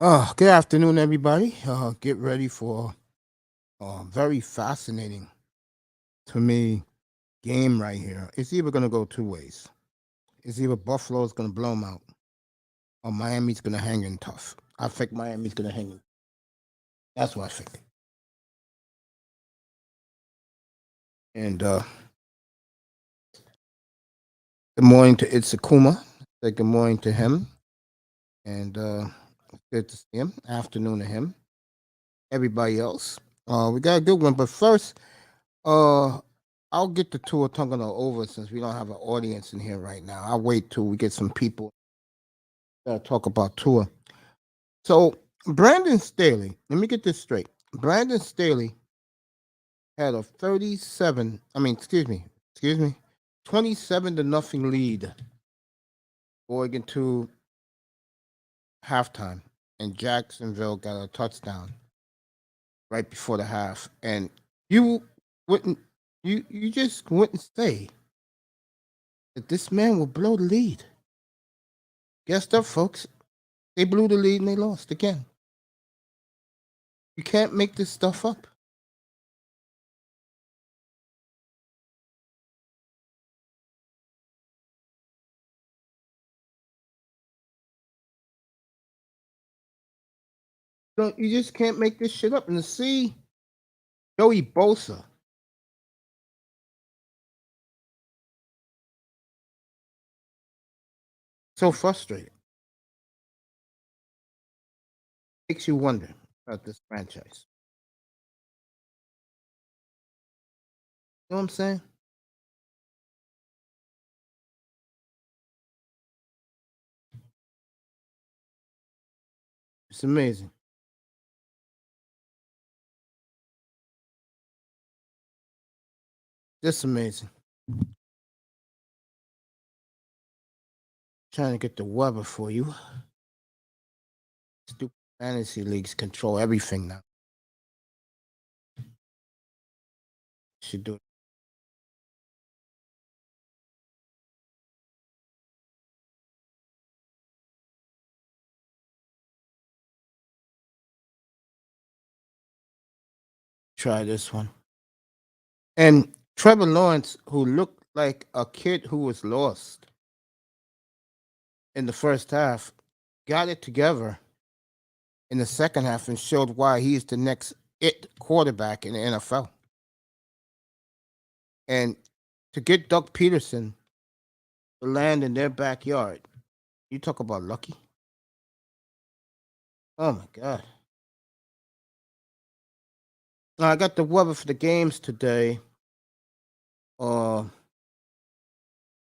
Good afternoon, everybody. Get ready for a very fascinating to me game right here. It's either going to go two ways. It's either Buffalo's going to blow them out or Miami's going to hang in tough. I think Miami's going to hang in. That's what I think. And good morning to Itzakuma. Say good morning to him. And good to see him. Afternoon to him. Everybody else. We got a good one. But first, I'll get the Tua Tungano over since we don't have an audience in here right now. I'll wait till we get some people to talk about Tua. So Brandon Staley, let me get this straight. Brandon Staley had a 27 to nothing lead going into halftime, and Jacksonville got a touchdown right before the half. And you wouldn't, you just wouldn't say that this man will blow the lead. Guessed up, folks. They blew the lead and they lost again. You can't make this stuff up. You just can't make this shit up. And to see Joey Bosa so frustrated makes you wonder about this franchise. You know what I'm saying? It's amazing. Just amazing. Trying to get the weather for you. Stupid fantasy leagues control everything now. Should do it. Try this one. And Trevor Lawrence, who looked like a kid who was lost in the first half, got it together in the second half and showed why he's the next quarterback in the NFL. And to get Doug Peterson to land in their backyard, you talk about lucky. Oh my God. Now, I got the weather for the games today.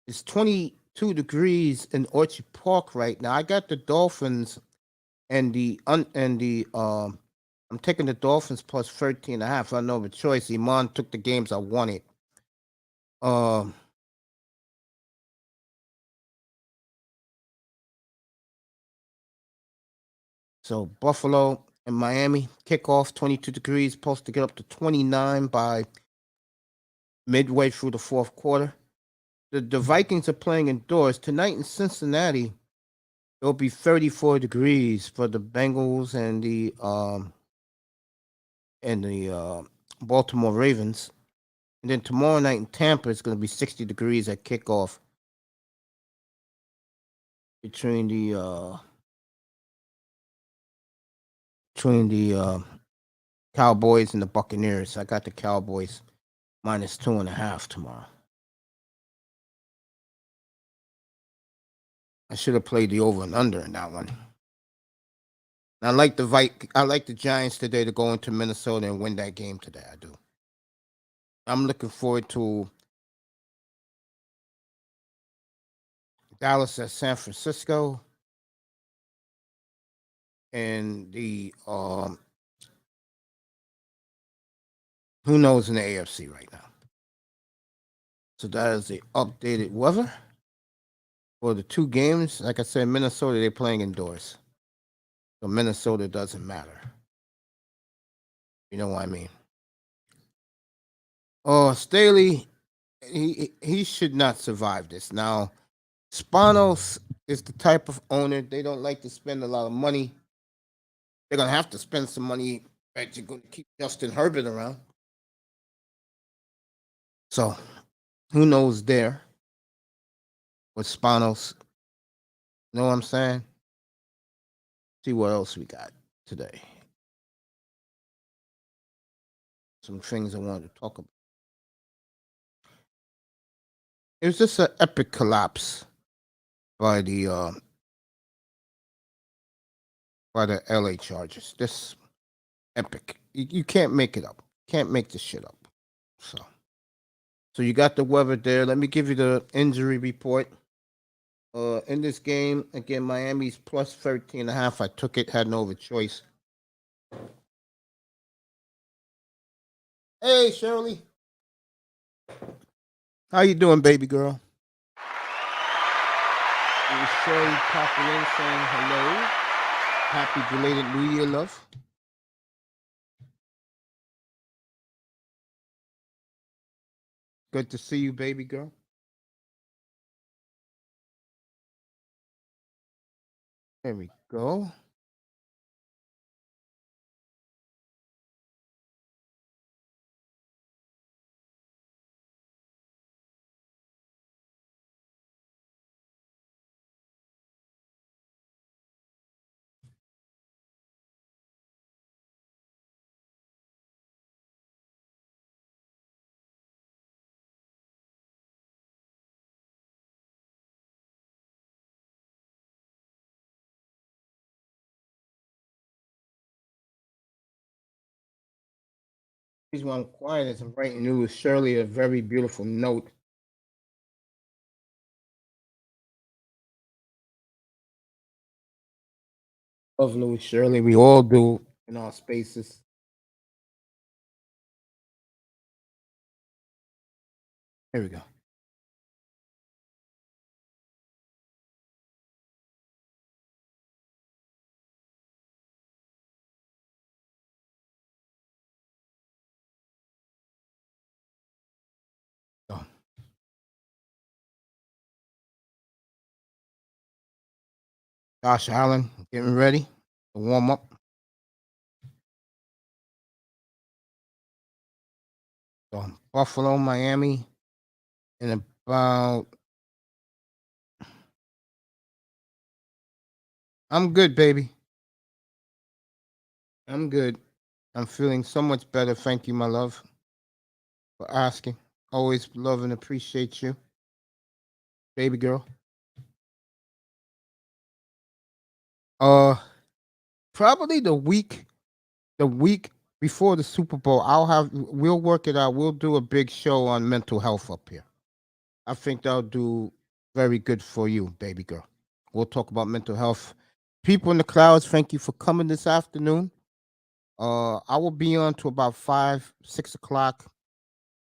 It's 22 degrees in Orchard Park right now. I got the Dolphins and I'm taking the Dolphins plus 13 and a half. I know the choice. Iman took the games I wanted. So Buffalo and Miami kickoff 22 degrees, supposed to get up to 29 by midway through the fourth quarter. The Vikings are playing indoors tonight in Cincinnati. It'll be 34 degrees for the Bengals and the Baltimore Ravens. And then tomorrow night in Tampa, it's going to be 60 degrees at kickoff between the Cowboys and the Buccaneers. I got the Cowboys minus 2.5 tomorrow. I should have played the over and under in that one. I like the Giants today to go into Minnesota and win that game today. I do. I'm looking forward to Dallas at San Francisco and the who knows in the AFC right now. So that is the updated weather for the two games. Like I said, Minnesota, they're playing indoors. So Minnesota doesn't matter. You know what I mean? Staley, he should not survive this. Now, Spanos is the type of owner, they don't like to spend a lot of money. they're gonna have to spend some money right, to go to keep Justin Herbert around. So who knows there with Spanos? Know what I'm saying? See what else we got today. Some things I wanted to talk about. It was just an epic collapse by the LA Chargers. This epic. You can't make it up. Can't make this shit up. So you got the weather there. Let me give you the injury report. In this game, again, Miami's plus 13.5. I took it, had no other choice. Hey, Shirley. How you doing, baby girl? It was Shirley popping in saying hello. Happy belated New Year, love. Good to see you, baby girl. There we go. Reason why I'm quiet is I'm writing you with Shirley a very beautiful note. Love Louis Shirley. We all do in our spaces. Here we go. So, Josh Allen getting ready to warm up. So Buffalo, Miami, in about. I'm good, baby. I'm good. I'm feeling so much better. Thank you, my love, for asking. Always love and appreciate you, baby girl. Uh, Probably the week before the Super Bowl. We'll work it out. We'll do a big show on mental health up here. I think that'll do very good for you, baby girl. We'll talk about mental health. People in the clouds, thank you for coming this afternoon. I will be on to about 5, 6 o'clock.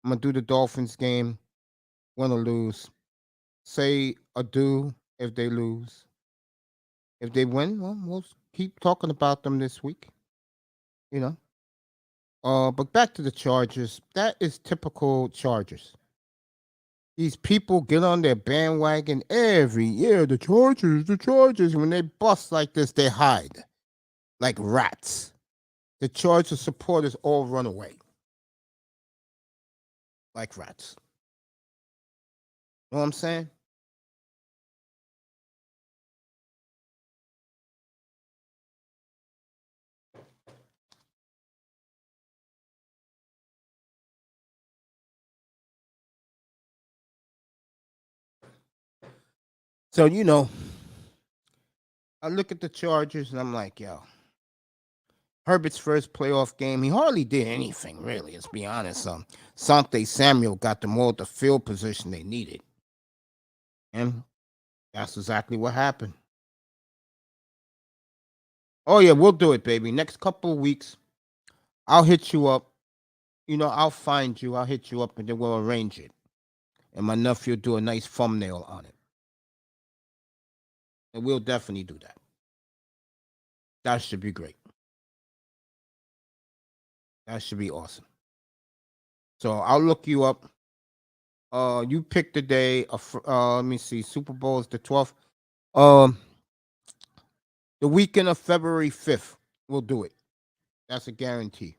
I'm gonna do the Dolphins game. Win or lose. Say adieu if they lose. If they win, well, we'll keep talking about them this week. You know. But back to the Chargers. That is typical Chargers. These people get on their bandwagon every year. The Chargers, the Chargers. When they bust like this, they hide like rats. The Chargers supporters all run away like rats. You know what I'm saying? So, I look at the Chargers and I'm like, yo, Herbert's first playoff game, he hardly did anything, really, let's be honest. Sante Samuel got them all the field position they needed. And that's exactly what happened. Oh, yeah, we'll do it, baby. Next couple of weeks, I'll hit you up. I'll find you. I'll hit you up and then we'll arrange it. And my nephew will do a nice thumbnail on it. And we'll definitely do that. That should be great. That should be awesome. So I'll look you up. You pick the day of. Let me see. Super Bowl is the 12th. Um, the weekend of February 5th. we'll do it. That's a guarantee.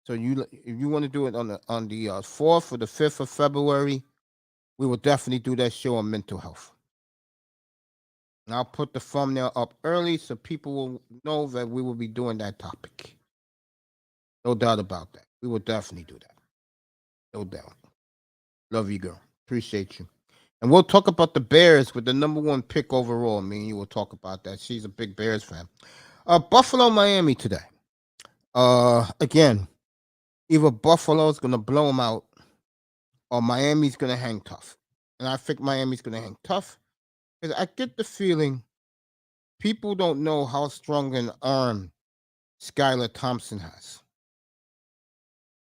So if you want to do it on the 4th or the 5th of February, we will definitely do that show on mental health. And I'll put the thumbnail up early so people will know that we will be doing that topic. No doubt about that. We will definitely do that. No doubt. Love you, girl. Appreciate you. And we'll talk about the Bears with the number 1 pick overall. Me and you will talk about that. She's a big Bears fan. Buffalo, Miami today. Again, either Buffalo's gonna blow them out, or Miami's gonna hang tough. And I think Miami's gonna hang tough because I get the feeling people don't know how strong an arm Skylar Thompson has,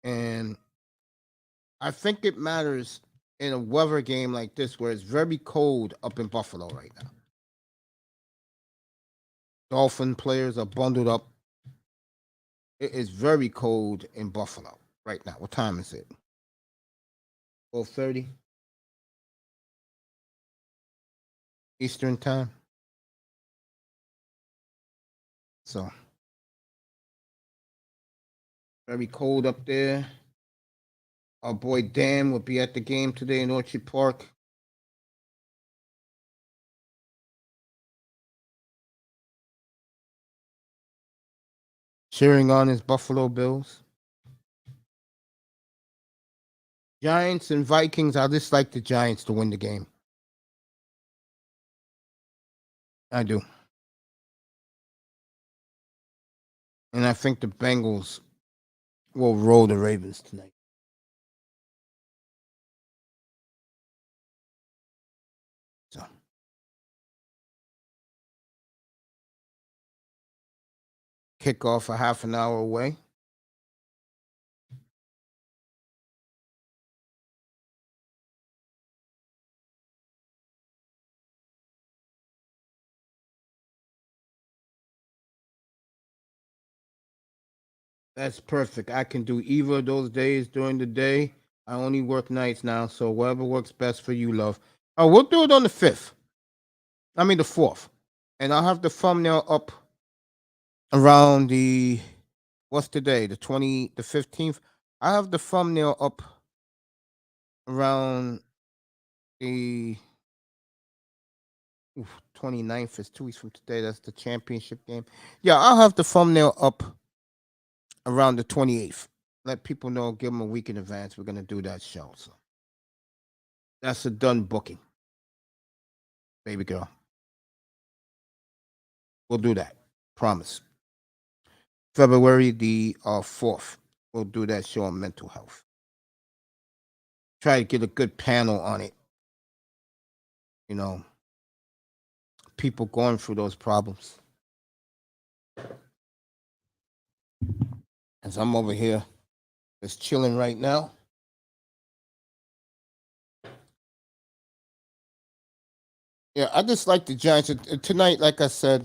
and I think it matters in a weather game like this where it's very cold up in Buffalo right now. Dolphin players are bundled up. It is very cold in Buffalo right now. What time is it? 12:30 Eastern time. So very cold up there. Our boy Dan will be at the game today in Orchard Park. Cheering on his Buffalo Bills. Giants and Vikings, I just like the Giants to win the game. I do. And I think the Bengals will roll the Ravens tonight. So kickoff a half an hour away. That's perfect. I can do either of those days during the day. I only work nights now, so whatever works best for you, love. Oh, we'll do it on the 5th. I mean the 4th. And I'll have the thumbnail up around what's today? The 15th. I have the thumbnail up around the 29th. Is 2 weeks from today. That's the championship game. Yeah, I'll have the thumbnail up around the 28th. Let people know, give them a week in advance. We're going to do that show. So that's a done booking, baby girl. We'll do that. Promise. February the 4th. We'll do that show on mental health. Try to get a good panel on it. You know, people going through those problems. As I'm over here just chilling right now. Yeah, I just like the Giants. Tonight, like I said,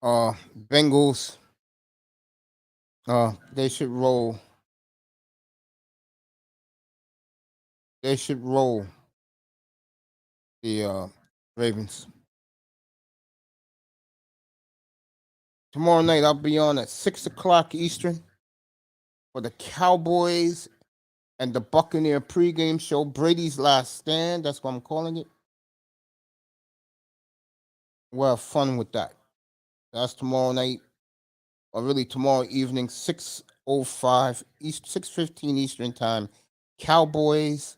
Bengals, they should roll. They should roll the Ravens. Tomorrow night, I'll be on at 6 o'clock Eastern for the Cowboys and the Buccaneer pregame show, Brady's Last Stand. That's what I'm calling it. We'll have fun with that. That's tomorrow night, or really tomorrow evening, 6:05 East, 6:15 Eastern time. Cowboys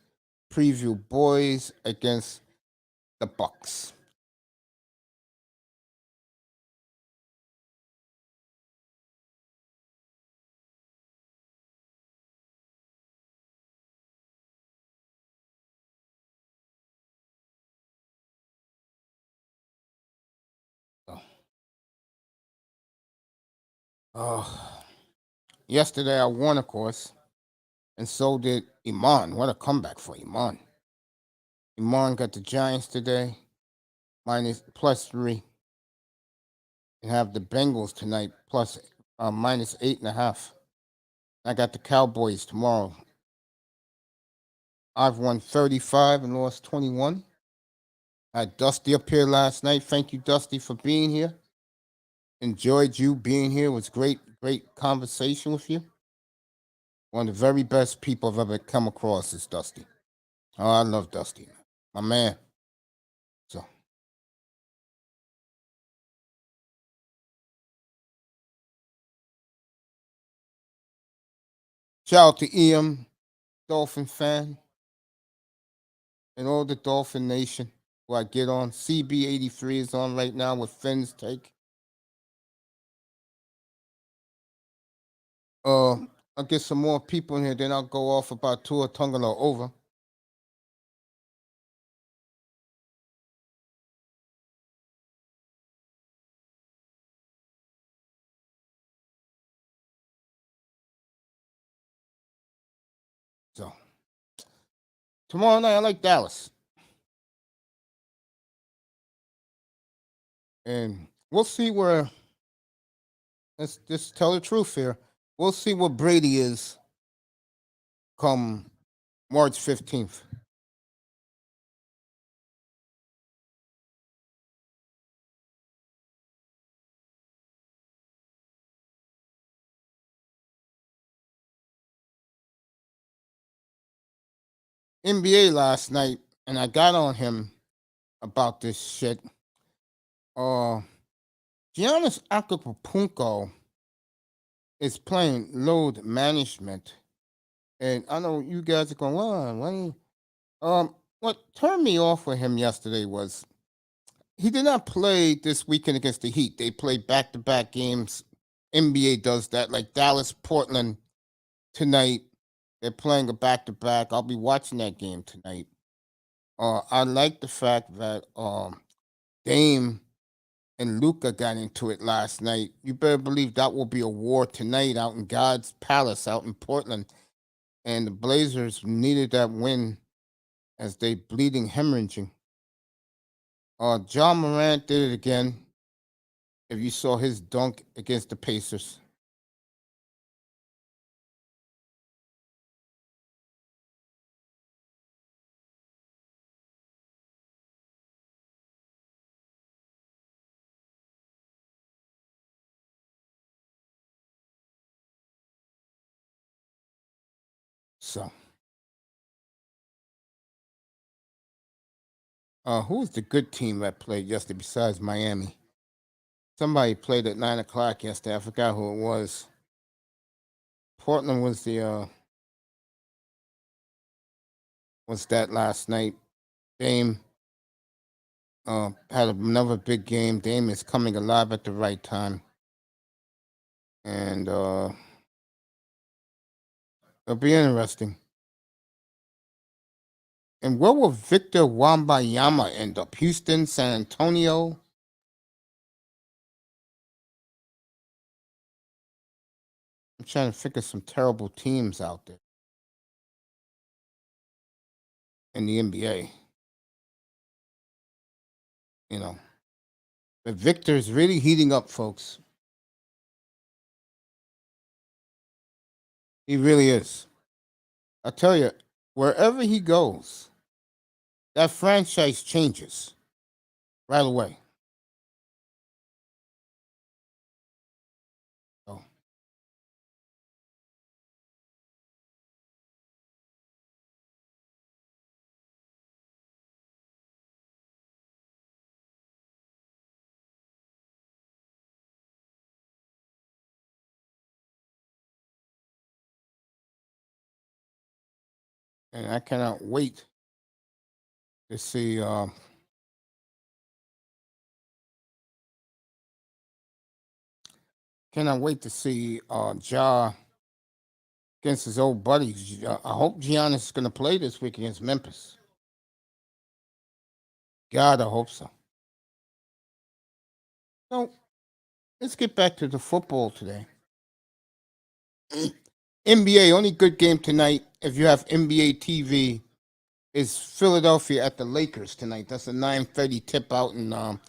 preview boys against the Bucks. Yesterday I won, of course, and so did Iman. What a comeback for Iman. Iman got the Giants today, +3, and have the Bengals tonight -8.5. I got the Cowboys tomorrow. I've won 35 and lost 21. I had Dusty up here last night. Thank you, Dusty, for being here. Enjoyed you being here. It was great conversation with you. One of the very best people I've ever come across is Dusty. Oh, I love Dusty, my man. So, shout out to EM, Dolphin fan, and all the Dolphin Nation who I get on. CB83 is on right now with Finn's take. Uh, I'll get some more people in here, then I'll go off about Tua Tungalo over. So, tomorrow night, I like Dallas. And we'll see where, let's just tell the truth here. We'll see what Brady is come March 15th. NBA last night, and I got on him about this shit. Giannis Antetokounmpo is playing load management, and I know you guys are going, "Why? What turned me off with him yesterday was he did not play this weekend against the Heat. They played back-to-back games. NBA does that, like Dallas, Portland tonight. They're playing a back-to-back. I'll be watching that game tonight. I like the fact that Dame and Luca got into it last night. You better believe that will be a war tonight out in God's Palace out in Portland. And the Blazers needed that win as they bleeding hemorrhaging. John Morant did it again. If you saw his dunk against the Pacers. So, who's the good team that played yesterday besides Miami? Somebody played at 9 o'clock yesterday. I forgot who it was. Portland was that last night. Dame had another big game. Dame is coming alive at the right time. And it'll be interesting. And where will Victor Wambayama end up? Houston, San Antonio? I'm trying to figure some terrible teams out there in the NBA. You know, but Victor is really heating up, folks. He really is. I tell you, wherever he goes, that franchise changes right away. So, and I cannot wait to see. Cannot wait to see Ja against his old buddies. I hope Giannis is going to play this week against Memphis. God, I hope so. So let's get back to the football today. NBA, only good game tonight, if you have NBA TV, is Philadelphia at the Lakers tonight. That's a 9:30 tip out in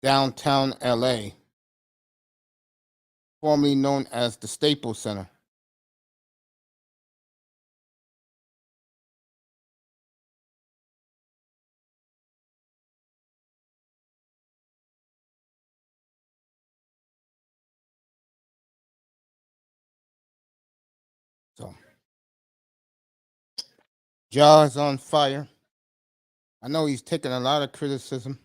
downtown LA, formerly known as the Staples Center. So, Jaw's on fire. I know he's taking a lot of criticism.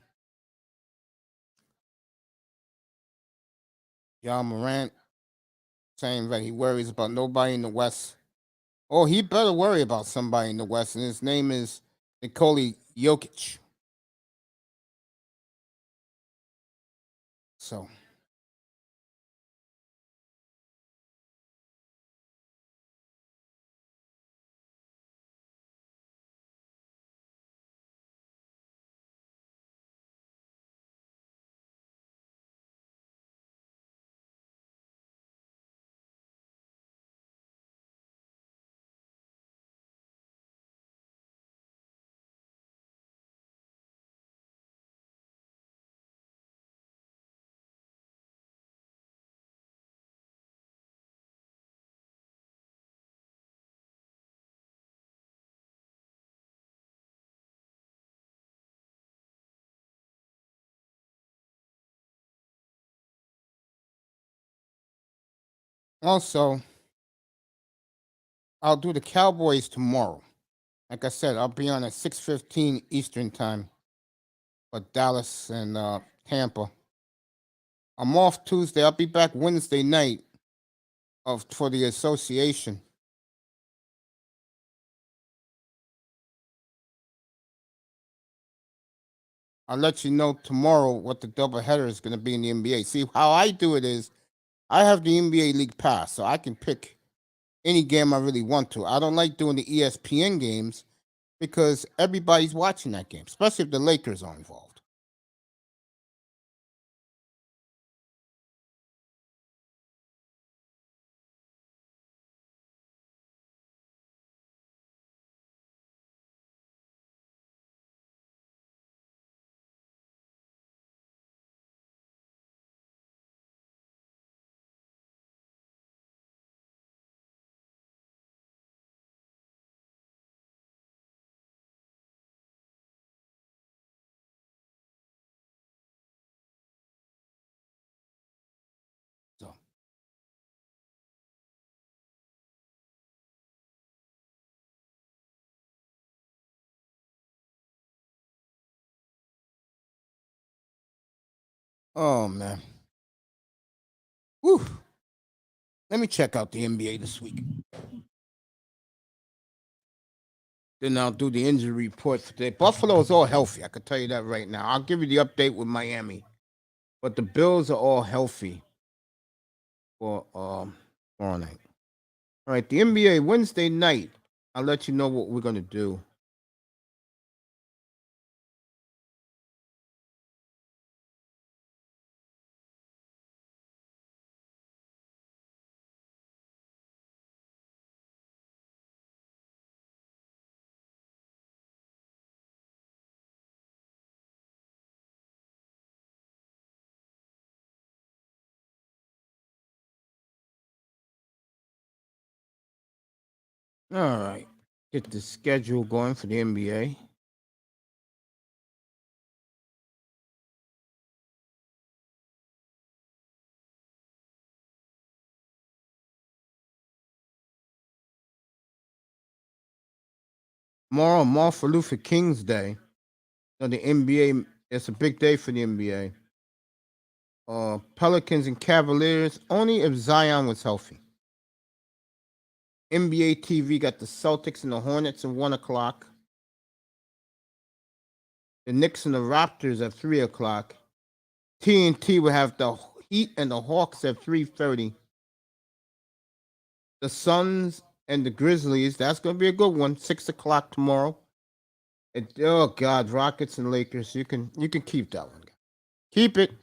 John Morant saying that he worries about nobody in the West. Oh, he better worry about somebody in the West, and his name is Nikola Jokic. So, also, I'll do the Cowboys tomorrow. Like I said, I'll be on at 6:15 Eastern time for Dallas and Tampa. I'm off Tuesday. I'll be back Wednesday night for the association. I'll let you know tomorrow what the doubleheader is going to be in the NBA. See, how I do it is I have the NBA League Pass, so I can pick any game I really want to. I don't like doing the ESPN games because everybody's watching that game, especially if the Lakers are involved. So, oh man, whew. Let me check out the NBA this week. Then I'll do the injury report for today. Buffalo is all healthy. I can tell you that right now. I'll give you the update with Miami, but the Bills are all healthy for tomorrow night. All right, the NBA Wednesday night. I'll let you know what we're gonna do. All right, get the schedule going for the NBA. Tomorrow, Martin Luther King's Day. The NBA. It's a big day for the NBA. Pelicans and Cavaliers only if Zion was healthy. NBA TV got the Celtics and the Hornets at 1 o'clock. The Knicks and the Raptors at 3 o'clock. TNT will have the Heat and the Hawks at 3:30. The Suns and the Grizzlies. That's going to be a good one. 6 o'clock tomorrow. Oh God, Rockets and Lakers. You can keep that one. Keep it.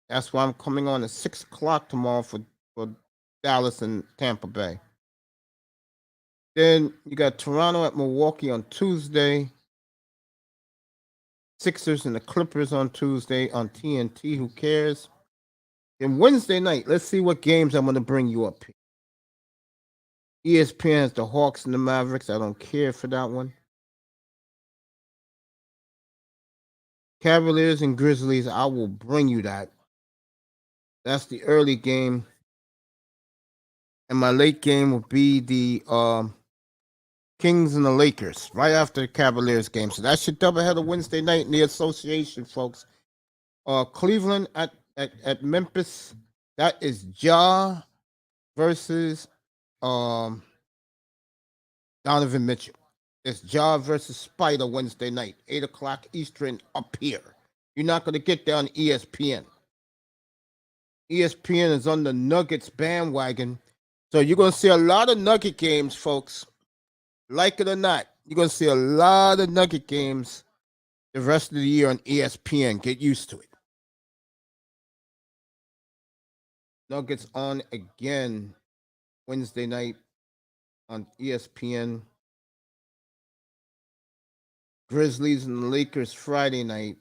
That's why I'm coming on at 6 o'clock tomorrow for Dallas and Tampa Bay. Then you got Toronto at Milwaukee on Tuesday. Sixers and the Clippers on Tuesday on TNT. Who cares? Then Wednesday night, let's see what games I'm going to bring you up here. ESPN has the Hawks and the Mavericks. I don't care for that one. Cavaliers and Grizzlies, I will bring you that. That's the early game. And my late game will be the Kings and the Lakers right after the Cavaliers game. So that's your doubleheader Wednesday night in the association, folks. Cleveland at Memphis. That is Ja versus um, Donovan Mitchell. It's Ja versus Spider Wednesday night, 8 o'clock Eastern up here. You're not going to get there on ESPN. ESPN is on the Nuggets bandwagon. So you're going to see a lot of Nugget games, folks. Like it or not, you're going to see a lot of Nugget games the rest of the year on ESPN. Get used to it. Nuggets on again Wednesday night on ESPN. Grizzlies and the Lakers Friday night.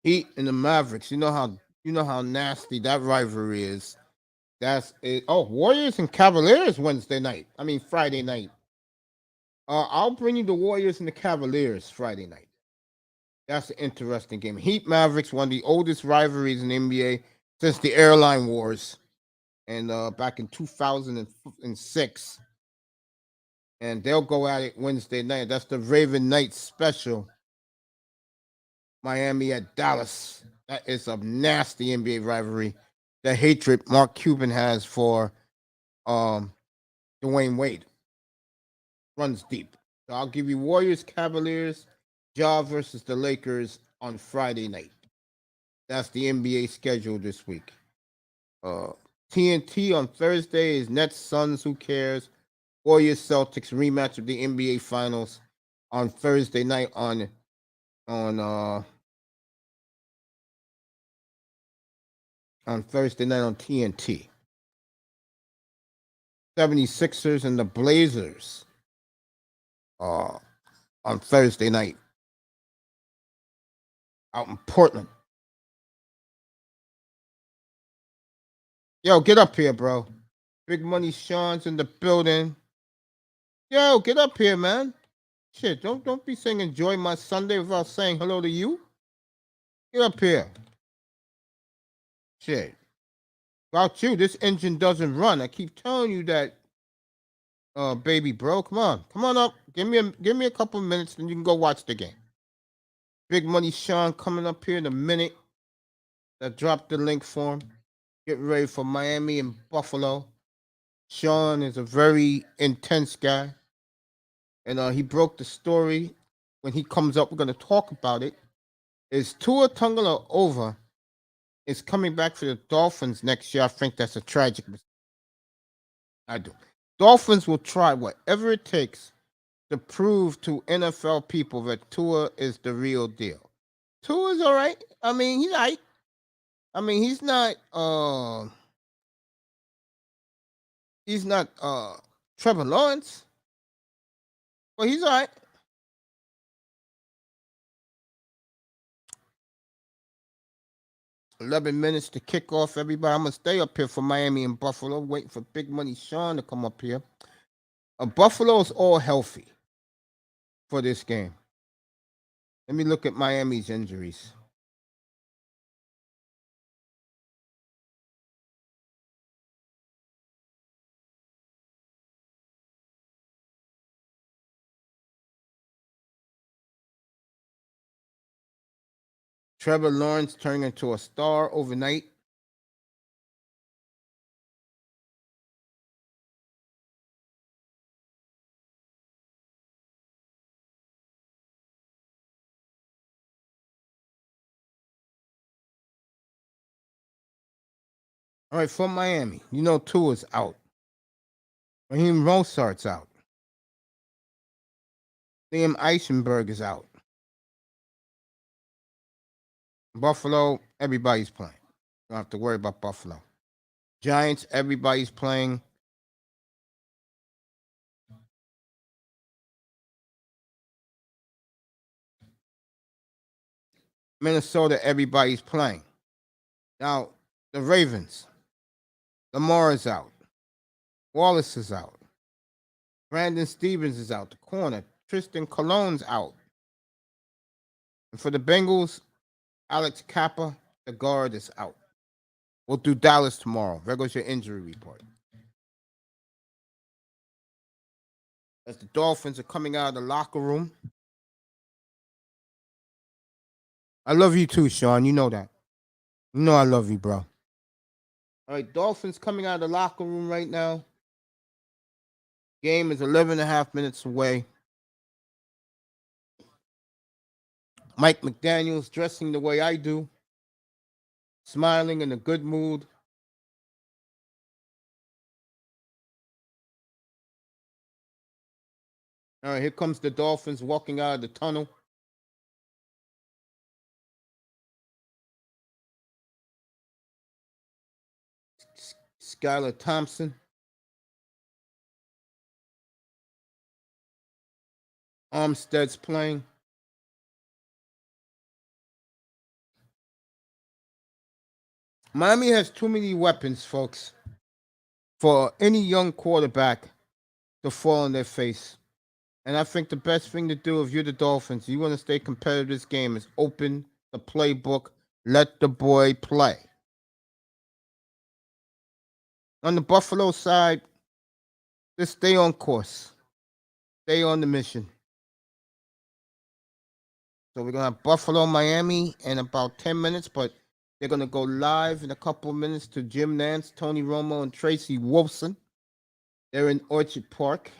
Heat and the Mavericks. You know how nasty that rivalry is. That's it. Oh, Warriors and Cavaliers Wednesday night. I mean Friday night. I'll bring you the Warriors and the Cavaliers Friday night. That's an interesting game. Heat Mavericks, one of the oldest rivalries in the NBA since the airline wars, and back in 2006. And they'll go at it Wednesday night. That's the Raven Knights special. Miami at Dallas. That is a nasty NBA rivalry. The hatred Mark Cuban has for Dwayne Wade runs deep. So I'll give you Warriors, Cavaliers, Ja versus the Lakers on Friday night. That's the NBA schedule this week. TNT on Thursday is Nets, Suns, who cares? Warriors, Celtics rematch of the NBA Finals on Thursday night on Thursday night on TNT. 76ers and the Blazers on Thursday night out in Portland. Yo, get up here, bro. Big Money Sean's in the building. Yo, get up here, man. Shit, don't be saying enjoy my Sunday without saying hello to you. Get up here. Shit. Without you, this engine doesn't run. I keep telling you that, baby bro. Come on up. Give me a couple minutes, and you can go watch the game. Big Money Sean coming up here in a minute. I dropped the link for him. Get ready for Miami and Buffalo. Sean is a very intense guy, and he broke the story. When he comes up, we're going to talk about it. Is Tua Tagovailoa is coming back for the Dolphins next year? I think that's a tragic mistake. I do. Dolphins will try whatever it takes to prove to NFL people that Tua is the real deal. Tua's all right. I mean, he's all right. I mean, he's not Trevor Lawrence, but he's all right. 11 minutes to kick off, everybody. I'm going to stay up here for Miami and Buffalo, waiting for Big Money Sean to come up here. Buffalo's all healthy for this game. Let me look at Miami's injuries. Trevor Lawrence turning into a star overnight. All right, from Miami, Tua's out. Raheem Mosthart's out. Liam Eisenberg is out. Buffalo, everybody's playing. Don't have to worry about Buffalo. Giants, everybody's playing. Minnesota, everybody's playing. Now, the Ravens. Lamar is out. Wallace is out. Brandon Stevens is out. The corner. Tristan Cologne's out. And for the Bengals, Alex Kappa, the guard, is out. We'll do Dallas tomorrow. There goes your injury report. As the Dolphins are coming out of the locker room. I love you too, Sean. You know that. You know I love you, bro. All right, Dolphins coming out of the locker room right now. Game is 11 and a half minutes away. Mike McDaniels dressing the way I do, smiling in a good mood. All right, here comes the Dolphins walking out of the tunnel. Skylar Thompson. Armstead's playing. Miami has too many weapons, folks, for any young quarterback to fall on their face. And I think the best thing to do if you're the Dolphins, you want to stay competitive this game, is open the playbook, let the boy play. On the Buffalo side, just stay on course. Stay on the mission. So we're going to have Buffalo, Miami in about 10 minutes, but they're going to go live in a couple of minutes to Jim Nance, Tony Romo, and Tracy Wolfson. They're in Orchard Park.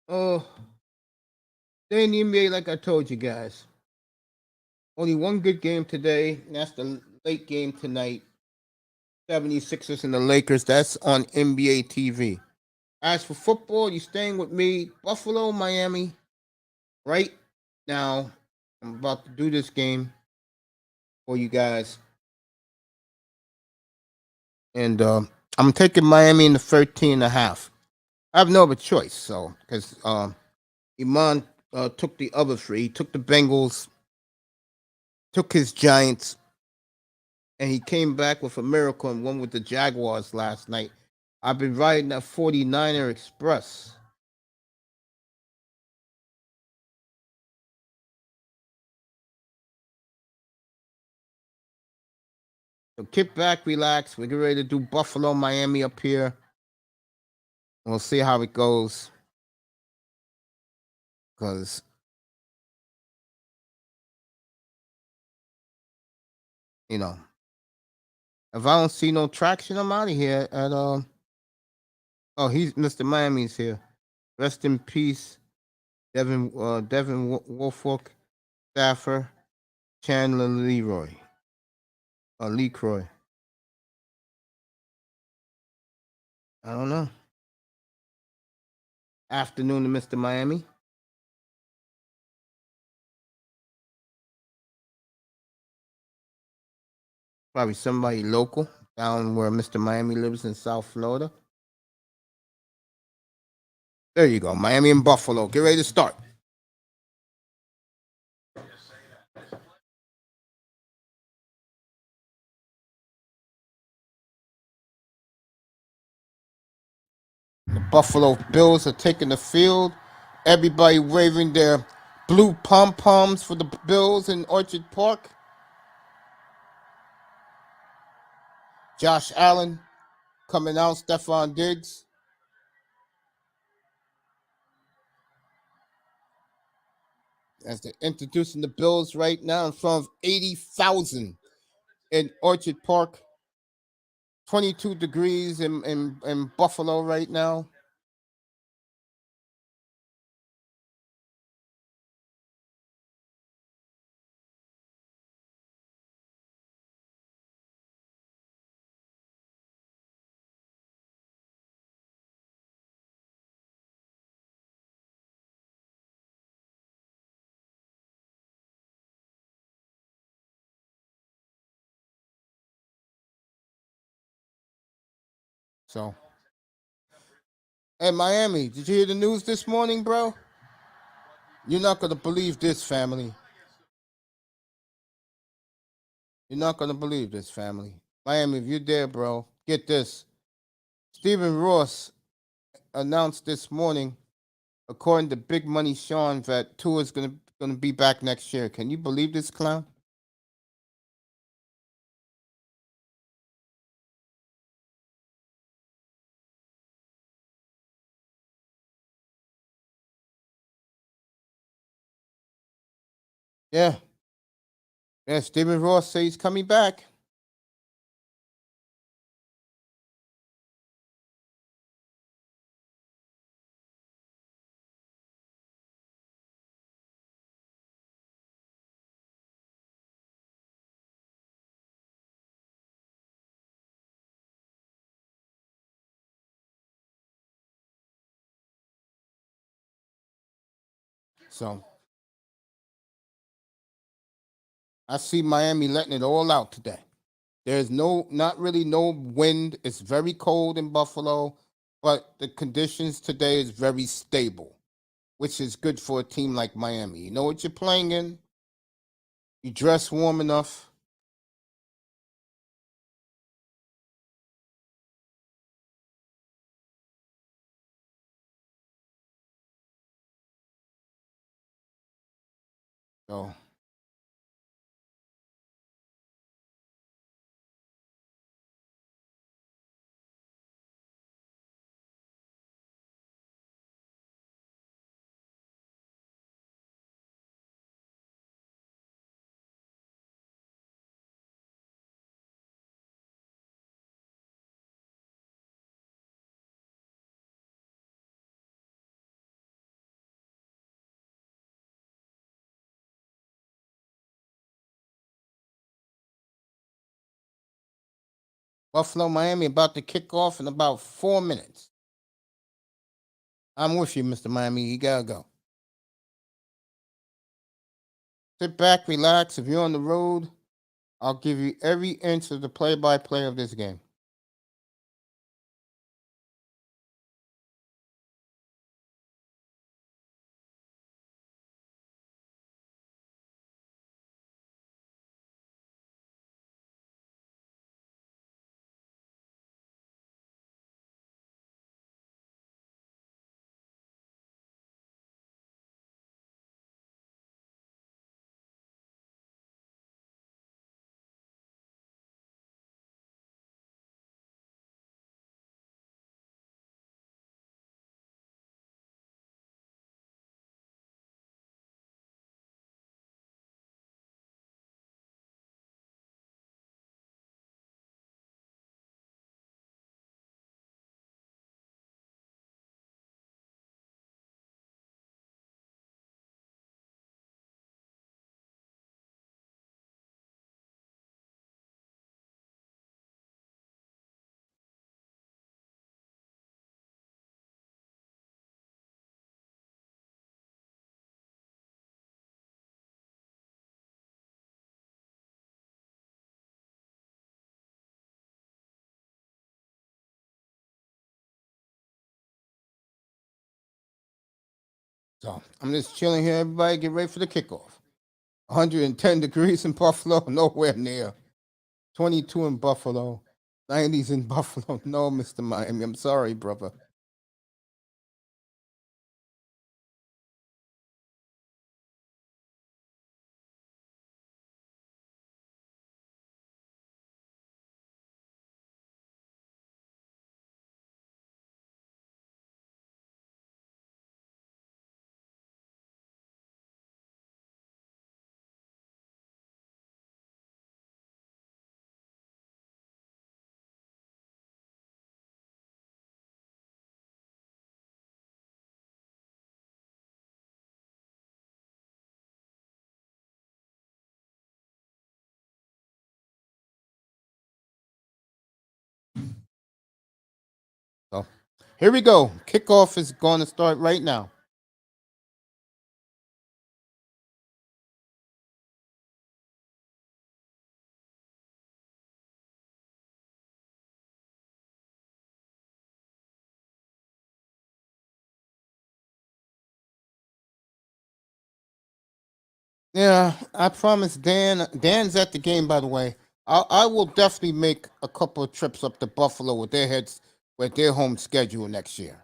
Oh, they're in the NBA like I told you guys. Only one good game today, and that's the late game tonight. 76ers and the Lakers. That's on NBA TV. As for football, you staying with me. Buffalo, Miami. Right now, I'm about to do this game for you guys. And I'm taking Miami in the 13 and a half. I have no other choice, so because Iman took the other three. He took the Bengals, took his Giants, and he came back with a miracle and won with the Jaguars last night. I've been riding that 49er Express. So kick back, relax. We're getting ready to do Buffalo, Miami up here. We'll see how it goes. Because, you know, if I don't see no traction, I'm out of here. At oh, he's Mr. Miami's here. Rest in peace, Devin Wolfolk, Staffer, Chandler Leroy, Lee Croy. I don't know. Afternoon to Mr. Miami. Probably somebody local down where Mr. Miami lives in South Florida. There you go. Miami and Buffalo. Get ready to start. The Buffalo Bills are taking the field. Everybody waving their blue pom poms for the Bills in Orchard Park. Josh Allen coming out. Stephon Diggs. As they're introducing the Bills right now in front of 80,000 in Orchard Park. 22 degrees in Buffalo right now. So, hey, Miami, did you hear the news this morning, bro? You're not gonna believe this, family. You're not gonna believe this, family. Miami, if you're there, bro, get this. Stephen Ross announced this morning, according to Big Money Sean, that Tua is gonna be back next year. Can you believe this clown? Yeah, yeah. Stephen Ross says he's coming back. So I see Miami letting it all out today. There's not really no wind. It's very cold in Buffalo, but the conditions today is very stable, which is good for a team like Miami. You know what you're playing in. You dress warm enough. So Buffalo, Miami about to kick off in about 4 minutes. I'm with you, Mr. Miami. You gotta go. Sit back, relax. If you're on the road, I'll give you every inch of the play-by-play of this game. So I'm just chilling here. Everybody get ready for the kickoff. 110 degrees in Buffalo, nowhere near. 22 in Buffalo, 90s in Buffalo. No, Mr. Miami. I'm sorry, brother. So here we go. Kickoff is going to start right now. Yeah, I promise Dan. Dan's at the game, by the way. I will definitely make a couple of trips up to Buffalo with their home schedule next year.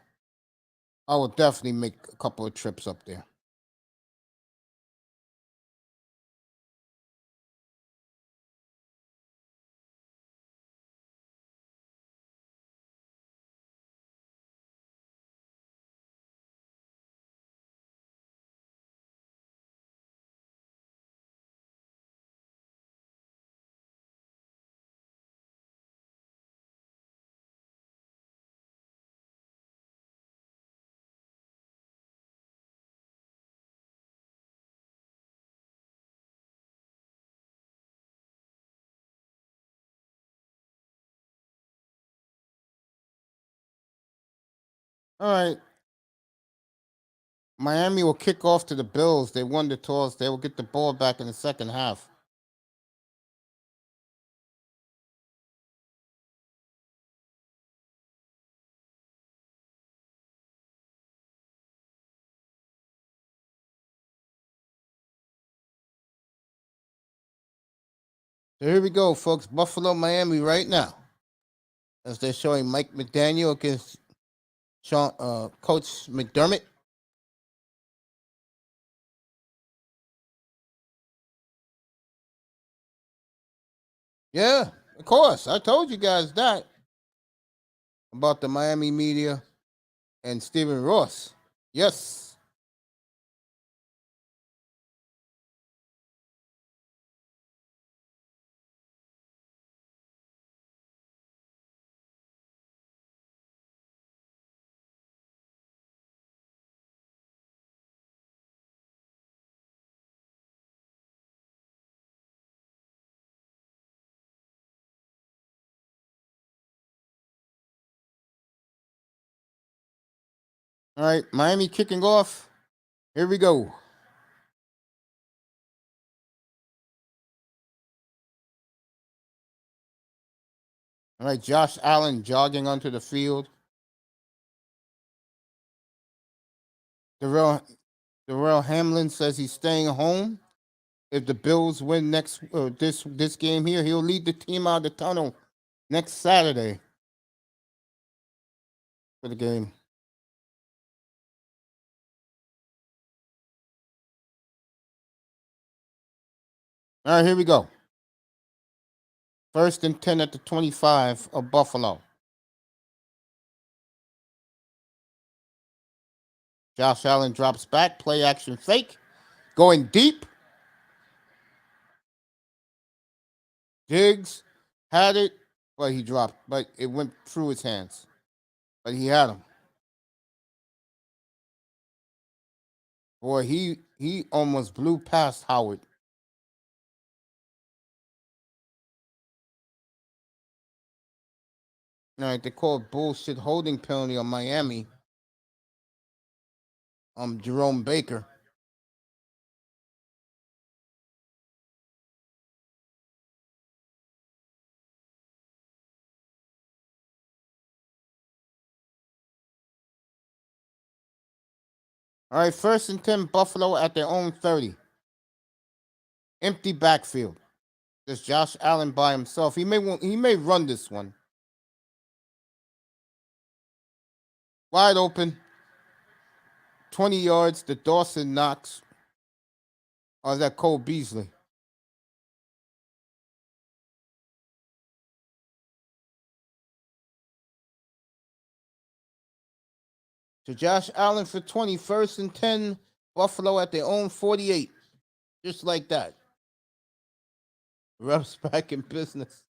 I will definitely make a couple of trips up there. All right, Miami will kick off to the Bills. They won the toss. They will get the ball back in the second half. So here we go, folks. Buffalo, Miami, right now, as they're showing Mike McDaniel against Coach McDermott. Yeah, of course. I told you guys that about the Miami media and Stephen Ross. Yes. All right, Miami kicking off. Here we go. All right, Josh Allen jogging onto the field. Darrell Darrell Hamlin says he's staying home. If the Bills win this game here, he'll lead the team out of the tunnel next Saturday for the game. All right, here we go. First and 10 at the 25 of Buffalo. Josh Allen drops back, play action fake, going deep. Diggs had it, but he dropped, but it went through his hands. But he had him. Boy, he almost blew past Howard. All right, they called bullshit holding penalty on Miami. Jerome Baker. All right, first and 10, Buffalo at their own 30. Empty backfield. Just Josh Allen by himself. He may run this one. Wide open. 20 yards to Dawson Knox. Or is that Cole Beasley? To Josh Allen for 20, first and 10, Buffalo at their own 48. Just like that. Refs back in business.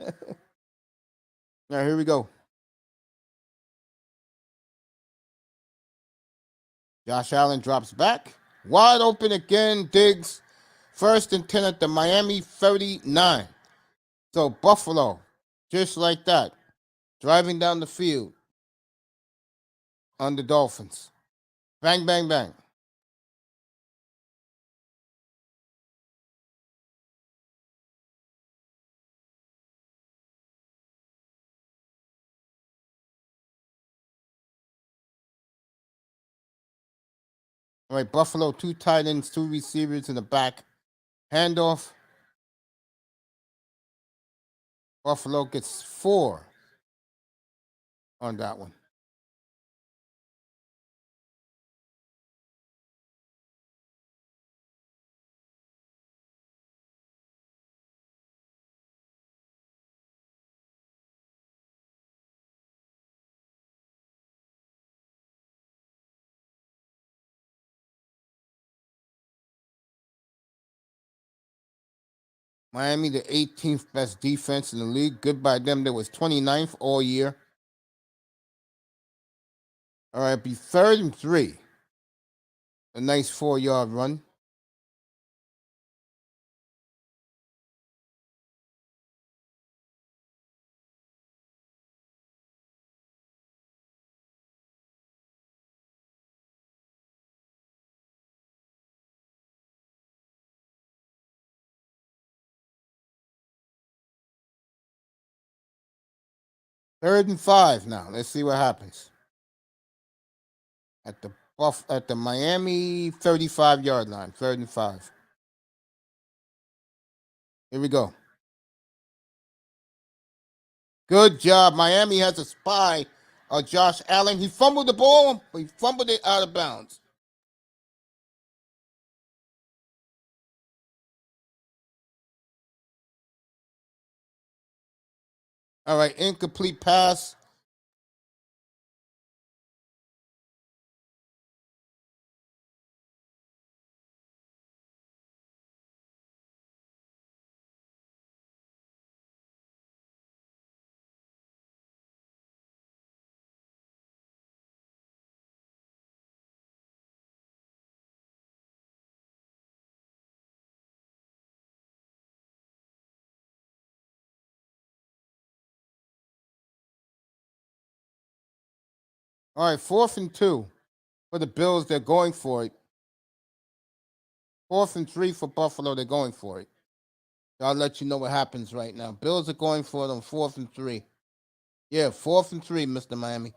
All right, here we go. Josh Allen drops back. Wide open again. Diggs. First and 10 at the Miami 39. So Buffalo, just like that, driving down the field on the Dolphins. Bang, bang, bang. All right, Buffalo, 2 tight ends, 2 receivers in the back. Handoff. Buffalo gets 4 on that one. Miami, the 18th best defense in the league. Good by them. They was 29th all year. All right, be 3rd and 3. A nice 4-yard run. Third and 5 now. Let's see what happens. At the Miami 35-yard line. 3rd and 5. Here we go. Good job. Miami has a spy. Josh Allen. He fumbled the ball, but he fumbled it out of bounds. All right, incomplete pass. All right, 4th and 2 for the Bills. They're going for it. 4th and 3 for Buffalo. They're going for it. I'll let you know what happens right now. Bills are going for it on 4th and 3. Yeah, 4th and 3, Mr. Miami.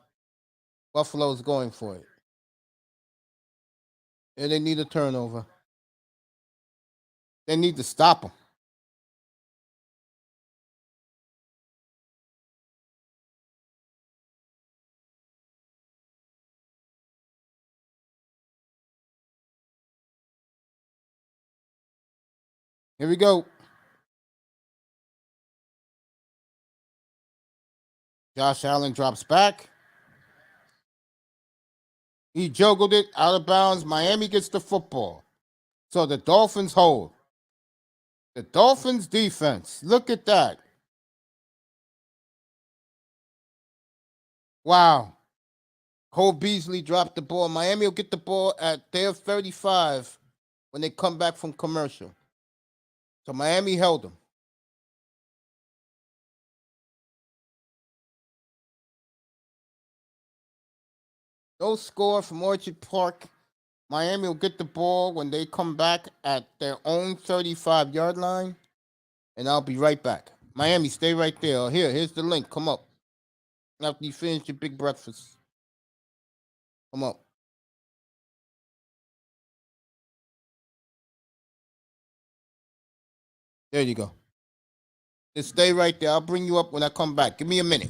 Buffalo's going for it. And they need a turnover. They need to stop them. Here we go. Josh Allen drops back. He juggled it out of bounds. Miami gets the football. So the Dolphins hold. The Dolphins defense. Look at that. Wow. Cole Beasley dropped the ball. Miami will get the ball at their 35 when they come back from commercial. So Miami held them. No score from Orchard Park. Miami will get the ball when they come back at their own 35-yard line. And I'll be right back. Miami, stay right there. Here's the link. Come up. After you finish your big breakfast. Come up. There you go. Just stay right there. I'll bring you up when I come back. Give me a minute.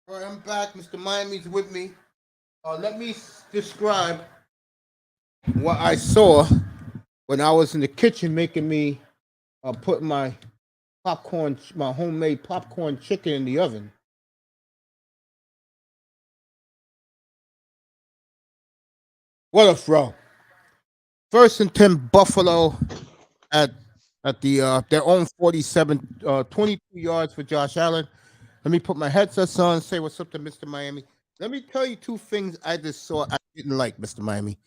All right, I'm back. Mr. Miami's with me. Let me describe what I saw when I was in the kitchen making me put my homemade popcorn chicken in the oven. What a throw! First and 10 Buffalo at the their own 47, 22 yards for Josh Allen. Let me put my headsets on. Say what's up to Mr. Miami. Let me tell you two things I just saw I didn't like, Mr. Miami.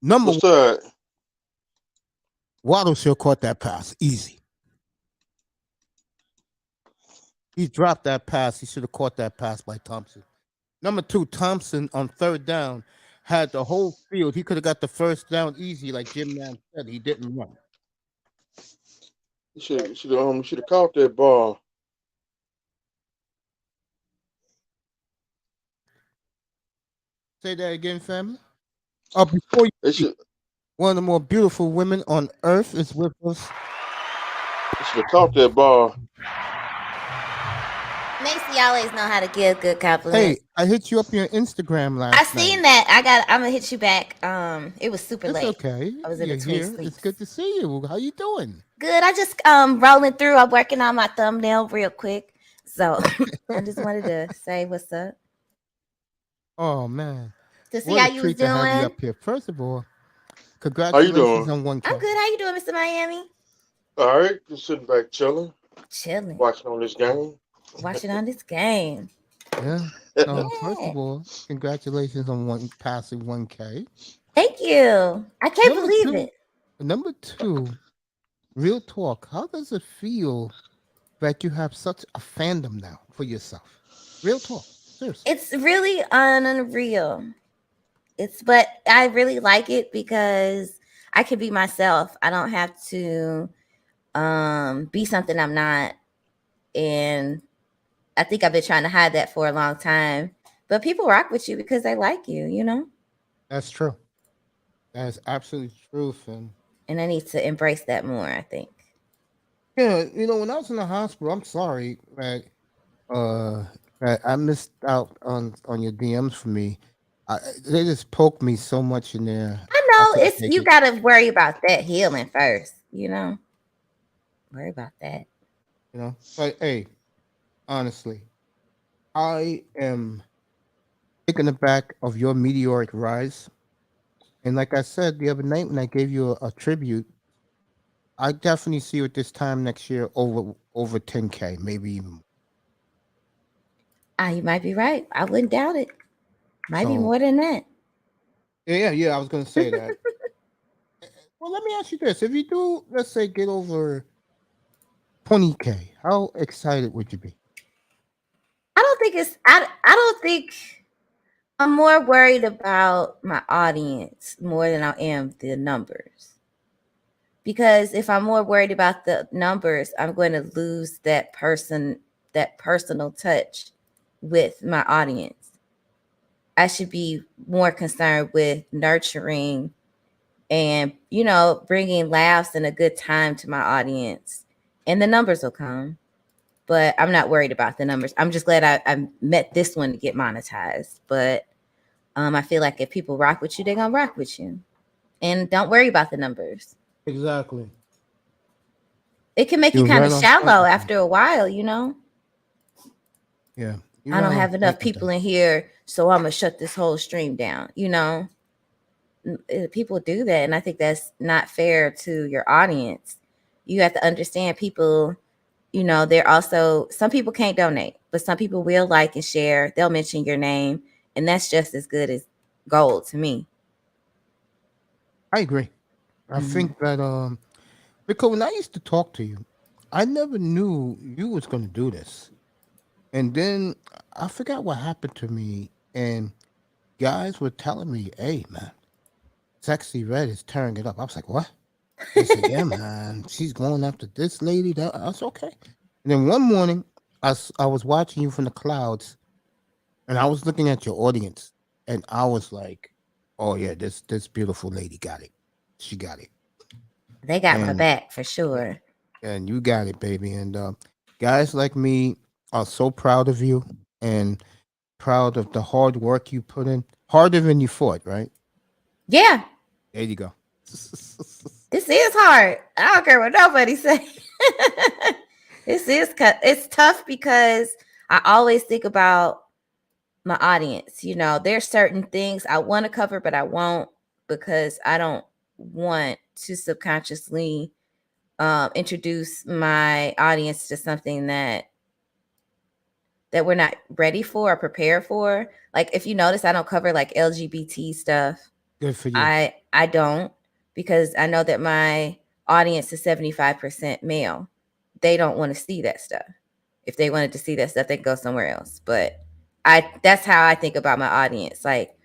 Number one, What's that? Waddle should have caught that pass easy. He dropped that pass. He should have caught that pass by Thompson. Number two, Thompson on third down had the whole field. He could have got the first down easy, like Jim Nance said. He didn't run. You should have caught that ball. Say that again, family. Before you They speak, should one of the more beautiful women on earth is with us. they should have caught that ball. Macy always know how to give good Hey, compliments. I hit you up on your Instagram I last seen night. that. I'm gonna hit you back. It was super It's late. okay. I was in You're between here. It's sleeps. good to see you. How you doing? Good. I just rolling through. I'm working on my thumbnail real quick. So I just wanted to say what's up. Oh man, To see what how a you was treat to have you doing. up here. First of all, How you congratulations doing? on one I'm K. good. How you doing, Mr. Miami? All right, just sitting back chilling, Chilling. watching on this game. Watching on this game. Yeah. First Yeah. of all, congratulations on passing 1K. Thank you. I can't Number believe two, it. number two, real talk. How does it feel that you have such a fandom now for yourself? Real talk, seriously. It's really unreal. But I really like it because I can be myself. I don't have to be something I'm not. And I think I've been trying to hide that for a long time. But people rock with you because they like you, you know? That's true. That is absolutely truth. And And I need to embrace that more, I think. yeah, when I was in the hospital, I'm sorry uh, that I missed out on your DMs for me. They just poked me so much in there. I I know couldn't it's take you it. gotta worry about that healing first, you know? Worry about that. But hey, honestly, I am taken aback of your meteoric rise. And like I said the other night when I gave you a tribute, I definitely see you at this time next year over 10K, maybe even more. You might be right. I wouldn't doubt it. Might be So more than that. yeah, I was gonna say that. Well, let me ask you this: if you do, let's say, get over 20K, how excited would you be? I don't think I'm more worried about my audience more than I am the numbers. Because if I'm more worried about the numbers, I'm going to lose that personal touch with my audience. I should be more concerned with nurturing and, bringing laughs and a good time to my audience. And the numbers will come. But I'm not worried about the numbers. I'm just glad I met this one to get monetized. But I feel like if people rock with you, they're going to rock with you. And don't worry about the numbers. Exactly. It can make you You're kind right of on point shallow with that. after a while, you know? Yeah, you're I right don't on have enough point with people that. in here, so I'm going to shut this whole stream down, you know? People do that. And I think that's not fair to your audience. You have to understand people, they're also, some people can't donate, but some people will like and share. They'll mention your name. And that's just as good as gold to me. I agree. I Mm-hmm. think that because when I used to talk to you, I never knew you was gonna do this. And then I forgot what happened to me, and guys were telling me, "Hey, man, Sexy Red is tearing it up." I was like, "What?" They said, "Yeah, man, she's going after this lady." That's okay. And then one morning, I was watching you from the clouds, and I was looking at your audience, and I was like, "Oh yeah, this beautiful lady got it. She got it." They got my And back for sure. and you got it, baby. And guys like me are so proud of you. and proud of the hard work you put in. Harder than you thought, right? Yeah, There you go. this is hard. I don't care what nobody say. It's tough because I always think about my audience. You know, there's certain things I want to cover, but I won't because I don't want to subconsciously introduce my audience to something that we're not ready for or prepared for. Like if you notice, I don't cover like LGBT stuff. Good for you. I don't, because I know that my audience is 75% male. They don't want to see that stuff. If they wanted to see that stuff, they can go somewhere else. But that's how I think about my audience. Like,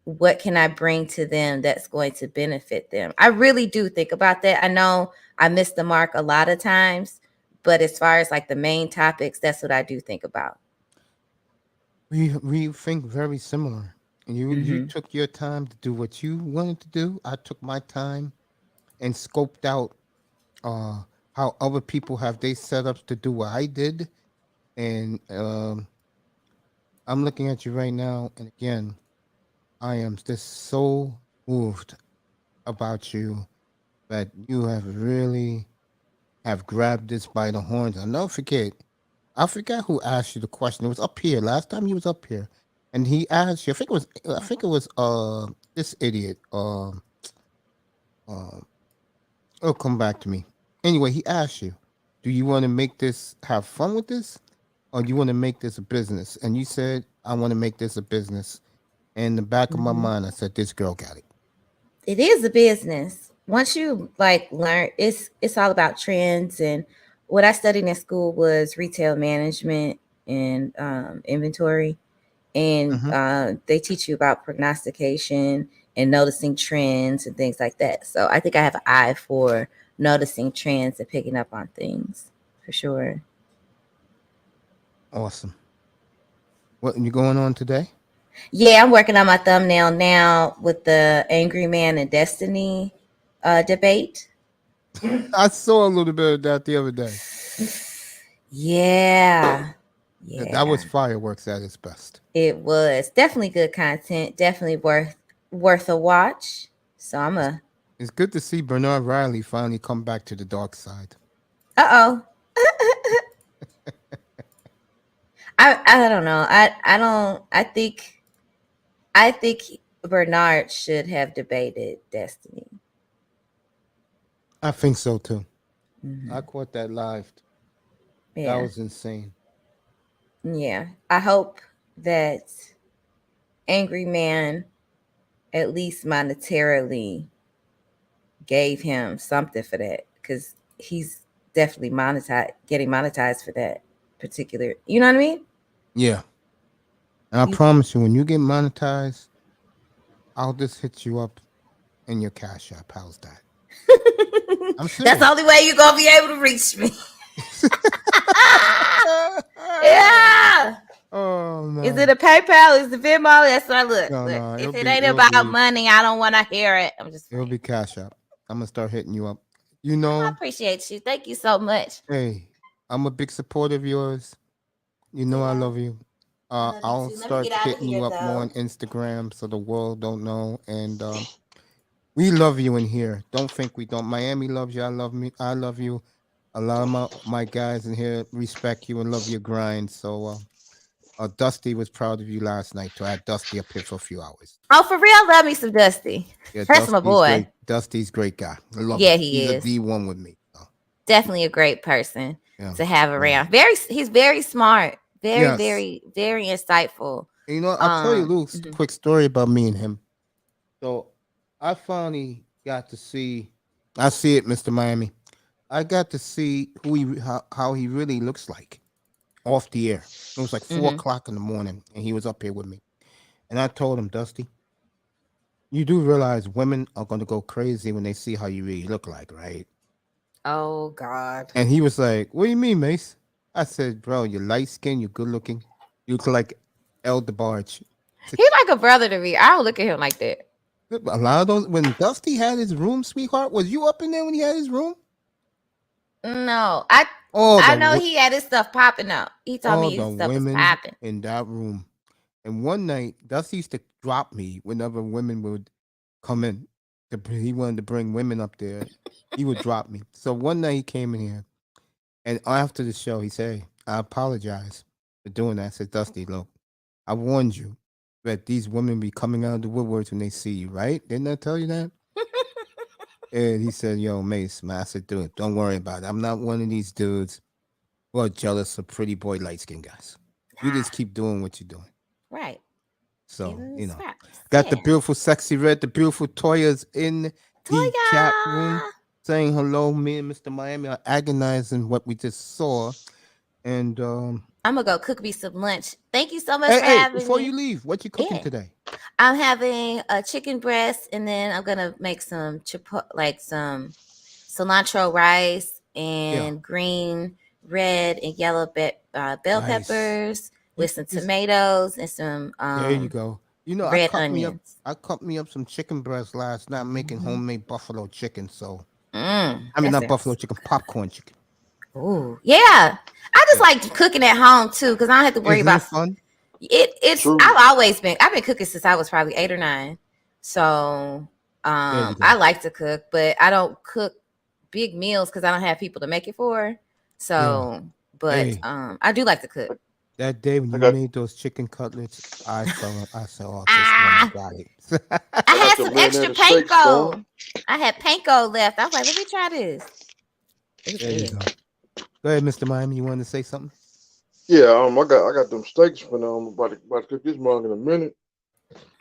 what can I bring to them that's going to benefit them? I really do think about that. I know I miss the mark a lot of times, but as far as like the main topics, that's what I do think about. We think very similar. You Mm-hmm. took your time to do what you wanted to do. I took my time and scoped out uh how other people have they setups to do what I did. And I'm looking at you right now, and again, I am just so moved about you that you have really have grabbed this by the horns. I'll never forget. I forgot who asked you the question. It was up here last time you was up here, and he asked you. I think it was this idiot. Uh, it'll come back to me. Anyway, he asked you, "Do you want to make this have fun with this, or do you want to make this a business?" And you said, "I want to make this a business." And in the back of my Mm-hmm. mind, I said, "This girl got it." It is a business. Once you like learn, it's all about trends. And what I studied in school was retail management and inventory. And Mm-hmm. they teach you about prognostication and noticing trends and things like that. So I think I have an eye for noticing trends and picking up on things for sure. Awesome. What you going on today? Yeah, I'm working on my thumbnail now with the Angry Man and Destiny debate. I saw a little bit of that the other day. Yeah. That was Yeah. fireworks at its best. It was definitely good content, definitely worth a watch. So I'm It's, a it's good to see Bernard Riley finally come back to the dark side. uh-oh. I don't know. I don't I think Bernard should have debated Destiny. I think so too. I Mm-hmm. caught that live. That Yeah. was insane. Yeah. I hope that Angry Man at least monetarily gave him something for that, because he's definitely getting monetized for that particular. You know what I mean? Yeah. And I You, promise you, when you get monetized, I'll just hit you up in your cash app. How's that? I'm that's the serious. only way you're gonna be able to reach me. Yeah. Oh Is no. it a PayPal? Is it Venmo? That's what I look. No, Look, no. if it ain't It'll about be money, I don't want to hear it. I'm just it'll playing. be cash app. I'm gonna start hitting you up. You I know, appreciate you. Thank you so much. hey, I'm a big supporter of yours. You know I Yeah, love you. I love you I'll too. Let me get start out of hitting here you up more though. on Instagram so the world don't know. And we love you in here. Don't think we don't. Miami loves you. I love me. I love you. A lot of my guys in here respect you and love your grind. So Dusty was proud of you last night too. I had Dusty up here for a few hours. Oh, for real? Love me some Dusty. Yeah, That's my Dusty's boy. great. Dusty's great guy. I love him. Yeah, he He's a is. D1 with me. So, Definitely a great person yeah. to have Yeah. around. He's very smart. Very, Yes. very, very insightful. And, I'll tell you a little Mhm. quick story about me and him. So I finally got to see. I see it, Mr. Miami. I got to see how he really looks like off the air. It was like 4 o'clock in the morning, and he was up here with me. And I told him, Dusty, you do realize women are going to go crazy when they see how you really look like, right? Oh God. And he was like, "What do you mean, Mace?" I said, "Bro, you're light skinned, you're good looking, you look like El DeBarge." He's like a brother to me. I don't look at him like that. A lot of those when Dusty had his room, sweetheart, was you up in there when he had his room? No, All I the know he had his stuff popping up. He told all me the his stuff was women popping. in that room. And one night, Dusty used to drop me whenever women would come in. He wanted to bring women up there. He would drop me. So one night he came in here, and after the show, he said, "Hey, I apologize for doing that." I said, "Dusty, look, I warned you that these women be coming out of the woodworks when they see you, right? Didn't I tell you that?" And he said, "Yo, Mace, man," I said, "Dude, don't worry about it. I'm not one of these dudes who are jealous of pretty boy light skinned guys. You just keep doing what you're doing." Right. So, These facts. got the Yeah. beautiful, sexy red, the beautiful Toya's in the chat room Toya. saying hello. Me and Mr. Miami are agonizing what we just saw. And I'm gonna go cook me some lunch. Thank you so much for hey, having before me. you leave, what you cooking Yeah. today? I'm having a chicken breast, and then I'm gonna make some some cilantro rice and green, red, and yellow bell Nice. peppers with some tomatoes and some There you go. red onions. I cut me up some chicken breast last night. I'm making homemade buffalo chicken. So I mean, That not buffalo sounds. chicken, popcorn chicken. Ooh, yeah. I just like cooking at home too, because I don't have to worry Isn't about it fun? It's True. I've been cooking since I was probably 8 or 9. So There you go. I like to cook, but I don't cook big meals because I don't have people to make it for. So but Hey. I do like to cook. That day when you got- made those chicken cutlets, I said, "Oh, this Ah, woman got it." I had the some man extra at the steak store. panko. I had panko left. I was like, let me try this. It was There you good. go. Go ahead, Mr. Miami. You wanted to say something? Yeah, I got them steaks, but I'm about to cook this mug in a minute.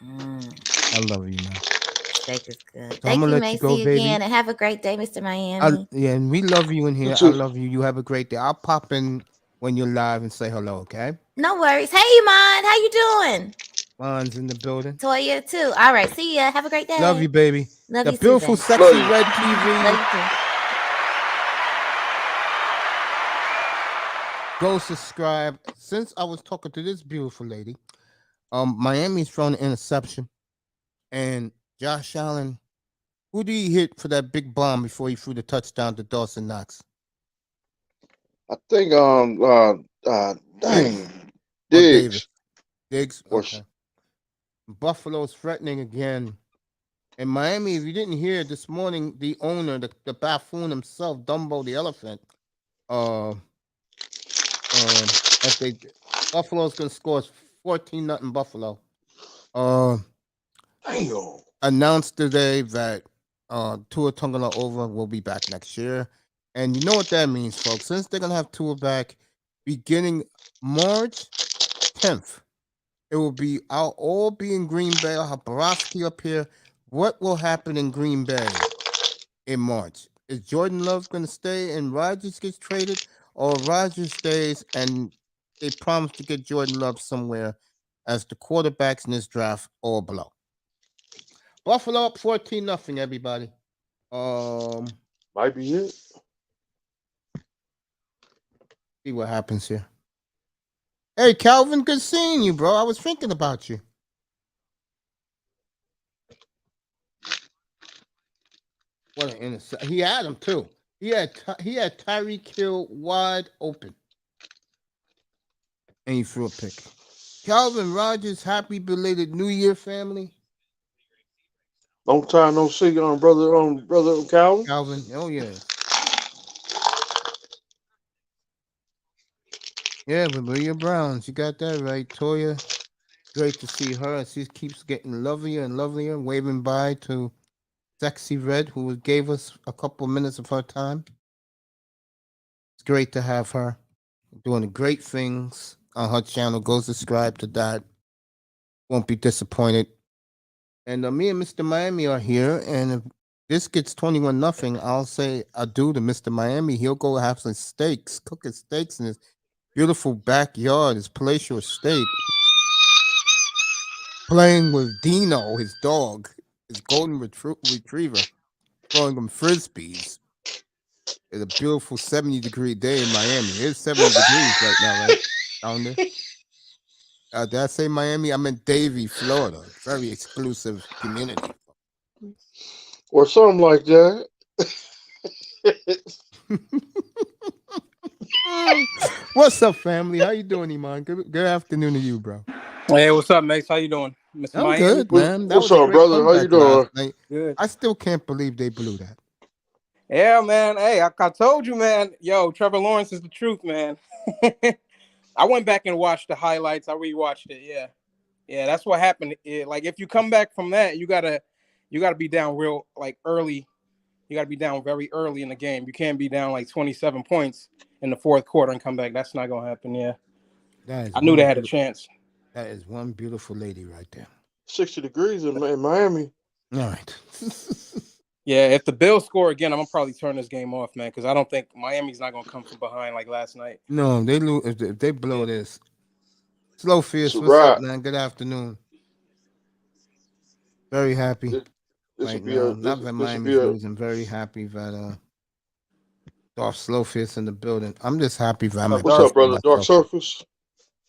I love you, man. Steak is good. So Thank I'm gonna you, let you go, Macy, baby. again, and have a great day, Mr. Miami. Yeah, and we love you in You here. I too. love you. You have a great day. I'll pop in when you're live and say hello, okay? No worries. Hey, Iman, how you doing? Juan's in the building. Toya too. All right, see ya. Have a great day. Love you, baby. Love The you beautiful, too, babe. sexy Love you. red TV Love you too. go subscribe. Since I was talking to this beautiful lady, Miami's thrown an interception, and Josh Allen, who did he hit for that big bomb before he threw the touchdown to Dawson Knox? I think dang, Or Diggs. Diggs. Or Okay. Buffalo's threatening again. In Miami, if you didn't hear this morning, the owner, the buffoon himself, Dumbo the elephant, Buffalo's gonna score 14-0 Buffalo. damn. Announced today that Tua Tagovailoa will be back next year, and you know what that means, folks. Since they're gonna have Tua back beginning March 10th, it will be I'll all be in Green Bay. I'll have Borowski up here. What will happen in Green Bay in March? Is Jordan Love going to stay and Rodgers gets traded, or Rodgers stays and they promise to get Jordan Love somewhere as the quarterbacks in this draft or below? Buffalo up 14-0, everybody. Might be it. See what happens here. Hey, Calvin, good seeing you, bro. I was thinking about you. What an intercept. He had him too. He had Tyreek Hill wide open. And he threw a pick. Calvin Rogers, happy belated New Year, family. Long time no see, brother Calvin. Calvin, oh yeah. Yeah, Maria Browns, you got that right. Toya, great to see her. She keeps getting lovelier and lovelier, waving by to Sexy Red, who gave us a couple minutes of her time. It's great to have her doing great things on her channel. Go subscribe to that. Won't be disappointed. And me and Mr. Miami are here. And if this gets 21-0, I'll say adieu to Mr. Miami. He'll go have some steaks, cook his steaks in his beautiful backyard, his palatial estate. Playing with Dino, his dog, his golden retriever, throwing him frisbees. It's a beautiful 70-degree day in Miami. It's 70 degrees right now, right? Down there. Did I say Miami? I'm in Davie, Florida. Very exclusive community. Or something like that. What's up, family? How you doing, Iman? Good afternoon to you, bro. Hey, what's up, Mace? How you doing, Mr. I'm Miami? good, man. That What's was a up, great brother? How you comeback last doing? night. Good. I still can't believe they blew that. Yeah, man. Hey, I told you, man. Yo, Trevor Lawrence is the truth, man. I went back and watched the highlights. I rewatched it. Yeah, that's what happened. Like, if you come back from that, you gotta be down real like early. You gotta be down very early in the game. You can't be down like 27 points in the fourth quarter and come back. That's not gonna happen. Yeah, That is I knew one they had a beautiful. chance. That is one beautiful lady right there. 60 degrees in Miami. All right. Yeah, if the Bills score again, I'm gonna probably turn this game off, man, because I don't think Miami's not gonna come from behind like last night. No, they lose if they blow Yeah. this. Slow It's Fierce, a what's up, wrap. man? Good afternoon. Very happy This will right be a now. Not that this will be Miami's a losing. Very happy that Darth Slow Fierce in the building. I'm just happy that I'm What's up, what's Darth? up, adjusting brother? Dark myself. Surface.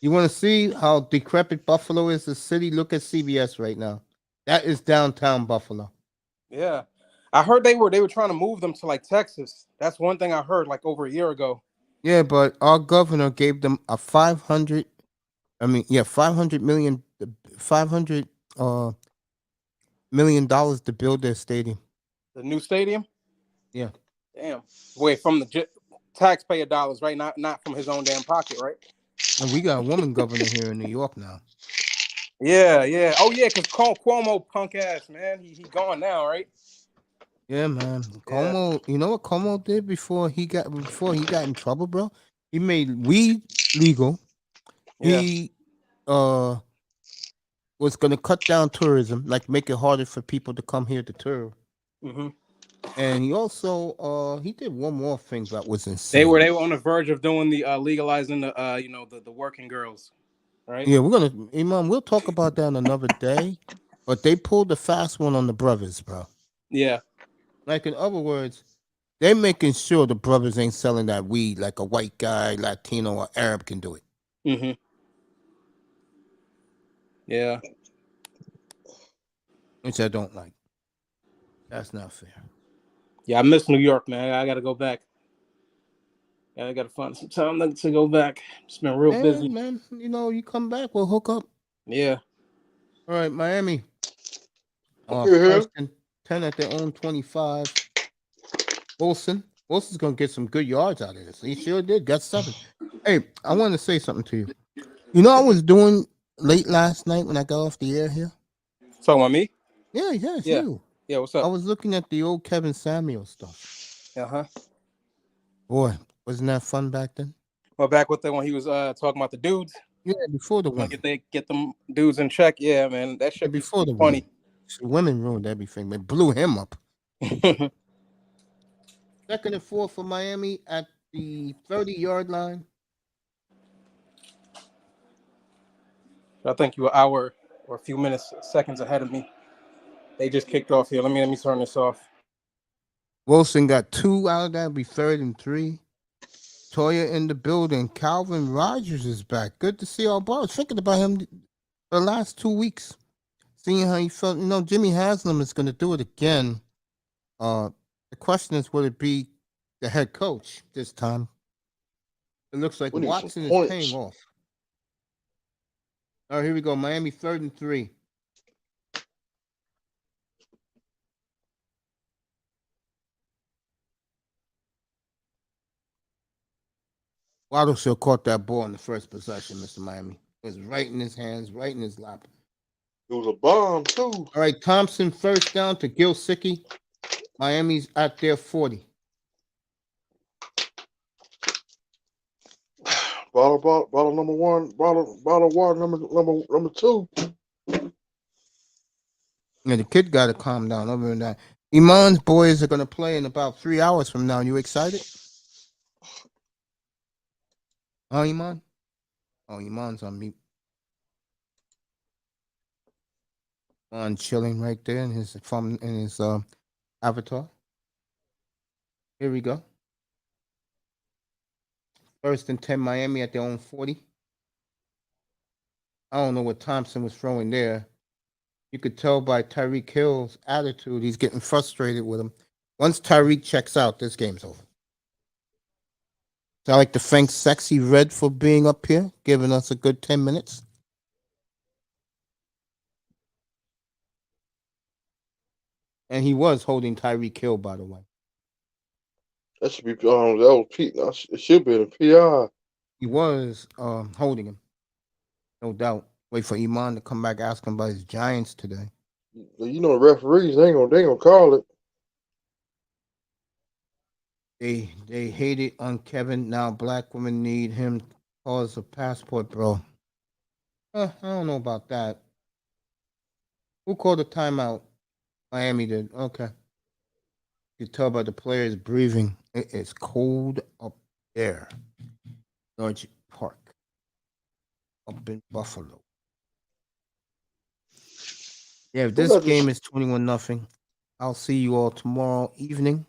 You want to see how decrepit Buffalo is? The city. Look at CBS right now. That is downtown Buffalo. Yeah, I heard they were trying to move them to like Texas. That's one thing I heard like over a year ago. Yeah, but our governor gave them a 500. I mean, yeah, 500 million, 500 million dollars to build their stadium. The new stadium. Yeah, Damn. Wait, from the taxpayer dollars, right? Not from his own damn pocket, right? and we got a woman governor here in New York now. Yeah. Oh yeah, because Cuomo punk ass man, he gone now, right? Yeah, man. Yeah. Como, you know what Como did before he got in trouble, bro? He made weed legal. Yeah. He was gonna cut down tourism, like make it harder for people to come here to tour. Mm-hmm. And he also he did one more thing that was They insane. were on the verge of doing the legalizing the the working girls, right? Yeah, we're gonna Imam, we'll talk about that another day. But they pulled the fast one on the brothers, bro. Yeah. Like in other words, they're making sure the brothers ain't selling that weed like a white guy, Latino, or Arab can do it. Mm-hmm. Yeah. Which I don't like. That's not fair. Yeah, I miss New York, man. I gotta go back. I gotta find some time to go back. It's been real busy. Man, you know, you come back, we'll hook up. Yeah. All right, Miami. Okay, First here. and 10 at their own 25. Wilson's gonna get some good yards out of this. He sure did. Got 7. Hey, I want to say something to you. You know, I was doing late last night when I got off the air here. Talking about me? Yeah, it's Yeah. you. Yeah, what's I up? was looking at the old Kevin Samuel stuff. Uh-huh. Boy, wasn't that fun back then? Well, back with when he was talking about the dudes. Yeah, before the When women. get them dudes in check. Yeah, man. That shit Before the funny. women ruined everything. They blew him up. Second and 4 for Miami at the 30-yard line. I think you an hour or a few seconds ahead of me. They just kicked off here. Let me turn this off. Wilson got 2 out of that. Be 3rd and 3. Toya in the building. Calvin Rogers is back. Good to see our boss. Thinking about him the last 2 weeks. Seeing how he felt. You know, Jimmy Haslam is going to do it again. The question is, will it be the head coach this time? It looks like We need some Watson is points. paying off. All right, here we go. Miami 3rd and 3. Waddle should have caught that ball in the first possession, Mr. Miami. It was right in his hands, right in his lap. It was a bomb too. All right, Thompson first down to Gilsicki. Miami's at their 40. Bottle number 1. Bottle water number 2. Yeah, the kid got to calm down. Other than that, Iman's boys are going to play in about 3 hours from now. You excited? Oh, Iman? Oh, Iman's on mute. On chilling right there in his avatar. Here we go. 1st and 10, Miami at their own 40. I don't know what Thompson was throwing there. You could tell by Tyreek Hill's attitude, he's getting frustrated with him. Once Tyreek checks out, this game's over. So I'd like to thank Sexy Red for being up here, giving us a good 10 minutes. And he was holding Tyreek Hill, by the way. That should be that was Pete. It should be in a PI. He was holding him, no doubt. Wait for Iman to come back asking about his Giants today. You know, the referees they ain't gonna call it. They hate it on Kevin. Now black women need him to cause a passport, bro. I don't know about that. Who called the timeout? Miami did. Okay. You tell by the players breathing. It is cold up there. George Park. Up in Buffalo. Yeah, if this game is 21-0, I'll see you all tomorrow evening.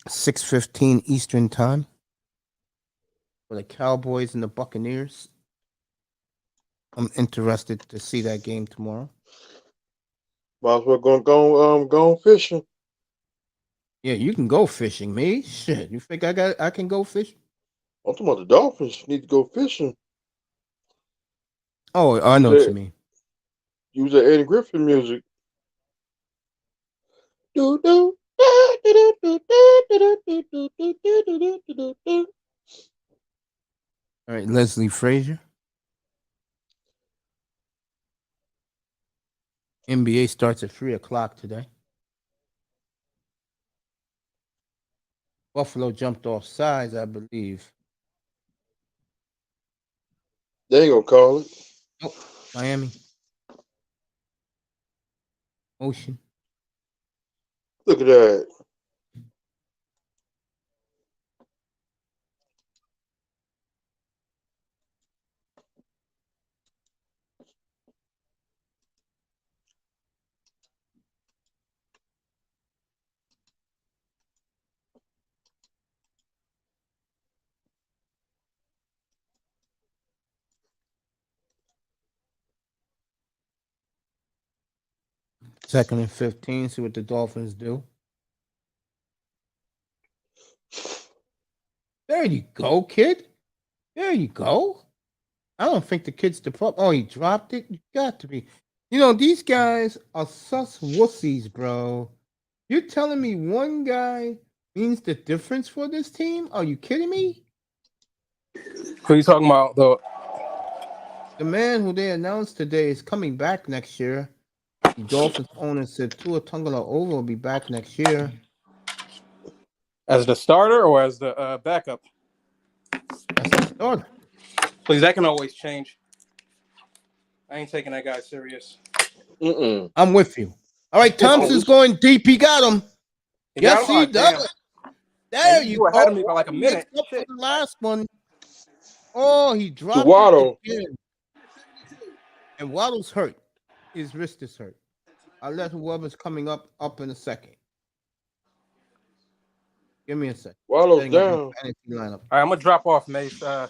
6:15 Eastern time. For the Cowboys and the Buccaneers. I'm interested to see that game tomorrow. Might as well go fishing. Yeah, you can go fishing. Me? Shit. You think I can go fishing? I'm talking about the Dolphins need to go fishing. Oh, I know what you mean. Use that Eddie Griffin music. Do do. All right, Leslie Frazier. NBA starts at 3:00 today. Buffalo jumped off sides, I believe. They ain't gonna call it. Oh, Miami. Ocean. Look at that. Second and 15. See what the Dolphins do. There you go, kid. There you go. I don't think the kid's the problem. Oh, he dropped it? You got to be. You know, these guys are sus wussies, bro. You're telling me one guy means the difference for this team? Are you kidding me? Who are you talking about, though? The man who they announced today is coming back next year. The Dolphins owner said Tua Tagovailoa will be back next year. As the starter or as the backup? As the starter. Please, that can always change. I ain't taking that guy serious. I'm with you. All right, Thompson's going deep. He got him. Yes, he does. There you go. Ahead of me by like a minute. Up for the last one. Oh, he dropped Waddle. it again. And Waddle's hurt. His wrist is hurt. I'll let whoever's coming up in a second. Give me a second. Waddle's down. All right, I'm gonna drop off, Mace. I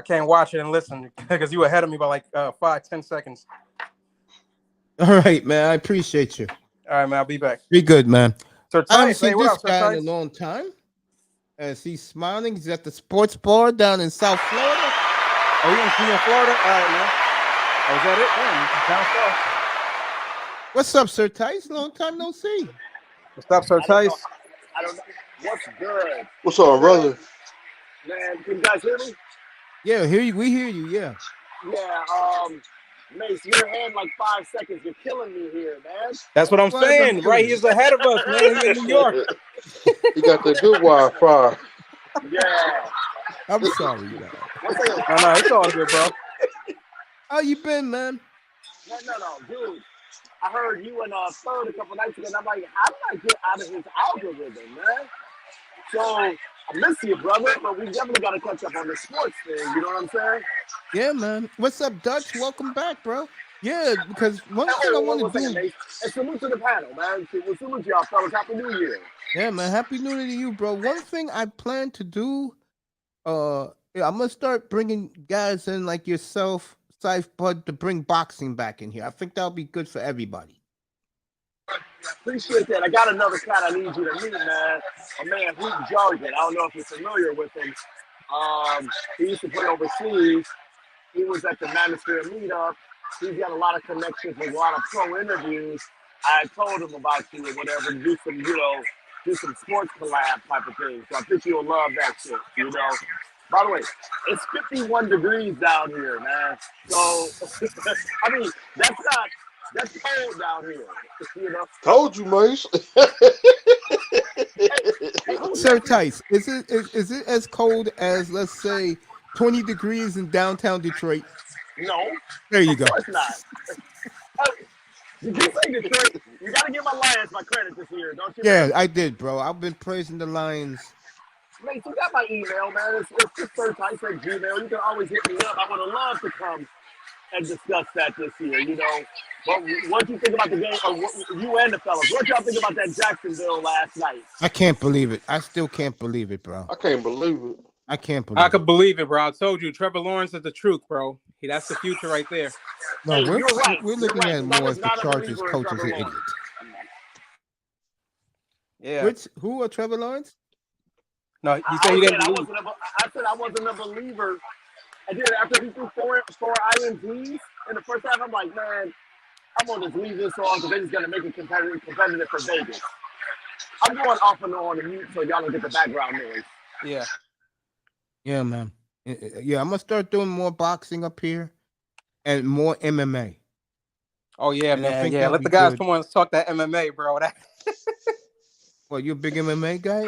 can't watch it and listen because you ahead of me by like 5-10 seconds. All right, man. I appreciate you. All right, man. I'll be back. Be good, man. Sir I haven't Tice, seen what this up, Sir guy Tice? in a long time. As he's smiling, he's at the sports bar down in South Florida. Oh, you in Florida? All right, man. Oh, is that it? Man, down south. What's up, Sir Tice? Long time no see. What's up, Sir Tice? I don't know. What's good? What's up, brother? Man, can you guys hear me? Yeah, we hear you, yeah. Yeah, Mace, you're ahead like 5 seconds. You're killing me here, man. That's what I'm saying, right? He's ahead of us, man. He's in New York. He got the good Wi-Fi. Yeah. I'm sorry, man. No, it's all good, bro. How you been, man? No, dude. I heard you and Third a couple nights ago, and I'm like, how did I get out of his algorithm, man? So I miss you, brother, but we definitely got to catch up on the sports thing. You know what I'm saying? Yeah, man. What's up, Dutch? Welcome back, bro. Yeah, because one thing I want to do. And salute to the panel, man. Salute y'all, fellas. Happy New Year. Yeah, man. Happy New Year to you, bro. One thing I plan to do, I'm gonna start bringing guys in like yourself, Scythe Bud, to bring boxing back in here. I think that'll be good for everybody. Appreciate that. I got another cat I need you to meet, man. A man, Hoop Jargon. I don't know if you're familiar with him. He used to play overseas. He was at the Manosphere meetup. He's got a lot of connections with a lot of pro interviews. I told him about you or whatever, do some, do some sports collab type of thing. So I think you'll love that shit, By the way, it's 51 degrees down here, man. So, I mean, that's cold down here, Told you, Mace. Sir Tice, is it as cold as, let's say, 20 degrees in downtown Detroit? No. There you go. Of course not. Did you say Detroit? You got to give my Lions my credit this year, don't you? Yeah, man? I did, bro. I've been praising the Lions. Mate, you got my email, man. It's just Sir Tice at Gmail. You can always hit me up. I would have loved to come and discuss that this year, But what do you think about the game? Or you and the fellas, what y'all think about that Jacksonville last night? I can't believe it. I still can't believe it, bro. I can't believe it. I can't believe it. I could believe it, bro. I told you, Trevor Lawrence is the truth, bro. That's the future right there. No, Hey, you're right. we're You're looking right. at I more was as the not a Chargers believer in coach is Trevor an Lawrence. idiot. Yeah. Who are Trevor Lawrence? No, you said he didn't I believe. said I wasn't a believer. I did after he threw four INTs in the first half. I'm like, man, I'm gonna just leave this on because they're just gonna make it competitive for Vegas. I'm going off and on the mute so y'all don't get the background noise. Yeah. Yeah, man. Yeah, I'm gonna start doing more boxing up here and more MMA. Oh yeah, And I man. think Yeah, that'll let be the guys good. come on and talk that MMA, bro. Well, you a big MMA guy,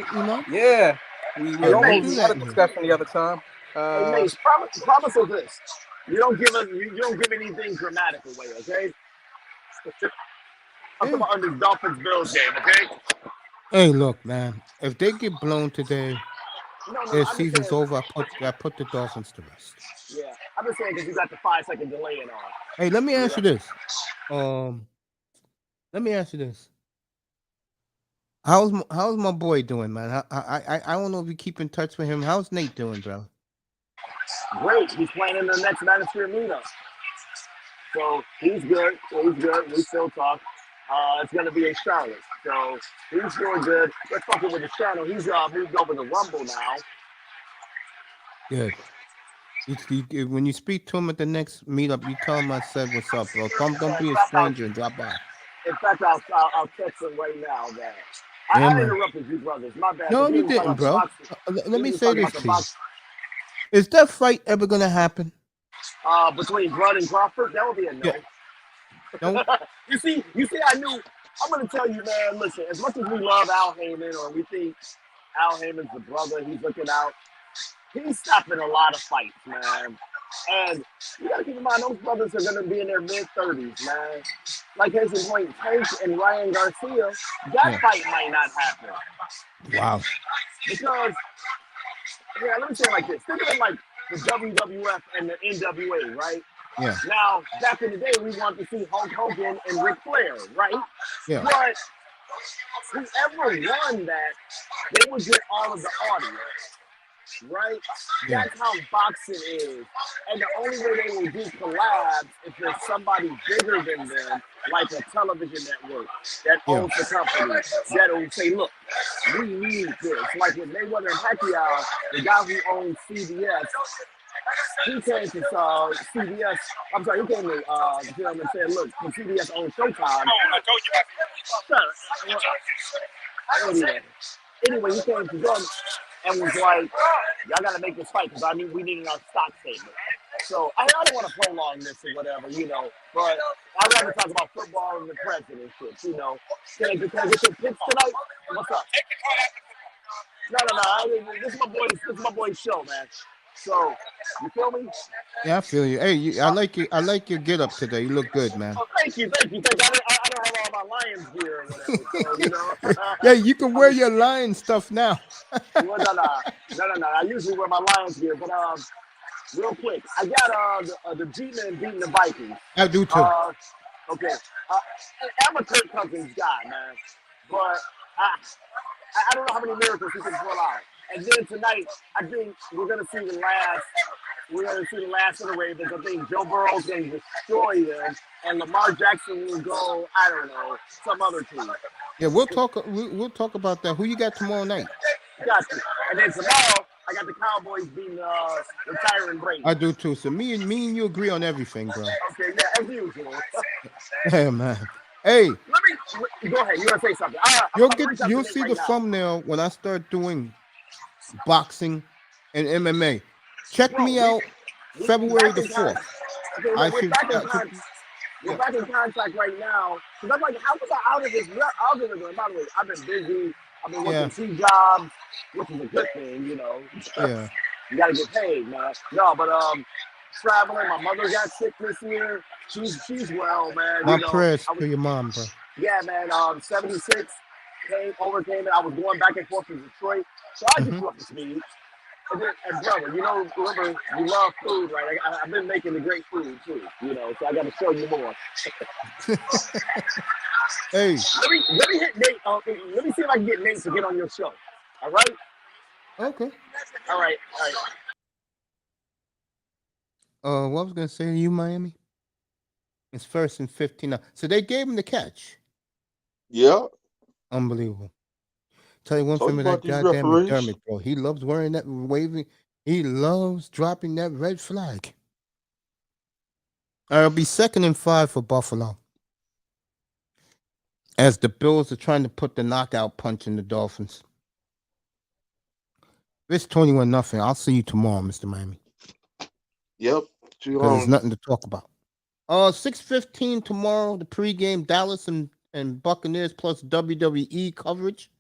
Yeah. We Hey, we'll almost do had a that. discussion the other time. Hey, Mace, promise us this: you don't give anything dramatic away, okay? I'm talking about this Dolphins Bills game, okay? Hey, look, man. If they get blown today, No, their I'm just season's saying. over. I put the Dolphins to rest. Yeah, I'm just saying because you got the 5-second delay and all. Hey, let me ask you this. Let me ask you this. How's my boy doing, man? I don't know if you keep in touch with him. How's Nate doing, bro? Great, he's playing in the next Manosphere meetup. So he's good. We still talk. It's going to be in Charlotte. So he's doing good. Let's fucking with the channel. He's moved over to Rumble now. Good. When you speak to him at the next meetup, you tell him I said what's up, bro. Don't be a stranger and drop by. In fact, I'll text him right now. That I interrupted you, brothers. My bad. No, you didn't, bro. Let me say this to you. Is that fight ever going to happen? Between Grudd and Crawford? That would be a no. Yeah. No? You see, I knew. I'm going to tell you, man, listen, as much as we love Al Heyman or we think Al Heyman's the brother, he's looking out, he's stopping a lot of fights, man. And you got to keep in mind, those brothers are going to be in their mid-30s, man. Like, case in point, Tank and Ryan Garcia, that fight might not happen. Wow. Because, let me say it like this. Think of it like the WWF and the NWA, right? Yeah. Now, back in the day, we wanted to see Hulk Hogan and Ric Flair, right? Yeah. But whoever won that, they would get all of the audience, right? Yeah. That's how boxing is. And the only way they will do collabs if there's somebody bigger than them, like a television network that owns the company, that will say, look, we need this. Like with Mayweather and Pacquiao, the guy who owns CBS, he came to CBS. I'm sorry, he came to them and said, look, when CBS owns Showtime. Anyway, he came to them and was like, y'all got to make this fight because we need our stock statement. So I don't want to prolong this or whatever, but I'd rather talk about football and the presidentship, Can I get your picks tonight? What's up? No. This is my boy's show, man. So, you feel me? Yeah, I feel you. Hey, I like your get up today. You look good, man. Oh, thank you. I don't have all my Lions gear or whatever, so, Yeah, you can wear your Lion stuff now. No. I usually wear my Lions gear, but real quick, I got the G-Men beating the Vikings. I do too. Okay. I'm a Kirk Cousins guy, man, but I don't know how many miracles he can pull out. And then tonight, I think we're going to see the last we're going to see the last of the Ravens. I think Joe Burrow's going to destroy them, and Lamar Jackson will go, I don't know, some other team. Yeah, we'll talk. We'll talk about that. Who you got tomorrow night? Got you. And then tomorrow, I got the Cowboys beating retiring Brady. I do too. So me and you agree on everything, bro. Okay, yeah, as usual. Yeah, man. Hey, Let me go ahead. You want to say something? you'll see the thumbnail when I start doing boxing and MMA. Check me out February the 4th. Okay, we're back in contact right now. Because I'm like, how was I out of this algorithm? By the way, I've been busy. I've been working 2 jobs, which is a good thing, you know. Yeah. You got to get paid, man. No, but traveling. My mother got sick this year. She's well, man. My prayers to your mom, bro. Yeah, man. 76 overcame it. I was going back and forth to Detroit, so I just up to speed. And brother, you know, remember, you love food, right? I've been making the great food too, you know. So I got to show you more. Hey, let me hit Nate. Let me see if I can get Nate to get on your show. All right. Okay. All right. What I was gonna say to you, Miami? It's 1st and 15. So they gave him the catch. Yeah. Unbelievable. Tell you one Talk thing with about that these goddamn referees. McDermott, bro. He loves wearing that waving. He loves dropping that red flag. It'll be 2nd and 5 for Buffalo. As the Bills are trying to put the knockout punch in the Dolphins. It's 21-0. I'll see you tomorrow, Mr. Miami. Yep. Because there's nothing to talk about. 6:15 tomorrow, the pregame Dallas and Buccaneers plus WWE coverage.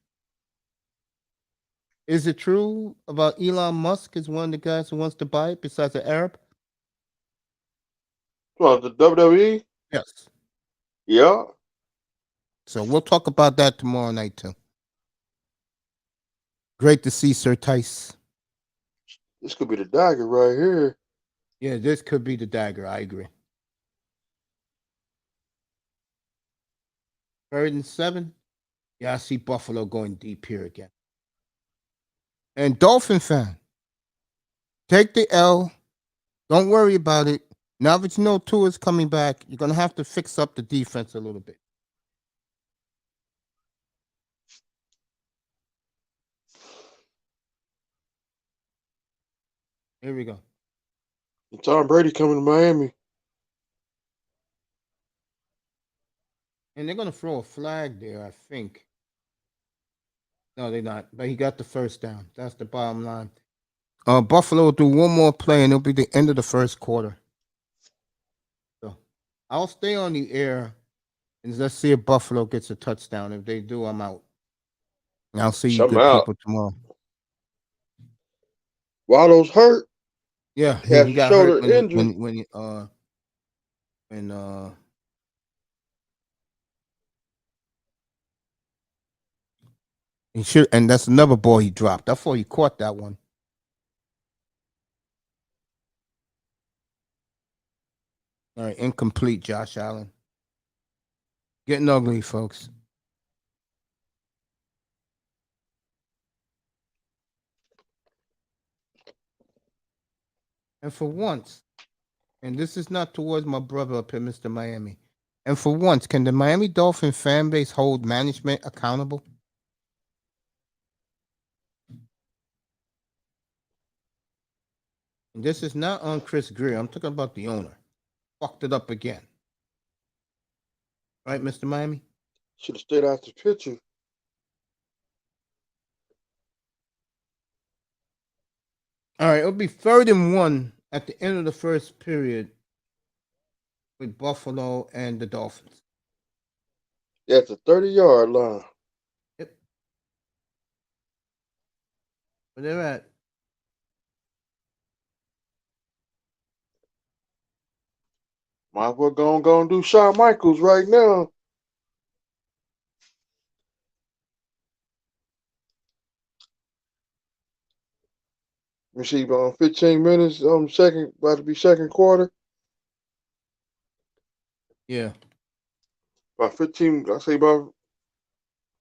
Is it true about Elon Musk is one of the guys who wants to buy it besides an Arab? Well, the WWE? Yes. Yeah. So we'll talk about that tomorrow night too. Great to see Sir Tice. This could be the dagger right here. Yeah, this could be the dagger. I agree. 3rd and 7. Yeah, I see Buffalo going deep here again. And Dolphin fan, take the L. Don't worry about it. Now that you know Tua's coming back, you're going to have to fix up the defense a little bit. Here we go. And Tom Brady coming to Miami. And they're going to throw a flag there, I think. No, they're not. But he got the first down. That's the bottom line. Buffalo will do one more play, and it'll be the end of the first quarter. So I'll stay on the air, and let's see if Buffalo gets a touchdown. If they do, I'm out. And I'll see you good people tomorrow. Wallo's hurt. Yeah, Has he got shoulder hurt injury. when he should, and that's another ball he dropped. I thought he caught that one. All right, incomplete, Josh Allen. Getting ugly, folks. And for once, and this is not towards my brother up here, Mr. Miami. And for once, can the Miami Dolphin fan base hold management accountable? And this is not on Chris Greer. I'm talking about the owner. Fucked it up again. Right, Mr. Miami? Should have stayed out the picture. All right, it'll be 3rd and 1 at the end of the first period with Buffalo and the Dolphins. Yeah, it's a 30-yard line. Yep. Where they're at. Might as well go and do Shawn Michaels right now. We see about 15 minutes. About to be second quarter. Yeah. About 15. I say about.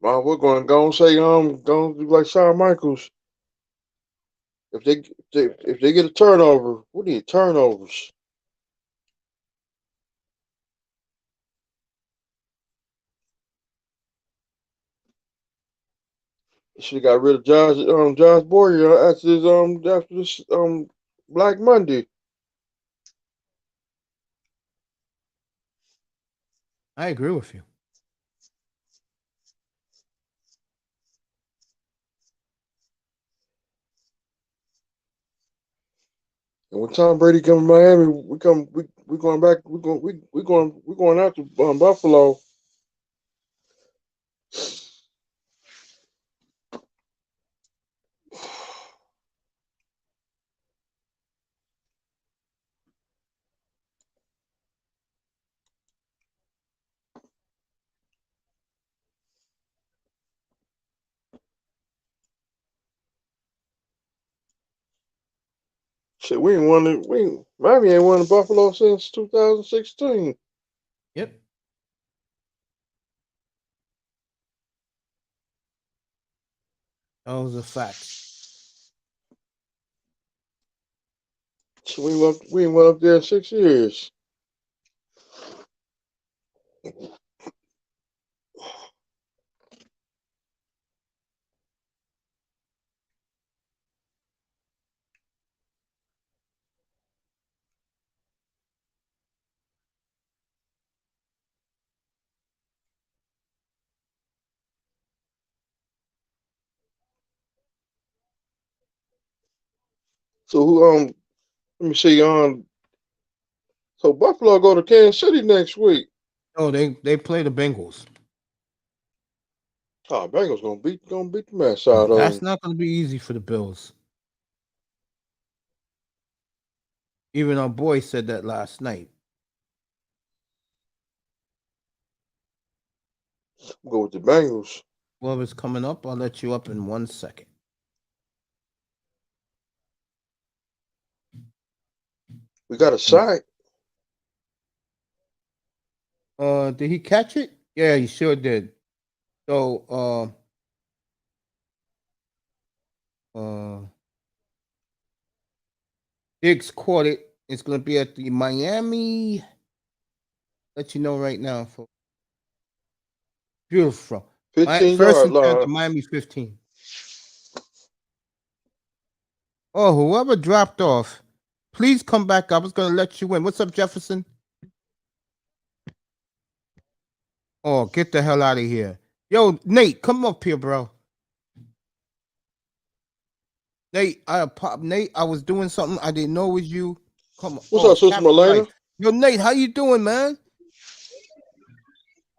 Well, we're going to go and say go and do like Shawn Michaels. if they get a turnover, we need turnovers. Should have got rid of Josh Boyer after this Black Monday. I agree with you. And when Tom Brady come to Miami, we going back. We going out to Buffalo. Shit, Miami ain't won in Buffalo since 2016. Yep. Those are facts. Shit, we ain't went up there in 6 years. So let me see so Buffalo go to Kansas City next week. Oh, they play the Bengals. Oh, Bengals gonna beat the mess out of That's them. not going to be easy for the Bills. Even our boy said that last night. Go with the Bengals. Whoever's coming up, I'll let you up in 1 second. We got a sack. Did he catch it? Yeah, he sure did. So, Diggs caught it. It's going to be at the Miami. Let you know right now. Beautiful. 15-yard And 10 line. to Miami 15. Oh, whoever dropped off, please come back. I was going to let you in. What's up, Jefferson? Oh, get the hell out of here. Yo, Nate, come up here, bro. Nate, I was doing something. I didn't know it was you. Come on. What's up, Sister Marlena? Yo, Nate, how you doing, man?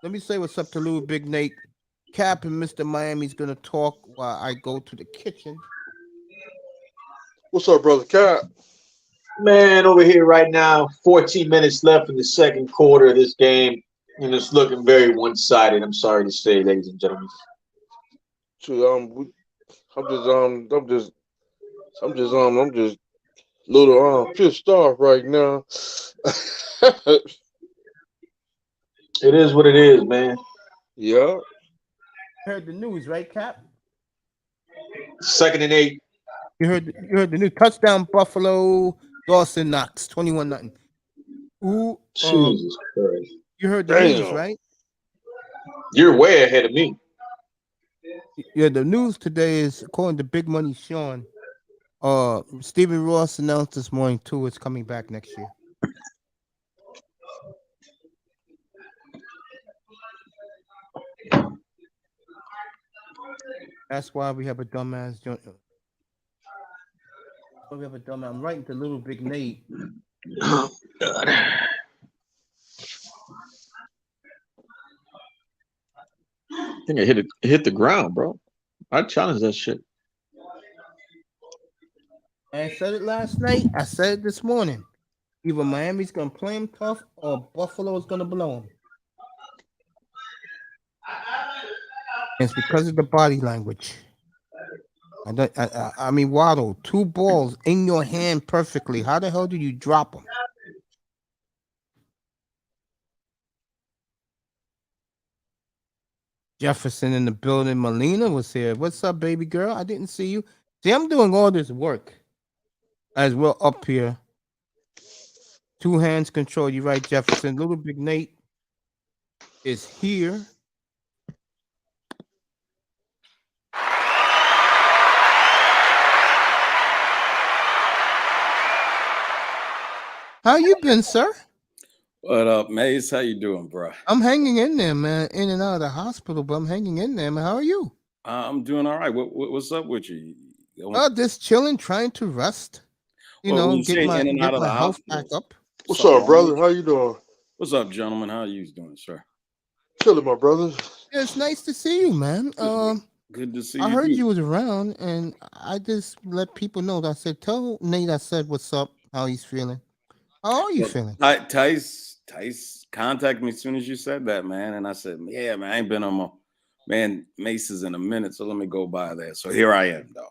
Let me say what's up to little big Nate. Cap and Mr. Miami's gonna talk while I go to the kitchen. What's up, brother Cap? Man, over here right now, 14 minutes left in the second quarter of this game, and it's looking very one-sided. I'm sorry to say, ladies and gentlemen. So I'm just little pissed off right now. It is what it is, man. Yeah. Heard the news, right, Cap? 2nd and 8. You heard the new touchdown Buffalo Dawson Knox 21-0. Ooh, Jesus Christ. you heard the Damn. news, right? You're way ahead of me. Yeah, the news today is according to Big Money Sean. Stephen Ross announced this morning too. It's coming back next year. That's why we have a dumbass joint. We have a dumbass. I'm writing to little big Nate. Oh, God. I think it hit the ground, bro. I challenge that shit. I said it last night. I said it this morning. Either Miami's gonna play him tough or Buffalo's gonna blow him. And it's because of the body language. I mean, Waddle, 2 balls in your hand perfectly. How the hell do you drop them? Jefferson in the building. Melina was here. What's up, baby girl? I didn't see you. See, I'm doing all this work. as well up here. Two hands control. You right, Jefferson. Little Big Nate is here. How you been, sir? What up, Mace? How you doing, bro? I'm hanging in there, man. In and out of the hospital, but I'm hanging in there, man. How are you? I'm doing all right. What's up with you? Just chilling, trying to rest. You Well, when know, you say in and get out of my the health back hospital, up. What's up, brother? How you doing? What's up, gentlemen? How are you doing, sir? Chilling, my brother. Yeah, it's nice to see you, man. Good to see I you. heard too. you was around, and I just let people know. I said, tell Nate I said what's up, how he's feeling. How are you feeling? Tice contacted me as soon as you said that, man, and I said, yeah, man, I ain't been on my man Mace's in a minute, so let me go by there. So here I am, though.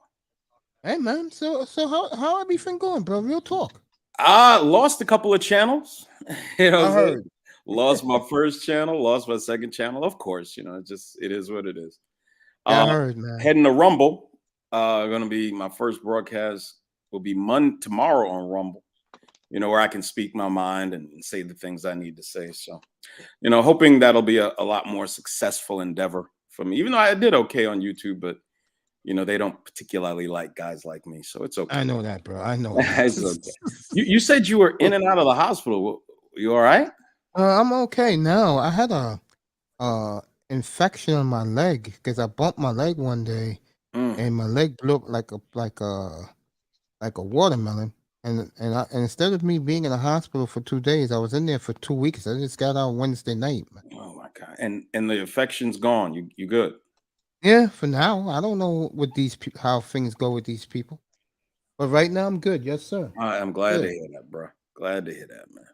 Hey, man. So how everything going, bro? Real talk. I lost a couple of channels. You know, I heard. Lost my first channel, lost my second channel. Of course, you know, it is what it is. Yeah, I heard, man. Heading to Rumble. Gonna be my first broadcast will be tomorrow on Rumble. You know, where I can speak my mind and say the things I need to say. So, you know, hoping that'll be a lot more successful endeavor for me. Even though I did okay on YouTube, but you know, they don't particularly like guys like me. So it's okay. I know that, bro. I know that. It's okay. You said you were in and out of the hospital. You all right? I'm okay now. I had a infection on my leg because I bumped my leg one day, and my leg blew up like a watermelon. And instead of me being in the hospital for 2 days, I was in there for 2 weeks. I just got out Wednesday night. Man. Oh my God! And the infection's gone. You good? Yeah, for now. I don't know with how things go with these people, but right now I'm good. Yes, sir. I'm glad to hear that, bro. Glad to hear that, man.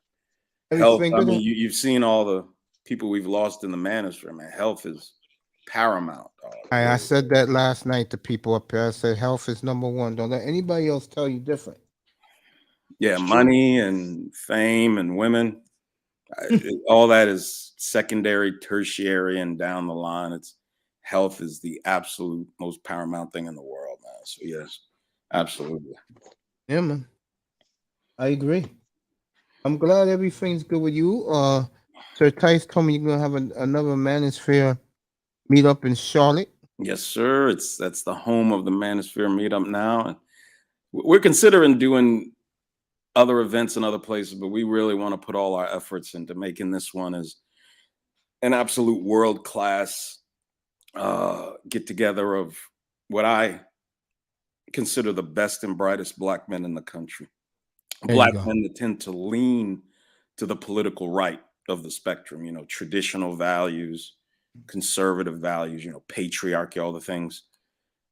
Everything Health. I good? mean, you've seen all the people we've lost in the manosphere, man. Health is paramount. I said that last night to people up here. I said health is number one. Don't let anybody else tell you different. Yeah, money and fame and women, all that is secondary, tertiary, and down the line. It's health is the absolute most paramount thing in the world, man. So yes, absolutely. Yeah, man. I agree. I'm glad everything's good with you. Sir Tice told me you're gonna have another Manosphere meetup in Charlotte. Yes, sir. That's the home of the Manosphere meetup now, and we're considering doing other events in other places, but we really want to put all our efforts into making this one as an absolute world-class get together of what I consider the best and brightest black men in the country. Black men that tend to lean to the political right of the spectrum, you know, traditional values, conservative values, you know, patriarchy, all the things,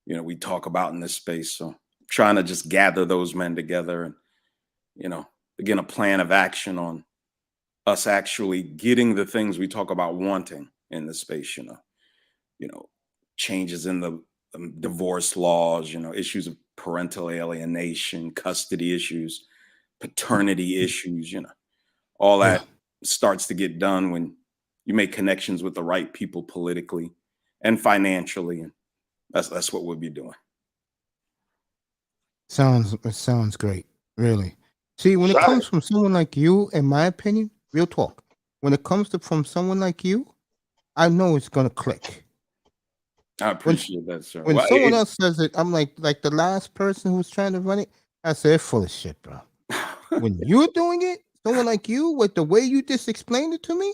you know, we talk about in this space. So trying to just gather those men together and, you know, again, a plan of action on us actually getting the things we talk about wanting in the space, you know, changes in the divorce laws, you know, issues of parental alienation, custody issues, paternity issues, you know, all that starts to get done when you make connections with the right people politically and financially. And that's what we'll be doing. Sounds great. Really. See, when it comes from someone like you, in my opinion, real talk, when it comes from someone like you, I know it's gonna click. I appreciate that, sir. When someone else says it, I'm like the last person who's trying to run it, I say, they're full of shit, bro. When you're doing it, someone like you, with the way you just explained it to me,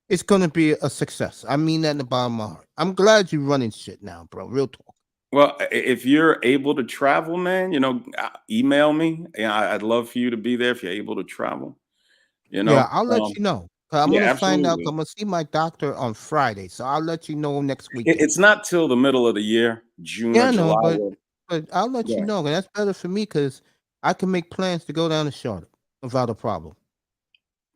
it's gonna be a success. I mean that in the bottom of my heart. I'm glad you're running shit now, bro. Real talk. Well, if you're able to travel, man, you know, email me. I'd love for you to be there if you're able to travel. You know, Yeah, I'll let you know. I'm gonna find out. absolutely. I'm gonna see my doctor on Friday, so I'll let you know next week. It's not till the middle of the year, June or July. But I'll let you know. That's better for me because I can make plans to go down to Charlotte without a problem.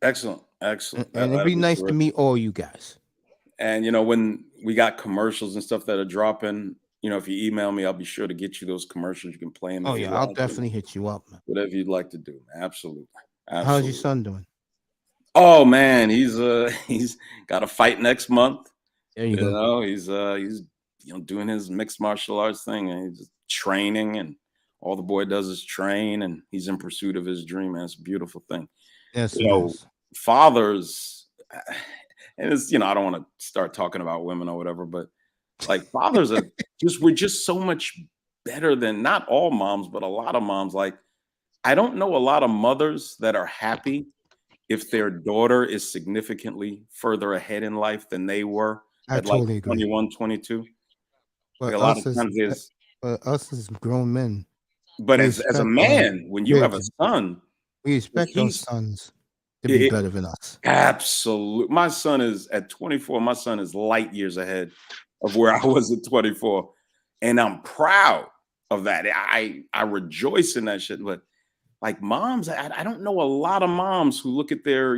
Excellent. And it'd be nice to meet all you guys. And you know, when we got commercials and stuff that are dropping, you know, if you email me, I'll be sure to get you those commercials. You can play them. Oh yeah, I'll definitely hit you up, man. Whatever you'd like to do. Absolutely. How's your son doing? Oh man, he's got a fight next month. There you go. Know, he's you know, doing his mixed martial arts thing, and he's training and all the boy does is train, and he's in pursuit of his dream. And it's a beautiful thing. Yes, You it know, is. fathers, and it's, I don't want to start talking about women or whatever, but like fathers are we're just so much better than not all moms, but a lot of moms. Like, I don't know a lot of mothers that are happy if their daughter is significantly further ahead in life than they were I at like totally agree. 21, 22. Like But a lot of times us as grown men, but we as a expect man, when you have a kids, son, we expect our he's sons to be it, better than us. absolute. My son is at 24. My son is light years ahead of where I was at 24, and I'm proud of that. I rejoice in that shit. But like moms, I don't know a lot of moms who look at their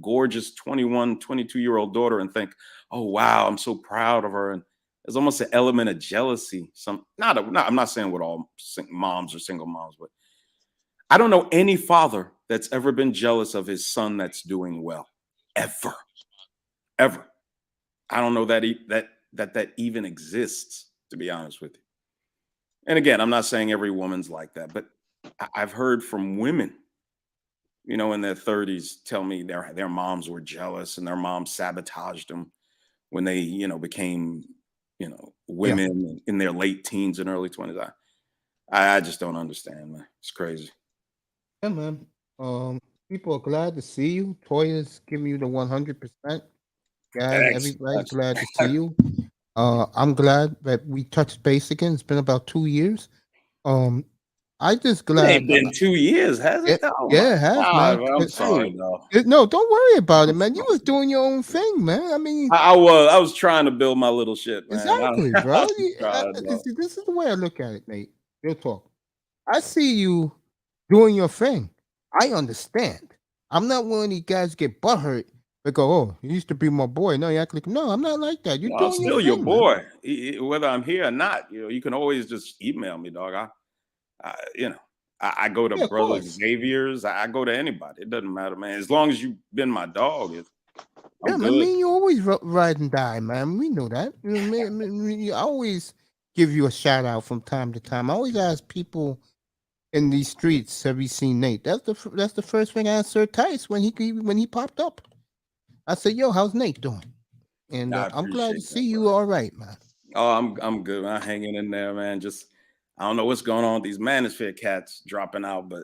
gorgeous 21, 22-year-old daughter and think, oh wow, I'm so proud of her. And there's almost an element of jealousy. I'm not saying with all moms or single moms, but I don't know any father that's ever been jealous of his son that's doing well, ever, ever. I don't know that even exists, to be honest with you. And again, I'm not saying every woman's like that, but I've heard from women, in their 30s, tell me their moms were jealous and their moms sabotaged them when they, became, Yeah. women in their late teens and early 20s. I just don't understand, man. It's crazy. Yeah, man. People are glad to see you. Toya's giving you the 100%. Guys, everybody's glad to see you. I'm glad that we touched base again. It's been about 2 years. I just It glad. ain't been 2 years, has it? Oh my Yeah, it has, God, man. I'm sorry, though. No, don't worry about it, man. You was doing your own thing, man. I mean, I was trying to build my little shit, man. exactly, I bro. was trying, though. This is the way I look at it, mate. Real talk. I see you doing your thing. I understand. I'm not one of these guys get butthurt. They go, oh, you used to be my boy. No, you act like, no, I'm not like that. You're No, I'm doing your still your thing, man. boy. Whether I'm here or not, you can always just email me, dog. I go to Yeah, of Brother course. Xavier's. I go to anybody. It doesn't matter, man. As long as you've been my dog, Yeah, I'm man. good. Me and you always ride and die, man. We know that. I always give you a shout out from time to time. I always ask people in these streets, have you seen Nate? That's the first thing I asked Sir Tice when he popped up. I said, yo, how's Nate doing? And I I'm glad to appreciate see that, you bro. all right, man. Oh, I'm good. I'm hanging in there, man. Just I don't know what's going on with these Manosphere cats dropping out, but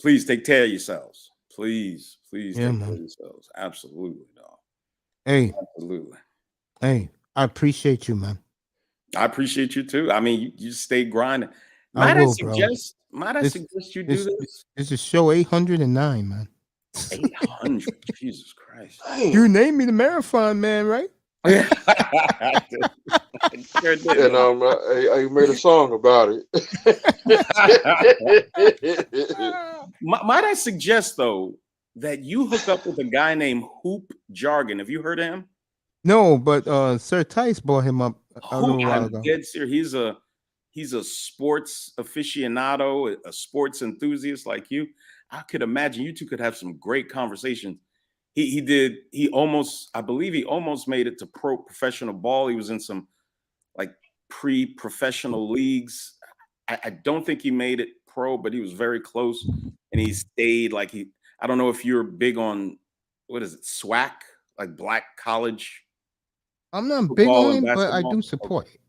please take care of yourselves. Please Yeah, take care man. of yourselves. Absolutely, dog. Hey, Absolutely. I appreciate you, man. I appreciate you too. I mean, you stay grinding. I Might I will, bro. suggest you do this? This is show 809, man. 800. Jesus Christ. You named me the marathon man, right? Yeah. I sure did. And I made a song about it. Might I suggest though that you hook up with a guy named Hoop Jargon? Have you heard of him? No, but Sir Tice brought him up a little while I'm ago. dead serious. He's a sports aficionado, a sports enthusiast like you. I could imagine you two could have some great conversations. I believe he almost made it to professional ball. He was in some like pre-professional leagues. I don't think he made it pro, but he was very close, and he stayed I don't know if you're big on, what is it, SWAC, like black college. I'm not big Football on and it, but I basketball? do support it.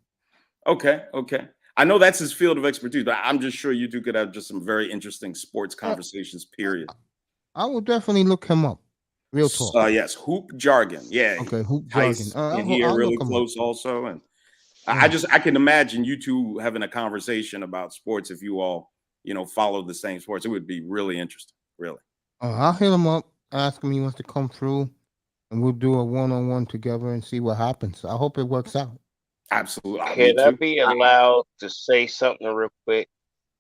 Okay. I know that's his field of expertise, but I'm just sure you two could have just some very interesting sports conversations, period. I will definitely look him up. Real talk. Yes, Hoop Jargon. Yeah. Okay, Hoop Tice Jargon. and he are I'll really look him close also. And Yeah. I can imagine you two having a conversation about sports if you all, follow the same sports. It would be really interesting, really. I'll hit him up, ask him he wants to come through, and we'll do a one-on-one together and see what happens. I hope it works out. Absolutely. Can I be allowed to say something real quick?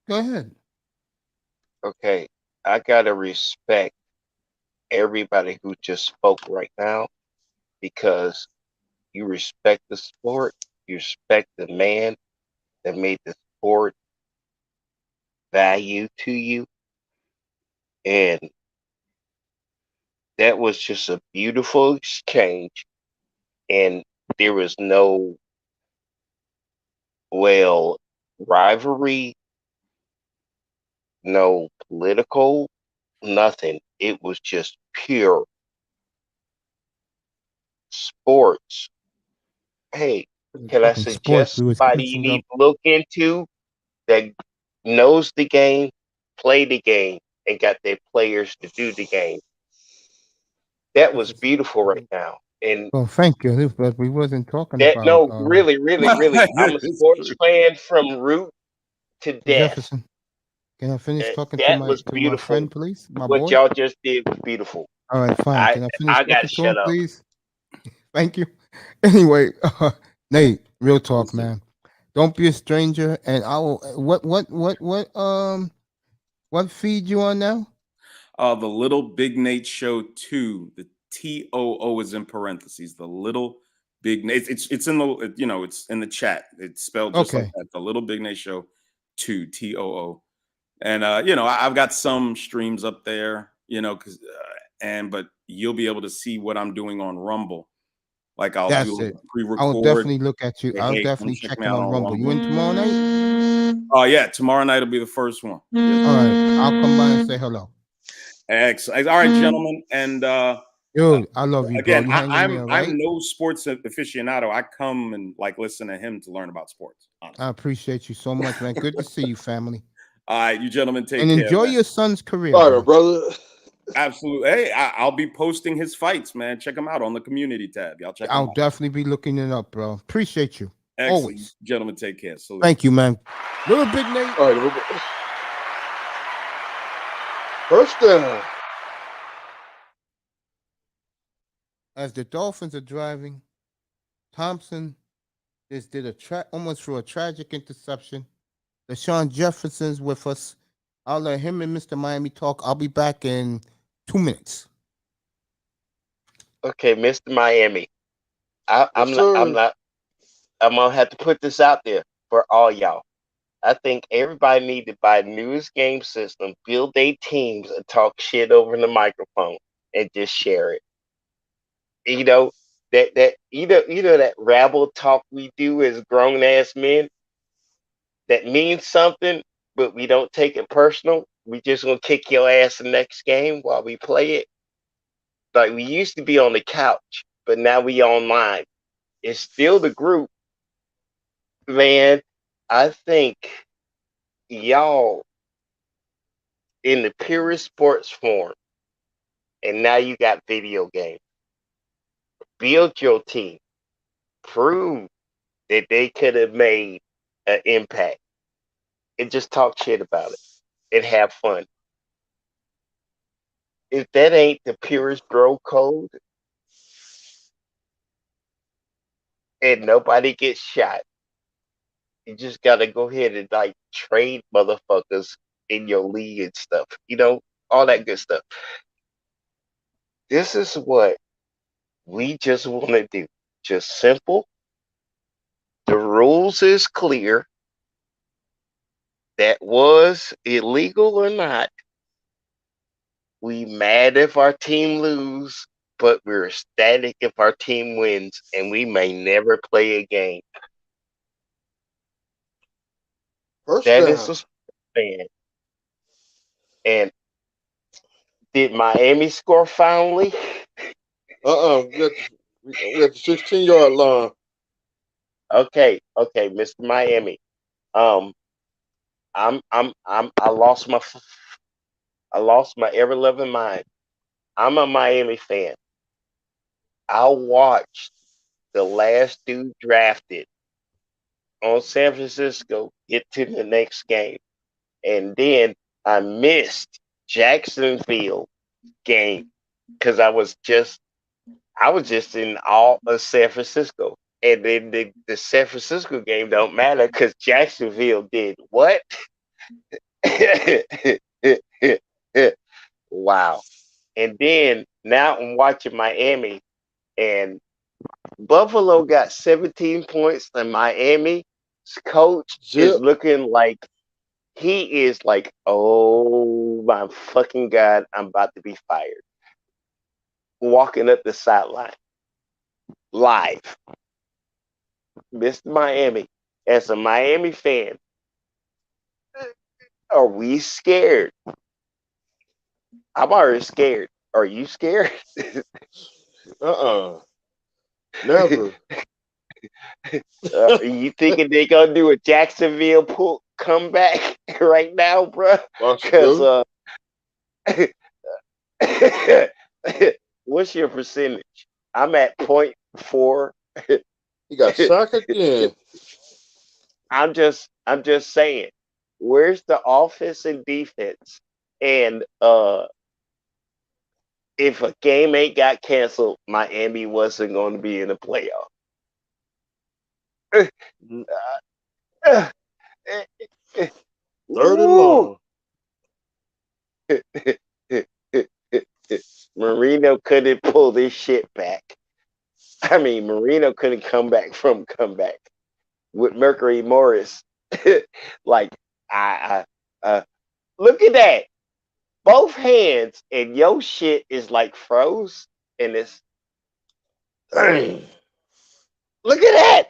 Go ahead. Okay, I gotta respect everybody who just spoke right now because you respect the sport, you respect the man that made the sport value to you, and that was just a beautiful exchange, and there was no rivalry no political, nothing. It was just pure sports. Hey, We're can I talking sports. suggest We was somebody you catching need up. to look into that knows the game, play the game, and got their players to do the game? That was beautiful right now. And Well, thank you, but we wasn't talking that, about no, really, really, really, I'm a It's sports true. fan from root to death. Jefferson. Can I finish talking That was to my beautiful. friend, please? My What boy. y'all just did was beautiful. All right, fine. I Can I finish I gotta talking to him, shut up. please? Thank you. Anyway, Nate, real talk, Yes, sir. man. Don't be a stranger. And I will. What feed you on now? The Little Big Nate Show 2. The TOO is in parentheses. The Little Big Nate. It's in the it's in the chat. It's spelled just like Okay. that. The Little Big Nate Show 2. TOO. And I've got some streams up there. Because but you'll be able to see what I'm doing on Rumble. Like I'll do That's like it. a I will pre-record. definitely look at you. Say, I'll hey, come definitely check check me it out on on Rumble. You in Rumble. tomorrow night? Oh yeah, tomorrow night will be the first one. Yes. All right. I'll come by and say hello. Excellent. All right, gentlemen, and Dude, I love you, bro. again, You hang in there, right? I'm no sports aficionado. I come and like listen to him to learn about sports. Honestly. I appreciate you so much, man. Good to see you, family. All right, you gentlemen take And care. enjoy Man. your son's career, All right, bro. brother. Absolutely. Hey, I'll be posting his fights, man. Check him out on the community tab. Y'all check him I'll out. definitely be looking it up, bro. Appreciate you. Excellent. Always. Gentlemen, take care. Salute. Thank you, man. Little Big Nate. All right, first down. As the Dolphins are driving, Thompson just did almost threw a tragic interception. Deshaun Jefferson's with us. I'll let him and Mr. Miami talk. I'll be back in 2 minutes. Okay, Mr. Miami. I'm Yes, not. I'm sir. not. I'm gonna have to put this out there for all y'all. I think everybody need to buy newest game system, build their teams, and talk shit over the microphone and just share it. You know that rabble talk we do as grown ass men that means something, but we don't take it personal. We just gonna kick your ass the next game while we play it. Like we used to be on the couch, but now we online. It's still the group, man. I think y'all in the purest sports form, and now you got video games. Build your team. Prove that they could have made an impact. And just talk shit about it and have fun. If that ain't the purest bro code and nobody gets shot, you just gotta go ahead and like trade motherfuckers in your league and stuff. All that good stuff. This is what we just want to do. Just simple. The rules is clear. That was illegal or not. We mad if our team lose, but we're ecstatic if our team wins, and we may never play a game. First That down. is a fan. And did Miami score finally? We got the 16-yard line. Okay, Mr. Miami. I lost my ever loving mind. I'm a Miami fan. I watched the last dude drafted on San Francisco get to the next game. And then I missed Jacksonville game because I was just in awe of San Francisco. And then the San Francisco game don't matter because Jacksonville did what? Wow. And then now I'm watching Miami, and Buffalo got 17 points, and Miami's coach is Zip. looking like he is like, oh my fucking God, I'm about to be fired. Walking up the sideline live. Mr. Miami, as a Miami fan, Are we scared? I'm already scared. Are you scared? Never. Are you thinking they gonna do a Jacksonville pull comeback right now, bro? Because what's your percentage? I'm at 0.4. He got sacked again. I'm just saying, where's the offense and defense? And if a game ain't got canceled, Miami wasn't going to be in the playoff. Third and long. Marino couldn't pull this shit back. I mean, Marino couldn't come back from comeback with Mercury Morris. Like, I look at that. Both hands and your shit is like froze, and it's look at that.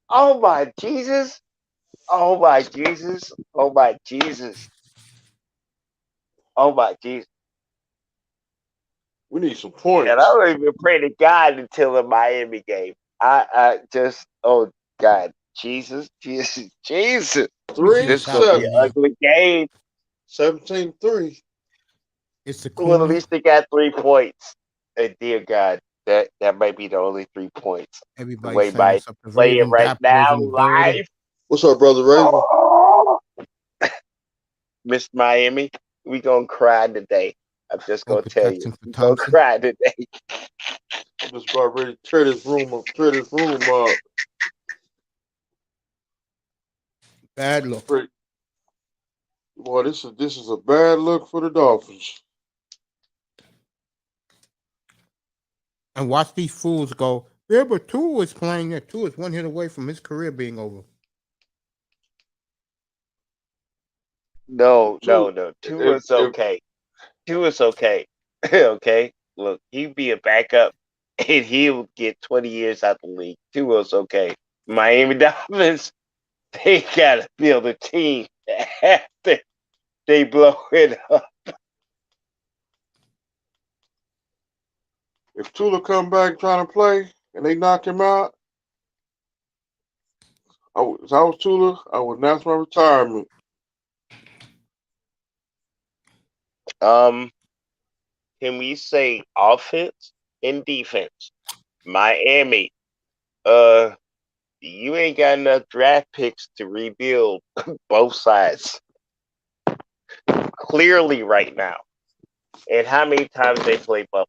Oh my Jesus. Oh my Jesus. Oh my Jesus. Oh my Jesus. We need some points. And I don't even pray to God until the Miami game. I just, oh God, Jesus. Three This gonna be an ugly game. 17-3. It's the Well, at Kuma. least they got 3 points. And dear God, that might be the only 3 points. Everybody Way saying by what's up to playing Raven. right Dapper is now in the building. live. What's up, brother Raven? Oh. Miss Miami, we gonna cry today. I'm just gonna tell you, protection for we gonna Thompson. cry today. I'm just about ready to tear this room up. Bad look. Boy, this is a bad look for the Dolphins. And watch these fools go. Yeah, but Tua is playing there. Tua is 1 hit away from his career being over. No. Tua's okay. Tua's okay. Okay. Look, he'd be a backup and he'll get 20 years out the league. Tua's okay. Miami Dolphins, they gotta build a team after they blow it up. If Tua come back trying to play and they knock him out, if I was Tua, I would announce my retirement. Can we say offense and defense? Miami, you ain't got enough draft picks to rebuild both sides. Clearly right now. And how many times they play Buffalo?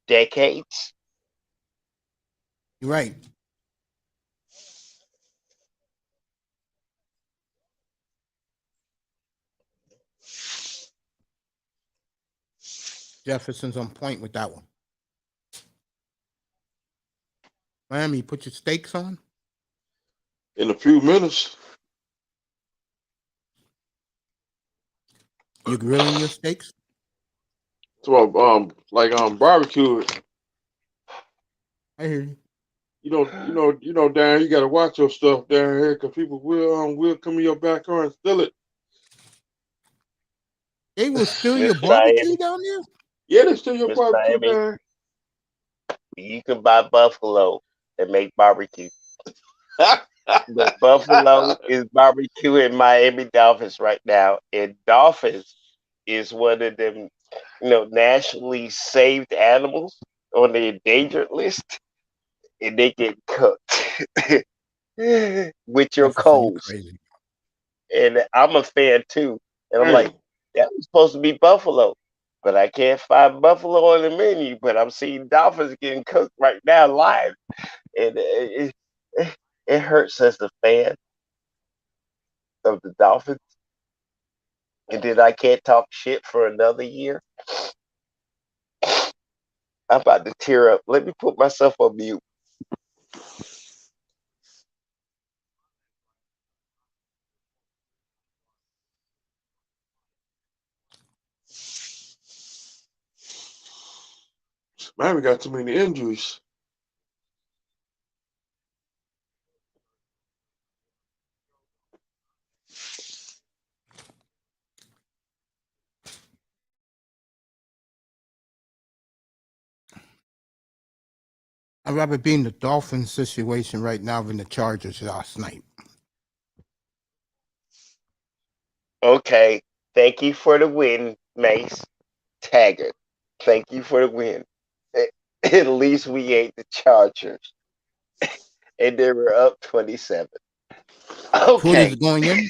Decades? You're right. Jefferson's on point with that one. Miami, put your stakes on. In a few minutes. You're grilling your steaks? So barbecue it. I hear you. You know, Dan, you gotta watch your stuff down here because people will come in your backyard and steal it. They will steal your barbecue down there? Yeah, they steal your Miss barbecue Miami, down. you can buy buffalo and make barbecue. The Buffalo is barbecuing Miami Dolphins right now, and Dolphins is one of them, nationally saved animals on the endangered list, and they get cooked with your Jefferson, you coals. crazy. And I'm a fan too, and I'm Hey. like, that was supposed to be buffalo, but I can't find buffalo on the menu. But I'm seeing Dolphins getting cooked right now live, and it hurts as a fan of the Dolphins. And then I can't talk shit for another year. I'm about to tear up. Let me put myself on mute. Man, we got too many injuries. I'd rather be in the Dolphins situation right now than the Chargers last night. Okay. Thank you for the win, Mace Taggart. Thank you for the win. At least we ate the Chargers, and they were up 27. Who's Okay, going in?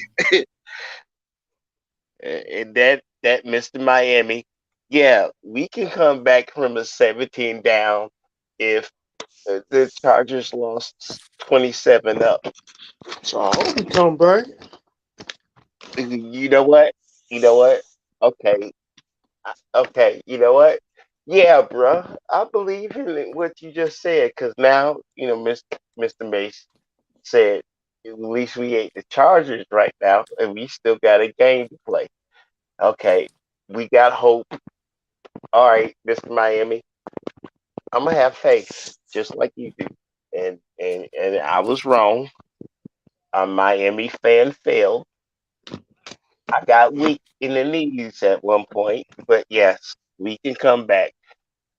and that Mr. Miami, yeah, we can come back from a 17 down if the Chargers lost 27 up. So I hope we come back. You know what? You know what? Okay, okay. You know what? Yeah, bruh. I believe in what you just said because now Mr. Mace said at least we ate the Chargers right now, and we still got a game to play. Okay, we got hope. All right, Mr. Miami, I'm gonna have faith just like you do. And I was wrong. A Miami fan failed. I got weak in the knees at one point, but yes, we can come back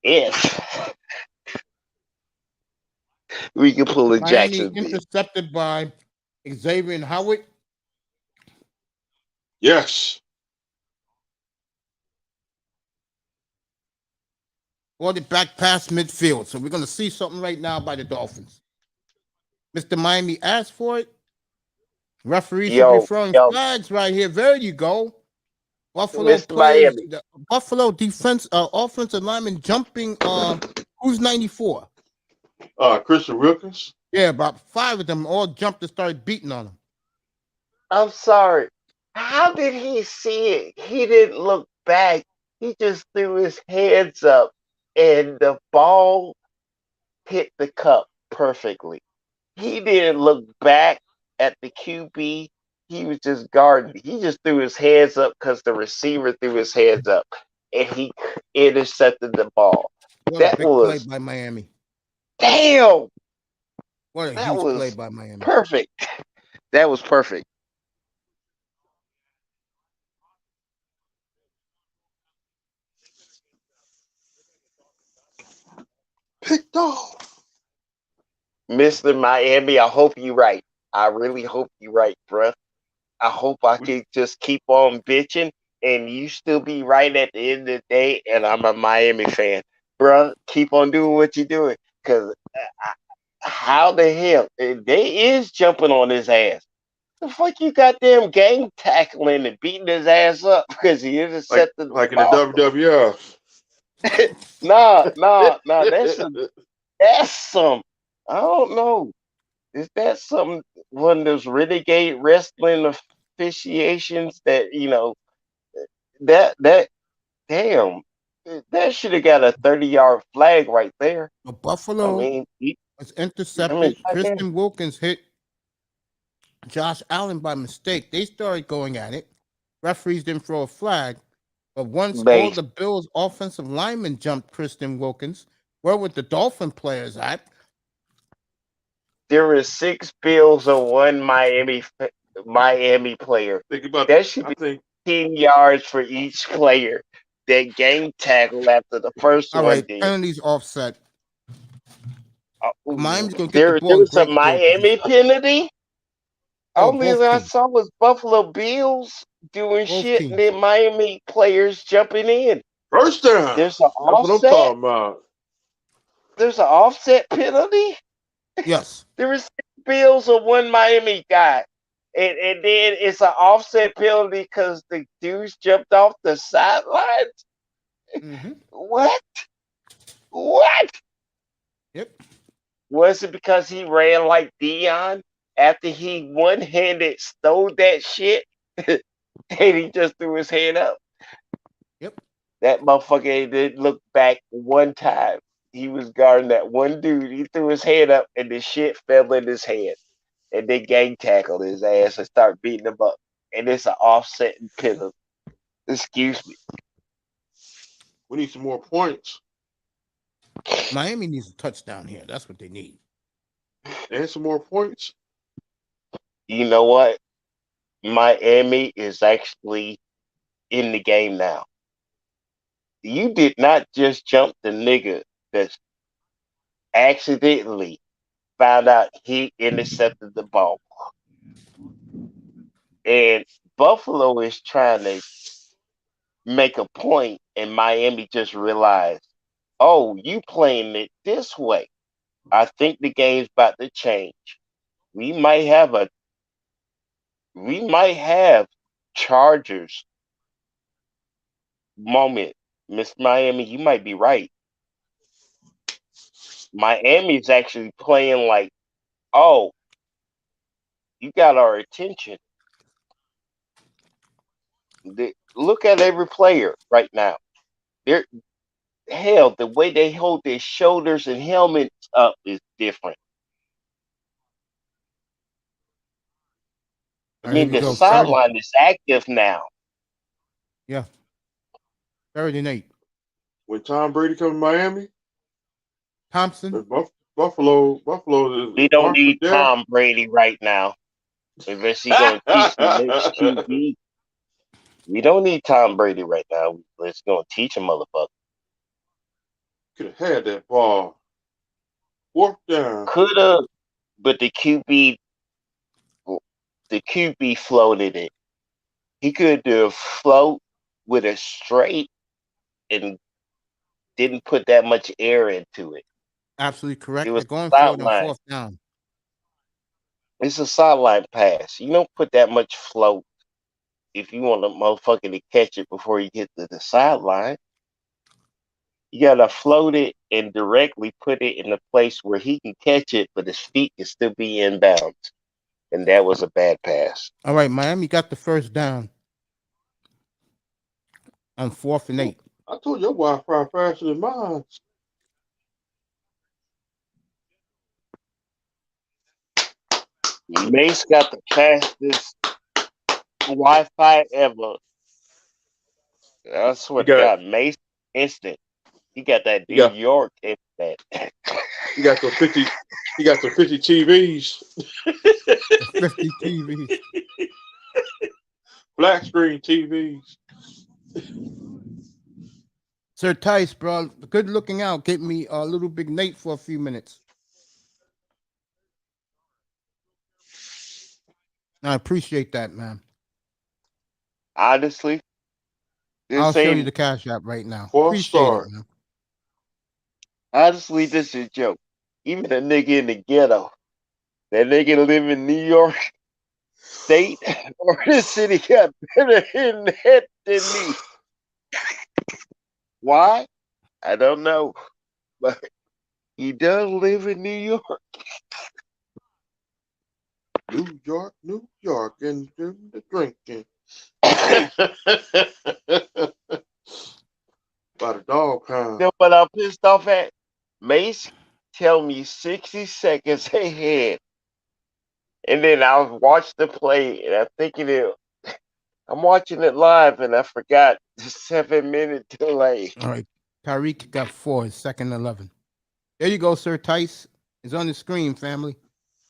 if we can pull a Miami Jacksonville. intercepted by Xavier Howard. Yes. Brought it back past midfield. So we're going to see something right now by the Dolphins. Mr. Miami asked for it. Referee should be Yo, throwing yo, flags right here. There you go. Buffalo Mr. players, Miami, the Buffalo defense, offensive lineman jumping. Who's 94? Christian Wilkins. Yeah, about 5 of them all jumped and started beating on him. I'm sorry. How did he see it? He didn't look back. He just threw his hands up, and the ball hit the cup perfectly. He didn't look back at the QB. He was just guarding. He just threw his hands up because the receiver threw his hands up, and he intercepted the ball. What a That big play was by Miami. damn. What a That huge play was by Miami. perfect. That was perfect. Picked off. Mr. Miami, I hope you're right. I really hope you're right, bruh. I hope I We, can just keep on bitching and you still be right at the end of the day. And I'm a Miami fan, bruh. Keep on doing what you're doing. Cause how the hell they is jumping on his ass? The fuck you goddamn gang tackling and beating his ass up because he intercepted the like in the ball? WWF. Nah. That's some. I don't know. Is that some one of those renegade wrestling officiations that that damn that should have got a 30-yard flag right there. But I Buffalo mean, was I mean, intercepted. goddamn. Christian Wilkins hit Josh Allen by mistake. They started going at it. Referees didn't throw a flag. But once all Base. the Bills' offensive linemen jumped Christian Wilkins, where would the Dolphin players at? There were 6 Bills and 1 Miami player. Think about. That should I be think 10 yards for each player. That gang tackle after the first All one right, did. penalties offset. Miami's going to get the There ball in was a great field Miami position. penalty. Oh, Only both thing I teams. saw was Buffalo Bills doing Both shit and teams. then Miami players jumping in. first down. There's an That's what I'm offset. talking about. There's an offset penalty. Yes. There was 6 Bills or 1 Miami guy. And then it's an offset penalty because the dudes jumped off the sidelines. Mm-hmm. What? What? Yep. Was it because he ran like Dion after he one-handed stole that shit and he just threw his hand up? Yep. That motherfucker didn't look back one time. He was guarding that one dude. He threw his hand up and the shit fell in his hand. And they gang tackled his ass and start beating him up. And it's an offsetting penalty. Excuse me. We need some more points Miami needs a touchdown here. That's what they need. and some more points. You know what? Miami is actually in the game now. You did not just jump the nigga that's accidentally found out he intercepted the ball. And Buffalo is trying to make a point, and Miami just realized, oh, you playing it this way. I think the game's about to change. We might have Chargers moment. Miss Miami, you might be right. Miami's actually playing like, oh, you got our attention. Look at every player right now. They're hell, the way they hold their shoulders and helmets up is different. I mean, the sideline is active now. Yeah. 38. When Tom Brady come to Miami, Thompson. Buffalo is. We don't need Tom Brady right now. Unless he's going to teach the next QB. We don't need Tom Brady right now. Let's go and teach him, motherfucker. Could have had that ball. Fourth down. Could have, but the QB floated it. He could do a float with a straight and didn't put that much air into it. Absolutely correct. It was They're going for it on fourth down. It's a sideline pass. You don't put that much float if you want a motherfucker to catch it before you get to the sideline. You gotta float it and directly put it in a place where he can catch it, but his feet can still be inbounds. And that was a bad pass. All right, Miami got the first down on 4th and 8. I told you your Wi-Fi faster than mine. Mace got the fastest Wi-Fi ever. I swear to God, Mace instant. He got that New York internet. He got some 50. He got some 50 TVs. 50 TVs. Black screen TVs. Sir Tice, bro, good looking out. Get me a little big Nate for a few minutes. I appreciate that, man. Honestly, I'll show you the Cash App right now. Appreciate it, man. Honestly, this is a joke. Even a nigga in the ghetto, that nigga live in New York State or the city, got better internet than me. Why? I don't know. But he does live in New York. New York, and the drinking. By the dog pound. You know what I'm pissed off at? Mace tell me 60 seconds ahead. And then I'll watch the play and I'm watching it live and I forgot the 7-minute delay. All right. Tyreek got 4, 2nd 11. There you go, Sir Tice. It's on the screen, family.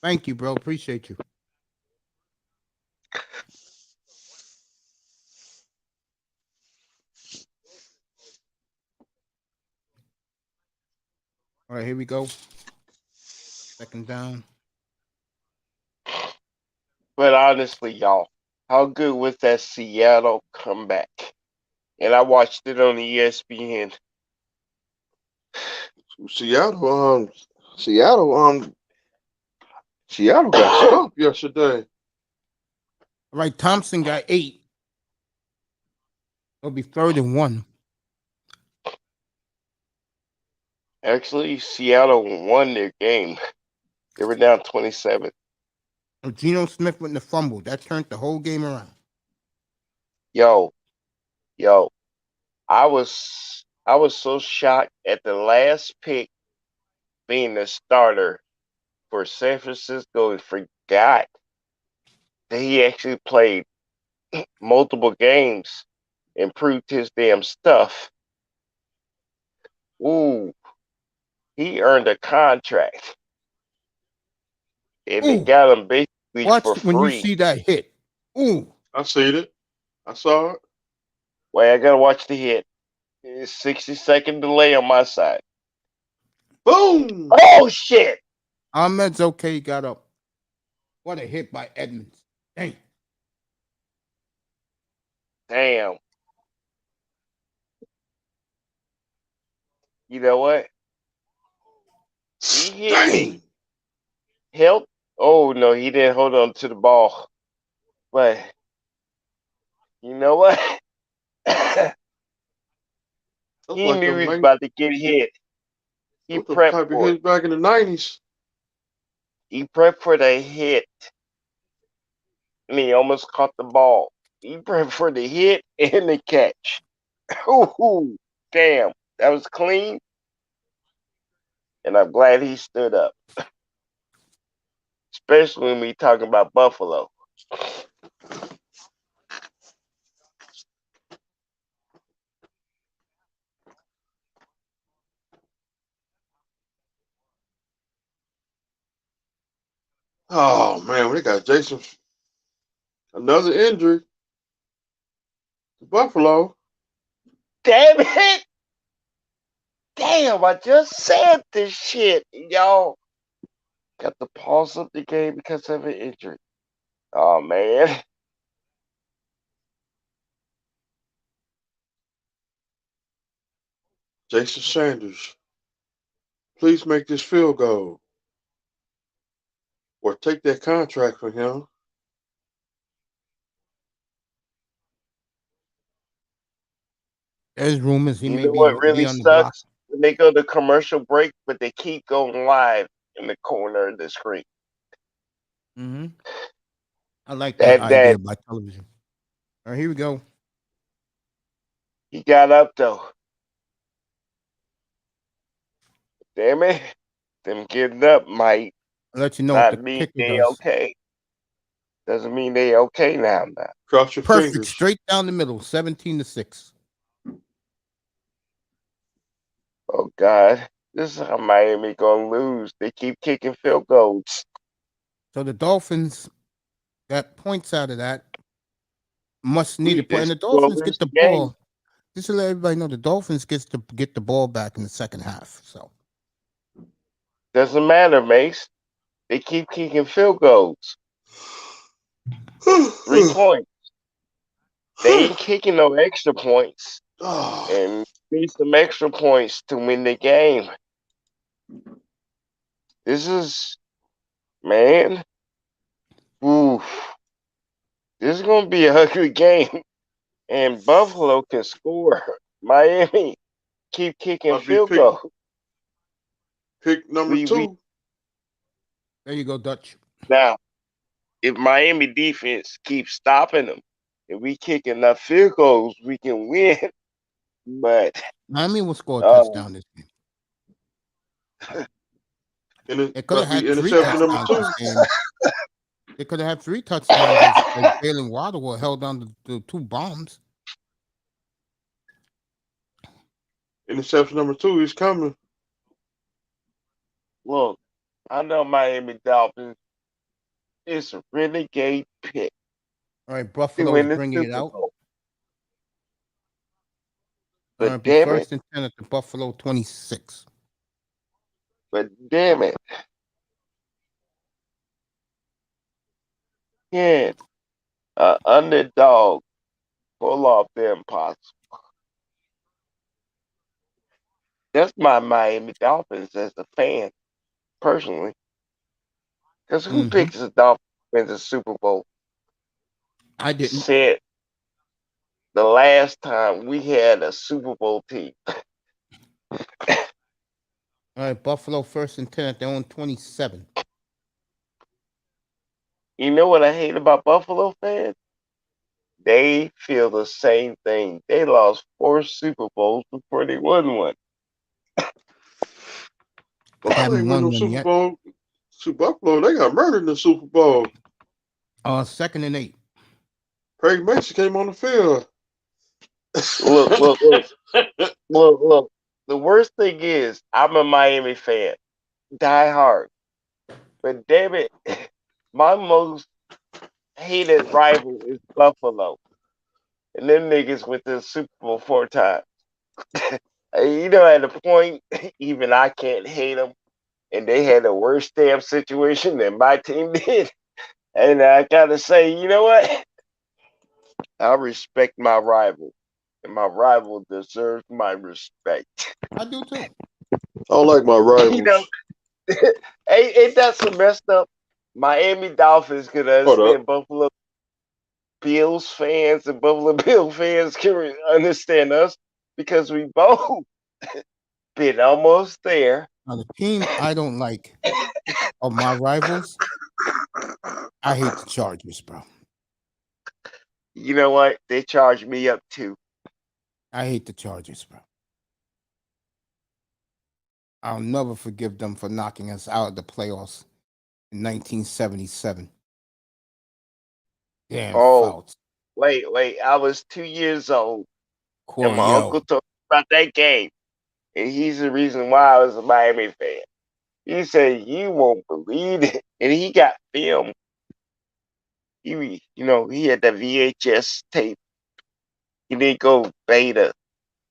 Thank you, bro. Appreciate you. All right, here we go. 2nd down. But honestly, y'all, how good was that Seattle comeback? And I watched it on ESPN. Seattle got stumped yesterday. All right, Thompson got 8. It'll be 3rd and 1. Actually, Seattle won their game. They were down 27. Geno Smith with the fumble. That turned the whole game around. Yo, I was so shocked at the last pick being the starter for San Francisco and forgot that he actually played multiple games and proved his damn stuff. Ooh, he earned a contract. And they got him basically for free. When you see that hit. Ooh. I seen it. I saw it. Wait, I gotta watch the hit. It's 60-second delay on my side. Boom! Oh shit! Ahmed's okay. He got up. What a hit by Edmonds. Dang. Damn. You know what? He hit Dang! help. Oh no, he didn't hold on to the ball. But you know what? That's He like knew them he was 90s. about to get hit. He What the prepped type of for it. hits back in the 90s? He prepped for the hit. And he almost caught the ball. He prepped for the hit and the catch. Ooh, damn. That was clean. And I'm glad he stood up. Especially when we talking about Buffalo. Oh man, we got Jason. Another injury to Buffalo. Damn it! Damn, I just said this shit. Y'all got to pause up the game because of an injury. Oh man. Jason Sanders. Please make this field goal. Or take that contract from him. There's rumors he You may know what be really on the block. sucks? When they go to commercial break, but they keep going live in the corner of the screen. Mm-hmm. I like that idea by television. All right, here we go. He got up though. Damn it. Them getting up might I'll let you know what the not mean kicker they does. okay. Doesn't mean they okay now. Cross your Perfect, fingers. straight down the middle, 17-6. Oh God. This is how Miami gonna lose. They keep kicking field goals. So the Dolphins got points out of that. Much needed point. And the This gonna Dolphins lose get the the game. ball. Just to let everybody know, the Dolphins gets to get the ball back in the second half. So Doesn't matter, Mace. They keep kicking field goals. 3 points. They ain't kicking no extra points. And need some extra points to win the game. This is, man. Oof. This is gonna be a ugly game. And Buffalo can score. Miami keep kicking I'll be field goals. pick number 2. there you go, Dutch. Now, if Miami defense keeps stopping them, if we kick enough field goals, we can win. But Miami will score a touchdown this game. They could have had 3 interception number touchdowns 2. this game. They could have had 3 touchdowns if Jalen Waddle held on to the 2 bombs. Interception number 2 is coming. Look, I know Miami Dolphins is a renegade pick. All right, to Buffalo's win the bringing it Super out. Bowl. All But right, damn first it, and 10 at the Buffalo 26. but damn it. Can an underdog pull off the impossible? That's my Miami Dolphins as a fan, personally. Because who Mm-hmm. picks the Dolphins to win the Super Bowl? I didn't. Said the last time we had a Super Bowl team. All right, Buffalo first and 10 at their own 27. You know what I hate about Buffalo fans? They feel the same thing. They lost 4 Super Bowls before they won one. Buffalo Haven't ain't win won no one Super yet. Bowl. To Buffalo, they got murdered in the Super Bowl. Second and 8. Craig Mason came on the field. Look. The worst thing is, I'm a Miami fan, die hard. But damn it, my most hated rival is Buffalo. And them niggas went to the Super Bowl 4 times. You know, at the point, even I can't hate them, and they had a worse damn situation than my team did. And I gotta say, you know what? I respect my rival, and my rival deserves my respect. I do too. I don't like my You know, rivals. ain't that some messed up? Miami Dolphins could Hold up. understand Buffalo Bills fans, and Buffalo Bill fans can understand us because we both been almost there. Now, the team I don't like of my rivals, I hate the Chargers, bro. You know what? They charged me up too. I hate the Chargers, bro. I'll never forgive them for knocking us out of the playoffs in 1977. Damn Oh, fouts. wait. I was 2 years old, and Corey, my uncle yo. told me about that game, and he's the reason why I was a Miami fan. He said, "You won't believe it," and he got film. He had the VHS tape. He didn't go beta.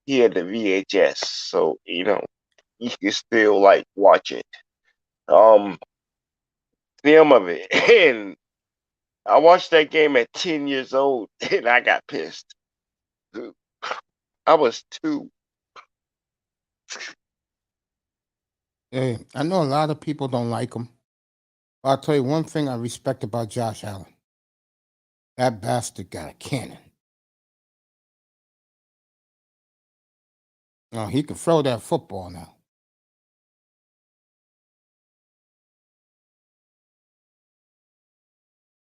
He had the VHS, so you can still like watch it. Um, Film of it, and I watched that game at 10 years old, and I got pissed. Dude, I was 2. Hey, I know a lot of people don't like him. But I'll tell you one thing I respect about Josh Allen. That bastard got a cannon. Oh, he can throw that football now.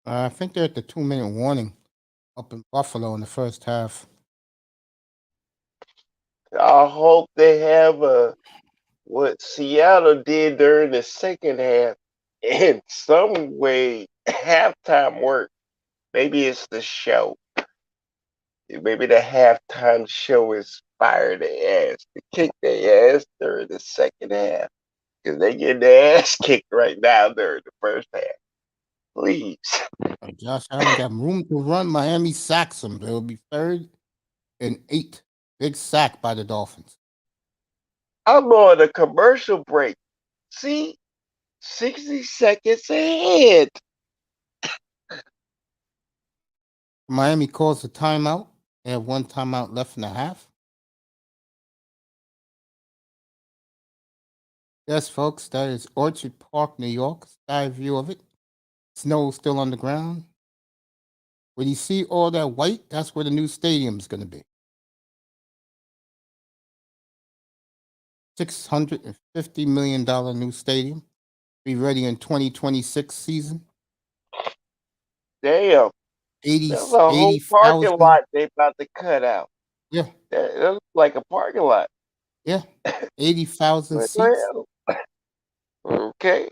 I think they're at the 2-minute warning up in Buffalo in the first half. I hope they have what Seattle did during the second half in some way halftime work. Maybe it's the show. Maybe the halftime show inspired their ass to kick their ass during the second half. Because they get their ass kicked right now during the first half. Please. Josh Allen got room to run. Miami sacks him. They'll be 3rd and 8. Big sack by the Dolphins. I'm on a commercial break. See? 60 seconds ahead. Miami calls a timeout. They have 1 timeout left in the half. Yes, folks, that is Orchard Park, New York. Sky view of it. Snow still on the ground. When you see all that white, that's where the new stadium's going to be. $650 million new stadium. Be ready in 2026 season. Damn. 80, There's a whole parking 80,000. lot they about to cut out. Yeah, That looks like a parking lot. yeah. 80,000 What seats. the hell? Okay.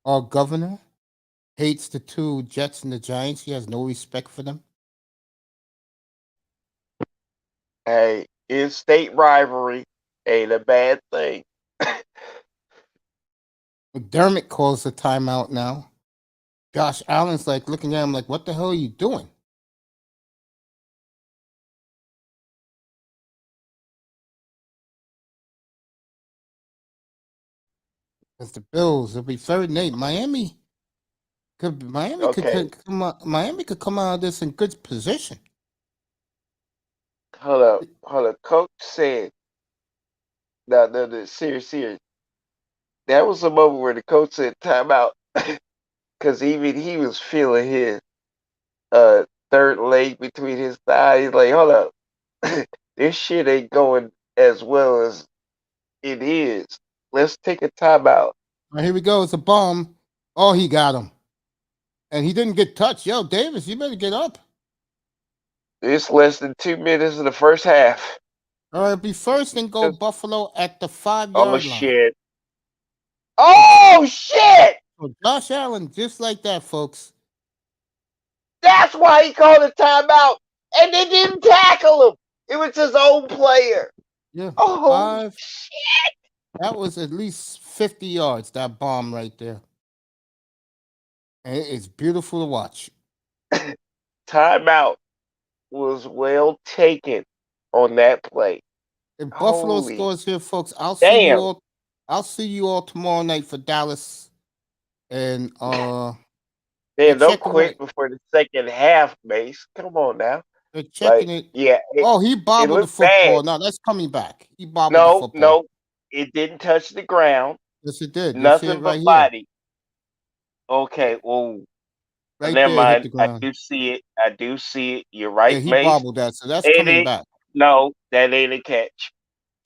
Our governor hates the 2 Jets and the Giants. He has no respect for them. Hey, in-state rivalry ain't a bad thing. McDermott calls the timeout now. Josh Allen's like looking at him like, what the hell are you doing? It's the Bills. It'll be 3rd and 8. Miami could Okay. Miami could come out of this in good position. Hold up. Coach said, no, serious. That was a moment where the coach said timeout because even he was feeling his third leg between his thighs. Like, hold up, this shit ain't going as well as it is. Let's take a timeout. All right, here we go. It's a bomb. Oh, he got him. And he didn't get touched. Yo, Davis, you better get up. It's less than 2 minutes in the first half. All right, be 1st and go Buffalo at the 5-yard Oh line. shit! Oh shit! So Josh Allen, just like that, folks. That's why he called a timeout, and they didn't tackle him. It was his own player. Yeah. Oh shit! That was at least 50 yards, that bomb right there. And it's beautiful to watch. Timeout was well taken. on that play. If Buffalo Holy scores here, folks, I'll see you damn. all. I'll see you all tomorrow night for Dallas. And they're Man, don't checking quit what before the second half, Mace. Come on now. they're Like, checking it. yeah, Oh, he it bobbled the looked bad. football. No, that's coming back. He bobbled the No, football. no, it didn't touch the ground. Yes, it did. You see it Nothing right but here. body. Okay, well, Right never there, hit mind. the I ground. do see it. I do see it. You're Yeah, right, he Mace. bobbled that, so that's And coming it, back. no, that ain't a catch.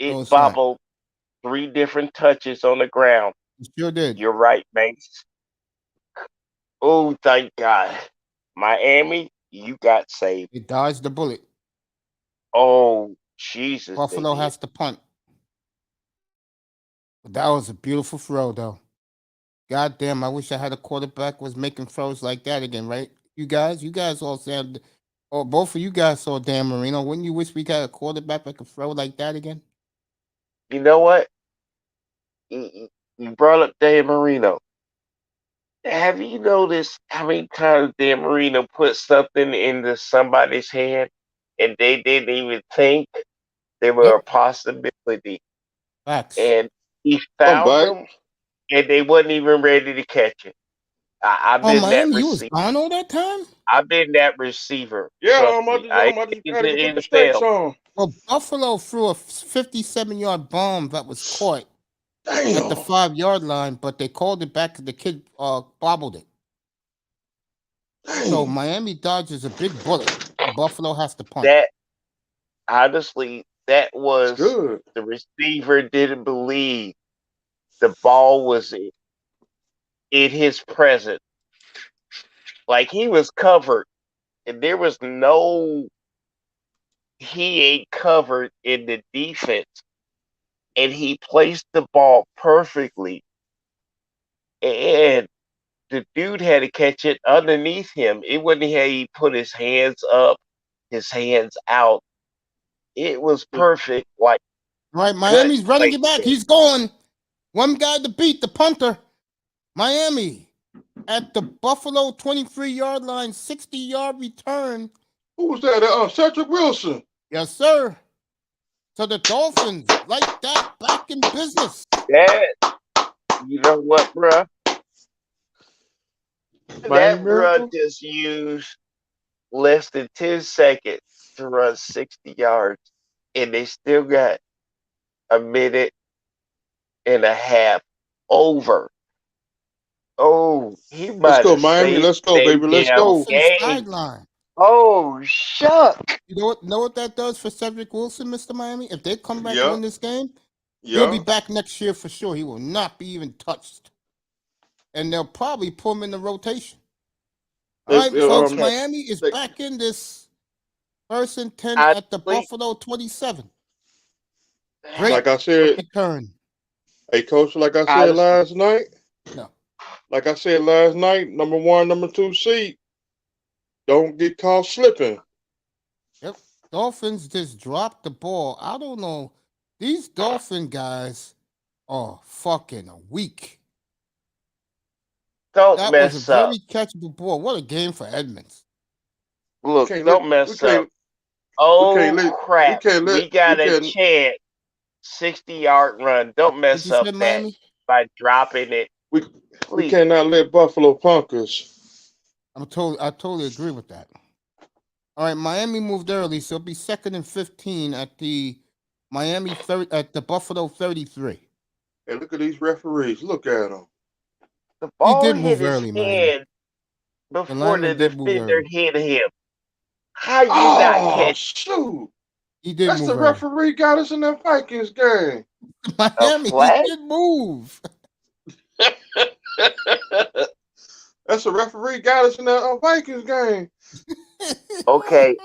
No, It it's not. bobbled 3 different touches on the ground. It sure did. You're right, Mace. Oh, thank God. Miami, you got saved. He dodged the bullet. Oh, Jesus, they Buffalo did. has to punt. But that was a beautiful throw, though. God damn, I wish I had a quarterback was making throws like that again, right? You guys all said, or both of you guys saw Dan Marino. Wouldn't you wish we got a quarterback that could throw like that again? You know what? You brought up Dan Marino. Have you noticed how many times Dan Marino put something into somebody's hand and they didn't even think they were a possibility? Facts. And he I'm found back. them and they wasn't even ready to catch it. I've Oh, been that Miami, you was receiver. gone all that time? I've been that receiver. Yeah, Trust I'm about me. to, I I'm ain't about to, been had to to put the the stakes NFL. on. Well, Buffalo threw a 57-yard bomb that was caught at the Damn. 5-yard line, but they called it back. The kid bobbled it. So Damn. Miami dodges a big bullet. Buffalo has to punt. That honestly, that was Good. the receiver didn't believe the ball was in his presence. Like he was covered, and there was no he ain't covered in the defense, and he placed the ball perfectly, and the dude had to catch it underneath him. It wasn't how he put his hands up, his hands out. It was perfect. Like Right, gut Miami's running it back. placement. He's going. One guy to beat, the punter. Miami at the Buffalo 23-yard line, 60-yard return. Who was that? Cedric Wilson. Yes, sir. So the Dolphins, like that, back in business. That you know what, bruh? Miami That bruh Miracle. just used less than 10 seconds to run 60 yards, and they still got a minute and a half over. Oh, he Let's might go, have Miami. saved Let's go, that baby. Let's damn go. Dolphins game. sideline. Oh, shuck. You know what that does for Cedric Wilson, Mr. Miami? If they come back and Yeah. win this game, he'll be Yeah. back next year for sure. He will not be even touched. And they'll probably put him in the rotation. All right, folks, Okay. Miami is they- back in this 1st and 10 I at the believe- Buffalo 27. Great Like I said, return. hey, Coach, like I said Honestly. last night, No. like I said last night, number 1, number 2 seed, don't get caught slipping. Yep. Dolphins just dropped the ball. I don't know. These Dolphin guys are fucking weak. Don't That was a mess up. very catchable ball. What a game for Edmonds. Look, Can't don't let- mess we up. can't- Oh, can't let- crap. we can't let- We got we a can't- chance. 60-yard run. Don't What mess you up said, that Miami? by dropping it. We Please. cannot let Buffalo punk us. I totally agree with that. All right, Miami moved early, so it'll be 2nd and 15 at the at the Buffalo 33. Hey, look at these referees. Look at them. The ball did hit move his early, Miami. hand before the lineman did move defender early. hit him. How you not Oh, catch shoot. He did That's move the early. referee got us in that Vikings game. Miami, he flag? did move. That's the referee got us in that Vikings game. Okay.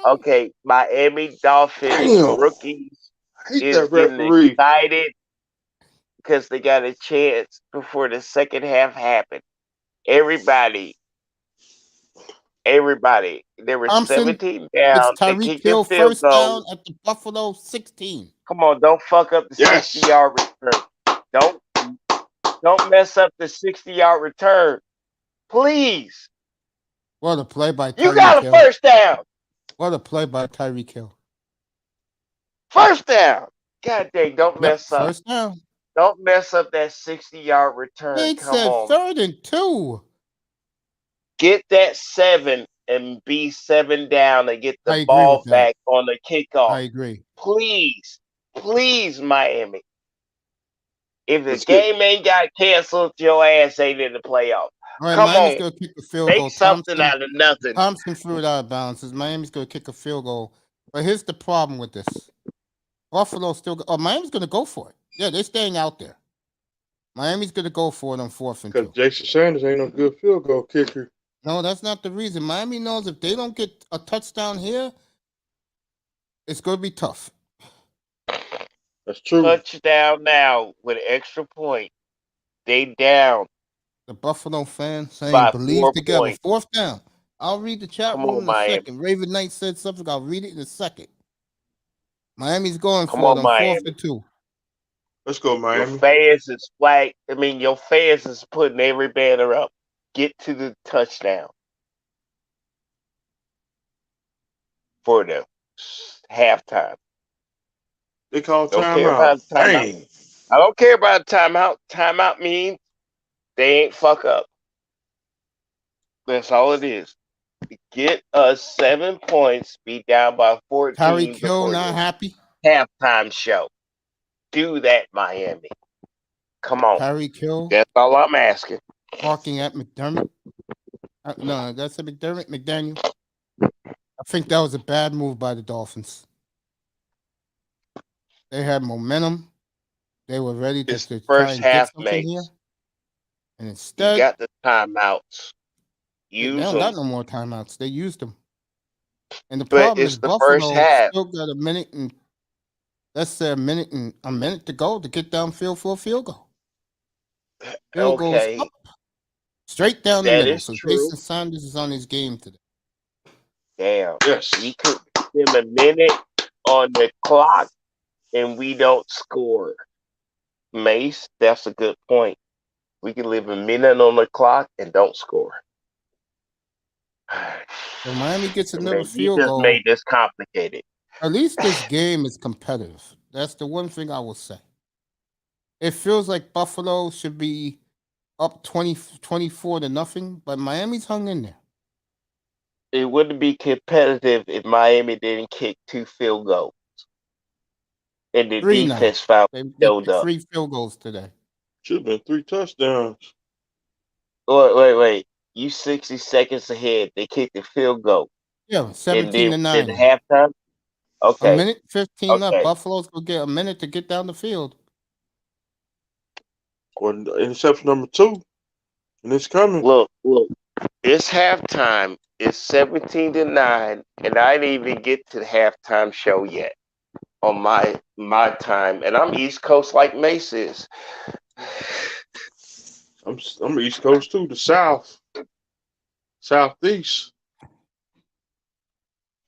Miami Dolphins Damn. rookies I hate is that getting referee. excited because they got a chance before the second half happened. Everybody. There were Thompson, 17 down. It's They Tyreek kicked a Hill field first goal. down at the Buffalo 16. Come on, don't fuck up the Yes. 60-yard return. Don't mess up the 60-yard return. Please. What a play by You Tyreek got a Hill. first down. What a play by Tyreek Hill. First down. God dang, don't Yep, mess up. first down. Don't mess up that 60-yard return. They Come said on. 3rd and 2. Get that 7 and be 7 down and get I the agree ball with that. back on the kickoff. I agree. Please, Miami. If the Let's get game ain't got canceled, your ass ain't in the playoff. All right, Come Miami's on, going to kick a field goal. make something out of nothing. Thompson threw it out of bounds. Says Miami's going to kick a field goal. But here's the problem with this. Buffalo still Miami's going to go for it. Yeah, they're staying out there. Miami's going to go for it on 4th and 2. because Jason Sanders ain't no good field goal kicker. No, that's not the reason. Miami knows if they don't get a touchdown here, it's going to be tough. That's true. Touchdown now with an extra point. They down. The Buffalo fans saying By believe 4 together. points. 4th down. I'll read the chat Come room on, in a Miami. second. Raven Knight said something. I'll read it in a second. Miami's going Come for it on, on 4th Miami. and 2. Let's go, Your Miami. fans is flag. I mean, your fans is putting every banner up. Get to the touchdown for the halftime. They call Don't care about timeout. timeout. Dang. I don't care about timeout. Timeout means they ain't fuck up. That's all it is. Get us 7 points, be down by 14 Tyreek Hill before not the happy. halftime show. Do that, Miami. Come on. Tyreek Hill That's all I'm asking. barking at McDermott. No, that's a McDaniel. I think that was a bad move by the Dolphins. They had momentum. They were ready It's to the try first and get half, something mates. here. And You instead, got the timeouts. they Use don't got them. no more timeouts. They used them. And the But problem it's is the first Buffalo half. still got a minute and let's say a minute to go to get downfield for a field goal. Field goes Okay, up, straight down the that middle. is So true. Jason Sanders is on his game today. Damn. Yes. We could give them a minute on the clock and we don't score. Mace, that's a good point. We can leave a minute on the clock and don't score. So Miami gets another Man, you field just goal. made this complicated. At least this game is competitive. That's the one thing I will say. It feels like Buffalo should be up 24 to nothing, but Miami's hung in there. It wouldn't be competitive if Miami didn't kick 2 field goals. And the 3 now. defense found They showed kicked up. 3 field goals today. Should have been 3 touchdowns. Wait. You 60 seconds ahead. They kicked the field goal. Yeah, And 17 to then 9. the halftime. A Okay. minute 15 left. Okay. Buffalo's gonna get a minute to get down the field. Or interception number 2. And it's coming. Look. It's halftime. It's 17 to 9, and I didn't even get to the halftime show yet on my time. And I'm East Coast like Mace is. I'm East Coast too. The South. Southeast.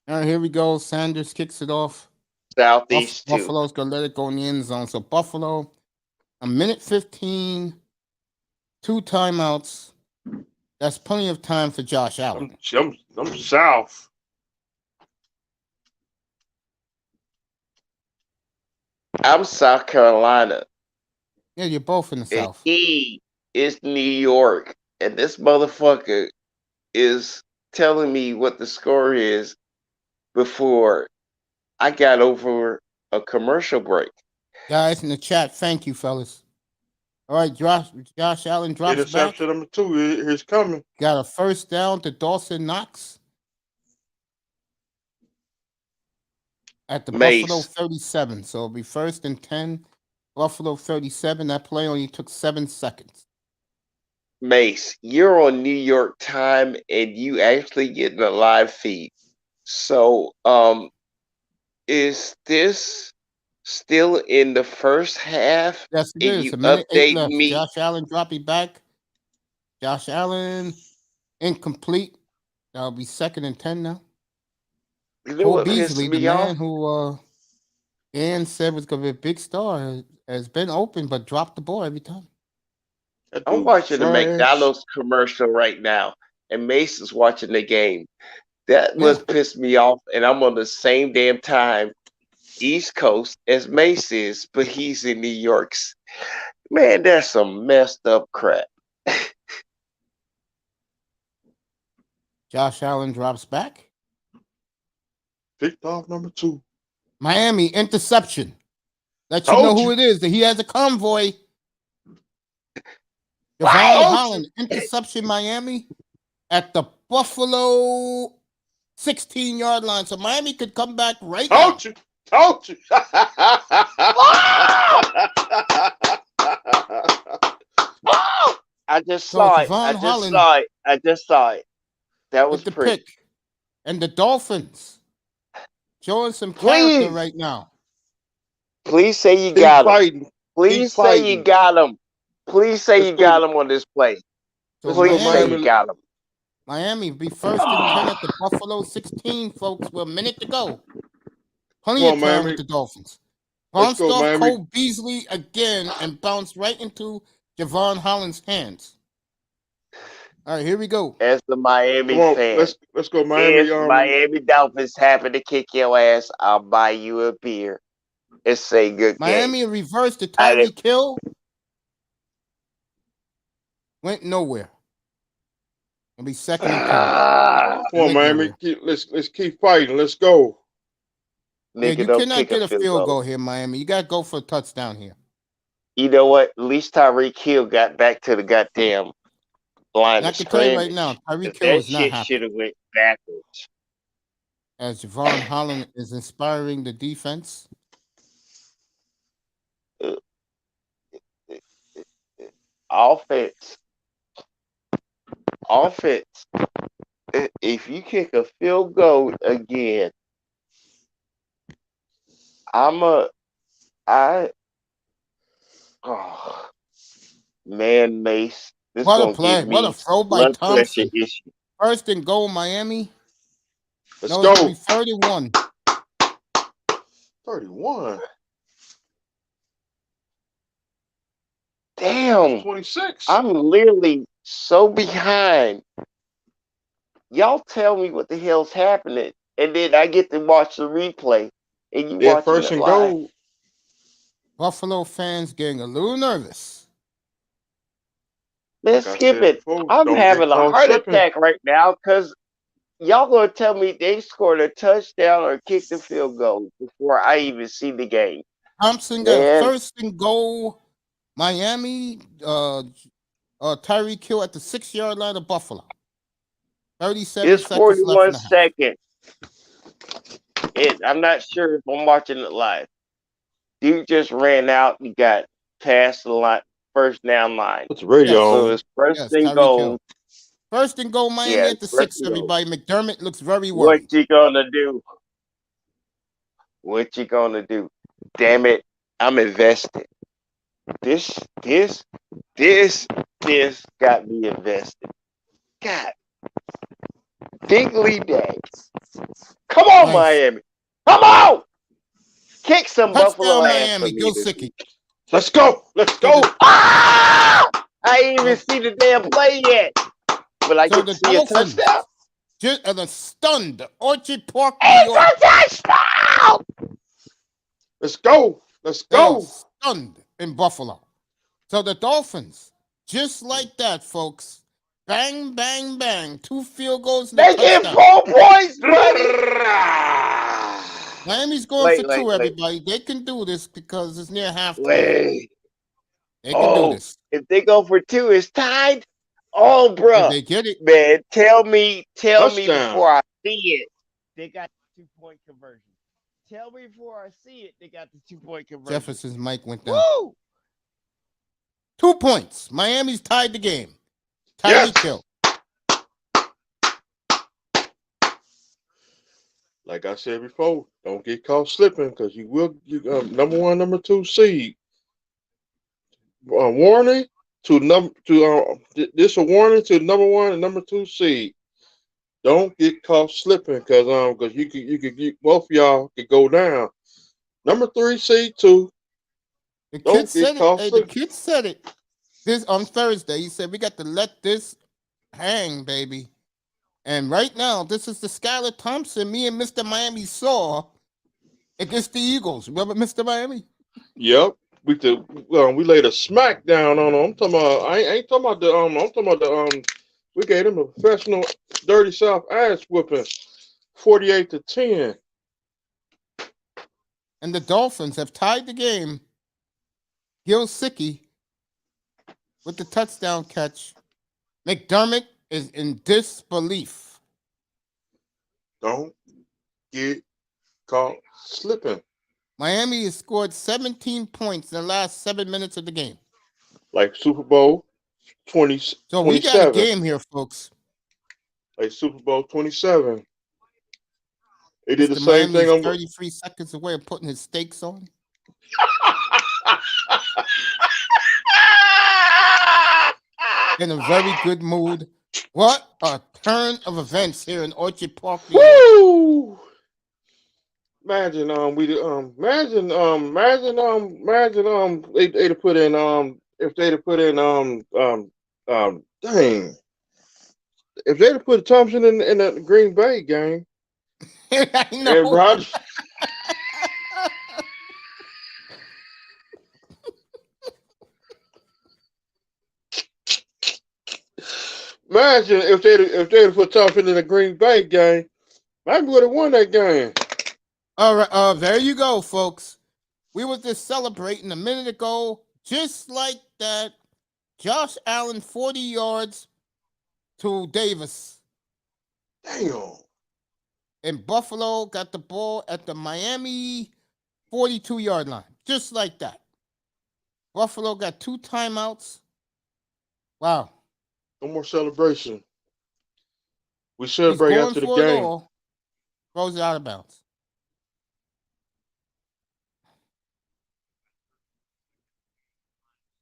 All right, here we go. Sanders kicks it off. Southeast too. Buffalo's gonna let it go in the end zone. So Buffalo, a minute 15, 2 timeouts. That's plenty of time for Josh Allen. I'm South. I'm South Carolina. Yeah, you're both in the And South. he is New York. And this motherfucker is telling me what the score is before I got over a commercial break. Guys in the chat, thank you, fellas. All right, Josh Allen drops back. Interception number 2 is coming. Got a first down to Dawson Knox at the Mace. Buffalo 37. So it'll be 1st and 10. Buffalo 37. That play only took 7 seconds. Mace, you're on New York time and you actually get a live feed. So, is this still in the first half? Yes, it And is. you A minute 8 update left. me. Josh Allen dropping back. Josh Allen incomplete. That'll be 2nd and 10 now. You know Cole what Beasley, pisses the me man off? who Dan said was going to be a big star, has been open but dropped the ball every time. I'm watching the trash. McDonald's commercial right now, and Mace is watching the game. That Yeah. must piss me off, and I'm on the same damn time East Coast as Mace is, but he's in New York's. Man, that's some messed up crap. Josh Allen drops back. Picked off number 2. Miami interception. Let you know Told who you. it is. That he has a convoy. Javon Told Holland interception Miami at the Buffalo 16-yard line. So Miami could come back right now. Told you. Told you. I just So saw it. Javon I just Holland saw it. I just saw it. That was with the pretty. pick. And the Dolphins showing some Please. character right now. Please say you Keep got him. fighting. Please Keep say you fighting. got him. Please say Let's you go. got him on this play. So Please say Miami- you got him. Miami be first and 10 at the Buffalo 16, folks, with a minute to go. Plenty Come of on, time Miami. with the Dolphins. Let's Bounced go, off Miami. Cole Beasley again and bounced right into Javon Holland's hands. All right, here we go. As the Miami Come on. fan, Let's go, Miami. if Miami Dolphins happen to kick your ass, I'll buy you a beer and say good game. Miami reversed to Tyreek Hill. Went nowhere. It'll be second and 10. Come on, Went Miami. nowhere. Let's keep fighting. Let's go. Yeah, Nigga, you don't cannot kick get a a field goal. goal here, Miami. You got to go for a touchdown here. You know what? At least Tyreek Hill got back to the goddamn line And I of can tell you right scrimmage. now, Tyreek If Hill that is not shit happy. should have went backwards. As Javon Holland is inspiring the defense. Offense. If you kick a field goal again, oh man, Mace, this What a gonna play. give What a me throw by blood pressure Thompson. issue. First and goal, Miami. Let's No, it's go. going to be 31. 31. Damn, 26. I'm literally so behind. Y'all tell me what the hell's happening, and then I get to watch the replay, and you Yeah, watching first it and live. goal. Buffalo fans getting a little nervous. Let's Like I skip said it. before, I'm don't having get a caught heart slipping. attack right now because y'all gonna tell me they scored a touchdown or kicked the field goal before I even see the game. Thompson got a Man, first and goal. Miami, Tyreek Hill at the 6-yard line of Buffalo. 37 it's seconds left 41 in the half. seconds. I'm not sure if I'm watching it live. Dude just ran out and got past the line, first down line. Put the radio Yes. So on. it's first Yes, and Tyreek goal. Hill. First and goal, Miami Yeah, at the it's first 6, and goal. everybody. McDermott looks very worried. What you gonna do? What you gonna do? Damn it, I'm invested. This got me invested. God, diggly dags. Come on, Nice. Miami. Come on! Kick some Buffalo Touchdown, ass Miami. for me Gil this Sicki. week. Let's go. Let's go. Ah! I ain't even see the damn play yet. But I So get the to see a Dolphins touchdown. just the stunned Orchard Park, New It's York. a touchdown! Let's go. Let's They are go. stunned in Buffalo. So the Dolphins, just like that, folks. Bang, bang, bang. 2 field goals and a They get touchdown. 4 points, buddy. Miami's going for 2, everybody. They can do this because it's near halftime. Wait. They can do this. If they go for 2, it's tied. Oh, If bruh. they get it, Man, tell me Touchdown. before I see it. They got the 2-point conversion. Tell me before I see it. They got the 2-point conversion. Jefferson's mic went down. Woo! 2 points. Miami's tied the game. Yes. Tyreek Hill. Like I said before, don't get caught slipping because you will. Number 1, number 2 seed. Warning this a warning to number 1 and number 2 seed. Don't get caught slipping because you could both of y'all could go down. Number 3 seed too. The Don't kid said get caught it. Hey, the slipping. kid said it. This on Thursday. He said we got to let this hang, baby. And right now, this is the Skylar Thompson me and Mr. Miami saw against the Eagles. Remember Mr. Miami? Yep. We laid a smack down on them. I'm talking about. I ain't talking about the. I'm talking about the. We gave them a professional dirty South ass whooping, 48-10. And the Dolphins have tied the game. Gilsicki with the touchdown catch. McDermott is in disbelief. Don't get caught slipping. Miami has scored 17 points in the last 7 minutes of the game. Like Super Bowl 20. So we got a 27. game here, folks. Like Super Bowl 27. They did the Mr. same Miami is thing. 33 seconds away of putting his stakes on. In a very good mood. What a turn of events here in Orchard Park, New York. Woo! Imagine they'd have put in if they'd have put in dang, if they'd have put Thompson in the Green Bay game I and know. Rodgers. Imagine if they'd have put Thompson in the Green Bay game, maybe would have won that game. All right, there you go, folks. We were just celebrating a minute ago, just like that. Josh Allen, 40 yards to Davis. Damn. And Buffalo got the ball at the Miami 42-yard line, just like that. Buffalo got 2 timeouts. Wow. No more celebration. We celebrate after the game. Throws it out of bounds.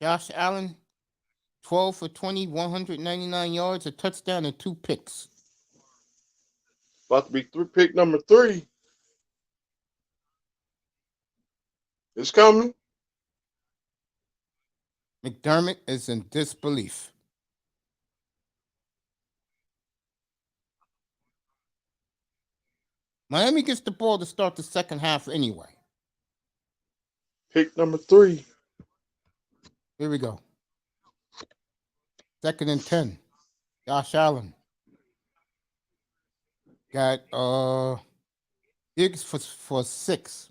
Josh Allen, 12 for 20, 199 yards, a touchdown, and 2 picks. About to be pick number 3. It's coming. McDermott is in disbelief. Miami gets the ball to start the second half anyway. Pick number 3. Here we go. 2nd and 10. Josh Allen. Got Diggs for 6.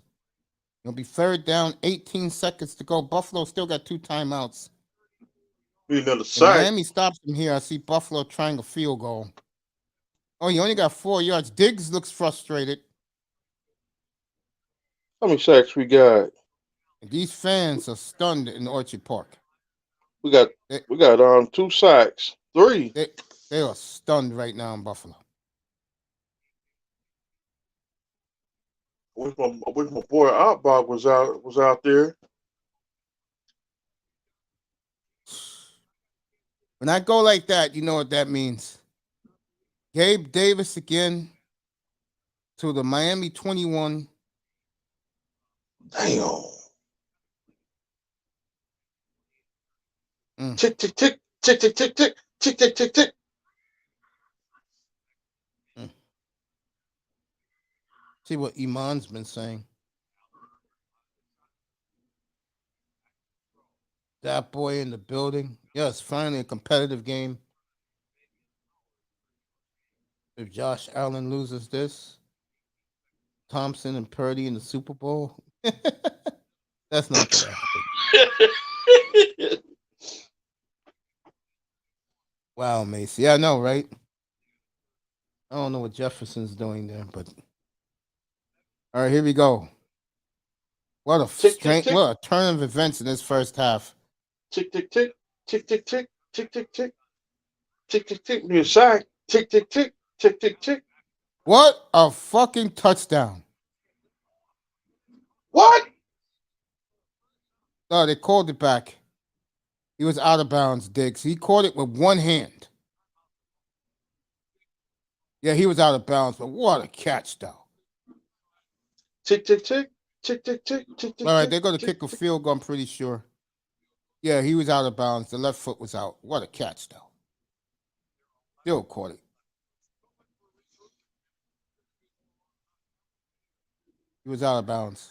It'll be 3rd down, 18 seconds to go. Buffalo still got 2 timeouts. Be another sack. Miami stops him here. I see Buffalo trying a field goal. Oh, you only got 4 yards. Diggs looks frustrated. How many sacks we got? And these fans are stunned in Orchard Park. We got 2 sacks. 3. They are stunned right now in Buffalo. I wish my boy Outbaugh was out there. When I go like that, you know what that means. Gabe Davis again to the Miami 21. Damn. Tick, tick, tick, tick, tick, tick, tick, tick, tick, tick, tick. See what Iman's been saying. That boy in the building. Yes, finally a competitive game. If Josh Allen loses this, Thompson and Purdy in the Super Bowl, that's not going to happen. Wow, Macy. Yeah, I know, right? I don't know what Jefferson's doing there, but all right, here we go. What a strength! What a turn of events in this first half. Tick, tick, tick, tick, tick, tick, tick, tick, tick, tick, tick, tick. Be a sack. Tick, tick, tick, tick, tick, tick. What a fucking touchdown! What? Oh, they called it back. He was out of bounds, Diggs. He caught it with one hand. Yeah, he was out of bounds, but what a catch, though. Tick, tick, tick, tick, tick, tick, tick, tick. All right, they're going to kick a field goal, I'm pretty sure. Yeah, he was out of bounds. The left foot was out. What a catch, though. Still caught it. He was out of bounds.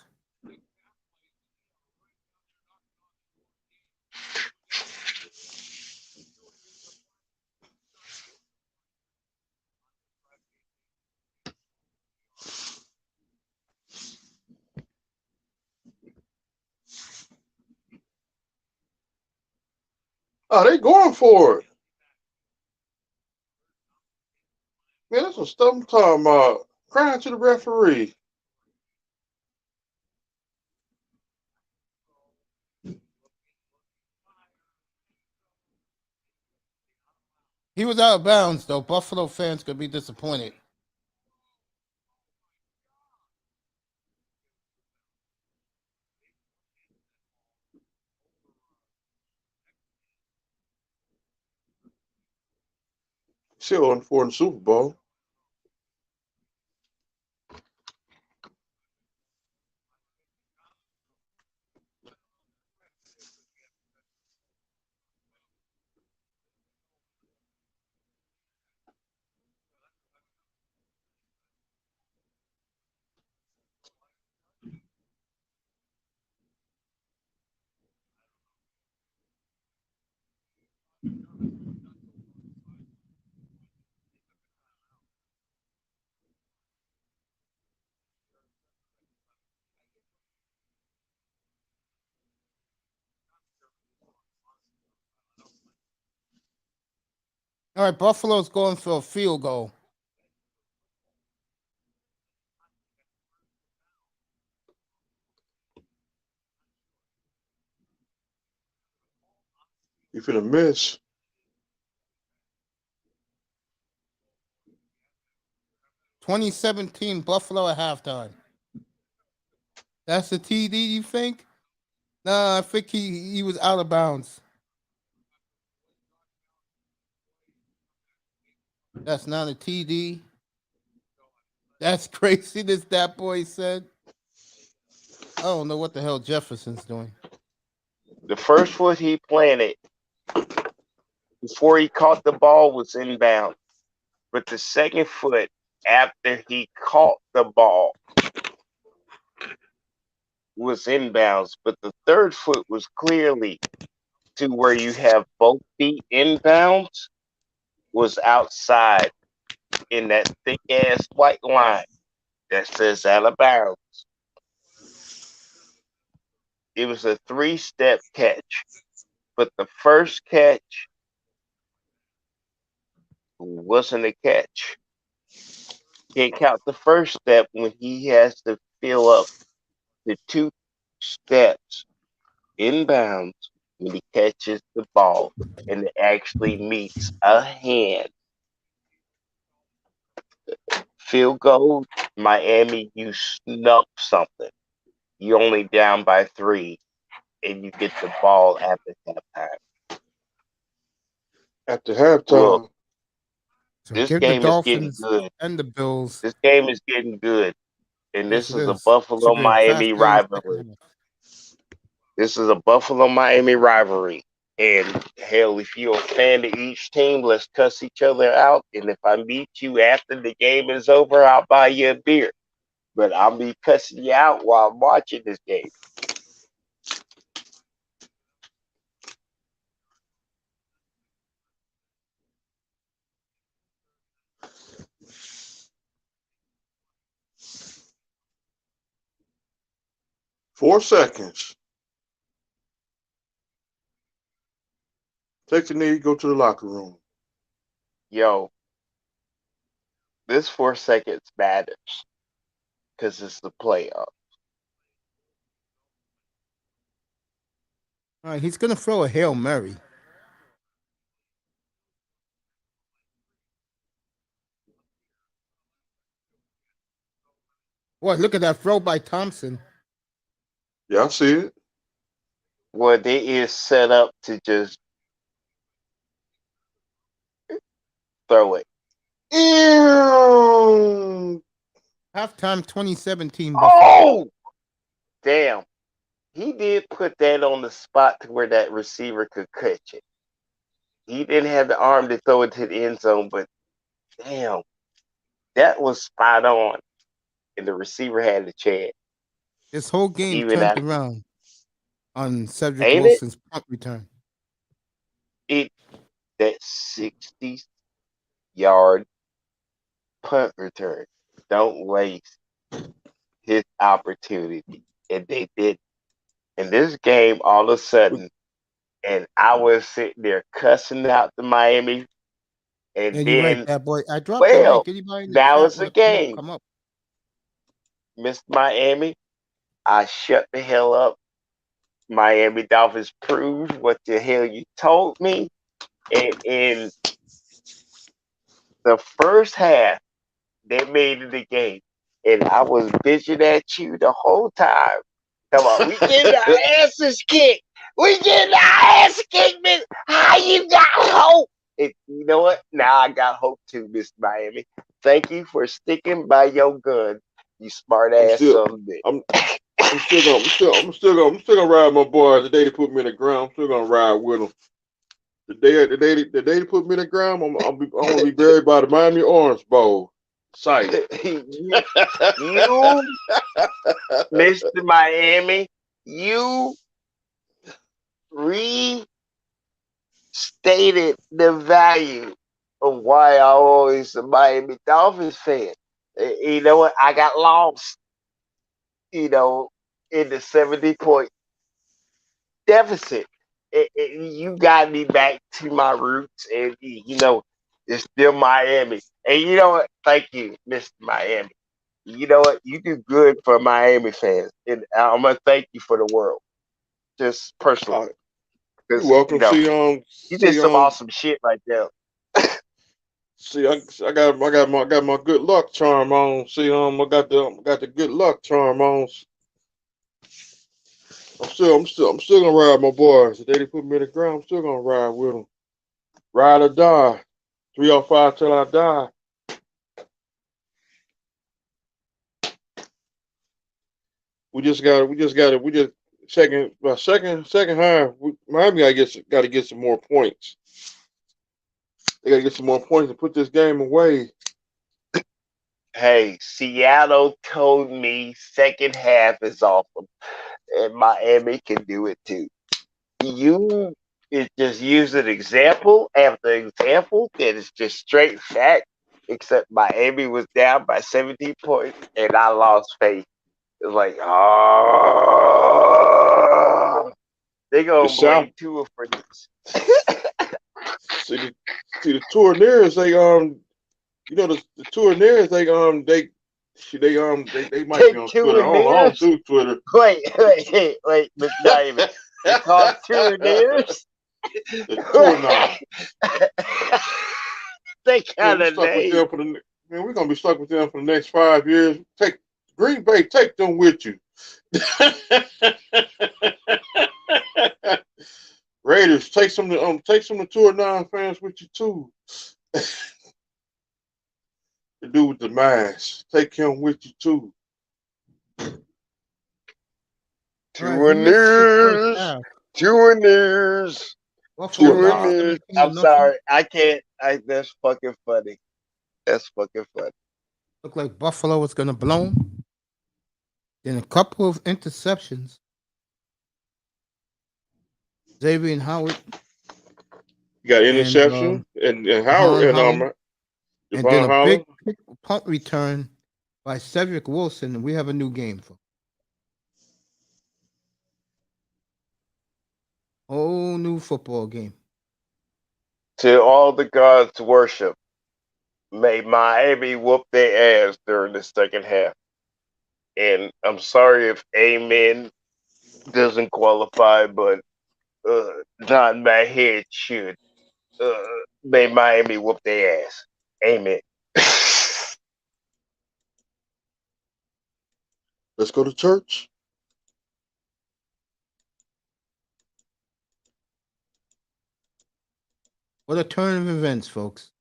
Oh, they going for it. Man, that's what stuff I'm talking about. Crying to the referee. He was out of bounds, though. Buffalo fans could be disappointed. Still on for the Super Bowl. All right, Buffalo's going for a field goal. You finna miss. (2017) Buffalo at halftime. That's the TD, you think? Nah, I think he was out of bounds. That's not a TD. That's craziness, that boy said. I don't know what the hell Jefferson's doing. The first foot he planted before he caught the ball was inbound. But the second foot after he caught the ball was inbounds. But the third foot was clearly to where you have both feet inbounds was outside in that thick ass white line that says out of bounds. It was a 3-step catch, but the first catch wasn't a catch. Can't count the first step when he has to fill up the 2 steps inbounds when he catches the ball and it actually meets a hand. Field goal, Miami, you snuck something. You only down by 3, and you get the ball after halftime. After halftime. Look, So this give the game is getting Dolphins good. and the Bills. This game is getting good. And Yes, this it is a is. Should be a Buffalo-Miami fast-paced rivalry. second half. This is a Buffalo-Miami rivalry. And hell, if you're a fan of each team, let's cuss each other out. And if I meet you after the game is over, I'll buy you a beer. But I'll be cussing you out while I'm watching this game. Four seconds. Take the knee, go to the locker room. Yo, this 4 seconds matters because it's the playoff. All right, he's gonna throw a Hail Mary. What? Look at that throw by Thompson. Yeah, I see it. Well, they is set up to just throw it. Ew. Halftime 2017 Buffalo. Oh, damn. He did put that on the spot to where that receiver could catch it. He didn't have the arm to throw it to the end zone, but damn, that was spot on. And the receiver had a chance. This whole game Even turned after, around on Cedric ain't it? Wilson's punt return. It that 60-yard punt return. Don't waste his opportunity. And they did. In this game, all of a sudden, and I was sitting there cussing out the Miami, and And you're right, then, that boy. I dropped the well, link. Anybody in the now chat it's a want to come up? game. Come up. Missed Miami. I shut the hell up. Miami Dolphins proved what the hell you told me. And in the first half, they made it a game. And I was bitching at you the whole time. Come on, we getting our asses kicked. We getting our ass kicked, man. How you got hope? And you know what? Now I got hope too, Miss Miami. Thank you for sticking by your gun, you smart I'm ass still, son of a bitch. I'm still gonna ride my boys. The day they put me in the ground, I'm still gonna ride with them. The day they put me in the ground, I'm gonna be buried by the Miami Orange Bowl site. you, Mr. Miami, you restated the value of why I always a Miami Dolphins fan. You know what? I got lost, in the 70-point deficit. You got me back to my roots, and it's still Miami. And you know what? Thank you, Mr. Miami. You know what? You do good for Miami fans, and I'm gonna thank you for the world, just personally, You're because welcome. you did some awesome shit right there. I got my good luck charm on. I got the good luck charm on. I'm still gonna ride my boys. The day they put me in the ground, I'm still gonna ride with them. Ride or die. 305 till I die. We just second half. Miami got to get some more points. They got to get some more points to put this game away. Hey, Seattle told me second half is awesome, and Miami can do it too. You just use an example after example that is just straight fact, except Miami was down by 17 points, and I lost faith. It's like, oh, they The gonna South, blame Tua for this. see the Tourniers. The Tourniers. They might be Take on two Twitter. in I don't theirs. do Twitter. Wait, Miss Diamond. They called two in theirs. The Tourniers. They Man, kind of name. we're gonna be stuck with them for the next 5 years. Take Green Bay, take them with you. Raiders, take some of the Tour 9 fans with you too. The dude with the mask, take him with you too. All right, who missed the first half? Tuners. Buffalo lost Tuners. 17 to I'm nothing. sorry. I can't. That's fucking funny. That's fucking funny. Looked like Buffalo was going to blow 'em. Then a couple of interceptions. Xavier and Howard You got and interception and Howard Devon and Holland, and then Devon a Holland. big punt return by Cedric Wilson, and we have a new game for whole new football game. To all the gods worship, may Miami whoop their ass during the second half. And I'm sorry if Amen doesn't qualify, but nod my head should. May Miami whoop their ass. Amen. Let's go to church. What a turn of events, folks.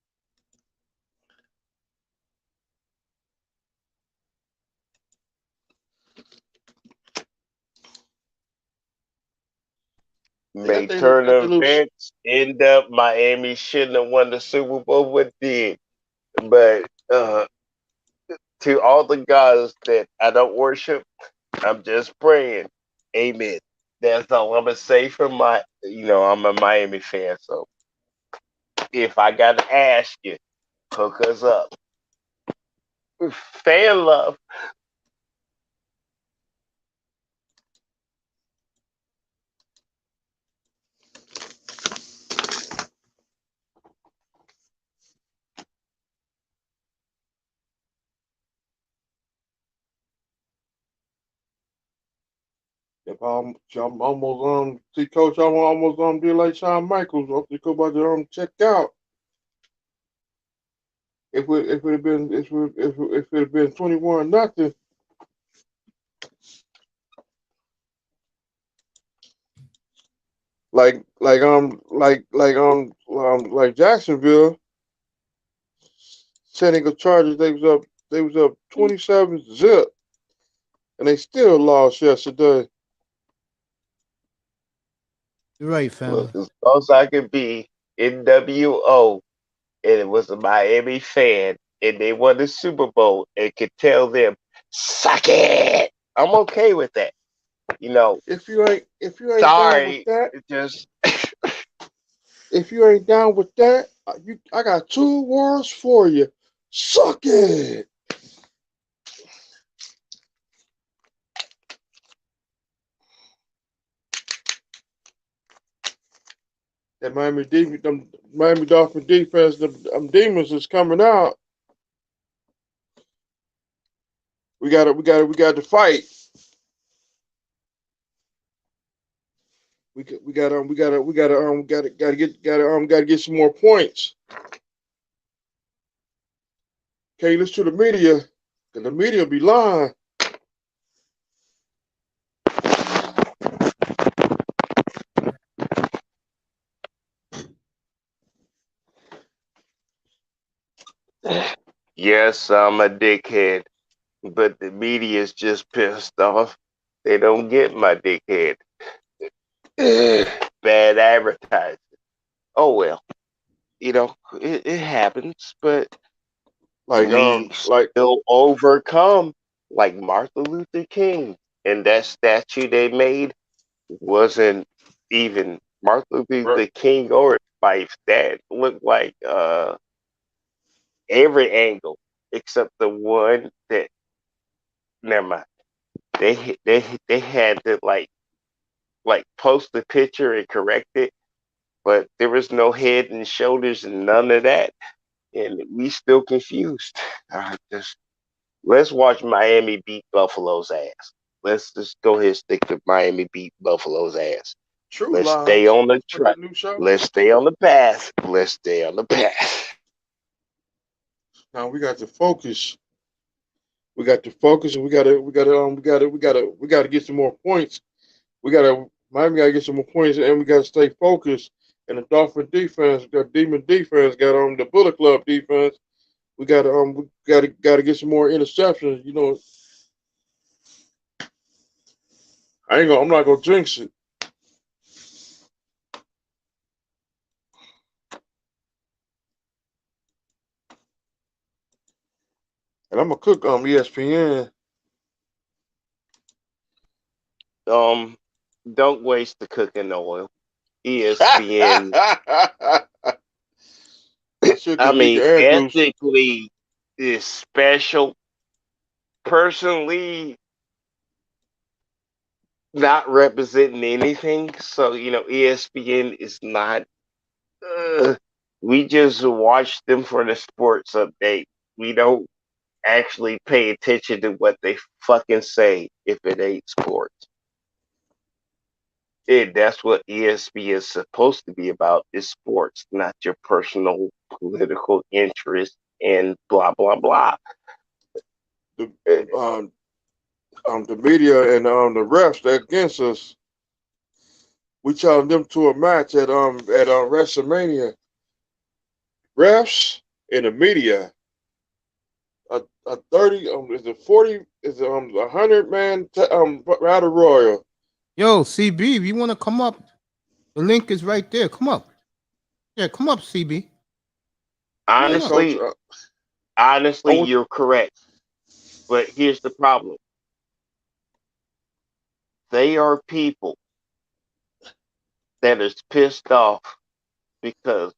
May turn of events end up Miami shouldn't have won the Super Bowl, but did. But to all the gods that I don't worship, I'm just praying. Amen. That's all I'm gonna say from my. I'm a Miami fan, so if I gotta ask you, hook us up. Fan love. If I'm almost see coach, I'm almost be like Shawn Michaels. If you go about to check out. If it had been if it had been 21-0, like Jacksonville, San Diego Chargers, they was up 27-0, and they still lost yesterday. You're right, family. Look, as close I could be, NWO, and it was a Miami fan, and they won the Super Bowl, and could tell them, suck it. I'm okay with that. If you ain't down with Sorry, that, it just if you ain't down with that, I got 2 words for you. Suck it. That Miami Dolphin defense, them demons is coming out. We got to fight. We got to get some more points. Can't listen to the media, cause the media be lying. yes, I'm a dickhead, but the media is just pissed off. They don't get my dickhead. Bad advertising. Oh well, it happens, but we still overcome, like Martin Luther King, and that statue they made wasn't even Martin Luther King or his wife. That looked like every angle except the one that. Never mind. They had to like post the picture and correct it, but there was no head and shoulders and none of that, and we still confused. Just let's watch Miami beat Buffalo's ass. Let's just go ahead and stick to Miami beat Buffalo's ass. True Let's lies. stay on the track. New show. Let's stay on the path. Let's stay on the path. Now we got to focus. We got to focus, and we got to get some more points. Miami got to get some more points, and we got to stay focused. And the Dolphin defense, got Demon defense, got the Bullet Club defense. We got to get some more interceptions. I'm not gonna jinx it. And I'm gonna cook ESPN. Don't waste the cooking oil. ESPN. I mean, ethically is special. Personally, not representing anything. So, ESPN is not. We just watch them for the sports update. We don't actually pay attention to what they fucking say if it ain't sports. That's what ESPN is supposed to be about, is sports, not your personal political interest and blah blah blah. The media and the refs that against us. We challenged them to a match at WrestleMania. Refs and the media. A 30 is a 40 is 100-man battle royal. Yo, CB, if you want to come up, the link is right there. Come up. Yeah, come up, CB. Honestly, you're correct. But here's the problem. they are people that is pissed off because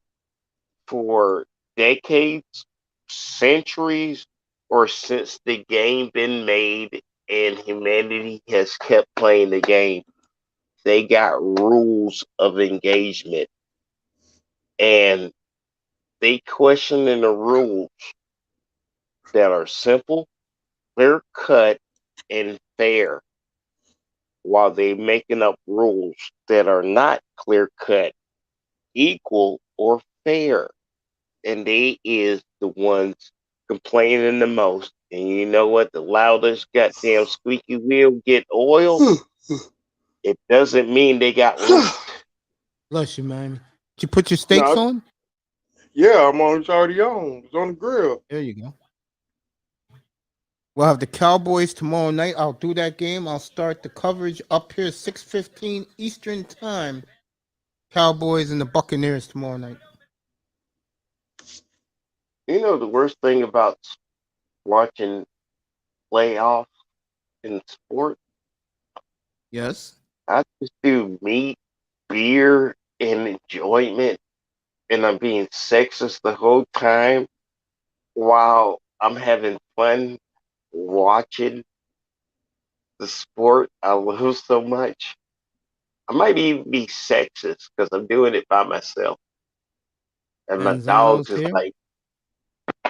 for decades, centuries, or since the game been made and humanity has kept playing the game, they got rules of engagement and they questioning the rules that are simple, clear cut, and fair, while they making up rules that are not clear cut, equal, or fair. And they is the ones complaining the most. And you know what? The loudest goddamn squeaky wheel get oil. It doesn't mean they got root. Bless you, man. Did you put your steaks No, on? yeah, I'm on. It's already on. It's on the grill. There you go. We'll have the Cowboys tomorrow night. I'll do that game. I'll start the coverage up here 6:15 Eastern time. Cowboys and the Buccaneers tomorrow night. You know the worst thing about watching playoffs in sport? Yes. I just do meat, beer, and enjoyment, and I'm being sexist the whole time while I'm having fun watching the sport I love so much. I might even be sexist because I'm doing it by myself. And my Manzano's dog's just here. like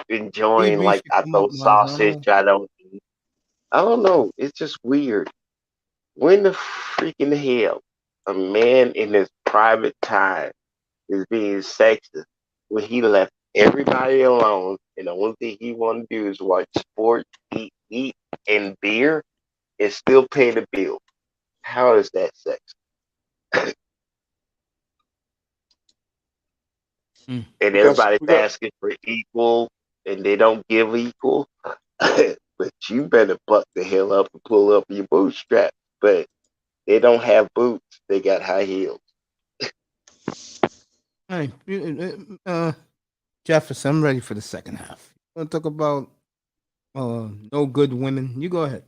enjoying, DB like should I come throw up, sausage, Manzano. I don't eat. I don't know. It's just weird. When the freaking hell a man in his private time is being sexist when he left everybody alone and the only thing he want to do is watch sports, eat, and beer and still pay the bill? How is that sex? Mm. And We got everybody's we got asking for equal and they don't give equal. But you better buck the hell up and pull up your bootstraps. But they don't have boots, they got high heels. Hey, Jefferson, I'm ready for the second half. Want to talk about no good women? You go ahead.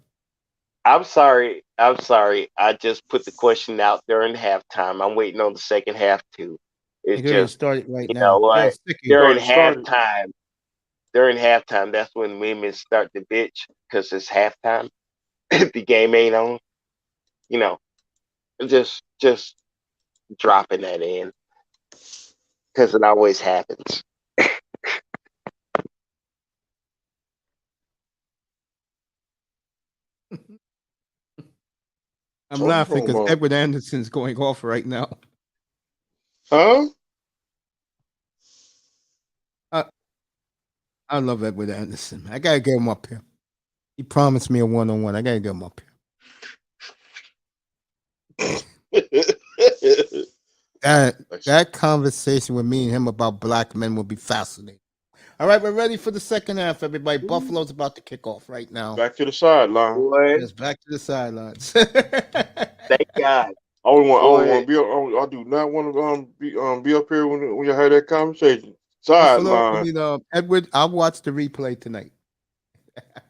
I'm sorry. I'm sorry. I just put the question out during halftime. I'm waiting on the second half too. I It's get ready to just, start it right you know now. Yeah, what? sick of you. During started. halftime, during halftime, that's when women start to bitch because it's halftime. The game ain't on. You know, just dropping that in because it always happens. I'm What you laughing talking because about? Edward Anderson's going off right now. Huh? I, I love Edward Anderson. I gotta get him up here. He promised me a one-on-one. I gotta get him up here. That conversation with me and him about black men will be fascinating. All right, we're ready for the second half, everybody. Buffalo's about to kick off right now. Back to the sideline. Boy, Yes, back to the sidelines. thank God. I only want. I only Boy, want to be. I do not want to be up here when you have that conversation. Buffalo, I Sideline. mean, Edward, I'll watch the replay tonight.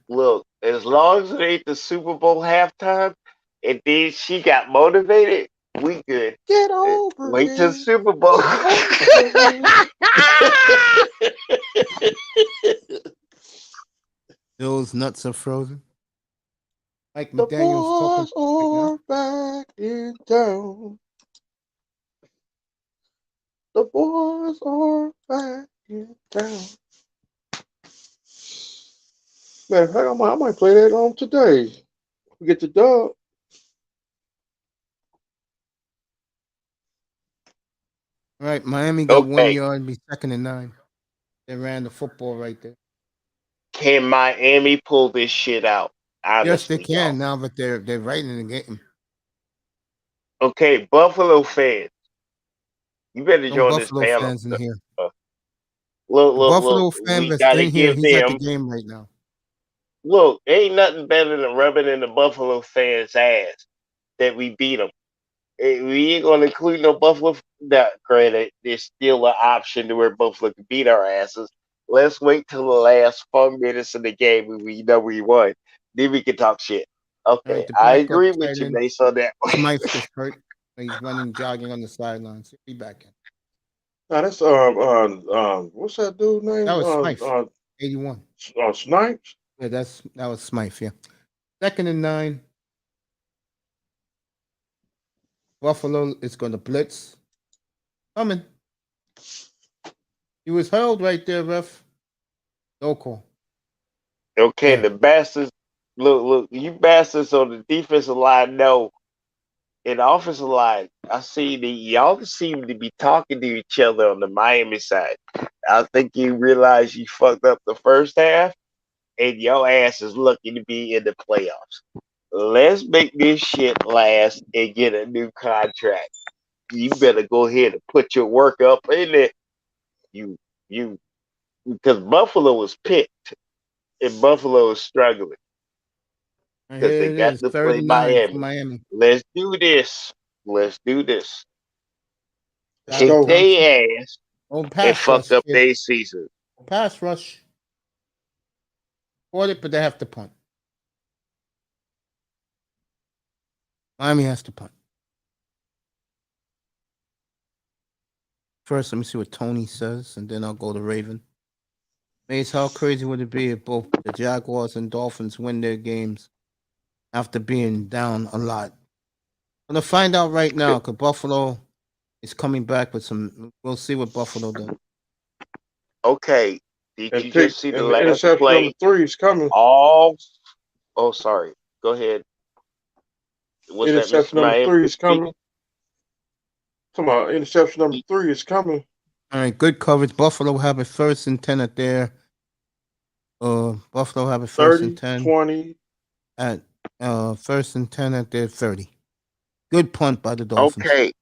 look, as long as it ain't the Super Bowl halftime, and then she got motivated, we good. Get over Wait till the it. Super Bowl. Those nuts are frozen. Mike The McDaniel's talking boys right now. are back in town. The boys are back in town. Matter of fact, I might play that on today. We get the dub. All right, Miami got 1 Okay, yard and be second and 9. They ran the football right there. can Miami pull this shit out? Yes, they Honestly, y'all. can now that they're right in the game. Okay, Buffalo fans, you better No join this Buffalo panel. fans in here. Uh, Look, The look, look. Buffalo fan We that's gotta in here, give he's at the them. game right now. Look, ain't nothing better than rubbing in the Buffalo fans' ass that we beat them. We ain't gonna include no Buffalo. That granted, there's still an option to where Buffalo can beat our asses. Let's wait till the last 4 minutes of the game when we know we won. Then we can talk shit. Okay, The I backup agree with tight you end based on that. Smythe is hurt. He's running, jogging on the sidelines. He'll be back in. Now that's what's that dude name? That was Smythe, 81. Snipes. Yeah, that was Smythe. Yeah. 2nd and 9. Buffalo is going to blitz. Coming. He was held right there, ref. No call. Okay, Yeah. the bastards. Look, you bastards on the defensive line know. In the offensive line, I see y'all seem to be talking to each other on the Miami side. I think you realize you fucked up the first half, and your ass is lucky to be in the playoffs. Let's make this shit last and get a new contract. You better go ahead and put your work up in it. You, because Buffalo was picked, and Buffalo is struggling And because here they it got is, to 3rd play and 9 for Miami. Miami. Let's do this. Let's do this. Let's Kick go. their ass Oh, and pass fuck rush. up Kid. their season. Pass rush. Caught it, but they have to punt. Miami has to punt. First, let me see what Tony says, and then I'll go to Raven. Mace, how crazy would it be if both the Jaguars and Dolphins win their games after being down a lot? I'm going to find out right now because Buffalo is coming back with some. We'll see what Buffalo does. Okay. Did And you pick just see the and last interception number play? 3 is coming. Oh, sorry. Go ahead. What's that, Interception Mr. number Miami? 3 is coming. Come on, interception number 3 is coming. All right, good coverage. Buffalo have a 1st and 10 at their. Buffalo have a 1st and 10 20. at 1st and 10 at their 30. Good punt by the Dolphins. Okay.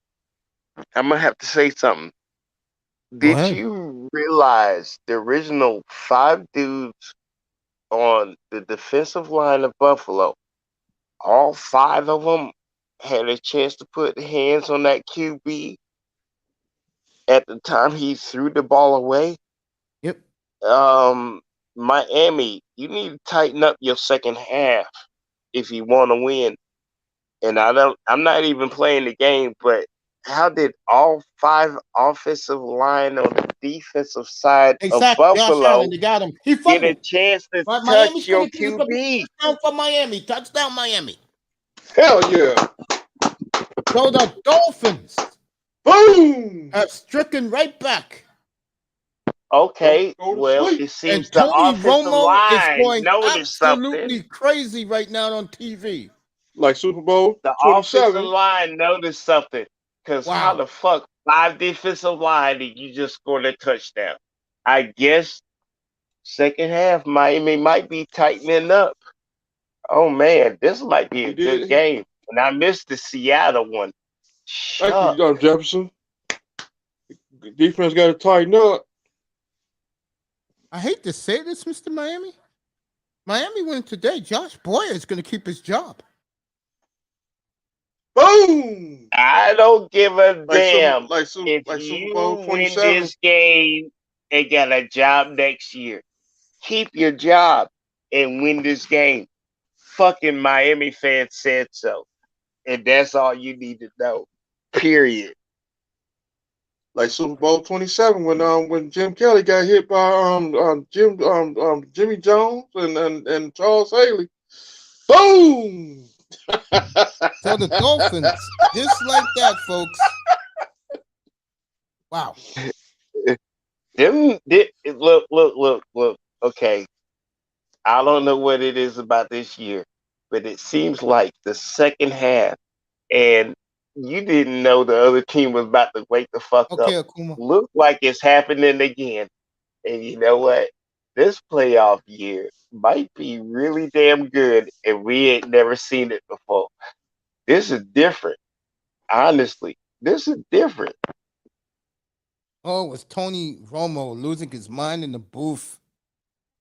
I'm going to have to say something. Go Did ahead. you realize the original 5 dudes on the defensive line of Buffalo, all 5 of them had a chance to put hands on that QB at the time he threw the ball away? Yep. Miami, you need to tighten up your second half if you want to win. And I'm not even playing the game, but how did all 5 offensive line on the defensive side They of sacked Josh Buffalo Allen. They got him. He get a fumbled. chance to Right, Miami's touch going your to give us a QB? touchdown for Miami. Touchdown, Miami. Hell yeah. So the Dolphins Boom. have stricken right back. Okay, Go to well, sleep. it And seems the Tony offensive Romo is line going noticed absolutely something. crazy right now on TV. Like Super Bowl The offensive 27. line noticed something. Because how Wow. the fuck 5 defensive line did you just score a touchdown? I guess second half Miami might be tightening up. Oh man, this might be He a good did. game. And I missed the Seattle one. Thank Shut. you, Jefferson. Defense got to tighten up. I hate to say this, Mr. Miami. Miami win today. Josh Boyer is going to keep his job. Boom. I don't give a damn Super if Bowl you win 27. this game and got a job next year. Keep your job and win this game. Fucking Miami fans said so. And that's all you need to know. Period. Like Super Bowl 27 when Jim Kelly got hit by Jimmy Jones and Charles Haley. Boom. So the Dolphins, just like that, folks. Wow. Look. Okay. I don't know what it is about this year, but it seems like the second half, and you didn't know the other team was about to wake the fuck up. Okay, Akuma. Look like it's happening again. And you know what? This playoff year might be really damn good, and we ain't never seen it before. This is different. Honestly, this is different. Oh, it was Tony Romo losing his mind in the booth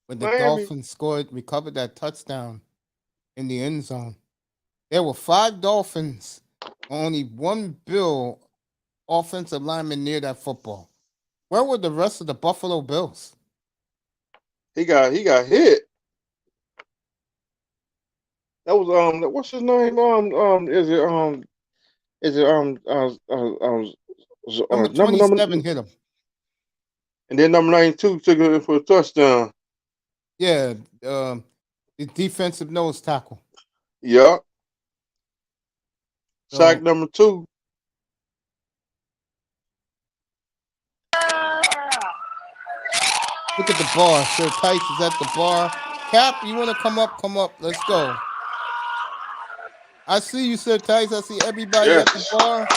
when the Miami. Dolphins recovered that touchdown in the end zone. There were 5 Dolphins, only 1 Bill offensive lineman near that football. Where were the rest of the Buffalo Bills? He got hit. That was what's his name? Is it Number number 27 hit him. and then number 92 took it for a touchdown. Yeah, the defensive nose tackle. Yeah. So, Sack number 2. look at the bar. Sir Tice is at the bar. Cap, you want to come up? Come up. Let's go. I see you, Sir Tice. I see everybody at the Yes. bar.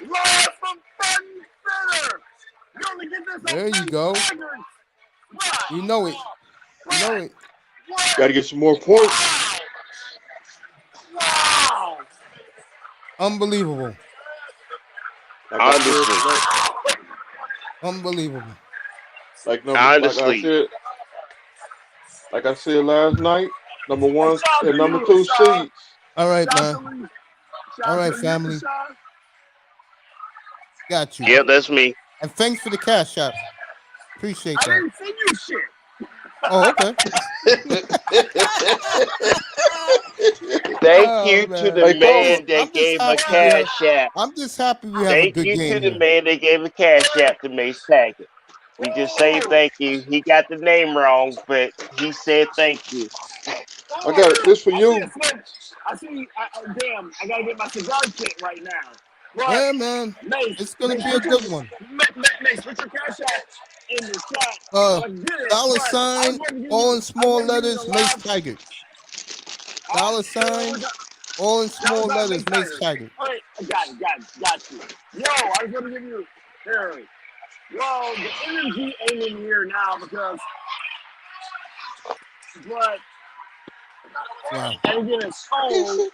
Live from front and center. You only get this There on you go. Tigers. You know it. You know it. Got to get some more points. Wow. Unbelievable. Like I said, Unbelievable. like Honestly. I said last night, number 1 Shout out and to number you, 2 Sean. seeds. All right, Shout man. out to you. All right, Shout out to you, family. Sean. Got you. Yep, that's me. And thanks for the cash app. Appreciate I that. didn't see you shit. Oh, okay. Thank Oh, you to man. the Hey, man Cole. that I'm just gave a happy we have. cash app. I'm just happy we have a Thank good you game to the here. man that gave a cash app to Mace Taggart. We just say thank you. He got the name wrong, but he said thank you. I got this for you. Damn, I gotta get my cigar kit right now. But Yeah, man. Mace, It's gonna Mace, be a good one. Mace, put your cash out in the chat. Dollar sign, all in small letters, Mace Tiger. Dollar sign, all in small letters, Mace Tiger. All right, I got you. Yo, I was gonna give you here. Well, the energy ain't in here now but Wow. and again, it's cold.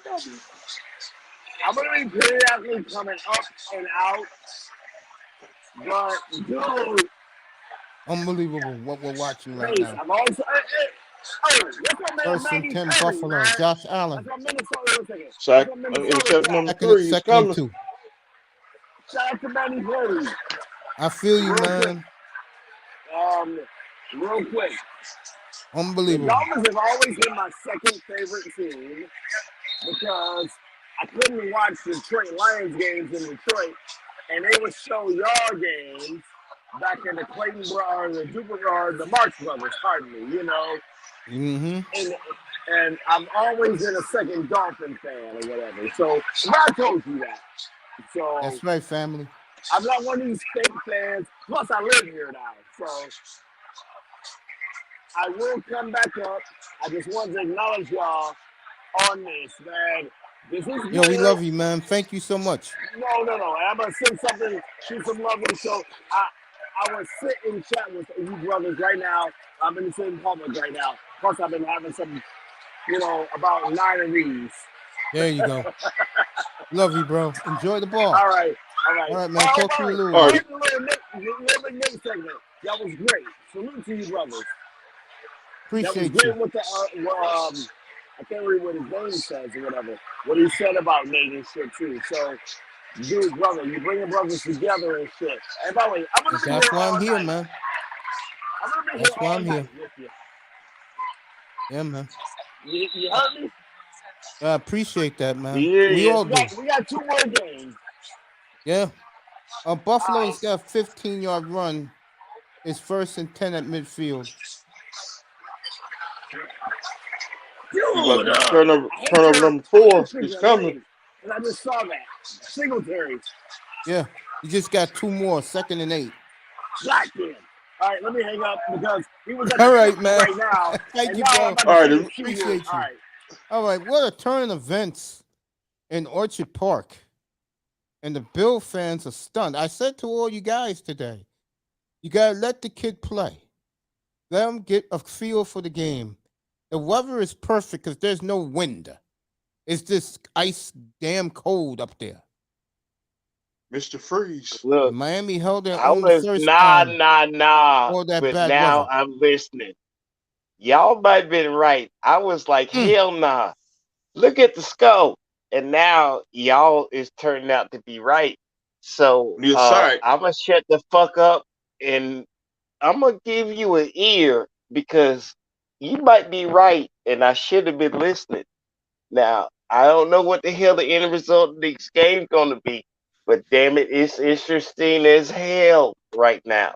I'm gonna be periodically coming up and out, but dude, Unbelievable what we're watching right Mace, now. I'm also. What's my man, First and Maggie 10 Perry, Buffalo, man? Josh Allen. That's my Minnesota. Wait a second. Sack That's my intercept Minnesota number guy. 3. He's Second and coming. 2. Shout out to Manny Perry. I feel you, Real quick. man. Real quick. The Unbelievable. Dolphins have always been my second favorite team because I couldn't watch Detroit Lions games in Detroit, and they would show your games back in the Clayton Brothers, the Duper, the Marx Brothers, pardon me, you know. Mm-hmm. And I'm always in a second Dolphin fan or whatever. So I told you that. So That's right, family. I'm not one of these fake fans. Plus, I live here now, so I will come back up. I just wanted to acknowledge y'all on this, man. This is Yo, we good. love you, man. Thank you so much. No. I'm gonna send something, shoot some love in. So I will sit and chat with you brothers right now. I'm in the same public right now. Plus, I've been having some, about 9 of these. There you go. Love you, bro. Enjoy the ball. All right, All right, man. Talk to you a little All bit. right. Little Nick segment. That was great. Salute to you, brothers. That was Appreciate great you. with the I can't read what his name says or whatever. What he said about Nate and shit too. So, dude, brother, you bringing brothers together and shit. And by the way, I'm gonna be That's here why all I'm here, night. man. I'm gonna be That's here why all I'm night here. with you. Yeah, man. You heard me? I appreciate that, man. Yeah, We yeah. all do. We got 2 more games. Yeah. Buffalo's Alright. got a 15-yard run. It's 1st and 10 at midfield. Dude, Turnover number 4 is coming. And I just saw that. Singletary. Yeah. You just got 2 more, 2nd and 8. Goddamn. All right, let me hang up because he was at All the right, man. right now. Thank and you, now bro. I'm about to All right, see the Q appreciate word. you. All right. All right. What a turn of events in Orchard Park. And the Bill fans are stunned. I said to all you guys today, you got to let the kid play. Let him get a feel for the game. The weather is perfect because there's no wind. It's just ice damn cold up there. Mr. Freeze. Look, Miami held their I own was first nah. all that But bad now weather. I'm listening. Y'all might have been right. I was like, hell nah. Look at the scope. And now y'all is turning out to be right. So You're sorry. I'm gonna shut the fuck up and I'm gonna give you an ear because you might be right, and I should have been listening. Now, I don't know what the hell the end result of this game's gonna be, but damn it, it's interesting as hell right now.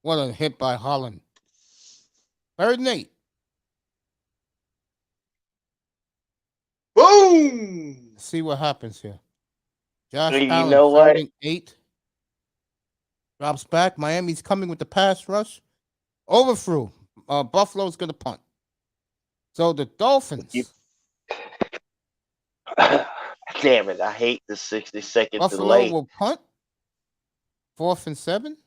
What a hit by Holland. 3rd and 8. Boom. Let's see what happens here. Josh You Allen, know 3rd what? and 8. Drops back. Miami's coming with the pass rush. Overthrew. Buffalo's going to punt. So the Dolphins. Damn it, I hate the 60-second Buffalo delay. will punt. 4th and 7.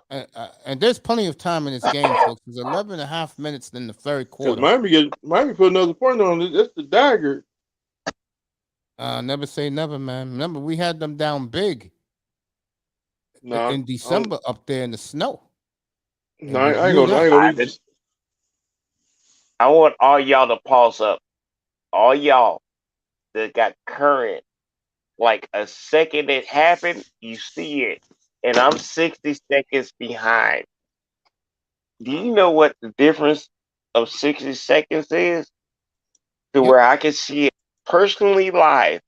And there's plenty of time in this game, folks. There's 11 and a half minutes in the third quarter. Miami put another point on it. That's the dagger. Never say never, man. Remember, we had them down big in December up there in the snow. No, I ain't gonna. I want all y'all to pause up. All y'all that got current, like a second it happened, you see it. And I'm 60 seconds behind. Do you know what the difference of 60 seconds is? To where I can see it personally live.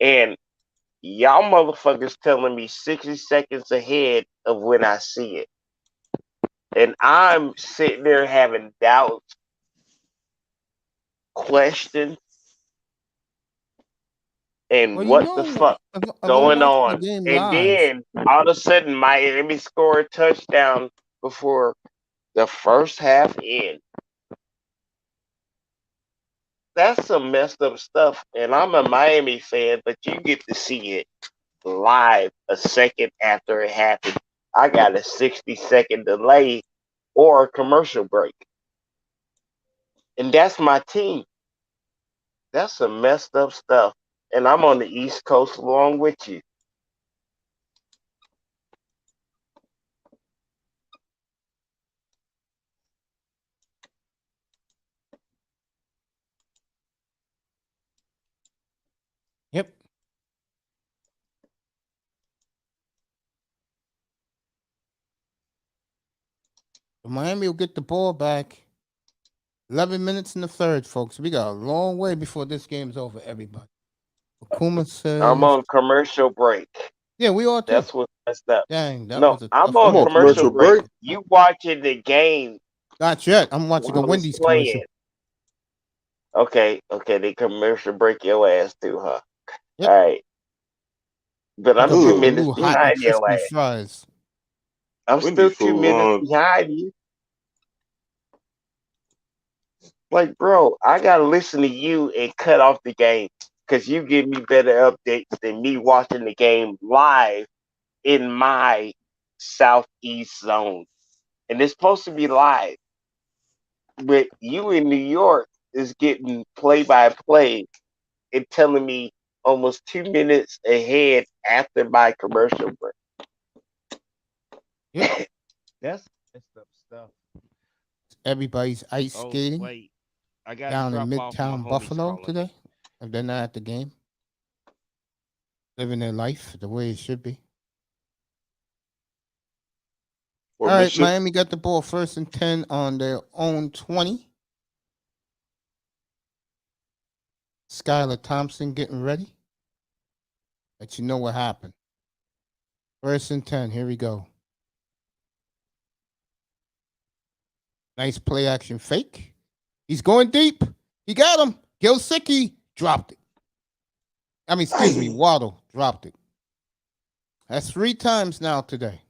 And y'all motherfuckers telling me 60 seconds ahead of when I see it. And I'm sitting there having doubts, questions, and what the fuck going on. And then all of a sudden Miami scored a touchdown before the first half end. That's some messed up stuff. And I'm a Miami fan, but you get to see it live a second after it happened. I got a 60-second delay or a commercial break. And that's my team. That's some messed up stuff. And I'm on the East Coast along with you. Yep. Miami will get the ball back. 11 minutes in the third, folks. We got a long way before this game's over, everybody. Akuma says... I'm on commercial break. Yeah, we are too. That's what's messed up. Dang, that no, was I'm on commercial break. You watching the game. Not yet. I'm watching a Wendy's commercial. Okay, they commercial break your ass too, huh? Yep. All right. But I'm 2 minutes behind your ass. Fries. I'm still 2 minutes behind you. Like, bro, I gotta listen to you and cut off the game because you give me better updates than me watching the game live in my southeast zone. And it's supposed to be live. But you in New York is getting play-by-play and telling me almost 2 minutes ahead after my commercial break. Yep. That's messed up stuff. Everybody's ice skating wait. I got down in Midtown Buffalo today. If they're not at the game, living their life the way it should be. All right, Miami got the ball 1st and 10 on their own 20. Skylar Thompson getting ready. Let you know what happened. 1st and 10. Here we go. Nice play action fake. He's going deep. He got him. Gilsicki dropped it. Waddle dropped it. That's 3 times now today.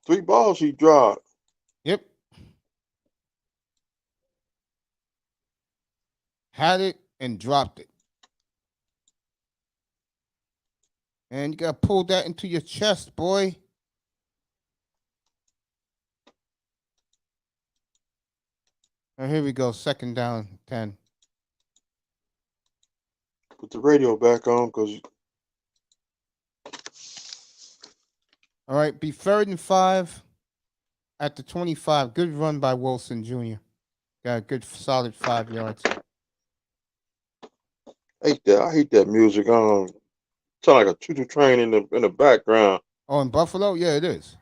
3 balls he dropped. Yep. Had it and dropped it. And you got to pull that into your chest, boy. And here we go. 2nd down, 10. Put the radio back on because... All right, be 3rd and 5 at the 25. Good run by Wilson Jr. Got a good, solid 5 yards. I hate that music. Sound like a choo-choo train in the background. Oh, in Buffalo? Yeah, it is.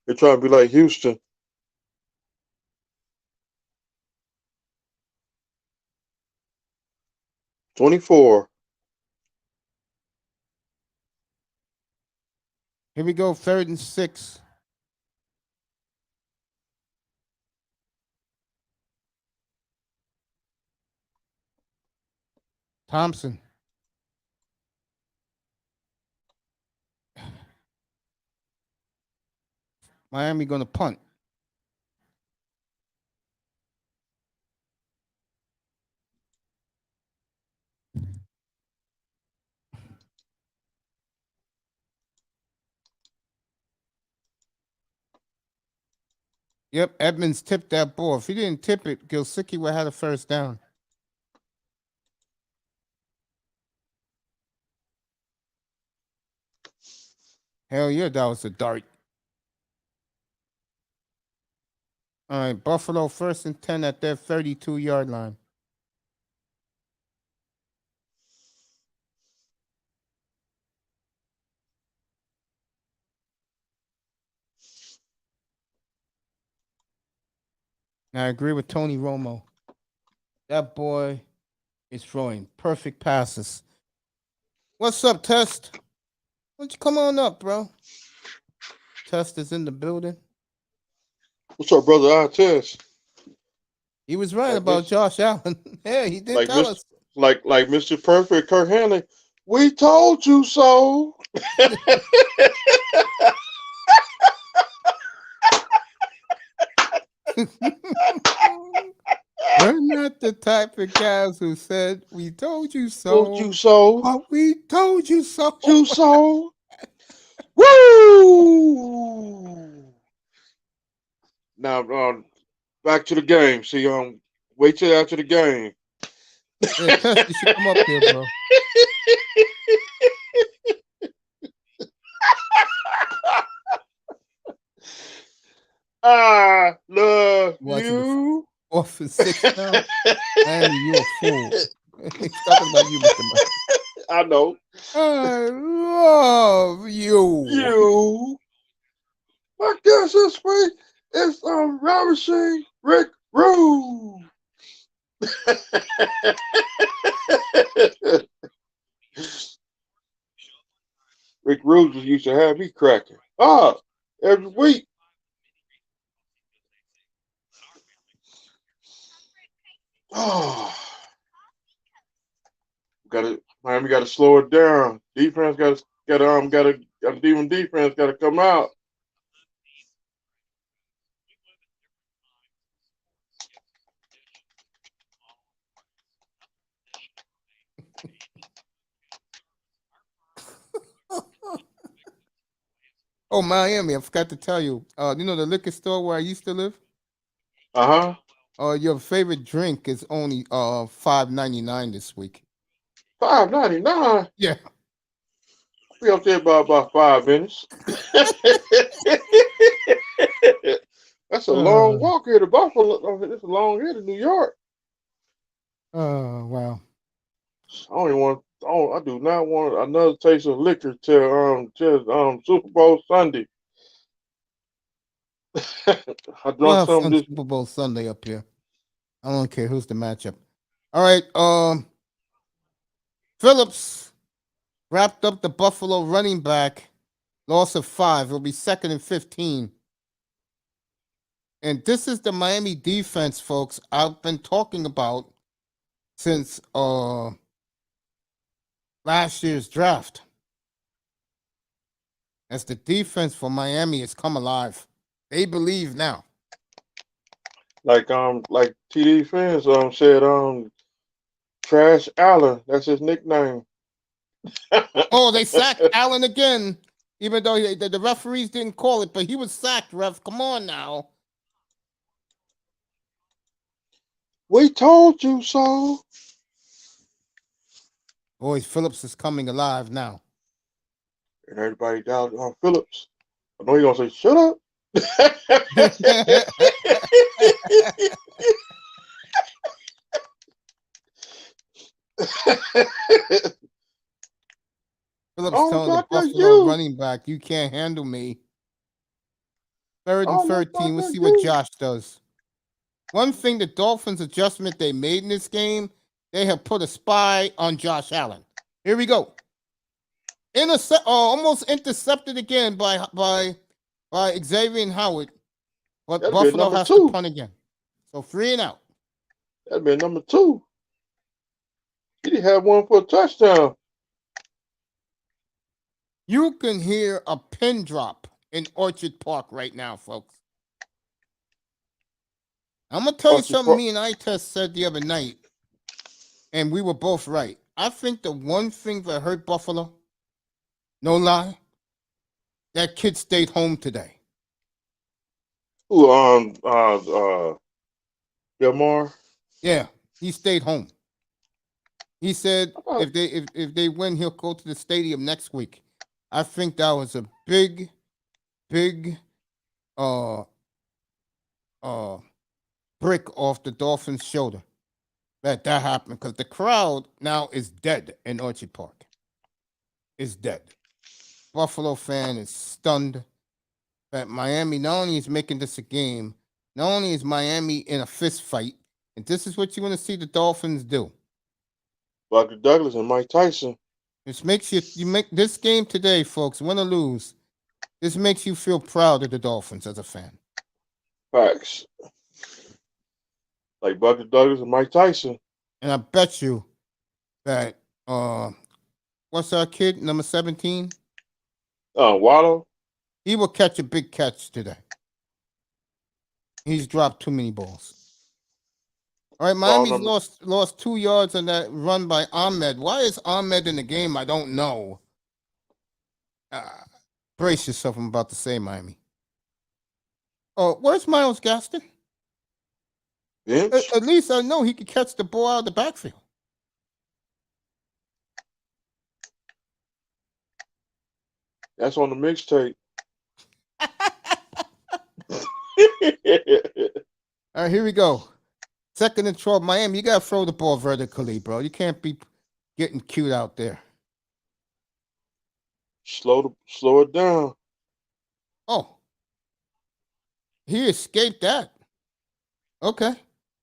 They're trying to be like Houston. 24. Here we go, 3rd and 6. Thompson. Miami going to punt. Yep, Edmonds tipped that ball. If he didn't tip it, Gilsicki would have had a first down. Hell yeah, that was a dart. All right, Buffalo 1st and 10 at their 32-yard line. I agree with Tony Romo. That boy is throwing perfect passes. What's up, Test? Why don't you come on up, bro? Test is in the building. What's up, brother? I test. He was right Like about this- Josh Allen. Yeah, he did Like tell Mr. us. Like Mr. Perfect, Kirk Henley. We told you so. We're not the type of guys who said, we told you so. Told you so. But we told you so. You so. Woo! Now, back to the game. See, wait till after the game. Yeah, Test, you should come up here, bro. I love Watching you. 4th and 6 now. Andy, you a fool. He's talking about you, Mr. Mike. I know. I love you. You. My guess this week is ravishing Rick Rude. Rick Rude just used to have me cracking. Every week. Oh, Miami got to slow it down. Defense got to defense got to come out. Oh, Miami, I forgot to tell you. You know the liquor store where I used to live? Your favorite drink is only $5.99 this week. $5.99. Yeah. We up there about 5 minutes. That's a long walk here to Buffalo. It's a long here to New York. Oh, wow. I do not want another taste of liquor till Super Bowl Sunday. I We'll drunk have some fun this. Super Bowl Sunday up here. I don't care who's the matchup. All right. Phillips wrapped up the Buffalo running back. Loss of 5. It'll be 2nd and 15. And this is the Miami defense, folks, I've been talking about since last year's draft. As the defense for Miami has come alive. They believe now. Like TD fans said Trash Allen. That's his nickname. Oh, they sacked Allen again. Even though the referees didn't call it, but he was sacked, ref. Come on now. We told you so. Boys, Phillips is coming alive now. And everybody doubted Phillips. I know you're going to say, shut up. Phillips Oh, telling the Dr. Buffalo you. running back, you can't handle me. 3rd and Oh, 13. We'll Dr. see what you. Josh does. One thing, the Dolphins adjustment they made in this game, they have put a spy on Josh Allen. Here we go. Almost intercepted again by Xavier Howard, but That'd be a Buffalo number has to two. punt again. So 3 and out. That'd be a number two. He didn't have one for a touchdown. You can hear a pin drop in Orchard Park right now, folks. I'm gonna tell you something. Me and Itest said the other night, and we were both right. I think the one thing that hurt Buffalo, no lie, that kid stayed home today. Who Gilmore? Yeah, he stayed home. He said if they win, he'll go to the stadium next week. I think that was a big brick off the Dolphins' shoulder that happened, because the crowd now is dead in Orchard Park. Is dead. Buffalo fan is stunned that Miami not only is making this a game, not only is Miami in a fist fight, and this is what you want to see the Dolphins do. Bucky Douglas and Mike Tyson. This makes you make this game today, folks, win or lose. This makes you feel proud of the Dolphins as a fan. Facts. Like Bucky Douglas and Mike Tyson. And I bet you that what's our kid, number 17? Waddle. He will catch a big catch today. He's dropped too many balls. All right, Miami's lost 2 yards on that run by Ahmed. Why is Ahmed in the game? I don't know. Brace yourself, I'm about to say Miami. Oh, where's Myles Gaston? At least I know he could catch the ball out of the backfield. That's on the mixtape. All right, here we go. 2nd and 12, Miami. You gotta throw the ball vertically, bro. You can't be getting cute out there. Slow it down. Oh, he escaped that. Okay,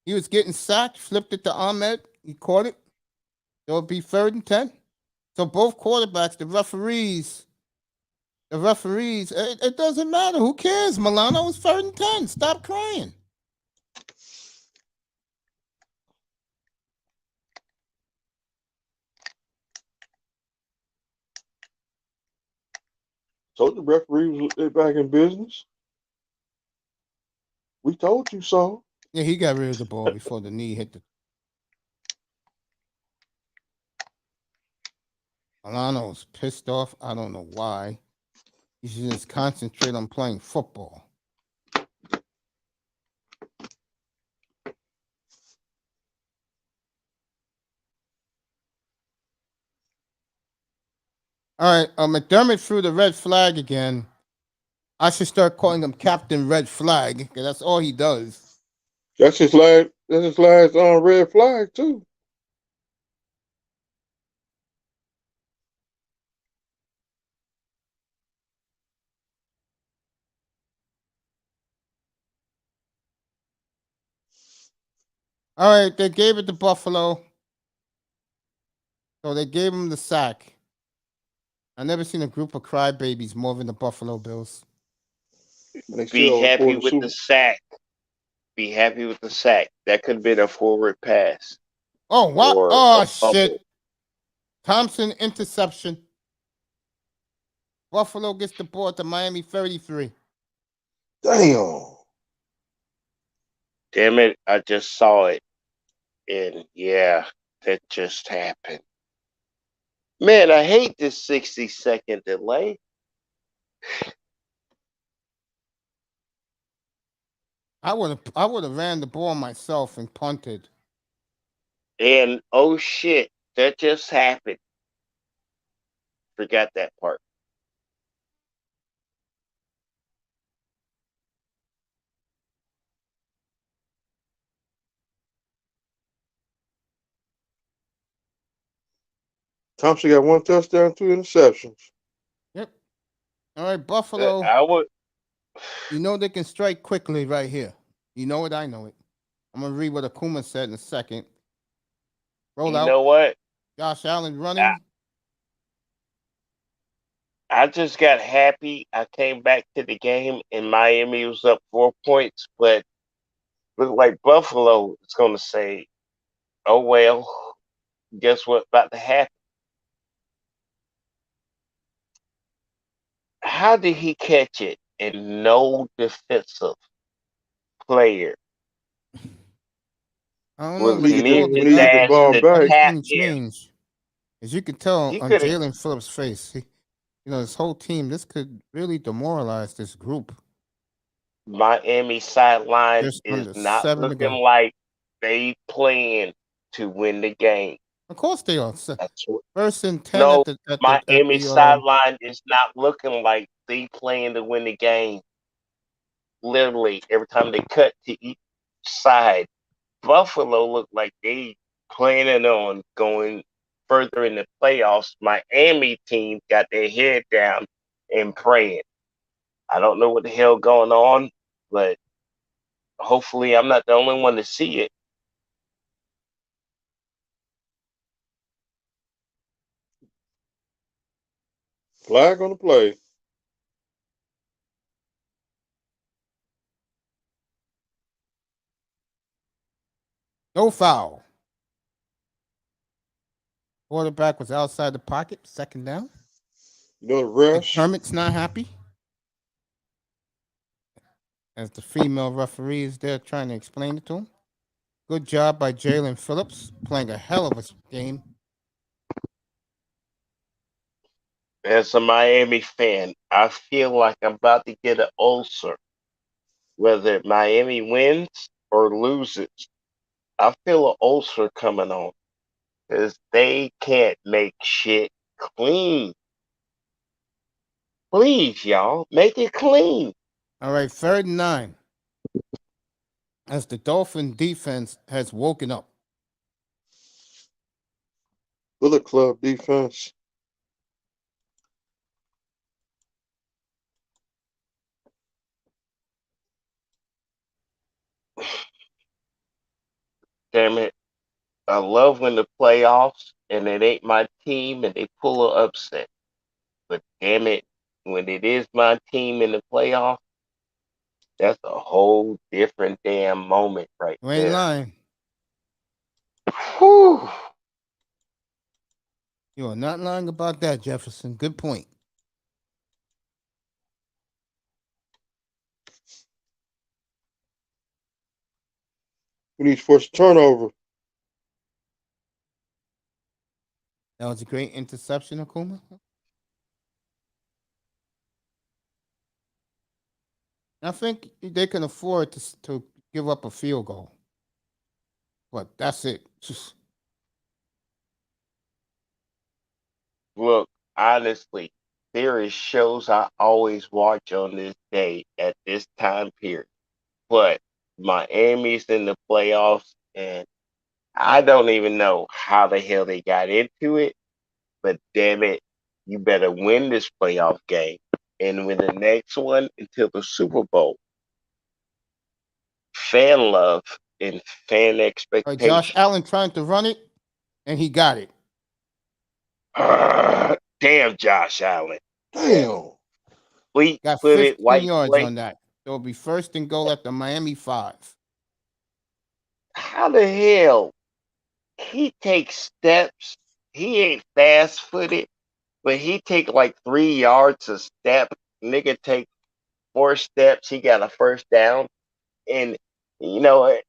he was getting sacked, flipped it to Ahmed. He caught it. It'll be 3rd and 10. So both quarterbacks, the referees. It doesn't matter. Who cares? Milano is 3rd and 10. Stop crying. Told the referee was back in business. We told you so. Yeah, he got rid of the ball before the knee hit the. Milano's pissed off. I don't know why. He should just concentrate on playing football. All right, McDermott threw the red flag again. I should start calling him Captain Red Flag, because that's all he does. That's his last red flag too. All right, they gave it to Buffalo. So they gave him the sack. I never seen a group of crybabies more than the Buffalo Bills. Be happy with the sack. Be happy with the sack. That could have been a forward pass. Oh, what? Oh, shit. Thompson interception. Buffalo gets the ball at the Miami 33. Damn. Damn it, I just saw it. And yeah, that just happened. Man, I hate this 60-second delay. I would have ran the ball myself and punted. And oh shit, that just happened. Forgot that part. Thompson got 1 touchdown, 2 interceptions. Yep. All right, Buffalo. I would. You know they can strike quickly right here. You know it, I know it. I'm going to read what Akuma said in a second. Roll You out. know what? Josh Allen I, running. I just got happy. I came back to the game and Miami was up 4 points, but looked like Buffalo is going to say, "Oh well, guess what about to happen?" How did he catch it and no defensive player I don't know was when he near called the his when he get the gavel. ass ball to back. tap Everything him? changed, as you can tell He on could have. Jalen Phillips' face. This whole team. This could really demoralize this group. Miami sideline There's is under not 7 to looking go. like they plan to win the game. Of course they are. That's what, First and 10 no, at Miami the sideline is not looking like they plan to win the game. Literally, every time they cut to each side, Buffalo looked like they planning on going further in the playoffs. Miami team got their head down and praying. I don't know what the hell going on, but hopefully I'm not the only one to see it. Flag on the play. no foul. Quarterback was outside the pocket. Second down. You know the rush. Kermit's not happy, as the female referee is there trying to explain it to him. Good job by Jalen Phillips, playing a hell of a game. As a Miami fan, I feel like I'm about to get an ulcer, whether Miami wins or loses. I feel an ulcer coming on because they can't make shit clean. Please, y'all, make it clean. All right, 3rd and 9. As the Dolphin defense has woken up. Bullet Club defense. Damn it. I love when the playoffs and it ain't my team and they pull an upset. But damn it, when it is my team in the playoffs, that's a whole different damn moment right You ain't there. lying. Whew. You are not lying about that, Jefferson. Good point. We need to force a turnover. That was a great interception, Akuma. I think they can afford to give up a field goal. But that's it. Look, honestly, there is shows I always watch on this day at this time period. But Miami's in the playoffs and I don't even know how the hell they got into it, but damn it, you better win this playoff game and win the next one until the Super Bowl. Fan love and fan Josh expectation. Allen trying to run it, and he got it. Damn, Josh Allen. Damn. Fleet Got footed 15 white yards plate. on that. It'll be 1st and goal at the Miami 5. How the hell he takes steps? He ain't fast footed, but he take like 3 yards a step. Nigga take 4 steps. He got a first down. And you know what?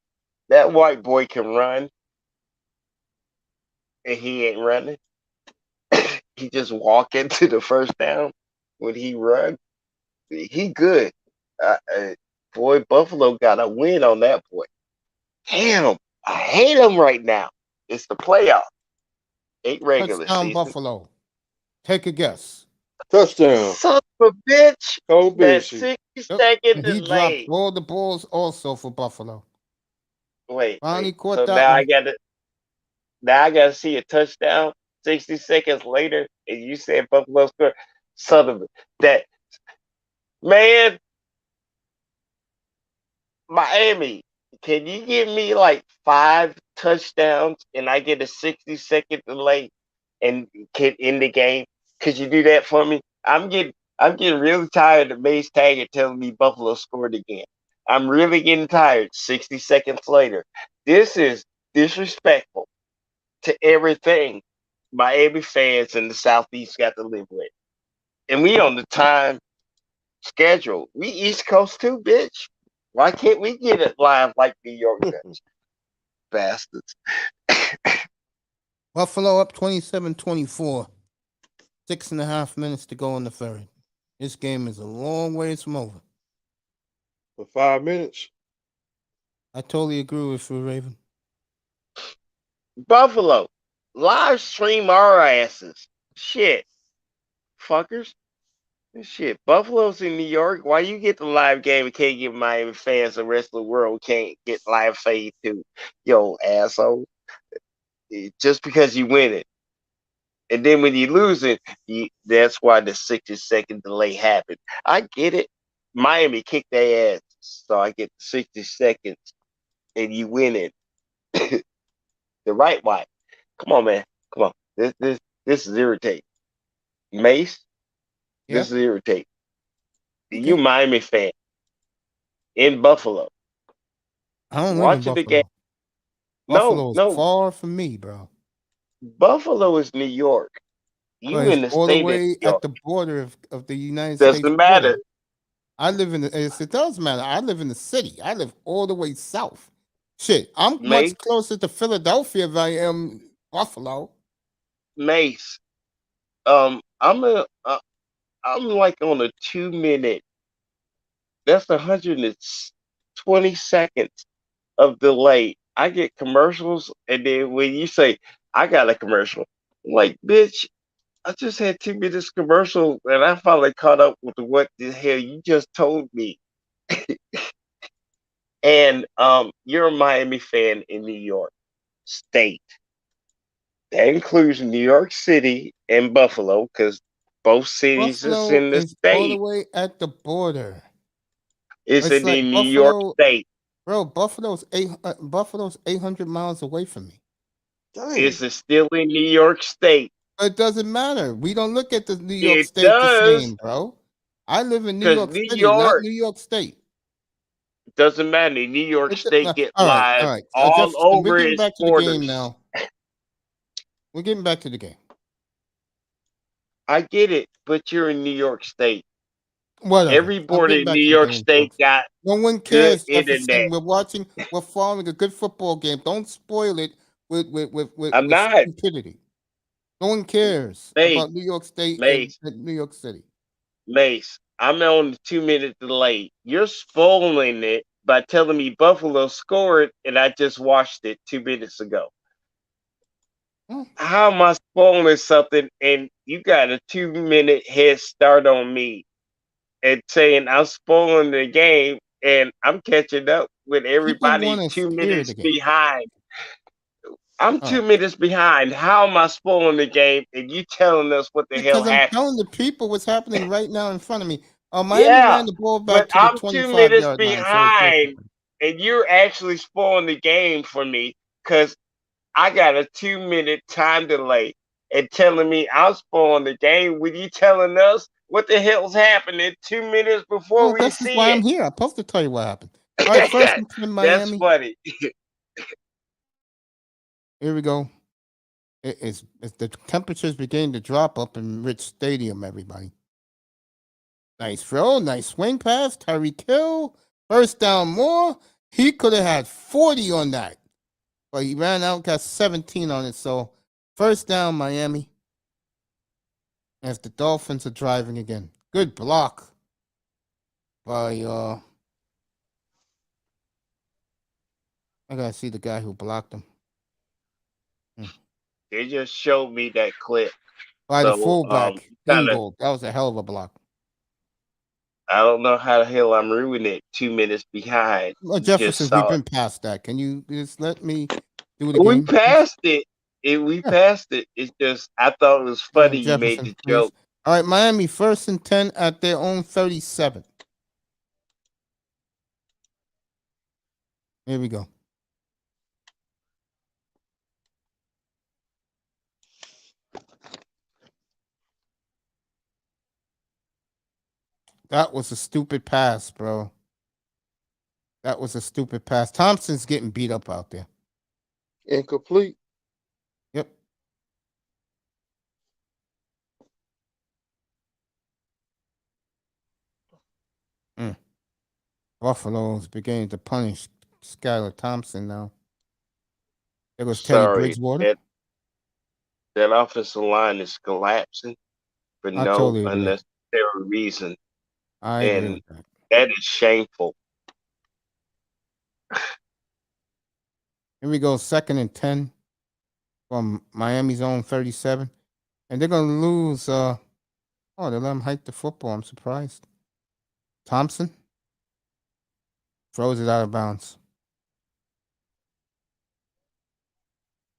That white boy can run, and he ain't running. He just walk into the first down when he run. He good. Boy, Buffalo got a win on that boy. Damn, I hate him right now. It's the playoff. Ain't regular Touchdown, season. Buffalo. Take a guess. Touchdown. Son of a bitch. Cole That Beasley. 60-second And he dropped delay. all the balls also for Buffalo. Finally Wait. caught So that now one. I gotta see a touchdown 60 seconds later, and you said Buffalo score. Son of a that man, Miami. Can you give me like 5 touchdowns and I get a 60-second delay and can end the game? Could you do that for me? I'm getting really tired of Mace Taggart telling me Buffalo scored again. I'm really getting tired 60 seconds later. This is disrespectful to everything Miami fans in the Southeast got to live with. And we on the time schedule. We East Coast too, bitch. Why can't we get it live like New York does? Bastards. Buffalo up 27-24. 6.5 minutes to go in the third. This game is a long ways from over. For 5 minutes. I totally agree with you, Raven. Buffalo, live stream our asses. Shit. Fuckers. Shit. Buffalo's in New York. Why you get the live game and can't give Miami fans the rest of the world can't get live fade too? Yo, asshole. Just because you win it. And then when you lose it, that's why the 60-second delay happened. I get it. Miami kicked their ass, so I get 60 seconds, and you win it the right way. Come on, man. Come on. This is irritating. Mace, Yeah. this is irritating. Okay. You Miami fan in Buffalo. I don't live in Watching the game. Buffalo. No. Is far from me, bro. Buffalo is New York. You But in the it's all the state of way New at York. the border of the United States. Doesn't matter. border. I live in it does matter. I live in the city. I live all the way south. Shit, I'm Mace, much closer to Philadelphia than I am Buffalo. Mace. I'm like on a 2 minute. That's 120 seconds of delay. I get commercials, and then when you say I got a commercial, I'm like, bitch, I just had 2 minutes commercial, and I finally caught up with what the hell you just told me. And you're a Miami fan in New York State. That includes New York City and Buffalo, because both cities is Buffalo in the is all the state. way at the border. It's It's in like the New York Buffalo, State. bro. Buffalo's 800 miles away from me. It's still in New York State. It doesn't matter. We don't look at the New York It State the does, same, bro. I live in New because York New City, not York New York State. doesn't matter. New York State get All live right. all Jefferson, we're over getting its back to the game borders. now. We're getting back to the game. I get it, but you're in New York State. Whatever. Every I'm border getting in back New to the York game, State folks. got No one good cares, Jefferson. internet. We're following a good football game. Don't spoil it with I'm not. stupidity. No one cares Mace, about New York State and Mace, New York City. Mace. I'm on the 2 minute delay. You're spoiling it by telling me Buffalo scored, and I just watched it 2 minutes ago. How am I spoiling something and you got a 2 minute head start on me and saying I'm spoiling the game and I'm catching up with People everybody want to two steer minutes the game. behind? I'm All 2 minutes behind. How am I spoiling the game and you telling us what the hell Because I'm happened? telling the people what's happening right now in front of me. Miami Yeah, ran the ball but back to the I'm 2 minutes 25-yard line. behind and you're actually spoiling the game for me because I got a 2 minute time delay and telling me I'm spoiling the game with you telling us what the hell's happening 2 minutes before we That's just see why I'm it. here. I'm supposed to tell you what happened. All right, first in That's Miami. funny. Here we go. It's the temperatures beginning to drop up in Rich Stadium, everybody. Nice throw, nice swing pass. Tyreek Hill, first down more. He could have had 40 on that, but he ran out, got 17 on it. So first down, Miami. As the Dolphins are driving again. Good block by I gotta see the guy who blocked him. They just showed me that clip. By the fullback, kinda, Ingold. That was a hell of a block. I don't know how the hell I'm ruining it 2 minutes behind. Well, You just Jefferson, saw we've it. been past that. Can you just let me do the We game? passed it. We Yeah. passed it. It's just I thought it was funny you made Jefferson, the please. joke. All right, Miami, 1st and 10 at their own 37. Here we go. That was a stupid pass, bro. That was a stupid pass. Thompson's getting beat up out there. Incomplete. Yep. Buffalo's beginning to punish Skylar Thompson now. There goes Teddy Sorry, Bridgewater. that offensive line is collapsing for I no totally agree. unnecessary reason, I agree and with that. that is shameful. Here we go, 2nd and 10 from Miami's own 37. And they're gonna lose they let him hike the football. I'm surprised. Thompson throws it out of bounds.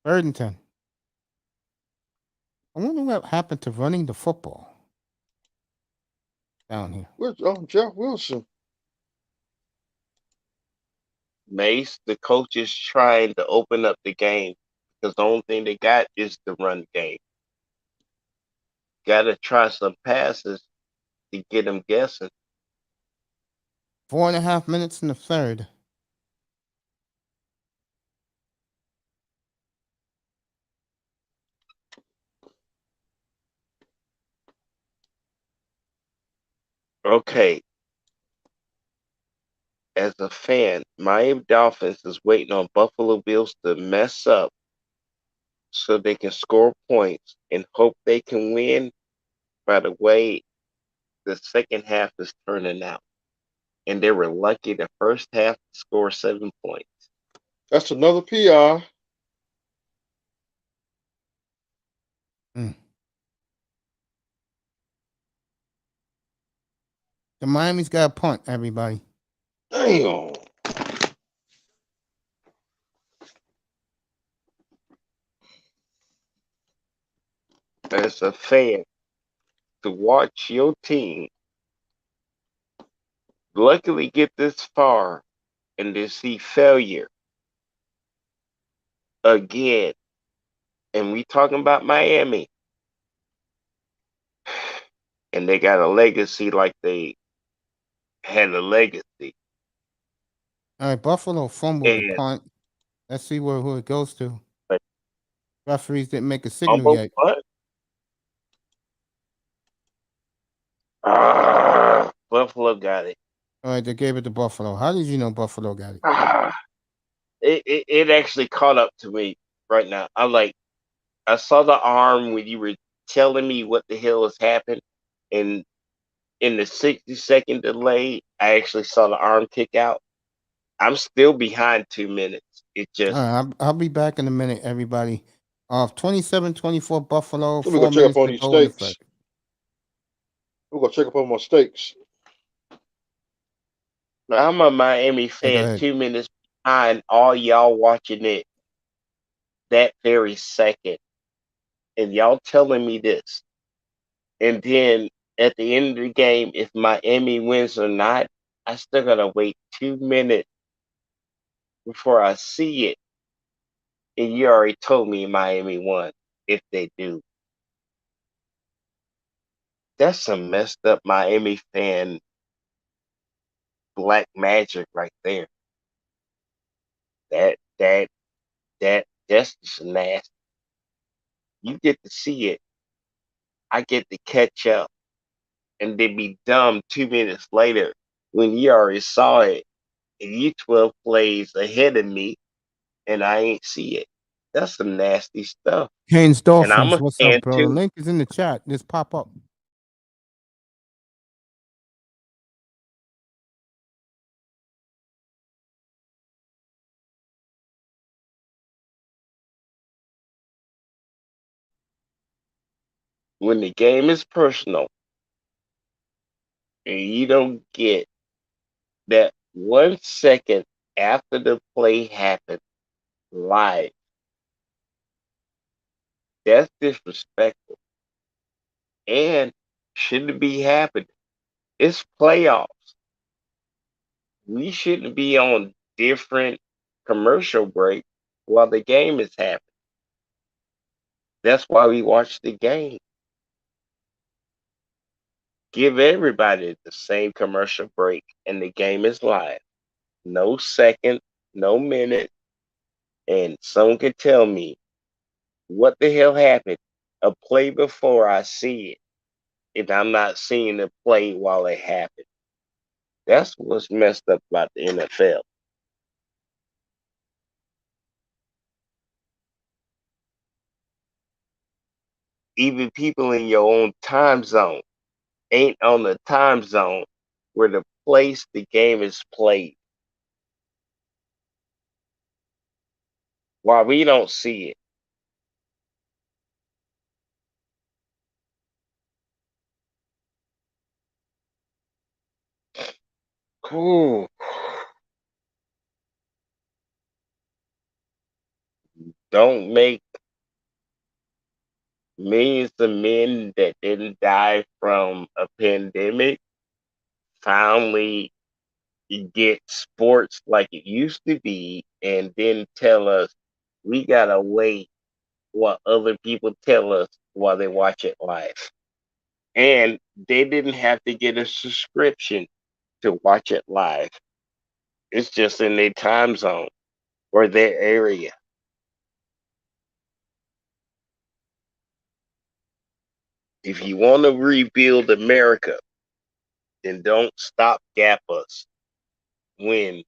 3rd and 10. I wonder what happened to running the football down here. Where's Jeff Wilson? Mace, the coach is trying to open up the game because the only thing they got is the run game. Got to try some passes to get them guessing. 4.5 minutes in the 3rd. Okay. As a fan, Miami Dolphins is waiting on Buffalo Bills to mess up so they can score points and hope they can win by the way the second half is turning out. And they were lucky the first half to score 7 points. That's another PI. The Miami's got a punt, everybody. Damn. As a fan, to watch your team luckily get this far and to see failure again, and we talking about Miami, and they got a legacy like they had a legacy. All right, Buffalo fumbled the And punt. Let's see who it goes to. but Referees didn't make a signal almost yet. what? Buffalo got it. All right, they gave it to Buffalo. How did you know Buffalo got it? It actually caught up to me right now. I saw the arm when you were telling me what the hell has happened, and in the 60-second delay, I actually saw the arm kick out. I'm still behind 2 minutes. It All just right, I'll be back in a minute, everybody. 27-24 Buffalo, Let me go 4 check up minutes on to these go in the steaks. 3rd. We're gonna check up on my steaks. I'm a Miami Hey, go fan ahead. 2 minutes behind all y'all watching it that very second. And y'all telling me this. And then at the end of the game, if Miami wins or not, I still gotta wait 2 minutes before I see it. And you already told me Miami won if they do. That's some messed up Miami fan black magic right there. That's just nasty. You get to see it. I get to catch up and then be dumb 2 minutes later when you already saw it and you 12 plays ahead of me and I ain't see it. That's some nasty stuff. Canes And I'm Dolphins, a what's fan up, bro? The too. link is in the chat. Just pop up. When the game is personal and you don't get that 1 second after the play happened live, that's disrespectful and shouldn't be happening. It's playoffs. We shouldn't be on different commercial break while the game is happening. That's why we watch the game. Give everybody the same commercial break, and the game is live. No second, no minute, and someone can tell me what the hell happened a play before I see it, if I'm not seeing the play while it happened. That's what's messed up about the NFL. Even people in your own time zone ain't on the time zone where the place the game is played. Why we don't see it? Cool. Don't make millions of men that didn't die from a pandemic finally get sports like it used to be and then tell us we gotta wait what other people tell us while they watch it live. And they didn't have to get a subscription to watch it live. It's just in their time zone or their area. If you want to rebuild America, then don't stopgap us when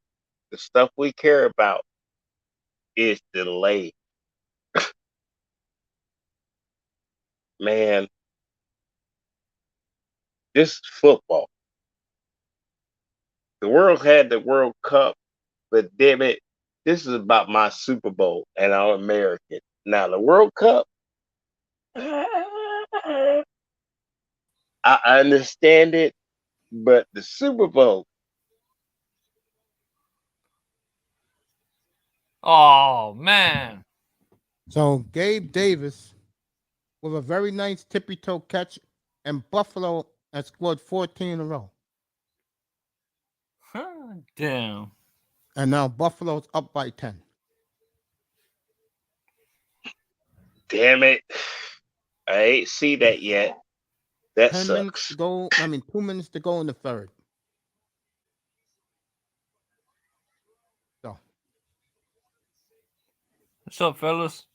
the stuff we care about is delayed. Man, this is football. The world had the World Cup, but damn it, this is about my Super Bowl and I'm American. Now the World Cup, I understand it, but the Super Bowl, Oh man. So Gabe Davis with a very nice tippy toe catch, and Buffalo has scored 14 in a row. Damn. And now Buffalo's up by 10. damn it, I ain't see that yet. That 10 minutes to sucks. go. 2 minutes to go in the third. So, What's up, fellas?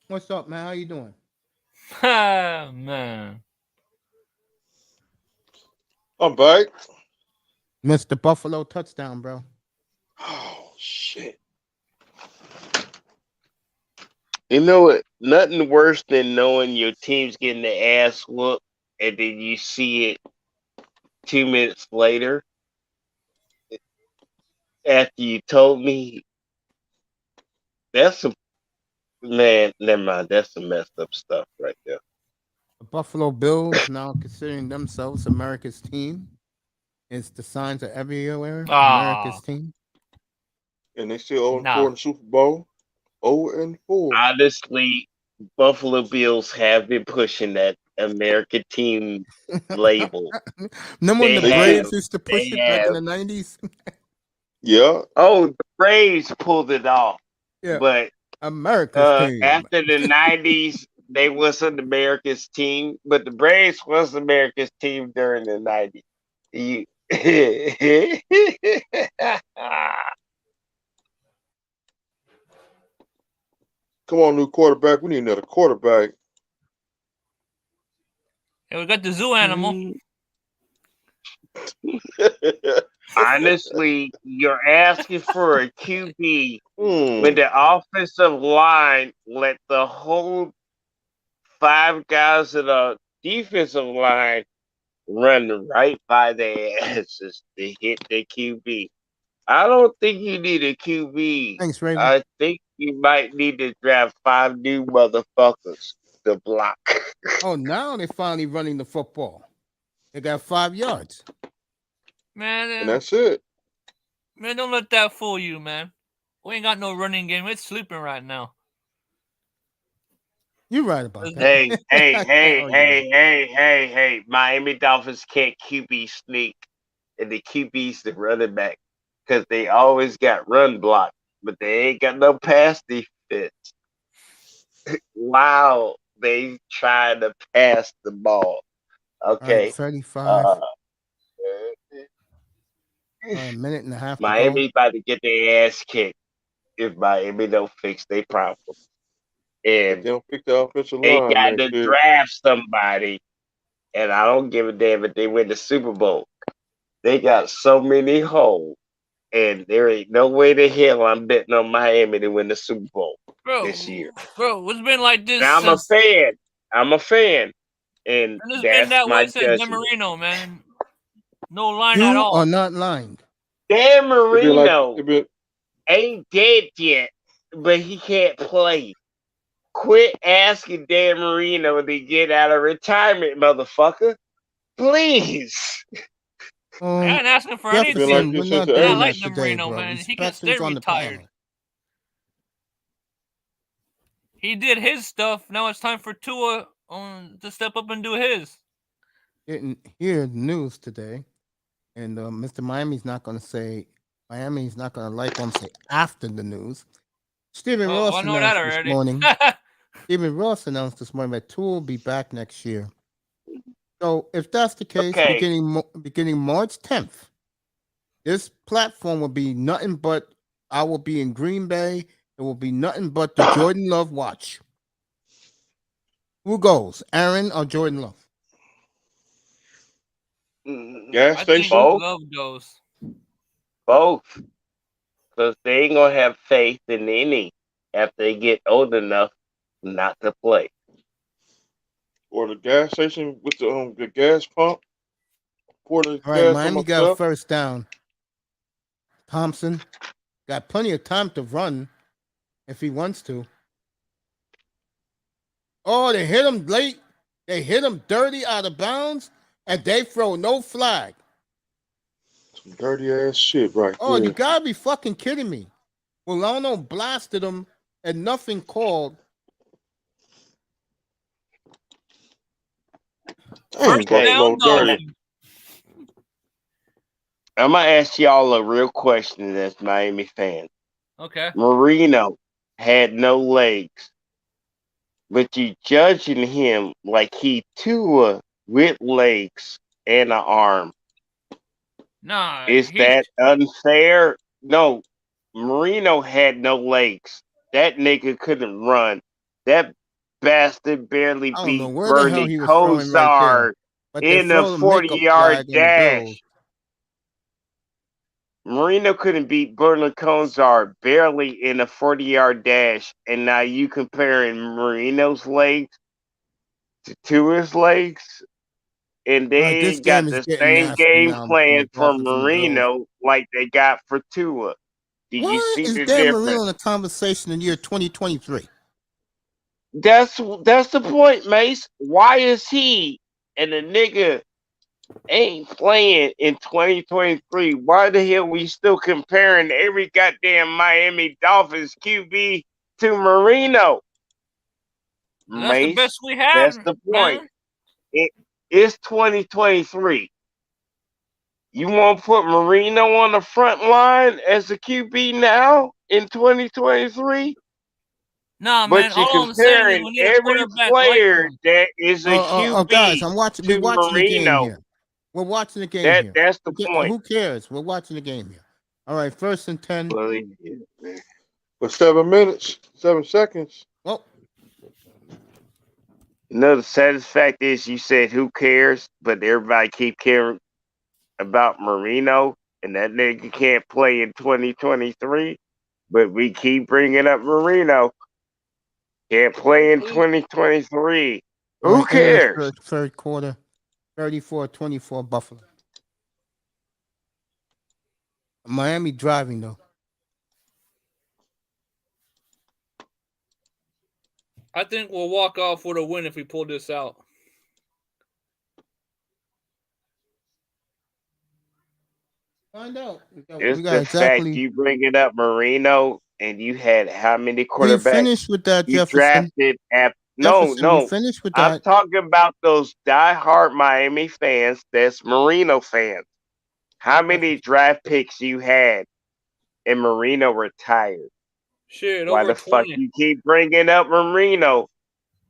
what's up, man? How you doing? Man. I'm back. Mr. Buffalo touchdown, bro. Oh shit. You know what? Nothing worse than knowing your team's getting the ass whooped and then you see it 2 minutes later after you told me. That's some man. Never mind. That's some messed up stuff right there. The Buffalo Bills now considering themselves America's team. It's the signs are everywhere. America's team. And they still 0-4 Nah. in the Super Bowl. 0-4. Honestly, Buffalo Bills have been pushing that American team label. Remember when They the They Braves did. used to push They it back in have. the 90s? Yeah. Oh, the Braves pulled it off, Yeah. but America's team. after the '90s, they wasn't America's team, but the Braves was America's team during the '90s. You, Come on, new quarterback. We need another quarterback. Hey, we got the zoo animal. honestly, you're asking for a QB when Hmm. the offensive line let the whole 5 guys of the defensive line run right by their asses to hit the QB. I don't think you need a QB. Thanks, Raven. I think you might need to draft 5 new motherfuckers to block. Oh, now they're finally running the football. They got 5 yards. Man, And that's it. man, don't let that fool you, man. We ain't got no running game. It's sleeping right now. You're right about that. Hey, hey, I can't hey, argue hey, that. hey, hey, hey. Miami Dolphins can't QB sneak, and the QB's the running back because they always got run block but they ain't got no pass defense. Wow, they trying to pass the ball. All right, Okay. 35. Uh, A minute and a half to go. Miami about to get their ass kicked if Miami don't fix their problem. They And don't pick the offensive they line got next to year. draft somebody, and I don't give a damn if they win the Super Bowl. They got so many holes, and there ain't no way to hell I'm betting on Miami to win the Super Bowl this year. Bro, it's been like this Now, since. I'm a fan, and And it's been that's that my way since Dan judgment. Marino, man. No line at You all. are not lying. Dan It Marino been like ain't dead yet, but he can't play. Quit asking Dan Marino to get out of retirement, motherfucker. Please. I ain't asking for been anything. like Jefferson, we're this not since the And I doing like that Dan today, Marino, bro. man. He can Respect stay who's on the retired. panel. He did his stuff. Now it's time for Tua to step up and do his. Didn't hear the news today, and Mr. Miami's not going to say. Miami's not going to like what I'm saying after the news. Stephen Oh, Ross I know that announced this already. morning. Stephen Ross announced this morning that Tua will be back next year. So if that's the case, Okay. beginning March 10th, this platform will be nothing but. I will be in Green Bay. It will be nothing but the Jordan Love watch. Who goes, Aaron or Jordan Love? gas I think station. Both. Love goes. Both. Because they ain't going to have faith in any after they get old enough not to play. Or the gas station with the gas pump. Pour the All right, gas on Miami got myself. first down. Thompson got plenty of time to run if he wants to. Oh, they hit him late. They hit him dirty out of bounds, and they throw no flag. Some dirty ass shit right Oh, there. you gotta be fucking kidding me. Milano blasted him and nothing called. Dang, Okay. Buffalo dirty. I'm going to ask y'all a real question as Miami fans. Okay. Marino had no legs, but you judging him like he Tua with legs and an arm. Nah, Is that unfair? No, Marino had no legs. That nigga couldn't run. That bastard barely I don't know beat where the hell Bernie he was throwing right there. Kosar But they in a throw the makeup 40-yard flag in the Bills. dash. Marino couldn't beat Bernie Kosar barely in a 40-yard dash, and now you comparing Marino's legs to Tua's legs, and All they right, this ain't game got is the getting same nasty game now plan between for Dolphins and Bills. Marino like they got for Tua. Do you Why see is the Dan Marino difference? in the conversation in year 2023? That's the point, Mace. Why is he and the nigga ain't playing in 2023? Why the hell we still comparing every goddamn Miami Dolphins QB to Marino? That's the Mace, best we had, that's the point. man. It's 2023. You want to put Marino on the front line as a QB now in 2023? Nah, But man. you're All I'm saying is comparing we need a every quarterback like player him. that is a QB Guys, we're to watching the game Marino. here. We're watching the game here. That's the point. Who cares? We're watching the game here. All right, 1st and 10. Well, For 7 minutes, 7 seconds. Well, no, the saddest fact is you said who cares, but everybody keep caring about Marino, and that nigga can't play in 2023. But we keep bringing up Marino. Can't play in 2023. all Who right, end of cares? third quarter, 34-24 Buffalo. Miami driving though. I think we'll walk off with a win if we pull this out. Find out. It's We got the exactly. fact you bringing up Marino, and you had how many We quarterbacks finished with that, you Jefferson. drafted at? Jefferson, we No. finished with I'm that. talking about those diehard Miami fans. That's Marino fans. How many draft picks you had and Marino retired. Shit, Why over the fuck 20. you keep bringing up Marino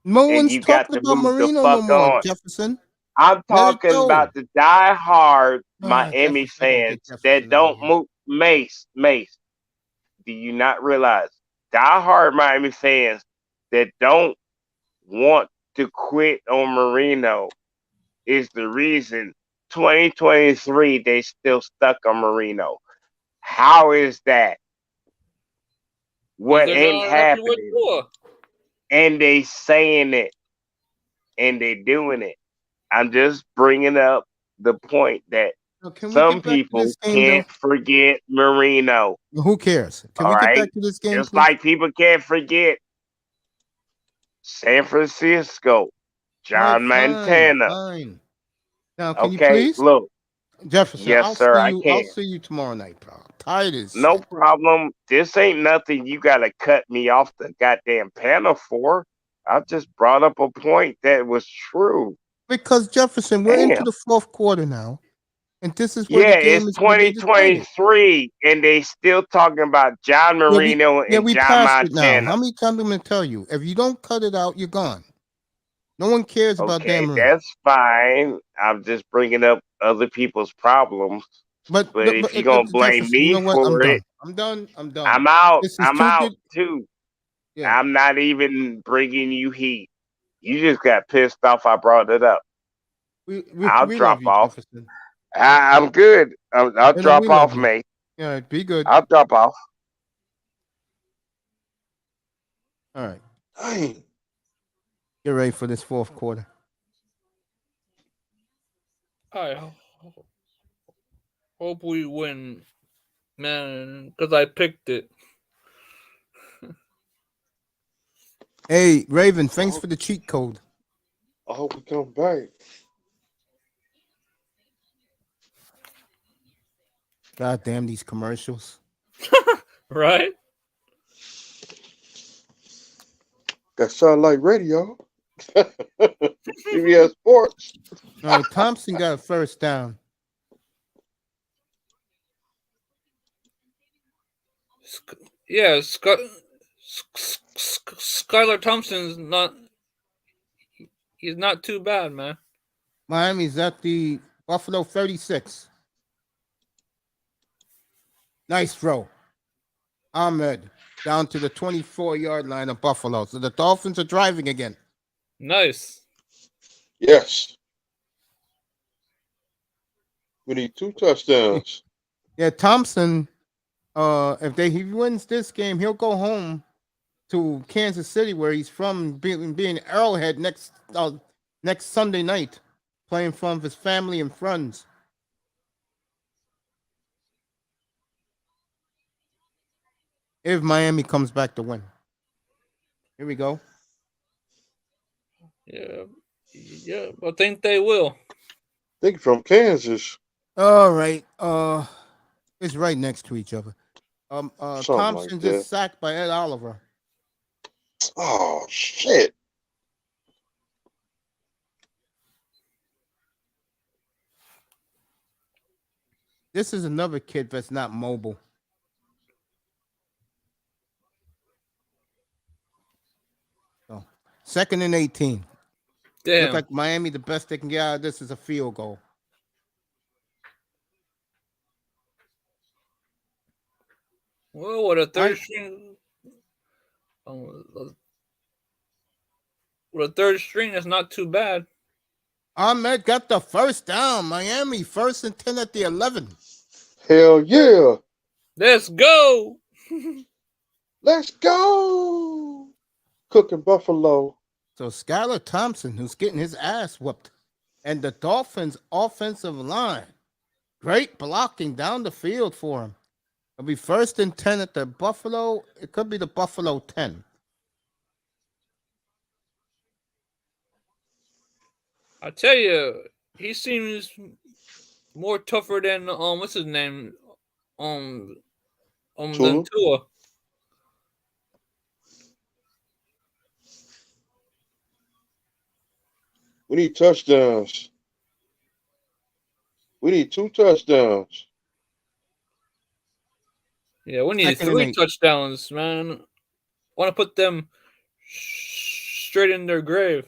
No and one's you got talking to about move the Marino no fuck more, on? Jefferson. I'm Let it talking go. about the die-hard Miami Jefferson, I gotta fans get Jefferson that out of don't here. move. Mace. Do you not realize die-hard Miami fans that don't want to quit on Marino is the reason 2023 they still stuck on Marino? How is that? Because What they're ain't not happy with happening? Tua. And they saying it and they doing it. I'm just bringing up the point that Now, can we some get back to people this game, though? can't forget Marino. Who cares? Can All we get right, back to this game, just please? like people can't forget San Francisco, John Montana. Fine. Now, can you Okay, please, look, Jefferson? yes, sir, I I'll can. see you tomorrow night, pal. Tired as No shit. problem. This ain't nothing you gotta cut me off the goddamn panel for. I just brought up a point that was true. Because Jefferson, we're into Damn. the fourth quarter now, and this is where Yeah, the game it's is going to be decided. 2023, and they still talking about John Marino and we John passed it now. Montana. How many times am I going to tell you? If you don't cut it out, you're gone. No one cares about Dan Okay, Marino. that's fine. I'm just bringing up other people's problems. But if you're gonna blame Jefferson, you me know what? for it, I'm done. I'm done. I'm out. This is I'm too out good. too. Yeah. I'm not even bringing you heat. You just got pissed off I brought it up. I'll We drop love you, off. Jefferson. I'm good. I'll No, drop we love off, you. mate. Yeah, be good. I'll drop off. All right. Dang. Get ready for this fourth quarter. I hope we win, man, because I picked it. Hey, Raven, thanks for the cheat code. I hope we come back. God damn these commercials. Right? That sound like radio. CBS Sports. All right, Thompson got a first down. Yeah, Skylar Thompson's not. He's not too bad, man. Miami's at the Buffalo 36. Nice throw. Ahmed down to the 24-yard line of Buffalo. So the Dolphins are driving again. Nice. Yes. We need 2 touchdowns. Yeah, Thompson, if he wins this game, he'll go home to Kansas City, where he's from, being Arrowhead next Sunday night, playing from his family and friends. If Miami comes back to win. Here we go. Yeah, I think they will. Think from Kansas. All right. It's right next to each other. Something Thompson like just that. sacked by Ed Oliver. Oh shit. This is another kid that's not mobile. So, 2nd and 18. Damn. Look like Miami, the best they can get out of this is a field goal. Well, what a third string. With a third string, that's not too bad. Ahmed got the first down. Miami 1st and 10 at the 11. Hell yeah. Let's go. Let's go. Cooking Buffalo. So Skylar Thompson, who's getting his ass whooped, and the Dolphins' offensive line, great blocking down the field for him. It'll be 1st and 10 at the Buffalo. It could be the Buffalo 10. I tell you, he seems more tougher than what's his name, than Tua. We need touchdowns. We need 2 touchdowns. Yeah, we need Second and 3 8. touchdowns, man. Want to put them straight in their grave.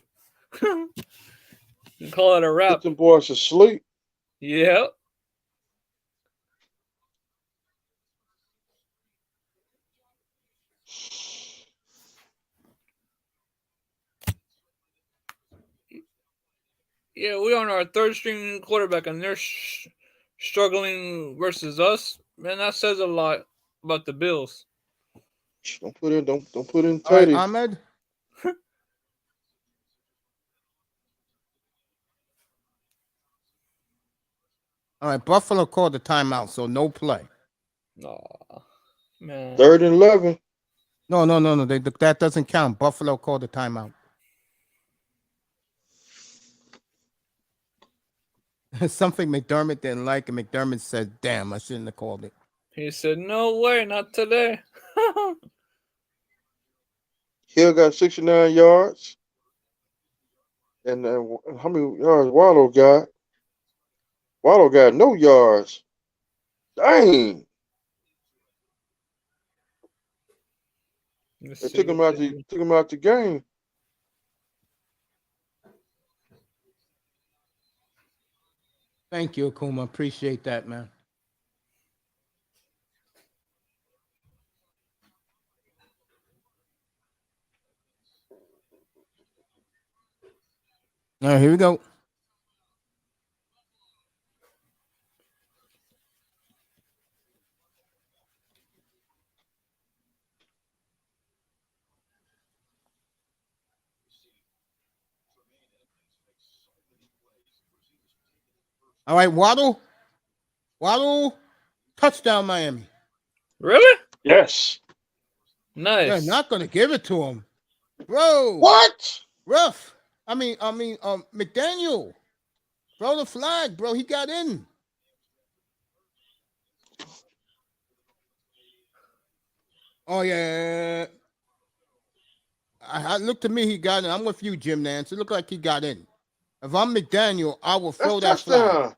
Call it a Put wrap. them boys to sleep. Yeah. Yeah, we're on our third string quarterback, and they're struggling versus us. Man, that says a lot about the Bills. Don't put in All right, Teddy. Ahmed. All right, Buffalo called the timeout, so no play. Aw, man. 3rd and 11. No. That doesn't count. Buffalo called the timeout. Something McDermott didn't like, and McDermott said, "Damn, I shouldn't have called it." He said, "No way, not today." Hill got 69 yards. And how many yards Waddle got? Waddle got no yards. Dang. They took him out the game. Thank you, Akuma. Appreciate that, man. All right, here we go. All right, Waddle, touchdown, Miami. Really? Yes. Nice. They're not gonna give it to him, bro. What? Rough. I mean, McDaniel, throw the flag, bro. He got in. Oh yeah. I look to me, he got in. I'm with you, Jim Nance. It looked like he got in. If I'm McDaniel, I will throw that touchdown. flag.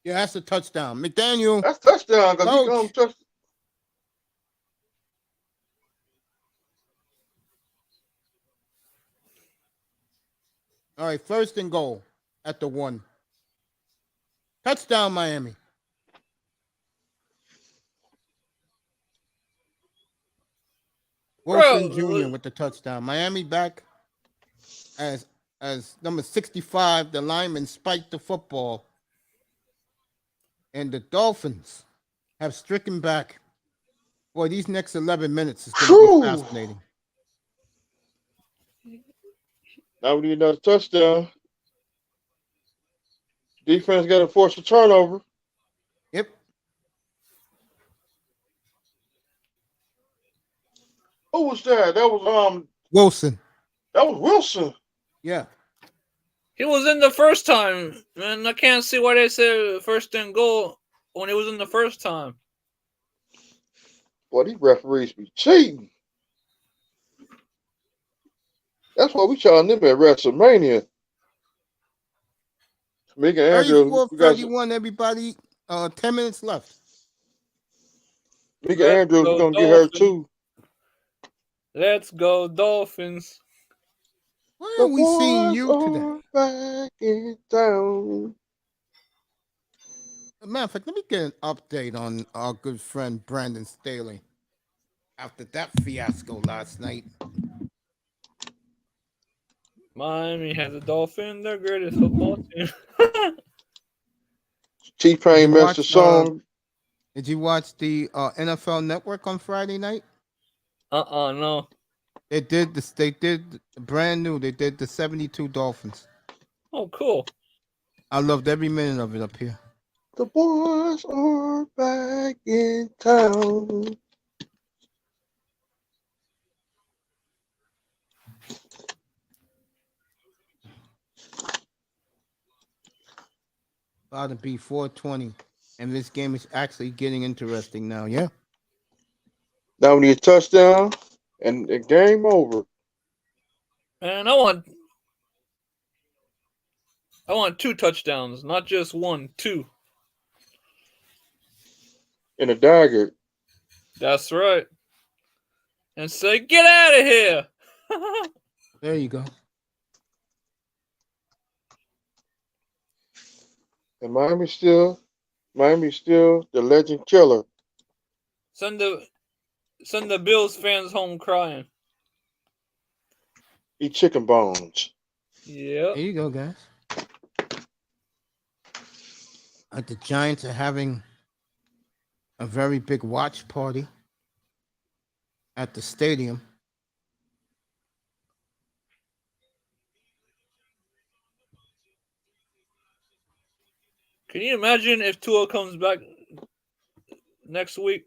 Yeah, that's a touchdown. McDaniel. That's touchdown because he come touch. All right, 1st and goal at the 1. Touchdown, Miami. Wilson Jr. with the touchdown. Miami back as number 65. The lineman spiked the football. And the Dolphins have stricken back. Boy, these next 11 minutes is going to be fascinating. Now we need another touchdown. Defense got to force a turnover. Yep. Who was that? That was Wilson. That was Wilson. Yeah. He was in the first time, man. I can't see why they said 1st and goal when he was in the first time. Boy, these referees be cheating. That's why we charging them at WrestleMania. Megan Andrews. 34-31, everybody. 10 minutes left. Megan Andrews, we're going to get her too. Let's go, Dolphins. Where are we seeing you today? Back in town. As a matter of fact, let me get an update on our good friend Brandon Staley after that fiasco last night. Miami has the Dolphins, their greatest football team. T-Pain messed the song. Did you watch the NFL Network on Friday night? No. They did this. They did brand new. They did the 72 Dolphins. Oh, cool. I loved every minute of it up here. The boys are back in town. About to be 4:20, and this game is actually getting interesting now. Yeah. Now we need a touchdown and game over. Man, I want 2 touchdowns, not just 1, 2. and a dagger. That's right. And say, get out of here. There you go. And Miami's still the legend killer. Send the Bills fans home crying. Eat chicken bones. Yeah. There you go, guys. The Giants are having a very big watch party at the stadium. Can you imagine if Tua comes back next week?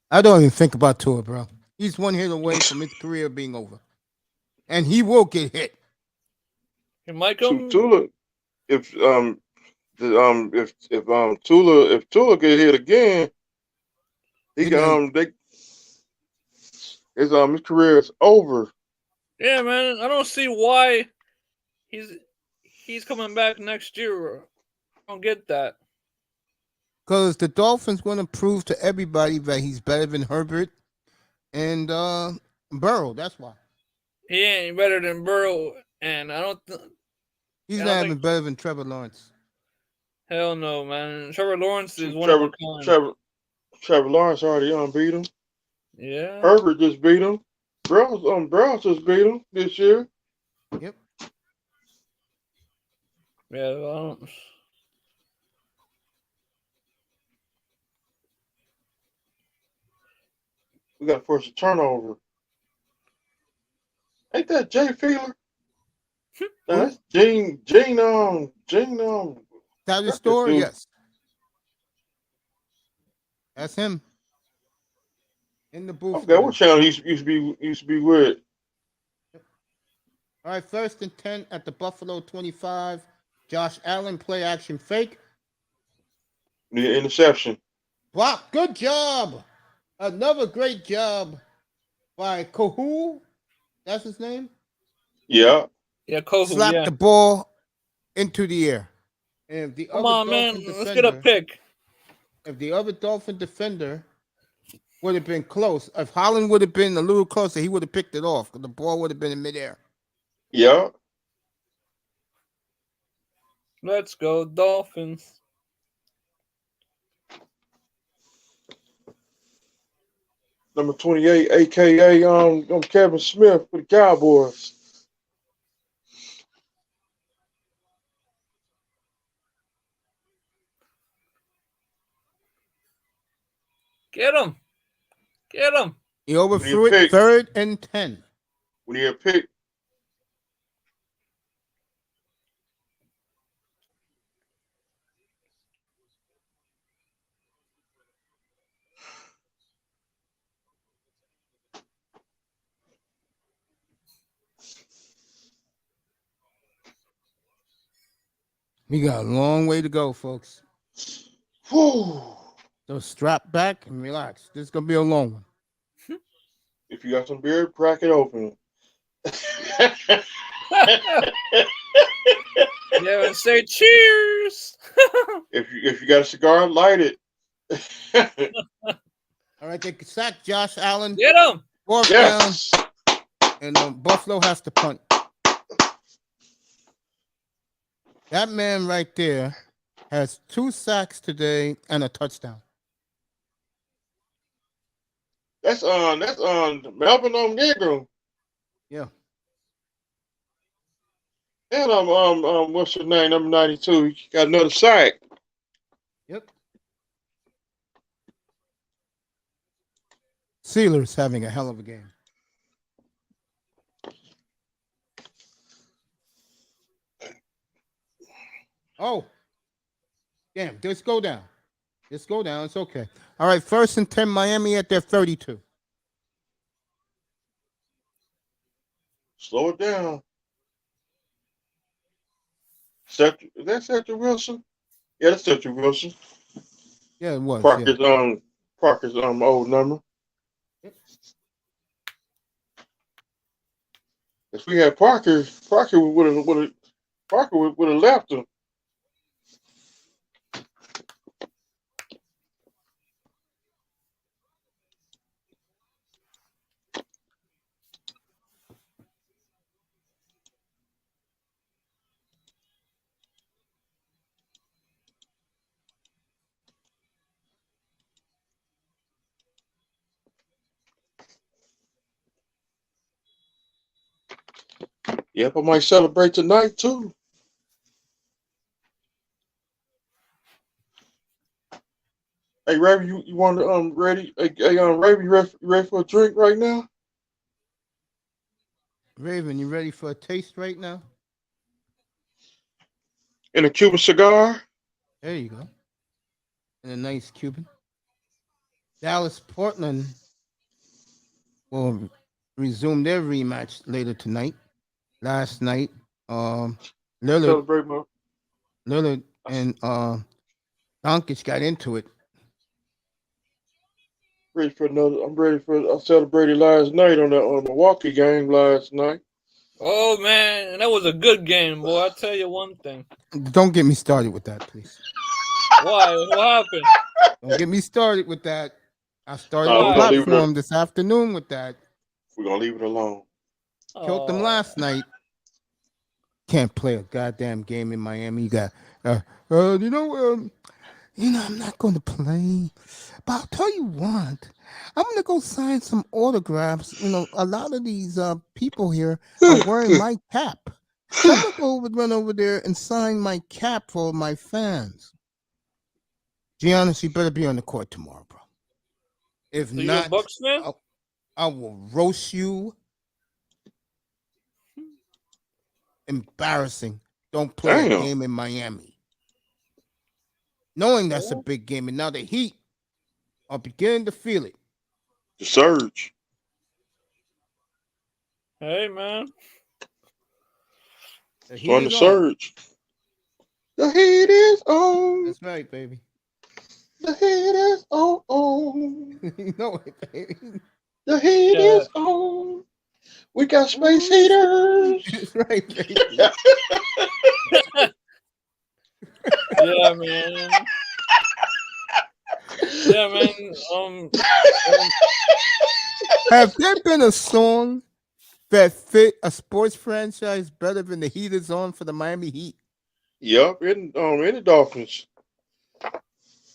I don't even think about Tua, bro. He's one hit away from his career being over, and he will get hit. He might come. Tula, if Tula get hit again, he can his career is over. Yeah, man. I don't see why he's coming back next year. I don't get that. Because the Dolphins want to prove to everybody that he's better than Herbert and Burrow. That's why. He ain't better than Burrow, and I don't. He's not even better than Trevor Lawrence. Hell no, man. Trevor Lawrence is one of a kind. Trevor Lawrence already beat him. Yeah. Herbert just beat him. Browns just beat him this year. Yep. Yeah, I don't. We got to force a turnover. Ain't that Jay Feeler? That's Gene. Tell your story, yes. That's him. In the booth. Okay, what channel he used to be with? All right, 1st and 10 at the Buffalo 25. Josh Allen, play action fake. The interception. Block. Good job. Another great job by Kohou. That's his name? Yeah. Yeah, Kohou. Slapped the ball into the air. And if the Come other on, man. Dolphin Let's get a pick. If the other Dolphin defender would have been close, if Holland would have been a little closer, he would have picked it off because the ball would have been in midair. Yeah. Let's go, Dolphins. Number 28, a.k.a. Kevin Smith for the Cowboys. Get him. Get him. He overthrew it. 3rd and 10. We need a pick. We got a long way to go, folks. Whew. So strap back and relax. This is going to be a long one. If you got some beer, crack it open. Yeah, and say cheers. If you got a cigar, light it. All right, they sack Josh Allen. Get him. 4th down. And Buffalo has to punt. That man right there has 2 sacks today and a touchdown. That's Melvin Negro. Yeah. And what's your name? Number 92. He got another sack. Yep. Steelers having a hell of a game. Oh. Damn, just go down. Just go down. It's okay. All right, 1st and 10, Miami at their 32. Slow it down. Is that Cedric Wilson? Yeah, that's Cedric Wilson. Yeah, it was. Parker's old number. Yep. If we had Parker would have left him. Yep, I might celebrate tonight too. Hey, Ravi, you want to ready? Hey, Ravi, you ready for a drink right now? Raven, you ready for a taste right now? And a Cuban cigar? There you go. And a nice Cuban. Dallas Portland will resume their rematch later tonight. Last night, Lillard Celebrate my. and Doncic got into it. Ready for another. I'm ready for. I celebrated last night on the Milwaukee game last night. Oh man, that was a good game, boy. I tell you one thing. Don't get me started with that, please. Why? What happened? Don't get me started with that. I started We're the Why? gonna leave it. platform this afternoon with that. We're gonna leave it alone. Killed them last night. Can't play a goddamn game in Miami. You got, I'm not going to play. But I'll tell you what, I'm going to go sign some autographs. A lot of these people here are wearing my cap. So I'm going to run over there and sign my cap for my fans. Giannis, you better be on the court tomorrow, bro. If So you a not, Bucks fan? I will roast you. Embarrassing. Don't play a game in Miami. Knowing that's a big game, and now the Heat are beginning to feel it. The surge. Hey man. The It's Heat on the is on. surge. The heat is on. That's right, baby. The heat is on. You know it, baby. The heat is on. We got space heaters. That's right, baby. Yeah, man. Yeah, man. Have there been a song that fit a sports franchise better than the Heat is on for the Miami Heat? Yep, in the Dolphins.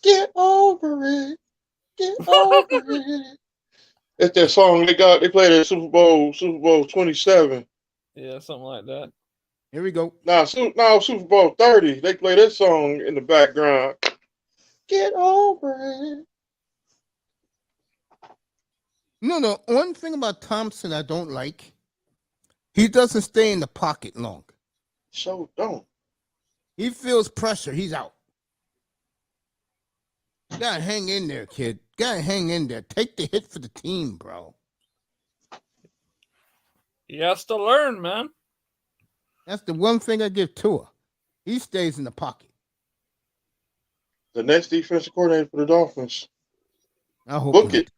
Get over it. Get over it. It's that song they played at Super Bowl 27. Yeah, something like that. Here we go. Now Super Bowl 30, they play that song in the background. Get over it. The one thing about Thompson I don't like, he doesn't stay in the pocket long. So don't. He feels pressure. He's out. You gotta hang in there, kid. Gotta hang in there. Take the hit for the team, bro. He has to learn, man. That's the one thing I give Tua. He stays in the pocket. The next defensive coordinator for the Dolphins. I hope Book not. it.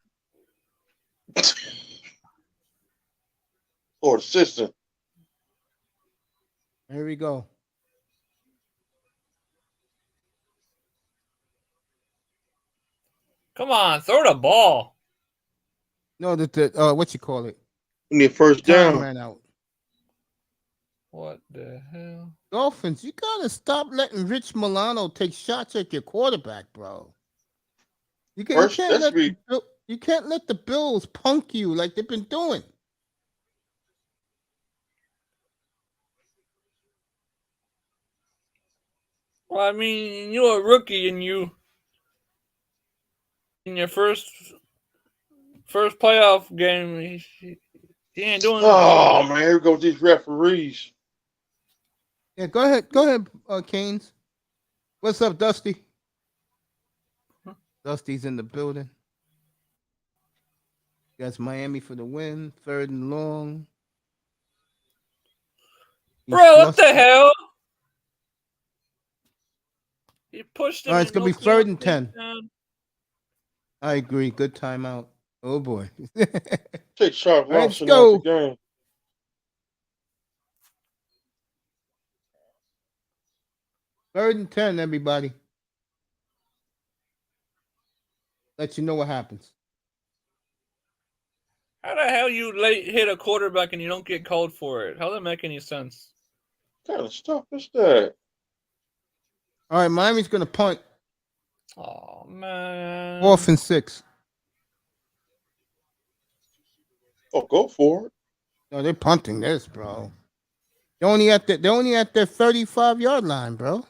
Or assistant. Here we go. Come on, throw the ball. No, what you call it? We need first Time down. ran out. What the hell? Dolphins, you gotta stop letting Rich Milano take shots at your quarterback, bro. You can't let the Bills punk you like they've been doing. Well, I mean, you're a rookie and you in your first playoff game, he ain't doing Oh man, here we go with these referees. Yeah, go ahead, Canes. What's up, Dusty? Dusty's in the building. That's Miami for the win. 3rd and long. Bro, what the hell? He pushed him. All right, it's gonna be 3rd and 10. I agree. Good timeout. Oh boy. Take Sharp Let's Lawson go. out the game. Third and 10, everybody. Let you know what happens. How the hell you late hit a quarterback and you don't get called for it? How does that make any sense? What kind of stuff is that? All right, Miami's gonna punt. Oh man. 4th and 6. Oh, go for it. No, they're punting this, bro. They're only at their 35-yard line, bro.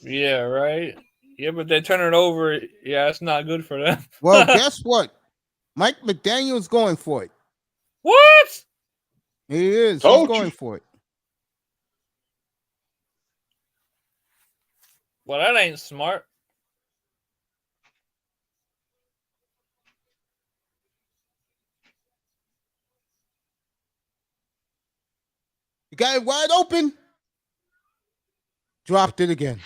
Yeah, right. Yeah, but they turn it over. Yeah, it's not good for them. Well, guess what? Mike McDaniel's going for it. What? He is. He's Told going you. for it. Well, that ain't smart. You got it wide open. Dropped it again.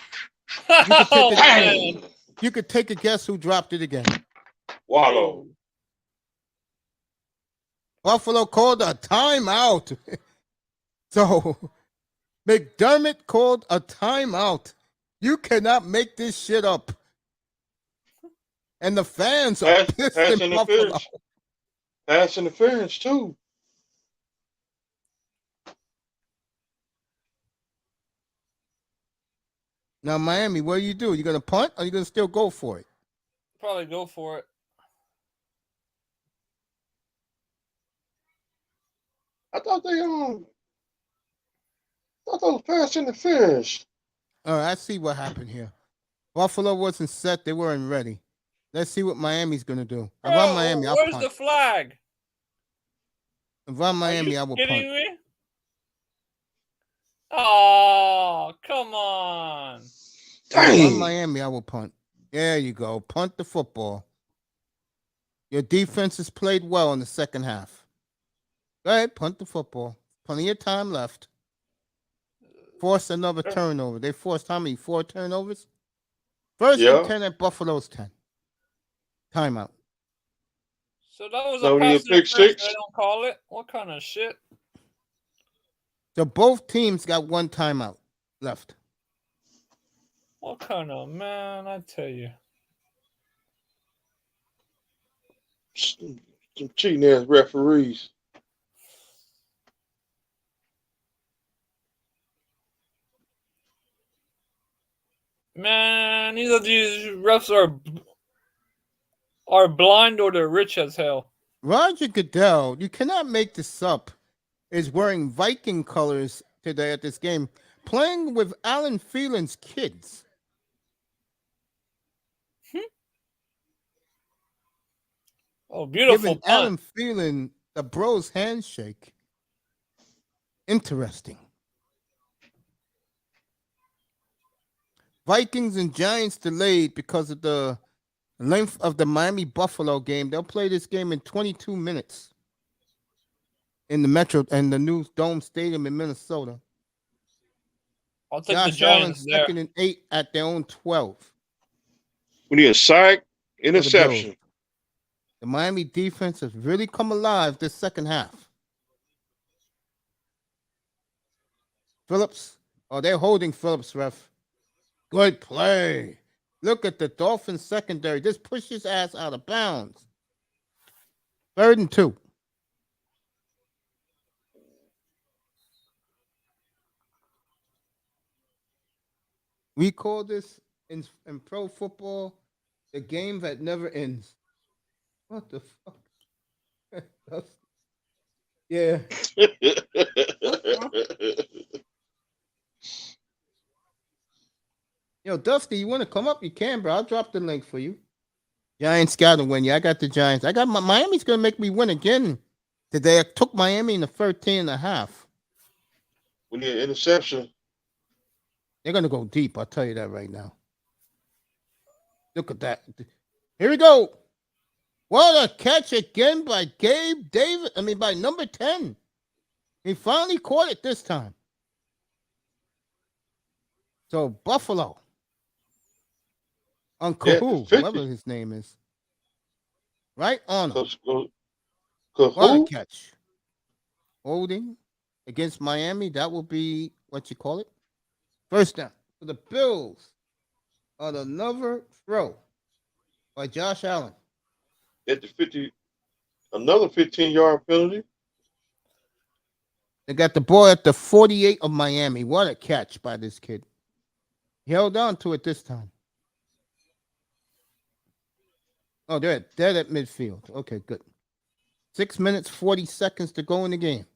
Oh, Dang. man. You could take a guess who dropped it again. Wallow. Buffalo called a timeout. So McDermott called a timeout. You cannot make this shit up. And the fans are pissed Pass in Buffalo. interference. Pass interference too. Now, Miami, what do? You gonna punt or you gonna still go for it? Probably go for it. I thought that was pass interference. All right, I see what happened here. Buffalo wasn't set; they weren't ready. Let's see what Miami's gonna do. If I'm Miami, I'll where's punt. the flag? If I'm Are Miami, you I will kidding punt. me? Oh, come on. If I'm Dang. Miami, I will punt. There you go. Punt the football. Your defense has played well in the second half. Go ahead, punt the football. Plenty of time left. Force another turnover. They forced how many? 4 turnovers? First Yeah. and 10 at Buffalo's 10. Timeout. So that was So a when you pass pick interference. six? They don't call it. What kind of shit? So both teams got 1 timeout left. What kind of man? I tell you. Some cheating ass referees. Man, either these refs are blind or they're rich as hell. Roger Goodell, you cannot make this up, is wearing Viking colors today at this game, playing with Alan Phelan's kids. Oh, beautiful Giving punt. Alan Phelan the bros handshake. Interesting. Vikings and Giants delayed because of the length of the Miami Buffalo game. They'll play this game in 22 minutes in the Metro and the new Dome Stadium in Minnesota. I'll take the Josh Allen Giants there. 2nd and 8 at their own 12. We need a sack, for the interception. Bills. The Miami defense has really come alive this second half. Phillips. Oh, they're holding Phillips, ref. Good play. Look at the Dolphins secondary. Just push his ass out of bounds. 3rd and 2. We call this in pro football the game that never ends. What the fuck? Yeah. Yo, Dusty, you want to come up? You can, bro. I'll drop the link for you. Giants got to win. Yeah, I got the Giants. I got Miami's going to make me win again today. I took Miami in the 13 and a half. We need an interception. They're going to go deep. I'll tell you that right now. Look at that. Here we go. What a catch again by Gabe Davis. By number 10. He finally caught it this time. So, Buffalo. Uncle Who, whoever his name is. Right on him. What a catch. Holding against Miami. That will be, what you call it? First down for the Bills on another throw by Josh Allen. At the 50, another 15-yard penalty. They got the ball at the 48 of Miami. What a catch by this kid. He held on to it this time. Oh, they're dead at midfield. Okay, good. 6 minutes, 40 seconds to go in the game.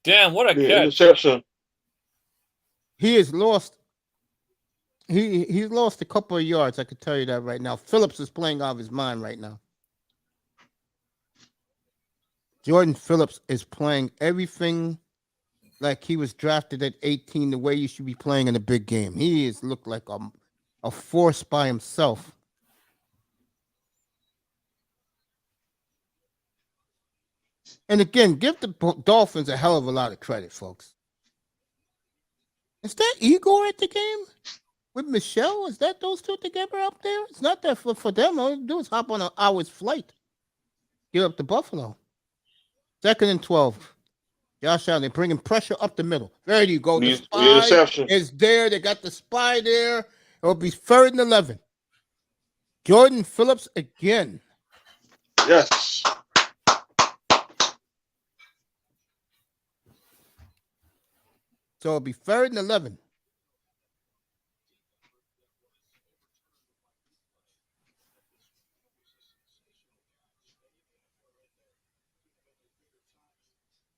Damn, what a The catch. interception. He has lost. He's lost a couple of yards. I can tell you that right now. Phillips is playing out of his mind right now. Jordan Phillips is playing everything like he was drafted at 18, the way you should be playing in a big game. He has looked like a force by himself. And again, give the Dolphins a hell of a lot of credit, folks. Is that Igor at the game with Michelle? Is that those two together up there? It's not that for them. All they do is hop on an hour's flight. Get up to Buffalo. 2nd and 12. Josh Allen, they're bringing pressure up the middle. There you go. The spy interception. is there. They got the spy there. It'll be 3rd and 11. Jordan Phillips again. Yes. So it'll be 3rd and 11.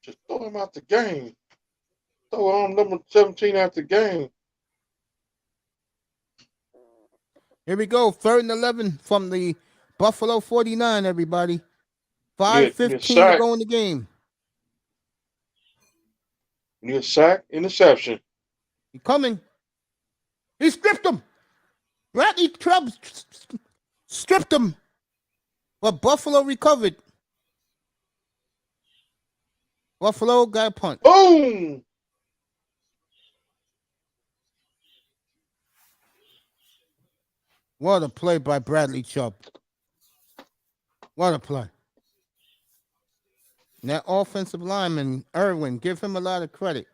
Just throw him out the game. Throw number 17 out the game. Here we go. 3rd and 11 from the Buffalo 49, everybody. 5:15 to go in the game. Near sack, interception. He's coming. He stripped him. Bradley Chubb stripped him. But Buffalo recovered. Buffalo got a punt. Boom! What a play by Bradley Chubb. What a play. And that offensive lineman, Irwin, give him a lot of credit.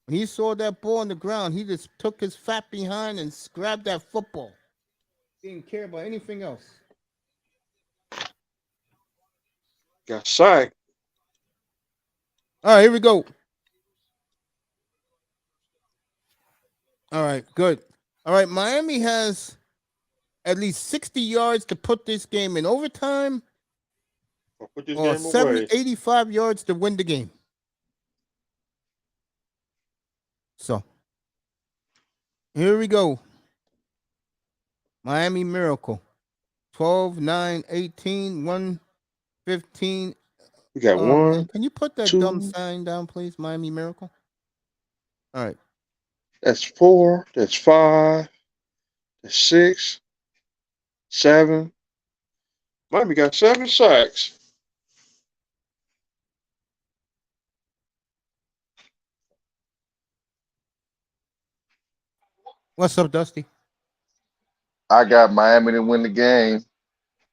When he saw that ball on the ground, he just took his fat behind and grabbed that football. Didn't care about anything else. Got sacked. All right, here we go. All right, good. All right, Miami has at least 60 yards to put this game in overtime, Put this or game 70, away. 85 yards to win the game. So, here we go. Miami Miracle. 12, 9, 18, 1, 15. We got one. Can you put that 2. dumb sign down, please? Miami Miracle. All right. That's 4. That's 5. That's 6. 7. Miami got 7 sacks. What's up, Dusty? I got Miami to win the game.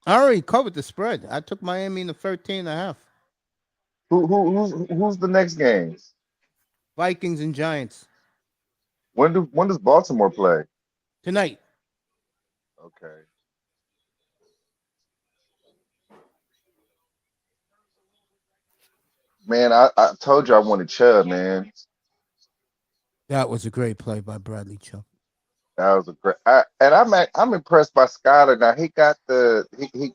I already covered the spread. I took Miami in the 13.5. Who's the next game? Vikings and Giants When does Baltimore play? tonight. Okay. Man, I told you I wanted Chubb, man. That was a great play by Bradley Chubb. That was a great. I'm impressed by Skyler. Now he got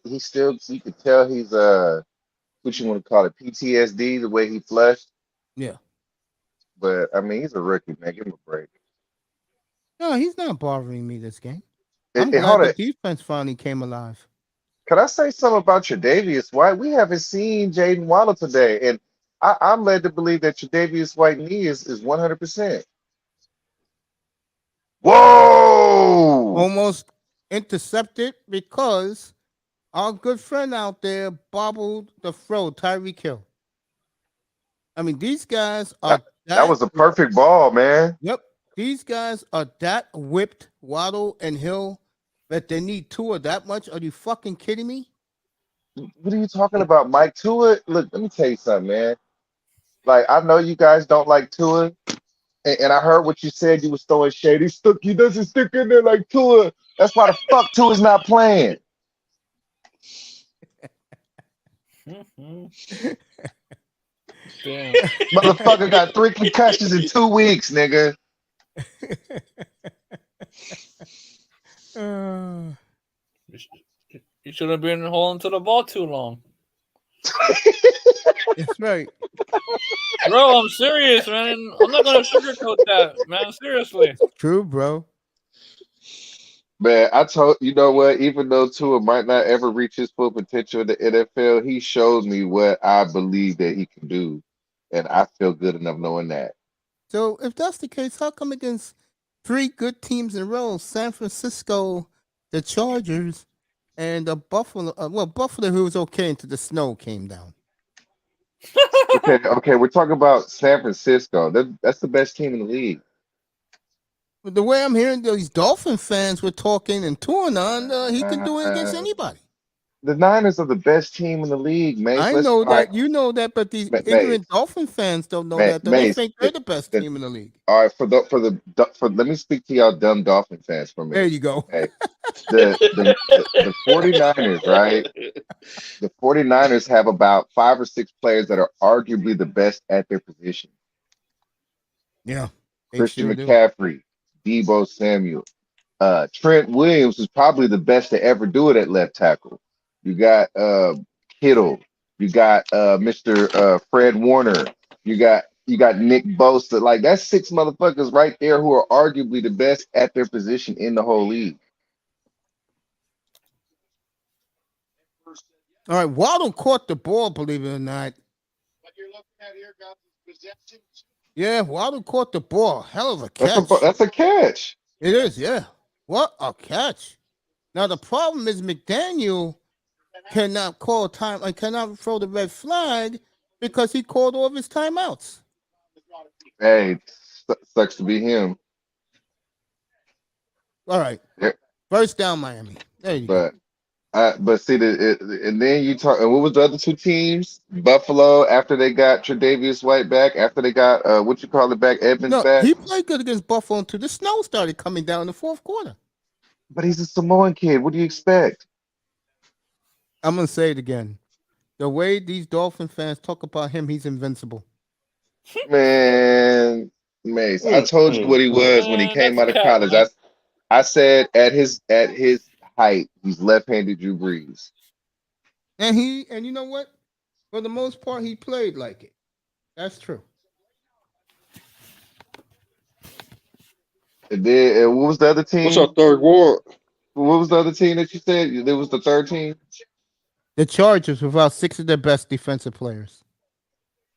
he still, you can tell he's what you want to call it, PTSD, the way he flushed. Yeah. But I mean, he's a rookie, man. Give him a break. No, he's not bothering me this game. And- I'm and glad hold the it. defense finally came alive. Can I say something about Tre'Davious White? We haven't seen Jaden Waddle today, and I'm led to believe that Tre'Davious White knee is 100%. Whoa! Almost intercepted because our good friend out there bobbled the throw, Tyreek Hill. I mean, these guys are That was a perfect ball, man. Yep. These guys are that whipped, Waddle and Hill, that they need Tua that much. Are you fucking kidding me? What are you talking about, Mike? Tua, look, let me tell you something, man. Like, I know you guys don't like Tua, and I heard what you said. You was throwing shade. He doesn't stick in there like Tua. That's why the fuck Tua's not playing. Damn. Motherfucker got 3 concussions in 2 weeks, nigga. You shouldn't have been holding to the ball too long. That's right. Bro, I'm serious, man. I'm not gonna sugarcoat that, man. Seriously. True, bro. Man, I told you know what? Even though Tua might not ever reach his full potential in the NFL, he showed me what I believe that he can do, and I feel good enough knowing that. So if that's the case, how come against 3 good teams in a row, San Francisco, the Chargers, and the Buffalo? Buffalo, who was okay until the snow came down. Okay, we're talking about San Francisco. That's the best team in the league. But the way I'm hearing these Dolphin fans were talking and touring on, he can do it against Uh, anybody. the Niners are the best team in the league, Mace. I Let's know all right, that, you know that, but these Mace, ignorant Dolphin fans don't know that, though. They Mace. think they're the best team in the league. All right, for let me speak to y'all dumb Dolphin fans for a There minute. you go. Okay. The 49ers, right? The 49ers have about 5 or 6 players that are arguably the best at their position. Yeah, they Christian sure do. McCaffrey, Debo Samuel. Trent Williams is probably the best to ever do it at left tackle. You got Kittle. You got Mr. Fred Warner. You got Nick Bosa. Like that's 6 motherfuckers right there who are arguably the best at their position in the whole league. All right, Waddle caught the ball, believe it or not. Yeah, Waddle caught the ball. Hell of a catch. That's a catch. It is, yeah. What a catch. Now the problem is McDaniel cannot call time. I cannot throw the red flag because he called all of his timeouts. Hey, sucks to be him. All right. Yeah. First down, Miami. There you go. But see, and then you talk. And what was the other 2 teams? Buffalo after they got Tre'Davious White back. After they got Evans back. He played good against Buffalo until the snow started coming down in the 4th quarter. But he's a Samoan kid. What do you expect? I'm gonna say it again. The way these Dolphin fans talk about him, he's invincible. Man, Mace, I told you what he was when he came out of college. I said at his height, he's left-handed Drew Brees. And you know what? For the most part, he played like it. That's true. And then what was the other team? What's our third ward? What was the other team that you said? There was the third team? The Chargers without 6 of their best defensive players.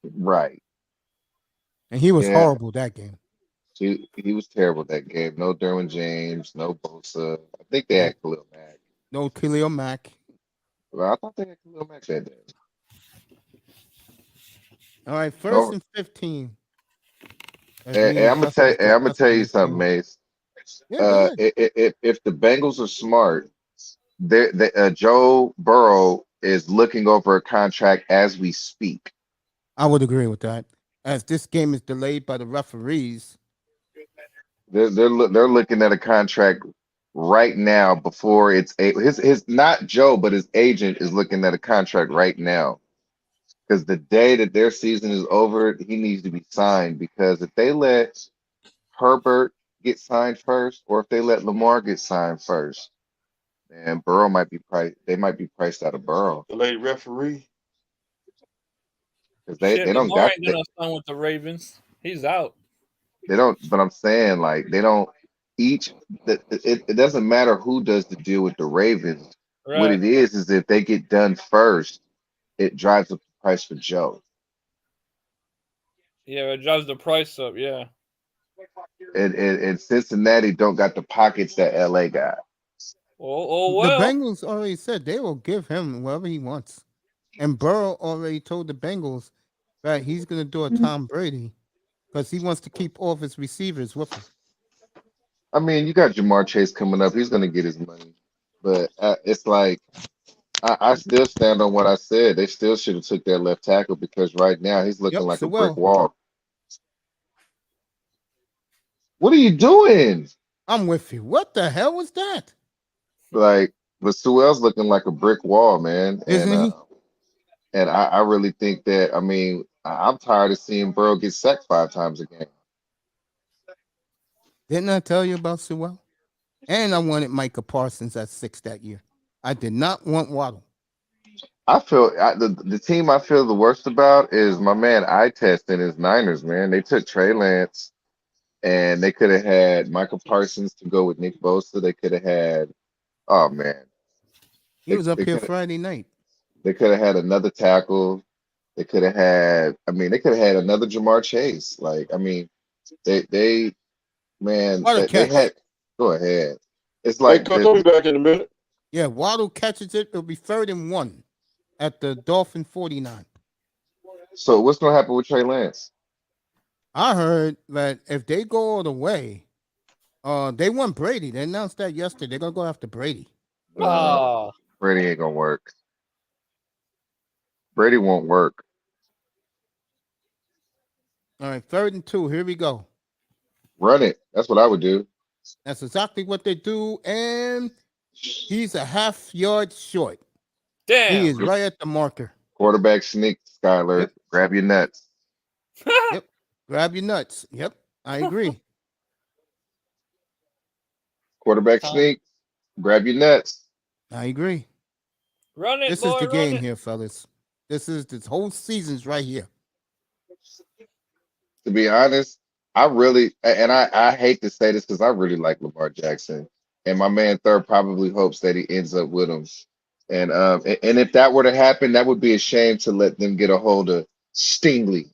Right. And he was horrible that game. He was terrible that game. No Derwin James, no Bosa. I think they had Khalil Mack. No Khalil Mack. Well, I thought they had Khalil Mack that day. All right, first and 15. And I'm gonna tell you something, Mace. If the Bengals are smart, Joe Burrow is looking over a contract as we speak. I would agree with that. As this game is delayed by the referees, they're looking at a contract right now before it's his not Joe, but his agent is looking at a contract right now. Because the day that their season is over, he needs to be signed. Because if they let Herbert get signed first, or if they let Lamar get signed first, man, Burrow might be priced. They might be priced out of Burrow. The late referee. Because they don't Lamar got ain't gonna sign with the Ravens. He's out. They don't. But I'm saying like they don't each. It doesn't matter who does the deal with the Ravens. Right. What it is if they get done first, it drives up the price for Joe. Yeah, it drives the price up. Yeah. And Cincinnati don't got the pockets that LA got. Well. The Bengals already said they will give him whatever he wants. And Burrow already told the Bengals that he's going to do a Tom Brady because he wants to keep all of his receivers with him. I mean, you got Jamar Chase coming up. He's going to get his money. But it's like, I still stand on what I said. They still should have took their left tackle because right now he's looking like a brick wall. What are you doing? I'm with you. What the hell was that? Like, but Sewell's looking like a brick wall, man. Isn't he? And I really think that, I mean, I'm tired of seeing Burrow get sacked 5 times a game. Didn't I tell you about Sewell? And I wanted Micah Parsons at 6 that year. I did not want Waddle. I feel the team I feel the worst about is my man eye test and his Niners, man. They took Trey Lance and they could have had Michael Parsons to go with Nick Bosa. They could have had, oh man, He was up they here could Friday night. have had another tackle. They could have had, I mean, they could have had another Jamar Chase. Like, I mean, they man, What a they catch. had, go ahead. It's Hey, like Coach, I'll be back in a minute. Yeah, Waddle catches it. It'll be 3rd and 1 at the Dolphin 49. so what's gonna happen with Trey Lance? I heard that if they go all the way, they want Brady. They announced that yesterday. They're gonna go after Brady. Oh, Brady ain't gonna work. Brady won't work. All right, 3rd and 2. Here we go. Run it. That's what I would do. That's exactly what they do, and he's a half yard short. Damn. He is right at the marker. Quarterback sneak, Skyler. Yep. Grab your nuts. Yep. Grab your nuts. Yep. I agree. Quarterback sneak, grab your nuts. I agree. Run it, This boy, is the run game it. here, fellas. This whole season's right here. To be honest, I hate to say this because I really like Lamar Jackson, and my man Thurr probably hopes that he ends up with him. And if that were to happen, that would be a shame to let them get a hold of Stingley,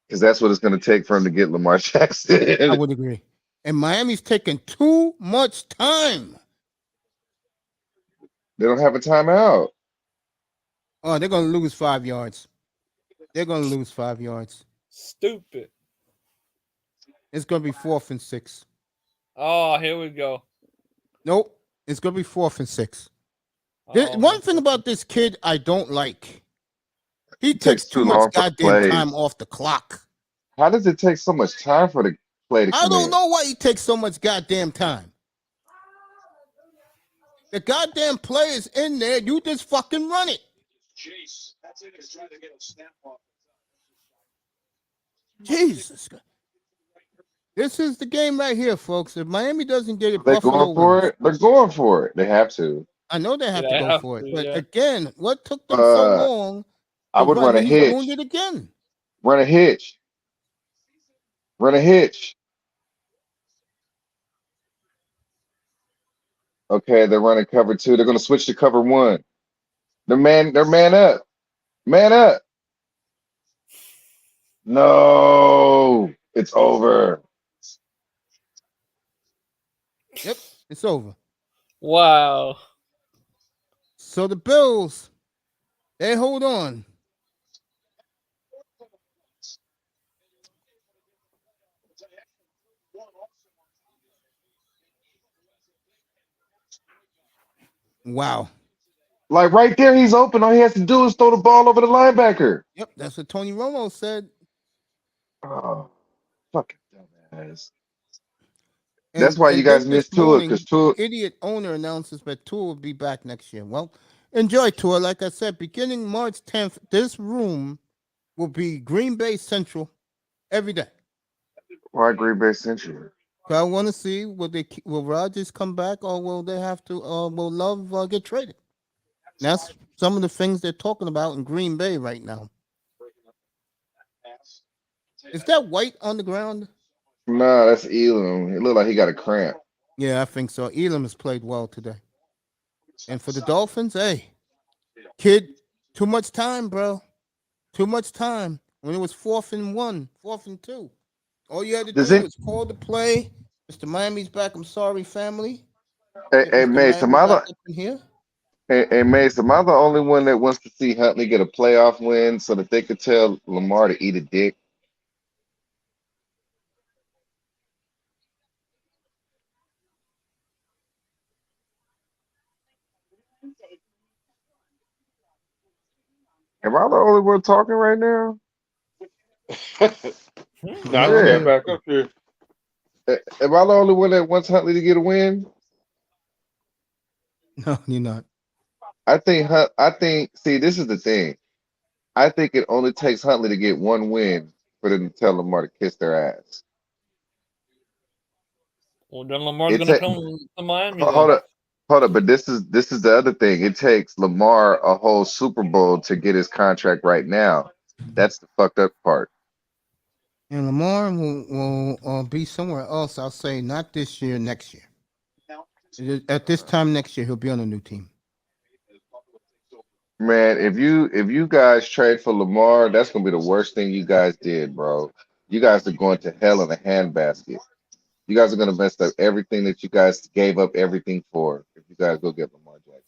because that's what it's going to take for him to get Lamar I Jackson. would agree. And Miami's taking too much time. They don't have a timeout. Oh, they're gonna lose 5 yards. They're gonna lose 5 yards. Stupid. It's gonna be 4th and 6. Oh, here we go. Nope. It's gonna be 4th and 6. Oh, One thing about this kid I don't like. He takes too too much long for goddamn plays. time off the clock. How does it take so much time for the play to I come don't in? know why he takes so much goddamn time. The goddamn play is in there. You just fucking run it. Jesus. This is the game right here, folks. If Miami doesn't get it, They're Buffalo going for wins. it. They're going for it. They have to. I know they have Yeah, to they go have for it. to, But yeah. again, what took them so Uh, long? I to would run a He's hitch. doing it again. Run a hitch. Run a hitch. Okay, they're running cover 2. They're going to switch to cover 1. They're man up. Man up. No, it's over. Yep, it's over. Wow. So the Bills, they hold on. Wow. Like right there, he's open. All he has to do is throw the ball over the linebacker. Yep, that's what Tony Romo said. Oh, fucking dumbass. And, That's why you guys then this missed Tua, morning, because Tua. the idiot owner announces that Tua will be back next year. Well, enjoy Tua. Like I said, beginning March 10th, this room will be Green Bay Central every day. Why Green Bay Central? So I want to see will Rodgers come back or will they have to will Love get traded? That's some of the things they're talking about in Green Bay right now. Is that white on the ground? Nah, that's Elam. It looked like he got a cramp. Yeah, I think so. Elam has played well today. And for the Dolphins, hey, kid, too much time, bro. Too much time. When it was 4th and 1, 4th and 2. All you had to do was call the play. Mr. Miami's back. I'm sorry, family. Hey, Mace, am I the only one that wants to see Huntley get a playoff win so that they could tell Lamar to eat a dick? Am I the only one talking right now? Now I stand back up here. Am I the only one that wants Huntley to get a win? No, you're not. I think. See, this is the thing. I think it only takes Huntley to get one win for them to tell Lamar to kiss their ass. Well, then Lamar's going to come to Miami. Hold hold up, but this is the other thing. It takes Lamar a whole Super Bowl to get his contract right now. That's the fucked up part. And Lamar will be somewhere else. I'll say not this year, next year. At this time next year, he'll be on a new team. Man, if you guys trade for Lamar, that's gonna be the worst thing you guys did, bro. You guys are going to hell in a handbasket. You guys are gonna mess up everything that you guys gave up everything for if you guys go get Lamar Jackson.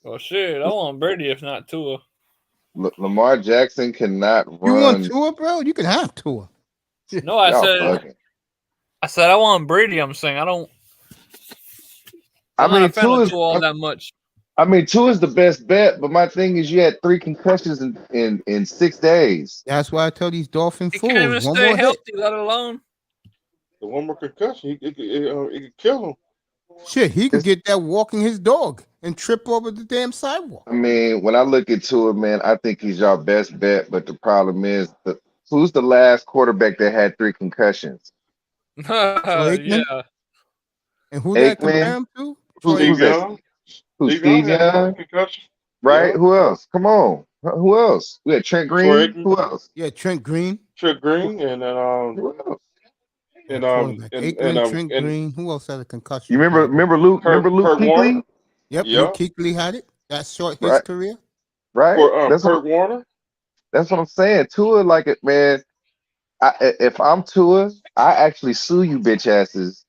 Well, shit, I want Brady if not Tua. Lamar Jackson cannot You want run. Tua, bro? You can have Tua. No, I Y'all said bugging. I want Brady. I'm saying I'm I not a mean, fan of Tua all that much. Tua is the best bet, but my thing is you had 3 concussions in 6 days. That's why I tell these Dolphin He can't fools even one stay more hit. healthy, let alone. The one more concussion, it could kill him. Shit, he can get that walking his dog and trip over the damn sidewalk. I mean, when I look at Tua, man, I think he's y'all best bet, but the problem is who's the last quarterback that had 3 concussions? Aikman? Yeah. And who that compare Aikman? him to? Who's Steve that? Young. Who's Steve Young Steve had one Young? concussion. Right? Yeah. Who else? Come on. Who else? We had Trent Troy Green. Aikman. Who else? Yeah, Trent Green. Trent Green, and then Who else? Quarterback. Aikman, Trent Green. Who else had a concussion? You remember Luke? Kurt Remember Luke Warner. Kuechly? Yep, Yeah. Luke Kuechly had it. That short his Right. career. Right. Kurt Warner. That's what I'm saying. Tua, like it, man. If I'm Tua, I actually sue you bitch asses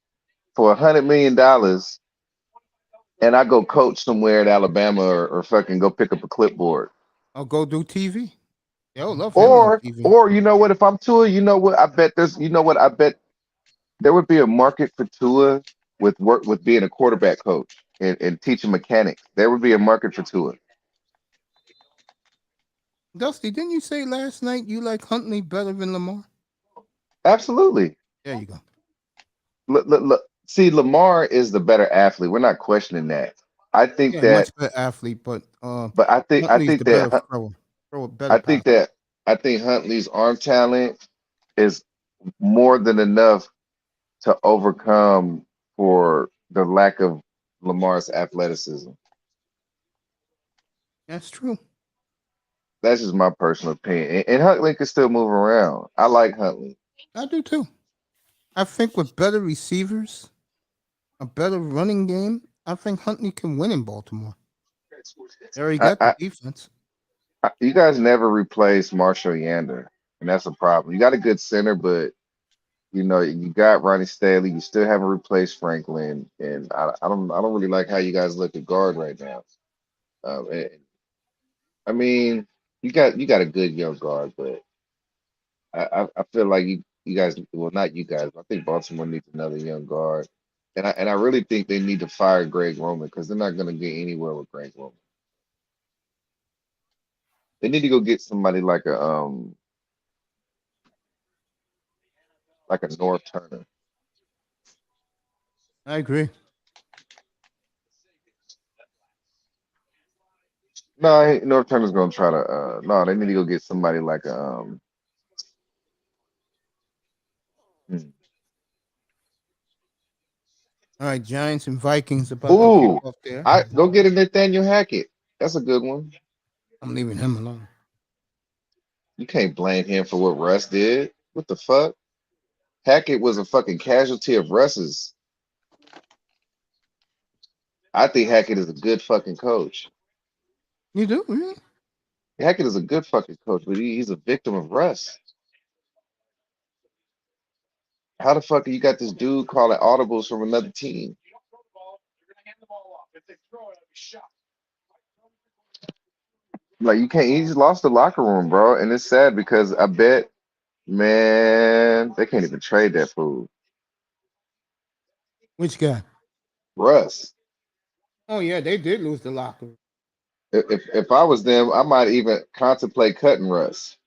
for $100 million, and I go coach somewhere in Alabama or fucking go pick up a clipboard. I'll go do TV. Yo, love him on TV. Or you know what? If I'm Tua, you know what? I bet there would be a market for Tua with being a quarterback coach and teaching mechanics. There would be a market for Tua. Dusty, didn't you say last night you like Huntley better than Lamar? Absolutely. There you go. Look. See, Lamar is the better athlete. We're not questioning that. I think that, much better athlete, but I think Huntley's the better that thrower. Throw a better I think Huntley's arm talent is more than enough to overcome for the lack of Lamar's athleticism. That's true. That's just my personal opinion. And Huntley can still move around. I like Huntley. I do too. I think with better receivers, a better running game, I think Huntley can win in Baltimore. They already got the defense. You guys never replaced Marshall Yander, and that's a problem. You got a good center, but you know you got Ronnie Staley. You still haven't replaced Franklin, and I don't really like how you guys look at guard right now. I mean, you got a good young guard, but I feel like you guys, well, not you guys. I think Baltimore needs another young guard, and I really think they need to fire Greg Roman because they're not going to get anywhere with Greg Roman. They need to go get somebody like a North Turner. I agree. No, North Turner's gonna try to. No, they need to go get somebody like a. All right, Giants and Vikings about to Ooh, kick off there. I go get a Nathaniel Hackett. That's a good one. I'm leaving him alone. You can't blame him for what Russ did. What the fuck? Hackett was a fucking casualty of Russ's. I think Hackett is a good fucking coach. You do? Really? Hackett is a good fucking coach, but he's a victim of Russ. How the fuck you got this dude calling audibles from another team? Like you can't. He just lost the locker room, bro, and it's sad because I bet, man, they can't even trade that fool. Which guy? Russ. Oh yeah, they did lose the locker room. If I was them, I might even contemplate cutting Russ.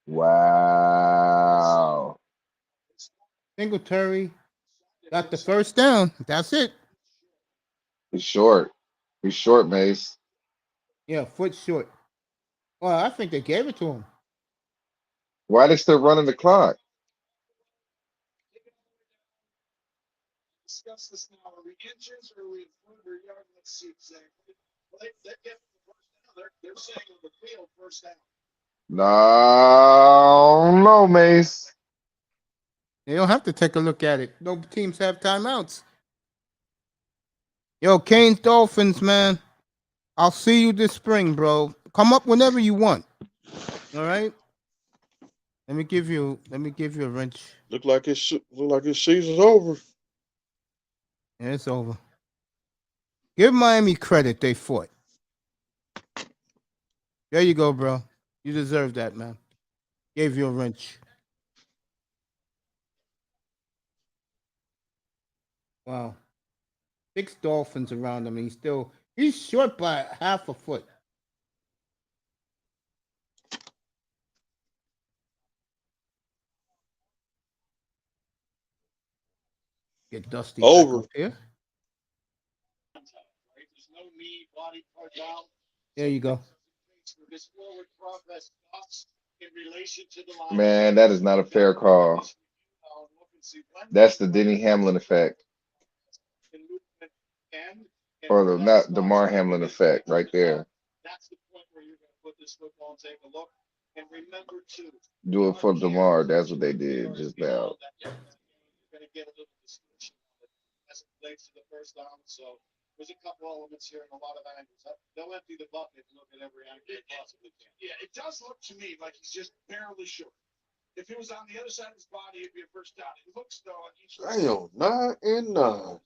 Wow. Singletary got the first down. That's it. He's short. He's short, Mace. Yeah, foot short. Well, I think they gave it to him. Why they still running the clock? No, Mace. They don't have to take a look at it. No teams have timeouts. Yo, Canes Dolphins, man. I'll see you this spring, bro. Come up whenever you want. All right. Let me give you a wrench. Look like his season's over. Yeah, it's over. Give Miami credit. They fought. There you go, bro. You deserve that, man. Gave you a wrench. Wow. 6 Dolphins around him, and he's short by half a foot. Get Dusty back Over. up here. There you go. Man, that is not a fair call. That's the Denny Hamlin effect. Or the not DeMar Hamlin effect right there. Do it for DeMar. That's what they did just now. Damn, 9-9.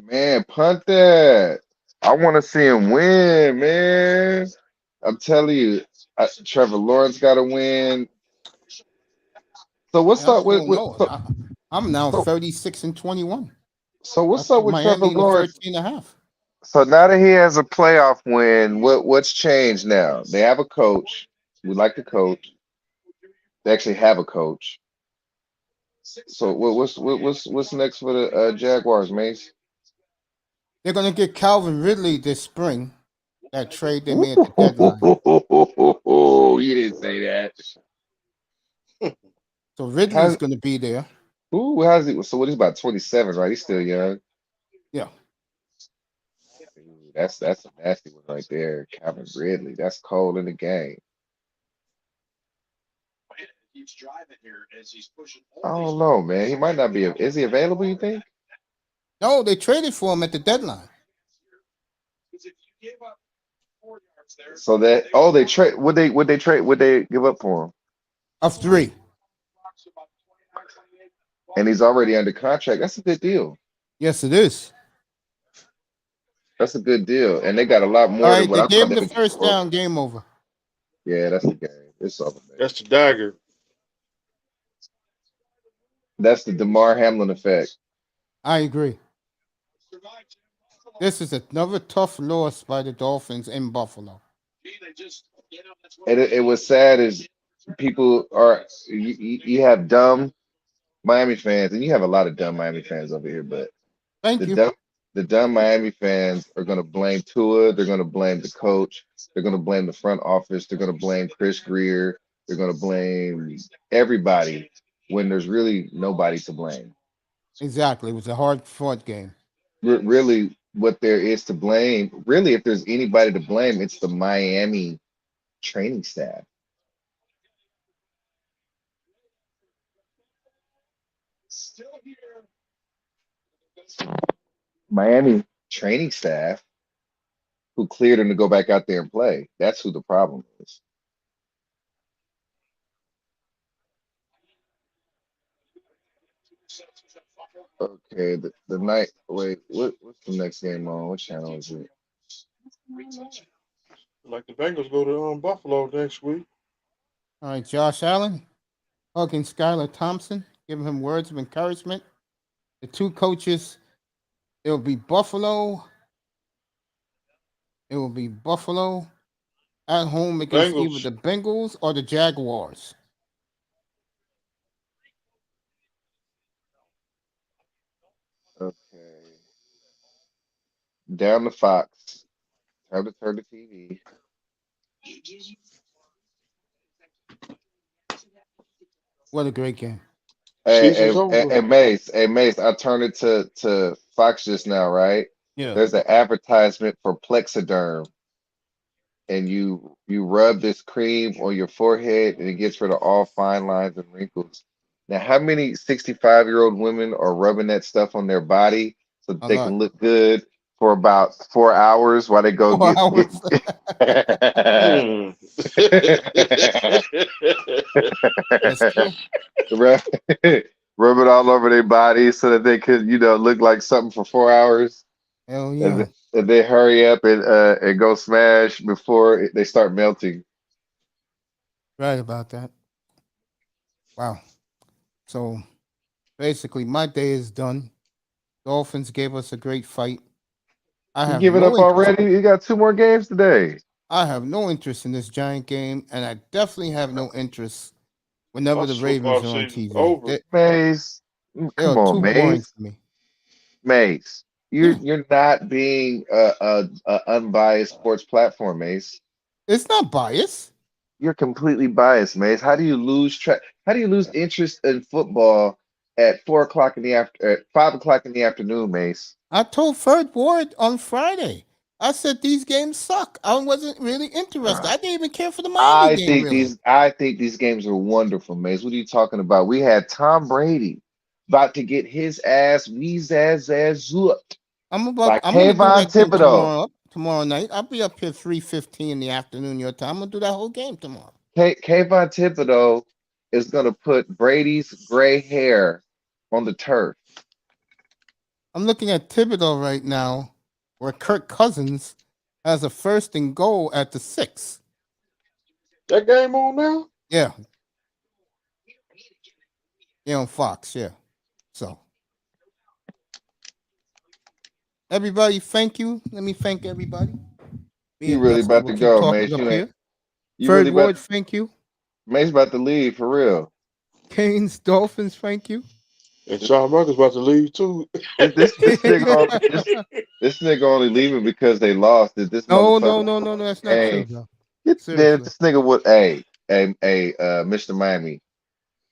Man, punt that. I want to see him win, man. I'm telling you, Trevor Lawrence got to win. So what's I up don't with know. I'm now 36-21. so what's I up took with Trevor Miami in the Lawrence? 13.5. So now that he has a playoff win, what's changed now? They have a coach. We like the coach. They actually have a coach. So what's next for the Jaguars, Mace? They're gonna get Calvin Ridley this spring. That trade they made at the deadline. You didn't say that. So Ridley's gonna be there. How's he? So what? He's about 27, right? He's still young. Yeah. That's a nasty one right there, Calvin Ridley. That's cold in the game. I don't know, man. He might not be. Is he available? You think? No, they traded for him at the deadline. So that they trade. Would they trade? Would they give up for him? Of 3. And he's already under contract. That's a good deal. Yes, it is. That's a good deal. And they got a lot more All than right, what they I gave thought him they the would get first for him. down. Game over. Yeah, that's the game. It's over, man. That's the dagger. That's the DeMar Hamlin effect. I agree. This is another tough loss by the Dolphins in Buffalo. And it was sad is people are you have dumb Miami fans, and you have a lot of dumb Miami fans over here, but Thank the you. dumb Miami fans are going to blame Tua. They're going to blame the coach. They're going to blame the front office. They're going to blame Chris Greer. They're going to blame everybody when there's really nobody to blame. Exactly. It was a hard-fought game. Really, what there is to blame, really, if there's anybody to blame, it's the Miami training staff. Miami training staff who cleared him to go back out there and play. That's who the problem is. Okay, the night. Wait, what's the next game on? What channel is it? Like the Bengals go to Buffalo next week. All right, Josh Allen hugging Skylar Thompson, giving him words of encouragement. The 2 coaches, it'll be Buffalo. It will be Buffalo at home against either Bengals. the Bengals or the Jaguars. Okay, down the Fox. Time to turn the TV. What a great game. Season's over. Hey Mace, I turned it to Fox just now, right? Yeah. There's an advertisement for Plexiderm, and you rub this cream on your forehead, and it gets rid of all fine lines and wrinkles. Now, how many 65-year-old women are rubbing that stuff on their body so that A they lot. can look good for about 4 hours while they go 4 get hours. Hmm. That's true. rub, rub it all over their body so that they could, look like something for 4 hours, Hell and yeah. they hurry up and go smash before they start melting. Right about that. Wow. So basically, my day is done. Dolphins gave us a great fight. I You have give it no up interest. already? You got 2 more games today. I have no interest in this Giant game, and I definitely have no interest whenever the Us Ravens football are on season's TV. over. Mace, They come are on, too boring Mace. for me. Mace, Yeah. you're not being a unbiased sports platform, Mace. It's not biased. You're completely biased, Mace. How do you lose track? How do you lose interest in football at 4 o'clock at 5 o'clock in the afternoon, Mace? I told Fred Ward on Friday. I said these games suck. I wasn't really interested. I didn't even care for the Miami game, really. I think these games are wonderful, Mace. What are you talking about? We had Tom Brady about to get his ass whooped I'm by gonna do Kayvon that game Thibodeau. tomorrow night. I'll be up here 3:15 in the afternoon your time. I'm gonna do that whole game tomorrow. Kayvon Thibodeau is gonna put Brady's gray hair on the turf. I'm looking at Thibodeau right now, where Kirk Cousins has a 1st and goal at the 6. That game on now? Yeah. Yeah, on Fox, yeah. So everybody, thank you. Let me thank everybody. Me You and really Dusty about will to keep go, talking Mace. up here. You Fred really Ward, about thank you. Mace about to leave for real. Canes, Dolphins, thank you. And Sean Marcus about to leave too. This nigga only leaving because they lost. This No, motherfucker. that's not true, bro. If Seriously. this nigga would, Mr. Miami,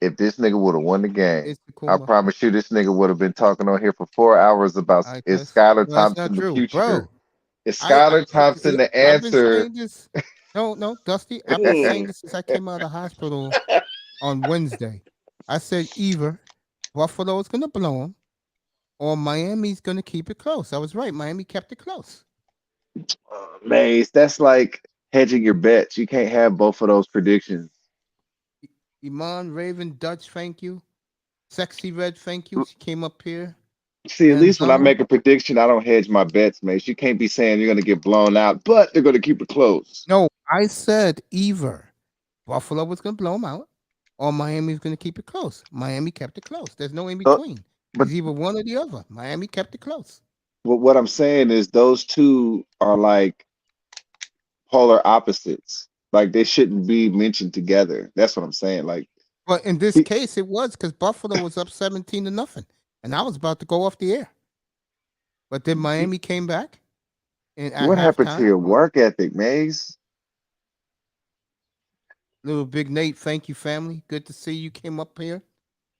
if this nigga would have won the game, It's the I Kuma. promise you, this nigga would have been talking on here for 4 hours about I is guess. Skylar No, that's not Thompson the true, future? bro. Is Skylar Thompson the I've been answer? saying this. No, Dusty. I've been saying this since I came out of the hospital on Wednesday. I said either Buffalo's gonna blow them or Miami's gonna keep it close. I was right. Miami kept it close. Mace, that's like hedging your bets. You can't have both of those predictions. Iman, Raven, Dutch, thank you. Sexy Red, thank you. She came up here. See, at And least when I Hummer. make a prediction, I don't hedge my bets, Mace. You can't be saying you're going to get blown out, but they're going to keep it close. No, I said either Buffalo was going to blow them out or Miami's going to keep it close. Miami kept it close. There's no in between. It's either one or the other. Miami kept it close. But what I'm saying is those two are like polar opposites. Like they shouldn't be mentioned together. That's what I'm saying. Like, but in this case, it was because Buffalo was up 17-0, and I was about to go off the air. But then Miami came back. And at what happened halftime, to your work ethic, Maze? Little Big Nate, thank you, family. Good to see you. Came up here,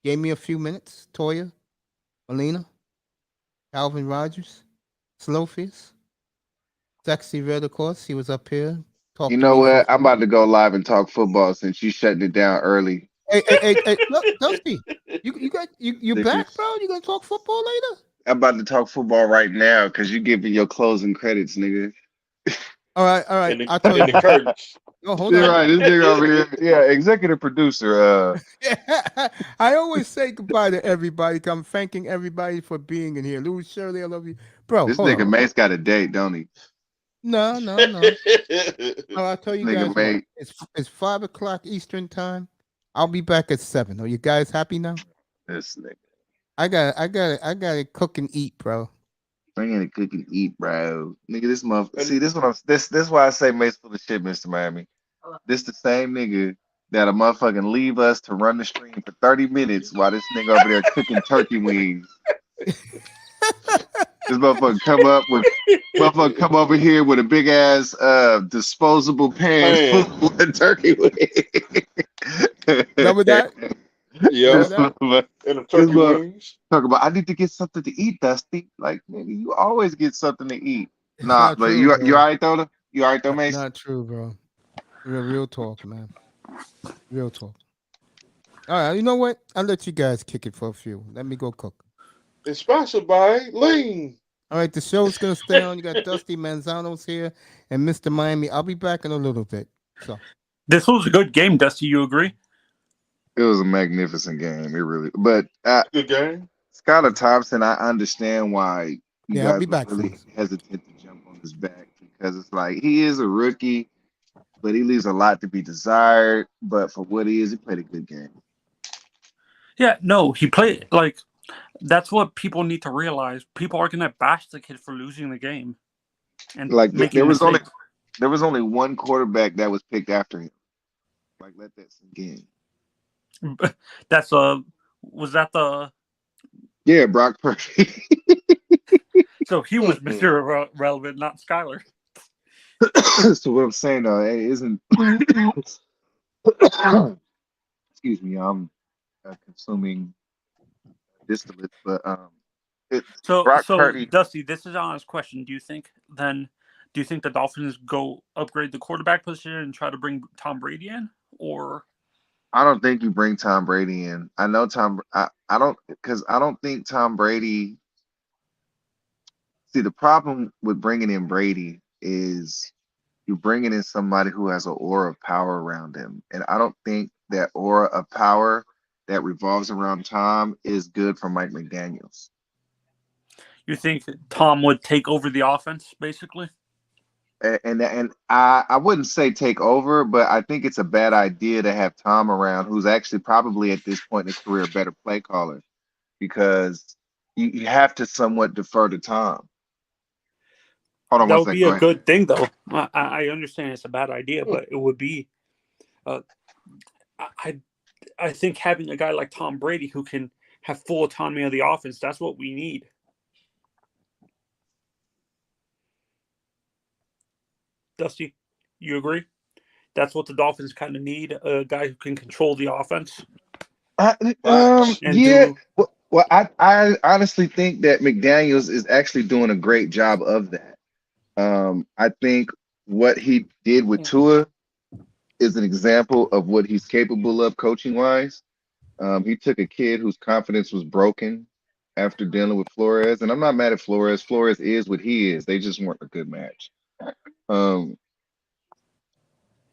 gave me a few minutes. Toya, Melina, Calvin Rogers, Slowface, Sexy Red, of course. He was up here. You know what? I'm about to go live and talk football since you shutting it down early. Hey, look, Dusty, you back, bro? You gonna talk football later? I'm about to talk football right now because you giving your closing credits, nigga. All right. I'll tell you. In the curtains. No, hold You're on. right, this nigga over here. Yeah, executive producer. Yeah, I always say goodbye to everybody. I'm thanking everybody for being in here. Louis Shirley, I love you, bro. This hold nigga on. Mace got a date, don't he? No. I'll tell you guys what. It's 5 o'clock Eastern time. I'll be back at 7. Are you guys happy now? This nigga. I gotta cook and eat, bro. I ain't gonna cook and eat, bro. Nigga, this motherfucker. See, this is why I say Mace full of shit, Mr. Miami. This the same nigga that'll motherfucking leave us to run the stream for 30 minutes while this nigga over there cooking turkey wings. This motherfucker come over here with a big ass disposable pan full of turkey wings. Remember that? Yeah, This that? look, and the this turkey look, wings. talk about. I need to get something to eat, Dusty. Like, nigga, you always get something to eat. It's Nah, not but true, you bro. all right though? You all right though, Mace? Not true, bro. Real talk, man. Real talk. All right, you know what? I'll let you guys kick it for a few. Let me go cook. It's sponsored by Lean. All right, the show's gonna stay on. You got Dusty Manzano's here and Mr. Miami. I'll be back in a little bit. So This was a good game, Dusty. You agree? It was a magnificent game. It really. But Good game. Skylar Thompson, I understand why you yeah, I'll be guys were back, really fellas. hesitant to jump on his back because it's like he is a rookie, but he leaves a lot to be desired. But for what he is, he played a good game. Yeah, no, he played like that's what people need to realize. People are gonna bash the kid for losing the game and Like making mistakes. there was only one quarterback that was picked after him. Like let that sink in. That's was that the Yeah, Brock Purdy. so he was Mr. Relevant, not Skylar. So what I'm saying though, it isn't. Excuse me, I'm consuming distillates, but it's So Brock Purdy. Dusty, this is an honest question. Do you think the Dolphins go upgrade the quarterback position and try to bring Tom Brady in, or I don't think you bring Tom Brady in. I know Tom. I don't because I don't think Tom Brady. See, the problem with bringing in Brady is you're bringing in somebody who has an aura of power around him, and I don't think that aura of power that revolves around Tom is good for Mike McDaniels. you think Tom would take over the offense, basically? And I wouldn't say take over, but I think it's a bad idea to have Tom around, who's actually probably at this point in his career a better play caller, because you have to somewhat defer to Tom. Hold on That one would second. be Go a ahead. good thing, though. I understand it's a bad idea, but it would be. I think having a guy like Tom Brady who can have full autonomy of the offense, that's what we need. Dusty, you agree? That's what the Dolphins kind of need, a guy who can control the offense. Yeah. Well, I honestly think that McDaniels is actually doing a great job of that. I think what he did with Tua is an example of what he's capable of coaching wise. He took a kid whose confidence was broken after dealing with Flores, and I'm not mad at Flores. Flores is what he is. They just weren't a good match.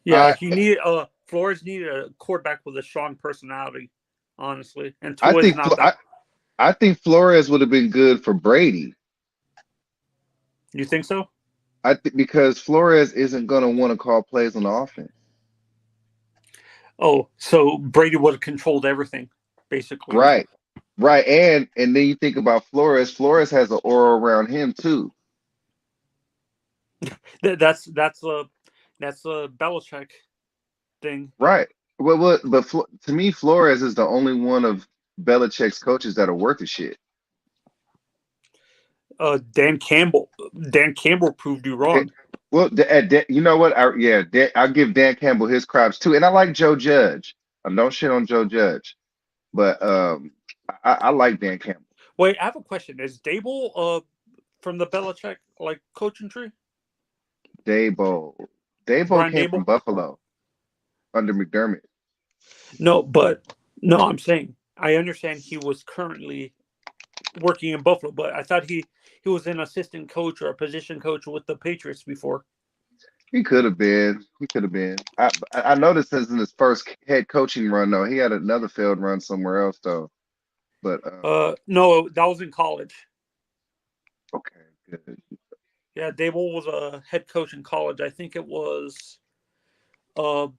Yeah, Flores needed a quarterback with a strong personality, honestly. And Tua is not that. I think Flores would have been good for Brady. You think so? I think because Flores isn't going to want to call plays on the offense. Oh, so Brady would have controlled everything, basically. Right. And then you think about Flores. Flores has an aura around him too. That's a Belichick thing. Right. But to me, Flores is the only one of Belichick's coaches that are worth a shit. Dan Campbell proved you wrong. Well, you know what? I'll give Dan Campbell his props too, and I like Joe Judge. Don't shit on Joe Judge, but I like Dan Campbell. Wait, I have a question. Is Dable from the Belichick coaching tree? Dable came from Buffalo under McDermott. No, I'm saying I understand he was currently working in Buffalo, but I thought he was an assistant coach or a position coach with the Patriots before. He could have been. I noticed this in his first head coaching run though. He had another failed run somewhere else though. But no, that was in college. Okay, good. Yeah, Dable was a head coach in college. I think it was South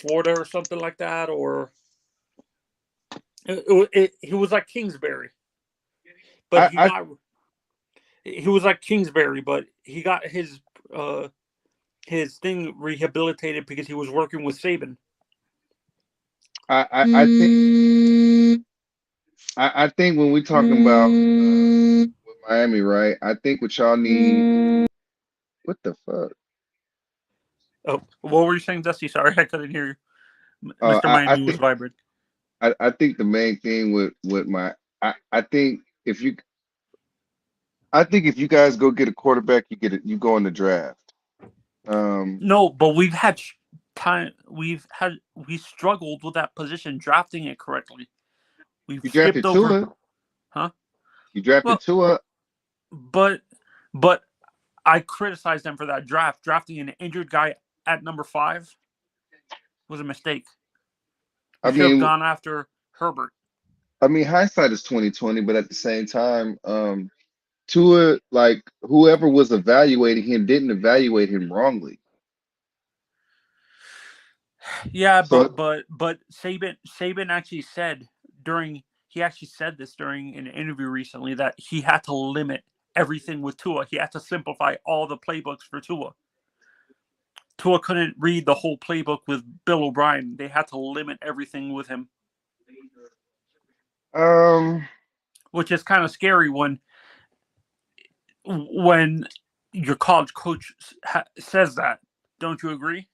Florida or something like that, or he was like Kingsbury. But he was like Kingsbury, but he got his thing rehabilitated because he was working with Saban. I think when we're talking about with Miami, right? I think what y'all need. What the fuck? Oh, what were you saying, Dusty? Sorry, I couldn't hear you. Mr. I Miami was think vibrant. I think the main thing with my I think if you guys go get a quarterback, you go in the draft. No, but we've had time. We struggled with that position drafting it correctly. We've You skipped drafted over, Tua. huh? You drafted Well, Tua. but I criticized them for that draft. Drafting an injured guy at number 5 was a mistake. We I should have mean, gone after Herbert. hindsight is 20/20, but at the same time, Tua, like whoever was evaluating him didn't evaluate him wrongly. Yeah, So but Saban actually said this during an interview recently that he had to limit everything with Tua. He had to simplify all the playbooks for Tua. Tua couldn't read the whole playbook with Bill O'Brien. They had to limit everything with him, which is kind of scary when your college coach says that. Don't you agree?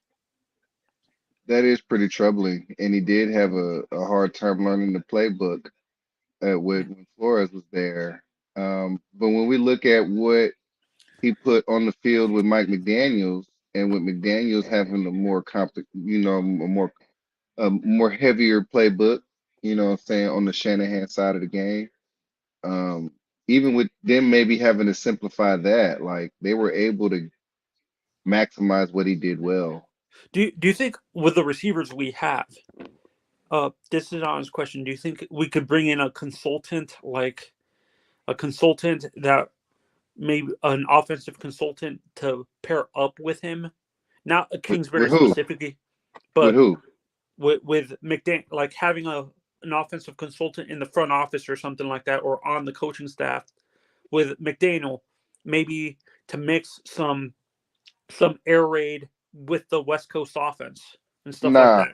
that is pretty troubling. And he did have a hard time learning the playbook when Flores was there. But when we look at what he put on the field with Mike McDaniels, and with McDaniels having a more a more heavier playbook, what I'm saying, on the Shanahan side of the game. Even with them maybe having to simplify that, like they were able to maximize what he did well. Do you think with the receivers we have, this is an honest question, do you think we could bring in a consultant, like a consultant that maybe an offensive consultant to pair up with him? Not a With Kingsbury who? specifically, With but who? with McDaniel, like having an offensive consultant in the front office or something like that, or on the coaching staff with McDaniel, maybe to mix some air raid with the West Coast offense and stuff like Nah,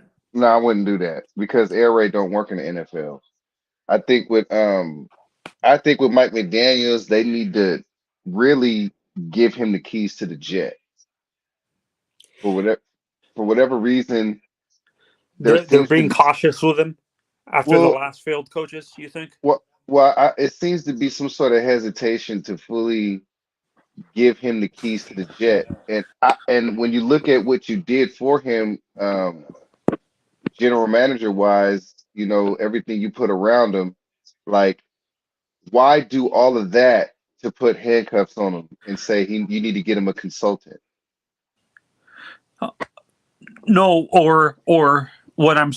that. I wouldn't do that because air raid don't work in the NFL. I think with Mike McDaniels, they need to really give him the keys to the jet. For whatever reason, there They're seems to being be cautious with him after the well, last failed coaches. You think? it seems to be some sort of hesitation to fully give him the keys to the jet. And when you look at what you did for him, general manager wise, everything you put around him, like why do all of that to put handcuffs on him and say you need to get him a consultant? No, or what I'm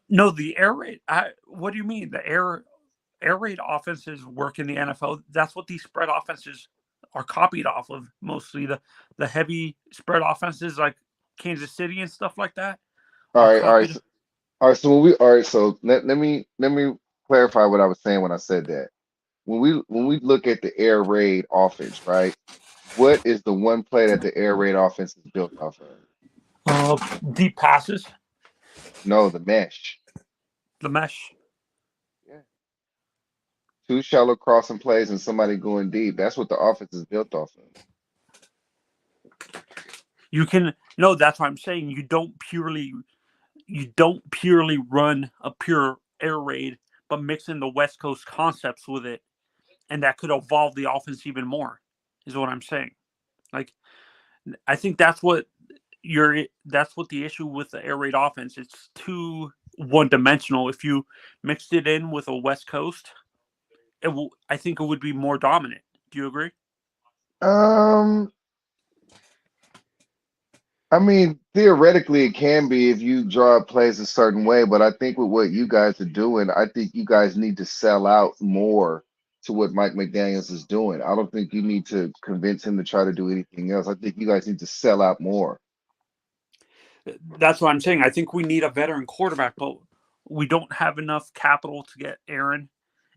no the air raid. What do you mean the air raid offenses work in the NFL? That's what these spread offenses are copied off of. Mostly the heavy spread offenses like Kansas City and stuff like that All are right, all right, copied. all right. So let me clarify what I was saying when I said that. When we look at the air raid offense, right? What is the one play that the air raid offense is built off of? Deep passes, No, the mesh. the mesh. Yeah. Two shallow crossing plays and somebody going deep. That's what the offense is built off of. You can no. That's what I'm saying. You don't purely run a pure air raid, but mix in the West Coast concepts with it, and that could evolve the offense even more. Is what I'm saying. Like, I think that's what the issue with the air raid offense. It's too one-dimensional. If you mixed it in with a West Coast, I think it would be more dominant. Do you agree? I mean, theoretically, it can be if you draw up plays a certain way, but I think with what you guys are doing, I think you guys need to sell out more to what Mike McDaniels is doing. I don't think you need to convince him to try to do anything else. I think you guys need to sell out more. That's what I'm saying. I think we need a veteran quarterback, but we don't have enough capital to get Aaron.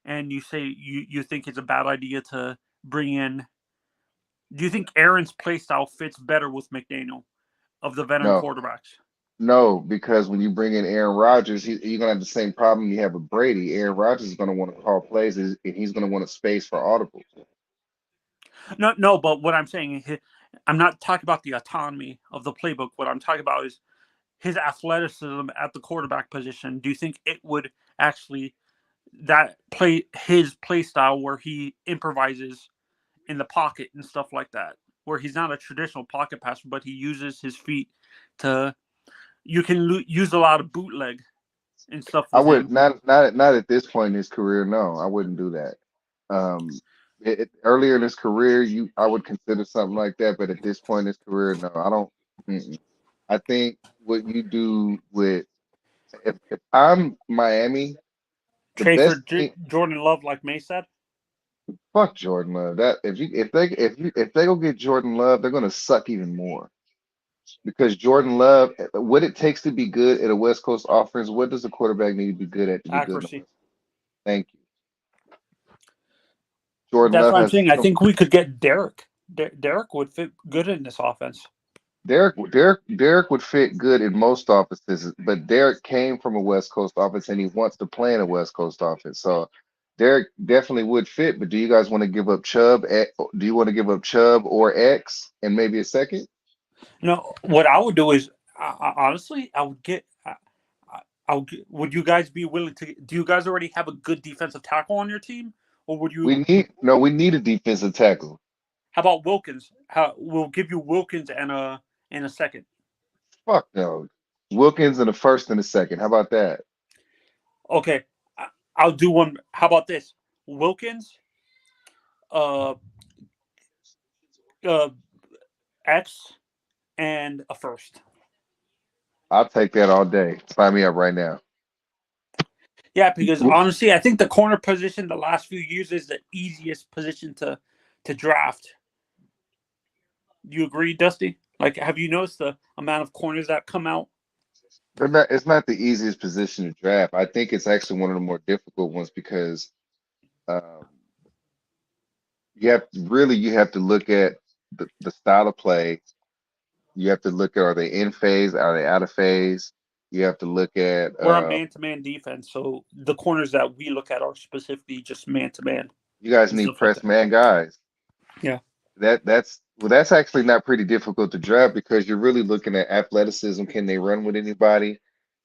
And you say you think it's a bad idea to bring in. Do you think Aaron's play style fits better with McDaniel of the veteran No, quarterbacks? no, because when you bring in Aaron Rodgers, you're gonna have the same problem you have with Brady. Aaron Rodgers is gonna want to call plays, and he's gonna want a space for audibles. No. But what I'm saying, I'm not talking about the autonomy of the playbook. What I'm talking about is his athleticism at the quarterback position, do you think it would actually his play style where he improvises in the pocket and stuff like that, where he's not a traditional pocket passer, but he uses his feet to. You can use a lot of bootleg and stuff I with would him. not at this point in his career. No, I wouldn't do that. Um, earlier in his career, I would consider something like that, but at this point in his career, no, I don't. Mm-mm. I think what you do with if I'm Miami, the Trade for best thing, Jordan Love, like May said. fuck Jordan Love. That if they go get Jordan Love, they're gonna suck even more. Because Jordan Love, what it takes to be good at a West Coast offense, what does a quarterback need to be good at to be good in the Accuracy. West? Thank you. Jordan That's Love what I'm has saying. I think we could get Derek. Derek would fit good in this offense. Derek would fit good in most offenses, but Derek came from a West Coast offense and he wants to play in a West Coast offense. So Derek definitely would fit, but do you guys want to give up Chubb? Do you want to give up Chubb or X and maybe a second? No, what I would do is, honestly, I would get. Would you guys be willing to? Do you guys already have a good defensive tackle on your team, or would you? We need a defensive tackle. How about Wilkins? We'll give you Wilkins and a second. Fuck no. Wilkins in the first and the second. How about that? Okay, I'll do one. How about this? Wilkins, uh, X, and a first. I'll take that all day. Sign me up right now. Yeah, because honestly, I think the corner position the last few years is the easiest position to draft. Do you agree, Dusty? Like, have you noticed the amount of corners that come out? It's not the easiest position to draft. I think it's actually one of the more difficult ones because um, you have to look at the style of play. You have to look at, are they in phase? Are they out of phase? You have to look at We're a man-to-man defense, so the corners that we look at are specifically just man-to-man. you guys need press man guys. Yeah. That's actually not pretty difficult to draft because you're really looking at athleticism. Can they run with anybody?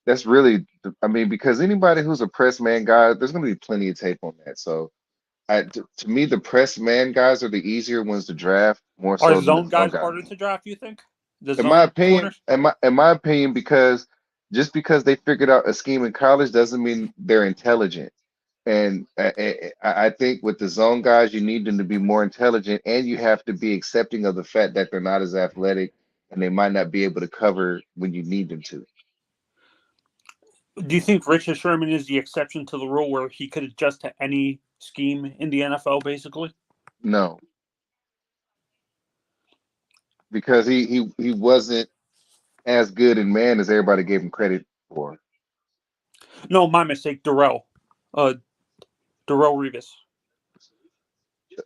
That's really, I mean, because anybody who's a press man guy, there's going to be plenty of tape on that. So, to me, the press man guys are the easier ones to draft more Are so than zone the guys zone guys. harder to draft? You think? The In my zone opinion, corners? in my opinion, because just because they figured out a scheme in college doesn't mean they're intelligent. And I think with the zone guys, you need them to be more intelligent, and you have to be accepting of the fact that they're not as athletic, and they might not be able to cover when you need them to. Do you think Richard Sherman is the exception to the rule where he could adjust to any scheme in the NFL, basically? No, because he wasn't as good in man as everybody gave him credit for. No, my mistake. Darrell Revis.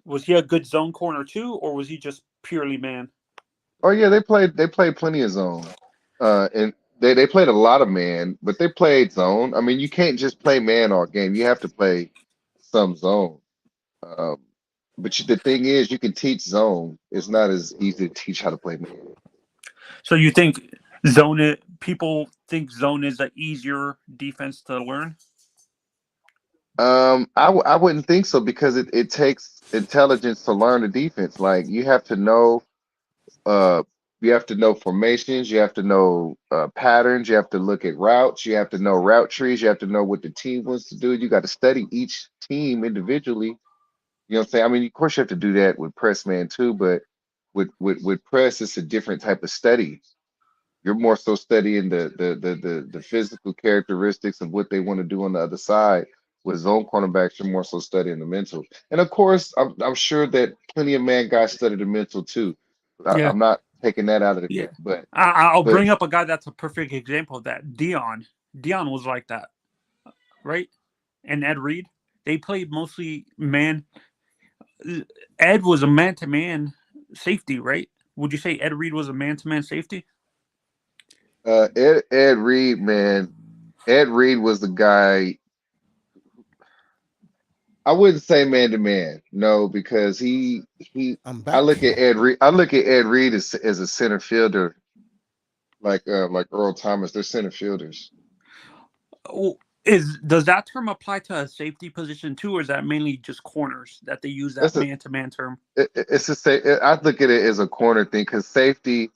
Was he a good zone corner too, or was he just purely man? Oh yeah, they played plenty of zone, and they played a lot of man, but they played zone. I mean, you can't just play man all game. You have to play some zone. Um, but the thing is, you can teach zone. It's not as easy to teach how to play man. So you think people think zone is an easier defense to learn? I wouldn't think so because it takes intelligence to learn the defense. Like uh you have to know formations, you have to know patterns, you have to look at routes, you have to know route trees, you have to know what the team wants to do. You got to study each team individually. You know what I'm saying? I mean, of course you have to do that with press man too, but with press, it's a different type of study. You're more so studying the physical characteristics of what they want to do on the other side. With zone cornerbacks, you're more so studying the mental. And of course, I'm sure that plenty of man guys study the mental too. Yeah. I'm not taking that out of the Yeah. mix, but I'll bring up a guy that's a perfect example of that. Dion was like that, right? And Ed Reed, they played mostly man. Ed was a man-to-man safety, right? Would you say Ed Reed was a man-to-man safety? Ed Reed, man, Ed Reed was the guy. I wouldn't say man to man, no, because I'm I back. look at Ed Reed. I look at Ed Reed as a center fielder. like Earl Thomas. They're center fielders. Oh, does that term apply to a safety position too, or is that mainly just corners that they use that That's a man-to-man term? it's a say. I look at it as a corner thing because safety.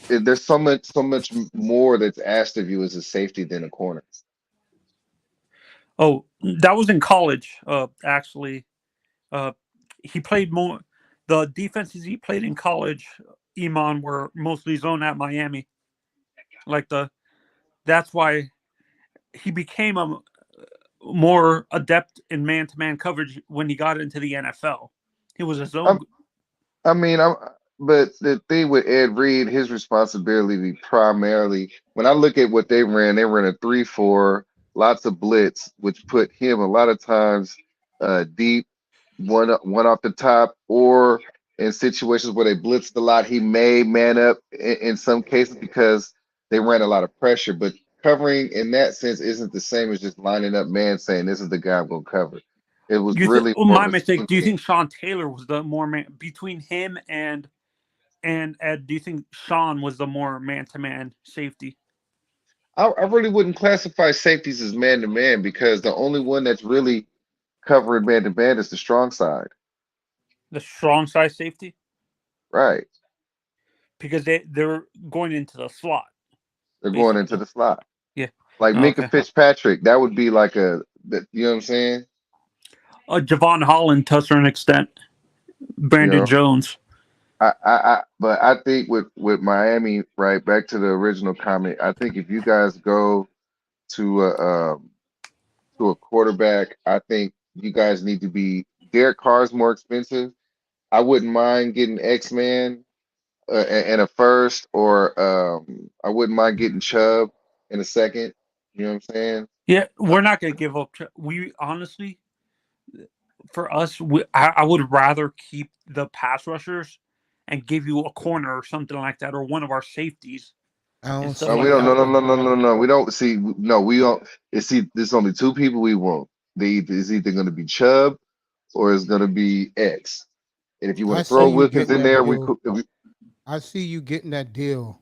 There's so much more that's asked of you as a safety than a corner. Oh, that was in college. Actually, he played more. The defenses he played in college, Iman, were mostly zone at Miami. That's why he became a more adept in man-to-man coverage when he got into the NFL. He was a zone. But the thing with Ed Reed, his responsibility primarily, when I look at what they ran a 3-4, lots of blitz, which put him a lot of times deep, one off the top, or in situations where they blitzed a lot, he may man up in some cases because they ran a lot of pressure. But covering in that sense isn't the same as just lining up man saying this is the guy I'm going to cover. It was really more my of a mistake. swing Do you thing. think Sean Taylor was the more man between him and Ed? Do you think Sean was the more man-to-man safety? I really wouldn't classify safeties as man to man because the only one that's really covering man to man is the strong side. The strong side safety, Right. because they're going into the slot. They're going into the slot. Yeah. Like Minka Fitzpatrick, that would be like you know what I'm saying? Javon Holland to a certain extent. Brandon Jones. But I think with Miami, right, back to the original comment, I think if you guys go to a quarterback, I think you guys need to be Derek Carr's more expensive. I wouldn't mind getting X-Man and a first, or I wouldn't mind getting Chubb in a second. You know what I'm saying? Yeah, we're not going to give up. We honestly, for us, I would rather keep the pass rushers and give you a corner or something like that, or one of our safeties. We don't. No. We don't see. No, we don't. There's only two people we want. It's either going to be Chubb or it's going to be X. And if you want to throw Wilkins in there, I see you getting that deal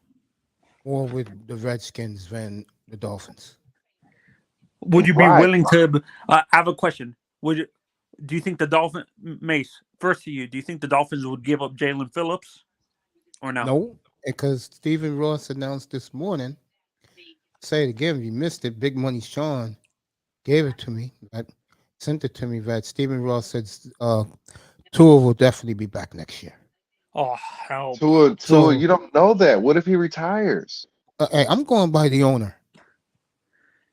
more with the Redskins than the Dolphins. Would you be willing to? I have a question. Do you think the Dolphins, Mace? First to you, do you think the Dolphins would give up Jalen Phillips, or no? No, because Stephen Ross announced this morning. Say it again, if you missed it. Big Money Sean gave it to me. Sent it to me. That Stephen Ross said Tua will definitely be back next year. Oh hell! Tua, you don't know that. What if he retires? Hey, I'm going by the owner.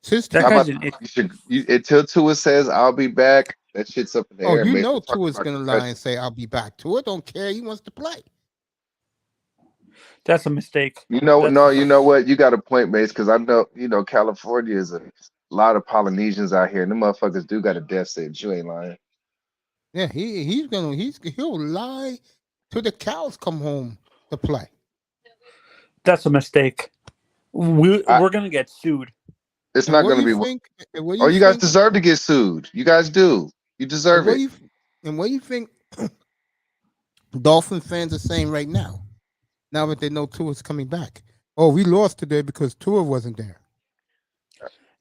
Until Tua says I'll be back, that shit's up in the air. Oh, you know Tua's gonna lie and say I'll be back. Tua don't care. He wants to play. That's a mistake. You know what? You got a point, Mace, because I know, California is a lot of Polynesians out here, and them motherfuckers do got a death sentence. You ain't lying. Yeah, he'll lie till the cows come home to play. That's a mistake. We're gonna get sued. It's not going to be. You guys deserve to get sued. You guys do. You deserve it. And what do you think Dolphin fans are saying right now? Now that they know Tua's coming back. Oh, we lost today because Tua wasn't there.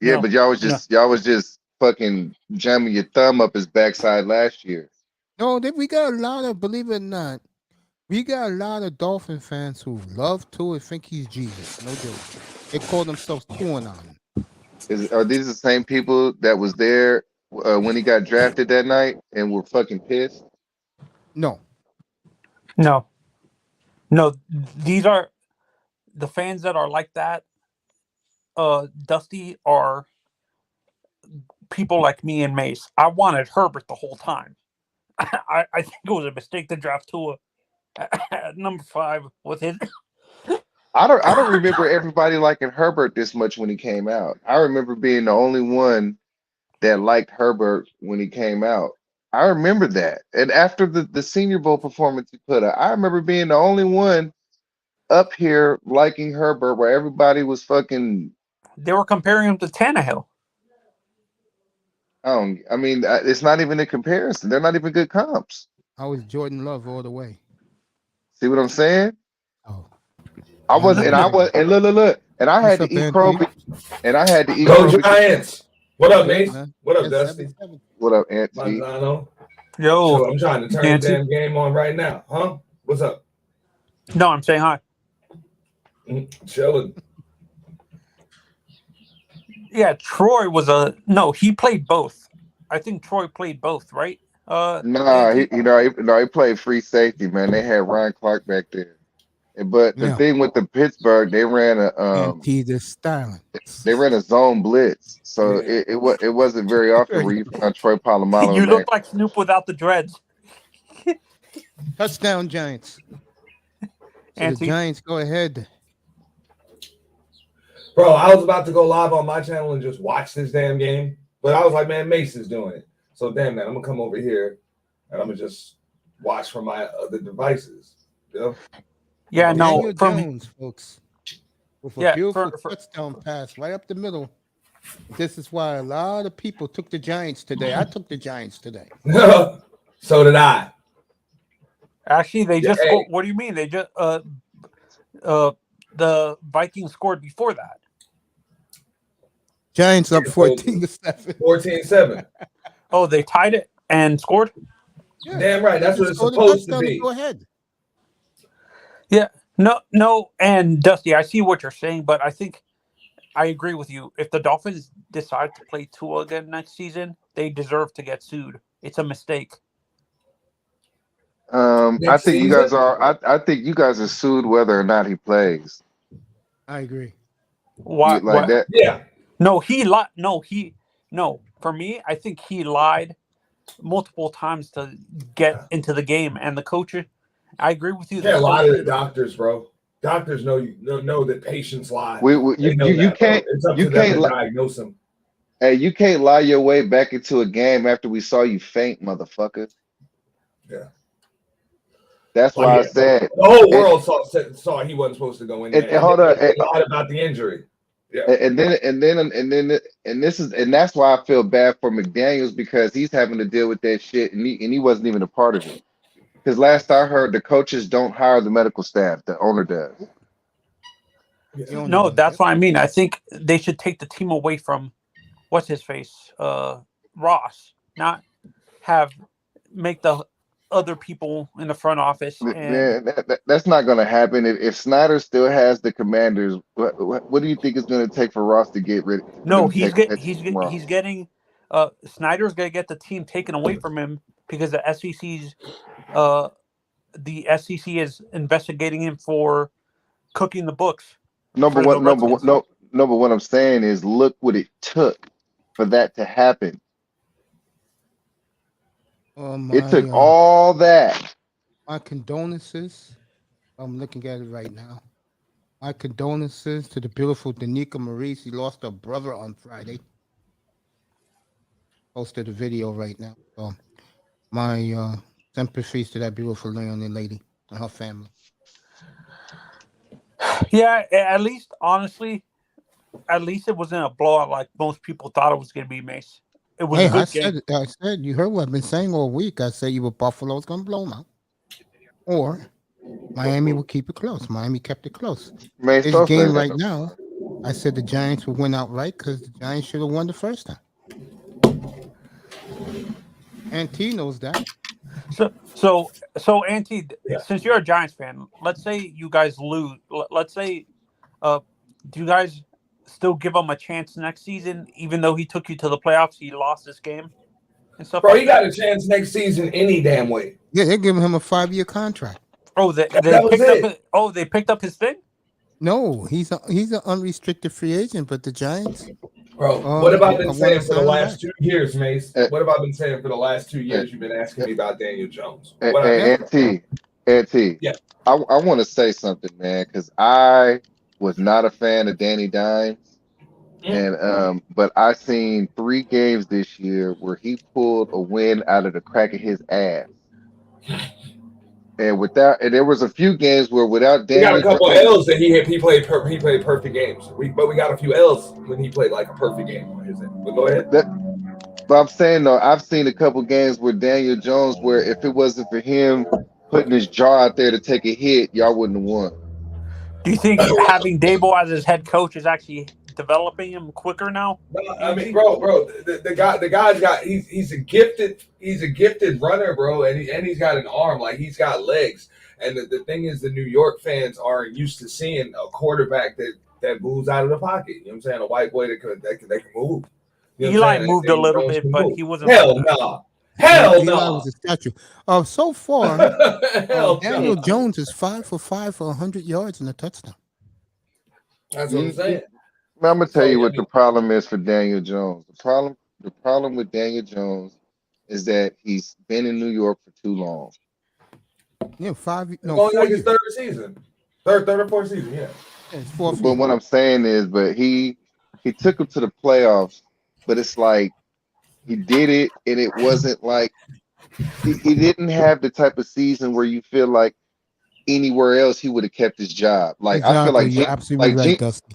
Yeah, but y'all was just fucking jamming your thumb up his backside last year. No, we got a lot of, believe it or not, we got a lot of Dolphin fans who love Tua, think he's Jesus. No joke. They call themselves QAnon. Are these the same people that was there when he got drafted that night and were fucking pissed? No. These are the fans that are like that. Dusty, are people like me and Mace. I wanted Herbert the whole time. I think it was a mistake to draft Tua at number 5 with his. I don't remember everybody liking Herbert this much when he came out. I remember being the only one that liked Herbert when he came out. I remember that. And after the Senior Bowl performance he put out, I remember being the only one up here liking Herbert where everybody was fucking. They were comparing him to Tannehill. It's not even a comparison. They're not even good comps. I was Jordan Love all the way. See what I'm saying? Oh. I was, and look, and I had What's to up, eat crow, Anthony? and I had to eat Go crow. Giants. What up, Good, Mace? man. What up, It's Dusty? 7-7. What up, Auntie? Manzano. Yo, So I'm trying to turn Nancy. the damn game on right now, huh? What's up? No, I'm saying hi. Chilling. Yeah, Troy was he played both. I think Troy played both, right? Nah, he played free safety, man. They had Ryan Clark back there. But the Yeah. thing with the Pittsburgh, they ran a the styling. they ran a zone blitz, so it wasn't very often where you found Troy Polamalu. You look like Snoop without the dreads. Touchdown, Giants. So the Giants go ahead. Bro, I was about to go live on my channel and just watch this damn game, but I was like, man, Mace is doing it. So damn, man, I'm gonna come over here and I'm gonna just watch from my other devices. You know? Yeah, no, Daniel from Jones, folks, with a beautiful touchdown pass right up the middle. This is why a lot of people took the Giants today. I took the Giants today. So did I. Actually, they just scored. What do you mean? They just the Vikings scored before that. Giants up 14-7. 14-7. Oh, they tied it and scored? Yeah. Damn right. That's what it's supposed to be. Go ahead. Yeah. No, and Dusty, I see what you're saying, but I think I agree with you. If the Dolphins decide to play Tua again next season, they deserve to get sued. It's a mistake. I think you guys are. I think you guys are sued whether or not he plays. I agree. Why? Like that? Yeah. No, he lied. No. For me, I think he lied multiple times to get into the game, and the coach. I agree with you. Yeah, a lot of the doctors, bro. Doctors know that patients lie. You can't. It's up You to them can't to diagnose them. Hey, you can't lie your way back into a game after we saw you faint, motherfucker. Yeah. That's why I said the whole world saw he wasn't supposed to go in there. Hold on. They lied about the injury. Yeah. And that's why I feel bad for McDaniels, because he's having to deal with that shit, and he wasn't even a part of it. Because last I heard, the coaches don't hire the medical staff; the owner does. No, that's what I mean. I think they should take the team away from what's his face, Ross, not make the other people in the front office. And That's not going to happen. If Snyder still has the Commanders, what do you think it's going to take for Ross to get rid? No, he's getting. Snyder's going to get the team taken away from him because the SEC is investigating him for cooking the books. But what I'm saying is, look what it took for that to happen. It took all that. My condolences. I'm looking at it right now. My condolences to the beautiful Danica Maurice. She lost her brother on Friday. Posted a video right now. So my sympathies to that beautiful lady and her family. Yeah, at least, honestly, it wasn't a blowout like most people thought it was going to be, Mace. It was a good game. I said, you heard what I've been saying all week. I said Buffalo's going to blow them out. Or Miami will keep it close. Miami kept it close. This game right now, I said the Giants will win outright because the Giants should have won the first time. And T knows that. So Auntie, since you're a Giants fan, let's say you guys lose. Let's say, do you guys still give him a chance next season, even though he took you to the playoffs? He lost this game and stuff. Bro, he got a chance next season any damn way. Yeah, they're giving him a 5-year contract. Oh, they picked up his thing. No, he's an unrestricted free agent, but the Giants. Bro, what have I been saying for the last 2 years, Mace? What have I been saying for the last 2 years? You've been asking me about Daniel Jones. Auntie, yeah, I want to say something, man, because I was not a fan of Danny Dimes, and but I seen 3 games this year where he pulled a win out of the crack of his ass. And there was a few games where without Danny, we got a couple of L's that he played perfect games. But we got a few L's when he played like a perfect game on his end. But go ahead. But I'm saying though, I've seen a couple games where Daniel Jones, where if it wasn't for him putting his jaw out there to take a hit, y'all wouldn't have won. Do you think having Dable as his head coach is actually developing him quicker now? No, I mean, bro, the guy's got he's a gifted runner, bro, and he's got an arm, like he's got legs. And the thing is, the New York fans aren't used to seeing a quarterback that moves out of the pocket. You know what I'm saying? A white boy that can move. You know Eli moved a little bit, but he wasn't. Hell no. Hell Eli no. was a statue. So far, Daniel Jones is 5 for 5 for 100 yards and a touchdown. That's what I'm saying. I'm gonna tell you what the problem is for Daniel Jones. The problem with Daniel Jones is that he's been in New York for too long. Yeah, Going 4 like his years. third season, third or fourth season, yeah. It's 4th But what I'm saying is, but he took him to the playoffs, but it's like he did it, and it wasn't like he didn't have the type of season where you feel like anywhere else he would have kept his job. Like I feel like you're absolutely right, Dusty.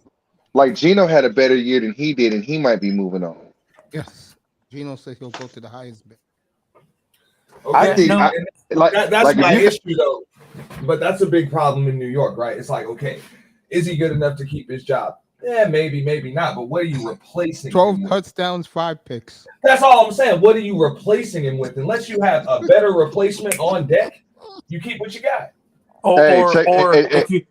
Like Gino had a better year than he did, and he might be moving on. Yes, Gino said he'll go to the highest bid. Okay. I think that's like my if you- issue though. But that's a big problem in New York, right? It's like, okay, is he good enough to keep his job? Yeah, maybe not. But what are you replacing? 12 him with? touchdowns, 5 picks. That's all I'm saying. What are you replacing him with? Unless you have a better replacement on deck, you keep what you got. If you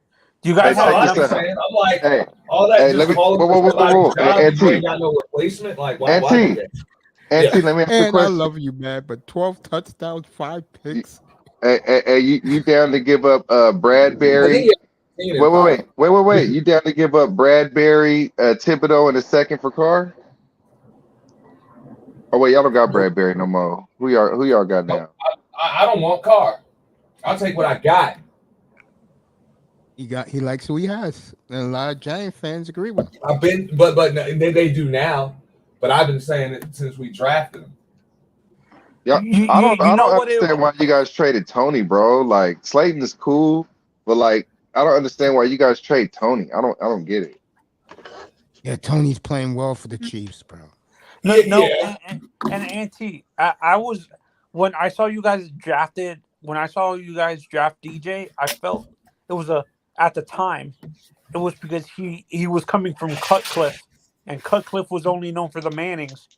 guys That's all have I'm saying. I'm like, all that just all of whoa. job, you ain't got no replacement. Like, why do that? Auntie, let me ask you a And I question. love you, man, but 12 touchdowns, 5 picks. Hey, you down to give up Bradbury? Wait. You down to give up Bradbury, Thibodeau in a second for Carr? Oh wait, y'all don't got Bradbury no more. Who y'all got now? I don't want Carr. I'll take what I got. He likes who he has, and a lot of Giant fans agree with him. But they do now. But I've been saying it since we drafted him. Yeah, I don't understand why you guys traded Tony, bro. Like Slayton is cool, but like I don't understand why you guys trade Tony. I don't get it. Yeah, Tony's playing well for the Chiefs, bro. And Auntie, I was when I saw you guys draft DJ, I felt it was at the time it was because he was coming from Cutcliffe, and Cutcliffe was only known for the Mannings.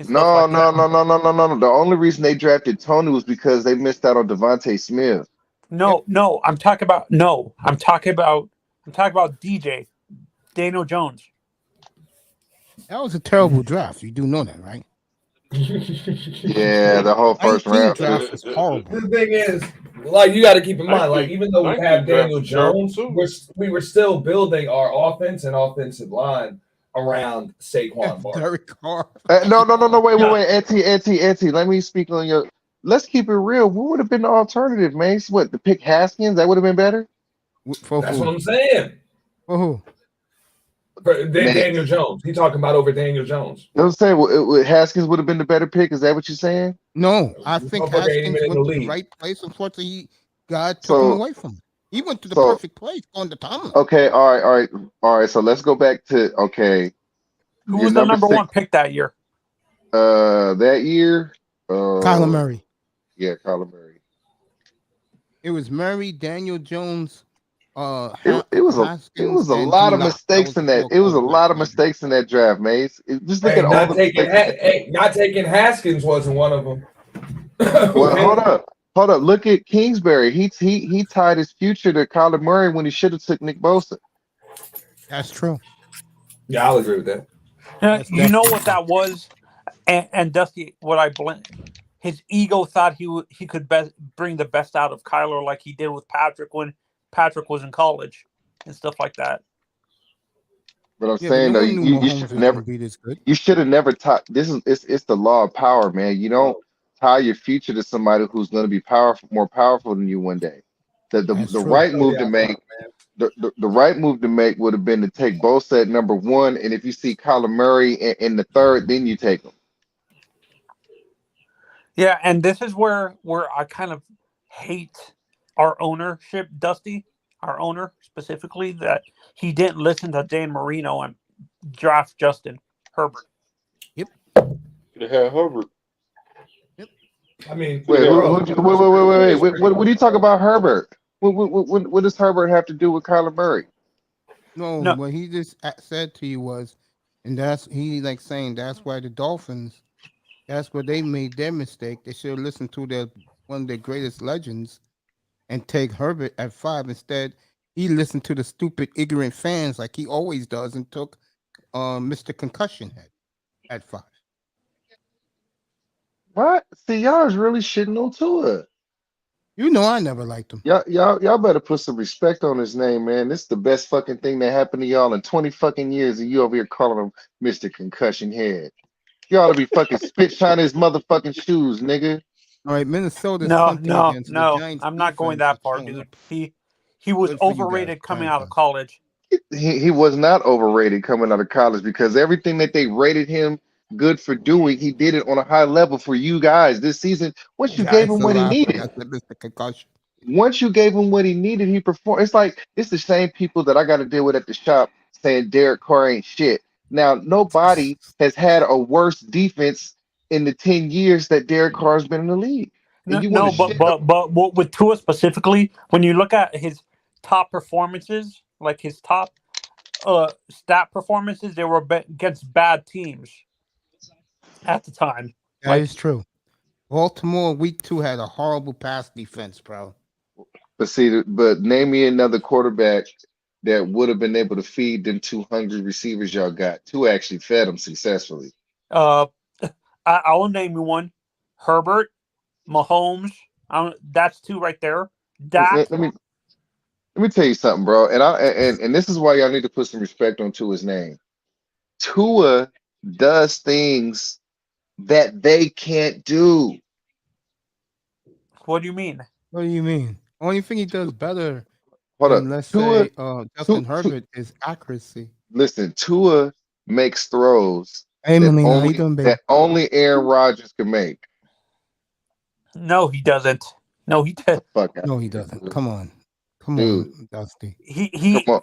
No. The only reason they drafted Tony was because they missed out on Devontae Smith. No, I'm talking about DJ, Daniel Jones. That was a terrible draft. You do know that, right? Yeah, the whole first round draft was horrible. The thing is, like, you got to keep in mind, like, even though we have Daniel Jones, we were still building our offense and offensive line around Saquon Barkley. Derek Carr. No. Wait. Auntie. Let me speak on your. Let's keep it real. What would have been the alternative, man? What, to pick Haskins? That would have been better. That's what I'm saying. For who? For Daniel Jones. He talking about over Daniel Jones. I'm saying Haskins would have been the better pick. Is that what you're saying? No, I think Haskins went to the right place. Unfortunately, God took him away from him. He went to the perfect place on the Tomlin. Okay, all right. So let's go back to Who was the number 1 pick that year? That year, Kyler Murray. Yeah, Kyler Murray. It was Murray, Daniel Jones. It was a lot of mistakes in that. It was a lot of mistakes in that draft, Mace. Just look at all the mistakes. Not taking Haskins wasn't one of them. Well, hold up. Look at Kingsbury. He tied his future to Kyler Murray when he should have took Nick Bosa. That's true. Yeah, I'll agree with that. You know what that was, and Dusty, what I blend. His ego thought he could bring the best out of Kyler, like he did with Patrick when Patrick was in college and stuff like that. But I'm saying though, you should never be this good. You should have never tied. It's the law of power, man. You don't tie your future to somebody who's going to be more powerful than you one day. The right move to make. The right move to make would have been to take Bosa at number 1, and if you see Kyler Murray in the 3rd, then you take him. Yeah, and this is where I kind of hate our ownership, Dusty, our owner specifically, that he didn't listen to Dan Marino and draft Justin Herbert. Yep. They had Herbert. Yep. I mean, wait. What do you talk about Herbert? What does Herbert have to do with Kyler Murray? No, No, what he just said to you was, and that's he like saying that's why the Dolphins. That's where they made their mistake. They should have listened to their one of their greatest legends and take Herbert at 5 instead. He listened to the stupid, ignorant fans like he always does and took Mr. Concussion Head at 5. What? See, y'all is really shitting on Tua. You know I never liked him. Y'all better put some respect on his name, man. This is the best fucking thing that happened to y'all in 20 fucking years, and you over here calling him Mr. Concussion Head. You ought to be fucking spit shine his motherfucking shoes, nigga. All right, Minnesota's no, punting no, against the no. Giants. I'm not going Defense that far, is showing dude. up. He was Good for you guys, overrated coming Giant out of fans. college. He was not overrated coming out of college because everything that they rated him good for doing, he did it on a high level for you guys this season. Once you gave Giants him are what he laughing. needed, That's the Mr. Concussion. once you gave him what he needed, he performed. It's like it's the same people that I got to deal with at the shop saying Derek Carr ain't shit. Now, nobody has had a worse defense in the 10 years that Derek Carr's been in the league. And No, you want to no, shit but with Tua specifically, when you look at his top performances, like his top stat performances, they were against bad teams at the time. That Like is true. Baltimore week 2 had a horrible pass defense, bro. But see, but name me another quarterback that would have been able to feed them two hungry receivers y'all got. Two actually fed them successfully. uh, I will name you one: Herbert, Mahomes. That's two right there. Dak. Let me tell you something, bro. And this is why y'all need to put some respect on Tua's name. Tua does things that they can't do. What do you mean? What do you mean? Only thing he does better Hold up. than, let's Tua, say, Justin Herbert is accuracy. listen, Tua makes throws Hey, that Melina, how you only doing, baby? Aaron Rodgers can make. No, he doesn't. No, he does. Fuck out No, he of here, doesn't. dude. Come on, Dude, Dusty. come on.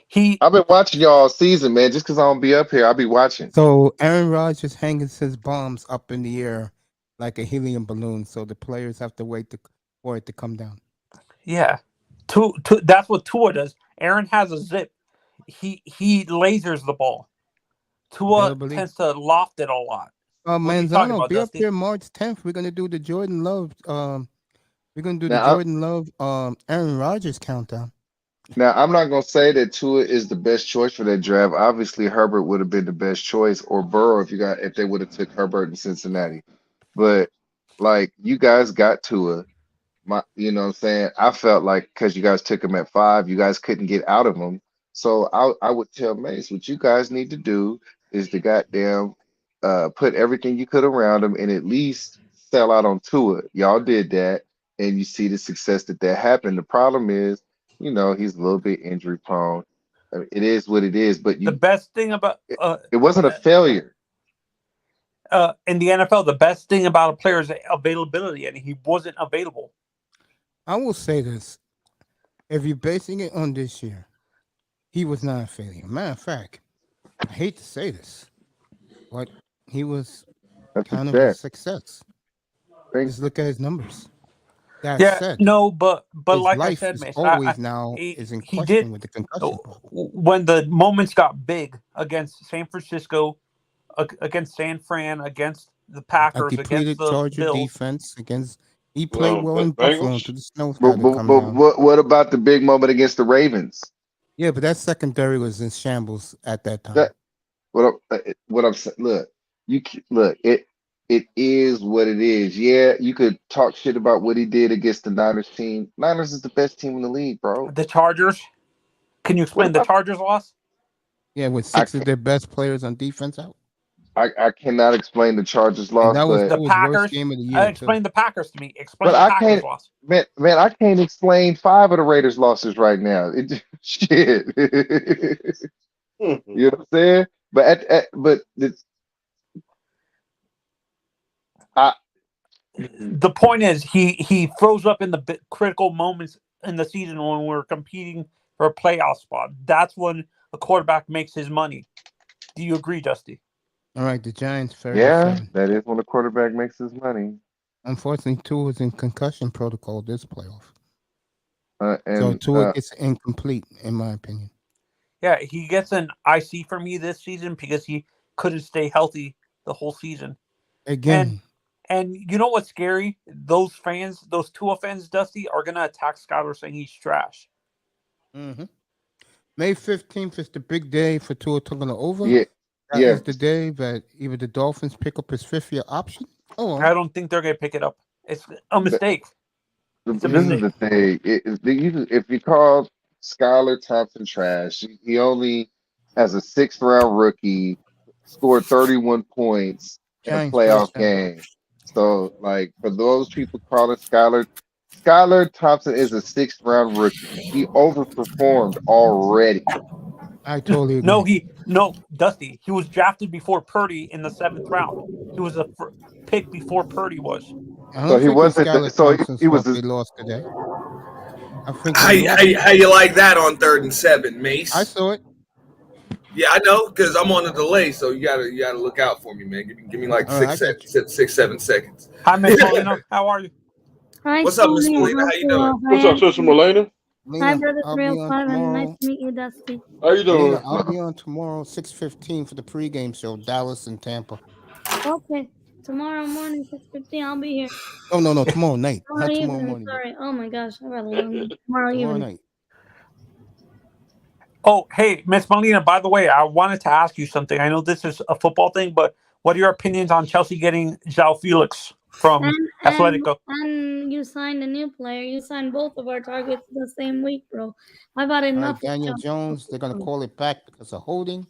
He. I've been watching y'all all season, man. Just because I don't be up here, I'll be watching. So Aaron Rodgers hanging his bombs up in the air like a helium balloon, so the players have to wait for it to come down. Yeah, that's what Tua does. Aaron has a zip. He lasers the ball. Tua Better believe. tends to loft it a lot. What are you talking Manzano, about, be up Dusty? here March 10th. We're gonna do the Jordan Love. We're gonna do the Now, Jordan Love. Aaron Rodgers countdown. now I'm not gonna say that Tua is the best choice for that draft. Obviously, Herbert would have been the best choice, or Burrow if they would have took Herbert in Cincinnati. But like you guys got Tua. You know what I'm saying? I felt like because you guys took him at 5, you guys couldn't get out of him. So I would tell Mace what you guys need to do is to goddamn put everything you could around him and at least sell out on Tua. Y'all did that, and you see the success that happened. The problem is, he's a little bit injury prone. I mean, it is what it is, but The best thing about it wasn't a failure. in the NFL, the best thing about a player's availability, and he wasn't available. I will say this: if you're basing it on this year, he was not a failure. Matter of fact, I hate to say this, but he was kind of a success. Just look at his numbers. That Yeah, said, no, but his like I life said, is Mace, always now is in he question did with the concussion problem. when the moments got big against San Francisco, against San Fran, against the A Packers, against depleted the Charger Bills. defense against he played well in Buffalo until the snow But, started but, coming but down. what about the big moment against the Ravens? Yeah, but that secondary was in shambles at that time. That what I'm saying. Look, look. It is what it is. Yeah, you could talk shit about what he did against the Niners team. Niners is the best team in the league, bro. The Chargers. Can you What explain the about? Chargers loss? Yeah, with I 6 of their best players on defense out. I cannot explain the Chargers And loss, that was but The worst Packers. game of the year too. Explain the Packers to me. Explain but the I Packers can't. loss. Man, I can't explain 5 of the Raiders' losses right now. Shit. You know what I'm saying? The point is, he froze up in the critical moments in the season when we're competing for a playoff spot. That's when a quarterback makes his money. Do you agree, Dusty? All right, the Giants 37. Yeah, that is when the quarterback makes his money. Unfortunately, Tua was in concussion protocol this playoff. So And Tua gets incomplete, in my opinion. Yeah, he gets an IC for me this season because he couldn't stay healthy the whole season. Again. And you know what's scary? Those fans, those Tua fans, Dusty, are gonna attack Skyler saying he's trash. Mm-hmm. May 15th is the big day for Tua Tagovailoa. Yeah, That yeah. is the day that either the Dolphins pick up his fifth-year option. I don't think they're gonna pick it up. It's a mistake. It's a This is mistake. the thing. If you call Skylar Thompson trash, he only has a 6th-round rookie, scored 31 points in a Giants playoff first down. game. So, like, for those people calling Skylar Thompson is a 6th-round rookie. He overperformed already. I totally agree. No, Dusty. He was drafted before Purdy in the 7th round. He was a pick before Purdy was. I don't So he think wasn't. Skylar So Thompson's he was. fault they lost today. I think How they lost. you like that on 3rd and 7, Mace? I saw it. Yeah, I know, because I'm on a delay, so you gotta look out for me, man. Give me like All right, 7 seconds. Hi, Miss Paulina. How are you? Hi, What's up, Miss Staley. Melina? How you doing? What's up, Sister Melina? Hi, Lena, Brother I'll be on 305, and nice tomorrow. to meet you, Dusty. How you doing? Lena, I'll be on tomorrow, 6:15 for the pregame show, Dallas and Tampa. Okay, tomorrow morning, 6:15, I'll be here. Oh, no, tomorrow night. Tomorrow Not tomorrow evening, morning. sorry. Oh my gosh, I read a long one. Tomorrow Tomorrow evening. night. Oh, hey, Miss Molina, by the way, I wanted to ask you something. I know this is a football thing, but what are your opinions on Chelsea getting João Felix from Atletico? And you signed a new player. You signed both of our targets the same week, bro. I've had All enough. right, Daniel Jones, they're going to call it back because of holding,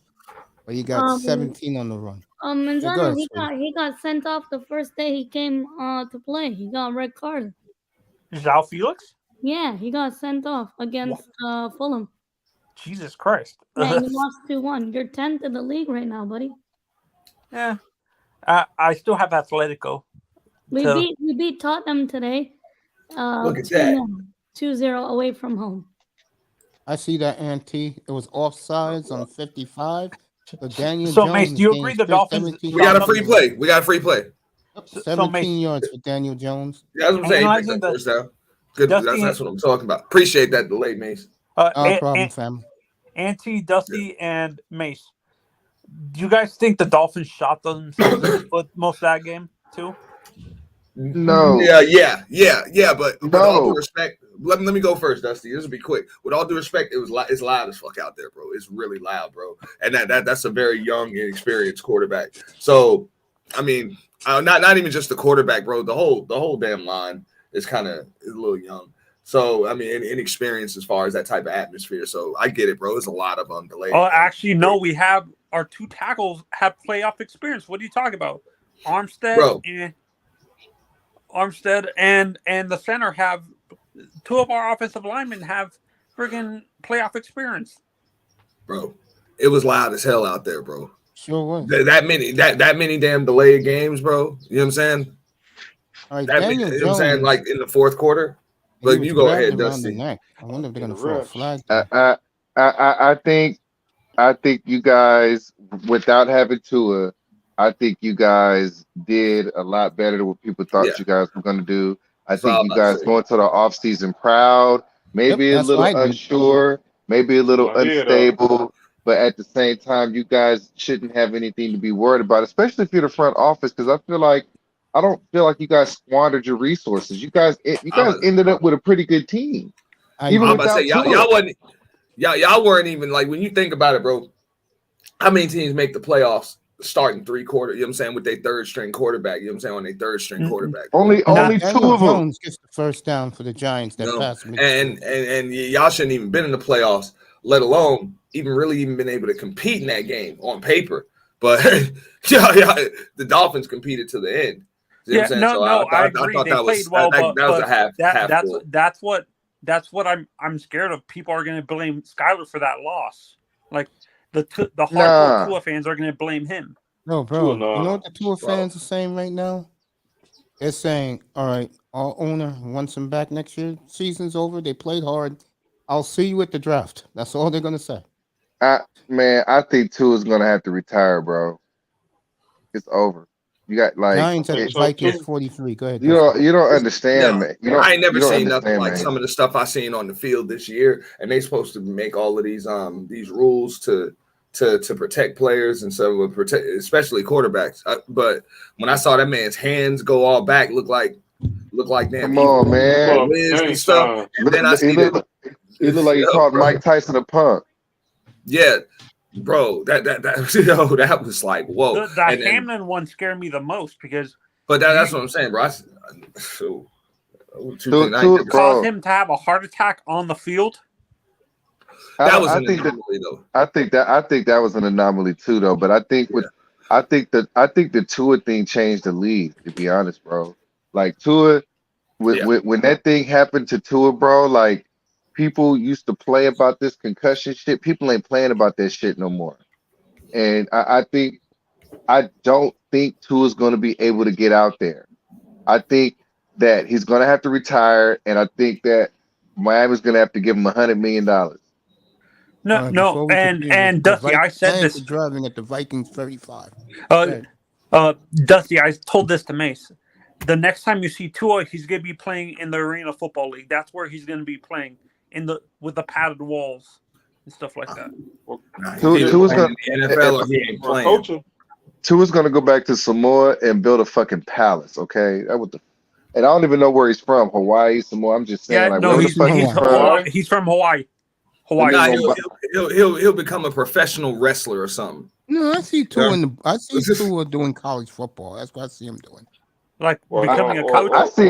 but you got Um, 17 on the run. Yeah, go Manzano, ahead, sweetie. he got sent off the first day he came to play. He got red card. João Felix? Yeah, he got sent off against Fulham. Jesus Christ. Yeah, you lost 2-1. You're 10th in the league right now, buddy. Yeah. I still have Atletico. We beat Tottenham today. Look at that. 2-0 away from home. I see that, Auntie. It was offsides on 55. So Daniel So, Jones Mace, do you agree gained the Dolphins? 17 We got a yards. free play. We got a free play. Yep, So, 17 Mace, yards for Daniel Jones. Yeah, that's what I'm saying. He analyzing picked up the- first down. Good. Dusty- That's what I'm talking about. Appreciate that delay, Mace. No problem, fam. Auntie, Dusty, and Mace. Do you guys think the Dolphins shot themselves in the foot most of that game too? No. Yeah. But with all due No. respect, let me go first, Dusty. This will be quick. With all due respect, it's loud as fuck out there, bro. It's really loud, bro. And that's a very young and inexperienced quarterback. So, I mean, not even just the quarterback, bro. The whole damn line is a little young. So, I mean, inexperienced as far as that type of atmosphere. So, I get it, bro. There's a lot of delayed. Oh, actually, no. We have our two tackles have playoff experience. What are you talking about? Armstead Bro. and the center have two of our offensive linemen have friggin' playoff experience. Bro, it was loud as hell out there, bro. Sure was. That many damn delayed games, bro. You know what I'm saying? All right, That many, Daniel you know what I'm saying? Jones. Like in the fourth quarter. He But was you go grabbed ahead, around the Dusty. neck. I wonder if they're going to The throw a refs. flag. I think you guys, without having Tua, I think you guys did a lot better than what people thought Yeah. you guys were going to do. I That's all think I'm you about to guys say. going to the offseason proud, maybe Yep, a that's little what I did. unsure, maybe a little I did, unstable, but at the same time, you guys shouldn't have anything to be worried about, especially if you're the front office, because I don't feel like you guys squandered your resources. You guys ended up with a pretty good team, even I'm about to say without y'all weren't even like when you think about it, bro. How many teams make the playoffs starting 3 quarters? You know what I'm saying, with their third string quarterback. You know what I'm saying, on their third string quarterback. Only Daniel two of them. Jones gets the first down for the Giants that No, passed me. and y'all shouldn't even been in the playoffs, let alone even been able to compete in that game on paper. But the Dolphins competed to the end. You know what I'm saying? So I agree. thought they that played was well, that was a half. that's what I'm scared of. People are going to blame Skyler for that loss. Like the hardcore Nah. Tua fans are going to blame him. No, bro. You know what the Tua fans are saying right now? They're saying, all right, our owner wants him back next year. Season's over. They played hard. I'll see you at the draft. That's all they're going to say. I think Tua's gonna have to retire, bro. It's over. You got like Giants I at think the so Vikings too. 43. Go ahead, you Dusty. don't understand, No, man. You don't I ain't never you don't seen nothing understand, like man. some of the stuff I seen on the field this year, and they supposed to make all of these rules to protect players and so protect especially quarterbacks. But when I saw that man's hands go all back, look like damn Come evil on, man. Well, Wiz and game stuff, time. and then I see that. He look like he called Bro. Mike Tyson a punk. Yeah, bro, that that was like whoa. The And then, Hamlin one scared me the most because but that's what I'm saying, bro. to cause him to have a heart attack on the field. That was I an think anomaly, though. I think that was an anomaly too, though. But I think the Tua thing changed the league. To be honest, bro, like Tua, when that thing happened to Tua, bro, like people used to play about this concussion shit. People ain't playing about that shit no more. And I don't think Tua's going to be able to get out there. I think that he's going to have to retire, and I think that Miami's going to have to give him $100 million. No, and Dusty, I said Giants this. are driving at the Vikings 35. Dusty, I told this to Mace. The next time you see Tua, he's going to be playing in the Arena Football League. That's where he's going to be playing with the padded walls and stuff like that. Tua's going NFL or he ain't playing. Tua's going to go back to Samoa and build a fucking palace. Okay, and I don't even know where he's from. Hawaii, Samoa. I'm just saying, like, where the fuck he's from. He's from Hawaii. Nah, he'll become a professional wrestler or something. No, I see Tua Tua doing college football. That's what I see him doing. Like becoming a coach. I see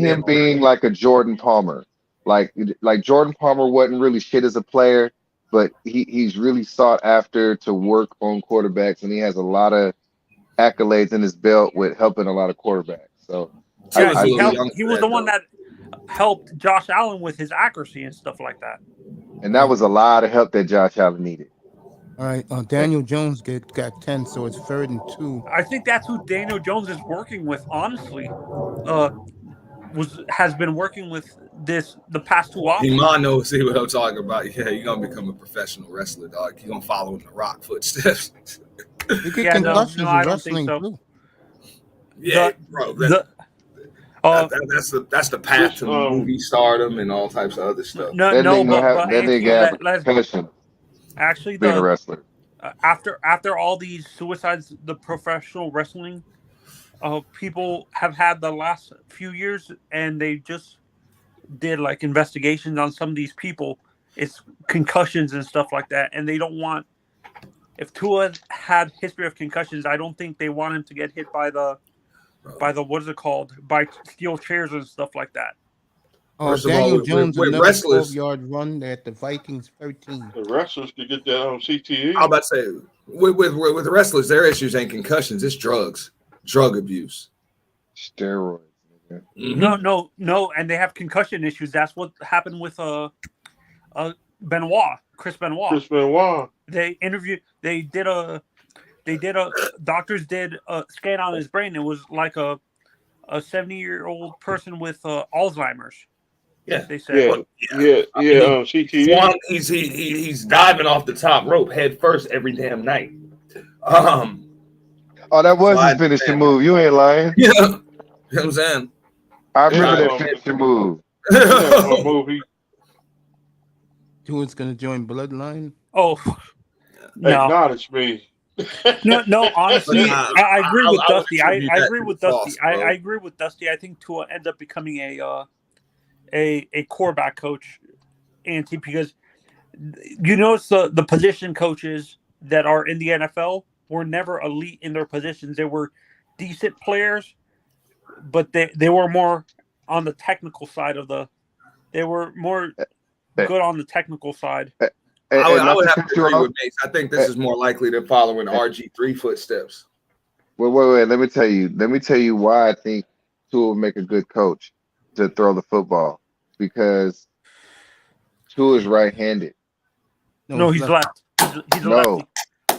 him being like a Jordan Palmer. Like Jordan Palmer wasn't really shit as a player, but he's really sought after to work on quarterbacks, and he has a lot of accolades in his belt with helping a lot of quarterbacks. So yeah, he was the one that helped Josh Allen with his accuracy and stuff like that. And that was a lot of help that Josh Allen needed. All right, Daniel Jones got 10, so it's 3rd and 2. I think that's who Daniel Jones is working with. Honestly, has been working with the past 2 offs. Iman knows see what I'm talking about. Yeah, you're gonna become a professional wrestler, dog. You're gonna follow in the Rock footsteps. You get concussions in wrestling too. Yeah, bro. That's the path to movie stardom and all types of other stuff. Actually, being a wrestler. After all these suicides, the professional wrestling people have had the last few years, and they just did like investigations on some of these people. It's concussions and stuff like that, and they don't want. If Tua had history of concussions, I don't think they want him to get hit by the what is it called? By steel chairs and stuff like that. Daniel Jones with another wrestlers, 12-yard run at the Vikings 13. The wrestlers could get that on CTE. I'm about to say with the wrestlers, their issues ain't concussions, it's drugs, drug abuse, steroids. Mm-hmm. No, and they have concussion issues. That's what happened with Benoit, Chris Benoit. Doctors did a scan on his brain. It was like a 70-year-old person with Alzheimer's. Yeah, they said. CTE. He's diving off the top rope head first every damn night. Oh, that was his finishing move. You ain't lying. Yeah, you know what I'm saying. I remember that finishing move. Tua's gonna join Bloodline. Oh, no. Acknowledge me. No. Honestly, I agree with Dusty. I attribute that agree to with false, Dusty. bro. I agree with Dusty. I think Tua ends up becoming a quarterback coach, Auntie, because you notice the position coaches that are in the NFL were never elite in their positions. They were decent players, but they were more on the technical side of the. They were more good on the technical side. I would have to agree with Mace. I think this is more likely to follow in RG3 footsteps. Wait. Let me tell you why I think Tua will make a good coach to throw the football, because Tua is right-handed. No, he's left. He's a lefty.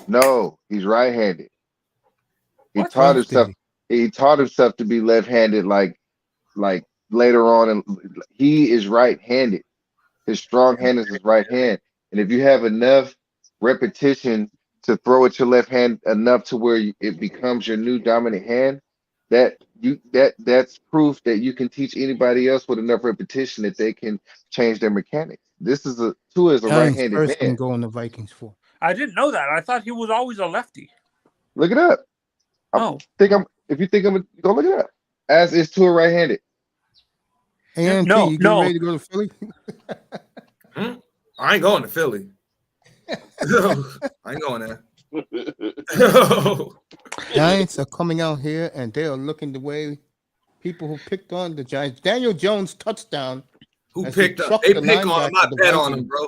No, he's right-handed. He taught himself to be left-handed like later on, and he is right-handed. His strong hand is his right hand. And if you have enough repetition to throw at your left hand enough to where it becomes your new dominant hand, that's proof that you can teach anybody else with enough repetition that they can change their mechanics. Tua is a Giants right-handed first man. and go on the Vikings for. I didn't know that. I thought he was always a lefty. Look it up. If you think I'm go look it up. As is Tua right-handed. And No, you no. ready to go to Philly? I ain't going to Philly. I ain't going there. Giants are coming out here and they are looking the way people who picked on the Giants. Daniel Jones touchdown. Who as he picked up? trucked They the pick on linebacker him. I of the bet on Vikings. him, bro.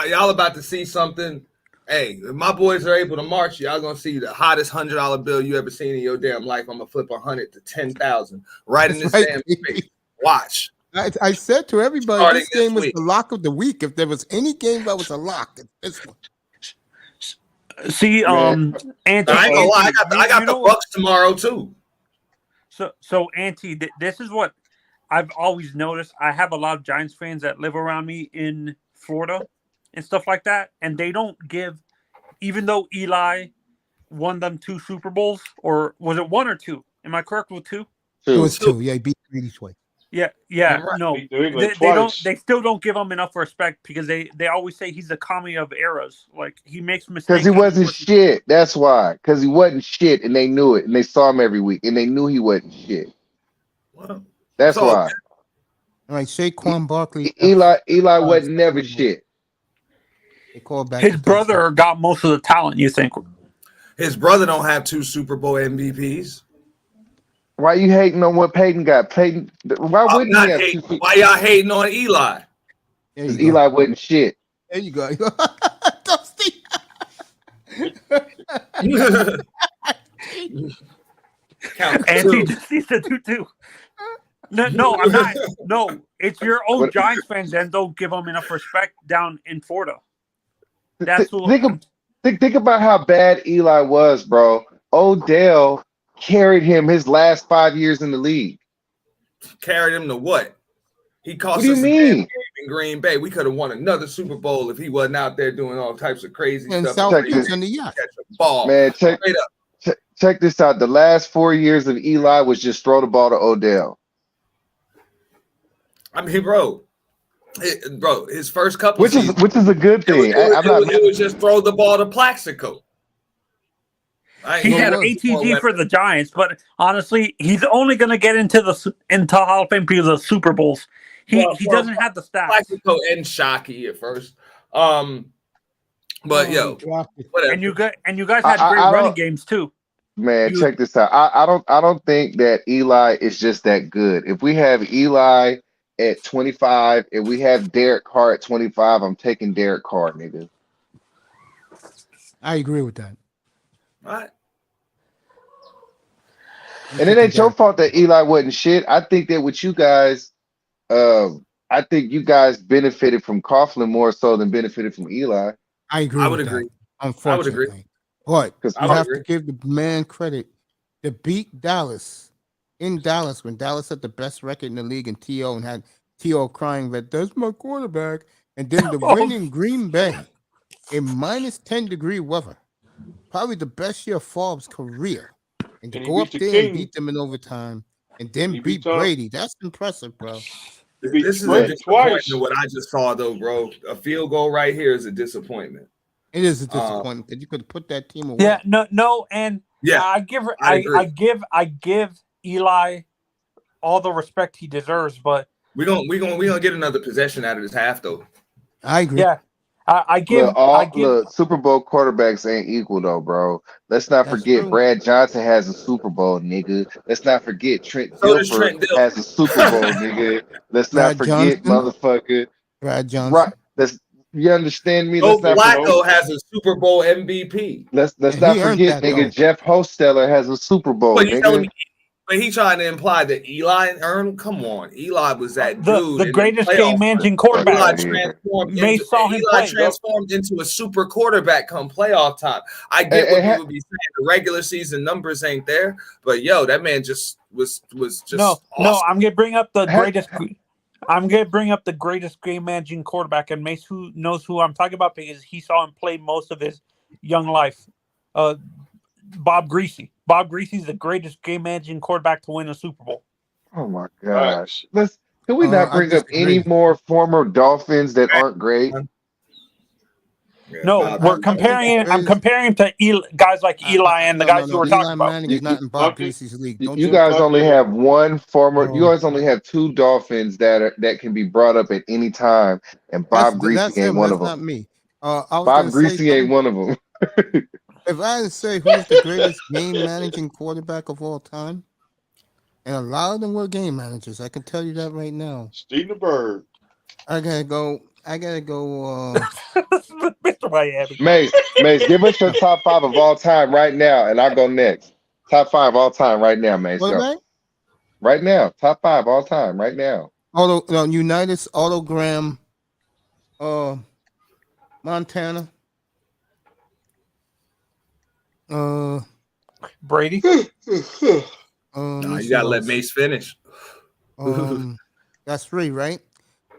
Y'all about to see something. Hey, if my boys are able to march, y'all gonna see the hottest $100 bill you ever seen in your damn life. I'm gonna flip 100 to 10,000 right in this That's damn right. face. Watch. I said to everybody, Starting this game this was week. the lock of the week. If there was any game that was a lock, it's this one. See, Man. Auntie, I ain't gonna lie. I got you the know- Bucks tomorrow too. So Auntie, this is what I've always noticed. I have a lot of Giants fans that live around me in Florida and stuff like that, and they don't give, even though Eli won them 2 Super Bowls, or was it 1 or 2? Am I correct with 2? It was 2. Yeah, he beat Brady twice. Yeah, Right. no, Beat New England they don't. twice. They still don't give him enough respect because they always say he's the comedy of errors. Like he makes mistakes. Because he wasn't shit. That's why. Because he wasn't shit, and they knew it, and they saw him every week, and they knew he wasn't shit. Well, That's so- why. All right, Saquon Barkley. Eli wasn't never shit. They called back. His brother got most of the talent. You think? His brother don't have 2 Super Bowl MVPs. Why you hating on what Peyton got? Peyton, why I'm wouldn't not he have hating. 2? Why y'all hating on Eli? Because Eli wasn't shit. There you go. Auntie just needs to do 2. No, I'm not. No, it's your own What- Giants fans that don't give him enough respect down in Florida. That's what. Think about how bad Eli was, bro. Odell carried him his last 5 years in the league. Carried him to what? He cost What do you us a damn mean? game in Green Bay. We could have won another Super Bowl if he wasn't out there doing all types of crazy And stuff. South Check Beach this. on the yacht. Catch a ball. Man, check Straight up. check this out. The last 4 years of Eli was just throw the ball to Odell. I mean, bro, his first couple Which is a good thing. it was just throw the ball to Plaxico. He had ATG for the Giants, but honestly, he's only going to get into Hall of Fame because of Super Bowls. He doesn't have the stats. Plaxico and Shockey at first. But yo, whatever. And you guys had great I running don't- games too. Man, check this out. I don't think that Eli is just that good. If we have Eli at 25 and we have Derek Carr at 25, I'm taking Derek Carr, nigga. I agree with that. Right. And it ain't your fault that Eli wasn't shit. I think that with you guys, I think you guys benefited from Coughlin more so than benefited from Eli. I agree. I would with that, agree. Unfortunately, I would agree. But I you would have agree. to give the man credit to beat Dallas in Dallas when Dallas had the best record in the league and T.O. and had T.O. crying that that's my quarterback, and then the win in Green Bay in minus 10-degree weather, probably the best year of Favre's career, and to And he go up beat the there and King. beat them in overtime and then He beat beat Tom. Brady, that's impressive, bro. He beat This is a Brady disappointment. twice. What I just saw, though, bro. A field goal right here is a disappointment. It is a disappointment because you could have put that team away. Yeah, no, and Yeah, I give I agree. I give Eli all the respect he deserves, but We gonna get another possession out of this half, though. I agree. yeah, I give Look, Super Bowl quarterbacks ain't equal though, bro. Let's not That's forget true. Brad Johnson has a Super Bowl, nigga. Let's not forget Trent So does Dilfer Trent Dilfer. has a Super Bowl, nigga. Let's not Brad forget Johnson? motherfucker. Brad Johnson. Right. You understand me? Joe Let's not forget, Flacco has a Super Bowl MVP. let's And not he earned forget, that, nigga. though. Jeff Hosteller has a Super Bowl, But you telling nigga. me? But he trying to imply that Eli earned. Come on, Eli was that the dude. the greatest game managing Eli quarterback. transformed May into, saw him play. transformed into a super quarterback come playoff time. I get what people be saying. The regular season numbers ain't there, but yo, that man just was just No, awesome. I'm gonna bring up the Ha- greatest. I'm gonna bring up the greatest game managing quarterback, and Mace, who knows who I'm talking about because he saw him play most of his Young Life. Bob Greasy. Bob Greasy's the greatest game managing quarterback to win a Super Bowl. Oh my All gosh. Can we not I bring up any disagree. more former Dolphins that aren't great? Yeah, No, Bob. we're I think comparing the it. I'm greatest. comparing him to guys like Eli and the No, no, guys you no. were talking Eli about. Manning You, is you, not in Bob right. Greasy's league. you Don't you you? guys only have one former. You Oh, guys only have two Dolphins that can be brought up at any time, and Bob Greasy that's ain't him. one That's of them. not me. I was Bob gonna say Greasy ain't something. one of them. If I had to say who's the greatest game managing quarterback of all time, and a lot of them were game managers, I can tell you that right now. Steve the Bird. I gotta go. Mr. Miami. Mace, give us your top 5 of all time right now, and I'll go next. Top 5 all time right now, Mace. Go. Quarterback? Right now, top 5 all time right now. Unitas, Autogram, Montana, Brady. No, you gotta let Mace finish. That's 3, right?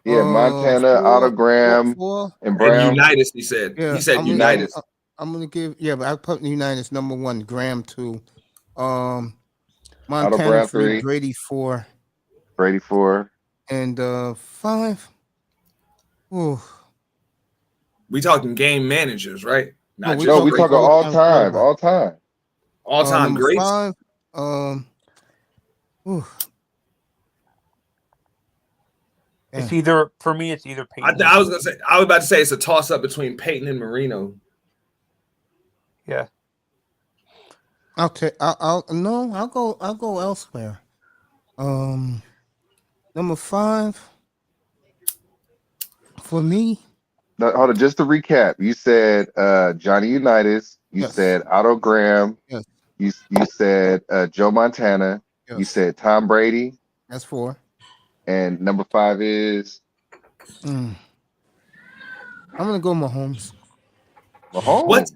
Yeah, Montana, Autogram, and Brown. And Unitas, he said. Yeah, He said I'm Unitas. gonna give. Yeah, but I put Unitas number 1, Graham 2, Montana Brown 3, 3, Brady 4, Brady 4, and 5. Ooh. We talking game managers, right? Not No, just we talking all time, all time. All time number greats. 5. Ooh. It's either for me. It's either Peyton. I was about to say it's a toss up between Peyton and Marino. Yeah. I'll go elsewhere. Number 5 for me. No, hold on, just to recap, you said Johnny Unitas, you Yes. said Otto Graham, Yes. you said Joe Montana, you Yes. said Tom Brady, That's 4. and number 5 is I'm gonna go Mahomes. Mahomes. What?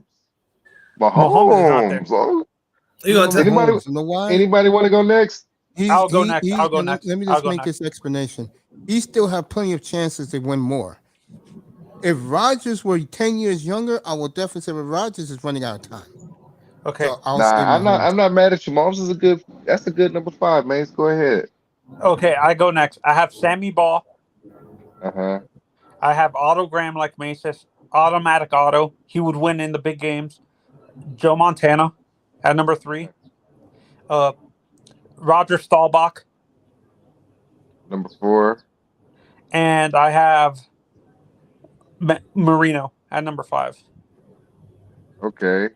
Mahomes is not there. Oh. You gonna tell Anybody? You know why? Anybody want to go next? I'll go next. I'll go next. Let me I'll just go make next. this explanation. He still have plenty of chances to win more. If Rodgers were 10 years younger, I would definitely say Rodgers is running out of time. Okay. So I'll say I'm Mahomes. not mad at you. Mahomes is that's a good number 5, man. Go ahead. Okay, I go next. I have Sammy Ball. Uh-huh. I have Autogram like Maces. Automatic Auto. He would win in the big games. Joe Montana at number 3. Roger Staubach. Number 4. And I have Marino at number 5. Okay.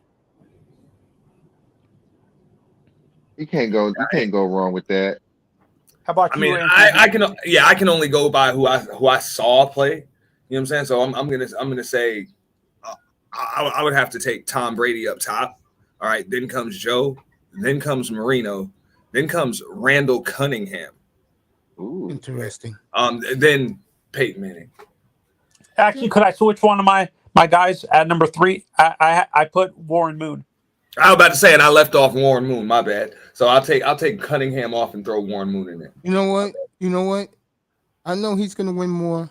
You can't go wrong with that. How about I you, mean, Anthony? I can only go by who I saw play. You know what I'm saying? So I'm gonna say I would have to take Tom Brady up top. All right, then comes Joe, then comes Marino, then comes Randall Cunningham. Ooh. Interesting. Then Peyton Manning. Actually, could I switch one of my guys at number 3? I put Warren Moon. I was about to say, and I left off Warren Moon. My bad. So I'll take Cunningham off and throw Warren Moon in there. You know what? I know he's gonna win more,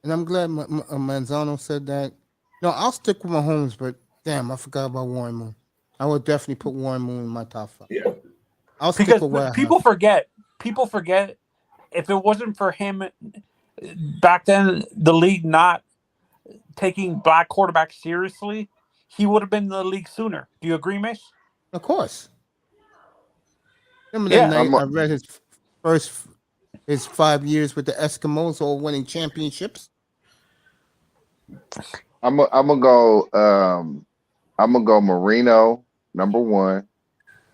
and I'm glad Manzano said that. No, I'll stick with Mahomes, but damn, I forgot about Warren Moon. I would definitely put Warren Moon in my top 5. Yeah. I'll stick Because with what I people have. forget. People forget. If it wasn't for him back then, the league not taking black quarterbacks seriously, he would have been in the league sooner. Do you agree, Mace? Of course. Remember that night I read his 5 years with the Eskimos, all winning championships. I'm gonna go Marino number 1.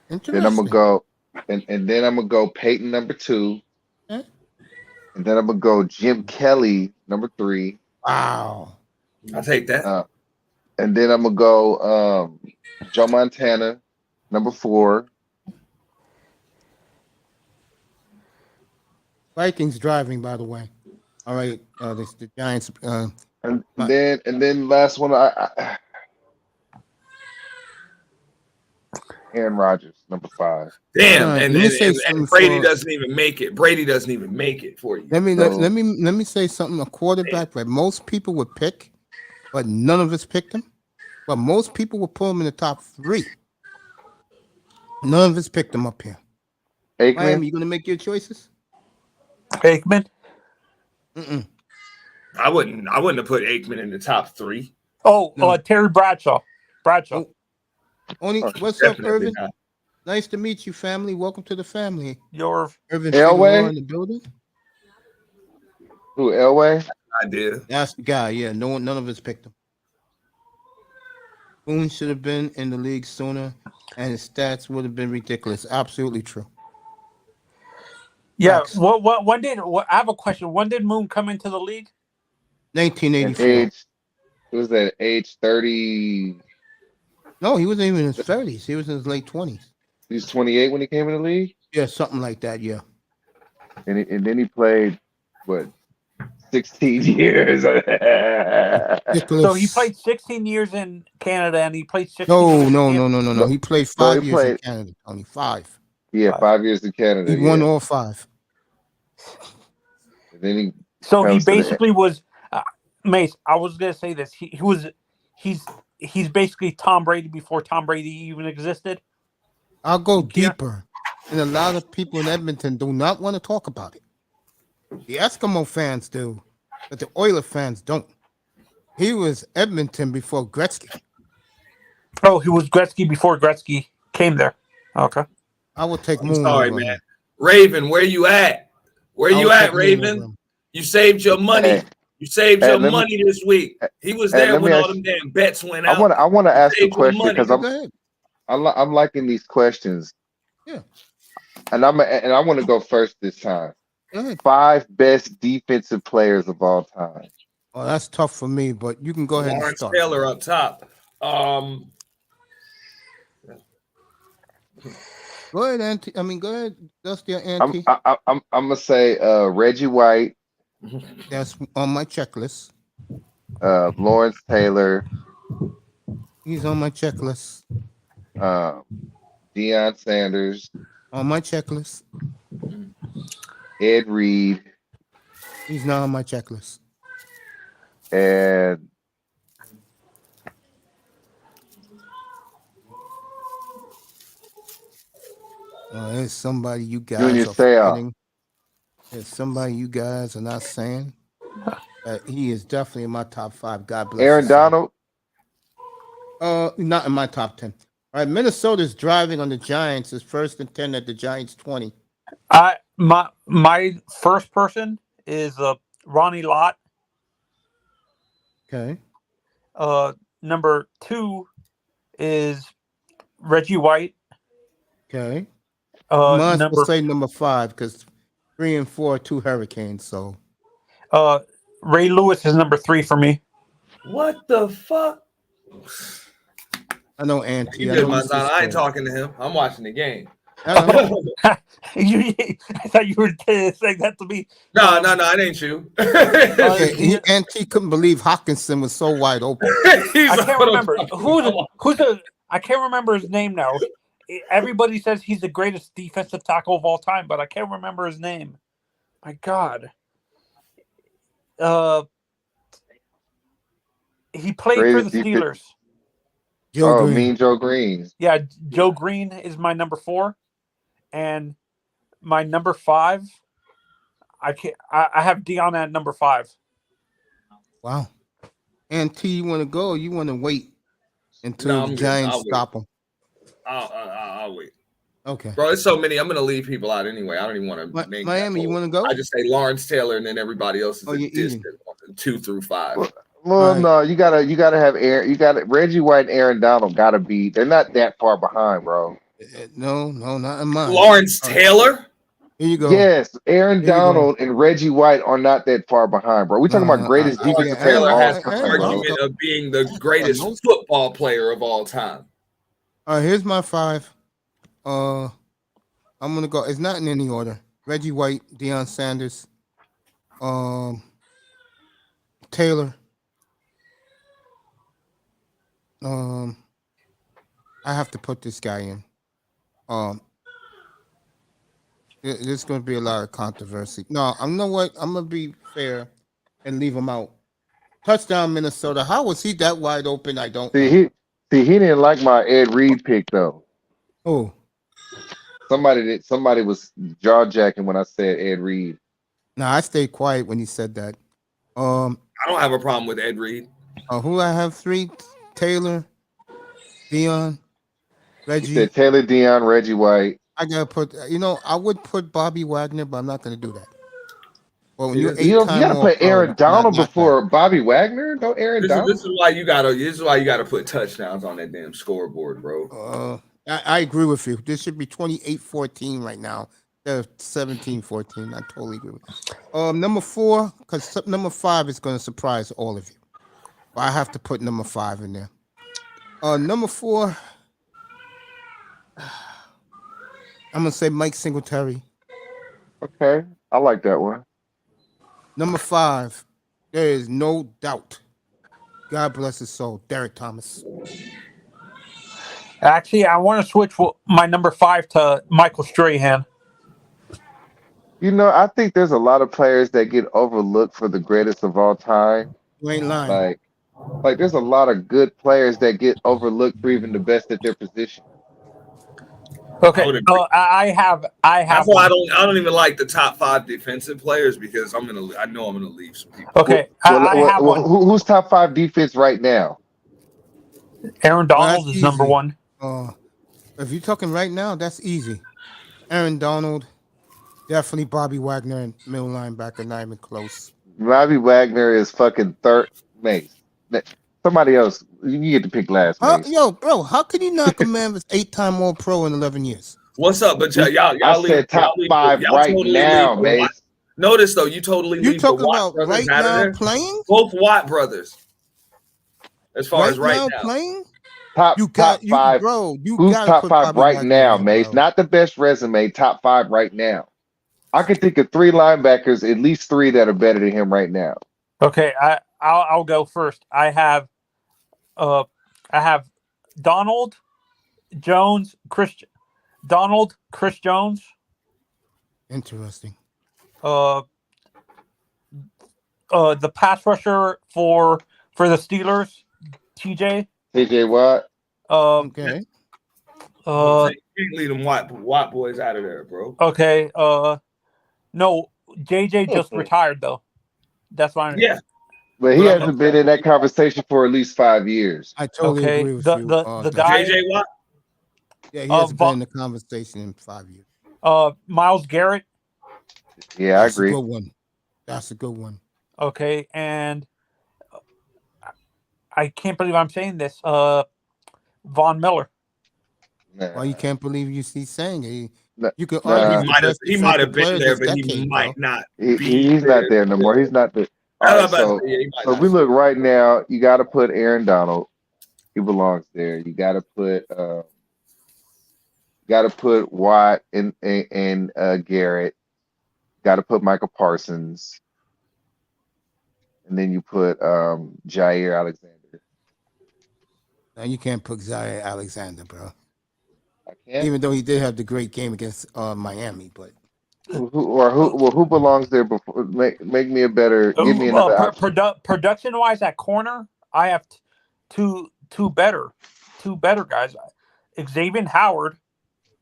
Then I'm gonna go and then I'm gonna go Peyton number 2. Okay. And then I'm gonna go Jim Kelly number 3. Wow. I'll take that. And then I'm gonna go Joe Montana number 4. Vikings driving, by the way. All right, the Giants. And then last one, I Aaron Rodgers number 5. Damn, Right, and let me say something Brady for- doesn't even make it. Brady doesn't even make it for you. Let me say something. A quarterback that most people would pick, but none of us picked him, but most people will put him in the top 3. None of us picked him up here. Aikman? Miami, you gonna make your choices? Aikman? Mm-mm. I wouldn't have put Aikman in the top 3. Oh, No. Terry Bradshaw. Bradshaw. Only Oh, what's up, definitely Irvin? not. Nice to meet you, family. Welcome to the family. Your Irvin Elway? Figueroa in the building. Who, Elway? I did. That's the guy. Yeah, none of us picked him. Boone should have been in the league sooner, and his stats would have been ridiculous. Absolutely true. Yeah. Facts. When did I have a question? When did Moon come into the league? 1984. It was at age 30. No, he wasn't even in his 30s. He was in his late 20s. He was 28 when he came in the league? Yeah, something like that. Yeah. And then he played, what, 16 years? So he played 16 years in Canada, and he played 16 years No. in He played No, 5 he years in played- Canada. Only 5. Yeah, 5 years in Canada. He won yeah. all 5. And then he So he comes to the- basically was Mace. I was gonna say this. He's basically Tom Brady before Tom Brady even existed. I'll go deeper. And a lot of people in Edmonton do not want to talk about it. The Eskimo fans do, but the Oiler fans don't. He was Edmonton before Gretzky. Oh, he was Gretzky before Gretzky came there. Okay. I would take I'm Moon. sorry, over man. him. Raven, where you at? Where I you would at, take Moon over Raven? him. You saved your money. Hey. You saved Hey, your let me- money this week. He was Hey, there let me when all ask- them damn bets went I out. want to ask a saved your question money. because Go ahead. I'm liking these questions. Yeah. And I want to go first this time. Go ahead. 5 best defensive players of all time. Oh, that's tough for me, but you can go ahead and Lawrence start. Taylor up top. Go ahead, Auntie. Go ahead, Dusty or I'm Auntie. I'm gonna say Reggie White, That's on my checklist. Lawrence Taylor, He's on my checklist. Deion Sanders, On my checklist. Ed Reed, He's not on my checklist. and There's somebody you guys Junior are Seau. forgetting. There's somebody you guys are not saying. He is definitely in my top 5. God bless. Aaron his soul. Donald. Not in my top 10. All right, Minnesota's driving on the Giants. Is first and 10 at the Giants 20. My first person is Ronnie Lott. Okay. Number 2 is Reggie White. Okay. Might as well Number say number 5 because 3 and 4 are 2 Hurricanes. So Ray Lewis is number 3 for me. What the fuck? I know Auntie. You I good, know he's Montana. I ain't scared. talking to him. I'm watching the game. I know. I thought you were saying that to me. No, it ain't you. Okay, Auntie couldn't believe Hawkinson was so wide open. I can't remember I can't remember his name now. Everybody says he's the greatest defensive tackle of all time, but I can't remember his name. My God. He played for the Greatest Steelers. Joe Green. Mean Joe Green. Yeah, Joe Green is my number 4, and my number 5. I have Dion at number 5. Wow. Auntie, you want to go or you want to wait until No, I'm the good. Giants I'll wait. stop them? I'll wait. Okay. Bro, it's so many. I'm gonna leave people out anyway. I don't even want to name Miami, you want to go? I just say Lawrence Taylor, and then everybody else is Oh, you're distant 2 through 5. Well, right. no, you gotta have Reggie White and Aaron Donald gotta be. They're not that far behind, bro. No, not in mine. Lawrence Taylor. Here you go. Yes, Aaron Here you go. Donald and Reggie White are not that far behind, bro. We're talking about greatest defensive player of Taylor all has the time, bro. argument of being the greatest football player of all time. All right, here's my 5. I'm gonna go. It's not in any order. Reggie White, Deion Sanders, Taylor. I have to put this guy in. There's going to be a lot of controversy. No, you know what? I'm going to be fair and leave him out. Touchdown, Minnesota. How was he that wide open? I don't know. See, See, he didn't like my Ed Reed pick though. Oh, Somebody was jaw jacking when I said Ed Reed. now I stayed quiet when you said that. I don't have a problem with Ed Reed. Who I have 3? Taylor, Dion, He Reggie. said Taylor, Dion, Reggie White. I gotta put. I would put Bobby Wagner, but I'm not gonna do that. Well, when you're You 8-time gotta put All-Pro, Aaron Donald not that. before Bobby Wagner. No Aaron This Donald. is why you gotta put touchdowns on that damn scoreboard, bro. I agree with you. This should be 28-14 right now. They're 17-14. I totally agree with you. Number 4, because number 5 is going to surprise all of you. But I have to put number 5 in there. Number 4, I'm going to say Mike Singletary. Okay, I like that one. Number 5, there is no doubt. God bless his soul, Derek Thomas. Actually, I want to switch my number 5 to Michael Strahan. I think there's a lot of players that get overlooked for the greatest of all time. You ain't lying. Like there's a lot of good players that get overlooked for even the best at their position. Okay, I have. That's why I don't even like the top 5 defensive players because I know I'm gonna leave some people. Okay, I have one. Who's top 5 defense right now? Aaron Donald is number 1. If you're talking right now, that's easy. Aaron Donald, definitely Bobby Wagner and middle linebacker, not even close. Bobby Wagner is fucking third. Mate, somebody else. You get to pick last. Yo, bro, how can you knock a man that's 8-time All-Pro in 11 years? What's up, but y'all I said top 5 right now, man. Notice though, you totally You leave the talking Watt about brothers right out of now there. playing? Both Watt brothers. As far as right now playing. Top 5, bro. Who's gotta top put 5 Bobby right Wagner now, in, Mace? bro. Not the best resume. Top 5 right now. I can think of 3 linebackers, at least 3 that are better than him right now. Okay, I'll go first. I have Donald, Jones, Chris Jones. Interesting. The pass rusher for the Steelers, TJ Watt. Okay. you can't leave them Watt boys out of there, bro. Okay. No, JJ just retired though. That's fine. Yeah. But he hasn't been in that conversation for at least 5 years. I totally agree with you. The guy, JJ Watt. Yeah, he hasn't been in the conversation in 5 years. Miles Garrett. Yeah, That's I agree. A good one. That's a good one. Okay, and I can't believe I'm saying this. Von Miller. Well, you can't believe you see saying it. You could he might have been there, but he might not. He's not there no more. He's not there. All right, so we look right now. You got to put Aaron Donald. He belongs there. You got to put Watt and Garrett. Got to put Michael Parsons, and then you put Jair Alexander. No, you can't put Jair Alexander, bro. I can't. Even though he did have the great game against Miami, but who belongs there? Before make me a better. Give me another option. Production wise, at corner, I have two better guys. Xavier Howard,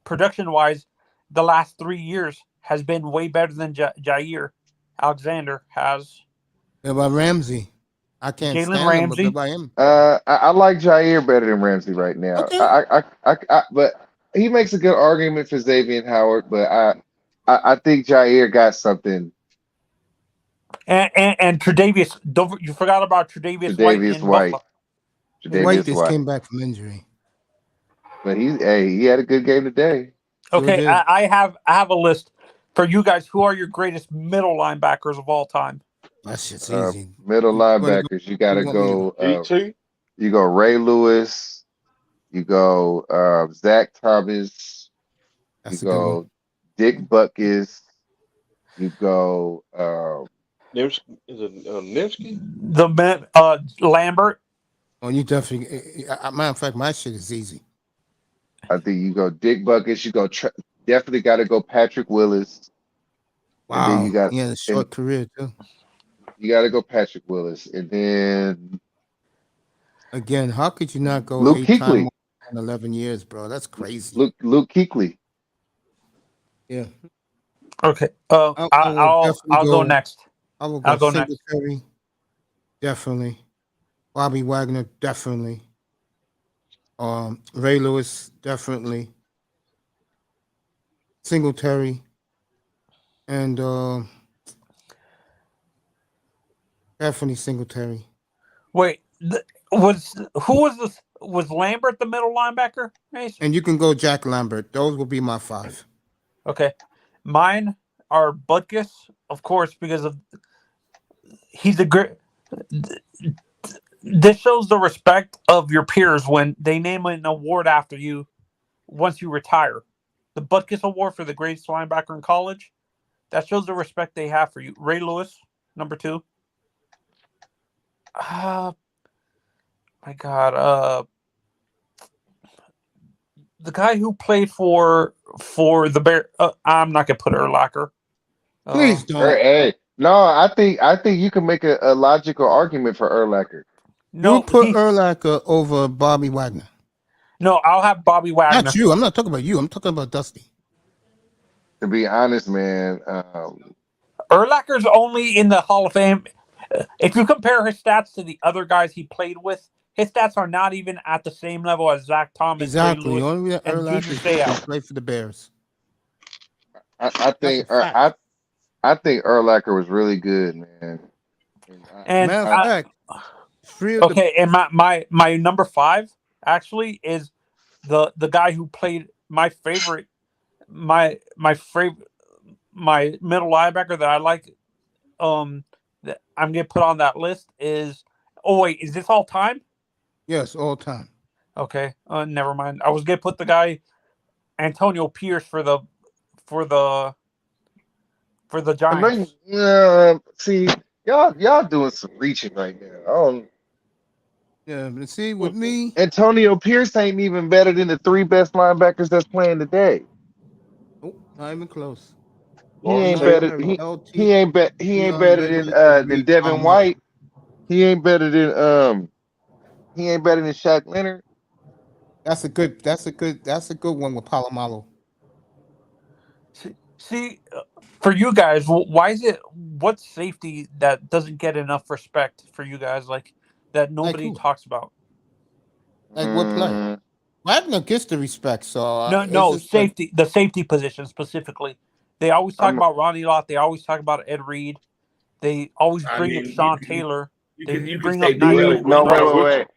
production wise, the last 3 years has been way better than Jair Alexander has. What about Ramsey? I can't stand Ramsey. him, but by him. I like Jair better than Ramsey right now. Okay. But he makes a good argument for Xavier Howard, but I think Jair got something. And Tre'Davious, you forgot about Tre'Davious White. White just came back from injury, but he had a good game today. Okay, I have a list for you guys. Who are your greatest middle linebackers of all time? That shit's easy. Middle linebackers, you got to go. You go Ray Lewis. You go Zach Thomas. You go Dick Butkus. You go. Is it Nivsky? Lambert. Oh, you definitely. Matter of fact, my shit is easy. I think you go Dick Butkus. You go definitely got to go Patrick Willis. Wow, and then you got, he had a short career too. You got to go Patrick Willis, and then Again, how could you not go Luke 8 times Kuechly. in 11 years, bro? That's crazy. Luke Kuechly. Yeah. Okay. I will definitely I'll go next. I will I'll go go next. Singletary. Definitely. Bobby Wagner, definitely. Ray Lewis, definitely. Singletary. And definitely Singletary. Wait, was Lambert the middle linebacker? Mace? And you can go Jack Lambert. Those will be my 5. Okay, mine are Butkus, of course, because of he's a great. This shows the respect of your peers when they name an award after you once you retire. The Butkus Award for the greatest linebacker in college. That shows the respect they have for you. Ray Lewis, number 2. My God, the guy who played for the Bear. I'm not gonna put Urlacher. Please don't. Hey, no, I think you can make a logical argument for Urlacher. You put Urlacher over Bobby Wagner. No, I'll have Bobby Wagner. Not you. I'm not talking about you. I'm talking about Dusty. To be honest, man, Urlacher's only in the Hall of Fame. If you compare his stats to the other guys he played with, his stats are not even at the same level as Zach Thomas. Exactly. Ray Lewis, Only reason and Urlacher Junior Seau. played for the Bears. I think I think Urlacher was really good, man. And matter of fact, okay, and my number 5 actually is the guy who played my favorite my middle linebacker that I like. That I'm gonna put on that list is. Oh wait, is this all time? Yes, all time. Okay, never mind. I was gonna put the guy Antonio Pierce for the Giants. See, y'all doing some reaching right now. Yeah, but see, with me, Antonio Pierce ain't even better than the 3 best linebackers that's playing today. not even close. He ain't better. He ain't better than Devin White. He ain't better than Shaq Leonard. That's a good one with Palomalo. See, for you guys, why is it? What's safety that doesn't get enough respect for you guys? Like that nobody talks about. Like what play? Wagner gets the respect. So No, safety. The safety position specifically. They always talk about Ronnie Lott. They always talk about Ed Reed. They always bring up Sean Taylor. They bring up Nigel. No, wait.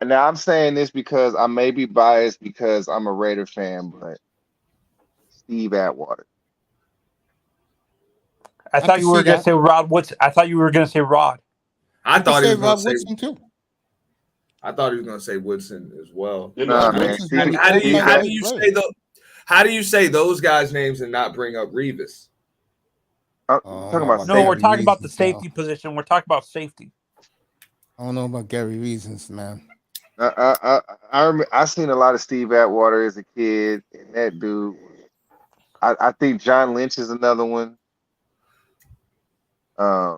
Now I'm saying this because I may be biased because I'm a Raider fan, but Steve Atwater. I thought you were going to say Rod Woodson. I thought you were going to say Rod. I thought he was going to say Woodson too. I thought he was going to say Woodson as well. Nah, man. How do you say those guys' names and not bring up Revis? Talking about no, we're talking about the safety position. We're talking about safety. I don't know about Gary Reasons, man. I seen a lot of Steve Atwater as a kid, and that dude. I think John Lynch is another one. I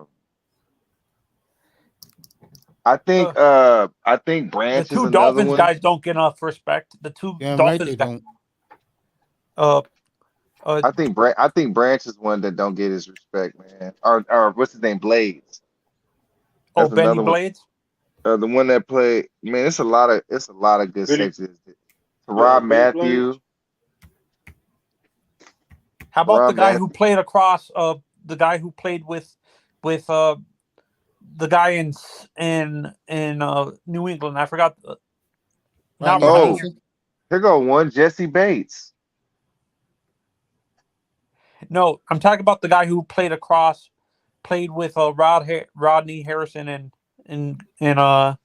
think Branch the two is another Dolphins one. guys don't get enough respect. The two Dolphins they don't. I think Branch is one that don't get his respect, man. Or what's his name, Blades. That's Benny Blades. The one that played, man. It's a lot of good safeties. Rob Matthew. How about the guy who played across? The guy who played with the guy in New England. I forgot. Here go one, Jesse Bates. No, I'm talking about the guy who played with Rodney Harrison in no,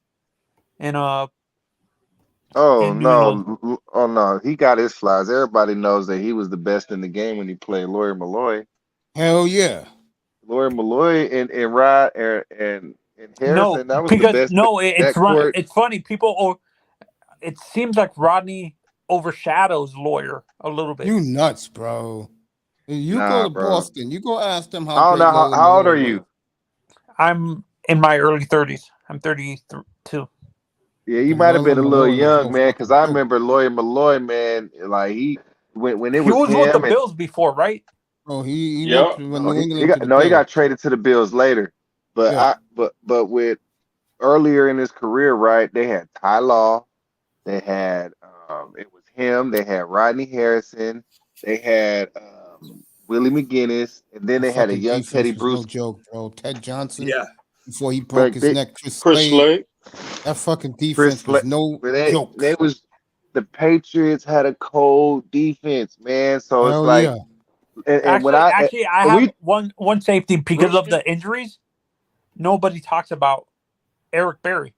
he got his flies. Everybody knows that he was the best in the game when he played Lawyer Malloy. Hell yeah. Lawyer Malloy and Rod and Harrison. That was the best. It's funny. It seems like Rodney overshadows Lawyer a little bit. You nuts, bro. You go to Boston. You go ask them how. How old are you? I'm in my early 30s. I'm 32. Yeah, you And might have been a little Malloy was young, no man, because fucking I joke. remember Lawyer Malloy, man. Like when it He was was with the him and Bills before, right? Oh, he went Yeah. to no, New he England to got the no, he Bills. got traded to the Bills later. But Yeah. but with earlier in his career, right? They had Ty Law, they had it was him, they had Rodney Harrison, they had Willie McGinnis, and then The they had a fucking young Teddy defense was no Bruce. joke, bro. Ted Johnson, Yeah. before he broke But his they neck, Chris Chris Slade. Slade. That fucking Chris defense was Fla- no but joke. they was the Patriots had a cold defense, man. So it's Hell like yeah. and when Actually, I have we one safety because of Brewski. the injuries. Nobody talks about Eric Berry.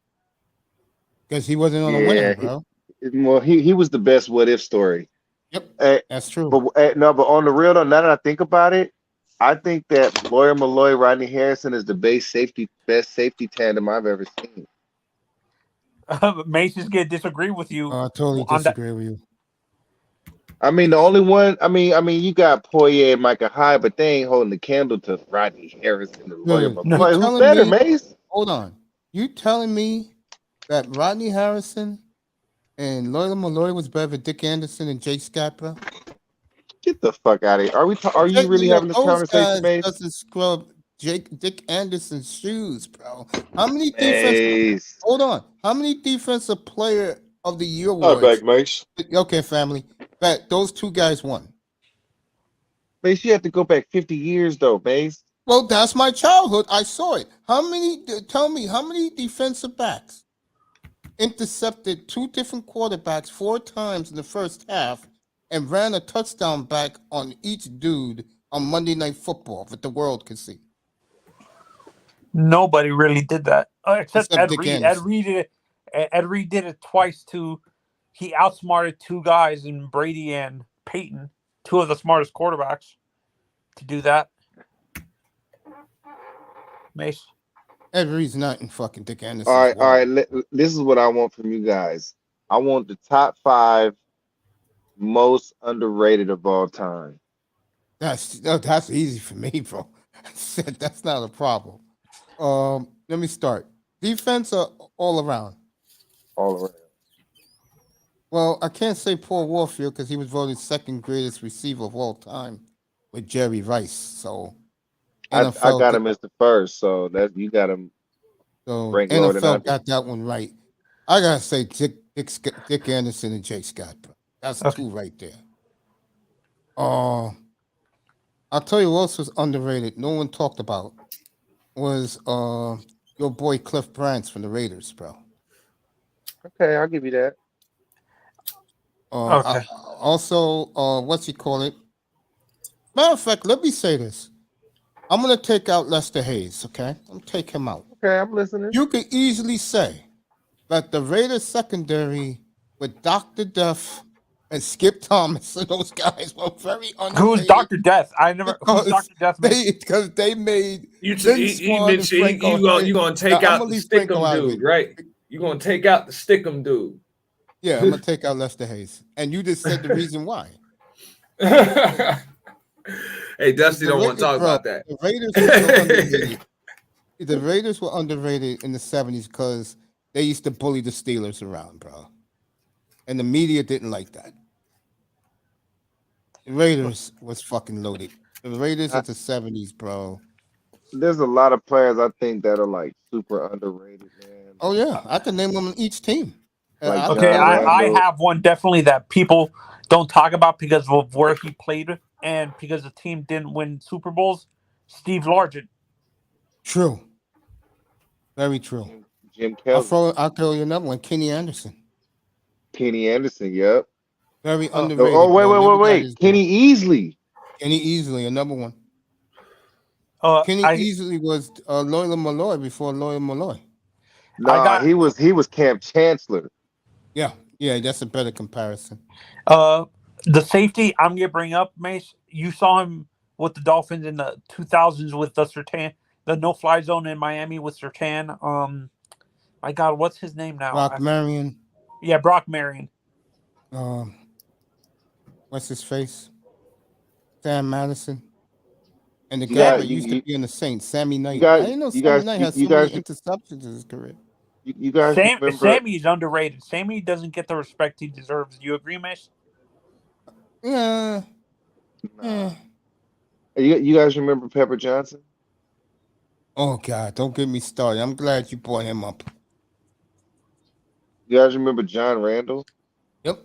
Because he wasn't on a winner, yeah, bro. he was the best what if story. Yep. That's true. But no, but on the real though, now that I think about it, I think that Lawyer Malloy, Rodney Harrison is the best safety tandem I've ever seen. Macy's gonna disagree with you I totally on that. disagree with you. I mean, the only one. I mean, you got Poirier and Micah Hyde, but they ain't holding the candle to Rodney Harrison and Lawyer Dude, Malloy. Who's telling better, me? Mace? Hold on. You telling me that Rodney Harrison and Lawyer Malloy was better than Dick Anderson and Jay Scott, bro? Get the fuck out of here. Are you really having this Those conversation, guys Mace? doesn't scrub Dick Anderson's shoes, bro. How many Mace. Hold on. How many defensive player of the year Hi, awards? back, Mace. Okay, family. That those two guys won. Mace, you have to go back 50 years though, Mace. Well, that's my childhood. I saw it. Tell me, how many defensive backs intercepted two different quarterbacks 4 times in the first half and ran a touchdown back on each dude on Monday Night Football that the world could see? Nobody really did that except Ed Dick Reed. Anderson. Ed Reed did it twice too. He outsmarted 2 guys in Brady and Peyton, 2 of the smartest quarterbacks, to do that. Mace. Ed Reed's not in fucking Dick Anderson's All right. world. This is what I want from you guys. I want the top 5 most underrated of all time. That's easy for me, bro. That's not a problem. Let me start. Defense or all around? All around. Well, I can't say Paul Warfield because he was voted second greatest receiver of all time with Jerry Rice. So I NFL got him as the first, so that you got him. So rank lower than I NFL do. got that one right. I gotta say Dick Anderson and Jay Scott, bro. That's 2 right there. I'll tell you what else was underrated. No one talked about was your boy Cliff Branch from the Raiders, bro. Okay, I'll give you that. Okay. Also, what's he call it? Matter of fact, let me say this. I'm gonna take out Lester Hayes, okay? I'm gonna take him out. Okay, I'm listening. You could easily say that the Raiders secondary with Dr. Death and Skip Thomas and those guys were very underrated. Who's Dr. Death? Who's Dr. Death? Because they made You Lynn Swan and Franco. you gonna take Now, out the Stickum dude, right? You gonna take out the Stickum dude. Yeah, I'm gonna take out Lester Hayes, and you just said the reason why. Hey, Dusty don't want to talk about that. The Raiders were underrated. The Raiders were underrated in the 70s because they used to bully the Steelers around, bro. And the media didn't like that. The Raiders was fucking loaded. The Raiders of the 70s, bro. There's a lot of players I think that are like super underrated, man. Oh, yeah. I can name them on each team. Like Okay, John I Randall. have one definitely that people don't talk about because of where he played and because the team didn't win Super Bowls. Steve Largent. True. Very true. Jim Kelly. I'll throw you another one. Kenny Anderson. Kenny Anderson, yep. Very underrated. Oh, bro. Never got wait. his Kenny Easley. Kenny Easley, another one. Kenny Easley was Lawyer Malloy before Lawyer Malloy. Nah, he was Camp Chancellor. Yeah, that's a better comparison. The safety I'm gonna bring up, Mace. You saw him with the Dolphins in the 2000s with the Surtain, the no-fly zone in Miami with Surtain. My God, what's his name now? Brock Marion. Yeah, Brock Marion. What's his face? Sam Madison. And the You guy got- that you- used to be in the Saints, Sammy Knight. got- I didn't know you Sammy guys- Knight you- has you so many guys- interceptions in his career. You guys remember? Sammy's underrated. Sammy doesn't get the respect he deserves. Do you agree, Mace? Yeah. Nah. You guys remember Pepper Johnson? Oh God, don't get me started. I'm glad you brought him up. You guys remember John Randall? Yep.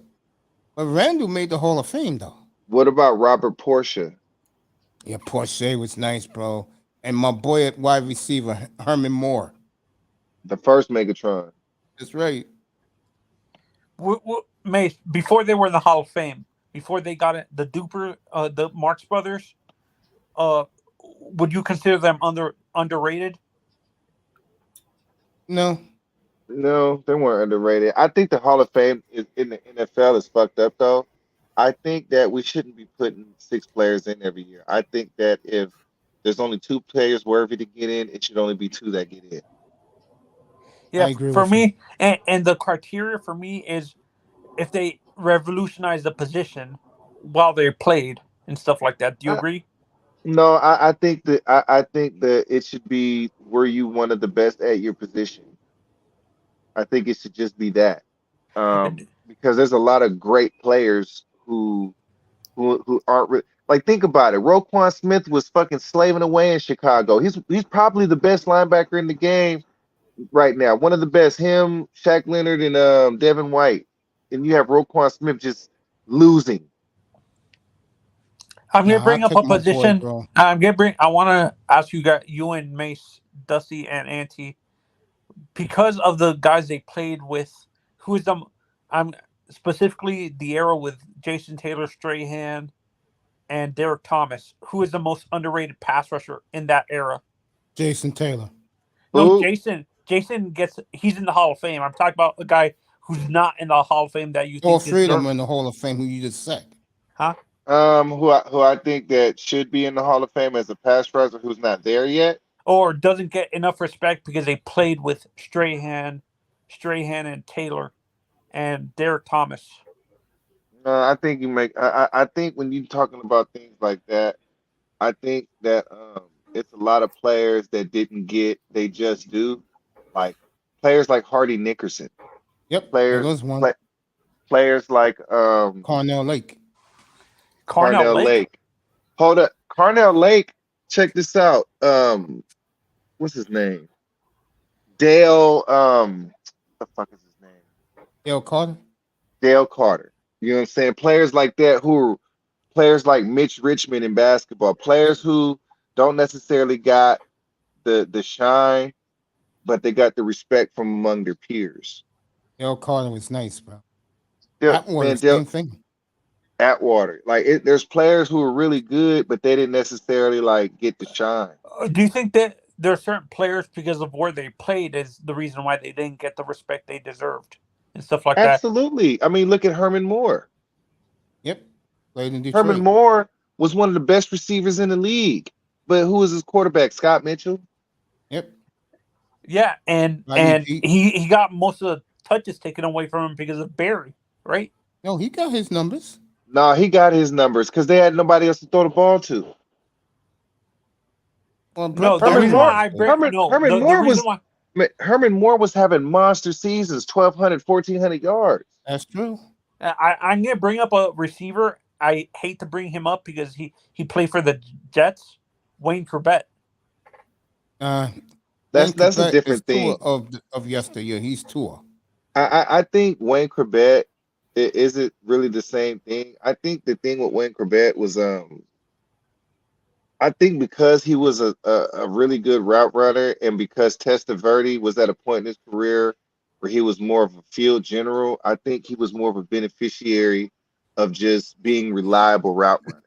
But Randall made the Hall of Fame though. What about Robert Portia? Yeah, Porsche was nice, bro. And my boy at wide receiver, Herman Moore. The first Megatron. That's right. Mace, before they were in the Hall of Fame, before they got it, the Marx Brothers, would you consider them underrated? No. No, they weren't underrated. I think the Hall of Fame in the NFL is fucked up though. I think that we shouldn't be putting 6 players in every year. I think that if there's only 2 players worthy to get in, it should only be 2 that get in. Yeah, I agree for with me, and the criteria for me is if they revolutionize the position while they played and stuff like that. Do you agree? No, I think that I think that it should be were you one of the best at your position. I think it should just be that. Because there's a lot of great players who aren't like think about it. Roquan Smith was fucking slaving away in Chicago. He's probably the best linebacker in the game right now. One of the best. Him, Shaq Leonard, and Devin White. And you have Roquan Smith just losing. I'm gonna bring I'll up take a my boy, position. bro. I want to ask you and Mace, Dusty, and Auntie, because of the guys they played with. Who is I'm specifically the era with Jason Taylor, Strahan, and Derek Thomas. Who is the most underrated pass rusher in that era? Jason Taylor. No, Jason. Jason he's in the Hall of Fame. I'm talking about a guy who's not in the Hall of Fame that you All think three of them deserves. are in the Hall of Fame who you just said. Huh? Who I think that should be in the Hall of Fame as a pass rusher who's not there yet. Or doesn't get enough respect because they played with Strahan and Taylor and Derek Thomas. I think you make. I think when you're talking about things like that, I think that it's a lot of players that didn't get. They just do, like players like Hardy Nickerson. Yep. Players. There was one. Players like Cornell Lake. Carnell Lake. Hold up, Carnell Lake. Check this out. What's his name? Dale. What the fuck is his name? Dale Carter. Dale Carter. You know what I'm saying? Players like that players like Mitch Richmond in basketball, players who don't necessarily got the shine, but they got the respect from among their peers. Dale Carter was nice, bro. Man, same thing. Atwater. Like there's players who are really good, but they didn't necessarily like get the shine. Do you think that there are certain players because of where they played is the reason why they didn't get the respect they deserved and stuff like that? Absolutely. I mean, look at Herman Moore. Yep. Played in Detroit. Herman Moore was one of the best receivers in the league. But who was his quarterback? Scott Mitchell? Yep. Yeah, and he got most of the touches taken away from him because of Barry, right? No, he got his numbers. No, he got his numbers because they had nobody else to throw the ball to. Well, No, the reason why I bring Herman Moore was having monster seasons, 1,200, 1,400 yards. That's true. I'm gonna bring up a receiver. I hate to bring him up because he played for the Jets, Wayne Corbett. That's a different thing. Of yesteryear, he's Tua. I think Wayne Corbett isn't really the same thing. I think the thing with Wayne Corbett was I think because he was a really good route runner and because Testaverde was at a point in his career where he was more of a field general, I think he was more of a beneficiary of just being reliable route runner.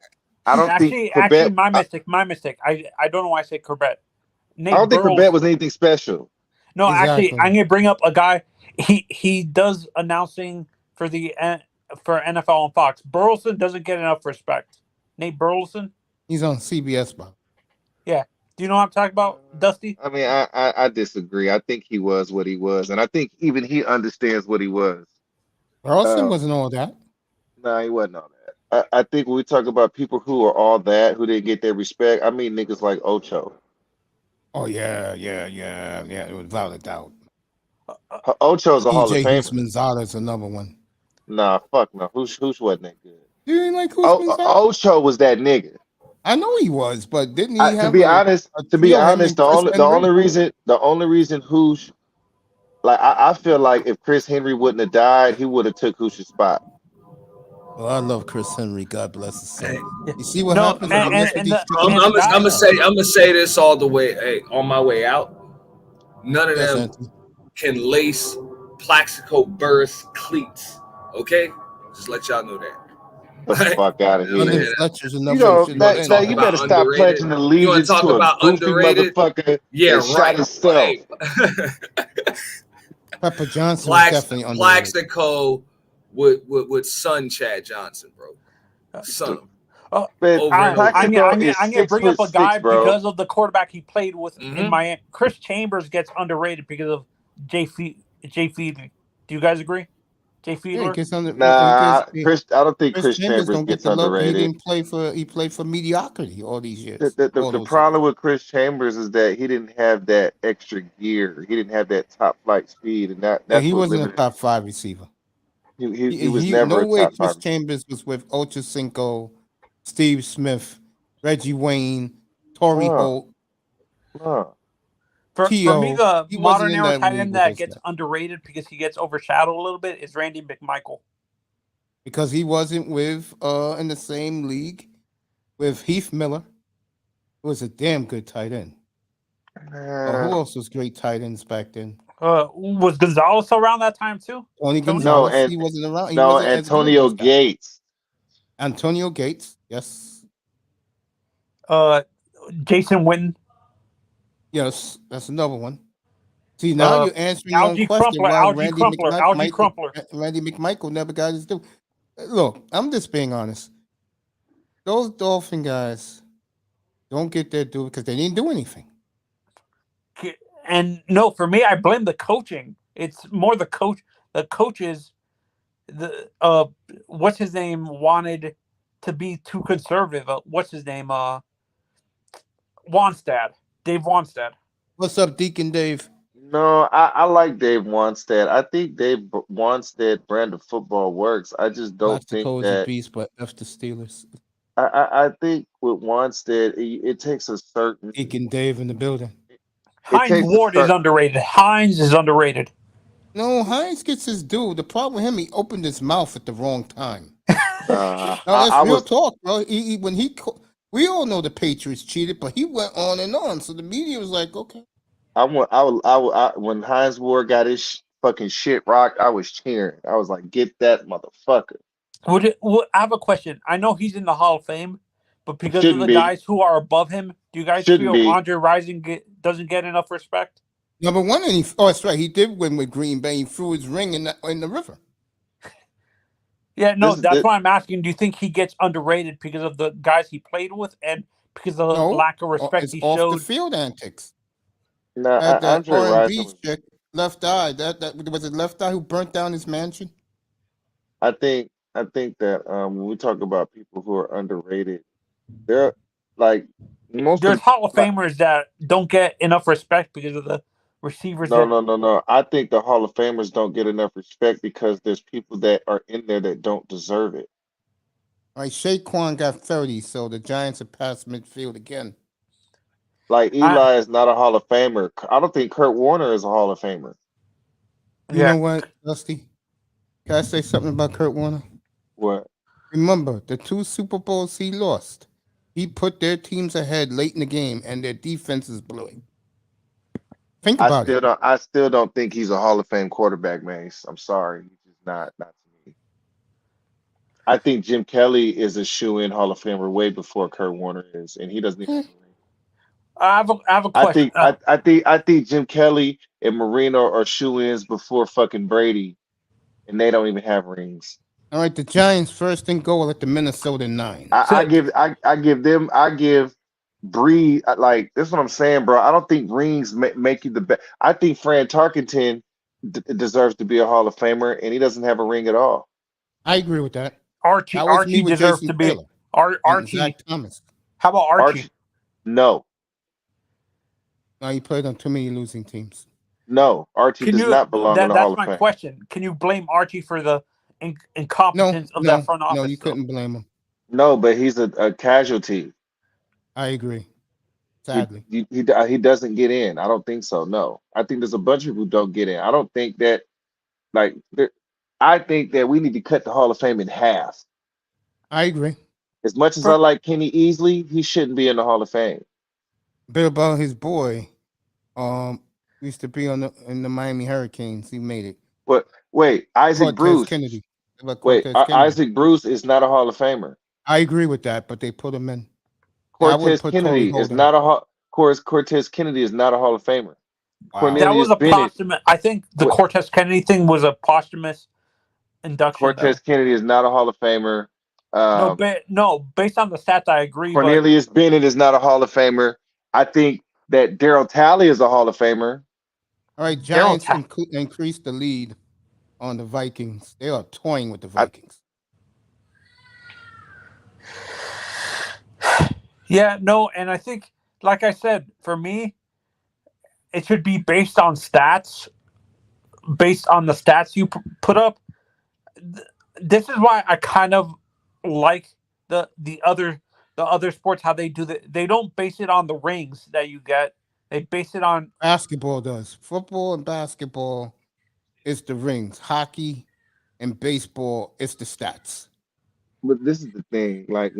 I don't think Corbett, my mistake. I don't know why I said Corbett. I don't think Corbett was anything special. No, actually, I'm gonna bring up a guy. He does announcing for NFL on Fox. Burleson doesn't get enough respect. Nate Burleson. He's on CBS, bro. Yeah. Do you know what I'm talking about, Dusty? I mean, I disagree. I think he was what he was, and I think even he understands what he was. Burleson wasn't all that. No, he wasn't all that. I think when we talk about people who are all that, who didn't get their respect, I mean niggas like Ocho. Oh yeah, without a doubt. Ocho's a Hall of DJ Famer. Husmanzada is another one. Nah, fuck no. Who's wasn't that good? You ain't like Husmanzada? Ocho was that nigga. I know he was, but didn't he have To be honest, the only reason Hoosh, like I feel like if Chris Henry wouldn't have died, he would have took Hoosh's spot. Well, I love Chris Henry. God bless his soul. Hey. You see what happens when you mess with these I'm gonna say this all the way. Hey, on my way out, none of them can lace Plaxico Burris cleats. Okay, just let y'all know that. Get the fuck out of here. You better stop pledging allegiance to a goofy motherfucker that shot himself. Pepper Johnson was definitely underrated. Plaxico with son Chad Johnson, bro. Son. I'm gonna bring up a guy because of the quarterback he played with in Miami. Chris Chambers gets underrated because of Jay Fiedler. Do you guys agree? Jay Fiedler? I don't think Chris Chambers gets underrated. He played for mediocrity all these years. The problem with Chris Chambers is that he didn't have that extra gear. He didn't have that top flight speed, and that's he wasn't a top 5 receiver. He was never no a way top Chris 5. Chambers was with Ocho Cinco, Steve Smith, Reggie Wayne, Torrey Holt. For me, the He wasn't modern in era that tight league end with that those gets guys. underrated because he gets overshadowed a little bit is Randy McMichael. Because he wasn't with in the same league with Heath Miller, who was a damn good tight end. Who else was great tight ends back then? Was Gonzalez around that time too? Tony Gonzalez. He wasn't around. He wasn't Antonio Gates. Antonio Gates, yes. Jason Witten. Yes, that's another one. See, now you're answering your own question. Algie Crumpler. Randy McMichael never got his due. Look, I'm just being honest. Those Dolphin guys don't get their due because they didn't do anything. And no, for me, I blame the coaching. It's more the coach. The coaches, what's his name, wanted to be too conservative. What's his name? Wannstedt. Dave Wannstedt. What's up, Deacon Dave? No, I like Dave Wannstedt. I think Dave Wannstedt brand of football works. I just don't think Plaxico is a that. beast, but F the Steelers. I think with Wannstedt, it takes a certain. Deacon Dave in the building. Hines Ward is underrated. Hines is underrated. No, Hines gets his due. The problem with him, he opened his mouth at the wrong time. No, that's real talk, bro. We all know the Patriots cheated, but he went on and on. So the media was like, okay. When Hines Ward got his fucking shit rocked, I was cheering. I was like, get that motherfucker. I have a question. I know he's in the Hall of Fame, but because of the guys who are above him, do you guys feel Andre Rison doesn't get enough respect? Number one, that's right. He did win with Green Bay. He threw his ring in the river. Yeah, no, that's why I'm asking. Do you think he gets underrated because of the guys he played with and because of the lack of respect he showed? Off the field antics. No, Andre Rison was chick, left eye. That was it. Left eye who burnt down his mansion. I think that when we talk about people who are underrated, they're like There's Hall of Famers that don't get enough respect because of the receivers. No. I think the Hall of Famers don't get enough respect because there's people that are in there that don't deserve it. All right, Saquon got 30, so the Giants have passed midfield again. Like Eli is not a Hall of Famer. I don't think Kurt Warner is a Hall of Famer. You know what, Dusty? Can I say something about Kurt Warner? What? Remember, the 2 Super Bowls he lost, he put their teams ahead late in the game, and their defenses blew him. Think about it. I still don't think he's a Hall of Fame quarterback, man. I'm sorry. He's just not to me. I think Jim Kelly is a shoe-in Hall of Famer way before Kurt Warner is, and he doesn't even I have a question. I think Jim Kelly and Marino are shoe-ins before fucking Brady, and they don't even have rings. All right, the Giants first and goal at the Minnesota 9. I give Bree, like, this is what I'm saying, bro. I don't think rings make you the best. I think Fran Tarkenton deserves to be a Hall of Famer, and he doesn't have a ring at all. I agree with that. Archie deserves to be. Archie. Zach Thomas. How about Archie? No. No, he played on too many losing teams. No, Archie Can does you? not belong in the Hall That's of my Fame. question. Can you blame Archie for the No, incompetence of that front no, office? you Though? couldn't blame him. No, but he's a casualty. I agree. He, Sadly, he doesn't get in. I don't think so. No, I think there's a bunch of people who don't get in. I don't think that like I think that we need to cut the Hall of Fame in half. I agree. As much as I like Kenny Easley, he shouldn't be in the Hall of Fame. Bit about his boy. Used to be in the Miami Hurricanes. He made it. But wait, Isaac Cortez Bruce. Kennedy. About Wait, Cortez Kennedy. Isaac Bruce is not a Hall of Famer. I agree with that, but they put him in. I would Cortez put Kennedy Torrey is Holden. not a Cortez Kennedy is not a Hall of Famer. Wow. That Cornelius was a Bennett. posthumous. I think the Cortez Kennedy thing was a posthumous induction. Cortez Kennedy is not a Hall of Famer. No, based on the stats, I agree. Cornelius Bennett is not a Hall of Famer. I think that Daryl Talley is a Hall of Famer. All right, Giants increased the lead on the Vikings. They are toying with the Vikings. Yeah, no, and I think, like I said, for me, it should be based on stats, based on the stats you put up. This is why I kind of like the other sports, how they do that. They don't base it on the rings that you get. They base it on basketball. Does football and basketball is the rings. Hockey and baseball is the stats. But this is the thing, like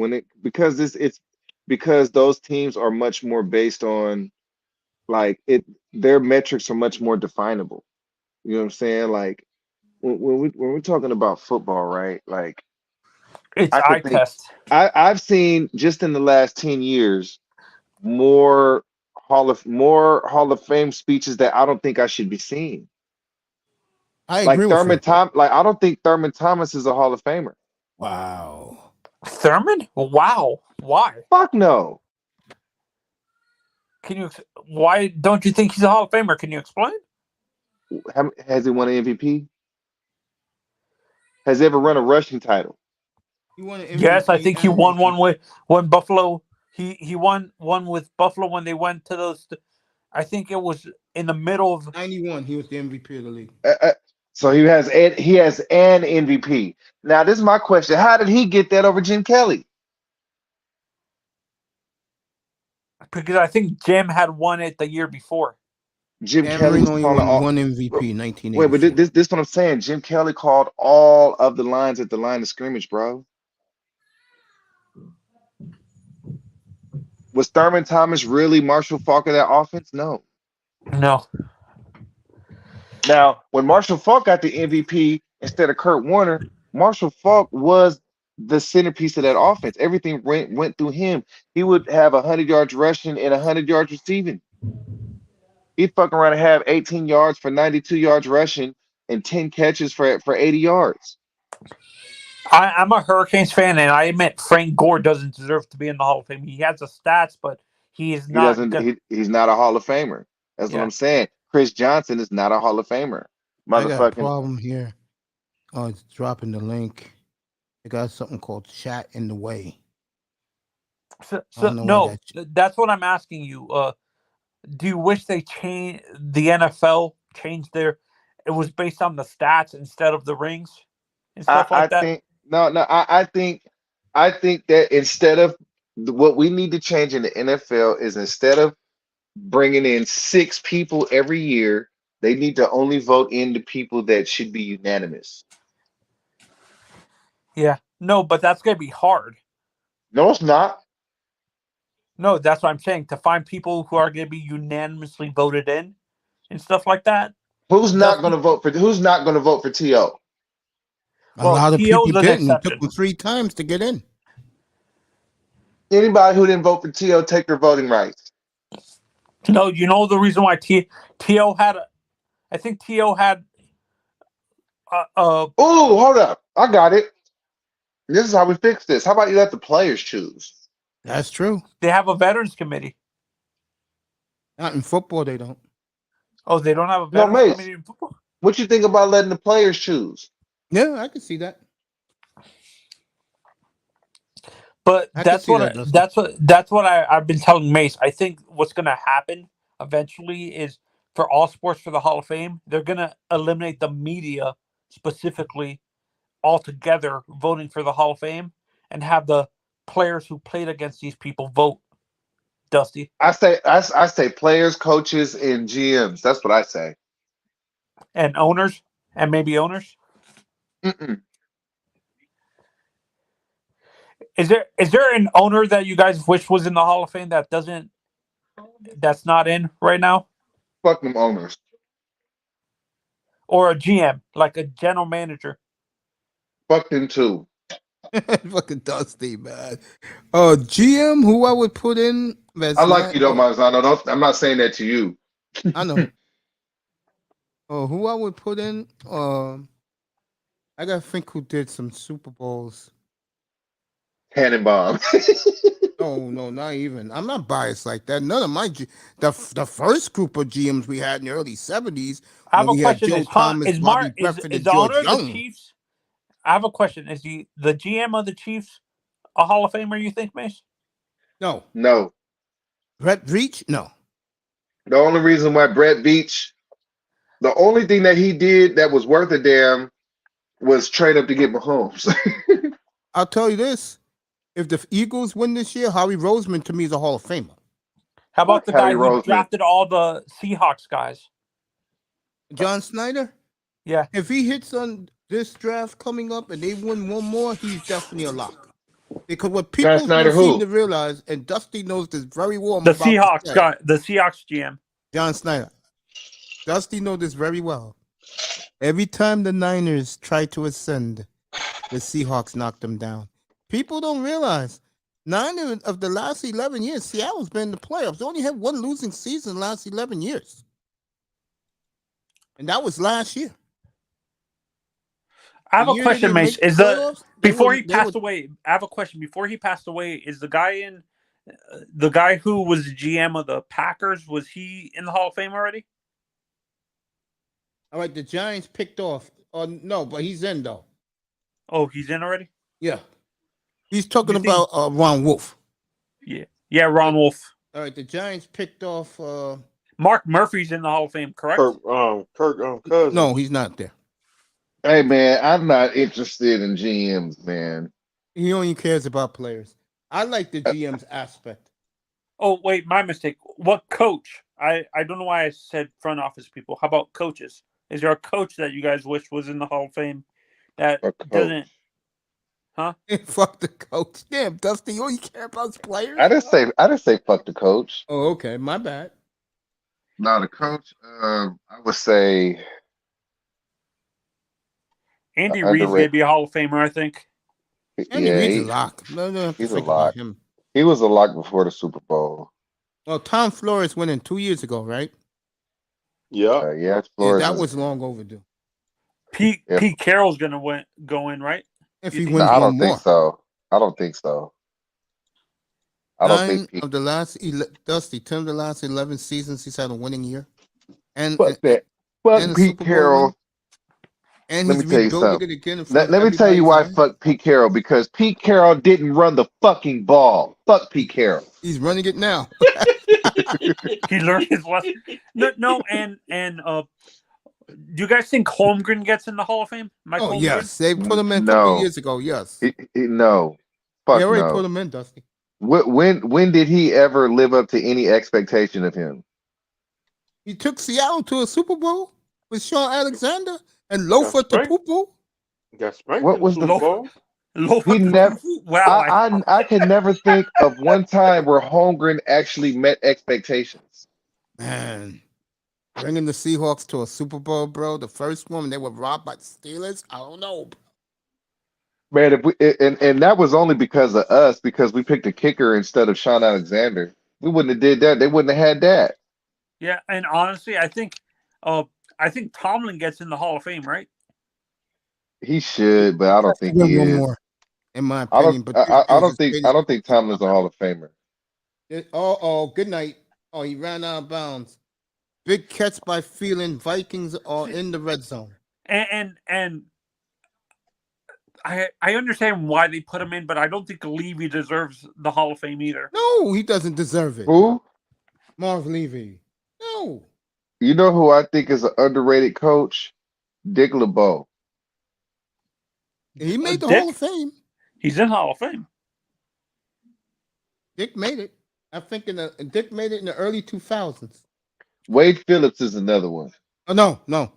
because those teams are much more based on their metrics are much more definable. You know what I'm saying? Like when we're talking about football, right? Like it's eye test. I've seen just in the last 10 years more Hall of Fame speeches that I don't think I should be seeing. I agree with Thurman I don't think Thurman Thomas is a Hall of Famer. Wow. Thurman? Wow. Why? Fuck no. Why don't you think he's a Hall of Famer? Can you explain? Has he won an MVP? Has he ever run a rushing title? He won an MVP. Yes, I think he won one when Buffalo. He won one with Buffalo when they went to those. I think it was in the middle of 91. He was the MVP of the league. So he has an MVP. Now this is my question: how did he get that over Jim Kelly? Because I think Jim had won it the year before. Jim Kelly was only calling won all, one MVP, 1980. Wait, but this is what I'm saying. Jim Kelly called all of the lines at the line of scrimmage, bro. Was Thurman Thomas really Marshall Faulk of that offense? No. No. Now, when Marshall Faulk got the MVP instead of Kurt Warner, Marshall Faulk was the centerpiece of that offense. Everything went through him. He would have 100 yards rushing and 100 yards receiving. He'd fuck around and have 18 yards for 92 yards rushing and 10 catches for 80 yards. I'm a Hurricanes fan, and I admit Frank Gore doesn't deserve to be in the Hall of Fame. He has the stats, but he is not. He's not a Hall of Famer. That's what I'm saying. Chris Johnson is not a Hall of Famer. I got a problem here. Oh, it's dropping the link. They got something called chat in the way. So no, that's what I'm asking you. Do you wish the NFL changed their? It was based on the stats instead of the rings and stuff like that. I think that instead of what we need to change in the NFL is instead of bringing in 6 people every year, they need to only vote in the people that should be unanimous. Yeah, no, but that's gonna be hard. No, it's not. No, that's what I'm saying. To find people who are gonna be unanimously voted in and stuff like that. Who's not going to vote for T.O.? A lot of people didn't. It took them 3 times to get in. Anybody who didn't vote for T.O. take their voting rights. No, you know the reason why T.O. had. I think T.O. had. Oh, hold up! I got it. This is how we fix this. How about you let the players choose? That's true. They have a veterans committee. Not in football, they don't. Oh, they don't have a veterans committee in football? What you think about letting the players choose? Yeah, I can see that. But that's what I've been telling Mace. I think what's going to happen eventually is for all sports for the Hall of Fame, they're going to eliminate the media specifically altogether voting for the Hall of Fame and have the players who played against these people vote. Dusty. I say players, coaches, and GMs. That's what I say. And owners, and maybe owners. Mm-mm. Is there an owner that you guys wish was in the Hall of Fame that's not in right now? Fuck them owners. Or a GM, like a general manager? Fuck them too. Fucking Dusty, man. GM, who I would put in. I like you though, Marzano. I'm not saying that to you. I know. Who I would put in? I gotta think who did some Super Bowls. Tannenbaum. No, not even. I'm not biased like that. None of my the first group of GMs we had in the early '70s. I have a we had question. Joe Thomas, Is Bobby Bradford, is and the George owner of Young. the Chiefs? I have a question. Is the GM of the Chiefs a Hall of Famer? You think, Mace? No. Brett Veach? No. The only reason why Brett Veach, the only thing that he did that was worth a damn was trade up to get Mahomes. I'll tell you this: if the Eagles win this year, Howie Roseman to me is a Hall of Famer. How about the guy Howie who Roseman. drafted all the Seahawks guys? John Snyder? Yeah. If he hits on this draft coming up and they win one more, he's definitely a lock. Because what people Snyder don't seem who? to realize, and Dusty knows this very well. The Seahawks guy, the Seahawks GM. John Snyder. Dusty knows this very well. Every time the Niners try to ascend, the Seahawks knock them down. People don't realize 9 of the last 11 years, Seattle's been in the playoffs. They only had one losing season in the last 11 years. And that was last year. I have The a year question, they Mace. make Is the the playoffs, before they he passed were- away? I have a question. Before he passed away, is the guy in the guy who was the GM of the Packers? Was he in the Hall of Fame already? All right, the Giants picked off. No, but he's in though. Oh, he's in already. Yeah. He's talking You think- about Ron Wolf. Yeah, Ron Wolf. All right, the Giants picked off Mark Murphy's in the Hall of Fame, correct? Kirk Cousins. No, he's not there. Hey man, I'm not interested in GMs, man. He only cares about players. I like the GM's aspect. Oh, wait, my mistake. What coach? I don't know why I said front office people. How about coaches? Is there a coach that you guys wish was in the Hall of Fame that doesn't? Huh? Fuck the coach. Damn, Dusty, you only care about his players? I didn't say fuck the coach. Oh, okay. My bad. No, the coach, I would say Andy Reid's going to be a Hall of Famer, I think. Andy Reid's a lock. No, he's a think lock. about him. He was a lock before the Super Bowl. Well, Tom Flores went in 2 years ago, right? Yeah. Yeah, Flores that is- was long overdue. Pete Carroll's going to go in, right? If You he think- wins No, I one don't more. think so. I don't think so. I don't 9 think Pete. of the last Dusty, 10 of the last 11 seasons, he's had a winning year. And Fuck that. Fuck and a Pete Super Bowl Carroll. win. And Let he's me tell you rebuilding something. it again. In Let front of me tell you why everybody's eyes. fuck Pete Carroll, because Pete Carroll didn't run the fucking ball. Fuck Pete Carroll. He's running it now. He learned his lesson. No, and do you guys think Holmgren gets in the Hall of Fame? Mike Oh, Holmgren? yes. They put him in a couple No. years ago. Yes. No. Fuck They already no. put him in, Dusty. When did he ever live up to any expectation of him? He took Seattle to a Super Bowl with Sean Alexander and Lofa Tapupu. Got spanked What in was the the- Super Bowl. He never. Wow. I can never think of one time where Holmgren actually met expectations. Man, bringing the Seahawks to a Super Bowl, bro. The first one, they were robbed by the Steelers. I don't know. Man, if we, and that was only because of us, because we picked a kicker instead of Sean Alexander. We wouldn't have did that. They wouldn't have had that. Yeah, and honestly, I think Tomlin gets in the Hall of Fame, right? He should, but I don't think Win he one is. more, in my I opinion. don't. But I don't think. I don't think Tomlin's a Hall of Famer. Good night. Oh, he ran out of bounds. Big catch by Phelan. Vikings are in the red zone. And I understand why they put him in, but I don't think Levy deserves the Hall of Fame either. No, he doesn't deserve it. Who? Marv Levy. No. You know who I think is an underrated coach? Dick LeBeau. He made the Dick? Hall of Fame. He's in Hall of Fame. Dick made it. I think Dick made it in the early 2000s. Wade Phillips is another one. Oh no. No,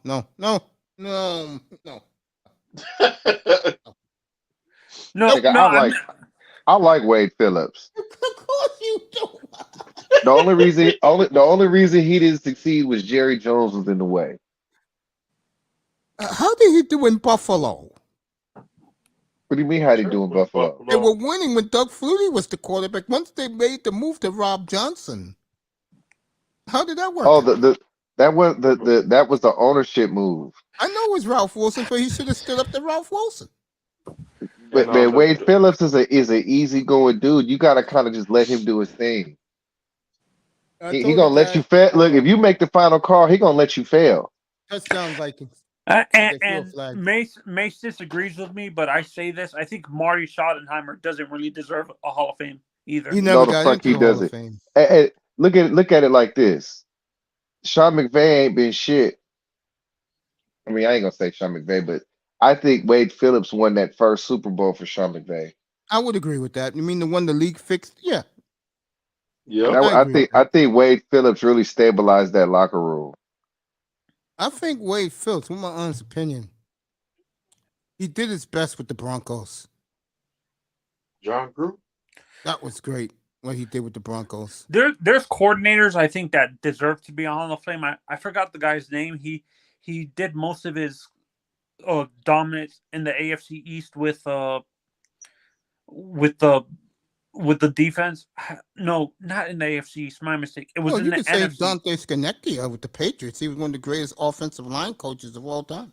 Nigga, I like Wade Phillips. Of course you do. The only reason he didn't succeed was Jerry Jones was in the way. How did he do in Buffalo? What do you mean? How did he do in Buffalo? They were winning when Doug Flutie was the quarterback. Once they made the move to Rob Johnson, how did that work? Oh, that was the ownership move. I know it was Ralph Wilson, but he should have stood up to Ralph Wilson. But man, Wade Phillips is an easygoing dude. You gotta kind of just let him do his thing. He gonna let you fail. Look, if you make the final call, he gonna let you fail. Touchdown Vikings. And Mace disagrees with me, but I say this: I think Marty Schottenheimer doesn't really deserve a Hall of Fame either. He never got into the Hall of Fame. Hey, look at it like this: Sean McVay ain't been shit. I mean, I ain't gonna say Sean McVay, but I think Wade Phillips won that first Super Bowl for Sean McVay. I would agree with that. You mean the one the league fixed? Yeah. Yeah, I think Wade Phillips really stabilized that locker room. I think Wade Phillips, with my honest opinion, he did his best with the Broncos. John Gruden? That was great what he did with the Broncos. There's coordinators I think that deserve to be on Hall of Fame. I forgot the guy's name. He did most of his dominance in the AFC East with the defense. No, not in the AFC East. My mistake. It was in you the could say NFC. Dante Scarnecchia with the Patriots. He was one of the greatest offensive line coaches of all time.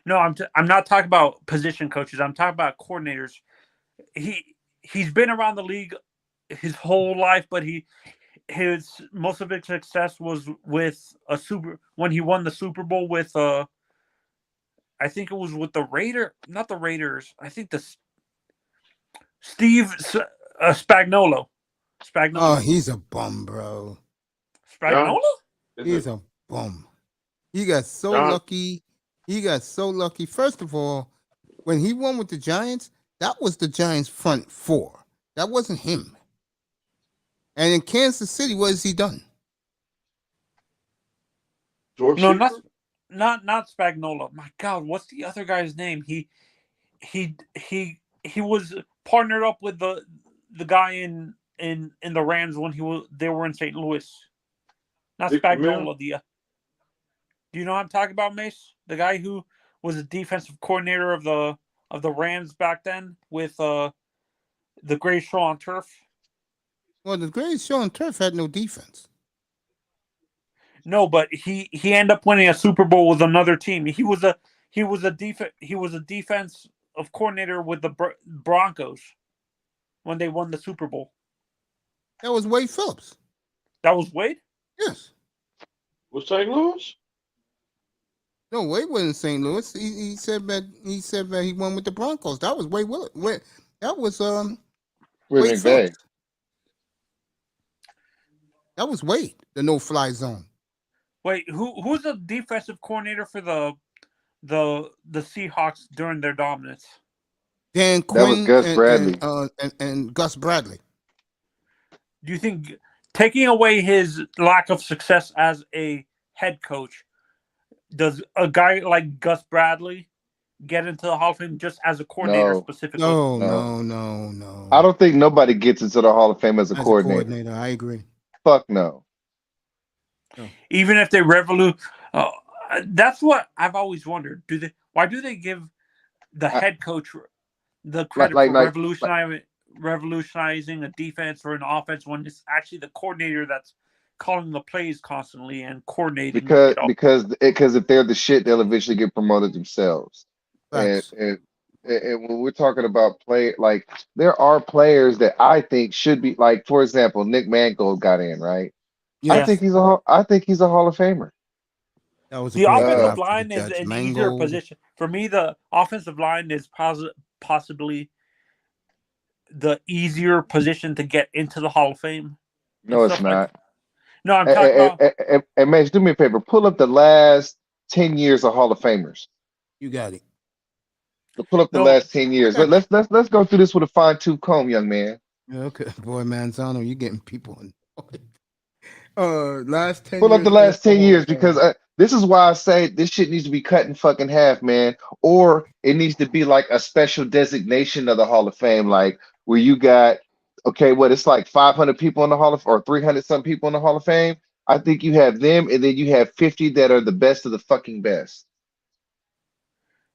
No, I'm not talking about position coaches. I'm talking about coordinators. He's been around the league his whole life, but his most of his success was with when he won the Super Bowl with I think it was with not the Raiders. I think Steve Spagnuolo. Oh, he's a bum, bro. Spagnuolo? He's a bum. He got so lucky. He got so lucky. First of all, when he won with the Giants, that was the Giants' front four. That wasn't him. And in Kansas City, what has he done? No, not Spagnuolo. My God, what's the other guy's name? He was partnered up with the guy in the Rams when they were in St. Louis. Not Spagnuolo. Do you know what I'm talking about, Mace? The guy who was a defensive coordinator of the Rams back then with the greatest show on turf. Well, the greatest show on turf had no defense. No, but he ended up winning a Super Bowl with another team. He was a defense coordinator with the Broncos when they won the Super Bowl. That was Wade Phillips. That was Wade? Yes. Was St. Louis? No, Wade wasn't St. Louis. He said that he won with the Broncos. That was Wade Willett. That was Wade Phillips. That was Wade, the no-fly zone. Wait, who's the defensive coordinator for the Seahawks during their dominance? Dan Quinn. That was Gus Bradley. And Gus Bradley. Do you think, taking away his lack of success as a head coach, does a guy like Gus Bradley get into the Hall of Fame just as a coordinator specifically? No. I don't think nobody gets into the Hall of Fame as a coordinator. I agree. Fuck no. Even if they that's what I've always wondered. Why do they give the head coach the credit for revolutionizing a defense or an offense when it's actually the coordinator that's calling the plays constantly and coordinating? Because if they're the shit, they'll eventually get promoted themselves. And when we're talking about there are players that I think should be, like, for example, Nick Mangold got in, right? Yes. I think he's a Hall of Famer. That was the offensive line is an easier position for me. The offensive line is possibly the easier position to get into the Hall of Fame. No, it's not. No, I'm talking about. And Mace, do me a favor. Pull up the last 10 years of Hall of Famers. You got it. Pull up the No, last 10 years. Let's go through this with a fine-tooth comb, young man. Yeah, okay, boy, Manzano, you getting people in. Last 10 Pull up years. the last 10 years because this is why I say this shit needs to be cut in fucking half, man. Or it needs to be like a special designation of the Hall of Fame, like where you got, okay, what it's like 500 people in the Hall of, or 300 some people in the Hall of Fame. I think you have them, and then you have 50 that are the best of the fucking best.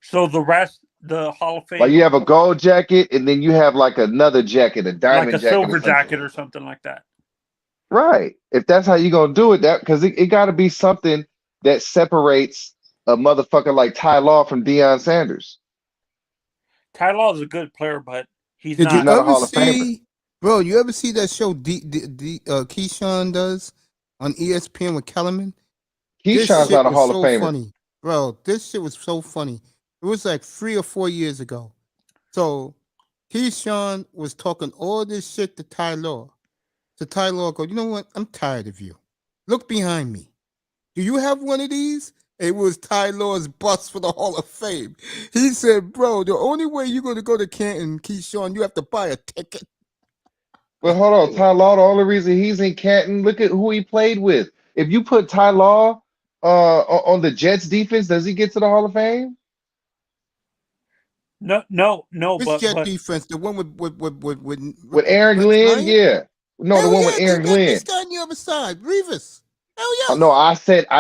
So the rest, the Hall of Fame, Like you have a gold jacket, and then you have like another jacket, a diamond like a jacket, silver or something. jacket or something like that. Right. If that's how you're gonna do it, that because it got to be something that separates a motherfucker like Ty Law from Deion Sanders. Ty Law is a good player, but he's Did not. you not a ever Hall of Famer. see, bro? You ever see that show Keyshawn does on ESPN with Kellerman? This Keyshawn's shit not a was Hall so of Famer. funny, bro. This shit was so funny. It was like 3 or 4 years ago. So Keyshawn was talking all this shit to Ty Law. So Ty Law go, you know what? I'm tired of you. Look behind me. Do you have one of these? It was Ty Law's bus for the Hall of Fame. He said, bro, the only way you're going to go to Canton, Keyshawn, you have to buy a ticket. But hold on, Ty Law, the only reason he's in Canton, look at who he played with. If you put Ty Law on the Jets defense, does he get to the Hall of Fame? No. Which Jet defense? The one With Aaron Rex Glenn? Ryan? Yeah. No, the Hell one yeah, with Aaron they got this Glenn. guy on the other side, Revis. Hell Oh, yes. no, I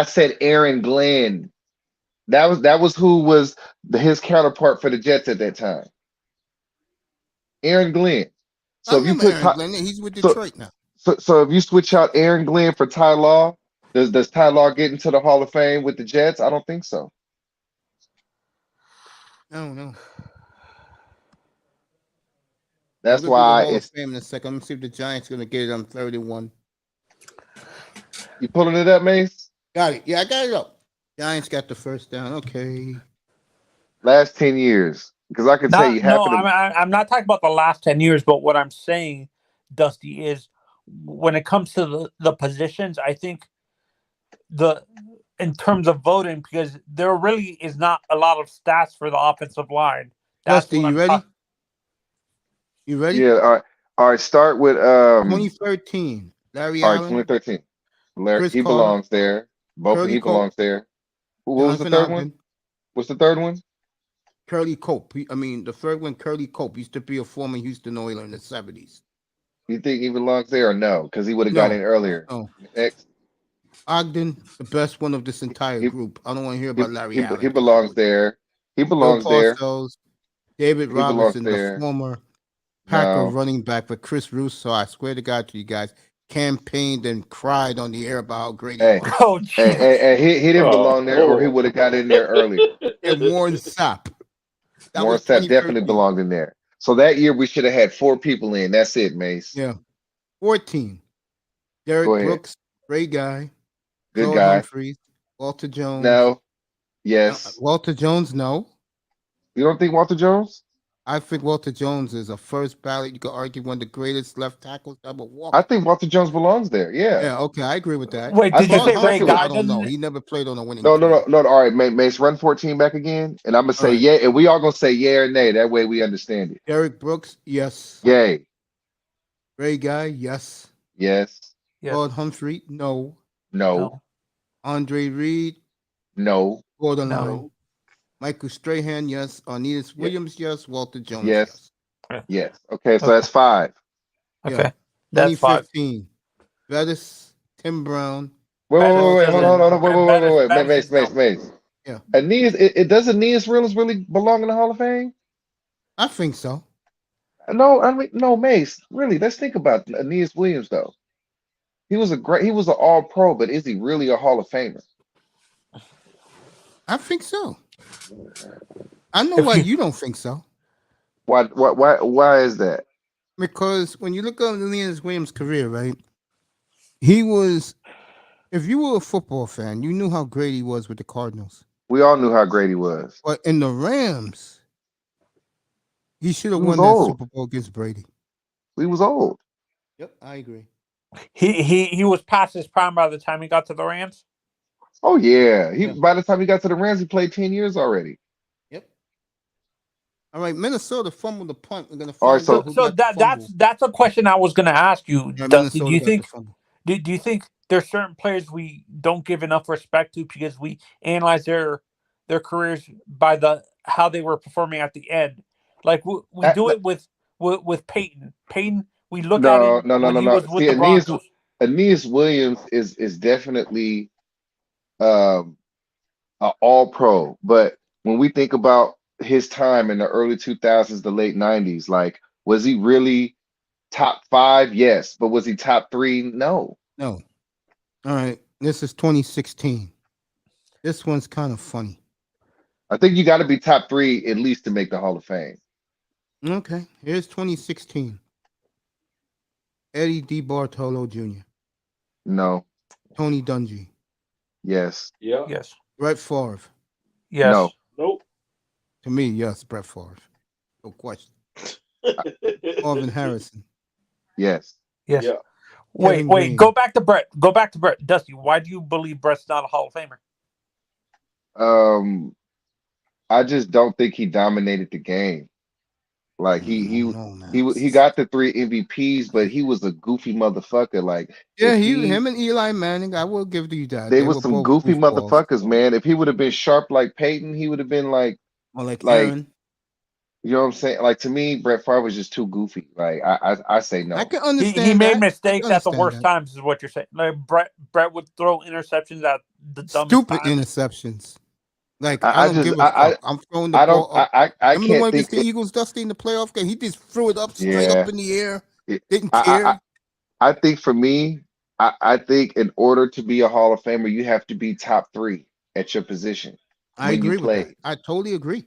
said Aaron Glenn. That was who was his counterpart for the Jets at that time. Aaron Glenn. I So if you remember put Aaron Glenn. He's with so, Detroit now. so if you switch out Aaron Glenn for Ty Law, does Ty Law get into the Hall of Fame with the Jets? I don't think so. I don't know. That's We'll do the why Hall of it's Fame in a second. Let me see if the Giants going to get it on 31. you pulling it up, Mace? Got it. Yeah, I got it up. Giants got the first down. Okay. Last 10 years. Because I can tell you half No, of them. I'm not talking about the last 10 years, but what I'm saying, Dusty, is when it comes to the positions, I think in terms of voting, because there really is not a lot of stats for the offensive line. That's Dusty, what you I'm ready? You ready? Yeah, all right. Start with 2013. Larry all right, Allen, 2013. Larry, Chris he Carter, belongs there. Both Curly he Cope, belongs there. What was the Jonathan third one? Ogden, What's the third one? Curly Cope. The third one, Curly Cope, used to be a former Houston Oiler in the 70s. You think he belongs there or no? Because he would have got in earlier. No. Next. Ogden, the best one of this entire group. I don't want to hear about Larry Allen. He belongs there. He Bill belongs there. Parcells, David He belongs Robinson, the there. former Packer No. running back, but Chris Russo, I swear to God to you guys, campaigned and cried on the air about how great he was. Oh, hey, he didn't belong there, or he would have got in there earlier. And Warren Sapp. That Warren was Sapp definitely 2013. belonged in there. So that year we should have had 4 people in. That's it, Mace. Yeah. 14. Derek Go ahead. Brooks, great guy. Good Claude guy. Humphreys, Walter Jones. No. Yes. Walter Jones, no. You don't think Walter Jones? I think Walter Jones is a first ballot. You could argue one of the greatest left tackles ever walked. I think Walter Jones belongs there. Yeah. Yeah, okay, I agree with that. Wait, did you say Ray Guy? I don't know. He never played on a winning No. team. All right, Mace, run 14 back again, and I'm gonna say yeah, and we all gonna say yeah or nay. That way we understand it. Derek Brooks, yes. Yay. Ray Guy, yes. Yes. Claude Humphrey, no. No. Andre Reed, No. borderline. No. Michael Strahan, yes. Arnett Williams, yes. Walter Jones, Yes. Yes. Okay, so that's 5. Okay. Yeah. That's 2015. Bettis, Tim Brown. Wait, hold on. Wait. Mace. Yeah. Aeneas, it does Aeneas Williams really belong in the Hall of Fame? I think so. No, I mean no, Mace. Really, let's think about Aeneas Williams though. He was an all-pro, but is he really a Hall of Famer? I think so. I know why you don't think so. Why is that? Because when you look at Aeneas Williams' career, right? He was, if you were a football fan, you knew how great he was with the Cardinals. We all knew how great he was. But in the Rams, he should have He was won that old. Super Bowl against Brady. He was old. Yep, I agree. He was past his prime by the time he got to the Rams. Oh yeah, Yeah. by the time he got to the Rams, he played 10 years already. Yep. All right, Minnesota fumbled the punt. We're gonna All right, find so out who So got the fumble. that's a question I was going to ask you, Yeah, Dusty. Do Minnesota you got the think fumble. do you think there's certain players we don't give enough respect to because we analyze their careers by how they were performing at the end? Like we that, do that- it with Peyton. Peyton, we look at no, him no, no, when no, he no. was with See, the Broncos. Aeneas Williams is definitely an all pro, but when we think about his time in the early 2000s, the late 90s, like was he really top 5? Yes, but was he top 3? No. No. All right. This is 2016. This one's kind of funny. I think you got to be top 3 at least to make the Hall of Fame. Okay. Here's 2016. Eddie DeBartolo Jr., No. Tony Dungy, Yes. Yeah. Yes. Brett Favre. Yes. No. Nope. To me, yes, Brett Favre. No question. Marvin Harrison. Yes. Yes. Yeah. Wait, Kevin wait. Green. Go back to Brett. Go back to Brett. Dusty, why do you believe Brett's not a Hall of Famer? I just don't think he dominated the game. Like No, man. he got the 3 MVPs, but he was a goofy motherfucker. Like Yeah, if him and Eli Manning, I will give you that. they They were were some both goofy goofballs. motherfuckers, man. If he would have been sharp like Peyton, he would have been like Or like Aaron. you know what I'm saying? Like to me, Brett Favre was just too goofy. Like I say no. I can He understand made that. mistakes at the understand worst that. times, is what you're saying. Like Brett would throw interceptions at the dumbest Stupid times. interceptions. Like I I don't just give a fuck. I'm throwing the I don't ball up. I Remember the can't one against think the Eagles, Dusty, in the playoff game? He just threw it up straight yeah. up in the air. It- Didn't I, care. I think for me, I think in order to be a Hall of Famer, you have to be top 3 at your position I when you agree with that. play. I totally agree.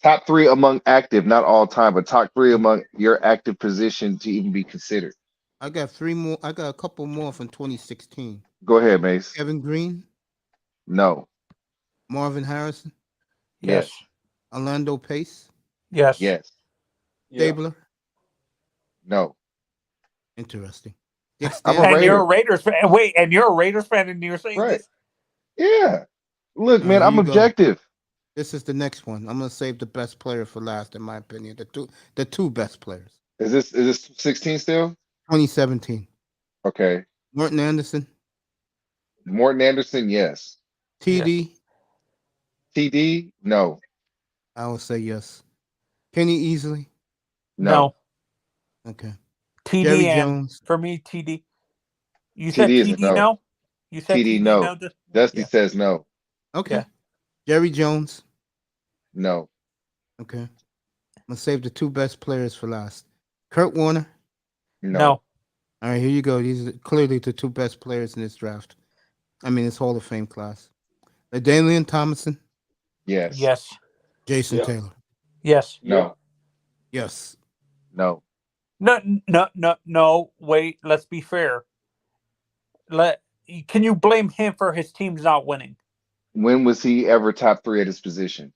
Top 3 among active, not all time, but top 3 among your active position to even be considered. I got 3 more. I got a couple more from 2016. Go ahead, Mace. Kevin Green, No. Marvin Harrison, Yes. Orlando Pace, Yes. Yes. Yeah. Stabler. No. Interesting. Dick I'm a And you're a Raider. Raiders fan. Wait, and you're a Raiders fan, and you're saying Right. this? Yeah. Look, man, Here I'm you go. objective. This is the next one. I'm gonna save the best player for last, in my opinion. The two best players. Is this 16 still? 2017. Okay. Morton Anderson, Morton Anderson, yes. TD. TD, no. I will say yes. Kenny Easley. No. Okay. TD Jerry and Jones. for me, TD. You said TD is a TD no. no? You said TD, TD no. no? Dusty Yeah. says no. Okay. Yeah. Jerry Jones. No. Okay. I'm gonna save the 2 best players for last. Kurt Warner. No. All right, here you go. These are clearly the 2 best players in this draft. I mean, this Hall of Fame class. LaDainian Tomlinson. Yes. Yes. Jason Yeah. Taylor. Yes. No. Yes. No. No. Wait, let's be fair. Can you blame him for his teams not winning? When was he ever top 3 at his position?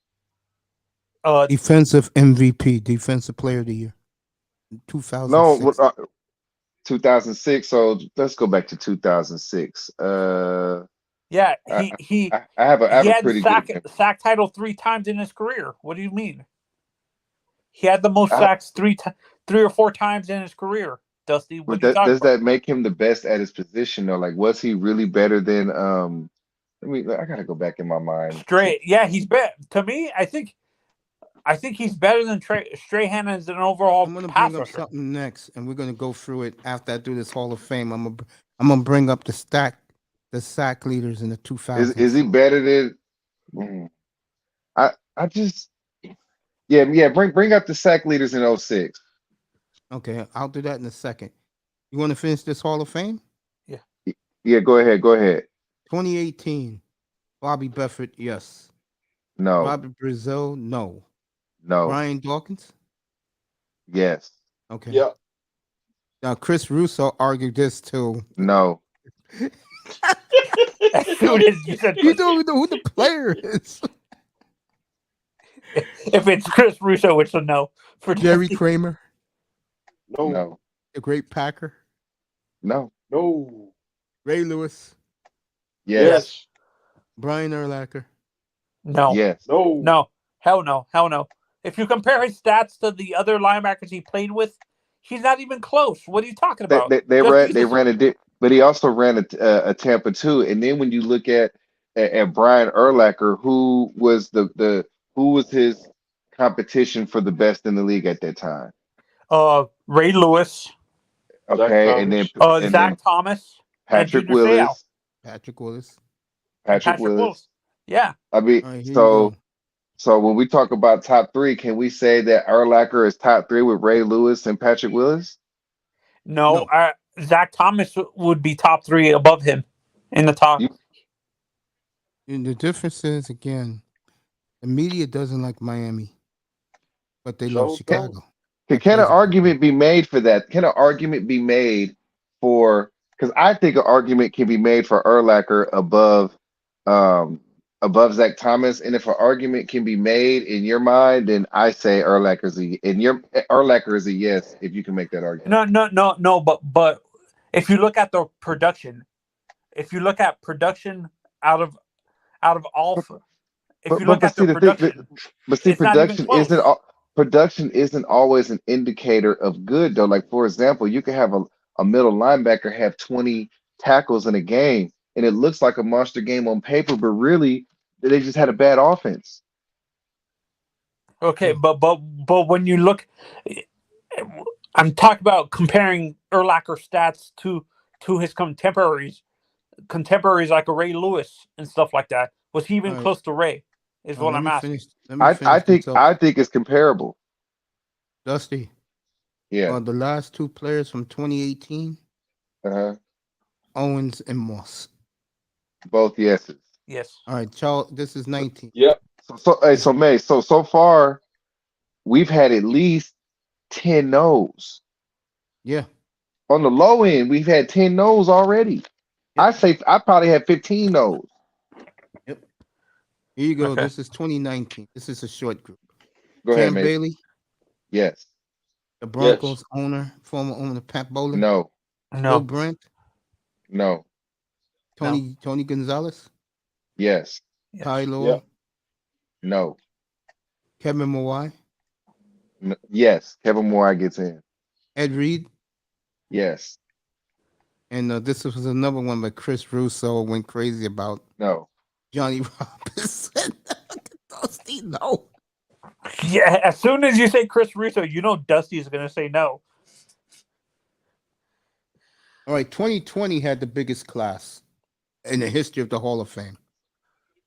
Defensive MVP, Defensive Player of the Year. 2006. No, 2006. So let's go back to 2006. Yeah, I he have he a had pretty the good. sack title 3 times in his career. What do you mean? He had the most I- sacks 3 or 4 times in his career. Dusty, what But are you talking does about? that make him the best at his position though? Like, was he really better than I gotta go back in my mind. Straight, yeah, he's better. To me, I think he's better than Strahan as an overall I'm gonna pass bring up rusher. something next, and we're gonna go through it after I do this Hall of Fame. I'm gonna bring up the sack leaders in the 2000s. Is he better than? I just yeah. Bring up the sack leaders in 06. Okay, I'll do that in a second. You want to finish this Hall of Fame? Yeah, go ahead. 2018, Bobby Beffert, yes. No. Robert Brazil, no. No. Brian Dawkins, Yes. okay. Yeah. Now Chris Russo argued this too. No. As soon as you said You don't even know who the player is. if it's Chris Russo, it's a no. For Jerry Dusty. Kramer, No. No. the great Packer. No. No. Ray Lewis, Yes. Brian Urlacher. No. Yes. No. No. Hell no. Hell no. If you compare his stats to the other linebackers he played with, he's not even close. What are you talking They about? they Just ran because a dip, but he also ran a Tampa too. And then when you look at Brian Urlacher, who was his competition for the best in the league at that time? Ray Lewis, Zach Okay, and Thomas. then Zach Thomas, and Patrick Junior Seau, Patrick Willis. and Patrick Patrick Willis. Willis. Yeah. I mean, All right, here you go. so when we talk about top three, can we say that Urlacher is top three with Ray Lewis and Patrick Willis? No, Zach Thomas would be top 3 above him in the top. And the difference is, again, the media doesn't like Miami, but they love Chicago. Can an argument be made for that? Can an argument be made for? Because I think an argument can be made for Urlacher above Zach Thomas, and if an argument can be made in your mind, then I say Urlacher is a yes if you can make that argument. No. But if you look at the production, out of all, if you look at the production, it's not even close. Production isn't always an indicator of good though. Like for example, you can have a middle linebacker have 20 tackles in a game, and it looks like a monster game on paper, but really they just had a bad offense. Okay, but when you look, I'm talking about comparing Urlacher stats to his contemporaries like a Ray Lewis and stuff like that. Was he even close to Ray? Is what I'm asking. I think it's comparable. Dusty. Yeah. The last 2 players from 2018, Owens and Moss. Both yeses. Yes. All right, Charles. This is 19. Yep. So far, we've had at least 10 no's. Yeah. On the low end, we've had 10 no's already. I say I probably had 15 no's. Yep. Here you go. Okay. This is 2019. This is a short group. Go ahead, Cam mate. Bailey. Yes. The Broncos former owner Pat Bowlen. No. Bill Brandt. No. Tony Gonzalez. Yes. Ty Law. No. Kevin Mawai. Yes. Kevin Moore gets in. Ed Reed. Yes. And this was another one that Chris Russo went crazy about. No. Johnny Robinson. Dusty, no. Yeah, as soon as you say Chris Russo, you know Dusty is going to say no. All right, 2020 had the biggest class in the history of the Hall of Fame.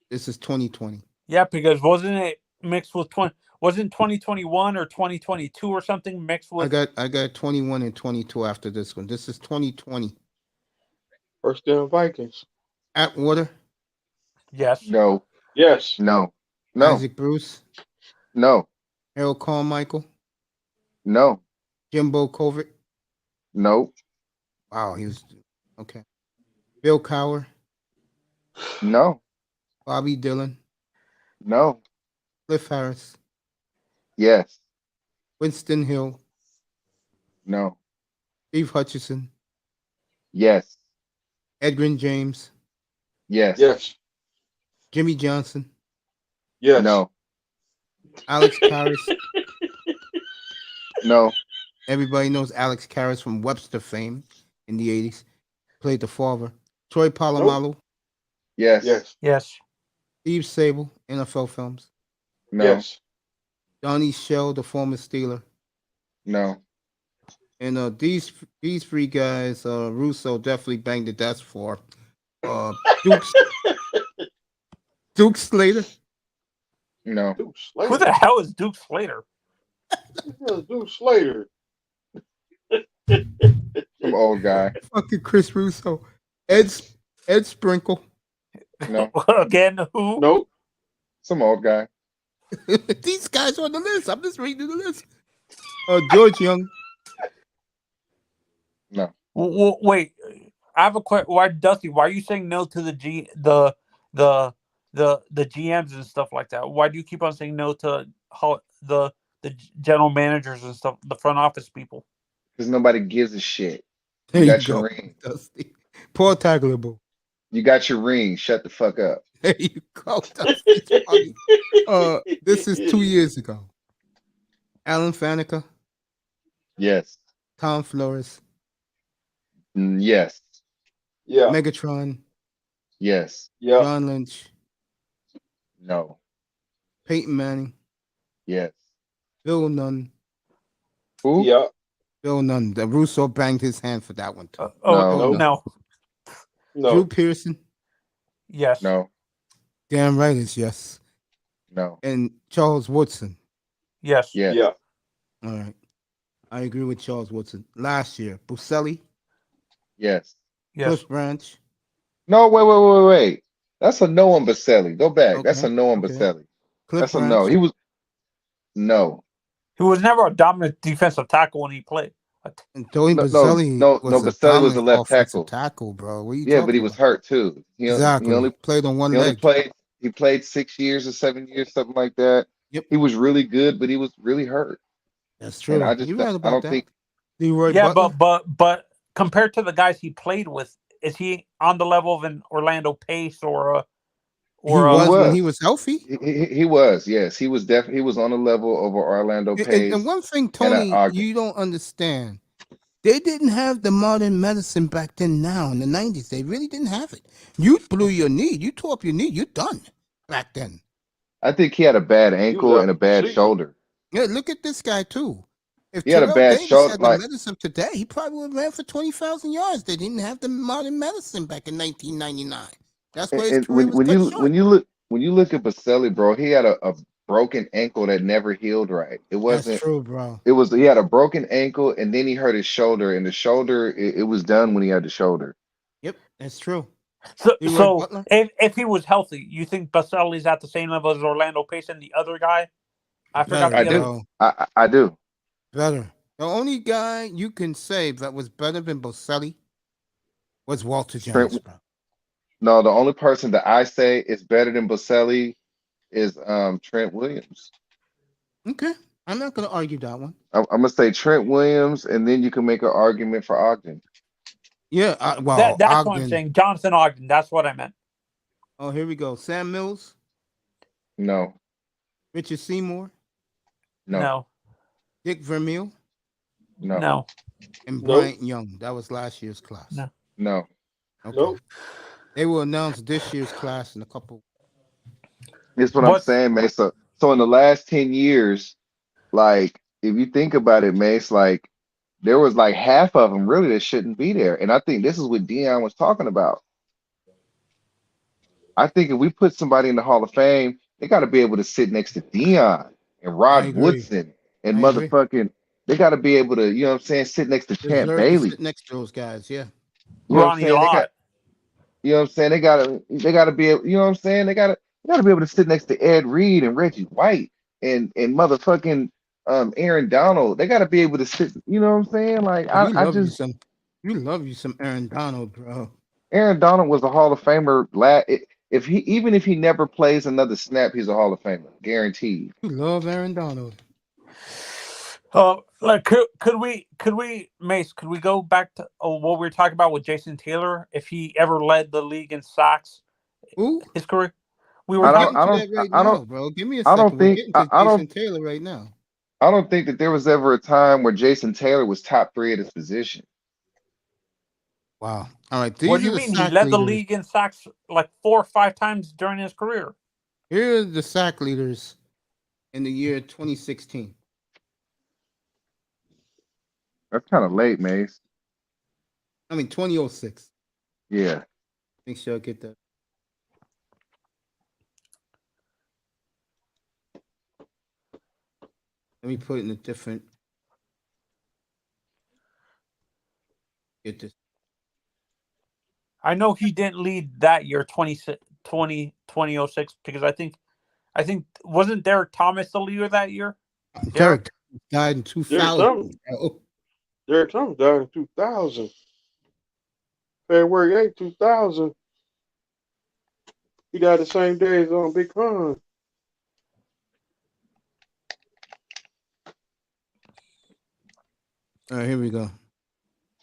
This is 2020. Yeah, because wasn't it mixed with 20? Wasn't 2021 or 2022 or something mixed with? I got 21 and 22 after this one. This is 2020. First down Vikings. Atwater. Yes. No. Yes. No. No. Isaac Bruce. No. Harold Carmichael. No. Jimbo Covert. No. Wow, he was okay. Bill Cowher. No. Bobby Dillon. No. Cliff Harris. Yes. Winston Hill. No. Steve Hutchinson. Yes. Edwin James. Yes. Yes. Jimmy Johnson. Yes. No. Alex Karras. No. Everybody knows Alex Karras from Webster fame in the 80s. Played the father. Troy Polamalu. Yes. Yes. Yes. Steve Sable, NFL Films. No. Yes. Donnie Shell, the former Steeler. No. And these 3 guys, Russo definitely banged the desk for. Duke Slater. No. Duke Slater. Who the hell is Duke Slater? Duke Slater. Some old guy. Fucking Chris Russo. Ed Sprinkle. No. Again, who? Nope. Some old guy. These guys are on the list. I'm just reading the list. George Young. No. Wait, I have a question. Why, Dusty? Why are you saying no to the GMs and stuff like that? Why do you keep on saying no to the general managers and stuff, the front office people? Because nobody gives a shit. There You you got your go, ring. Dusty. Poor Tagliable. You got your ring. Shut the fuck up. There you go, Dusty's funny. This is 2 years ago. Alan Faneca, Yes. Tom Flores, Yes. Yeah. Megatron, Yes. Yeah. John Lynch, No. Peyton Manning, Yes. Bill Nunn. Who? Yeah. Bill Nunn. The Russo banged his hand for that one too. No. Bill Nunn. No. Drew No. Pearson. Yes. No. Damn right is yes. No. And Charles Woodson. Yes. Yes. Yeah. All right. I agree with Charles Woodson. Last year, Buscelli, Yes. Yes. Cliff Branch. No, wait. That's a no on Baselli. Go back. That's Okay, a no on okay. Baselli. Cliff That's a Branch. no. He was no. He was never a dominant defensive tackle when he played. And Tony No, Baselli no, was a Baselli was the dominant left offensive tackle. tackle, bro. What are you Yeah, but talking he was about? hurt too. He Exactly. only Played on one he only leg. played 6 years or 7 years, something like that. Yep. He was really good, but he was really hurt. That's And true. I just You're right I about don't that. think Leroy Yeah, Butler. but compared to the guys he played with, is he on the level of an Orlando Pace or He was was. when he was healthy. He was, yes. He was definitely on the level of Orlando Pace And one thing, and Tony, Ogden. you don't understand. They didn't have the modern medicine back then. Now in the 90s, they really didn't have it. You blew your knee. You tore up your knee. You're done back then. I think he had a bad He was ankle out and a for the bad season. shoulder. Yeah, look at this guy too. If He had a Terrell bad Davis shoulder, had the like medicine today, he probably would have ran for 20,000 yards. They didn't have the modern medicine back in 1999. That's why his and career was cut short. when you look at Baselli, bro, he had a broken ankle that never healed right. It That's wasn't. true, bro. It was he had a broken ankle and then he hurt his shoulder, and the shoulder it was done when he had the shoulder. Yep, that's true. So, Leroy so Butler? if he was healthy, you think Baselli's at the same level as Orlando Pace and the other guy? I forgot Better, the other. bro. I do. Better. The only guy you can say that was better than Boselli was Walter Jones, Trent, bro. no, the only person that I say is better than Baselli is Trent Williams. Okay. I'm not going to argue that one. I'm gonna say Trent Williams, and then you can make an argument for Ogden. Yeah, well, That's what I'm Ogden. saying. Jonathan Ogden. That's what I meant. Oh, here we go. Sam Mills, No, Richard Seymour, No. Dick Vermeil, no, No. and Nope. Bryant Young. That was last year's class. No. no. Okay. Nope. They will announce this year's class in a couple. That's what I'm What's saying, Mace. So in the last 10 years, like if you think about it, Mace, like there was like half of them really that shouldn't be there. And I think this is what Dion was talking about. I think if we put somebody in the Hall of Fame, they got to be able to sit next to Dion and I Rod agree. Woodson and I agree. motherfucking. They got to be able to, you know what I'm saying, sit next to Champ Deserve to Bailey. sit next to those guys. Yeah. You know what I'm Ronnie saying? They got, Lott? you know what I'm saying? They gotta be able, you know what I'm saying? They gotta be able to sit next to Ed Reed and Reggie White and motherfucking Aaron Donald. They gotta be able to sit, you know what I'm saying? Like Oh, you I love you just some. You love you some Aaron Donald, bro. Aaron Donald was a Hall of Famer. If he never plays another snap, he's a Hall of Famer, guaranteed. You love Aaron Donald. Like could we Mace, could we go back to what we were talking about with Jason Taylor, if he ever led the league in sacks? Who? His career? We were I talking don't That right I now, don't bro. Give me a I don't second. We're think getting to I Jason don't Taylor right now. I don't think that there was ever a time where Jason Taylor was top 3 at his position. Wow. All right. What These do are you the mean? He sack led the leaders. league in sacks like 4 or 5 times during his career. Here are the sack leaders in the year 2016. That's kind of late, Mace. I mean 2006. Yeah. Make sure I get that. Let me put it in a different. Get this. I know he didn't lead that year 2006 because I think wasn't Derek Thomas the leader that year? Derek died in Derek 2000. Thomas. bro. Derek Thomas died in 2000. February 8, 2000. He died the same day as Big Con. All right, here we go.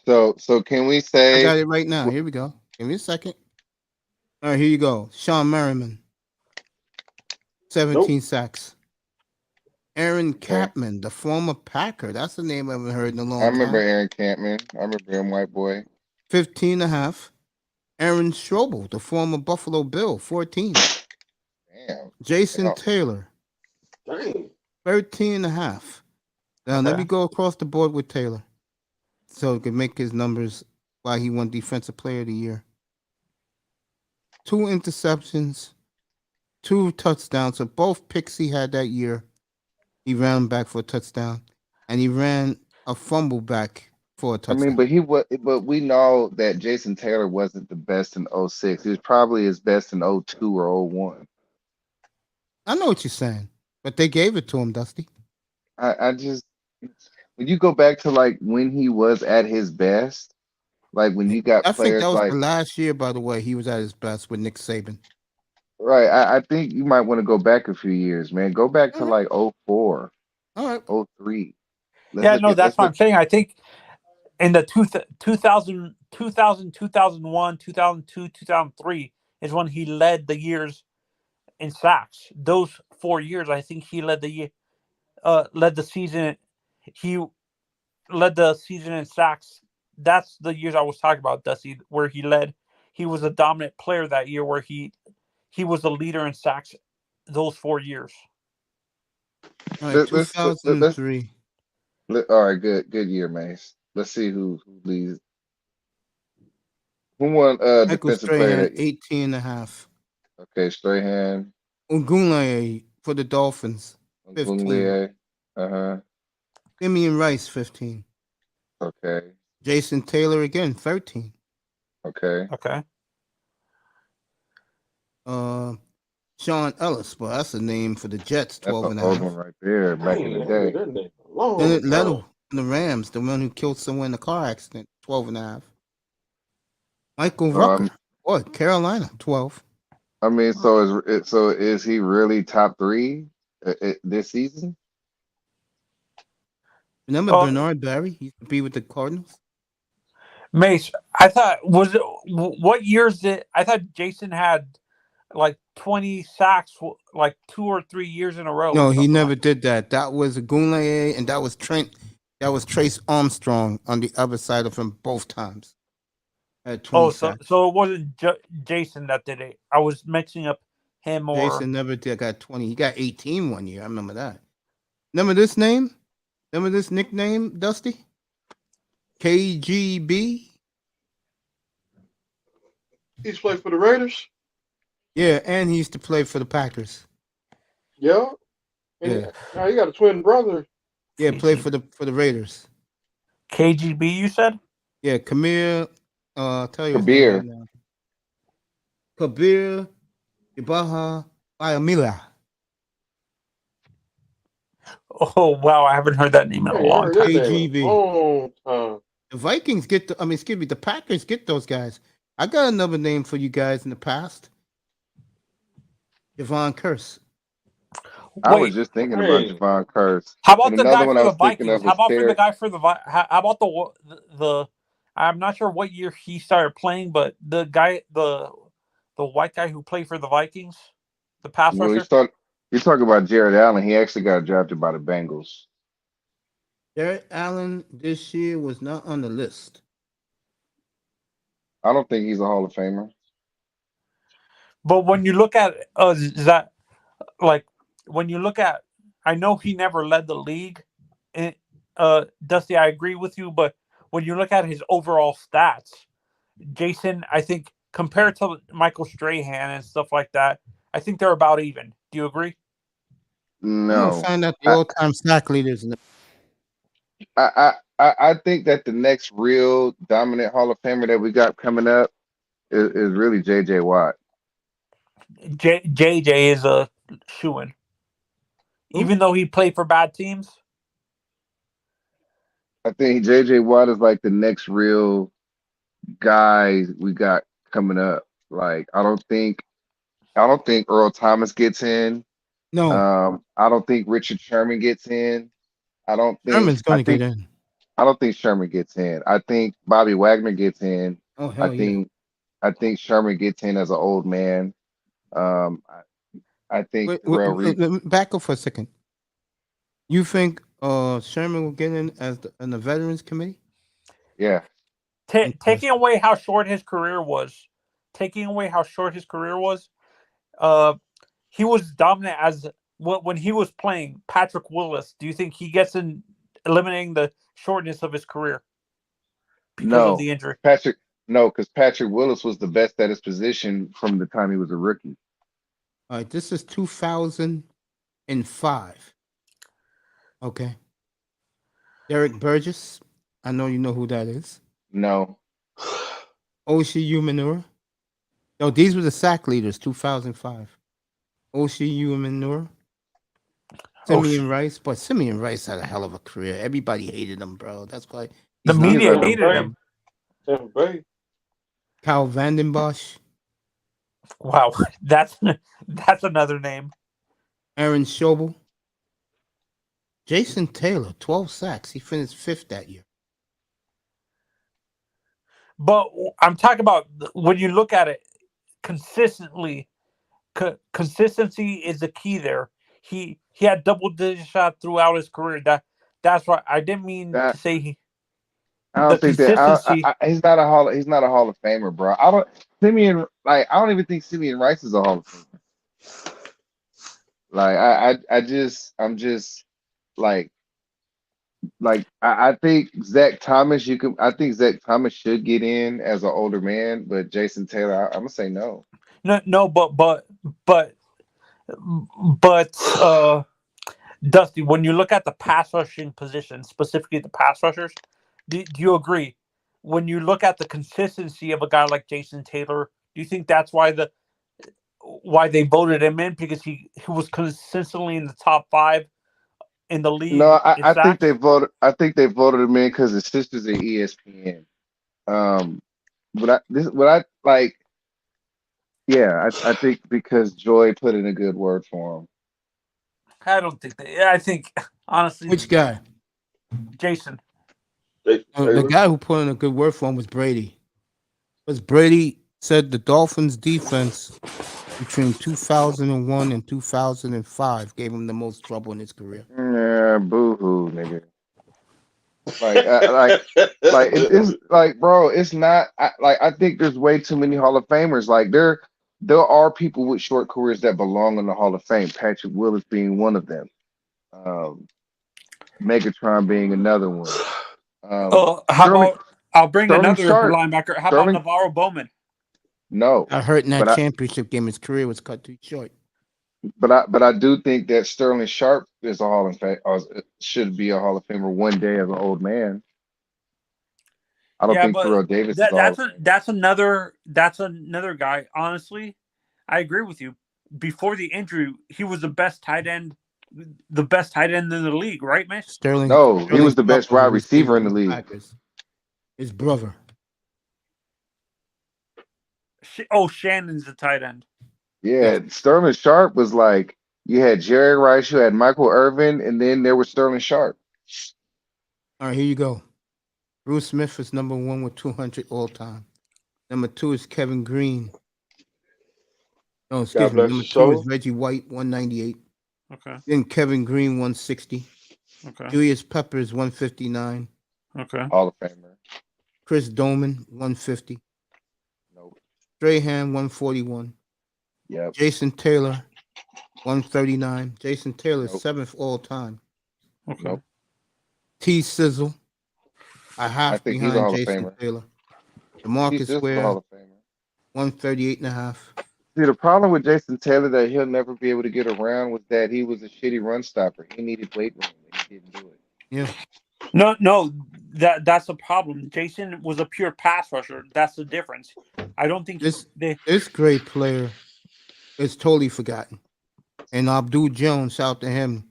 So can we I say got it right now. Here we go. Give me a second. All right, here you go. Sean Merriman, 17 sacks. Aaron Capman, the former Packer. That's the name I haven't heard in a I long remember time. Aaron Campman. I remember him, white boy. 15 and a half. Aaron Strobel, the former Buffalo Bill, 14. Damn. Jason Damn. Taylor, Dang. 13 and a half. Now, let me go across the board with Taylor so he can make his numbers while he won Defensive Player of the Year. 2 interceptions, 2 touchdowns. So both picks he had that year, he ran back for a touchdown, and he ran a fumble back for a I touchdown. mean, but we know that Jason Taylor wasn't the best in 06. He was probably his best in 02 or 01. I know what you're saying, but they gave it to him, Dusty. I just when you go back to like when he was at his best, like when you got I think that players was like the last year, by the way, he was at his best with Nick Saban. right, I think you might want to go back a few years, man. Go back to All right. like 04, All right. 03. Yeah, no, that's Let's what look I'm saying. I think in the 2000, 2001, 2002, 2003 is when he led the years in sacks. Those 4 years, I think he led the season. He led the season in sacks. That's the years I was talking about, Dusty, where he led. He was a dominant player that year, where he was the leader in sacks those 4 years. All right, let's 2003. all right, good year, Mace. Let's see who leads. Who won Michael defensive player Strahan, that year? 18 and a half. Okay, Strahan, Ogunlaye for the Dolphins, 15. Gunglier. Uh-huh. Simeon Rice, 15. Okay. Jason Taylor again, 13. Okay. Okay. Sean Ellis, well, that's a name for the Jets, That's 12 an and a old half. one right there, back in the Dang, day. that name a long Bennett time. Lettle from the Rams, the one who killed someone in a car accident, 12 and a half. Michael Rucker, boy, Carolina, 12. I mean, so is he really top 3 this season? Remember Bernard Barry? He used to be with the Cardinals. Mace, I thought what years did I thought Jason had like 20 sacks like 2 or 3 years in a row? No, or he something never like did that. That was Ogunlaye, and that was Trent. That was Trace Armstrong on the other side of him both times. Had 20 sacks. so it wasn't Jason that did it. I was mixing up him or Jason never did. Got 20. He got 18 one year. I remember that. Remember this name? Remember this nickname, Dusty? KGB. He's played for the Raiders. Yeah, and he used to play for the Packers. Yeah. And now he got a twin brother. Yeah, played for the Raiders. KGB, you said? Yeah, Kamir. I'll tell you his Kabir. name right now. Kabir Ibaha Bayamila. Oh wow, I haven't heard that name in a long time. KGB. Oh, The Vikings get the Packers get those guys. I got another name for you guys in the past. Javon Curse. I was just thinking about Javon Curse. How about And the another guy one for I the was thinking Vikings? of How was about for the Terry. guy for the how about the I'm not sure what year he started playing, but the guy the white guy who played for the Vikings, the pass Well, rusher. you're talking about Jared Allen. He actually got drafted by the Bengals. Jared Allen this year was not on the list. I don't think he's a Hall of Famer. But when you look at that, like when you look at, I know he never led the league. And, Dusty, I agree with you, but when you look at his overall stats, Jason, I think compared to Michael Strahan and stuff like that, I think they're about even. Do you agree? I'm No. gonna find out the all-time sack leaders. I think that the next real dominant Hall of Famer that we got coming up is really JJ Watt. JJ is a shoo-in. Even though he played for bad teams? I think JJ Watt is like the next real guy we got coming up. Like I don't think Earl Thomas gets in. No. I don't think Richard Sherman gets in. I don't think Sherman's gonna get in. I don't think Sherman gets in. I think Bobby Wagner gets in. Oh I hell yeah! think Sherman gets in as an old man. Um, I think Terrell Reed. Back up for a second. You think Sherman will get in as in the Veterans Committee? Yeah. Taking away how short his career was, he was dominant as when he was playing Patrick Willis. Do you think he gets in eliminating the shortness of his career because of the injury? Because Patrick Willis was the best at his position from the time he was a rookie. All right, this is 2005. Okay. Derek Burgess. I know you know who that is. No. Oshie Umenura. No, these were the sack leaders, 2005. Oshie Umenura. Simeon Rice. But Simeon Rice had a hell of a career. Everybody hated him, bro. That's why the media hated him. Kyle Vandenbosch. Wow, that's another name. Aaron Schobel. Jason Taylor, 12 sacks. He finished 5th that year. But I'm talking about when you look at it consistently. Consistency is the key there. He had double-digit shots throughout his career. That's right. I didn't mean to say he. I don't think that he's not a Hall of Famer, bro. I don't even think Simeon Rice is a Hall of Famer. Like I'm just I think Zach Thomas I think Zach Thomas should get in as an older man, but Jason Taylor, I'm gonna say no. No, but Dusty, when you look at the pass rushing position, specifically the pass rushers, do you agree? When you look at the consistency of a guy like Jason Taylor, do you think that's why they voted him in, because he was consistently in the top 5 in the league? No, I think they voted. I think they voted him in because his sister's at ESPN. I think because Joy put in a good word for him. I don't think I think honestly. Which guy? Jason. The guy who put in a good word for him was Brady. Because Brady said the Dolphins' defense between 2001 and 2005 gave him the most trouble in his career. Yeah, boo-hoo, nigga. Bro, it's not. I think there's way too many Hall of Famers. Like there are people with short careers that belong in the Hall of Fame. Patrick Willis being one of them. Megatron being another one. I'll bring another Sharp. linebacker. How about Navarro Bowman? No, I heard in that championship game his career was cut too short. But I do think that Sterling Sharp is a Hall of Fame, should be a Hall of Famer one day as an old man. I don't think Terrell Davis is that's another guy. Honestly, I agree with you. Before the injury, he was the best tight end in the league, right, man? He was the best wide receiver in the league. Packers. His brother. Shannon's the tight end. Yeah, Sterling Sharp was like, you had Jerry Rice, you had Michael Irvin, and then there was Sterling Sharp. All right, here you go. Bruce Smith is number 1 with 200 all time. Number 2 is Kevin Green. No, excuse me. Number 2 is Reggie White, 198. Okay. Then Kevin Green, 160. Okay. Julius Peppers, 159. Okay. Hall of Famer. Chris Doman, 150. Nope. Strahan, 141. Yep. Jason Taylor, 139. Jason Taylor, 7th all time. Okay. Nope. T. Sizzle, I think he's a Hall behind Jason of Famer. Taylor. DeMarcus Ware, Hall of Famer. 138.5. See, the problem with Jason Taylor that he'll never be able to get around was that he was a shitty run stopper. He needed weight room, and he didn't do it. Yeah. No, that's a problem. Jason was a pure pass rusher. That's the difference. I don't think this great player is totally forgotten. And Abdul Jones, shout out to him,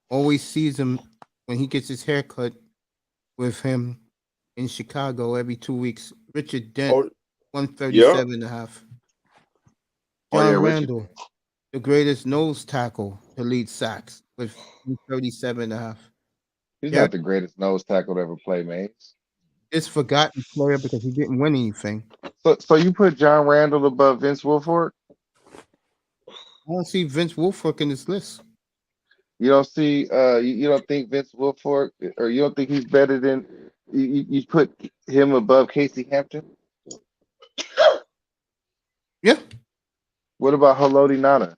always sees him when he gets his haircut with him in Chicago every 2 weeks. Richard Dent, 137.5. John Randall, the greatest nose tackle to lead sacks with 137.5. He's Yeah, not the greatest nose tackle to ever play, man. it's forgotten player because he didn't win anything. So you put John Randall above Vince Wilfork? I don't see Vince Wilfork in this list. You don't see you don't think Vince Wilfork, or you don't think he's better than you put him above Casey Hampton? Yeah. What about Haloti Nana?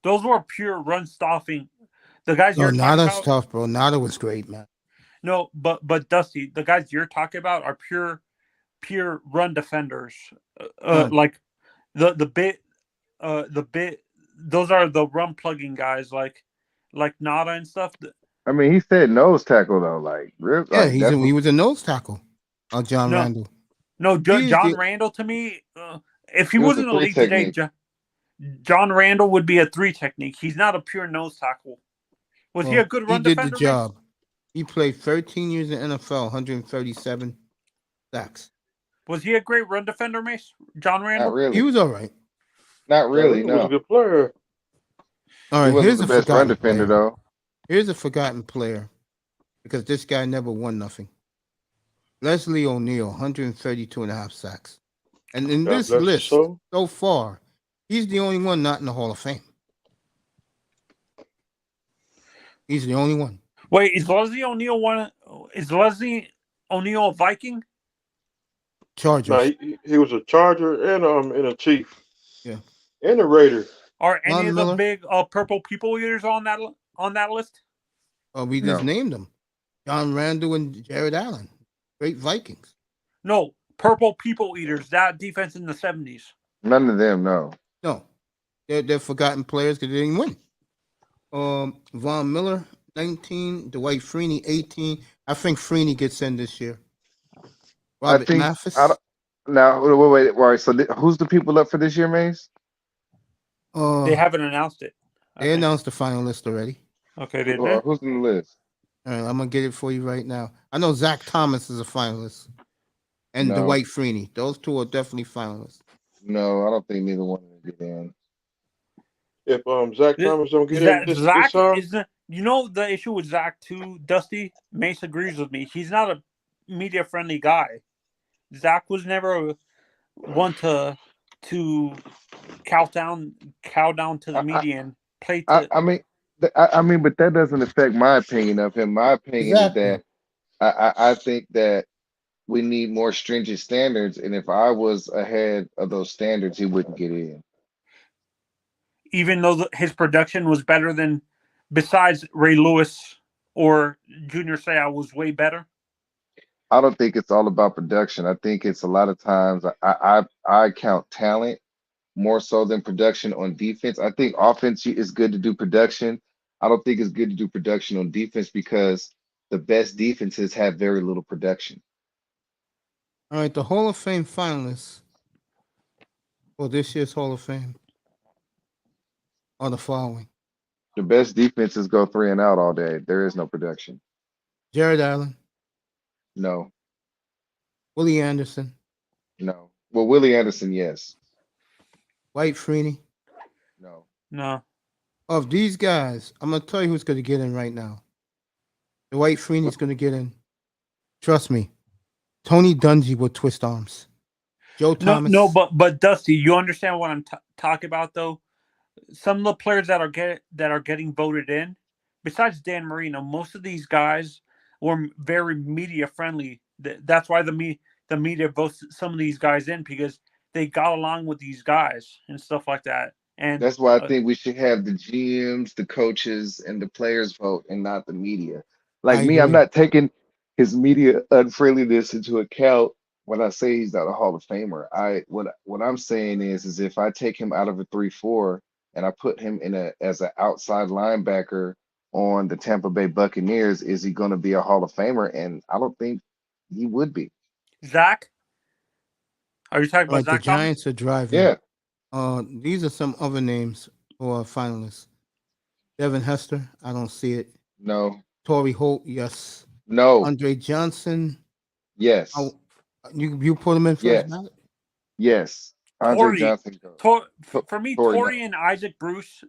Those were pure run stopping. The guys No, you're talking Nada's about. tough, bro. Nada was great, man. No, but Dusty, the guys you're talking about are pure run defenders. Like the bit. Those are the run plugging guys like Nada and stuff. I mean, he said nose tackle though, like Yeah, like he was a nose tackle. John No. Randall. No, He is John the- Randall to me, if he It was a wasn't three elite today, technique. John Randall would be a 3 technique. He's not a pure nose tackle. Was he a good run He did defender? the job. He played 13 years in NFL, 137 sacks. Was he a great run defender, Mace? John Randall? Not really. He was all right. Not really. He was a No, good player. All he right, wasn't here's the a best run forgotten defender player. though. Here's a forgotten player because this guy never won nothing. Leslie O'Neal, 132 and a half sacks. And in God this bless his list, soul. so far, he's the only one not in the Hall of Fame. He's the only one. Wait, is Leslie O'Neal one? Is Leslie O'Neal a Viking? Chargers. No, he was a Charger and a Chief. Yeah. And a Raider. Are any Von of Miller? the big purple people eaters on that list? We just No. named them. John Randall and Jared Allen. Great Vikings. No, purple people eaters. That defense in the 70s. None of them. No. No. They're forgotten players because they didn't win. Von Miller, 19. Dwight Freeney, 18. I think Freeney gets in this year. Robert I think Mathis. now. Wait. All right. So who's the people up for this year, Mace? They haven't announced it. They announced the final list already. Okay, did Or they? who's in the list? All right, I'm gonna get it for you right now. I know Zach Thomas is a finalist, and No. Dwight Freeney. Those two are definitely finalists. No, I don't think neither one of them get in. If Zach Thomas don't get in this Zach time, is the, you know the issue with Zach too, Dusty. Mace agrees with me. He's not a media friendly guy. Zach was never one to cow down to the media and play to. I mean, but that doesn't affect my opinion of him. My opinion Exactly. is that I think that we need more stringent standards, and if I was ahead of those standards, he wouldn't get in. Even though his production was better than, besides Ray Lewis or Junior Seau was way better. I don't think it's all about production. I think it's a lot of times I count talent more so than production on defense. I think offense is good to do production. I don't think it's good to do production on defense because the best defenses have very little production. All right, the Hall of Fame finalists for this year's Hall of Fame are the following: The best defenses go 3 and out all day. There is no production. Jared Allen, No, Willie Anderson, no. Well, Willie Anderson, yes. Dwight Freeney. No. No. Of these guys, I'm gonna tell you who's gonna get in right now. Dwight Freeney's gonna get in. Trust me. Tony Dungy will twist arms. Joe Thomas. No, but Dusty, you understand what I'm talking about though. Some of the players that are getting voted in, besides Dan Marino, most of these guys were very media friendly. That's why the media votes some of these guys in, because they got along with these guys and stuff like that. And That's why I think we should have the GMs, the coaches, and the players vote, and not the media. Like I me, I'm agree. not taking his media unfriendliness into account when I say he's not a Hall of Famer. What I'm saying is if I take him out of a 3-4 and I put him as an outside linebacker on the Tampa Bay Buccaneers, is he going to be a Hall of Famer? And I don't think he would be. Zach, are you talking about Like the Zach Thomas? Giants are driving. Yeah. These are some other names for finalists. Devin Hester, I don't see it. No. Torrey Holt, yes. No. Andre Johnson. Yes. You put him in first Yes. ballot? Yes. Andre Johnson goes. For me, Torrey, Torrey and Isaac Bruce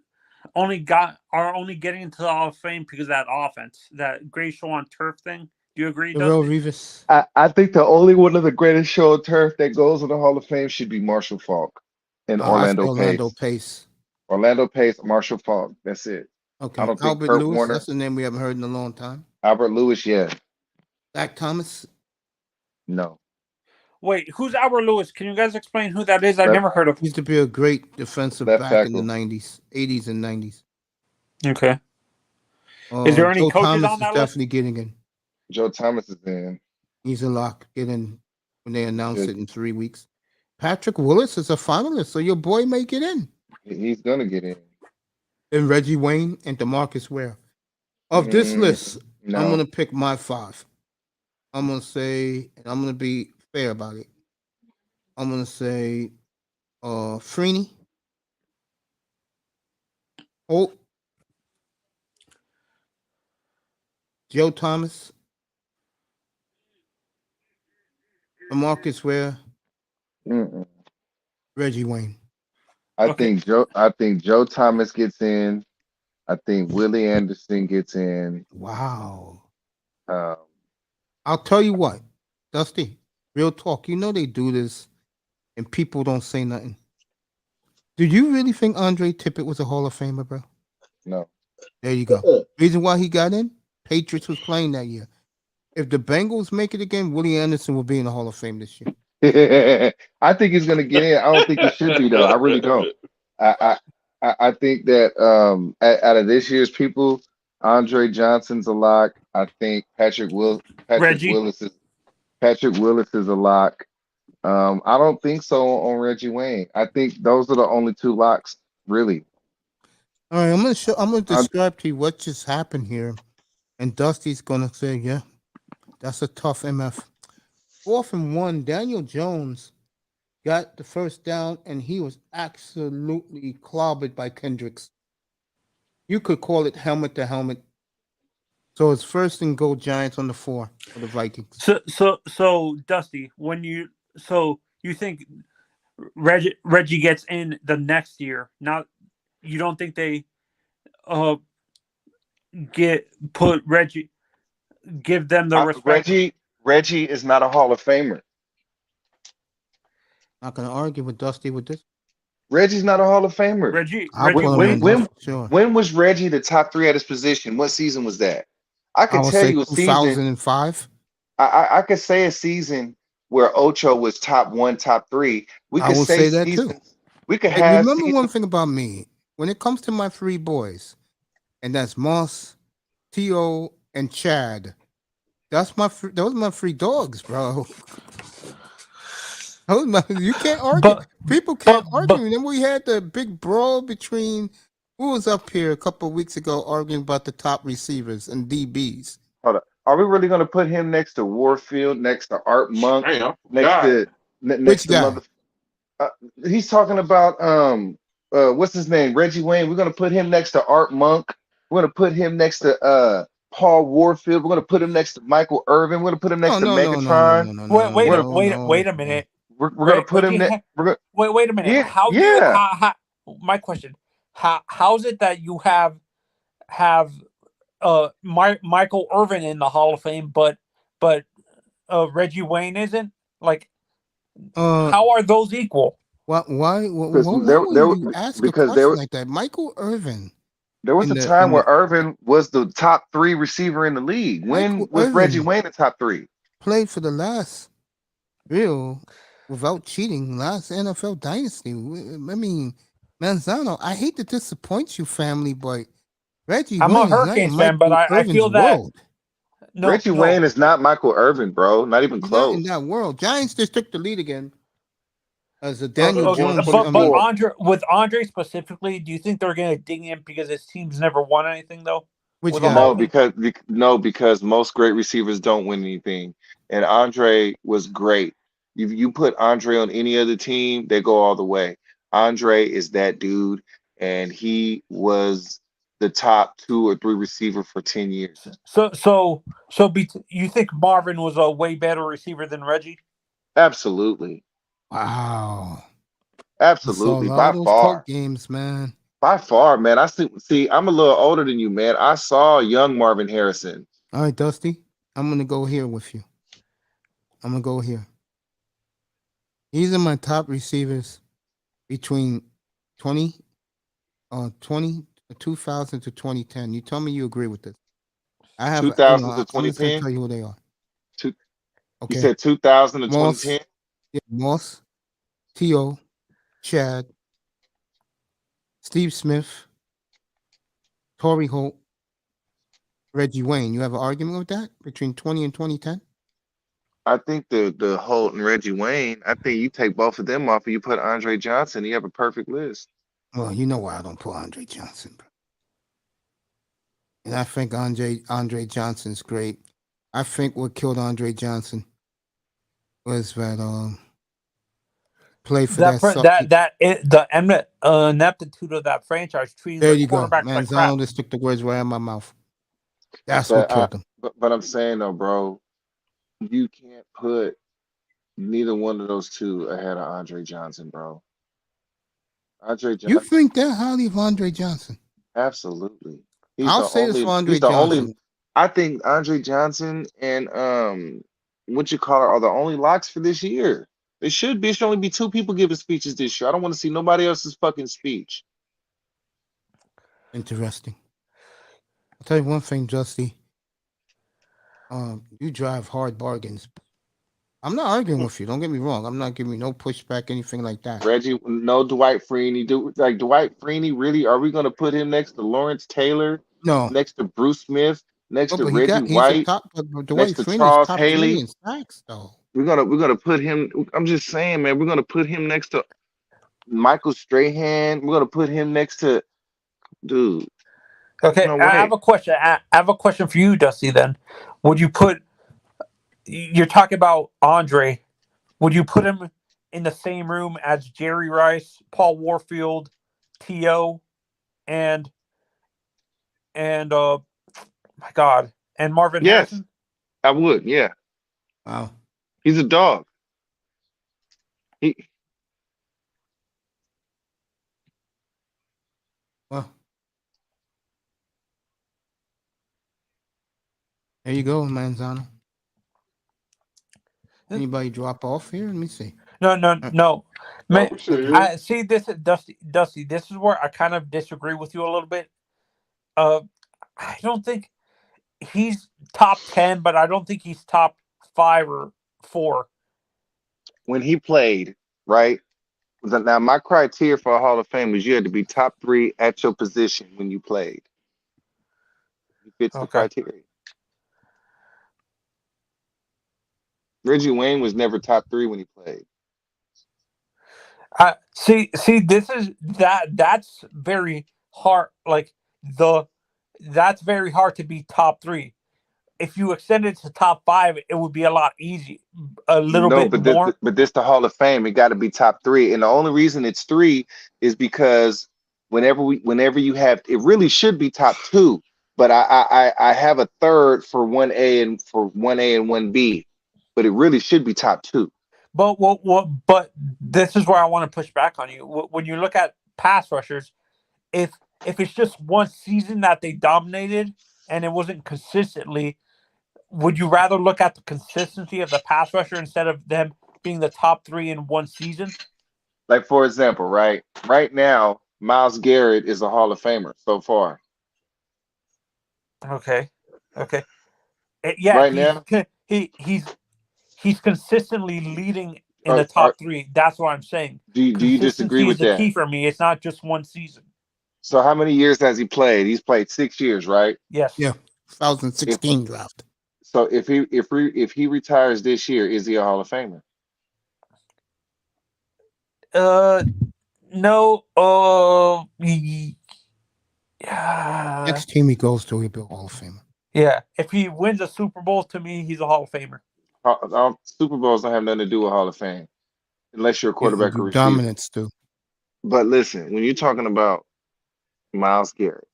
only getting into the Hall of Fame because of that offense, that great show on turf thing. Do you agree, Darrell Dusty? Revis. I think the only one of the greatest show of turf that goes in the Hall of Fame should be Marshall Falk and That's Orlando Orlando Pace. Pace. Orlando Pace, Marshall Falk. That's it. I Okay. don't think Albert Kurt Lewis. Warner. That's a name we haven't heard in a long time. Albert Lewis, yeah. Zach Thomas. No. Wait, who's Albert Lewis? Can you guys explain who that is? I Left- never heard of. Used to be a great defensive Left back in the tackle. 90s, 80s and 90s. Okay. Is there any Joe coaches Thomas on is that list? definitely getting in. Joe Thomas is in. He's a lock. Get in when they announce Good. it in 3 weeks. Patrick Willis is a finalist, so your boy may get in. He's gonna get in. And Reggie Wayne and DeMarcus Ware. Of this list, No. I'm gonna pick my 5. I'm gonna say, and I'm gonna be fair about it. I'm gonna say Freeney, Holt, Joe Thomas, DeMarcus Ware, Mm-mm. Reggie Wayne. I think Joe Thomas gets in. I think Willie Anderson gets in. Wow. Um, I'll tell you what, Dusty, real talk. You know they do this and people don't say nothing. Do you really think Andre Tippett was a Hall of Famer, bro? no. There you go. Reason why he got in? Patriots was playing that year. If the Bengals make it again, Willie Anderson will be in the Hall of Fame this year. I think he's gonna get in. I don't think he should be though. I really don't. I think that out of this year's people, Andre Johnson's a lock. I think Patrick Willis is a lock. I don't think so on Reggie Wayne. I think those are the only 2 locks, really. All right, I'm gonna describe to you what just happened here. And Dusty's gonna say, yeah, that's a tough MF. 4th and 1, Daniel Jones got the first down, and he was absolutely clobbered by Kendricks. You could call it helmet to helmet. So it's 1st and goal, Giants on the 4 for the Vikings. So Dusty, you think Reggie gets in the next year? Not, you don't think they give them the respect? Reggie is not a Hall of Famer. Not gonna argue with Dusty with this. Reggie's not a Hall of Famer. When was Reggie the top 3 at his position? What season was that? I could tell you a season. 2005. I could say a season where Ocho was top 1, top 3. We could say that too. We could have. Remember one thing about me when it comes to my 3 boys, and that's Moss, T.O., and Chad. Those are my 3 dogs, bro. You can't argue. People can't argue. And then we had the big brawl between who was up here a couple of weeks ago arguing about the top receivers and DBs. Hold on. Are we really going to put him next to Warfield, next to Art Monk, next to he's talking about what's his name? Reggie Wayne. We're going to put him next to Art Monk. We're going to put him next to Paul Warfield. We're going to put him next to Michael Irvin. We're going to put him next to Megatron. Wait a minute. We're going to put him next. Wait a minute. Yeah, how my question. How is it that you have Michael Irvin in the Hall of Fame, but Reggie Wayne isn't? Like, how are those equal? Why you ask a question like that? Michael Irvin. There was a time where Irvin was the top 3 receiver in the league. When was Reggie Wayne the top 3? Played for the last real, without cheating, last NFL dynasty. I mean, Manzano, I hate to disappoint you, family, but Reggie I'm Wayne a Hurricanes fan, but I feel that Reggie Wayne is not Michael Irvin, bro. Not even close. Not in that world. Giants just took the lead again. As a Daniel Jones. With Andre specifically, do you think they're going to dig him because his team's never won anything though? Because most great receivers don't win anything, and Andre was great. You put Andre on any other team, they go all the way. Andre is that dude, and he was the top 2 or 3 receiver for 10 years. So you think Marvin was a way better receiver than Reggie? Absolutely. Wow. Absolutely. By far. Games, man. By far, man. I see. I'm a little older than you, man. I saw young Marvin Harrison. All right, Dusty. I'm gonna go here with you. I'm gonna go here. These are my top receivers between 20, 2000 to 2010. You tell me you agree with this. I have, 2000 to I'm just gonna 2010. tell you who they are. You Okay, said 2000 to Moss, 2010. yeah, Moss, T.O., Chad, Steve Smith, Torrey Holt, Reggie Wayne. You have an argument with that between 20 and 2010? I think the Holt and Reggie Wayne. I think you take both of them off and you put Andre Johnson. You have a perfect list. Well, you know why I don't put Andre Johnson, bro. And I think Andre Johnson's great. I think what killed Andre Johnson was that play for that. The ineptitude of that franchise treating There their you go, quarterbacks like crap. Manzano just took the words right out of my mouth. That's But what killed him. but I'm saying though, bro, you can't put neither one of those two ahead of Andre Johnson, bro. Andre You Johnson, think that highly of Andre Johnson? absolutely. He's I'll the say this only. for Andre He's the only. Johnson. I think Andre Johnson and what you call it are the only locks for this year. It should be. It should only be two people giving speeches this year. I don't want to see nobody else's fucking speech. Interesting. I'll tell you one thing, Justy. You drive hard bargains. I'm not arguing with you. Don't get me wrong. I'm not giving you no pushback, anything like that. Reggie, no Dwight Freeney. Dwight Freeney, really? Are we going to put him next to Lawrence Taylor? No. Next to Bruce Smith? Next Oh, to but Reggie he's White? a top. Next Dwight to Freeney's Charles top Haley? 3 in sacks, though. We're gonna put him. I'm just saying, man. We're gonna put him next to Michael Strahan. We're gonna put him next to dude. Okay, No I way. have a question. I have a question for you, Dusty. Then, would you put? You're talking about Andre. Would you put him in the same room as Jerry Rice, Paul Warfield, T.O., and my God, and Marvin Yes, Harrison? I would. Yeah, Wow. he's a dog. Well, there you go, Manzano. Anybody drop off here? Let me see. No. Man, appreciate it. I see this, Dusty. This is where I kind of disagree with you a little bit. I don't think he's top 10, but I don't think he's top 5 or 4. When he played, right? Now my criteria for a Hall of Fame was you had to be top 3 at your position when you played. He fits the criteria. Reggie Wayne was never top 3 when he played. See, this is that's very hard. That's very hard to be top 3. If you extend it to top 5, it would be a lot easier, a little bit more. But this the Hall of Fame. It got to be top 3, and the only reason it's 3 is because whenever you have, it really should be top 2. But I have a third for 1A and 1B, but it really should be top 2. But But this is where I want to push back on you. When you look at pass rushers, if it's just one season that they dominated and it wasn't consistently, would you rather look at the consistency of the pass rusher instead of them being the top 3 in one season? Like, for example, right now, Myles Garrett is a Hall of Famer so far. Okay. Yeah. Right now, he's consistently leading in the top 3. That's what I'm saying. Do you disagree with that? that? Key for me. It's not just one season. So how many years has he played? He's played 6 years, right? Yes. Yeah. 2016 draft. So if he retires this year, is he a Hall of Famer? No. Next team he goes to, he'll be a Hall of Famer. Yeah. If he wins a Super Bowl, to me, he's a Hall of Famer. Super Bowls don't have nothing to do with Hall of Fame, unless you're a quarterback or receiver. Dominance too. But listen, when you're talking about Myles Garrett,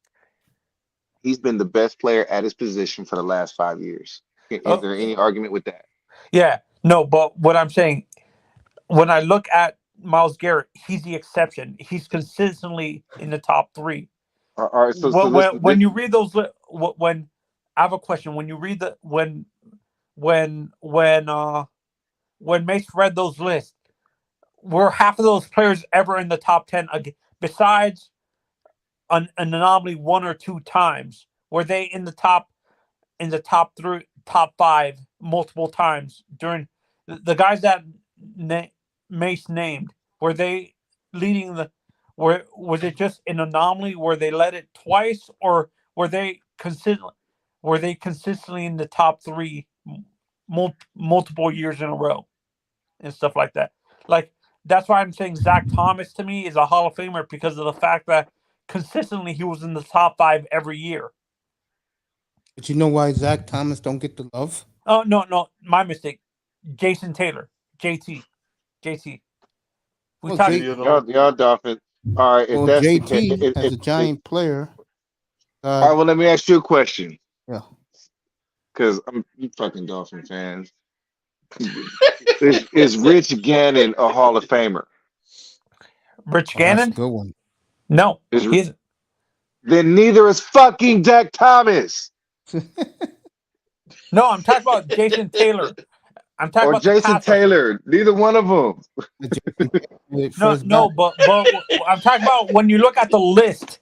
he's been the best player at his position for the last 5 years. Is there any argument with that? Yeah. No, but what I'm saying, when I look at Myles Garrett. He's the exception. He's consistently in the top 3. All right, so listen. When you read those, when I have a question, when you read the when Mace read those lists, were half of those players ever in the top 10 besides an anomaly 1 or 2 times? Were they in the top 3, top 5 multiple times during the guys that Mace named? Were they leading the? Was it just an anomaly where they led it twice, or were they consistently in the top 3 multiple years in a row and stuff like that? Like, that's why I'm saying Zach Thomas to me is a Hall of Famer, because of the fact that consistently he was in the top 5 every year. But you know why Zach Thomas don't get the love? Oh, no, my mistake. Jason Taylor, JT. We talked. Y'all Dolphins. All right, if Well, that's the JT case, as a giant player. all right, well, let me ask you a question. Yeah. Because I'm you fucking Dolphin fans. Is Rich Gannon a Hall of Famer? Rich That's a Gannon? good one. No, he's. Then neither is fucking Zach Thomas. No, I'm talking about Jason Taylor. I'm talking Or about Jason the pass rusher. Taylor. Neither one of them. No, but I'm talking about when you look at the list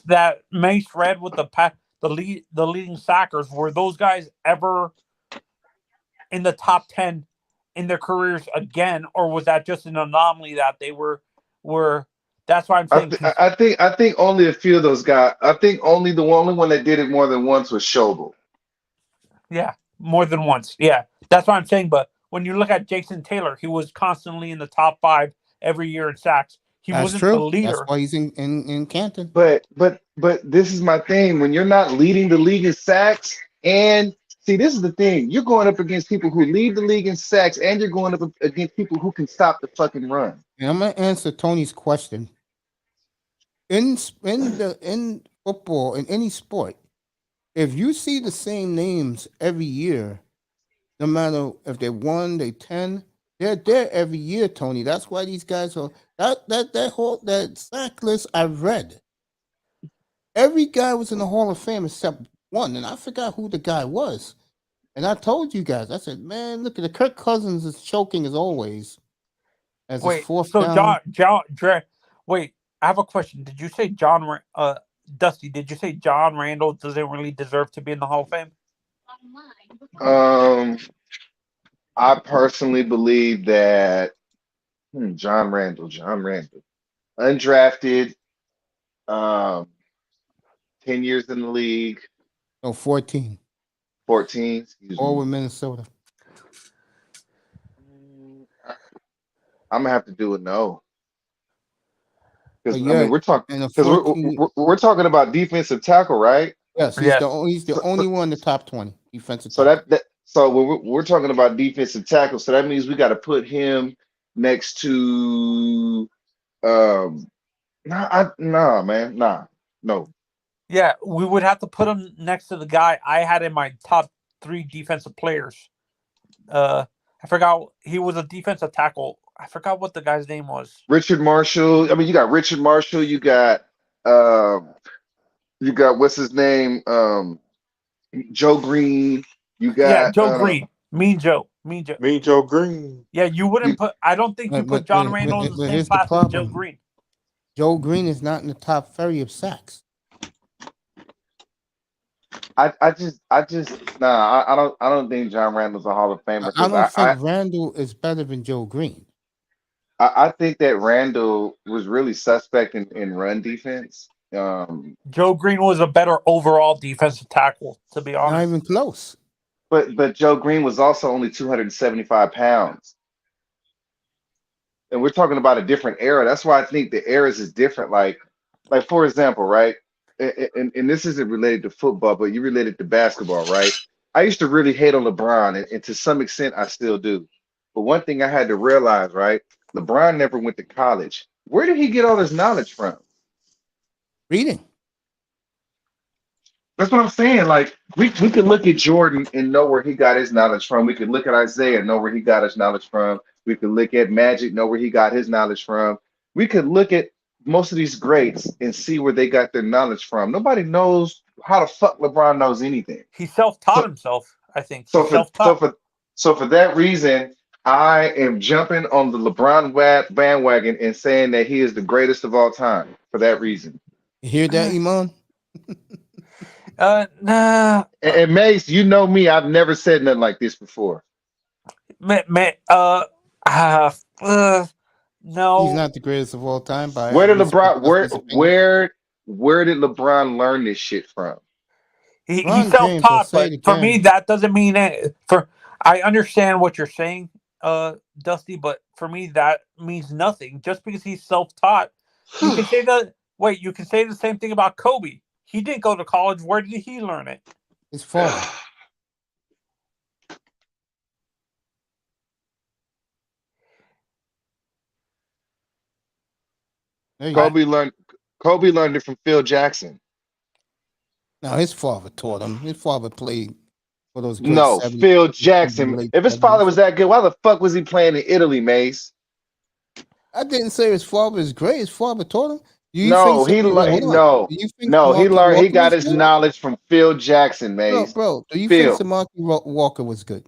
that Mace read with the leading sackers, were those guys ever in the top 10 in their careers again, or was that just an anomaly that they were? That's why I'm saying. I think only a few of those guys. I think only one that did it more than once was Schobel. Yeah, more than once. Yeah, that's what I'm saying. But when you look at Jason Taylor, he was constantly in the top 5 every year in sacks. He That's wasn't true. the leader. That's why he's in Canton. But this is my thing. When you're not leading the league in sacks, and see, this is the thing. You're going up against people who lead the league in sacks, and you're going up against people who can stop the fucking run. And I'm gonna answer Tony's question. In football, in any sport, if you see the same names every year, no matter if they 1, they 10, they're there every year, Tony. That's why these guys are that sack list I've read. Every guy was in the Hall of Fame except one, and I forgot who the guy was. And I told you guys, I said, man, look at the Kirk Cousins is choking as always. As his fourth down. Wait, I have a question. Did you say Dusty, did you say John Randall doesn't really deserve to be in the Hall of Fame? I personally believe that John Randall, undrafted, 10 years in the league. No, 14. 14. Excuse All me. with Minnesota. I'm gonna have to do a no. Because But yeah, I mean, we're talking and a because 14 we're talking about defensive tackle, right? Yes, he's the only one in the top 20 defensive So tackle. so when we're talking about defensive tackle, so that means we got to put him next to no. Yeah, we would have to put him next to the guy I had in my top 3 defensive players. I forgot, he was a defensive tackle. I forgot what the guy's name was. Richard Marshall. I mean, you got Richard Marshall. You got what's his name? Joe Green. You got Joe Green. Mean Joe Green. Yeah, you wouldn't put. I don't think you put John Randall in the same here's the class as Joe problem. Green. Joe Green is not in the top 30 of sacks. I don't think John Randall's a Hall of Famer. I don't think Randall is better than Joe Green. I think that Randall was really suspect in run defense. Joe Green was a better overall defensive tackle, to be honest. Not even close. But Joe Green was also only 275 pounds. And we're talking about a different era. That's why I think the eras is different. Like for example, right? And this isn't related to football, but you related to basketball, right? I used to really hate on LeBron, and to some extent I still do. But one thing I had to realize, right? LeBron never went to college. Where did he get all his knowledge from? Reading. That's what I'm saying. Like we could look at Jordan and know where he got his knowledge from. We could look at Isaiah and know where he got his knowledge from. We could look at Magic, know where he got his knowledge from. We could look at most of these greats and see where they got their knowledge from. Nobody knows how the fuck LeBron knows anything. He self-taught himself, I think. So He's for self-taught. for that reason, I am jumping on the LeBron bandwagon and saying that he is the greatest of all time. For that reason. You hear that, Iman? Nah. And Mace, you know me. I've never said nothing like this before. No. He's not the greatest of all time. By Where did respect LeBron? Dusty's opinion. Where did LeBron learn this shit from? He's LeBron James will self-taught, say but it for me, again. that doesn't mean it. I understand what you're saying, Dusty, but for me, that means nothing. Just because he's self-taught, you can say that. Wait, you can say the same thing about Kobe. He didn't go to college. Where did he learn it? His father. There you go. Kobe learned it from Phil Jackson. Now his father taught him. His father played for those great No, 70s. Phil Jackson. late If his father 70s. was that good, why the fuck was he playing in Italy, Mace? I didn't say his father is great. His father taught him. Do you No, think he wait, hold on. no, Do you think no. He Marky learned. He Walker got was his good? knowledge from Phil Jackson, Mace. Bro, do you think Phil. Marky Walker was good?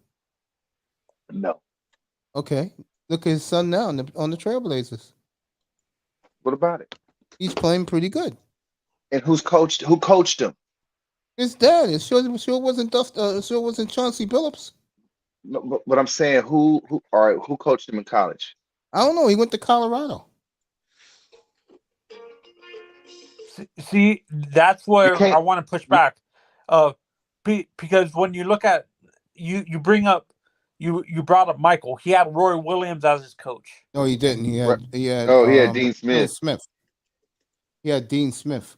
No. Okay, look at his son now on the Trailblazers. What about it? He's playing pretty good. And who coached him? His dad. It sure wasn't sure wasn't Chauncey Billups. No, but I'm saying who coached him in college? I don't know. He went to Colorado. See, that's where I want to push back, because when you look at you bring up you brought up Michael. He had Roy Williams as his coach. No, he didn't. He had Dean Phil Smith. Smith. He had Dean Smith.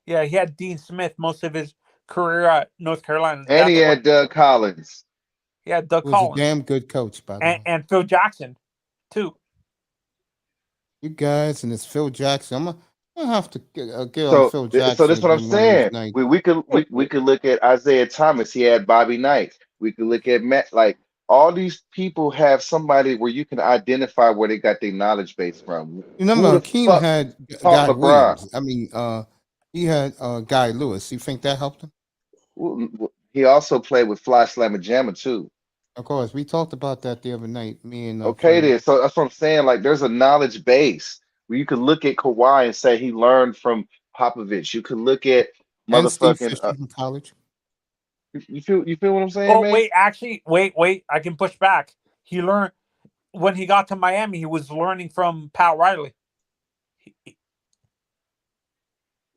Yeah, he had Dean Smith most of his career at North Carolina. And he had Doug Collins. He had Doug Who was Collins. a damn good coach, by the way. And Phil Jackson, too. You guys and this Phil Jackson. I'm gonna have to get So on Phil Jackson. so that's what I'm again one of these saying. nights. We could look at Isaiah Thomas. He had Bobby Knight. We could look at Matt. Like all these people have somebody where you can identify where they got their knowledge base from. Remember, Who the Hakeem fuck had taught Guy LeBron? Williams. I mean, he had Guy Lewis. You think that helped him? He also played with Fly Slammer Jammer too. Of course, we talked about that the other night. Me and Okay, Freddie. then. So that's what I'm saying. Like, there's a knowledge base where you could look at Kawhi and say he learned from Popovich. You could look at And Steve motherfucking. Fisher from college. You feel what I'm saying, Oh, man? wait, actually, wait. I can push back. He learned when he got to Miami. He was learning from Pat Riley. He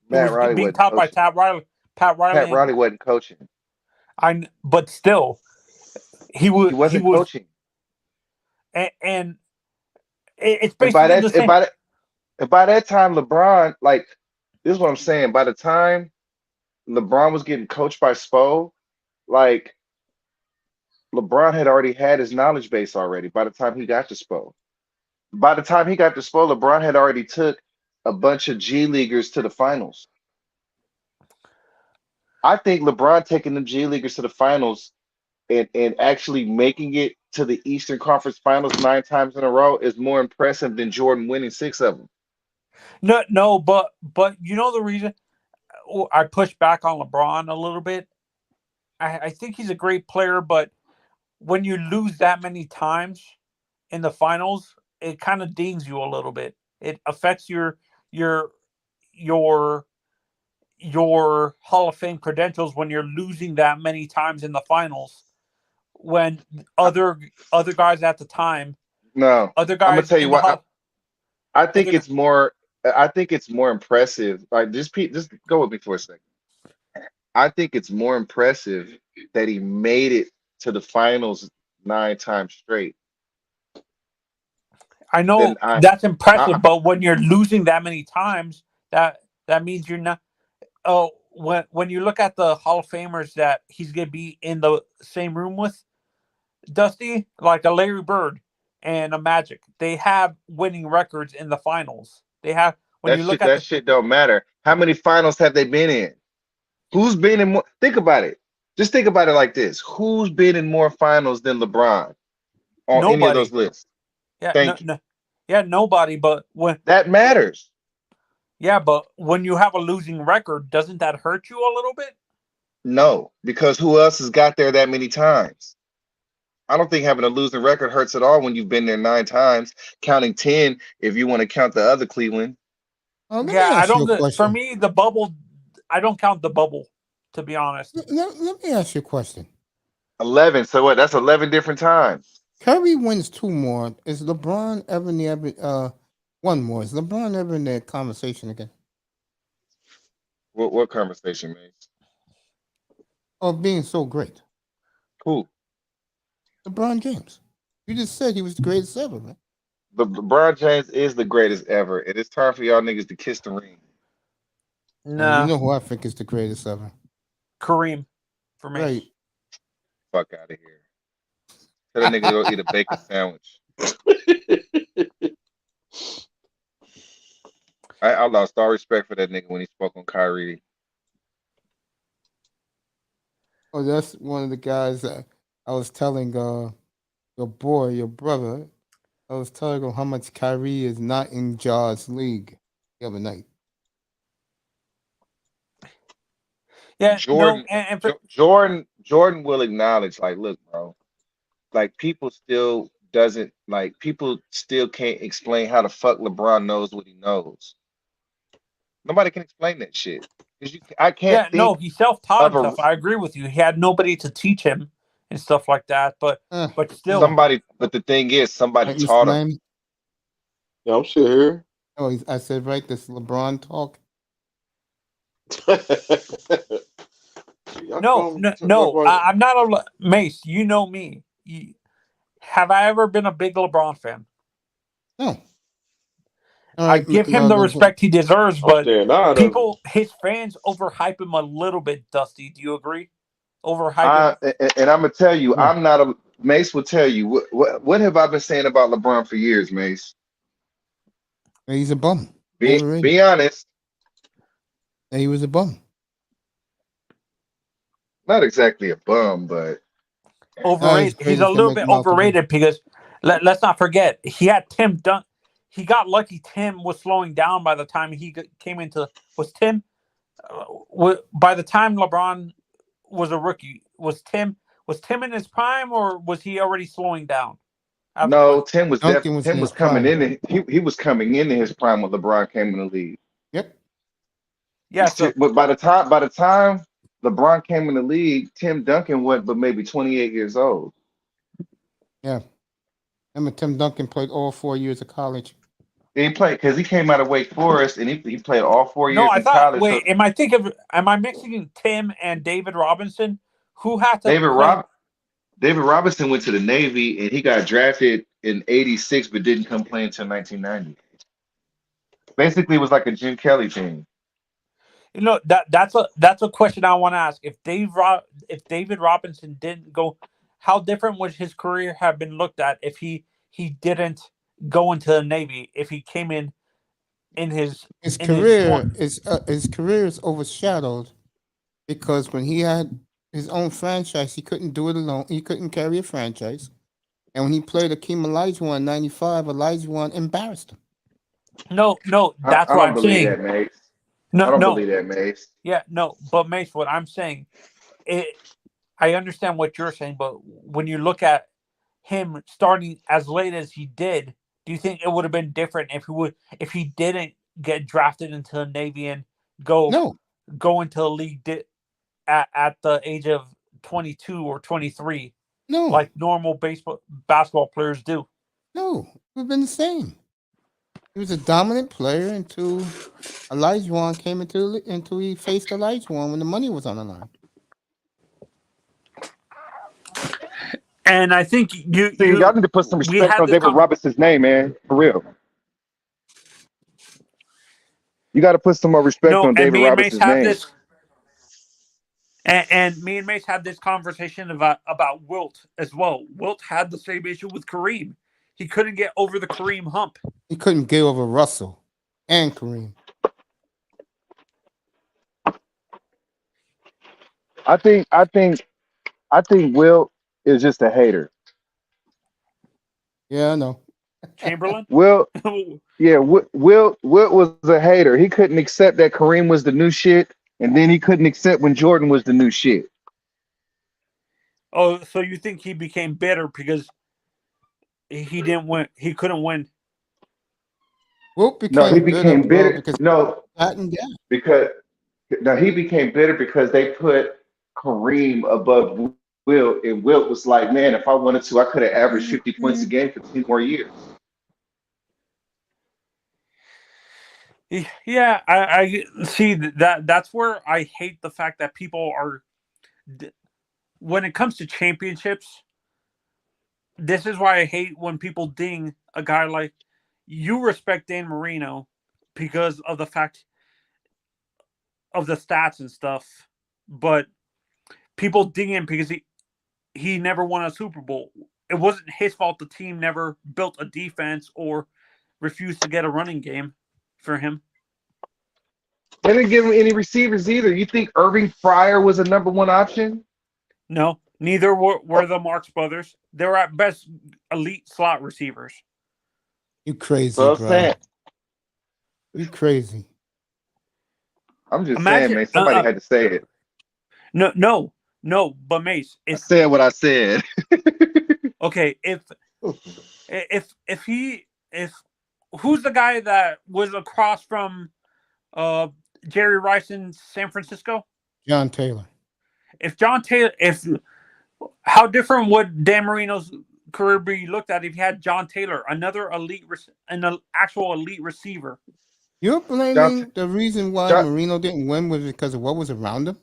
Matt was Riley being wasn't taught by coaching. Pat Riley. Pat Riley wasn't coaching. But still, he wasn't coaching. And it's And by basically the same. by that time, LeBron, like, this is what I'm saying. By the time LeBron was getting coached by Spo, like, LeBron had already had his knowledge base already. By the time he got to Spo, LeBron had already took a bunch of G Leaguers to the finals. I think LeBron taking the G Leaguers to the finals and actually making it to the Eastern Conference Finals 9 times in a row is more impressive than Jordan winning 6 of them. No, but you know the reason I push back on LeBron a little bit. I think he's a great player, but when you lose that many times in the finals, it kind of dings you a little bit. It affects your Hall of Fame credentials when you're losing that many times in the finals. When other guys at the time, No, other I'm gonna guys tell you in the what. I think it's more. I think it's more impressive. Like, just go with me for a second. I think it's more impressive that he made it to the finals 9 times straight. I know that's impressive, but when you're losing that many times, that means you're not. Oh, when you look at the Hall of Famers that he's gonna be in the same room with, Dusty, like a Larry Bird and a Magic, they have winning records in the finals. They have That shit don't matter. How many finals have they been in? Who's been in more? Think about it. Just think about it like this: who's been in more finals than LeBron on any of those lists? Yeah, Thank you. no, yeah, nobody. But That matters. but when you have a losing record, doesn't that hurt you a little bit? No, because who else has got there that many times? I don't think having a losing record hurts at all when you've been there 9 times, counting 10 if you want to count the other Cleveland. Let me Yeah, I ask you don't. a For question. me, the bubble, I don't count the bubble. To be honest, Let me ask you a question. 11. So what? That's 11 different times. Curry wins 2 more. Is LeBron ever in the one more? Is LeBron ever in that conversation again? What conversation, man? Of being so great? Who? LeBron James. You just said he was the greatest ever, man. LeBron James is the greatest ever, and it's time for y'all niggas to kiss the ring. no. You know who I think is the greatest ever? Kareem, for me. Right. Fuck out of here. Tell that nigga to go eat a bacon sandwich. I lost all respect for that nigga when he spoke on Kyrie. Oh, that's one of the guys that I was telling your brother. I was telling him how much Kyrie is not in Jaws league the other night. Yeah, Jordan, no, and Jordan will acknowledge, like, look, bro, like people still can't explain how the fuck LeBron knows what he knows. Nobody can explain that shit. I can't yeah, no, think he self-taught of himself. I agree with you. He had nobody to teach him and stuff like that. But still, somebody. But the thing is, somebody Right, Mr. taught him. Miami? Yeah, I'm still here. Oh, I said right. This LeBron talk. no. I'm not a Mace. You know me. Have I ever been a big LeBron fan? No. I give him the respect he deserves, but people, his fans overhype him a little bit. Dusty, do you agree? Overhype him. And I'm gonna tell you, I'm not a Mace. Will tell you what have I been saying about LeBron for years, Mace? He's a bum. Be honest. He was a bum. Not exactly a bum, but Overrated. He's a little bit overrated because let's not forget he had Tim Duncan. He got lucky. Tim was slowing down by the time he came into. Was Tim? By the time LeBron was a rookie, was Tim in his prime or was he already slowing down? no, Tim was Duncan Tim in was his coming prime. in. He was coming into his prime when LeBron came in the league. Yep. Yeah. But by the time LeBron came in the league, Tim Duncan was but maybe 28 years old. Yeah. Remember Tim Duncan played all 4 years of college. He played because he came out of Wake Forest and he played all 4 No, years I in thought. college. Wait, am I mixing Tim and David Robinson? Who had to David Robinson went to the Navy and he got drafted in '86, but didn't come play until 1990. Basically, it was like a Jim Kelly team. You know that's a question I want to ask. If David Robinson didn't go, how different would his career have been looked at if he didn't go into the Navy? If he came in his career is overshadowed because when he had his own franchise, he couldn't do it alone. He couldn't carry a franchise, and when he played Akeem Olajuwon in '95, Olajuwon embarrassed him. No, that's I what don't I'm believe saying. that, Mace. No, I don't believe that, Mace. Yeah, no, but Mace, what I'm saying, I understand what you're saying, but when you look at him starting as late as he did, do you think it would have been different if he didn't get drafted into the Navy and go into the league at the age of 22 or 23? No, like normal basketball players do. No, it would have been the same. He was a dominant player until Olajuwon came until he faced Olajuwon when the money was on the line. And I think y'all need to put some respect on David Robinson's name, man. For real. You got to put some more respect on David Robinson's name. And me and Mace had this conversation about Wilt as well. Wilt had the same issue with Kareem. He couldn't get over the Kareem hump. He couldn't get over Russell and Kareem. I think Wilt is just a hater. Yeah, I know. Chamberlain. Will, yeah, Will was a hater. He couldn't accept that Kareem was the new shit, and then he couldn't accept when Jordan was the new shit. Oh, so you think he became bitter because he didn't win? He couldn't win. Wilt No, he became bitter, became bro, bitter. because No, that and that. because no, he became bitter because they put Kareem above Wilt, and Wilt was like, "Man, if I wanted to, I could have averaged 50 points a game for 10 more years." Yeah, I see that. That's where I hate the fact that people are. When it comes to championships, this is why I hate when people ding a guy like you. Respect Dan Marino because of the fact of the stats and stuff, but people ding him because he never won a Super Bowl. It wasn't his fault the team never built a defense or refused to get a running game for him. They didn't give him any receivers either. You think Irving Fryer was a number one option? No, neither were the Marx brothers. They were at best elite slot receivers. You crazy, So I'm bro. saying, You crazy. I'm just saying, Imagine, man. Somebody had to say it. no. But Mace, I said what I said. okay, if who's the guy that was across from Jerry Rice in San Francisco? John Taylor. If how different would Dan Marino's career be looked at if he had John Taylor, another an actual elite receiver? You're blaming the reason why John- Marino didn't win was because of what was around him?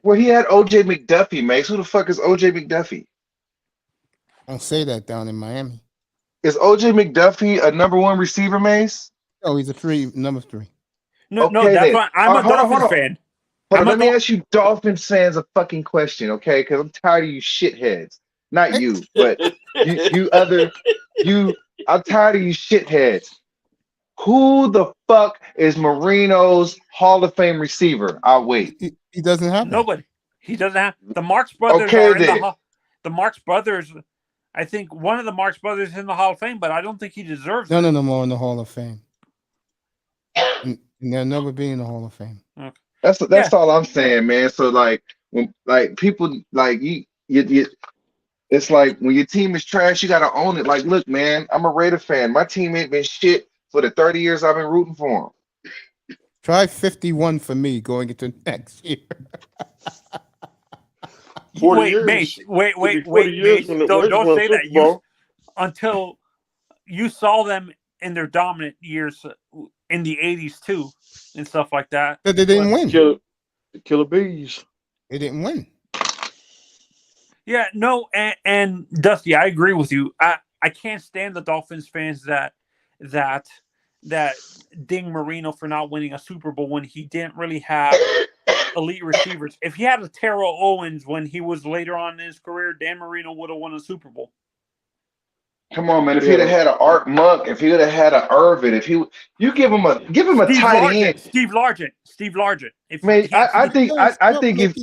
Well, he had OJ McDuffie, Mace. Who the fuck is OJ McDuffie? Don't say that down in Miami. Is OJ McDuffie a number one receiver, Mace? Oh, he's number three. No, Okay, that's then. why I'm a Hold on, Dolphins fan. Hold on, let me ask you Dolphins fans a fucking question, okay? Because I'm tired of you shitheads. Not you, but I'm tired of you shitheads. Who the fuck is Marino's Hall of Fame receiver? I'll wait. He doesn't have nobody. He doesn't have the Marx brothers Okay, are in then. the Marx brothers. I think one of the Marx brothers is in the Hall of Fame, but I don't think he deserves None it. of them are in the Hall of Fame. And they'll never be in the Hall of Fame. Okay. That's all I'm saying, man. So like when people like you it's like when your team is trash, you gotta own it. Like, look, man, I'm a Raider fan. My team ain't been shit for the 30 years I've been rooting for them. Try 51 for me going into next year. 40 Wait, years. Mace. Wait, 40 years Mace. when the Don't Raiders won say Super that. Bowl. Until you saw them in their dominant years in the 80s too, and stuff like that. But they didn't win. Killer bees. They didn't win. Yeah, no, and Dusty, I agree with you. I can't stand the Dolphins fans that ding Marino for not winning a Super Bowl when he didn't really have elite receivers. If he had a Terrell Owens when he was later on in his career, Dan Marino would have won a Super Bowl. Come on, man. If he'd have had an Art Monk, if he would have had an Irvin, you give him a tight end. Steve Largent. If Man, I think if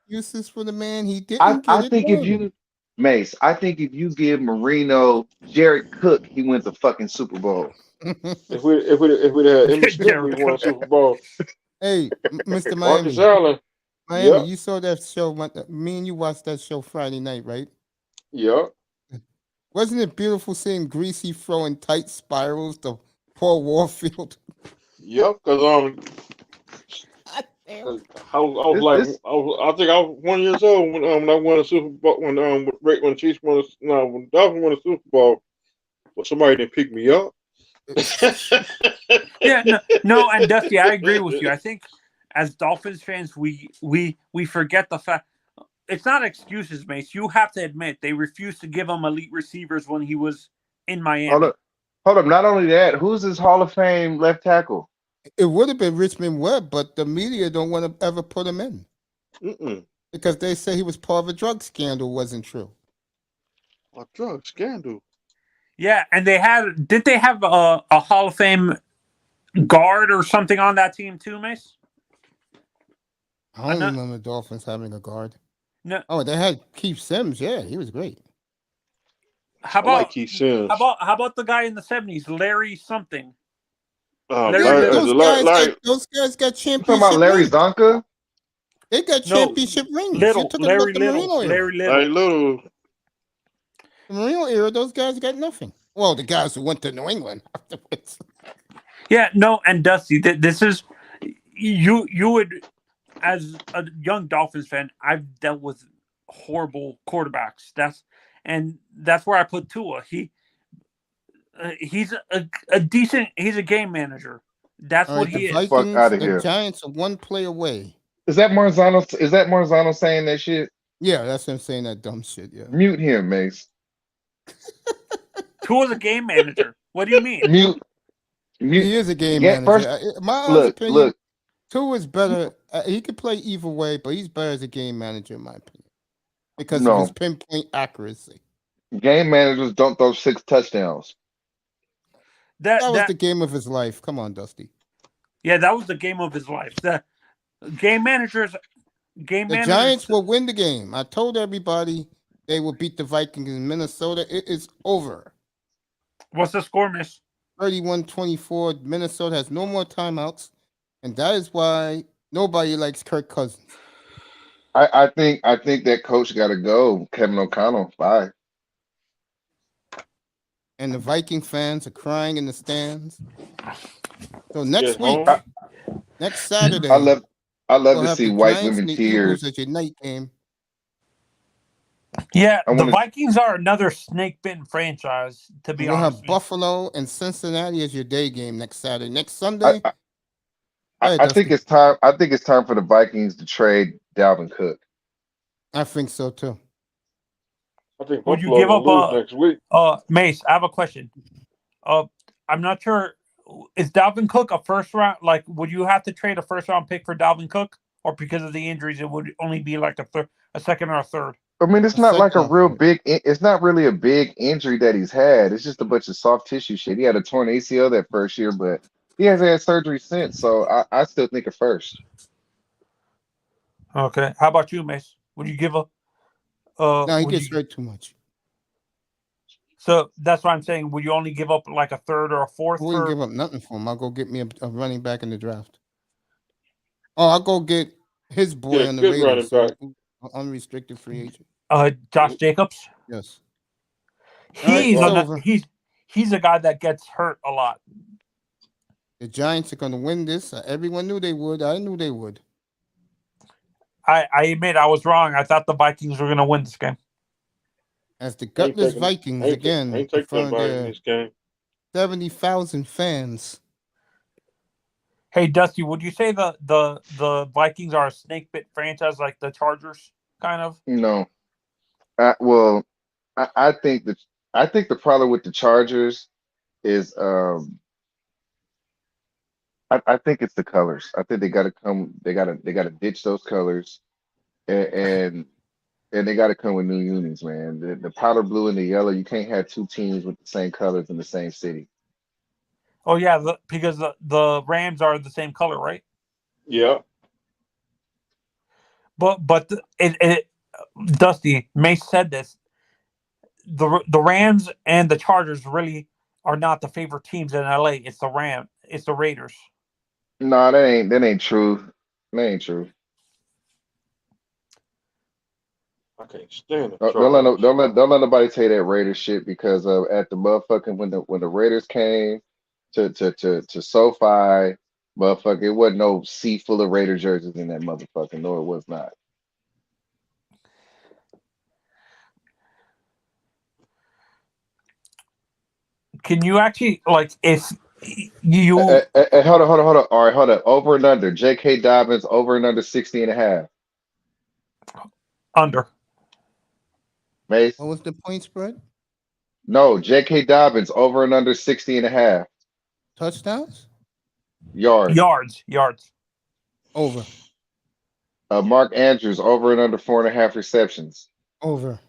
excuses for the man, he didn't. I think if you Mace, I think if you give Marino Jared Cook, he wins a fucking Super Bowl. If we'd had Emmitt Smith, we won a Super Bowl. Hey, Mr. Marcus Miami. Allen. Miami, Yep. you saw that show. Me and you watched that show Friday night, right? Yeah. Wasn't it beautiful seeing Greasy throwing tight spirals to Paul Warfield? Yep, because I was like, I think I was 1 year old when I won a Super Bowl when the Chiefs won when Dolphins won a Super Bowl. But somebody didn't pick me up. Yeah, no, and Dusty, I agree with you. I think as Dolphins fans, we forget the fact it's not excuses, Mace. You have to admit they refused to give him elite receivers when he was in Miami. Hold up. Not only that, who's his Hall of Fame left tackle? It would have been Richmond Webb, but the media don't want to ever put him in. Because they say he was part of a drug scandal. Wasn't true. A drug scandal? Yeah, and did they have a Hall of Fame guard or something on that team too, Mace? I don't remember the Dolphins having a guard. No. Oh, they had Keith Sims. Yeah, he was great. How I like about Keith Sims. how about the guy in the 70s, Larry something? Dude, Larry those Little. guys got You talking about championship Larry rings. Zonka? They got No, championship rings. You're Little, talking Larry about the Little, Marino era. Larry Little. Larry Little. The Marino era, those guys got nothing. Well, the guys who went to New England afterwards. Yeah, no, and Dusty, this is you would, as a young Dolphins fan, I've dealt with horrible quarterbacks. That's where I put Tua. He's a decent. He's a game manager. That's All what right, he the is. Fuck Vikings, out of the here. Giants are one play away. Is that Marzano saying that shit? Yeah, that's him saying that dumb shit. Yeah. Mute him, Mace. Tua's a game manager. What do you mean? Mute. He is a game Yeah, manager. first, My honest opinion, look. Tua is better. He could play either way, but he's better as a game manager, in my opinion, because of No. his pinpoint accuracy. Game managers don't throw 6 touchdowns. That was the game of his life. Come on, Dusty. Yeah, that was the game of his life. The game managers. The Giants will win the game. I told everybody they will beat the Vikings in Minnesota. It is over. What's the score, Miss? 31-24. Minnesota has no more timeouts, and that is why nobody likes Kirk Cousins. I think that coach got to go. Kevin O'Connell. Bye. And the Viking fans are crying in the stands. So next Yeah, week, next Saturday, I love we'll to have see the white Giants women and the Eagles tears. as your night game. Yeah, I the wanna- Vikings are another snake-bitten franchise. To be We'll honest, have Buffalo and Cincinnati as your day game next Saturday. Next Sunday, Go ahead, I think Dusty. it's time. I think it's time for the Vikings to trade Dalvin Cook. I think so too. I think would you Buffalo give up gonna lose next week. Mace? I have a question. I'm not sure. Is Dalvin Cook a first round? Like, would you have to trade a first round pick for Dalvin Cook, or because of the injuries, it would only be like a second or a third? I mean, it's A not like a second. real big. It's not really a big injury that he's had. It's just a bunch of soft tissue shit. He had a torn ACL that first year, but he hasn't had surgery since. So I still think a first. Okay. How about you, Mace? Would you give up? No, he would gets you- hurt too much. So that's what I'm saying. Would you only give up like a third or a fourth? I wouldn't For, give up nothing for him. I'll go get me a running back in the draft. Oh, I'll go get his boy Yeah, on the good running Raiders, back. unrestricted free agent. Josh Jacobs. Yes. All right, He's it's on over. he's a guy that gets hurt a lot. The Giants are going to win this. Everyone knew they would. I knew they would. I admit I was wrong. I thought the Vikings were going to win this game. As the gutless Vikings again, Ain't take confirmed nobody in their this game. 70,000 fans. Hey Dusty, would you say the Vikings are a snake bit franchise like the Chargers, kind of? No. Well, I think the problem with the Chargers is I think it's the colors. I think they got to ditch those colors, and they got to come with new unis, man. The powder blue and the yellow. You can't have two teams with the same colors in the same city. Oh yeah, because the Rams are the same color, right? Yeah. But Dusty Mace said this. The Rams and the Chargers really are not the favorite teams in LA. It's the Raiders. No, that ain't true. That ain't true. I can't stand the Don't let Chargers. don't let nobody tell you that Raiders shit because at the motherfucking when the Raiders came to SoFi, motherfucker, it wasn't no sea full of Raider jerseys in that motherfucker. No, it was not. Can you actually if you Hold on. All right, hold up. Over and under. J.K. Dobbins over and under 60.5. under? Mace? What was the point spread? No, J.K. Dobbins over and under 60.5 Touchdowns? yards. Yards. Over. Mark Andrews over and under 4.5 receptions. Over.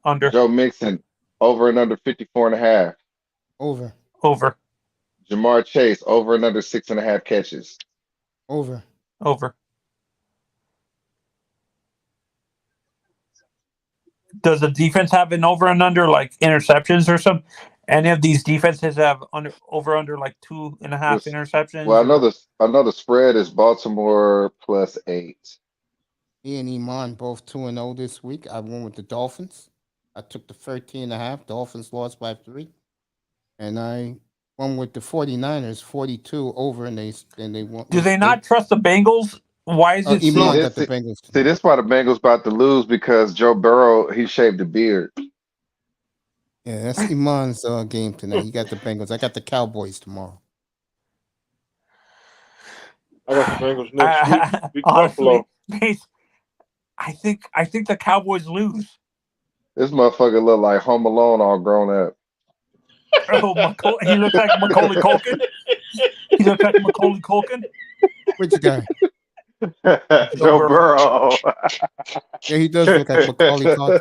Under. Joe Mixon over and under 54.5. Over. Over. Jamar Chase over and under 6.5 catches. Over. Over. does the defense have an over and under like interceptions or something? Any of these defenses have over under like 2.5 interceptions? Well, Or... I know the spread is Baltimore +8. Me and Iman both 2-0 this week. I went with the Dolphins. I took the 13.5. Dolphins lost by 3. And I won with the 49ers, 42 over, and they won. Do they not trust the Bengals? Why is it Iman so? got the Bengals. See, this is why the Bengals about to lose because Joe Burrow, he shaved a beard. Yeah, that's Iman's game tonight. You got the Bengals. I got the Cowboys tomorrow. I got the Bengals next week. Beat Honestly, Buffalo. I think the Cowboys lose. This motherfucker look like Home Alone all grown up. Oh, he looks like Macaulay Culkin. He looks like Macaulay Culkin. Which guy? Joe Burrow. Yeah, he does look like Macaulay Culkin.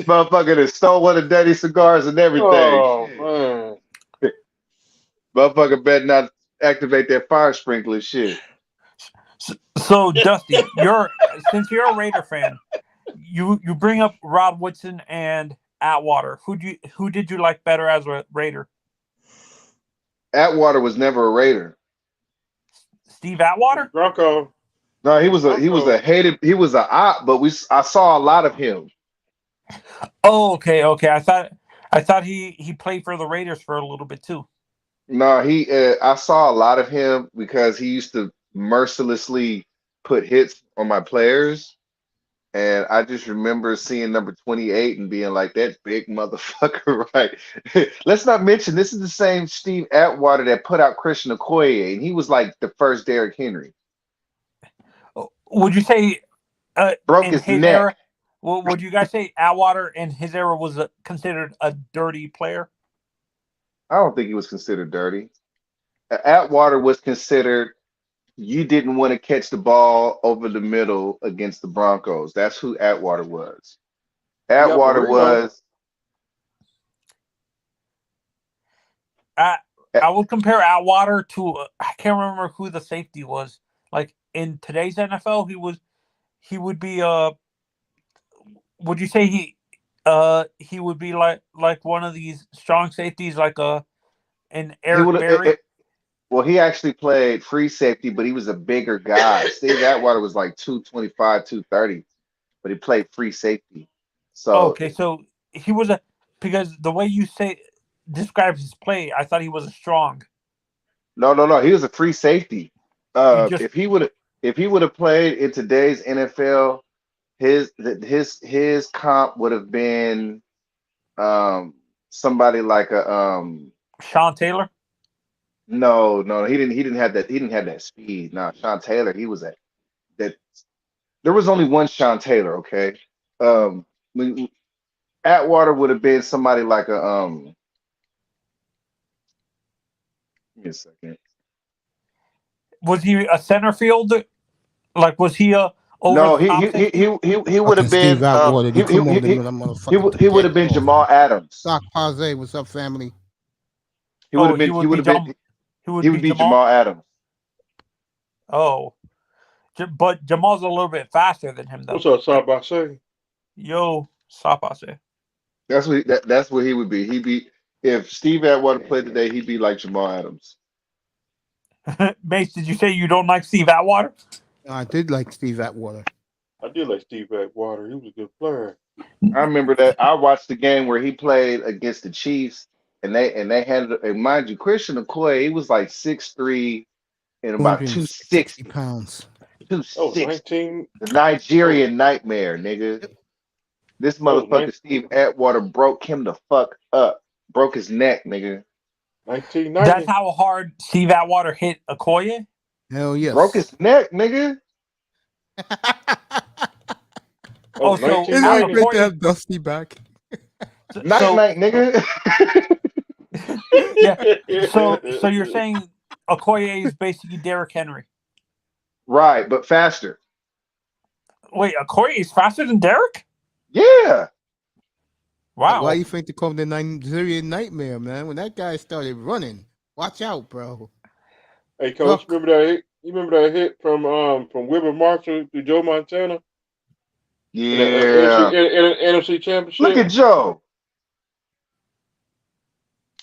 Motherfucker that stole one of Daddy's cigars and everything. Oh man. Motherfucker better not activate that fire sprinkler shit. So Dusty, since you're a Raider fan, you bring up Rod Woodson and Atwater. Who did you like better as a Raider? Atwater was never a Raider. Steve Atwater? Bronco. No, he was a hated. He was an op, but I saw a lot of him. Oh, okay. I thought he played for the Raiders for a little bit too. No, I saw a lot of him because he used to mercilessly put hits on my players, and I just remember seeing number 28 and being like, "That big motherfucker!" Right? Let's not mention this is the same Steve Atwater that put out Christian Okoye, and he was like the first Derrick Henry. Would you say broke in his his neck? era? Well, would you guys say Atwater in his era was considered a dirty player? I don't think he was considered dirty. Atwater was considered. You didn't want to catch the ball over the middle against the Broncos. That's who Atwater was. Atwater was. I would compare Atwater to I can't remember who the safety was. Like in today's NFL, he would be would you say he would be like one of these strong safeties like an Eric Berry? Well, he actually played free safety, but he was a bigger guy. Steve Atwater was like 225, 230, but he played free safety. So okay, so he was because the way you describe his play, I thought he was a strong. No, he was a free safety. If he would have played in today's NFL, his comp would have been somebody like a Sean Taylor. No, he didn't have that. He didn't have that speed. Nah, Sean Taylor, he was that. There was only one Sean Taylor. Okay, Atwater would have been somebody like a Give me a second. Was he a center field? Like was he a? No, he would have been. Steve Atwater. He would have been Jamal Adams. Doc Pazé, what's up, family? He would have been. He would be Jamal Adams. Oh, but Jamal's a little bit faster than him, though. What's up, Sabase? Yo, Sabase. That's what he would be. He'd be if Steve Atwater played today. He'd be like Jamal Adams. Mace, did you say you don't like Steve Atwater? I did like Steve Atwater. I did like Steve Atwater. He was a good player. I remember that. I watched the game where he played against the Chiefs, and they had, and mind you, Christian Okoye, he was like 6'3" and about 260 pounds. 260. The Nigerian nightmare, nigga. This motherfucker Steve Atwater broke him the fuck up. Broke his neck, nigga. 1990. That's how hard Steve Atwater hit Okoye? Hell yes. Broke his neck, nigga. So isn't it great to have Dusty back? Night, nigga. Yeah. So you're saying Okoye is basically Derrick Henry? Right, but faster. Wait, Okoye is faster than Derrick? Yeah. Wow. Why you think they call him the Nigerian Nightmare, man? When that guy started running, watch out, bro. Hey, Coach, remember that hit? You remember that hit from Wilbur Marshall to Joe Montana in the Yeah. NFC Championship? Look at Joe.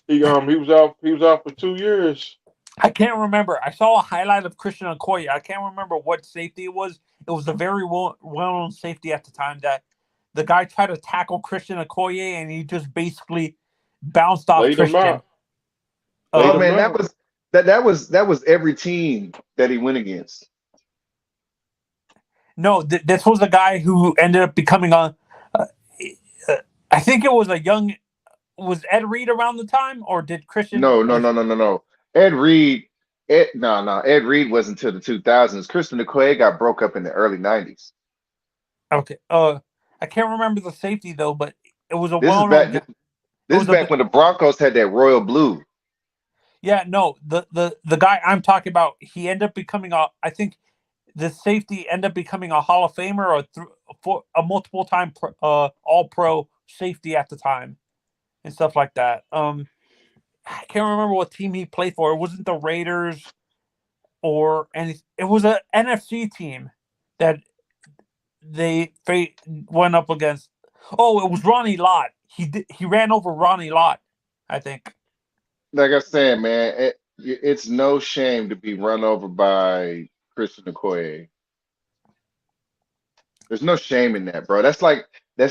He was out for 2 years. I can't remember. I saw a highlight of Christian Okoye. I can't remember what safety it was. It was a very well-known safety at the time that the guy tried to tackle Christian Okoye and he just basically bounced off Laid him Christian. out. Oh man, that was every team that he went against. No, this was a guy who ended up becoming a. I think it was a young. Was Ed Reed around the time, or did Christian? No. Ed Reed. Ed Reed wasn't until the 2000s. Christian Okoye got broke up in the early 90s. Okay. I can't remember the safety though, but it was a well-known. This is back when the Broncos had that royal blue. Yeah, no, the guy I'm talking about, he ended up becoming I think the safety ended up becoming a Hall of Famer or a multiple time All-Pro safety at the time and stuff like that. I can't remember what team he played for. It wasn't the Raiders or anything. It was an NFC team that they went up against. Oh, it was Ronnie Lott. He ran over Ronnie Lott, I think. Like I said, man, it's no shame to be run over by Christian Okoye. There's no shame in that, bro. That's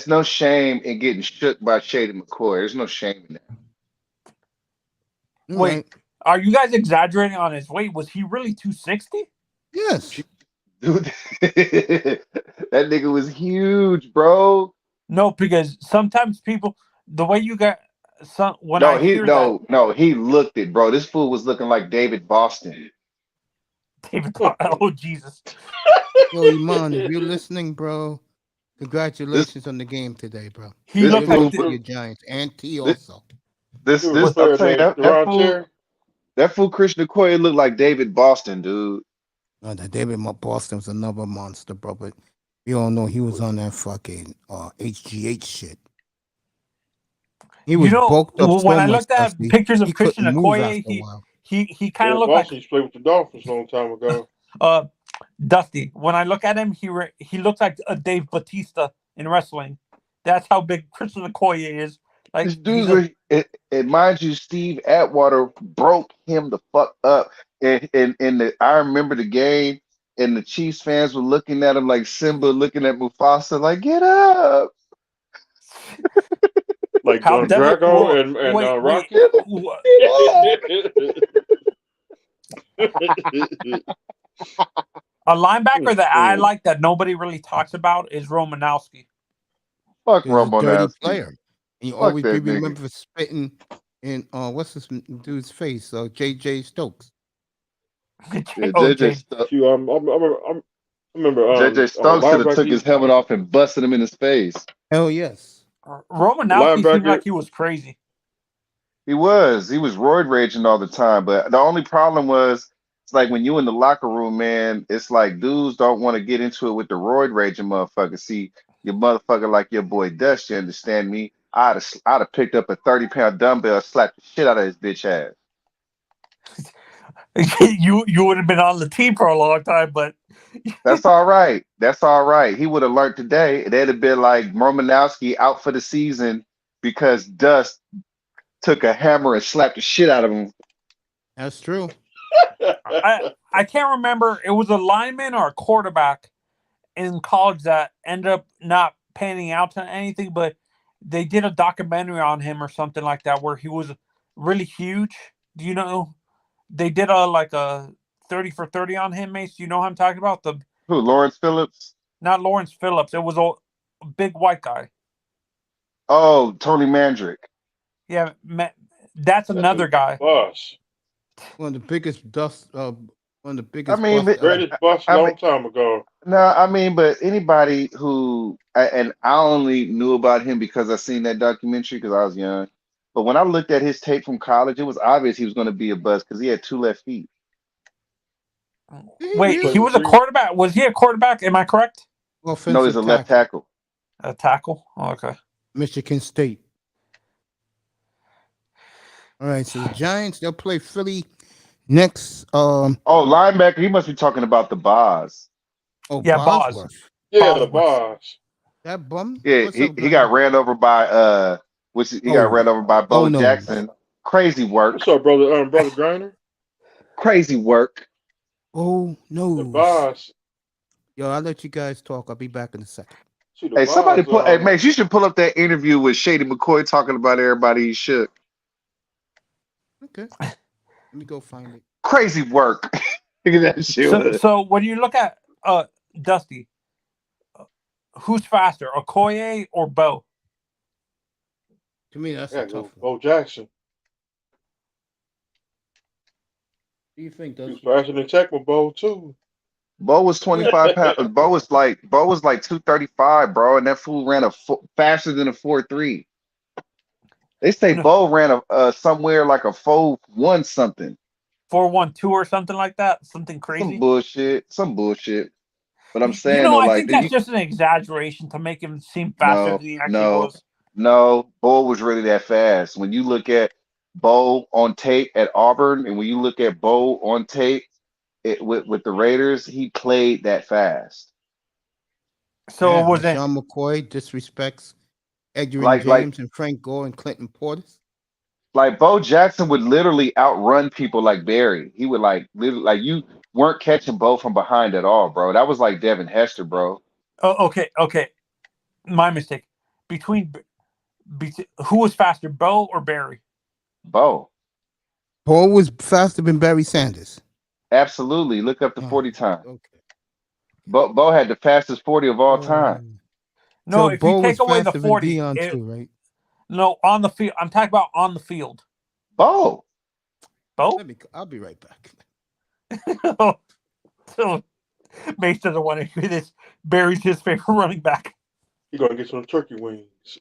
no shame in getting shook by Shady McCoy. There's no shame in that. Wait, are you guys exaggerating on his weight? Was he really 260? Yes. Dude, that nigga was huge, bro. No, because sometimes people, the way you got he looked it, bro. This fool was looking like David Boston. Oh Jesus. Yo, Iman, if you're listening, bro, congratulations on the game today, bro. He looked like your Giants and T also. This I'll tell you, that fool Christian Okoye looked like David Boston, dude. No, that David Boston was another monster, bro. But you all know he was on that fucking HGH shit. He was bulked up. When I looked at pictures of Christian Okoye, he kind of looked like he played with the Dolphins a long time ago. Dusty. When I look at him, he looks like a Dave Bautista in wrestling. That's how big Christian Okoye is. Like this dude, mind you, Steve Atwater broke him the fuck up. I remember the game, and the Chiefs fans were looking at him like Simba looking at Mufasa, like get up. Like Drago and Rocky. A linebacker that I like that nobody really talks about is Romanowski. Fuck He's a dirty Romanowski. player. And you always be remembered for spitting in what's this dude's face? JJ Stokes. JJ Stokes. I remember JJ Stokes should have took his helmet off and busted him in his face. Hell yes. Romanowski seemed like he was crazy. He was roid raging all the time, but the only problem was it's like when you in the locker room, man, it's like dudes don't want to get into it with the roid raging motherfucker. See, your motherfucker like your boy Dust, you understand me? I'd have picked up a 30-pound dumbbell, slapped the shit out of his bitch ass. you would have been on the team for a long time, but that's all right. That's all right. He would have learned today. It'd have been like Romanowski out for the season because Dust took a hammer and slapped the shit out of him. That's true. I can't remember. It was a lineman or a quarterback in college that ended up not panning out to anything, but they did a documentary on him or something like that where he was really huge. Do you know? They did a 30 for 30 on him, Mace. Do you know who I'm talking about? Who, Lawrence Phillips? Not Lawrence Phillips. It was a big white guy. Oh, Tony Mandrick. Yeah, that's another guy. Boss. One of the biggest greatest bust a long time ago. No, I mean, but anybody who, and I only knew about him because I seen that documentary because I was young. But when I looked at his tape from college, it was obvious he was going to be a bust because he had 2 left feet. Wait, he was a quarterback. Was he a quarterback? Am I correct? No, he's a left tackle. A tackle? Oh, okay. Michigan State. All right, so the Giants, they'll play Philly next. Oh, linebacker. He must be talking about the Boz. Oh, Yeah, Boz. Bosworth. Yeah, the Bosworth. boss. That bum. Yeah, What's he, up, he got Graham? ran over by he got ran over by Bo no. Jackson. Crazy work. What's up, brother? Brother Griner. Crazy work. Oh no. The boss. Yo, I'll let you guys talk. I'll be back in a second. See, the Hey, somebody boss. hey Max, you should pull up that interview with Shady McCoy talking about everybody he shook. Okay. Let me go find it. Crazy work. Look at that shit. So when you look at Dusty, who's faster, Okoye or Bo? To me, that's a tough one. Bo Jackson. What do you think, He was Dusty? faster than Tech Bo too. Bo was 25 pounds. Bo was like 235, bro, and that fool ran faster than a 4.3. They say Bo ran a somewhere like a 4.1 something. 4.12 or something like that. Something crazy. Some bullshit. But I'm saying I though, think that's just an exaggeration to make him seem faster than he actually was. No, Bo was really that fast. When you look at Bo on tape at Auburn, and when you look at Bo on tape with the Raiders, he played that fast. So was it Sean McCoy disrespects Edgerrin Like- James and Frank Gore and Clinton Portis? Like Bo Jackson would literally outrun people like Barry. He would literally you weren't catching Bo from behind at all, bro. That was like Devin Hester, bro. Oh, okay. My mistake. Between who was faster, Bo or Barry? Bo. Bo was faster than Barry Sanders. Absolutely. Look up the 40 time. Okay. Bo had the fastest 40 of all time. No, So if Bo you take was away the faster than 40, Deion too, right? No, on the field. I'm talking about on the field. Bo. I'll be right back. So Mace doesn't want to hear this. Barry's his favorite running back. You're gonna get some turkey wings.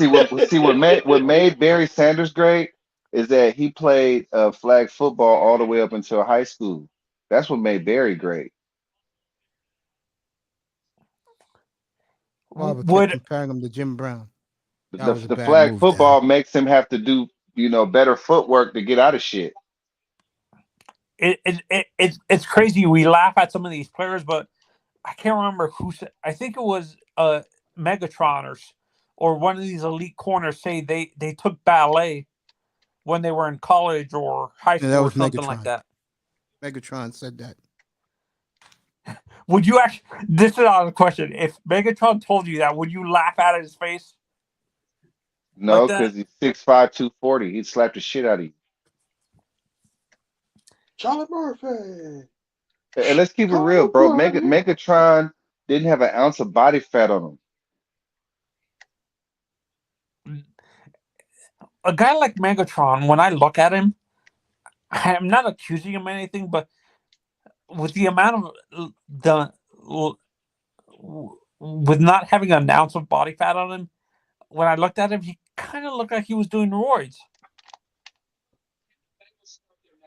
What made Barry Sanders great is that he played flag football all the way up until high school. That's what made Barry great. Father kept comparing him to Jim Brown. That was a The bad flag move, football makes him have to do better footwork to get out of shit. It's crazy. We laugh at some of these players, but I can't remember who said. I think it was Megatron or one of these elite corners say they took ballet when they were in college or high school that or was something Megatron. like that. Megatron said that. Would you actually? This is not a question. If Megatron told you that, would you laugh at his face? No, because he's 6'5", 240. He'd slap the shit out of you. Charlie Murphy. And let's keep it real, bro. Megatron didn't have an ounce of body fat on him. A guy like Megatron, when I look at him, I'm not accusing him of anything, but with the amount of with not having an ounce of body fat on him, when I looked at him, he kind of looked like he was doing roids.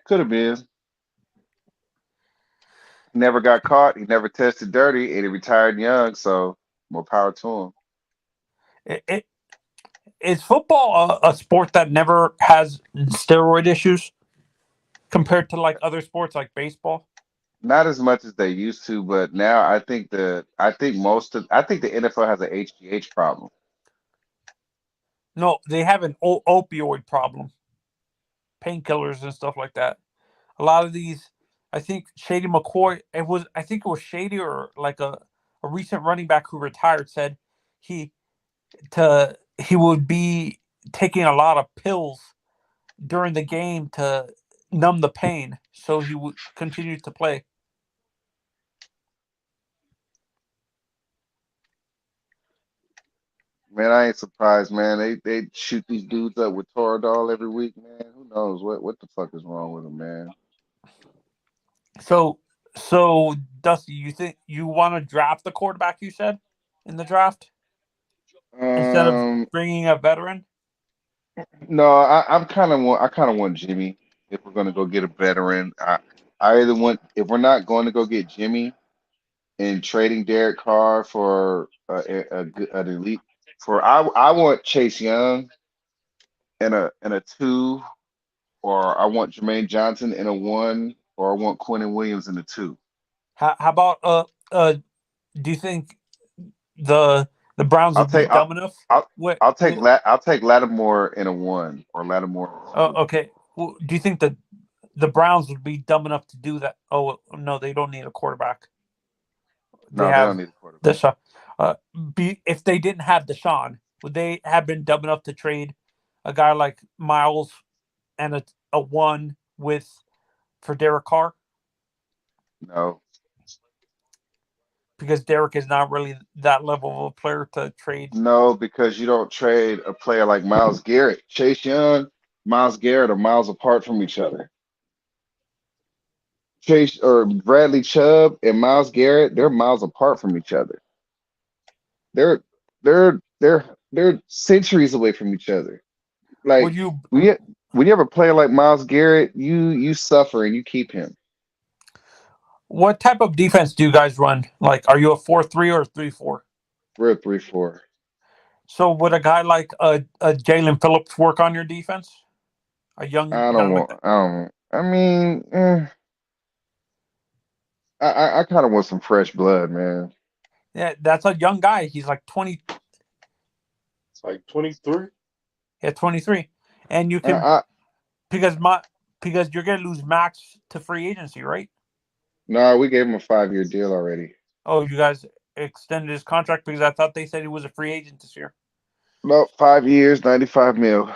Could have been. He never got caught. He never tested dirty, and he retired young. So more power to him. Is football a sport that never has steroid issues compared to like other sports like baseball? Not as much as they used to, but now I think the NFL has an HGH problem. No, they have an opioid problem, painkillers and stuff like that. A lot of these, I think Shady McCoy. I think it was Shady or like a recent running back who retired said he would be taking a lot of pills during the game to numb the pain, so he would continue to play. Man, I ain't surprised, man. They shoot these dudes up with Toradol every week, man. Who knows what the fuck is wrong with them, man? So Dusty, you think you want to draft the quarterback? You said in the draft instead of bringing a veteran. No, I kind of want Jimmy. If we're gonna go get a veteran, I either want, if we're not going to go get Jimmy and trading Derek Carr for an elite, I want Chase Young and a 2 or I want Jermaine Johnson in a 1, or I want Quentin Williams in a 2. How about do you think the Browns I'll would be take dumb enough? I'll take Lattimore in a 1 or Lattimore in a 2. Okay. Well, do you think the Browns would be dumb enough to do that? Oh no, they don't need a quarterback. They No, they have don't need a quarterback. Deshaun. If they didn't have Deshaun, would they have been dumb enough to trade a guy like Miles and a 1 for Derek Carr? No. Because Derek is not really that level of a player to trade. No, because you don't trade a player like Myles Garrett. Chase Young, Myles Garrett are miles apart from each other. Chase or Bradley Chubb and Myles Garrett, they're miles apart from each other. They're centuries away from each other. Like Would you when you have a player like Myles Garrett, you suffer and you keep him. What type of defense do you guys run? Like, are you a 4-3 or a 3-4? We're a 3-4. So would a guy like a Jalen Phillips work on your defense? A young I guy don't like want. that? I don't. I mean, I kind of want some fresh blood, man. Yeah, that's a young guy. He's like 20. It's like 23. Yeah, 23. And you can because you're gonna lose Max to free agency, right? No, we gave him a 5-year deal already. Oh, you guys extended his contract because I thought they said he was a free agent this year. No, 5 years, $95 million.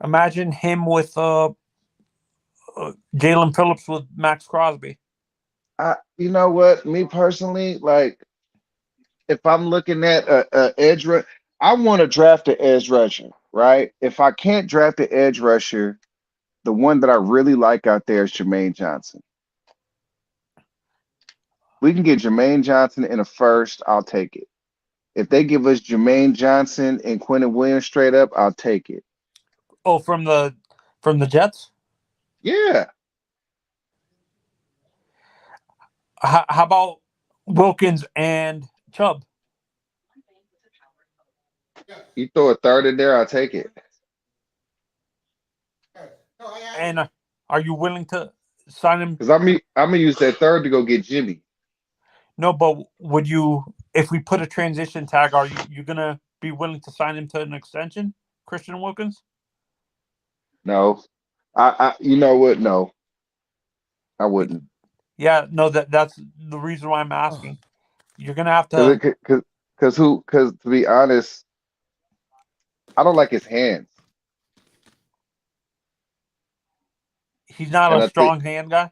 Imagine him with Jalen Phillips with Max Crosby. You know what? Me personally, like, if I'm looking at a edge rusher, I want to draft an edge rusher, right? If I can't draft an edge rusher, the one that I really like out there is Jermaine Johnson. We can get Jermaine Johnson in a first, I'll take it. If they give us Jermaine Johnson and Quentin Williams straight up, I'll take it. Oh, from the Jets? Yeah. How about Wilkins and Chubb? You throw a third in there, I'll take it. And are you willing to sign him? Because I'm gonna use that third to go get Jimmy. No, but would you, if we put a transition tag, are you gonna be willing to sign him to an extension, Christian Wilkins? No. I you know what? No. I wouldn't. Yeah, no, that's the reason why I'm asking. You're gonna have to Because to be honest, I don't like his hands. He's not And a I strong think- hand guy.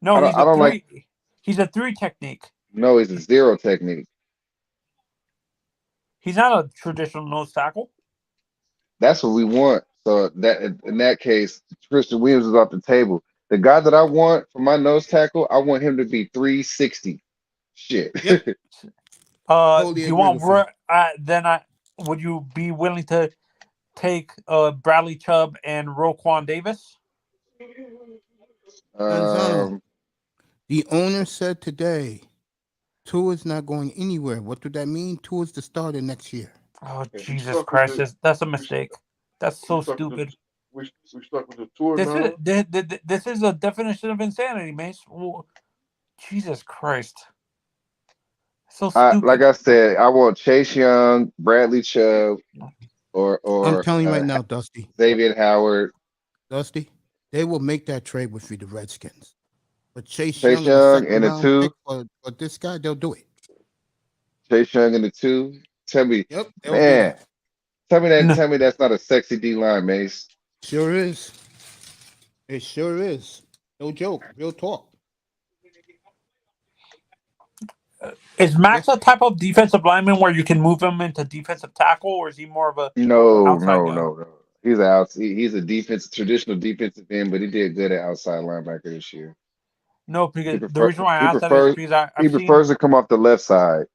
No, I he's don't a 3. like- He's a 3 technique. No, he's a 0 technique. He's not a traditional nose tackle. That's what we want. So that in that case, Christian Williams is off the table. The guy that I want for my nose tackle, I want him to be 360. Shit. Yep. Do Totally you agree want with you. would you be willing to take Bradley Chubb and Roquan Davis? The owner said today, Tua's not going anywhere. What would that mean? Tua's the starter next year. Oh, Yeah, Jesus Christ. That's a mistake. That's so stupid. We stuck with the tour This now. this is a definition of insanity, Mace. Well, Jesus Christ. So stupid. Like I said, I want Chase Young, Bradley Chubb, or I'm telling you right now, Dusty. Xavier Howard. Dusty, they will make that trade with you, the Redskins. But Chase Young in and a 2. for this guy, they'll do it. Chase Young in the 2. Tell me, Yep, they'll do man. that. Tell me that's not a sexy D line, Mace. Sure is. It sure is. No joke. Real talk. Is Max a type of defensive lineman where you can move him into defensive tackle, or is he more of a outside guy? No. He's a traditional defensive end, but he did good at outside linebacker this year. No, because the reason why I asked that is because he prefers to come off the left side.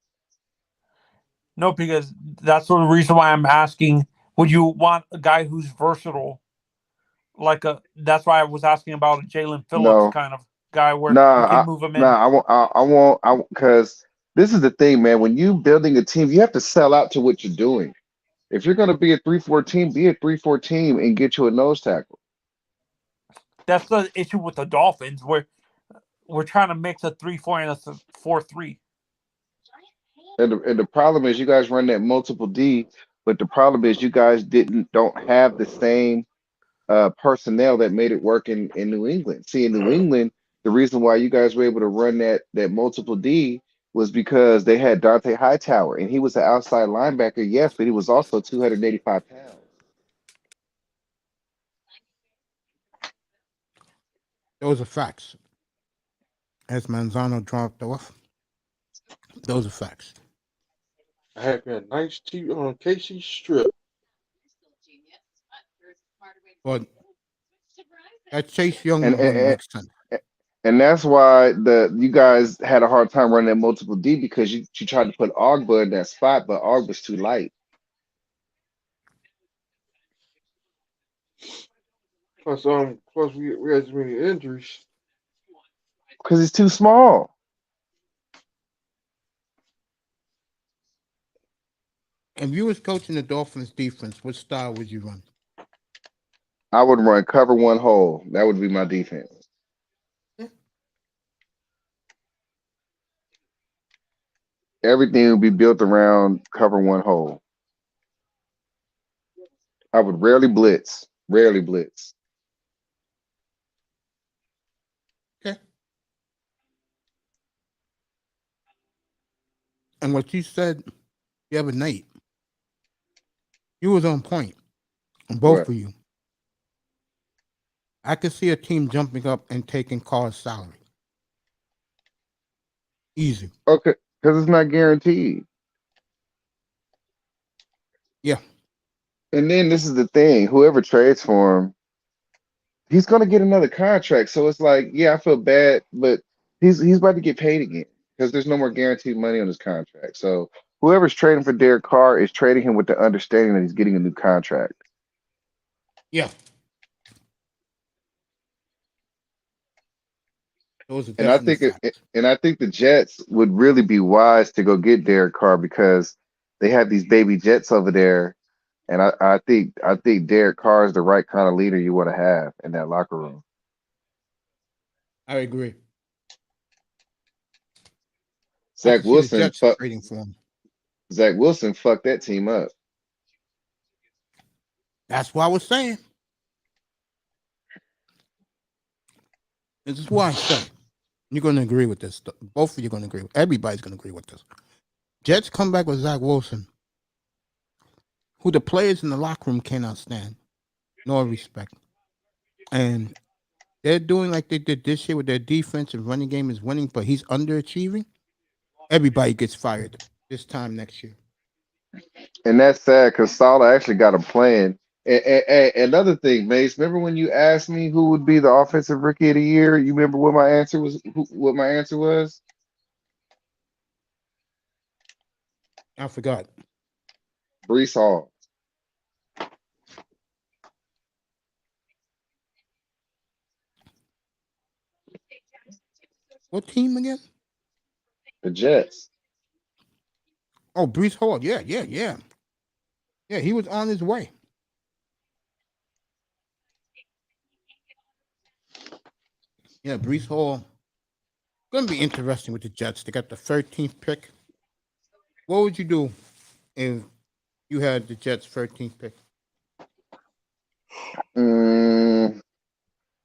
No, because that's the reason why I'm asking. Would you want a guy who's versatile? That's why I was asking about a Jalen Phillips kind of guy where you can move him in. I want because this is the thing, man. When you building a team, you have to sell out to what you're doing. If you're gonna be a 3-4 team, be a 3-4 team and get you a nose tackle. That's the issue with the Dolphins. We're trying to mix a 3-4 and a 4-3. And the problem is you guys run that multiple D, but the problem is you guys don't have the same personnel that made it work in New England. See, in New England, the reason why you guys were able to run that multiple D was because they had Dante Hightower, and he was an outside linebacker, yes, but he was also 285 pounds. Those are facts. As Manzano dropped off, those are facts. I had that nice tea on Casey Strip. But that Chase Young And one makes sense. and that's why you guys had a hard time running that multiple D because you tried to put Ogba in that spot, but Ogba's too light. Plus we had so many injuries. Because he's too small. If you was coaching the Dolphins defense, what style would you run? I would run cover one hole. That would be my defense. Everything would be built around cover one hole. I would rarely blitz. Rarely blitz. Okay. And what you said the other night, you was on point. Both What? of you. I could see a team jumping up and taking Carr's salary. Easy. Okay, because it's not guaranteed. Yeah. And then this is the thing: whoever trades for him, he's gonna get another contract. So it's like, yeah, I feel bad, but he's about to get paid again because there's no more guaranteed money on his contract. So whoever's trading for Derek Carr is trading him with the understanding that he's getting a new contract. Yeah. Those are And I definite think facts. I think the Jets would really be wise to go get Derek Carr because they have these baby Jets over there, and I think Derek Carr is the right kind of leader you want to have in that locker room. I agree. I Zach could see the Wilson Jets fuck trading for him. Zach Wilson fucked that team up. That's what I was saying. This is why I said you're going to agree with this. Both of you are going to agree. Everybody's going to agree with this. Jets come back with Zach Wilson, who the players in the locker room cannot stand, nor respect. And they're doing like they did this year with their defense and running game is winning, but he's underachieving. Everybody gets fired this time next year. And that's sad because Salah actually got a plan. And another thing, Mace, remember when you asked me who would be the offensive rookie of the year? You remember what my answer was? What my answer was? I forgot. Brees Hall. What team again? The Jets. Oh, Brees Hall. Yeah. Yeah, he was on his way. Yeah, Brees Hall. Going to be interesting with the Jets. They got the 13th pick. What would you do if you had the Jets' 13th pick?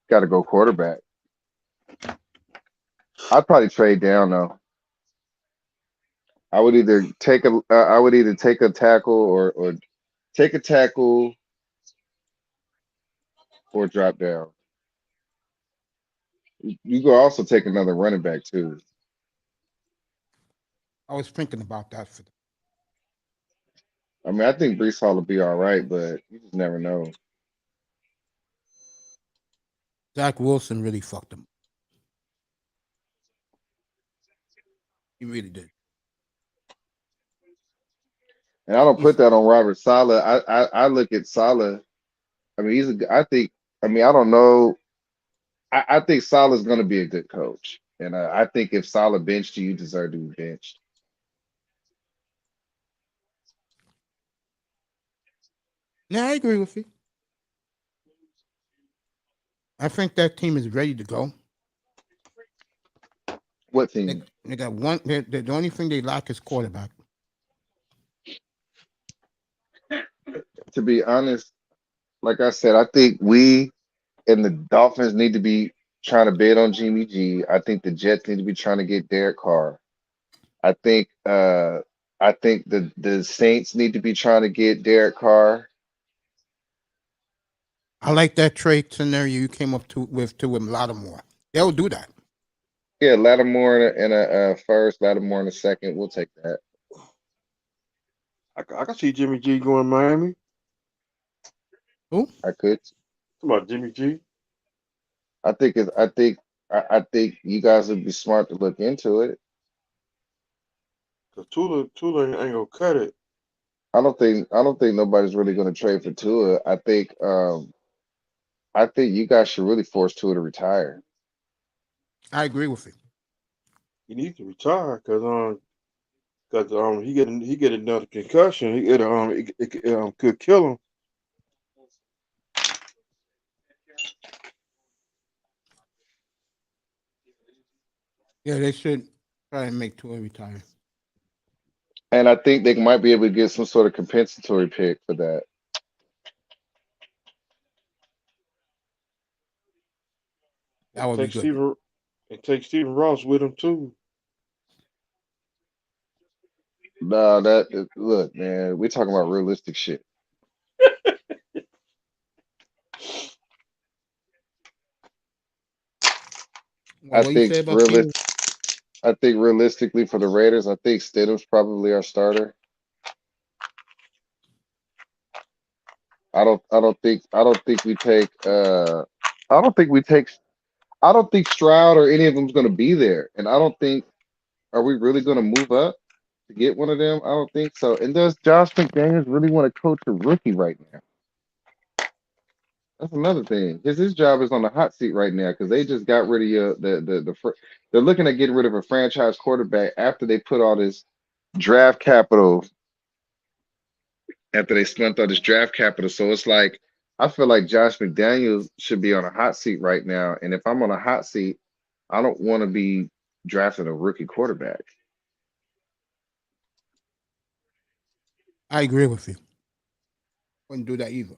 Got to go quarterback. I'd probably trade down though. I would either take a tackle or take a tackle or drop down. You could also take another running back too. I was thinking about that. I mean, I think Brees Hall will be all right, but you just never know. Zach Wilson really fucked him. He really did. And I don't put that on Robert Saleh. I look at Saleh. I mean, I don't know. I think Saleh's going to be a good coach, and I think if Saleh benched you, you deserve to be benched. Yeah, I agree with you. I think that team is ready to go. What team? They got one. The only thing they lack is quarterback. To be honest, like I said, I think we and the Dolphins need to be trying to bid on Jimmy G. I think the Jets need to be trying to get Derek Carr. I think the Saints need to be trying to get Derek Carr. I like that trade scenario you came up with Lattimore. They'll do that. Yeah, Lattimore and a first, Lattimore in a second. We'll take that. I can see Jimmy G going to Miami. Who? I could. Come on, Jimmy G. I think I think you guys would be smart to look into it. Cause Tula ain't gonna cut it. I don't think nobody's really going to trade for Tua. I think you guys should really force Tua to retire. I agree with you. He needs to retire because he get another concussion. It could kill him. Yeah, they should try and make Tua retire. And I think they might be able to get some sort of compensatory pick for that. That would be good. Take Stephen Ross with him too. No, look, man, we're talking about realistic shit. Well, what you say about Stephen? I think realistically for the Raiders, I think Stidham's probably our starter. I don't think we take I don't think Stroud or any of them's going to be there, and I don't think are we really going to move up to get one of them? I don't think so. And does Josh McDaniels really want to coach a rookie right now? That's another thing. Because his job is on the hot seat right now because they just got rid of they're looking at getting rid of a franchise quarterback after they put all this draft capital after they spent all this draft capital. So it's like I feel like Josh McDaniels should be on a hot seat right now. And if I'm on a hot seat, I don't want to be drafting a rookie quarterback. I agree with you. Wouldn't do that either.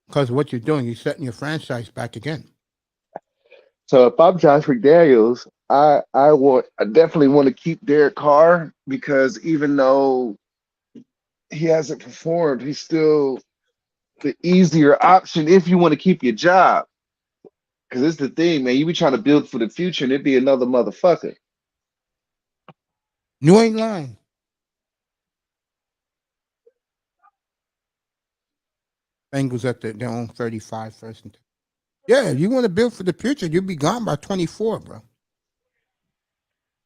Because what you're doing, you're setting your franchise back again. So if I'm Josh McDaniels, I definitely want to keep Derek Carr because even though he hasn't performed, he's still the easier option if you want to keep your job. Because it's the thing, man. You be trying to build for the future and it'd be another motherfucker. You ain't lying. Bengals at their own 35 first. Yeah, you want to build for the future, you'll be gone by 24, bro.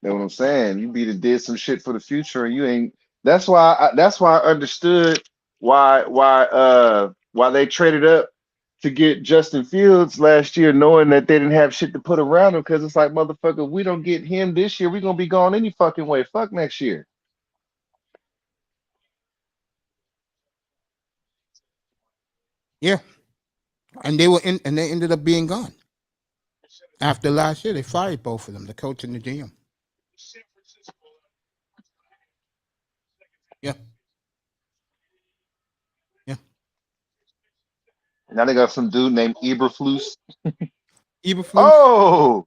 You know what I'm saying? You be did some shit for the future and you ain't. That's why I understood why they traded up to get Justin Fields last year, knowing that they didn't have shit to put around him. Because it's like, motherfucker, if we don't get him this year, we're gonna be gone any fucking way. Fuck next year. Yeah, and they ended up being gone. After last year, they fired both of them, the coach and the GM. Yeah. Yeah. Now they got some dude named Eberflus. Eberflus? Oh!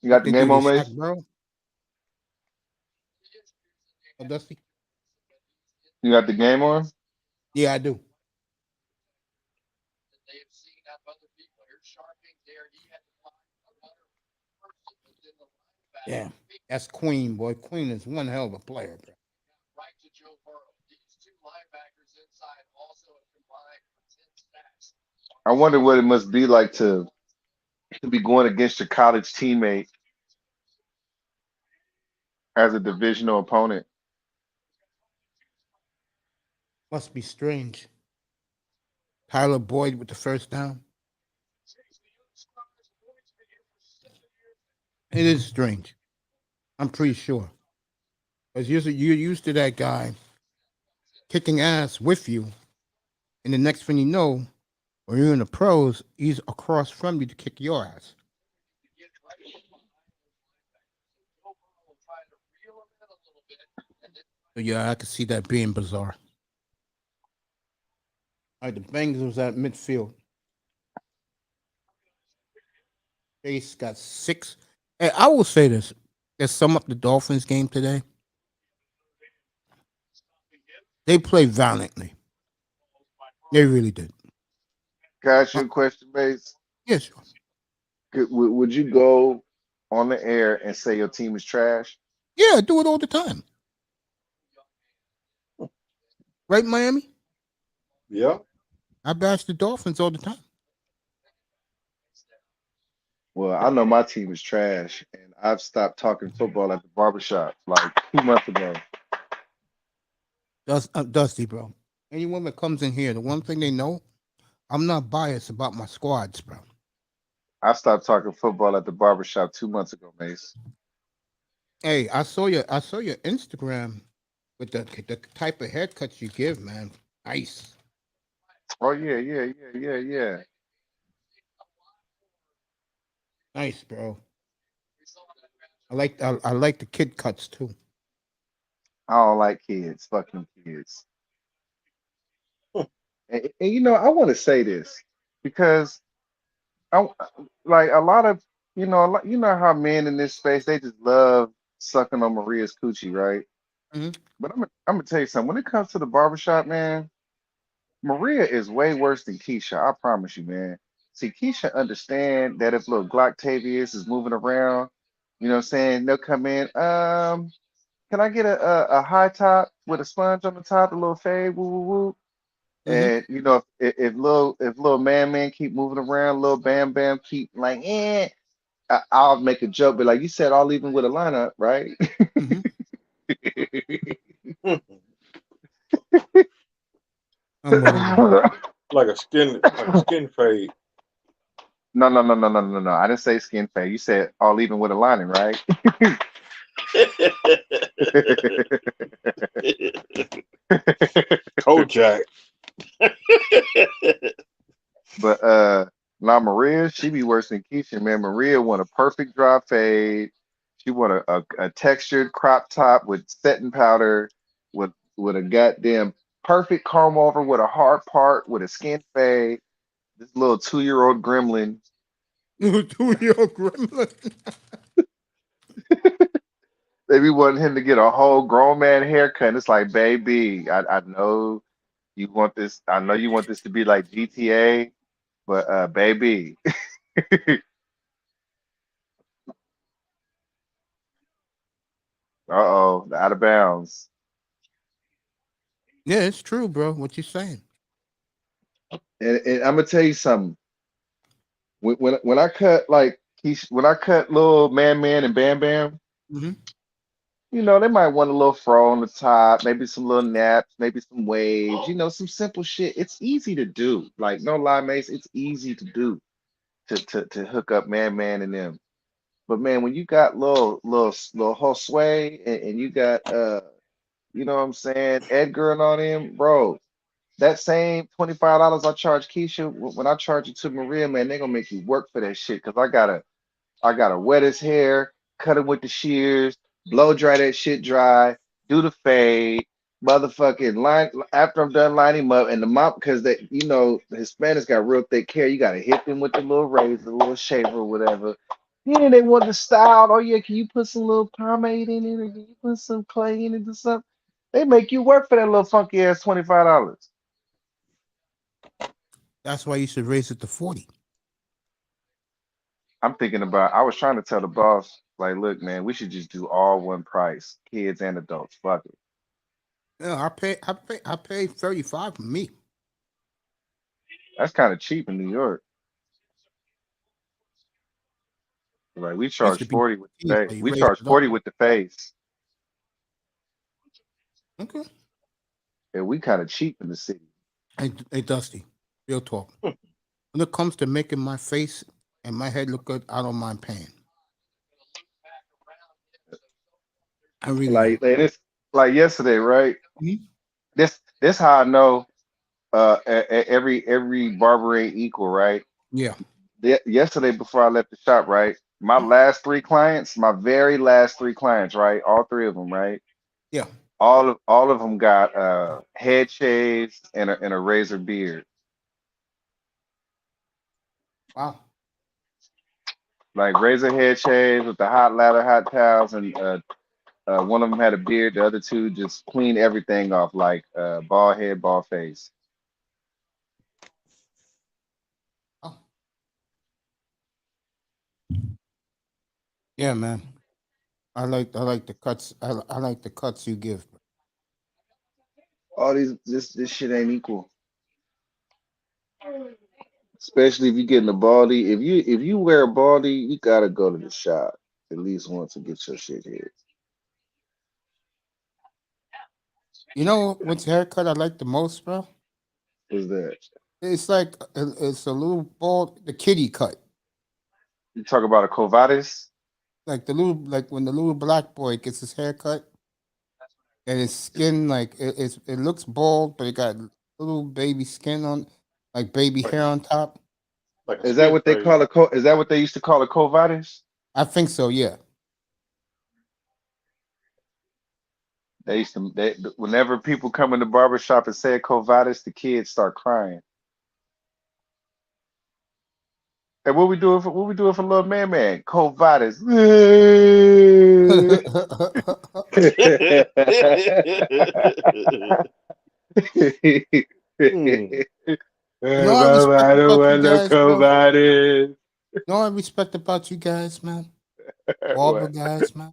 You got the game on, Mace? Oh, Dusty? You got the game on? Yeah, I do. Yeah, that's Queen, boy. Queen is one hell of a player, bro. I wonder what it must be like to be going against your college teammate as a divisional opponent. Must be strange. Tyler Boyd with the first down. It is strange. I'm pretty sure. Because you're used to that guy kicking ass with you, and the next thing you know, when you're in the pros, he's across from you to kick your ass. So yeah, I could see that being bizarre. All right, the Bengals at midfield. Chase got 6. Hey, I will say this. Let's sum up the Dolphins game today. They played valiantly. They really did. Can I ask you a question, Mace? Yes. Would you go on the air and say your team is trash? Yeah, I do it all the time. Right, Miami? Yeah. I bash the Dolphins all the time. Well, I know my team is trash, and I've stopped talking football at the barbershop like 2 months ago. Dusty, bro. Anyone that comes in here, the one thing they know, I'm not biased about my squads, bro. I stopped talking football at the barbershop 2 months ago, Mace. Hey, I saw your Instagram with the type of haircuts you give, man. Nice. Oh yeah. Nice, bro. I like the kid cuts too. I don't like kids, fucking kids. And you know, I want to say this because I like a lot of you know how men in this space they just love sucking on Maria's coochie, right? Mhm. But I'm gonna tell you something. When it comes to the barbershop, man, Maria is way worse than Keisha. I promise you, man. See, Keisha understand that if little Glocktavius is moving around, you know what I'm saying, they'll come in. Can I get a high top with a sponge on the top, a little fade, woo woo woo. Mhm. And you know, if little man keep moving around, little Bam Bam keep like, I'll make a joke, but like you said, I'll leave him with a lineup, right? Mhm. Like a skin fade. No. I didn't say skin fade. You said I'll leave him with a lining, right? Kojak. But now Maria, she be worse than Keisha, man. Maria want a perfect dry fade. She want a textured crop top with setting powder, with a goddamn perfect comb over, with a hard part, with a skin fade. This little 2-year-old gremlin. 2-year-old gremlin. They be wanting him to get a whole grown man haircut. And it's like, baby, I know you want this. I know you want this to be like GTA, but baby. Uh-oh, out of bounds. Yeah, it's true, bro. What you saying? And I'm gonna tell you something. When I cut like when I cut little Man and Bam Bam, Mm-hmm. you know, they might want a little fro on the top, maybe some little naps, maybe some waves, you know, some simple shit. It's easy to do. Like, no lie, Mace, it's easy to do to hook up Man and them. But man, when you got little Josue and you got you know what I'm saying, Edgar and all them, bro. That same $25 I charge Keisha, when I charge it to Maria, man, they gonna make you work for that shit. Cause I gotta wet his hair, cut him with the shears, blow dry that shit dry, do the fade, motherfucking line after I'm done lining him up and the mop because that you know the Hispanics got real thick hair. You gotta hit them with the little razor, the little shaver, or whatever. Yeah, they want the style. Oh yeah, can you put some little pomade in it or can you put some clay in it or something? They make you work for that little funky ass $25. That's why you should raise it to 40. I'm thinking about. I was trying to tell the boss, like, look, man, we should just do all one price, kids and adults. Fuck it. Yeah, I pay 35 for me. That's kind of cheap in New York. Like we Used to charge be 40 with the 15, face. so you We raise charge it up. 40 with the face, Okay. and we kind of cheap in the city. Hey, Dusty, real talk. When it comes to making my face and my head look good, I don't mind paying. I really Like, don't. and it's like yesterday, right? Mhm. This how I know every barber ain't equal, right? Yeah. Yesterday before I left the shop, right? My last three clients, my very last three clients, right? All three of them, right? Yeah. All of them got head shaves and a razor beard. Wow. Like razor head shaves with the hot lather, hot towels, and one of them had a beard. The other two just clean everything off, like bald head, bald face. Oh. Yeah, man. I like the cuts. I like the cuts you give. All this shit ain't equal. Especially if you getting a baldy. If you wear a baldy, you gotta go to the shop at least once to get your shit hit. You know which haircut I like the most, bro? What's that? It's like it's a little bald, the kitty cut, You talk about a Covadis? like like when the little black boy gets his hair cut, and his skin like it looks bald, but it got little baby skin on, like baby Like hair on top. like a Is that skin what they fade. call is that what they used to call a Covadis? I think so. Yeah. They used to whenever people come in the barber shop and say Covadis, the kids start crying. Hey, what we doing for little man? Covadis. Hmm. I respect I don't about you want no guys, bro. Covadis. I respect about you guys, man. Barber What? guys, man.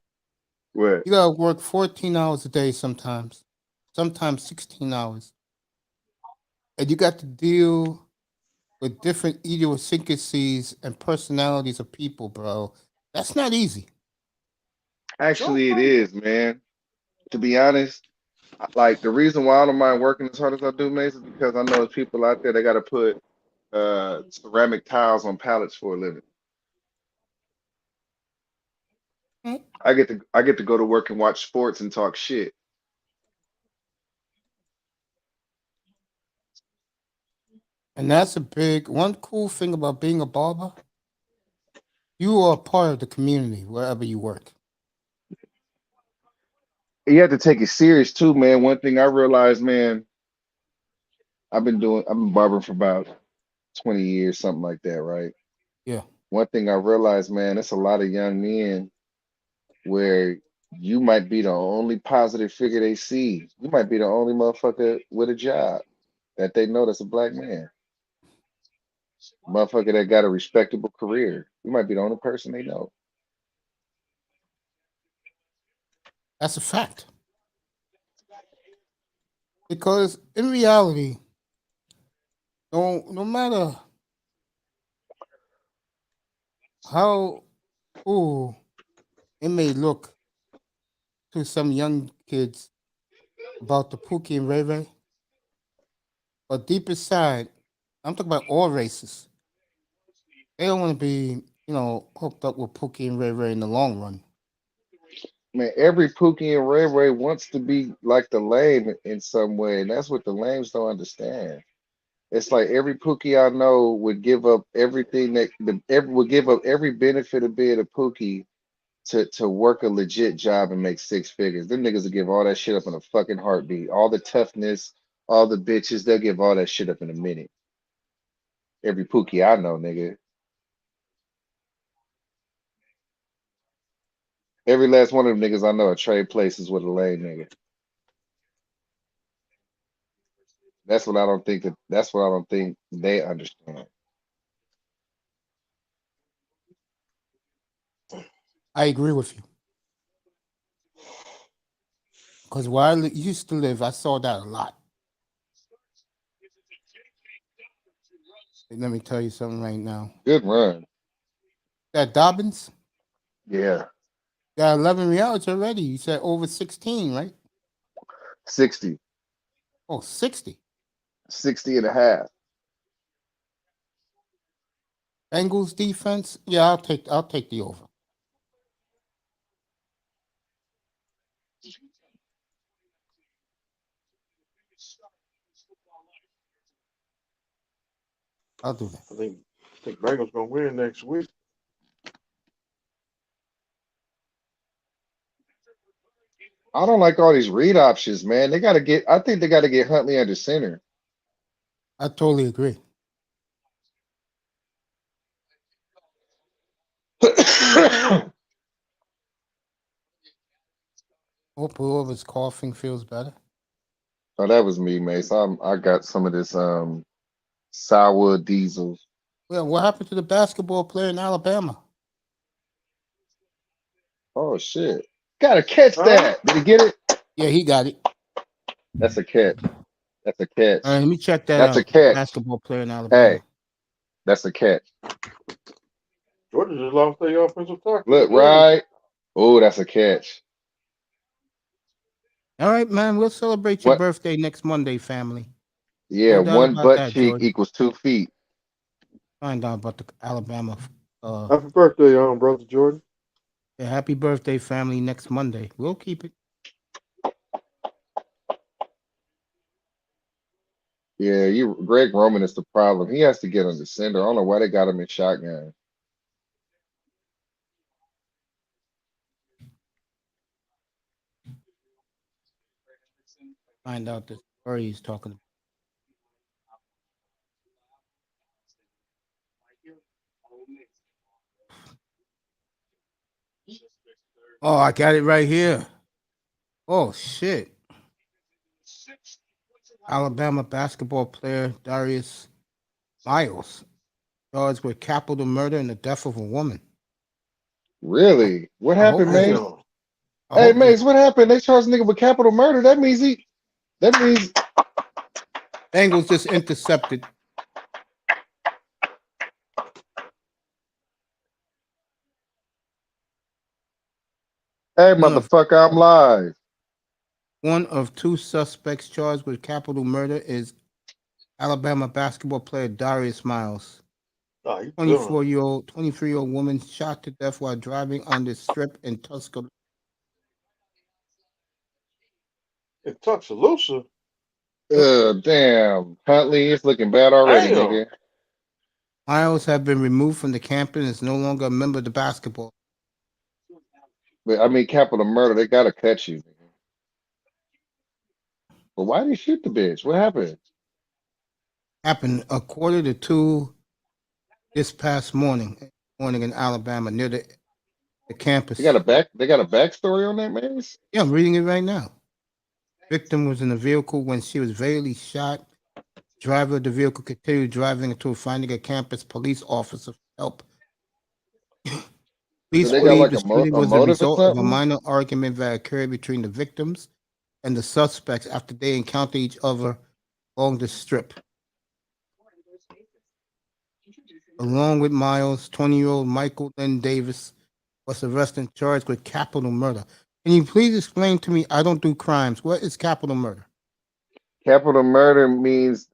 What? You gotta work 14 hours a day sometimes 16 hours, and you got to deal with different idiosyncrasies and personalities of people, bro. That's not easy. Actually, it is, man. To be honest, like the reason why I don't mind working as hard as I do, Mason, is because I know there's people out there that got to put ceramic tiles on pallets for a living. Mm. I get to go to work and watch sports and talk shit. And that's a big one cool thing about being a barber. You are part of the community wherever you work. You have to take it serious too, man. One thing I realized, man, I've been barbering for about 20 years, something like that, right? Yeah. One thing I realized, man, it's a lot of young men where you might be the only positive figure they see. You might be the only motherfucker with a job that they know that's a black man. Motherfucker that got a respectable career. You might be the only person they know. That's a fact. Because in reality, no matter how cool it may look to some young kids about the Pookie and Ray Ray, but deep inside, I'm talking about all races. They don't want to be, hooked up with Pookie and Ray Ray in the long run. Man, every Pookie and Ray Ray wants to be like the lame in some way, and that's what the lames don't understand. It's like every Pookie I know would give up everything would give up every benefit of being a Pookie to work a legit job and make six figures. Them niggas will give all that shit up in a fucking heartbeat. All the toughness, all the bitches, they'll give all that shit up in a minute. Every Pookie I know, nigga. Every last one of them niggas I know are trade places with a lame nigga. That's what I don't think they understand. I agree with you. Because where I used to live, I saw that a lot. Let me tell you something right now. Good run. That Dobbins Yeah. got 11 yards already. You said over 16, right? 60. Oh, 60. 60 and a half. Bengals defense. Yeah, I'll take the over. I'll do that. I think Bengals gonna win next week. I don't like all these read options, man. I think they gotta get Huntley under center. I totally agree. Hope whoever's coughing feels better. Oh, that was me, Mace. I got some of this sour diesel. Well, what happened to the basketball player in Alabama? Oh shit. Gotta catch that. Did he get it? Yeah, he got it. That's a catch. That's a catch. All right, let me check that That's out. a catch. Basketball player in Alabama. Hey, that's a catch. Georgia just lost their offensive tackle. Look, right. Oh, that's a catch. All right, man. We'll celebrate your What? birthday next Monday, family. Yeah, No doubt one about butt that, cheek George. equals 2 feet. Find out about the Alabama. Happy birthday, brother Jordan. Yeah, happy birthday, family, next Monday. We'll keep it. Yeah, Greg Roman is the problem. He has to get under center. I don't know why they got him in shotgun. Find out the story he's talking about. Oh, I got it right here. Oh, shit. Alabama basketball player Darius Miles charged with capital murder and the death of a woman. Really? What I hope happened, they Mace? get- I Hey, hope they- Mace, what happened? They charged a nigga with capital murder. That means Bengals just intercepted. Hey, motherfucker, I'm live. One of two suspects charged with capital murder is Alabama basketball player Darius Miles. 23-year-old woman shot to death while driving on the strip in Tuscaloosa. In Tuscaloosa? Damn. Huntley, it's looking bad already, Damn. nigga. Miles have been removed from the campus and is no longer a member of the basketball. But I mean, capital murder, they gotta cut you. Nigga. But why did he shoot the bitch? What happened? Happened a 1:45 this past morning in Alabama near the campus. They got a backstory on that, man? Yeah, I'm reading it right now. Victim was in the vehicle when she was fatally shot. Driver of the vehicle continued driving until finding a campus police officer for help. Police So they got believe like the shooting was a motive or result of a something? minor argument that occurred between the victims and the suspects after they encountered each other along the strip. Along with Miles, 20-year-old Michael Lynn Davis was arrested and charged with capital murder. Can you please explain to me? I don't do crimes. What is capital murder? Capital murder means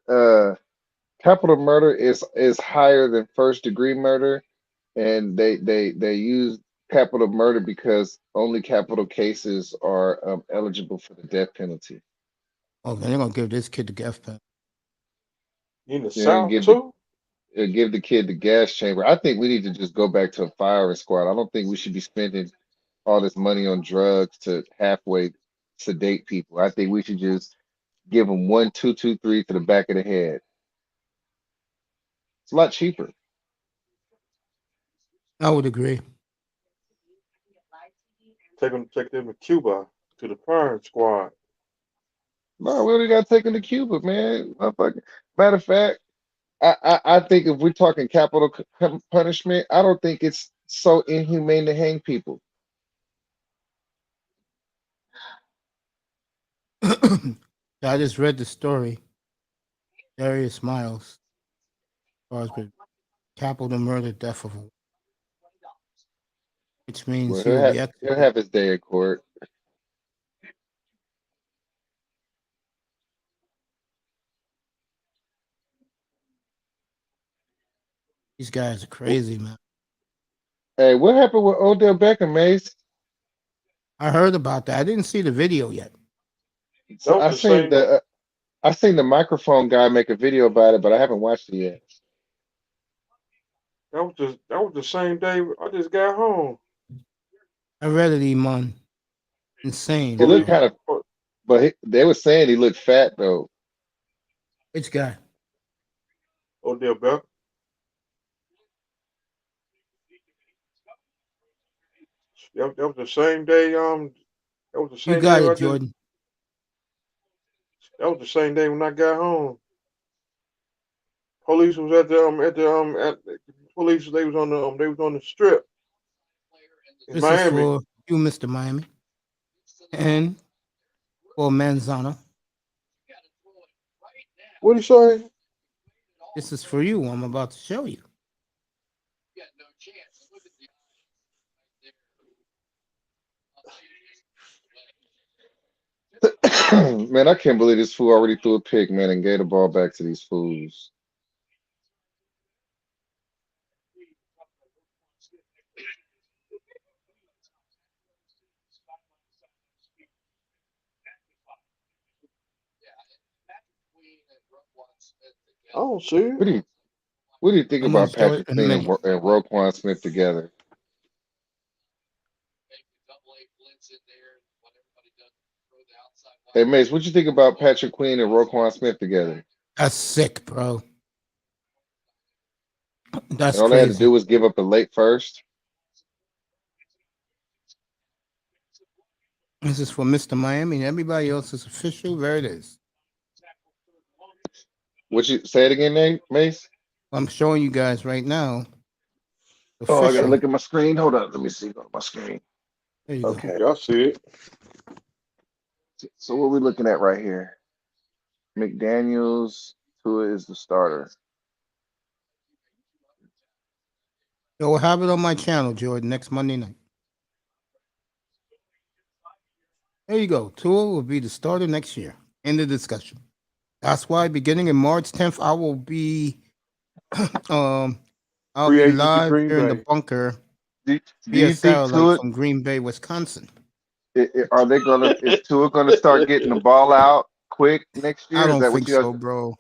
capital murder is higher than first degree murder, and they use capital murder because only capital cases are eligible for the death penalty. Oh, man, they're gonna give this kid the death penalty. In the You know, South too? give the kid the gas chamber. I think we need to just go back to a firing squad. I don't think we should be spending all this money on drugs to halfway sedate people. I think we should just give them 1, 2, 2, 3 to the back of the head. It's a lot cheaper. I would agree. Take them to Cuba to the firing squad. No, we only got to take them to Cuba, man. Motherfucker. Matter of fact, I think if we're talking capital punishment, I don't think it's so inhumane to hang people. I just read the story. Darius Miles charged with capital murder, death of a woman, which means Well, he will be he'll executed. have his day in court. These guys are crazy, man. Hey, what happened with Odell Beckham, Mace? I heard about that. I didn't see the video yet. So I seen the microphone guy make a video about it, but I haven't watched it yet. That was the same day I just got home. I read it, Iman. Insane. He looked Bro. kind of, but they were saying he looked fat though. Which guy? Odell Beckham. That was the same day. That was the You same got day. it, Jordan. That was the same day when I got home. Police was at the police. They was on the strip in This Miami. is for you, Mr. Miami, and for Manzano. What do you say? This is for you. I'm about to show you. Man, I can't believe this fool already threw a pick, man, and gave the ball back to these fools. I don't see it. What do you think I'm gonna about show it Patrick in a Queen and, minute. and Roquan Smith together? Hey, Mace, what you think about Patrick Queen and Roquan Smith together? That's sick, bro. That's And all they had to crazy. do was give up a late first. This is for Mr. Miami, and everybody else is official. There it is. What you say it again, Nate, Mace? I'm showing you guys right now. Oh, I gotta Official. look at my screen. Hold on, let me see. Go to my screen. There you Okay. Yeah, I see it. So what are we looking at right here? McDaniels, Tua is the starter. go. You'll have it on my channel, Jordan, next Monday night. There you go. Tua will be the starter next year. End of discussion. That's why beginning in March 10th, I will be I'll Free be agency live Green here in the Bay. bunker Do via you think satellite Tua from Green Bay, Wisconsin. are they gonna is Tua gonna start getting the ball out quick next I year? Is don't that what think you guys? so, bro.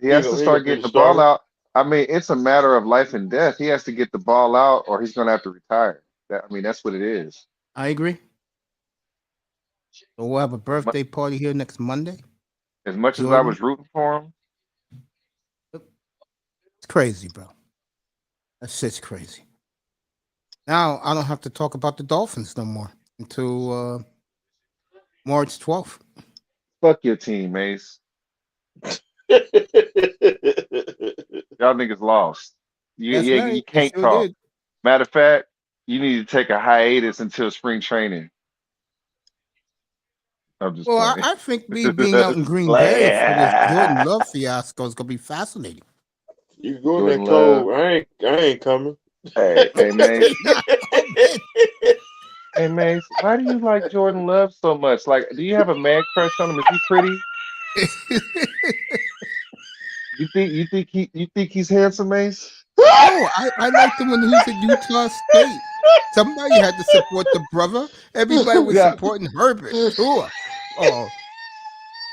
He has to He gonna start be getting the the ball starter. out. I mean, it's a matter of life and death. He has to get the ball out, or he's gonna have to retire. That's what it is. I agree. So we'll have a Mu- birthday party here next Monday. As much as I Jordan, was rooting for him, it's crazy, bro. That shit's crazy. Now I don't have to talk about the Dolphins no more until March 12th. fuck your team, Mace. Y'all niggas lost. That's You right. You can't sure talk. did. Matter of fact, you need to take a hiatus until spring training. I'm just Well, playing. I think me being out in Green Bay for this Jordan Love fiasco is gonna be fascinating. You can go in Jordan that Love. cold. I ain't coming. Hey, Mace. Not coming. Hey, Mace. Why do you like Jordan Love so much? Like, do you have a man crush on him? Is he pretty? You think he's handsome, Mace? No, I liked him when he was at Utah State. Somebody had to support the brother. Everybody was Yeah. supporting Herbert, Tua,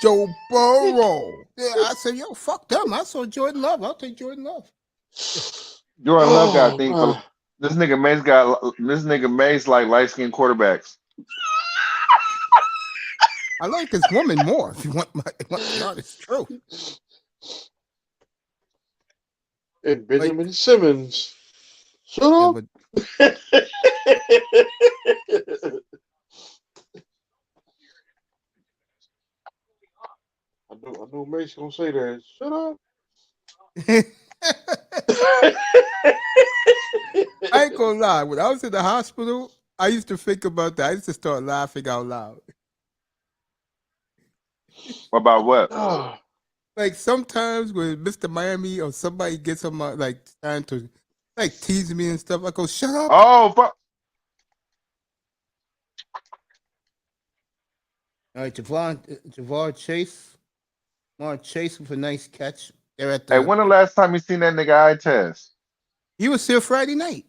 Joe Burrow. Yeah, I said, yo, fuck them. I saw Jordan Love. I'll take Jordan Love. Jordan Love got a Oh thing for my. this nigga Mace like light skinned quarterbacks. I like his woman more, if you want the honest truth. And Benjamin Simmons. Shut Yeah, up. but I know Mace gonna say that. Shut up. I ain't gonna lie. When I was in the hospital, I used to think about that. I used to start laughing out loud. About what? Oh, Like sometimes when Mr. Miami or somebody gets on my like trying to like tease me and stuff, I go, shut up. Oh, fuck. All right, Javon Chase. Jamar Chase with a nice catch. They're at Hey, the when the last time you seen that nigga eye test? he was here Friday night.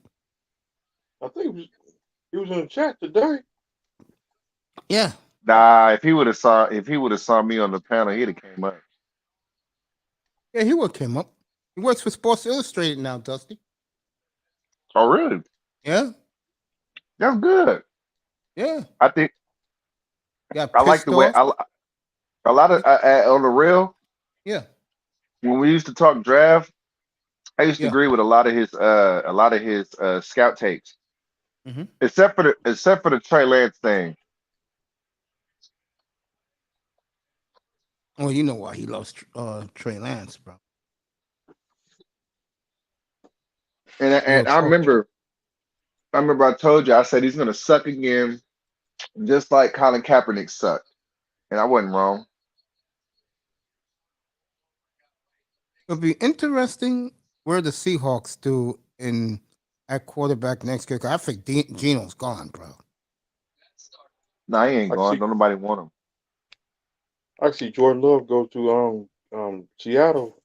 I think he was in the chat today. Yeah. Nah, if he would have saw me on the panel, he'd have came up. Yeah, he would came up. He works for Sports Illustrated now, Dusty. Oh, really? Yeah, That's good. yeah. I think Got I like pissed the way off. a lot of on the real Yeah, when we used to talk draft. I used to yeah. agree with a lot of his scout takes, hmm except for the Trey Lance thing. Well, you know why he loves Trey Lance, bro. And Real I talk. remember I told you I said he's gonna suck again, just like Colin Kaepernick sucked, and I wasn't wrong. It'll be interesting where the Seahawks do in at quarterback next year. 'Cause I think Geno's gone, bro. No, he ain't I gone. see. Don't nobody want him. I see Jordan Love go to Seattle.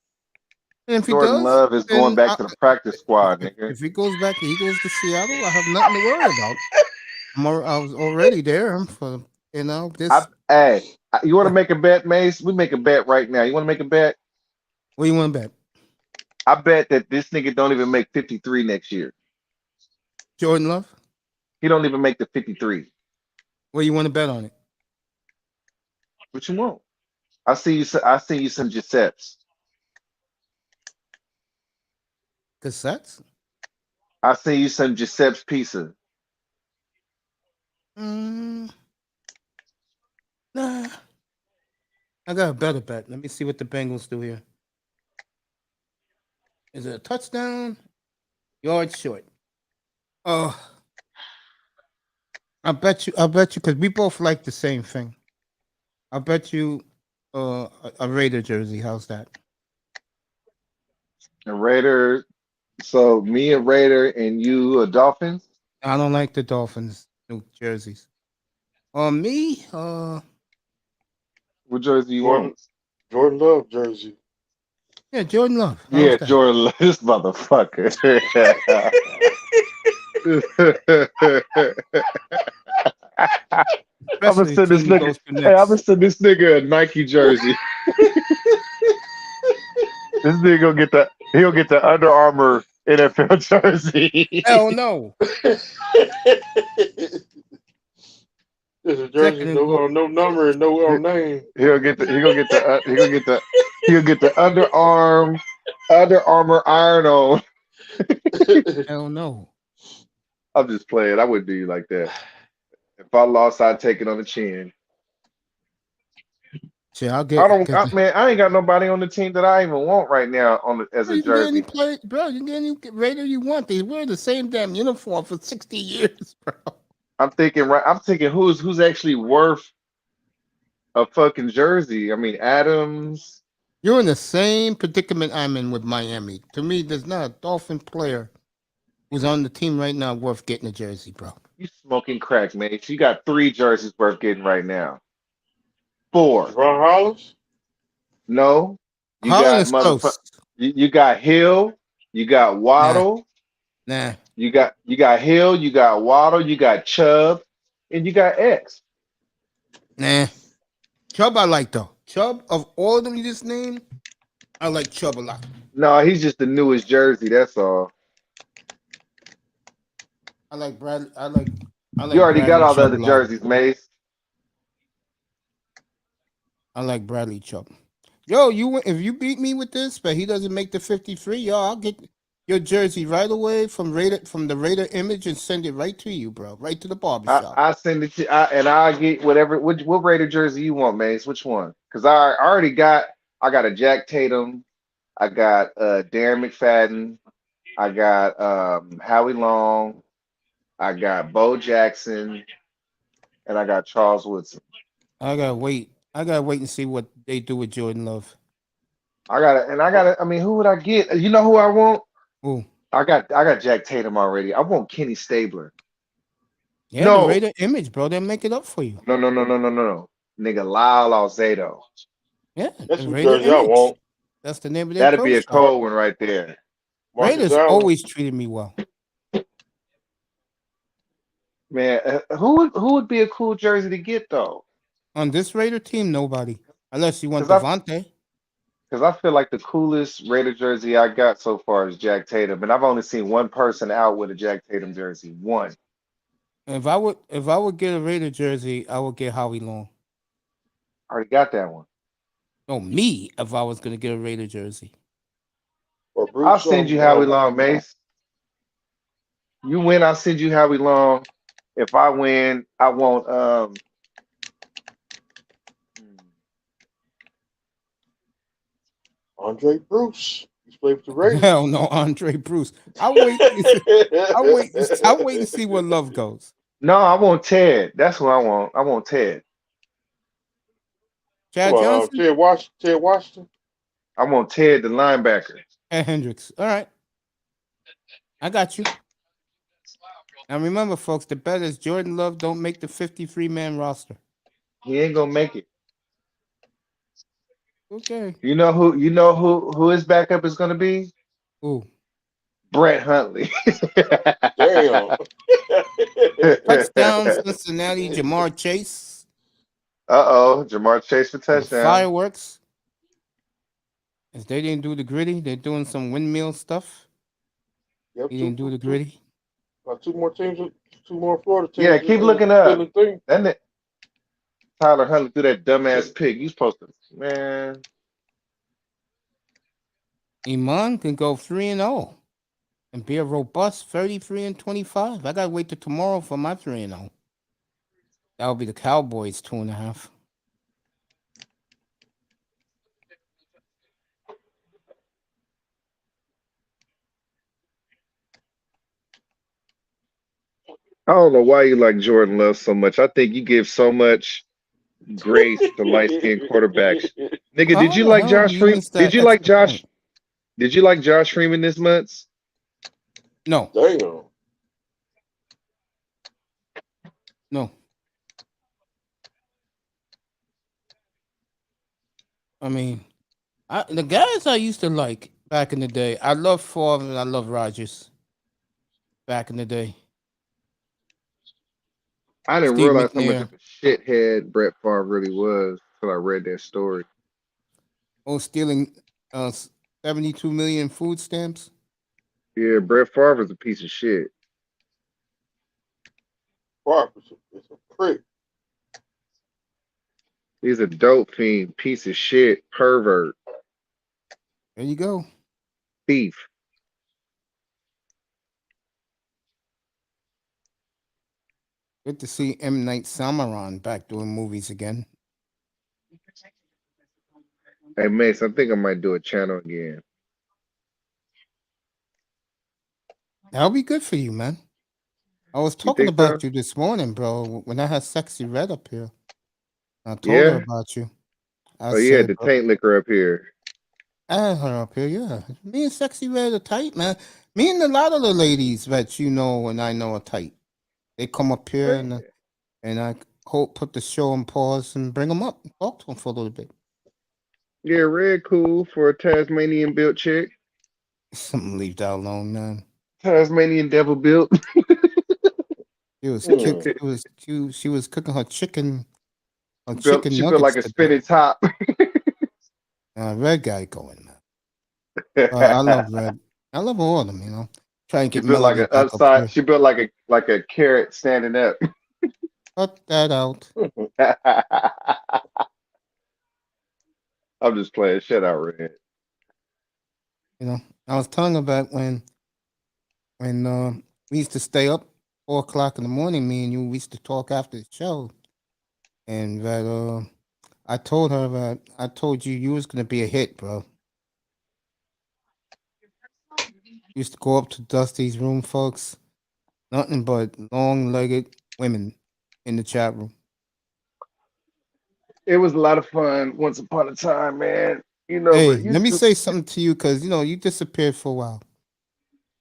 And if he Jordan does, Love is going then back to the practice squad, nigga. if he goes back, he goes to Seattle. I have nothing to worry about. I was already there for this. You want to make a bet, Mace? We make a bet right now. You want to make a bet? What do you want to bet? I bet that this nigga don't even make 53 next year. Jordan Love. He don't even make the 53. What do you want to bet on it? What you want? I see you some Giuseppe's. Cassettes? I see you some Giuseppe's pizza. Nah. I got a better bet. Let me see what the Bengals do here. Is it a touchdown? Yard short. Oh, I bet you, because we both like the same thing. I bet you a Raider jersey. How's that? A Raider. So me a Raider and you a Dolphins? I don't like the Dolphins new jerseys. Me, What jersey you want? Jordan Love jersey. Yeah, Jordan Love. How's Yeah, that? Jordan Love, this motherfucker. I'm gonna Especially send this team nigga. goes to Hey, I'm next. gonna send this nigga a Nike jersey. This nigga he'll get the Under Armour NFL jersey. Hell no. There's a jersey, no number, and no name. He'll get the Under Armour iron on. Hell no. I'm just playing. I wouldn't do you like that. If I lost, I'd take it on the chin. Shit, I'll get. Man, I ain't got nobody on the team that I even want right now as a You can get any jersey. play, bro. You can get any Raider you want. They wear the same damn uniform for 60 years, bro. I'm thinking who's actually worth a fucking jersey. I mean, Adams. You're in the same predicament I'm in with Miami. To me, there's not a Dolphin player who's on the team right now worth getting a jersey, bro. You smoking crack, mate. You got 3 jerseys worth getting right now. 4. Ron Hollis? No. You Holland got is close. You got Hill. You got Waddle. Nah. You got Hill. You got Waddle. You got Chubb, and you got X. Nah. Chubb I like though. Chubb, of all of them you just named, I like Chubb a lot. No, he's just the newest jersey. That's all. I like Bradley. I like You already got Bradley all the Chubb other a lot. jerseys, Mace. I like Bradley Chubb. Yo, if you beat me with this, but he doesn't make the 53, yo, I'll get your jersey right away from the Raider image and send it right to you, bro. Right to the barbershop. I send it to and I'll get whatever. What Raider jersey you want, Mace? Which one? Because I already got. I got a Jack Tatum. I got Darren McFadden. I got Howie Long. I got Bo Jackson, and I got Charles Woodson. I gotta wait and see what they do with Jordan Love. I mean, who would I get? You know who I want? Who? I got Jack Tatum already. I want Kenny Stabler. Yeah, No. the Raider image, bro. They'll make it up for you. No. Nigga, Lyle Alzado. Yeah, That's the what Raider jersey I image. want. That's the name of their That'd pro be a shop. cold one right there. Raiders always treated me well. Man, who would be a cool jersey to get though? On this Raider team, nobody. Unless you want 'Cause Devontae. Because I feel like the coolest Raider jersey I got so far is Jack Tatum, and I've only seen one person out with a Jack Tatum jersey. One. If I would get a Raider jersey, I would get Howie Long. I already got that one. No, me. If I was gonna get a Raider jersey, Or I'll Bruce, send you Howie Long, Mace. You win, I'll send you Howie Long. If I win, I want Andre Bruce. He's played with the Raiders. hell no, Andre Bruce. I'll wait. I'll wait. I'll wait and see where love goes. No, I want Ted. That's what I want. I want Ted. Chad Come on, Johnson, Ted Washington. I want Ted, the linebacker. and Hendricks. All right, I got you. Now remember, folks, the bet is Jordan Love don't make the 53-man roster. He ain't gonna make it. Okay. You know who his backup is gonna be? Who? Brett Huntley. Damn. Touchdown, Cincinnati, Jamar Chase. Jamar Chase for touchdown. Fireworks. If they didn't do the gritty, they're doing some windmill stuff. Yep, He didn't do the gritty. About two more Florida teams. Yeah, keep looking up. Thing. Then Tyler Huntley threw that dumbass pick. You supposed to, man. Iman can go 3-0 and be a robust 33-25. I gotta wait till tomorrow for my 3-0. That'll be the Cowboys 2.5. I don't know why you like Jordan Love so much. I think you give so much grace to light skinned quarterbacks. Nigga, did you like Josh Freeman? Did you like Josh? Did you like Josh Freeman this month? No. Damn. No. I mean, the guys I used to like back in the day, I love Favre and I love Rodgers back in the day. I didn't Steve realize how McNair. much of a shithead Brett Favre really was until I read that story. Oh, stealing 72 million food stamps. Yeah, Brett Favre is a piece of shit. Favre is a prick. He's a dope fiend, piece of shit, pervert, There you go. thief. Good to see M. Night Shyamalan back doing movies again. Hey, Mace, I think I might do a channel again. That'll be good for you, man. I was talking think about so? you this morning, bro. When I had Sexy Red up here, I told Yeah? her about you. I Oh, you had said, the taint liquor up here. I had her up here, yeah. Me and Sexy Red are tight, man. Me and a lot of the ladies that you know and I know are tight. They come up here and I put the show on pause and bring them up and talk to them for a little bit. Yeah, red cool for a Tasmanian built chick. Leave that alone, man. Tasmanian devil built. She was she was cooking her chicken. Her chicken She nuggets built like a today. spinning top. Red guy going, man. I love Red. I love all of them, you know. Try and She get built like Melody an back up here. upside. She built like a carrot standing up. Cut that out. I'm just playing. Shut out, Red. You know, I was telling her about when we used to stay up 4 o'clock in the morning, me and you, we used to talk after the show. And that I told her that I told you was gonna be a hit, bro. Used to go up to Dusty's room, folks. Nothing but long-legged women in the chat room. It was a lot of fun once upon a time, man. You know, Hey, but let me say something to you, because you know you disappeared for a while.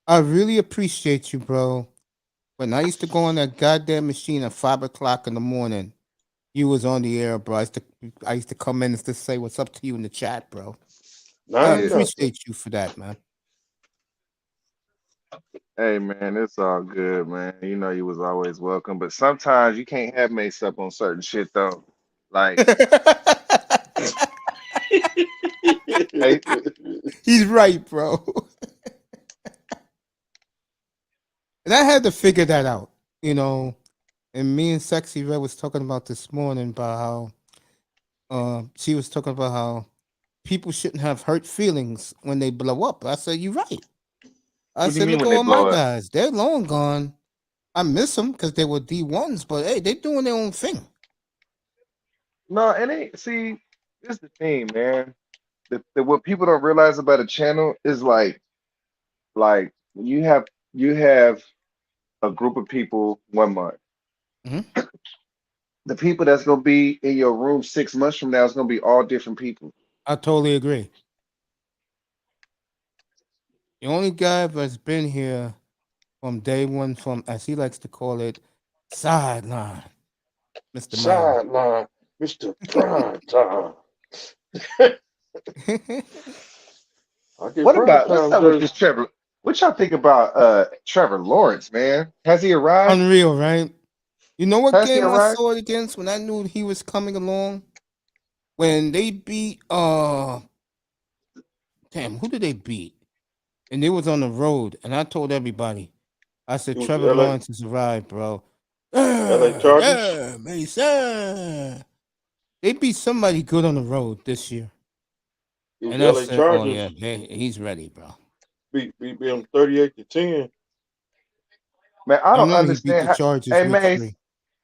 I really appreciate you, bro. When I used to go on that goddamn machine at 5 o'clock in the morning, you was on the air, bro. I used to come in and just say what's up to you in the chat, bro. I appreciate you for that, man. Hey, man, it's all good, man. You know you was always welcome, but sometimes you can't have Mace up on certain shit though. Like Hey, He's right, bro. And I had to figure that out, and me and Sexy Red was talking about this morning about how she was talking about how people shouldn't have hurt feelings when they blow up. I said, you're right. I what do you said, mean look when at they all my blow up? guys. They're long gone. I miss them because they were D1s, but hey, they're doing their own thing. No, it ain't. See, this is the thing, man. What people don't realize about a channel is like you have a group of people 1 month. Mhm. The people that's gonna be in your room 6 months from now is gonna be all different people. I totally agree. The only guy that's been here from day one, from as he likes to call it, sideline, Mr. Miami. Sideline, Mr. Prime Time. I get prime What's time up with jersey. this Trevor? What y'all think about Trevor Lawrence, man? Has he arrived? Unreal, right? You know what Has he game I arrived? saw it against when I knew he was coming along? When they beat who did they beat? And they was on the road, and I told everybody, I said It was Trevor Lawrence has arrived, bro. LA Chargers. Yeah, Mason. They beat somebody good on the road this year. It was And I LA said, oh Chargers. yeah, he's ready, bro. Beat them 38-10. Man, I I don't remember he beat understand the how. Chargers Hey, week Mace, 3.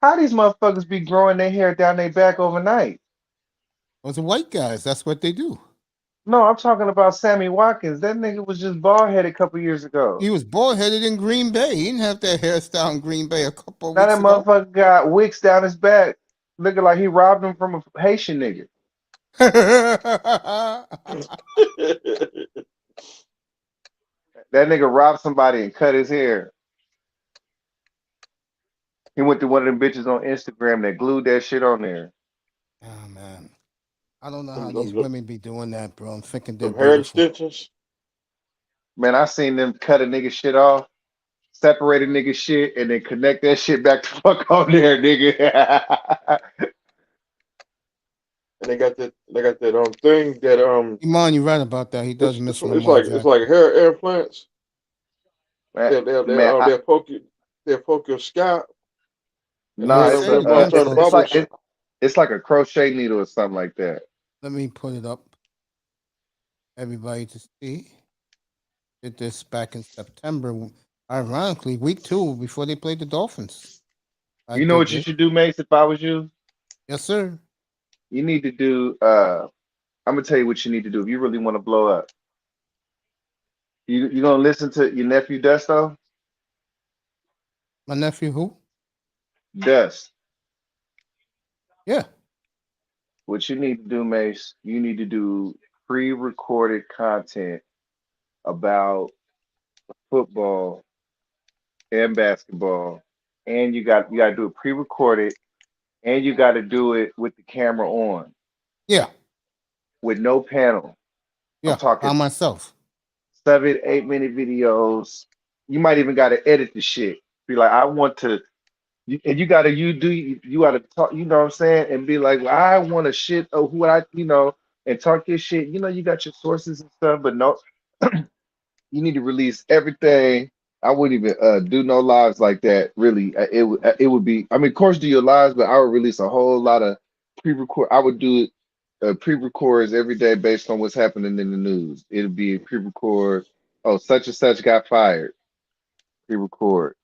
how these motherfuckers be growing their hair down their back overnight? Those are white guys. That's what they do. No, I'm talking about Sammy Watkins. That nigga was just bald headed a couple years ago. He was bald headed in Green Bay. He didn't have that hairstyle in Green Bay a couple of Now that weeks ago. motherfucker got wicks down his back, looking like he robbed him from a Haitian nigga. That nigga robbed somebody and cut his hair. He went to one of them bitches on Instagram that glued that shit on there. Oh man, I don't know how Them, these them, women be doing that, bro. I'm thinking they're them hair beautiful. extensions. Man, I seen them cut a nigga shit off, separate a nigga shit, and then connect that shit back the fuck on there, nigga. And they got that thing that Iman, you're right about that. He does miss Lamar it's like Jackson. hair implants. man, They'll poke your scalp and nah, They then it's say a them turn eventually. bubbles. it's like a crochet needle or something like that. Let me put it up, everybody to see. Did this back in September. Ironically, week 2 before they played the Dolphins. I You know did what you this. should do, Mace, if I was you? Yes, sir. You need to do I'm gonna tell you what you need to do if you really want to blow up. You gonna listen to your nephew Dusto? My nephew, who? Dust. Yeah. What you need to do, Mace, you need to do pre-recorded content about football and basketball, and you got to do it pre-recorded, and you got to do it with the camera on, Yeah. with no panel. I'm Yeah. talking By myself. 7-8 minute videos. You might even got to edit the shit. Be like, I want to, and you got to you got to talk. You know what I'm saying? And be like, well, I want to shit of who and talk your shit. You know, you got your sources and stuff, but no, you need to release everything. I wouldn't even do no lives like that. Really, it would be. I mean, of course, do your lives, but I would release a whole lot of pre-record. I would do pre-records every day based on what's happening in the news. It'd be a pre-record. Oh, such and such got fired. Pre-record.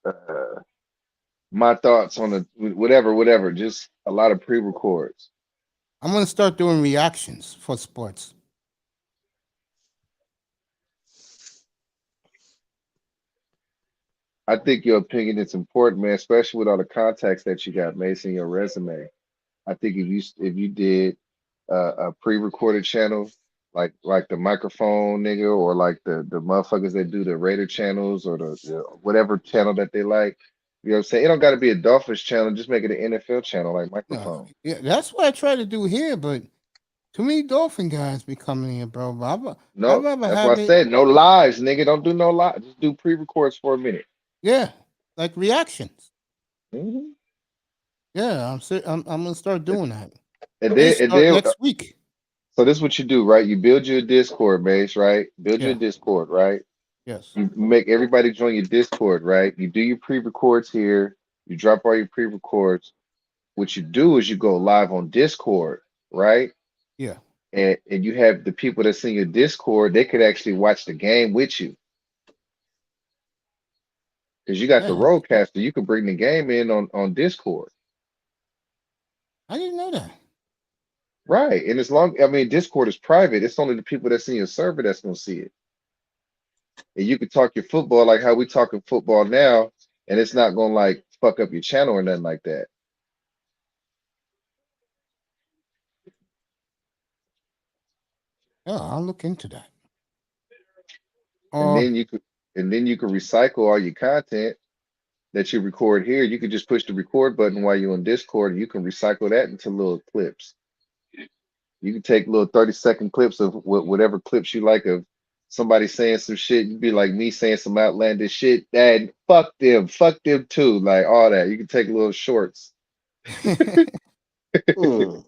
My thoughts on the whatever. Just a lot of pre-records. I'm gonna start doing reactions for sports. I think your opinion is important, man, especially with all the contacts that you got, Mason, your resume. I think if you did a pre-recorded channel, like the microphone nigga, or like the motherfuckers that do the Raider channels or the whatever channel that they like. You know what I'm saying? It don't got to be a Dolphins channel. Just make it an NFL channel, like No, microphone. yeah, that's what I try to do here, but too many Dolphin guys be coming here, bro. I'd No, rather that's why I have it, said no lives, nigga. Don't do no lives. Just do pre-records for a minute. yeah, like reactions. Mhm. Yeah, I'm gonna start doing that. And May then start next week. So this is what you do, right? You build your Discord base, right? Build your Yeah. Discord, right? Yes. You make everybody join your Discord, right? You do your pre-records here. You drop all your pre-records. What you do is you go live on Discord, right? Yeah. And you have the people that's in your Discord, they could actually watch the game with you. Because you got the Yeah. roadcaster, you can bring the game in on Discord. I didn't know that. Right. And as long, I mean, Discord is private. It's only the people that's in your server that's gonna see it. And you can talk your football like how we talking football now, and it's not gonna like fuck up your channel or nothing like that. Oh, I'll look into that. And then you can recycle all your content that you record here. You can just push the record button while you're on Discord, and you can recycle that into little clips. You can take little 30-second clips of whatever clips you like of somebody saying some shit. You'd be like me saying some outlandish shit. And fuck them too. Like all that. You can take little shorts. Hmm.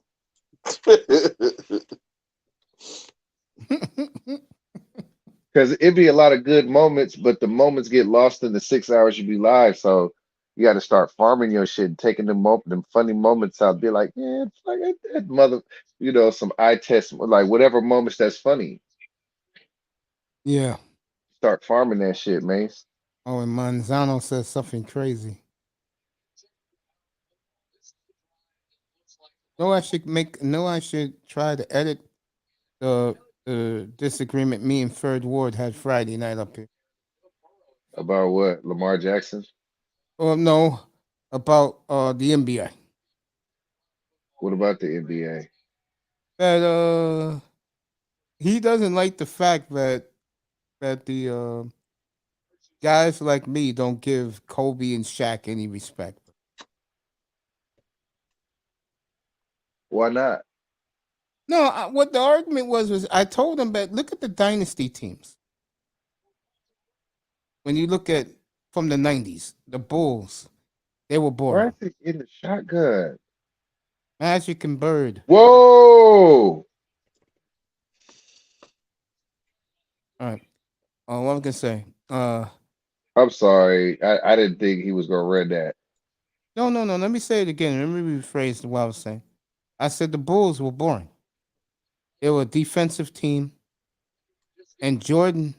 Because it'd be a lot of good moments, but the moments get lost in the 6 hours you be live. So you got to start farming your shit and taking them funny moments out. Be like, yeah, it's like that mother, some eye test, like whatever moments that's funny. Yeah. Start farming that shit, man. Oh, and Manzano says something crazy. No, I should try to edit the disagreement me and Third Ward had Friday night up here. About what? Lamar Jackson? Oh no, about the NBA. What about the NBA? That he doesn't like the fact that the guys like me don't give Kobe and Shaq any respect. Why not? No, what the argument was I told him that look at the dynasty teams. When you look at from the 90s, the Bulls, they were boring. Why is he in the shotgun? Magic and Bird. Whoa! All right. What am I gonna say? I'm sorry. I didn't think he was gonna run that. No. Let me say it again. Let me rephrase what I was saying. I said the Bulls were boring. They were a defensive team, and Jordan,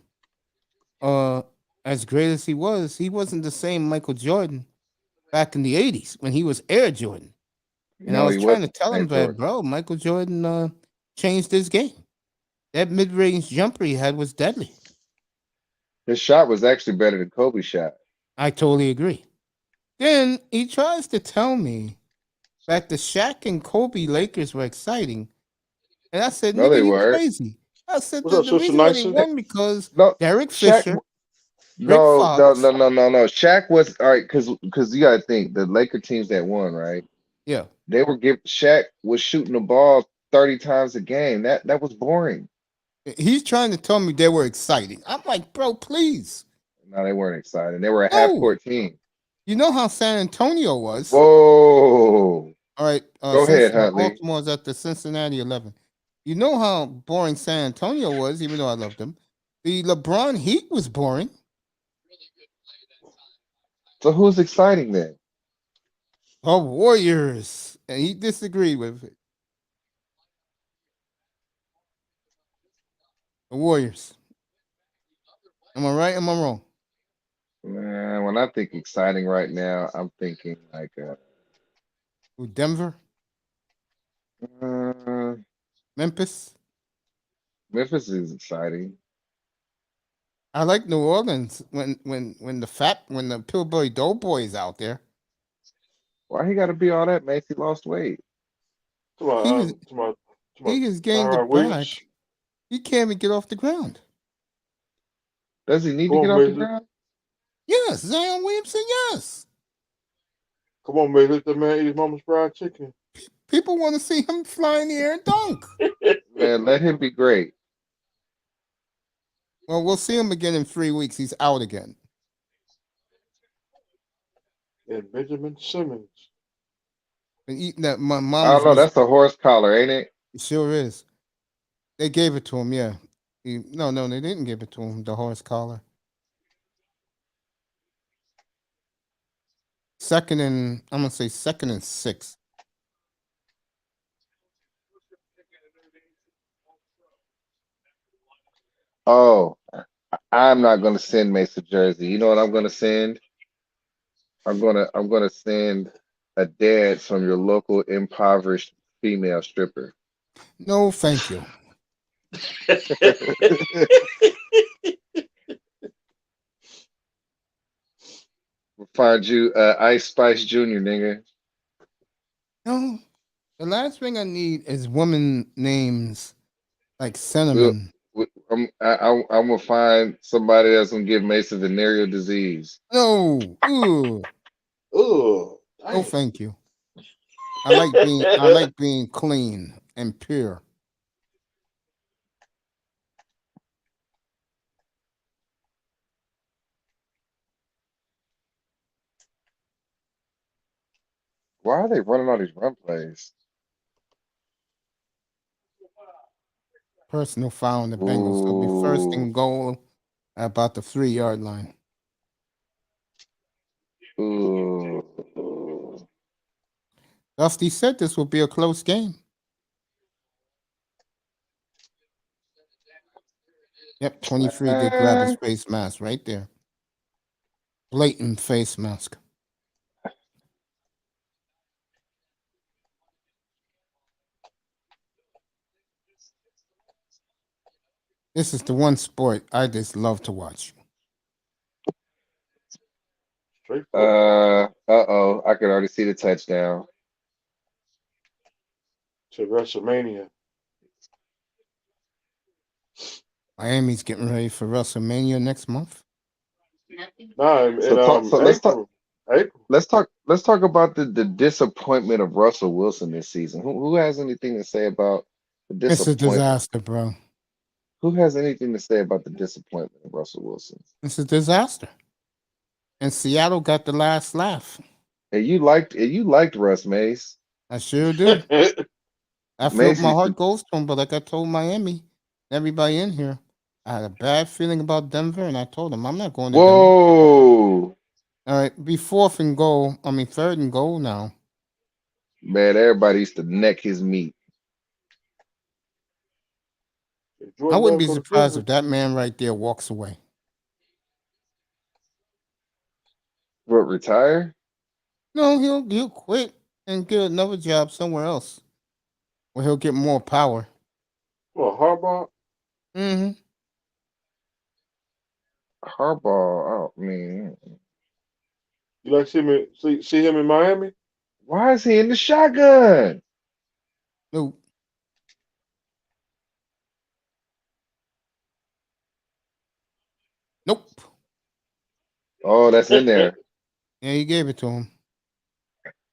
as great as he wasn't the same Michael Jordan back in the '80s when he was Air Jordan. And I No, was he trying to wasn't tell the him same that, Jordan. bro, Michael Jordan changed his game. That mid-range jumper he had was deadly. His shot was actually better than Kobe's shot. I totally agree. Then he tries to tell me that the Shaq and Kobe Lakers were exciting. And I said, No, they nigga, you weren't. crazy. I said What's up, the Sister reason why they Nyson? won because No, Derek Shaq. Fisher, Rick No. Fox. Shaq was all right because you gotta think the Laker teams that won, right? Yeah. Shaq was shooting the ball 30 times a game. That was boring. He's trying to tell me they were exciting. I'm like, bro, please. No, they weren't exciting. They were a half No. court team. You know how San Antonio was. Whoa. All right. Go ahead, Huntley. Baltimore's at the Cincinnati 11. You know how boring San Antonio was, even though I loved them. The LeBron Heat was boring. So who's exciting then? The Warriors. And he disagreed with it. The Warriors. Am I right? Am I wrong? Man, when I think exciting right now, I'm thinking like Denver? uh, Memphis? Memphis is exciting. I like New Orleans when the Pillsbury Doughboys out there. Why he got to be all that, man? He lost weight. He has gained it back. He can't even get off the ground. Does he need to get off the ground? Yes, Zion Williamson, yes. Come on, man. Let the man eat his mama's fried chicken. People want to see him fly in the air and dunk. Man, let him be great. Well, we'll see him again in 3 weeks. He's out again. And Benjamin Simmons. Been eating that my I mama's. don't know. That's a horse collar, ain't it? It sure is. They gave it to him, yeah. No, they didn't give it to him, the horse collar. I'm gonna say second and 6. Oh, I'm not gonna send Mace a jersey. You know what I'm gonna send? I'm gonna send a dance from your local impoverished female stripper. No, thank you. We'll find you Ice Spice Jr., nigga. No. The last thing I need is woman names like We'll, cinnamon. I'm gonna find somebody that's gonna give Mason venereal disease. No. Ooh. Oh, No, thank you. I like being clean and pure. Why are they running all these run plays? Personal foul on the Bengals. It'll be first Ooh, and goal at about the 3-yard line. ooh. Dusty said this will be a close game. Yep, 23 did grab his face mask right there. Blatant face mask. This is the one sport I just love to watch. Uh-oh. I can already see the touchdown. To WrestleMania. Miami's getting ready for WrestleMania next month. No, in So let's talk. April. Let's talk about the disappointment of Russell Wilson this season. Who has anything to say about the It's a disappointment? disaster, bro. Who has anything to say about the disappointment of Russell Wilson? It's a disaster. And Seattle got the last laugh. And you liked Russ, Mace. I sure do. I feel Mace my used heart to. goes to him, but like I told Miami, everybody in here, I had a bad feeling about Denver, and I told them I'm not going to Denver. Whoa, All right, be third and goal now. man! Everybody used to neck his meat. I wouldn't be surprised if that man right there walks away. What, retire? No, he'll quit and get another job somewhere else where he'll get more power. What, Harbaugh? Mm-hmm. Harbaugh. I mean, You like see him in Miami? why is he in the shotgun? Nope. Nope. Oh, that's in there. Yeah, he gave it to him.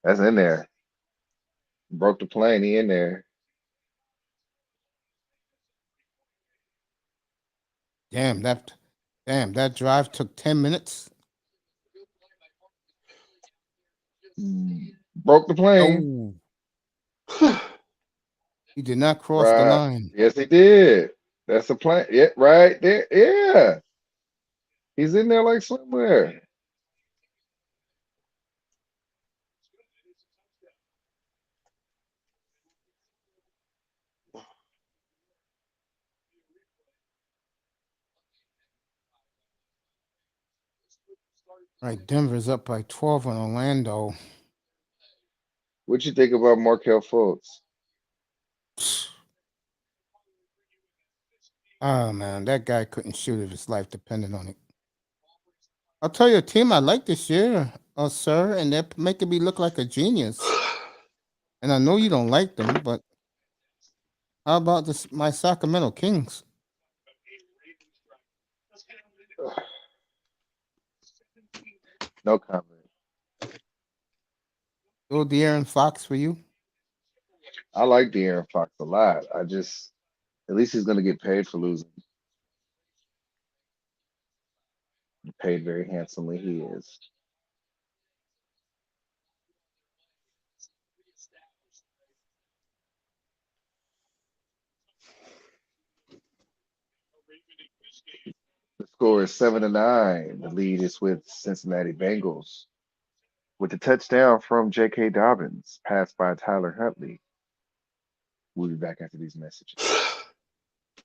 That's in there. Broke the plane. He in there. Damn, that drive took 10 minutes. Broke the plane. Oh. He did not cross the Right. line. Yes, he did. That's the plan. Yeah, right there. Yeah. He's in there like somewhere. All right, Denver's up by 12 on Orlando. What you think about Markel Fultz? Oh man, that guy couldn't shoot if his life depended on it. I'll tell you a team I like this year, sir, and they're making me look like a genius. And I know you don't like them, but how about my Sacramento Kings? No comment. Go De'Aaron Fox for you. I like De'Aaron Fox a lot. At least he's gonna get paid for losing. Paid very handsomely. He is. Score is 7-9. The lead is with Cincinnati Bengals. With the touchdown from J.K. Dobbins, passed by Tyler Huntley. We'll be back after these messages.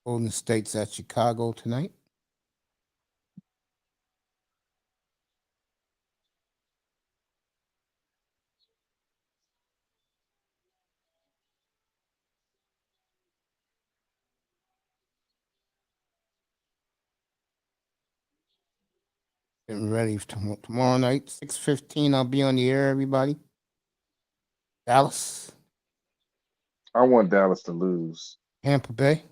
Golden State's at Chicago tonight. Getting ready for tomorrow night, 6:15. I'll be on the air, everybody. Dallas, I want Dallas to lose. Tampa Bay.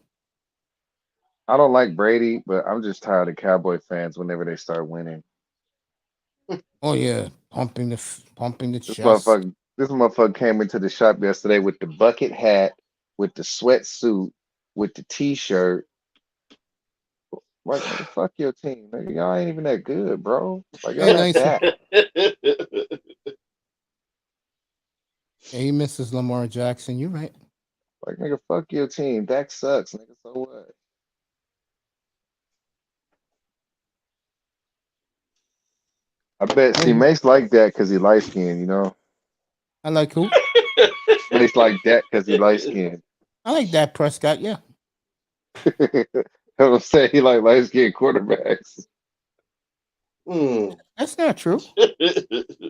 I don't like Brady, but I'm just tired of Cowboy fans whenever they start winning. Oh yeah, pumping the This chest. motherfucker came into the shop yesterday with the bucket hat, with the sweatsuit, with the t-shirt. Like, nigga, fuck your team. Nigga, y'all ain't even that good, bro. Like, y'all Yeah, not nice. that. Yeah, he misses Lamar Jackson. You're right. Like, nigga, fuck your team. Dak sucks, nigga. So what? I bet. See, Mace like that because he light skinned, you know. I like who? Mace like that because he light skinned. I like Dak Prescott. Yeah. I'm saying he like light skinned quarterbacks. That's not true. If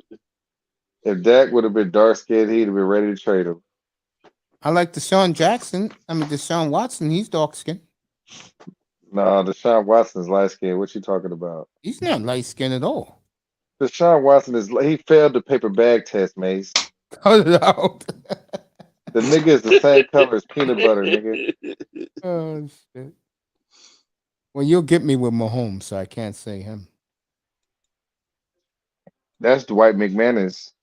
Dak would have been dark skinned, he'd have been ready to trade him. I like Deshaun Watson. He's dark skinned. Nah, Deshaun Watson's light skinned. What you talking about? He's not light skinned at all. Deshaun Watson he failed the paper bag test, Mace. Cut it out. The nigga is the same color as peanut butter, nigga. Oh shit. Well, you'll get me with Mahomes, so I can't say him. That's Dwight McManus.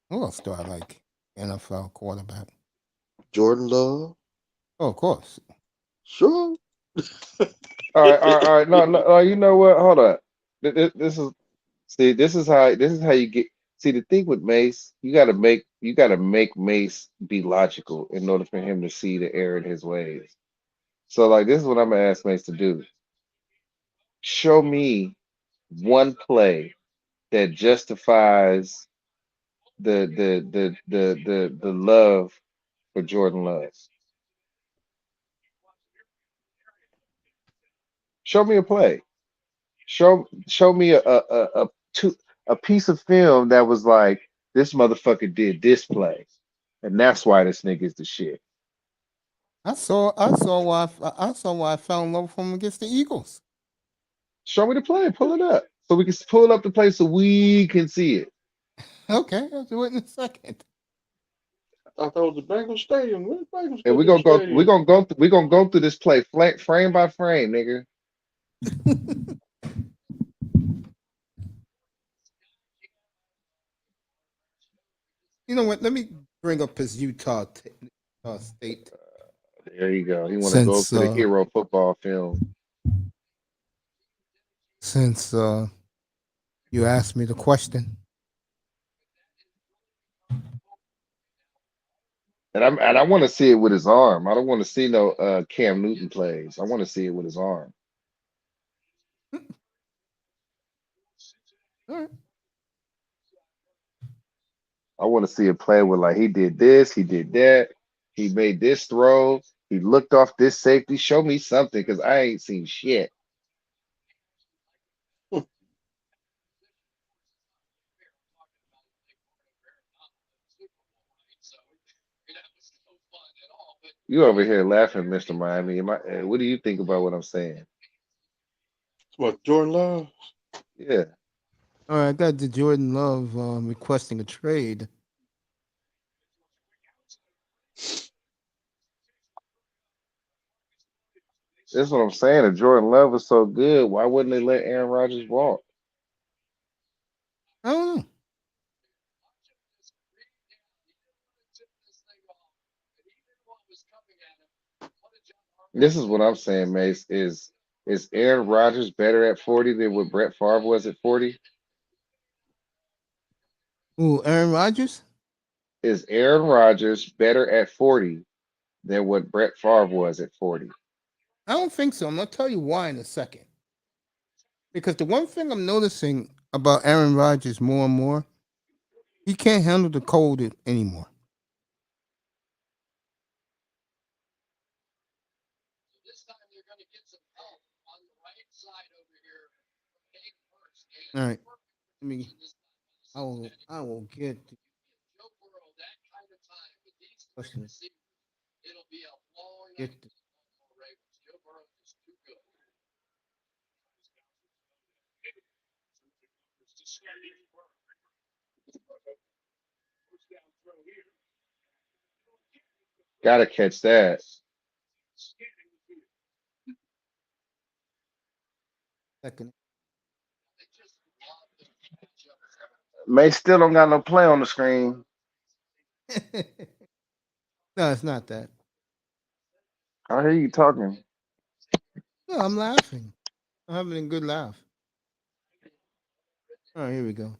Who else do I like? NFL quarterback. Jordan Love. Oh, of course. Sure. All right. No. You know what? Hold on. This is how you get. See, the thing with Mace, you gotta make Mace be logical in order for him to see the error in his ways. So, like, this is what I'm gonna ask Mace to do. Show me one play that justifies the love for Jordan Love. Show me a play. Show me a piece of film that was like, this motherfucker did this play, and that's why this nigga is the shit. I saw why I fell in love with him against the Eagles. Show me the play. Pull it up so we can pull up the play so we can see it. Okay, I'll do it in a second. I thought it was the Bengals Stadium. Where's Bengals And we're gonna go through this play frame by frame, nigga. You know what? Let me bring up his Utah State. There you go. He want to go to the hero football film. Since you asked me the question. And I want to see it with his arm. I don't want to see no Cam Newton plays. I want to see it with his arm. All right. I want to see a play where, like, he did this, he did that, he made this throw, he looked off this safety. Show me something, because I ain't seen shit. You over here laughing, Mr. Miami. What do you think about what I'm saying? What, Jordan Love? Yeah. All right, I got the Jordan Love requesting a trade. That's what I'm saying. If Jordan Love was so good, why wouldn't they let Aaron Rodgers walk? I don't know. This is what I'm saying, Mace. Is Aaron Rodgers better at 40 than what Brett Favre was at 40? Ooh, Aaron Rodgers? Is Aaron Rodgers better at 40 than what Brett Favre was at 40. I don't think so. I'm gonna tell you why in a second. Because the one thing I'm noticing about Aaron Rodgers more and more, he can't handle the cold anymore. All right, let me. I will get the question. Get the, Gotta catch that. second. May still don't got no play on the screen. No, it's not that. I hear you talking. No, I'm laughing. I'm having a good laugh. All right, here we go.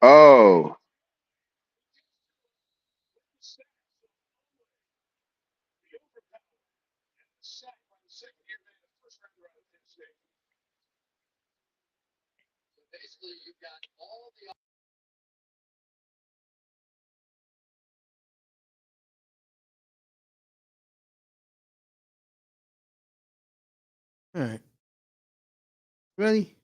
Oh, All right, ready?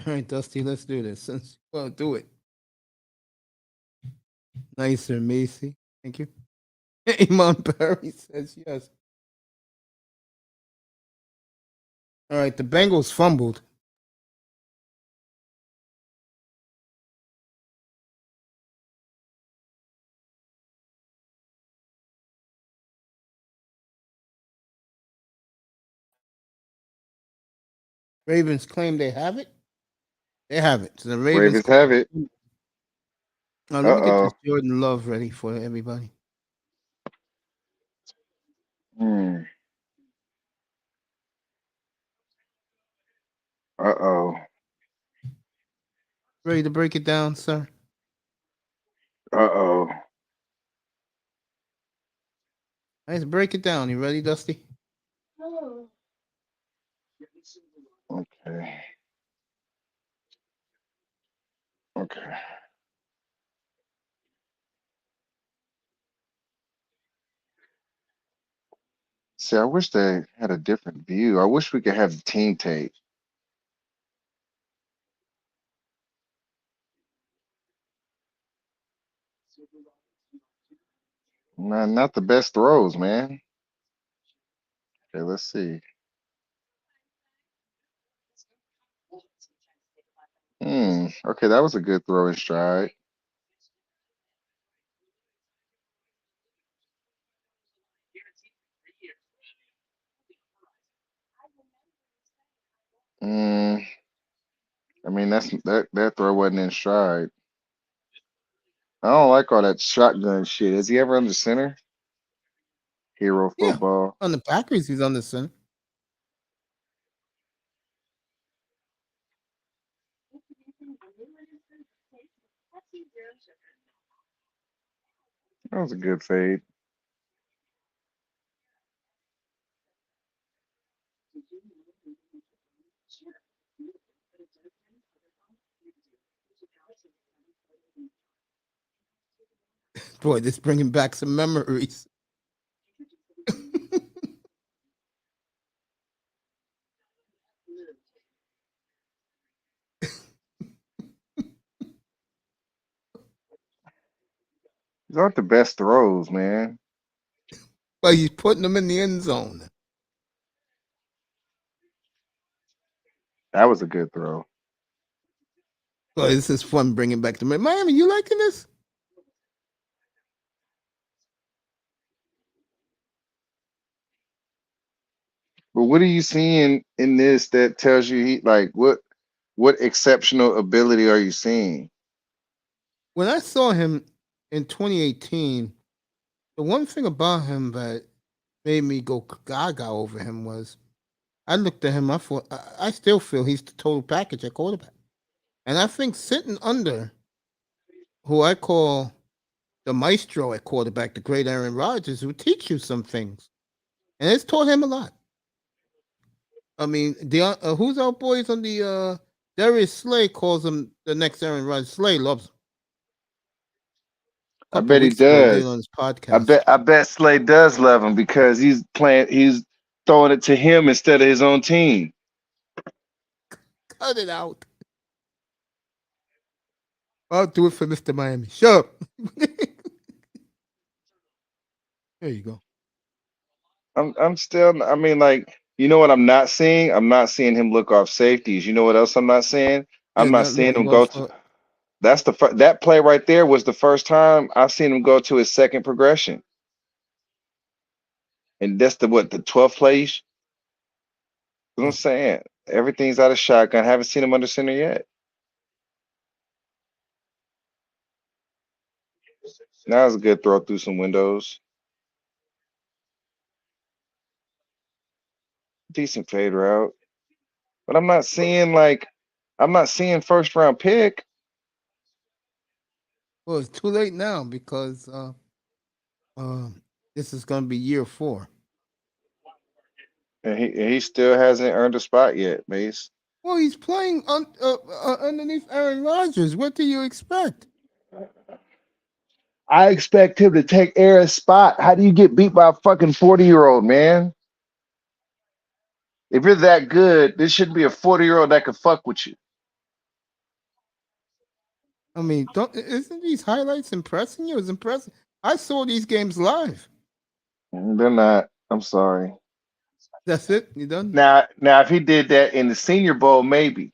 All right, Dusty, let's do this. Since well, do it. Nicer, Macy. Thank you. Iman Perry says yes. All right, the Bengals fumbled. Ravens claim they have it. They have it. So the Ravens. Ravens have it. Now let me get Uh-oh. this Jordan Love ready for everybody. Hmm. Uh-oh. Ready to break it down, sir? Uh-oh. Let's break it down. You ready, Dusty? Okay. Okay. See, I wish they had a different view. I wish we could have the team tape. Man, not the best throws, man. Okay, let's see. Okay, that was a good throw in stride. Mm, I mean, that throw wasn't in stride. I don't like all that shotgun shit. Is he ever under center? Hero Yeah. football. On the Packers, he's on the center. That was a good fade. Boy, this bringing back some memories. These aren't the best throws, man. But he's putting them in the end zone. That was a good throw. Boy, this is fun bringing back the Miami. You liking this? But what are you seeing in this that tells you he like what exceptional ability are you seeing? when I saw him in 2018, the one thing about him that made me go gaga over him was I looked at him. I thought I still feel he's the total package at quarterback, and I think sitting under who I call the maestro at quarterback, the great Aaron Rodgers, will teach you some things, and it's taught him a lot. I mean, who's our boys on the Darius Slay calls him the next Aaron Rodgers. Slay loves him. I bet he Weeks ago, he did does. on his podcast. I bet Slay does love him because he's throwing it to him instead of his own team. Cut it out. I'll do it for Mr. Miami. Shut up. There you go. I'm still. I mean, like, you know what I'm not seeing? I'm not seeing him look off safeties. You know what else I'm not seeing? I'm Yeah, not not seeing looking him go off. to. That's that play right there was the first time I've seen him go to his second progression, and that's the 12th play. That's what I'm saying. Everything's out of shotgun. Haven't seen him under center yet. Now it's a good throw through some windows. Decent fade route. But I'm not seeing first round pick. Well, it's too late now because this is going to be year 4. And he still hasn't earned a spot yet, Mace. Well, he's playing underneath Aaron Rodgers. What do you expect? I expect him to take Aaron's spot. How do you get beat by a fucking 40-year-old, man? If you're that good, this shouldn't be a 40-year-old that could fuck with you. I mean, isn't these highlights impressing you? It's impressive. I saw these games live. They're not. I'm sorry. That's it. You done? Now, if he did that in the Senior Bowl, maybe.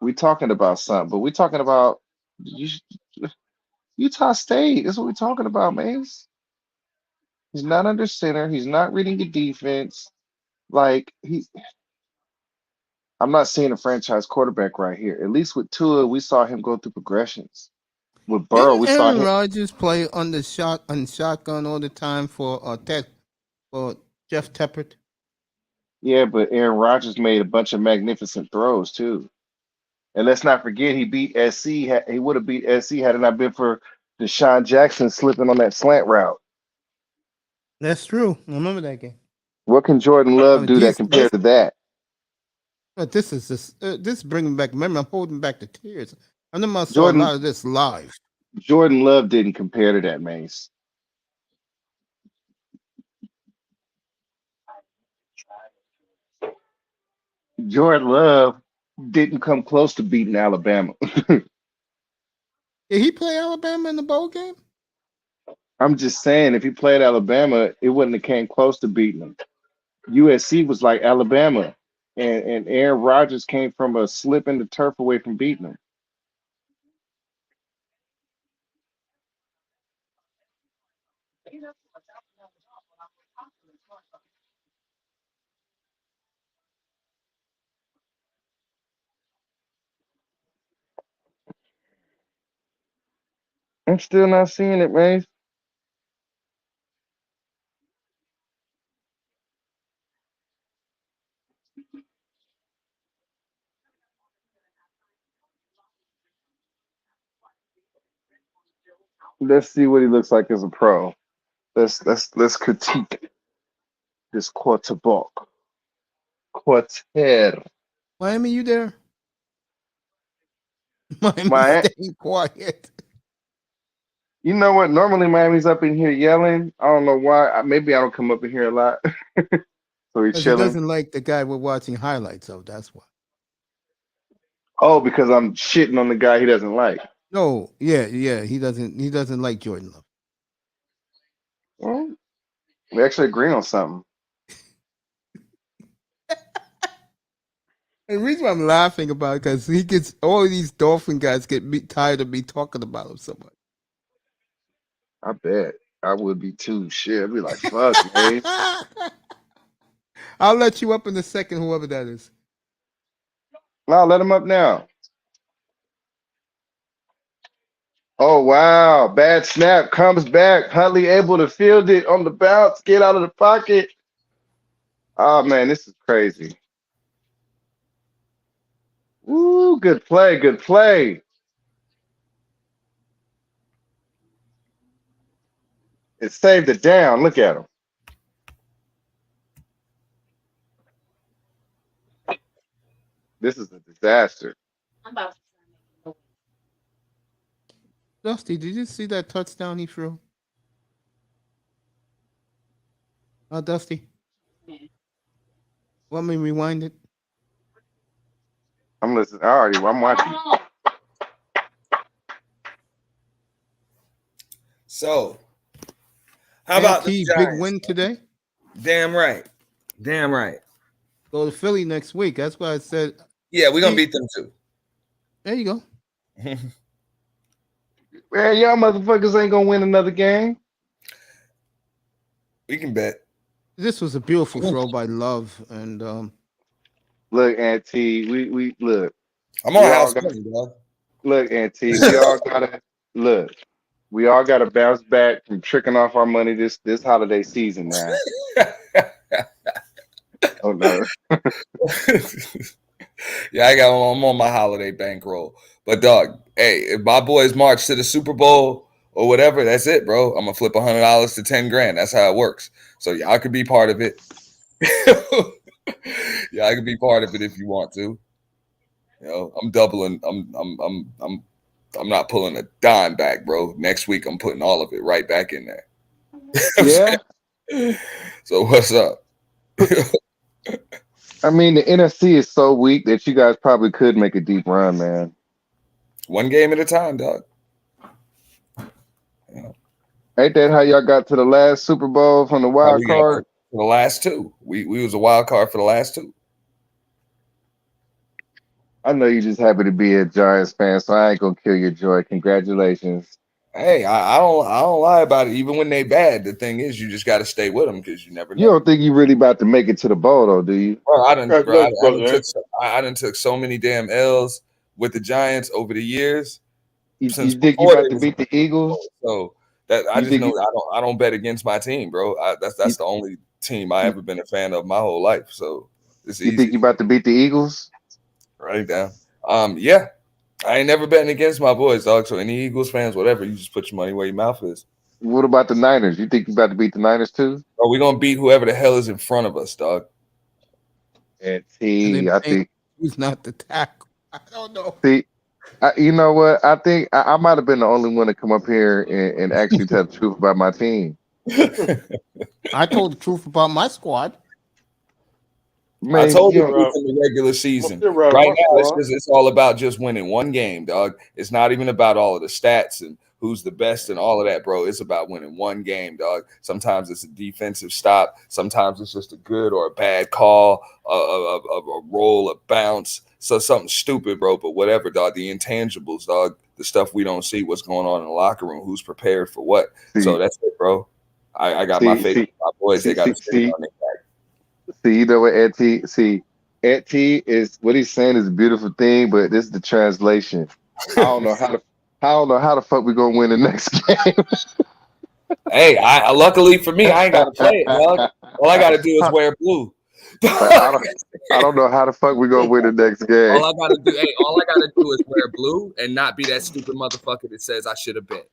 We talking about something, but we talking about Utah State. That's what we're talking about, Mace. He's not under center. He's not reading the defense. Like I'm not seeing a franchise quarterback right here. At least with Tua, we saw him go through progressions. With Burrow, Didn't we saw Aaron him. Rodgers play on shotgun all the time for Jeff Tepper? Yeah, but Aaron Rodgers made a bunch of magnificent throws too. And let's not forget he beat SC. He would have beat SC had it not been for Deshaun Jackson slipping on that slant route. That's true. I remember that game. What can Jordan Love do that compared to that? But this is bringing back memory. I'm holding back the tears. I never saw a lot of this live. Jordan Love didn't compare to that, Mace. Jordan Love didn't come close to beating Alabama. Did he play Alabama in the bowl game? I'm just saying, if he played Alabama, it wouldn't have came close to beating them. USC was like Alabama, and Aaron Rodgers came from a slip in the turf away from beating them. I'm still not seeing it, man. Let's see what he looks like as a pro. Let's critique this quarterback. Quarter. Miami, you there? Miami, staying quiet. You know what? Normally Miami's up in here yelling. I don't know why. Maybe I don't come up in here a lot. So he's He chilling. doesn't like the guy we're watching highlights of. That's why. Oh, because I'm shitting on the guy he doesn't like. No, yeah. He doesn't like Jordan Love. Well, we actually agree on something. And the reason why I'm laughing about it because he gets all these Dolphin guys get tired of me talking about him so much. I bet I would be too. Shit, I'd be like, fuck, man. I'll let you up in a second, whoever that is. No, let him up now. Oh wow! Bad snap comes back. Huntley able to field it on the bounce, get out of the pocket. Oh man, this is crazy. Woo! Good play, good play. It saved it down. Look at him. This is a disaster. Dusty, did you see that touchdown he threw? Dusty. Want me to rewind it? I'm listening. I'm watching. So, how about the big Giants? win today? Damn right. Damn right. Go to Philly next week. That's why I said. Yeah, we're gonna beat them too. There you go. Man, y'all motherfuckers ain't gonna win another game. We can bet. This was a beautiful throw by Love, and Look, Auntie, we look. I'm on we all house got- money, dog. Look, Auntie, we all gotta look. We all gotta bounce back from tricking off our money this holiday season now. Oh no. Yeah, I'm on my holiday bankroll. But dog, hey, if my boys march to the Super Bowl or whatever, that's it, bro. I'm gonna flip $100 to 10 grand. That's how it works. So y'all could be part of it. Y'all could be part of it if you want to. You know, I'm doubling. I'm not pulling a dime back, bro. Next week I'm putting all of it right back in there. Yeah. So what's up? I mean, the NFC is so weak that you guys probably could make a deep run, man. One game at a time, dog. Ain't that how y'all got to the last Super Bowl from the wild card? For the last two. We was a wild card for the last two. I know you just happy to be a Giants fan, so I ain't gonna kill your joy. Congratulations. Hey, I don't lie about it. Even when they bad, the thing is, you just got to stay with them because you never know. You don't think you really about to make it to the bowl, though, do you? Bro, I done took so many damn L's with the Giants over the years. You think you about to beat the Eagles? So that I just know I don't bet against my team, bro. That's the only team I ever been a fan of my whole life. So it's easy. You think you about to beat the Eagles? Write it down. Yeah. I ain't never betting against my boys, dog. So any Eagles fans, whatever, you just put your money where your mouth is. What about the Niners? You think you about to beat the Niners too? Bro, we're gonna beat whoever the hell is in front of us, dog. And I think who's not the tackle. I don't know. See, you know what? I think I might have been the only one to come up here and actually tell the truth about my team. I told the truth about my squad. Man, I told you in the regular season. Right now, it's all about just winning one game, dog. It's not even about all of the stats and who's the best and all of that, bro. It's about winning one game, dog. Sometimes it's a defensive stop. Sometimes it's just a good or a bad call, a roll, a bounce. So something stupid, bro. But whatever, dog. The intangibles, dog. The stuff we don't see, what's going on in the locker room, who's prepared for what. So that's it, bro. I got my faith in my boys. They got to stay on their back. See, you know what, Ed T? See, Ed T is what he's saying is a beautiful thing, but this is the translation. I don't know how the fuck we gonna win the next game. Hey, I luckily for me, I ain't gotta play it, dog. All I gotta do is wear blue. I don't know how the fuck we gonna win the next game. All I gotta do is wear blue and not be that stupid motherfucker that says I should have bet.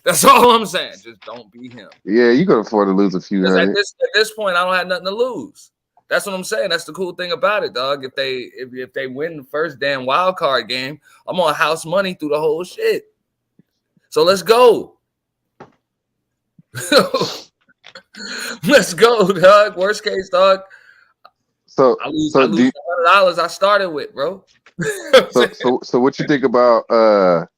That's all I'm saying. Just don't be him. Yeah, you can afford to lose a few hundred. At this point, I don't have nothing to lose. That's what I'm saying. That's the cool thing about it, dog. If they win the first damn wild card game, I'm on house money through the whole shit. So let's go. Let's go, dog. Worst case, dog. So I lose $100 I started with, bro. So what you think about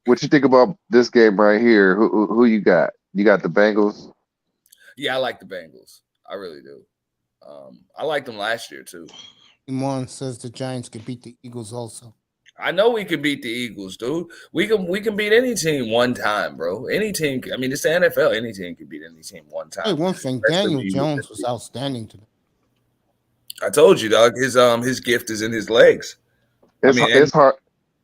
what you think about this game right here? Who you got? You got the Bengals? Yeah, I like the Bengals. I really do. I liked them last year too. Imran says the Giants could beat the Eagles also. I know we could beat the Eagles, dude. We can beat any team one time, bro. Any team. I mean, it's the NFL. Any team can beat any team one time. Hey, one thing, Daniel Jones was outstanding today. I told you, dog. His gift is in his legs. It's hard.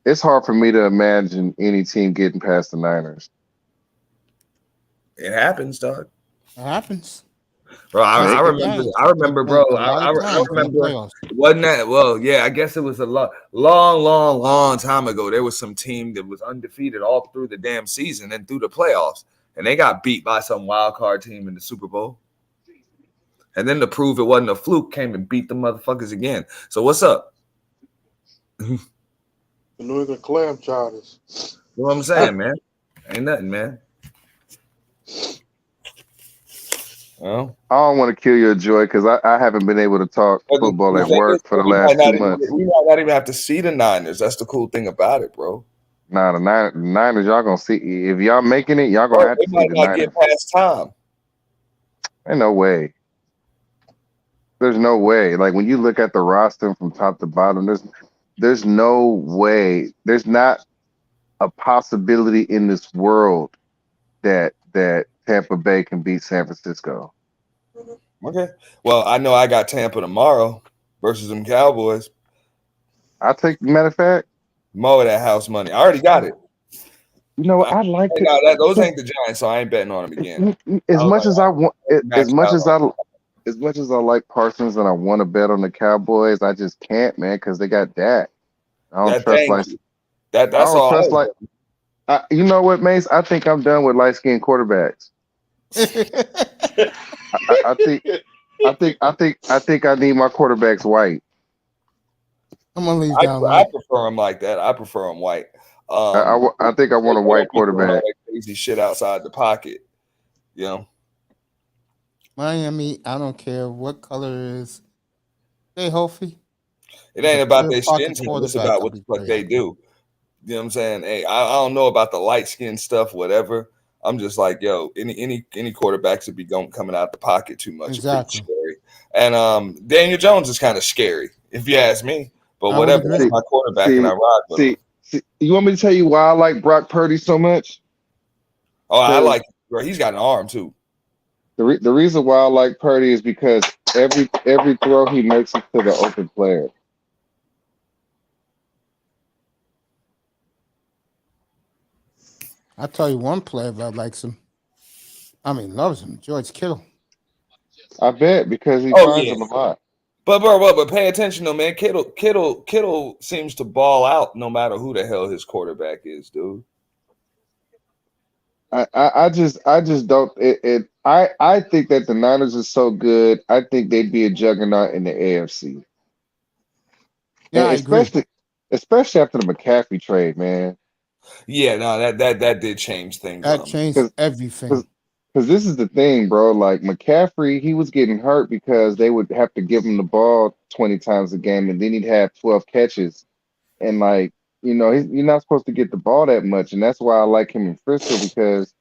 It's hard for me to imagine any team getting past the Niners. It happens, dog. It happens. Bro, I It remember. happens. I remember, bro. A lot of I times in the remember. playoffs. Wasn't that? Well, yeah. I guess it was a long time ago. There was some team that was undefeated all through the damn season and through the playoffs, and they got beat by some wild card team in the Super Bowl. And then to prove it wasn't a fluke, came and beat the motherfuckers again. So what's up? The New England Clam Chowders. You know what I'm saying, man? Ain't nothing, man. Well, I don't want to kill your joy because I haven't been able to talk football at work for the last 2 months. We might not even have to see the Niners. That's the cool thing about it, bro. Nah, the Niners, y'all gonna see. If y'all making it, y'all gonna have to see the Niners. Get past Tom. Ain't no way. There's no way. Like when you look at the roster from top to bottom, there's no way. There's not a possibility in this world that Tampa Bay can beat San Francisco. Okay. Well, I know I got Tampa tomorrow versus them Cowboys. I'll take. Matter of fact, more of that house money. I already got it. You know what? I like it. No, those ain't the Giants, so I ain't betting on them again. As much as I like Parsons and I want to bet on the Cowboys, I just can't, man, because they got Dak. I don't trust like that. That's all. Trust like. You know what, Mace? I think I'm done with light skinned quarterbacks. I think I need my quarterbacks white. I'm gonna leave down. I prefer them like that. I prefer them white. I think I want a white quarterback. Crazy shit outside the pocket. You know. Miami, I don't care what color it is. Stay healthy. It ain't about their skin tone. It's about what the fuck they do. You know what I'm saying? Hey, I don't know about the light skin stuff, whatever. I'm just like, yo, any quarterbacks would be coming out the pocket too much. Exactly. It's pretty scary. And Daniel Jones is kind of scary, if you ask me. But whatever, that's my quarterback, and I ride with him. You want me to tell you why I like Brock Purdy so much? Oh, I like him, bro. He's got an arm too. The reason why I like Purdy is because every throw he makes it to the open player. I'll tell you one player that likes him. I mean, loves him. George Kittle. I bet because he finds him a lot. But pay attention though, man. Kittle seems to ball out no matter who the hell his quarterback is, dude. I just don't. I think that the Niners are so good. I think they'd be a juggernaut in the AFC. Yeah, I agree. Especially after the McCaffrey trade, man. Yeah, no, that did change things. That changed everything. Because this is the thing, bro. Like McCaffrey, he was getting hurt because they would have to give him the ball 20 times a game, and then he'd have 12 catches. And like, you know, you're not supposed to get the ball that much, and that's why I like him in Frisco because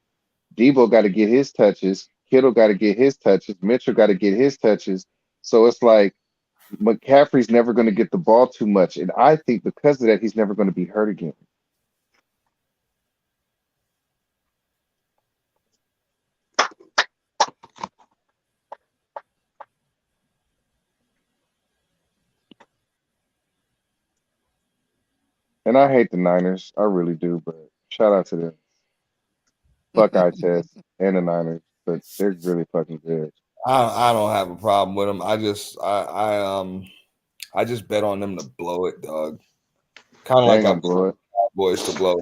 Debo got to get his touches, Kittle got to get his touches, Mitchell got to get his touches. So it's like McCaffrey's never going to get the ball too much, and I think because of that, he's never going to be hurt again. And I hate the Niners. I really do, but shout out to them. Fuck eye test and the Niners, but they're really fucking good. I don't have a problem with them. I just bet on them to blow it, dog. Kind of like I blow it. Cowboys to blow.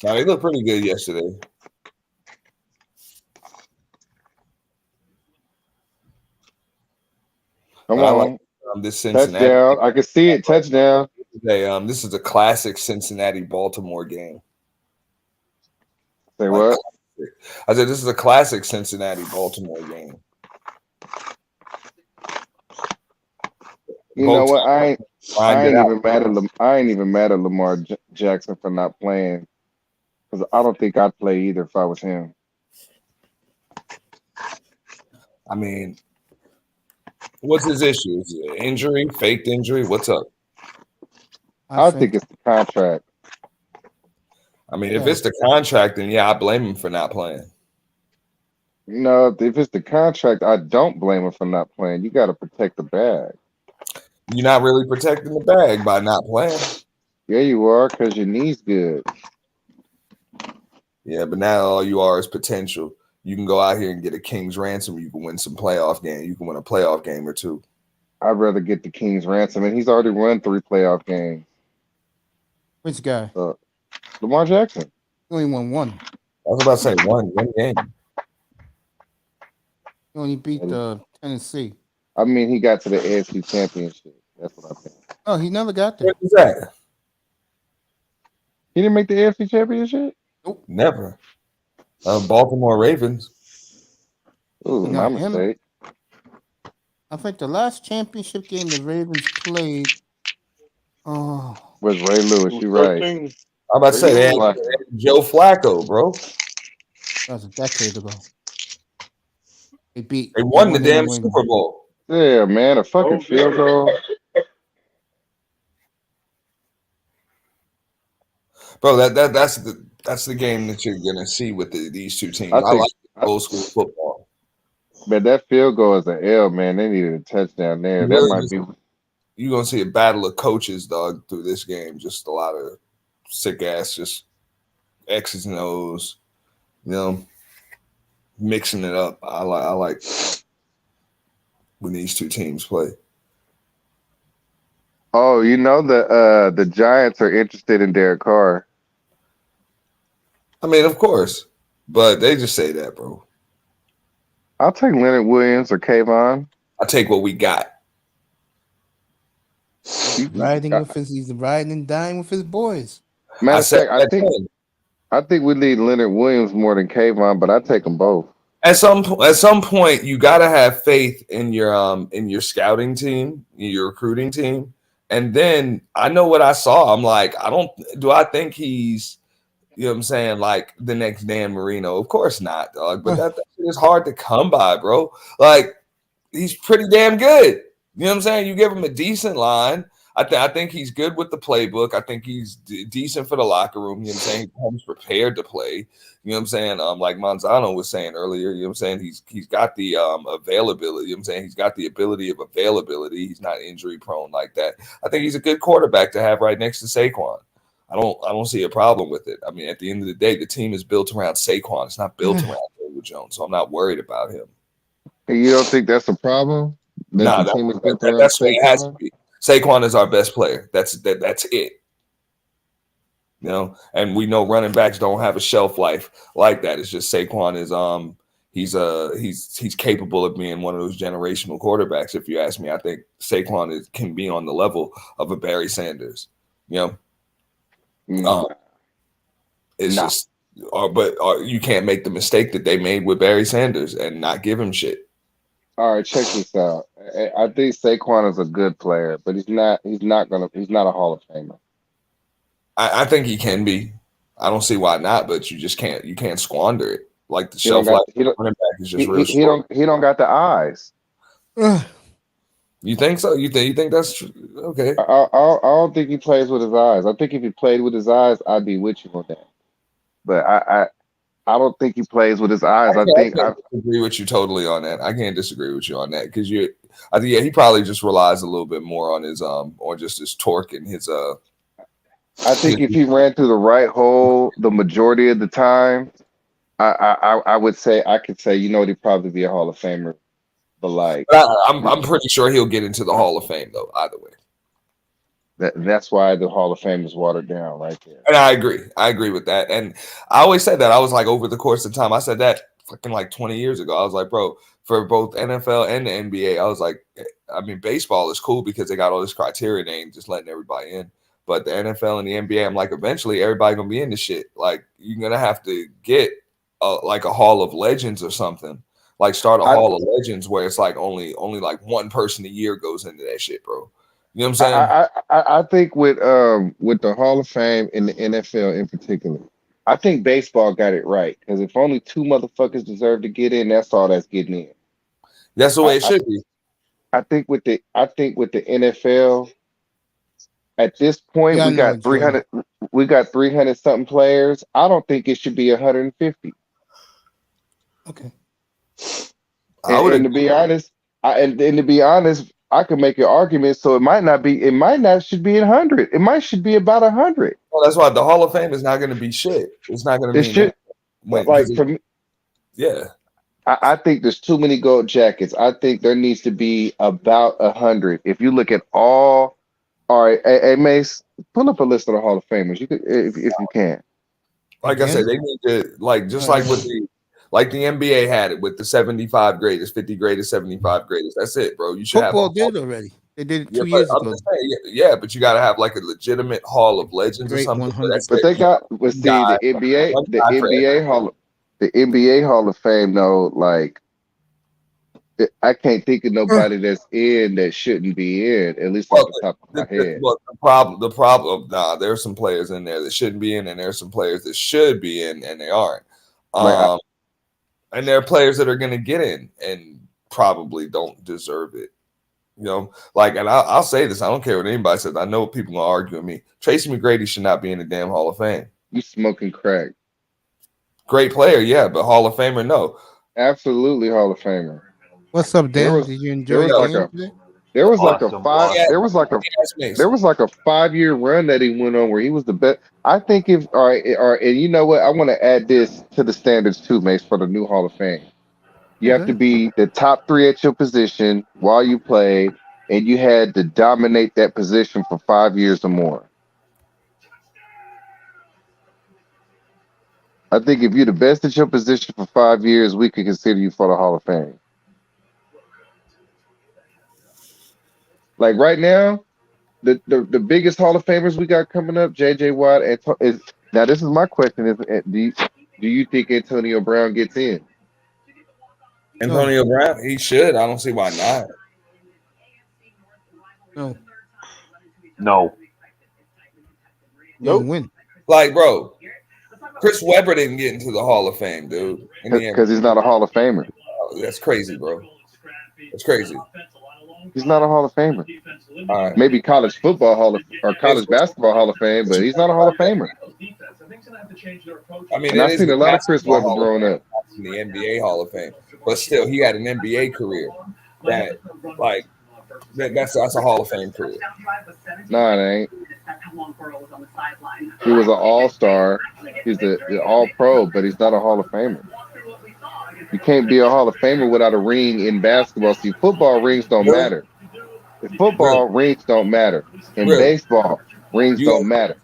Now they looked pretty good yesterday. Come on. This Cincinnati touchdown. I can see it. Touchdown. This is a classic Cincinnati-Baltimore game. Say what? I said this is a classic Cincinnati-Baltimore game. You know what? I ain't even mad at Lamar Jackson for not playing because I don't think I'd play either if I was him. I mean, what's his issue? Is it injury, faked injury? What's up? I think it's the contract. I mean, if it's the contract, then yeah, I blame him for not playing. No, if it's the contract, I don't blame him for not playing. You got to protect the bag. You're not really protecting the bag by not playing. Yeah, you are, because your knee's good. Yeah, but now all you are is potential. You can go out here and get a king's ransom. You can win some playoff game. You can win a playoff game or two. I'd rather get the king's ransom, and he's already won 3 playoff games. Which guy? Lamar Jackson. He only won 1. I was about to say one game. He only beat Tennessee. I mean, he got to the AFC Championship. That's what I think. Oh, he never got there. What is that? He didn't make the AFC Championship? Nope. Never. Baltimore Ravens. Ooh, my Not him. mistake. I think the last championship game the Ravens played. Oh, Was Ray Lewis? You right. I'm about to say they had Joe Flacco, bro. that was a decade ago. They won the damn New England. Super Bowl. Yeah, man, a fucking field goal. Bro, that's the game that you're gonna see with these two teams. I like old school football. But that field goal is an L, man. They needed a touchdown there. You That really might just- be. You're gonna see a battle of coaches, dog, through this game. Just a lot of sick ass, just X's and O's, mixing it up. I like when these two teams play. Oh, you know the Giants are interested in Derek Carr. I mean, of course, but they just say that, bro. I'll take Leonard Williams or Kayvon. I take what we got. He's riding and dying with his boys. Matter of fact, I think we need Leonard Williams more than Kayvon, but I take them both. At some point, you gotta have faith in your scouting team, your recruiting team, and then I know what I saw. I'm like, I think he's, you know what I'm saying, like the next Dan Marino? Of course not, dog. But that shit is hard to come by, bro. Like, he's pretty damn good. You know what I'm saying? You give him a decent line. I think he's good with the playbook. I think he's decent for the locker room. You know what I'm saying? He comes prepared to play. You know what I'm saying? Like Manzano was saying earlier, you know what I'm saying? He's got the availability. You know what I'm saying? He's got the ability of availability. He's not injury prone like that. I think he's a good quarterback to have right next to Saquon. I don't see a problem with it. I mean, at the end of the day, the team is built around Saquon. It's not built around Daniel Jones, so I'm not worried about him. You don't think that's a problem? Nah, the team is built around that's what it has to Saquon? be. Saquon is our best player. That's it. You know, and we know running backs don't have a shelf life like that. It's just Saquon is he's capable of being one of those generational quarterbacks. If you ask me, I think Saquon can be on the level of a Barry Sanders. You know, it's just, but you can't make the mistake that they made with Barry Sanders and not give him shit. All right, check this out. I think Saquon is a good player, but he's not a Hall of Famer. I think he can be. I don't see why not, but you just can't. You can't squander it. Like the shelf life of running back is just real short. He don't got the eyes. You think so? You think that's true? Okay. I don't think he plays with his eyes. I think if he played with his eyes, I'd be with you on that. But I don't think he plays with his eyes. I agree with you totally on that. I can't disagree with you on that because I think he probably just relies a little bit more on his or just his torque and his I think if he ran through the right hole the majority of the time, I would say I could say he'd probably be a Hall of Famer. But like I'm pretty sure he'll get into the Hall of Fame though. Either way. That's why the Hall of Fame is watered down right there. And I agree with that. And I always said that. I was like, over the course of time, I said that fucking like 20 years ago. I was like, bro, for both NFL and the NBA, I was like, I mean, baseball is cool because they got all this criteria. They ain't just letting everybody in. But the NFL and the NBA, I'm like, eventually everybody gonna be in this shit. Like, you're gonna have to get like a Hall of Legends or something. Like, start a Hall of Legends where it's like only like one person a year goes into that shit, bro. You know what I'm saying? I think with the Hall of Fame in the NFL in particular, I think baseball got it right because if only 2 motherfuckers deserve to get in, that's all that's getting in. That's the way it should be. I think with the NFL, at this point we got 300. We got 300 something players. I don't think it should be 150. Okay. And to be honest, I could make an argument. So it might not should be 100. It might should be about 100. Well, that's why the Hall of Fame is not going to be shit. It's not going to It mean should, when, like for me, yeah. I think there's too many gold jackets. I think there needs to be about 100. If you look at all right, hey Mace, pull up a list of the Hall of Famers. You could if you can. Like I said, they need to like with the NBA had it with the 75 greatest, 50 greatest, 75 greatest. That's it, bro. You should Football have did already. They did it Yeah, 2 but years I'm ago. just saying, yeah, but you got to have like a legitimate Hall of Legends or Great something. 100. That's But it. they got One see guy, the NBA, one the guy for NBA Hall of Fame though, like I can't think of nobody that's in that shouldn't be in, at least off the top of my head. the problem. Nah, there's some players in there that shouldn't be in, and there's some players that should be in, and they aren't. Like And there are players that are going to get in and probably don't deserve it. You know, like, and I'll say this: I don't care what anybody says. I know people gonna argue with me. Tracy McGrady should not be in the damn Hall of Fame. You smoking crack. Great player, yeah, but Hall of Famer, no. Absolutely Hall of Famer. What's up, Dan? Did you enjoy the game today? There was like a 5-year run that he went on where he was the best. I think if all right, and you know what? I want to add this to the standards too, Mace, for the new Hall of Fame. You have to be the top 3 at your position while you played, and you had to dominate that position for 5 years or more. I think if you're the best at your position for 5 years, we could consider you for the Hall of Fame. Like right now, the biggest Hall of Famers we got coming up, J.J. Watt. Now this is my question: do you think Antonio Brown gets in? Antonio Brown, he should. I don't see why not. No. Nope. Win. Like, bro, Chris Webber didn't get into the Hall of Fame, dude. Because he's not a Hall of Famer. That's crazy, bro. That's crazy. He's not a Hall of Famer. All right. Maybe college football Hall of or college basketball Hall of Fame, but he's not a Hall of Famer. I mean, And I've seen a lot of Chris Webber growing up. In the NBA Hall of Fame, but still, he had an NBA career that, like, that's a Hall of Fame career. No, it ain't. He was an All-Star. He's an All-Pro, but he's not a Hall of Famer. You can't be a Hall of Famer without a ring in basketball. See, football rings don't matter. In football, rings don't matter. In baseball, rings don't matter.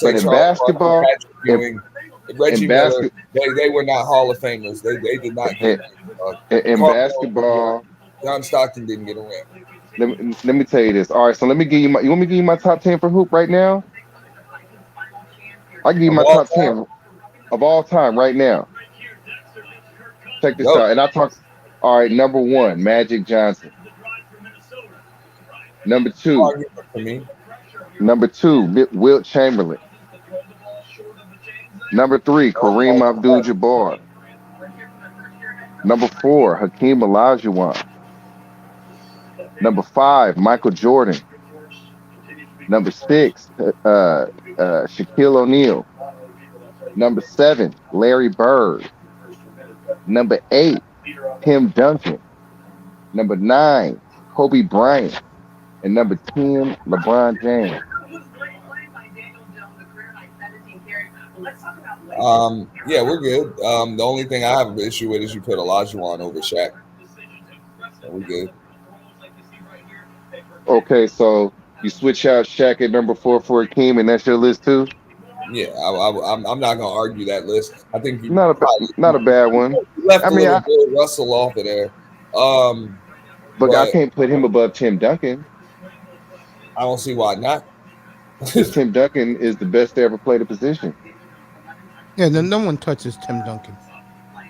But in basketball, Reggie Miller, they were not Hall of Famers. They did not get in basketball. John Stockton didn't get a ring. Let me tell you this. All right, so let me give you my. You want me to give you my top 10 for hoop right now? I give you my top 10 of all time right now. Check this out. And I talk. All right, number 1, Magic Johnson. Number 2, Wilt Chamberlain. Number 3, Kareem Abdul-Jabbar. Number 4, Hakeem Olajuwon. Number 5, Michael Jordan. Number 6, Shaquille O'Neal. Number 7, Larry Bird. Number 8, Tim Duncan. Number 9, Kobe Bryant. And number 10, LeBron James. Yeah, we're good. The only thing I have an issue with is you put Olajuwon over Shaq. So we're good. Okay, so you switch out Shaq at number 4 for Hakeem, and that's your list too? Yeah, I'm not gonna argue that list. I think you not a bad one. Left Bill Russell off of there. But I can't put him above Tim Duncan. I don't see why not. Tim Duncan is the best to ever play the position. Yeah, no one touches Tim Duncan.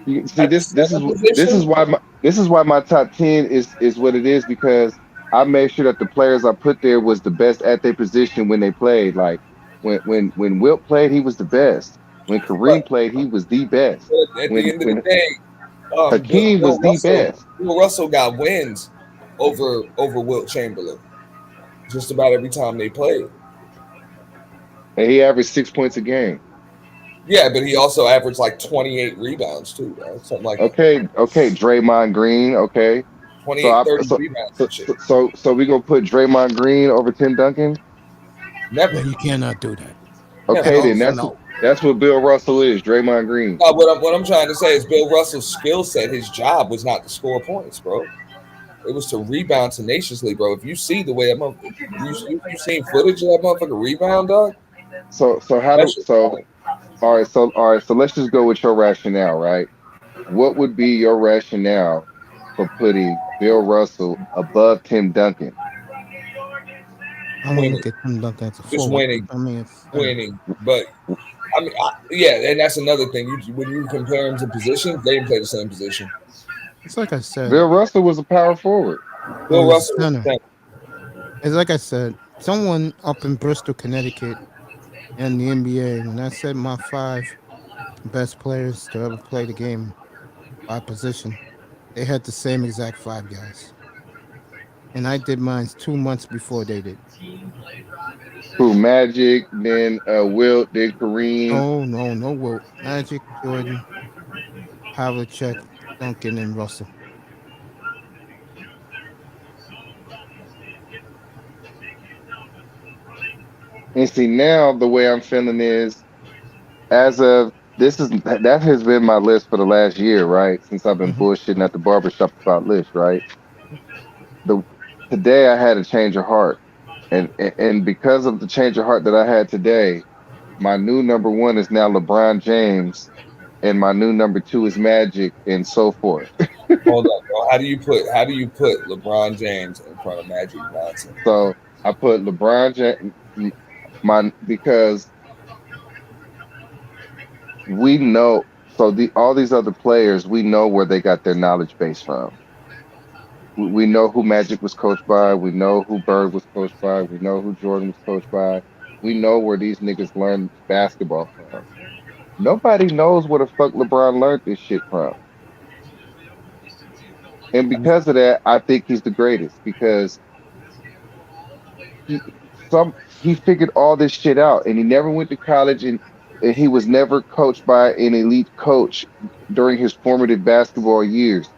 You see, this is why my top 10 is what it is, because I made sure that the players I put there was the best at their position when they played. Like when Wilt played, he was the best. When Kareem played, he was the best. At the end of the day, Hakeem was the best. Bill Russell got wins over Wilt Chamberlain just about every time they played. And he averaged 6 points a game. Yeah, but he also averaged like 28 rebounds too, right? Something like that. Okay, Draymond Green, okay. 28, 30 rebounds and shit. So we gonna put Draymond Green over Tim Duncan? Never. No, you cannot do that. Okay, then No. that's what Bill Russell is, Draymond Green. No, what I'm trying to say is Bill Russell's skill set, his job was not to score points, bro. It was to rebound tenaciously, bro. If you see the way that motherfucker, you seen footage of that motherfucker rebound, dog. So all right, so let's just go with your rationale, right? What would be your rationale for putting Bill Russell above Tim Duncan? I want to look at Tim Duncan as a Just forward. winning. I mean, it's Winning. But I mean, yeah, and that's another thing. When you compare them to positions, they didn't play the same position. It's like I said. Bill Russell was a power forward. Bill He was Russell was center. It's like I said. Someone up in Bristol, Connecticut, in the NBA, when I said my 5 best players to ever play the game by position, they had the same exact 5 guys. And I did mine 2 months before they did. Who, Magic, then Wilt, then Kareem. No Wilt. Magic, Jordan, Havlicek, Duncan, and Russell. And see, now the way I'm feeling is, that has been my list for the last year, right? Since I've been bullshitting at the barbershop about lists, right? Today I had a change of heart, and because of the change of heart that I had today, my new number 1 is now LeBron James, and my new number 2 is Magic, and so forth. Hold on, bro. How do you put LeBron James in front of Magic Johnson? So I put LeBron James, because we know. So all these other players, we know where they got their knowledge base from. We know who Magic was coached by. We know who Bird was coached by. We know who Jordan was coached by. We know where these niggas learned basketball from. Nobody knows where the fuck LeBron learned this shit from. And because of that, I think he's the greatest, because he figured all this shit out, and he never went to college, and he was never coached by an elite coach during his formative basketball years.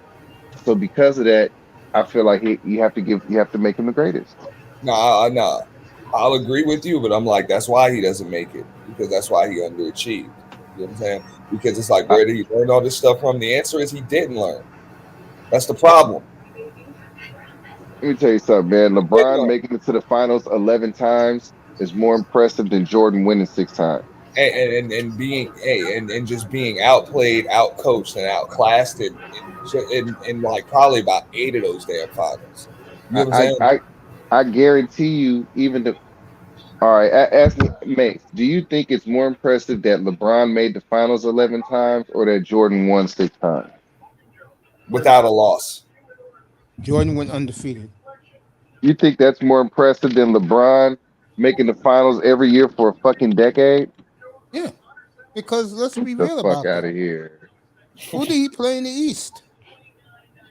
So because of that, I feel like you have to make him the greatest. Nah. I'll agree with you, but I'm like, that's why he doesn't make it, because that's why he underachieved. You know what I'm saying? Because it's like, where did he learn all this stuff from? The answer is he didn't learn. That's the problem. Let me tell you something, man. LeBron making it to the finals 11 times is more impressive than Jordan winning 6 times. And being and just being outplayed, outcoached, and outclassed in like probably about 8 of those damn finals. You know what I'm saying? I guarantee you, all right, ask me, Mace, do you think it's more impressive that LeBron made the finals 11 times or that Jordan won 6 times? Without a loss. Jordan went undefeated. You think that's more impressive than LeBron making the finals every year for a fucking decade? Yeah, because let's be The real fuck about out that. of here. Who did he play in the East?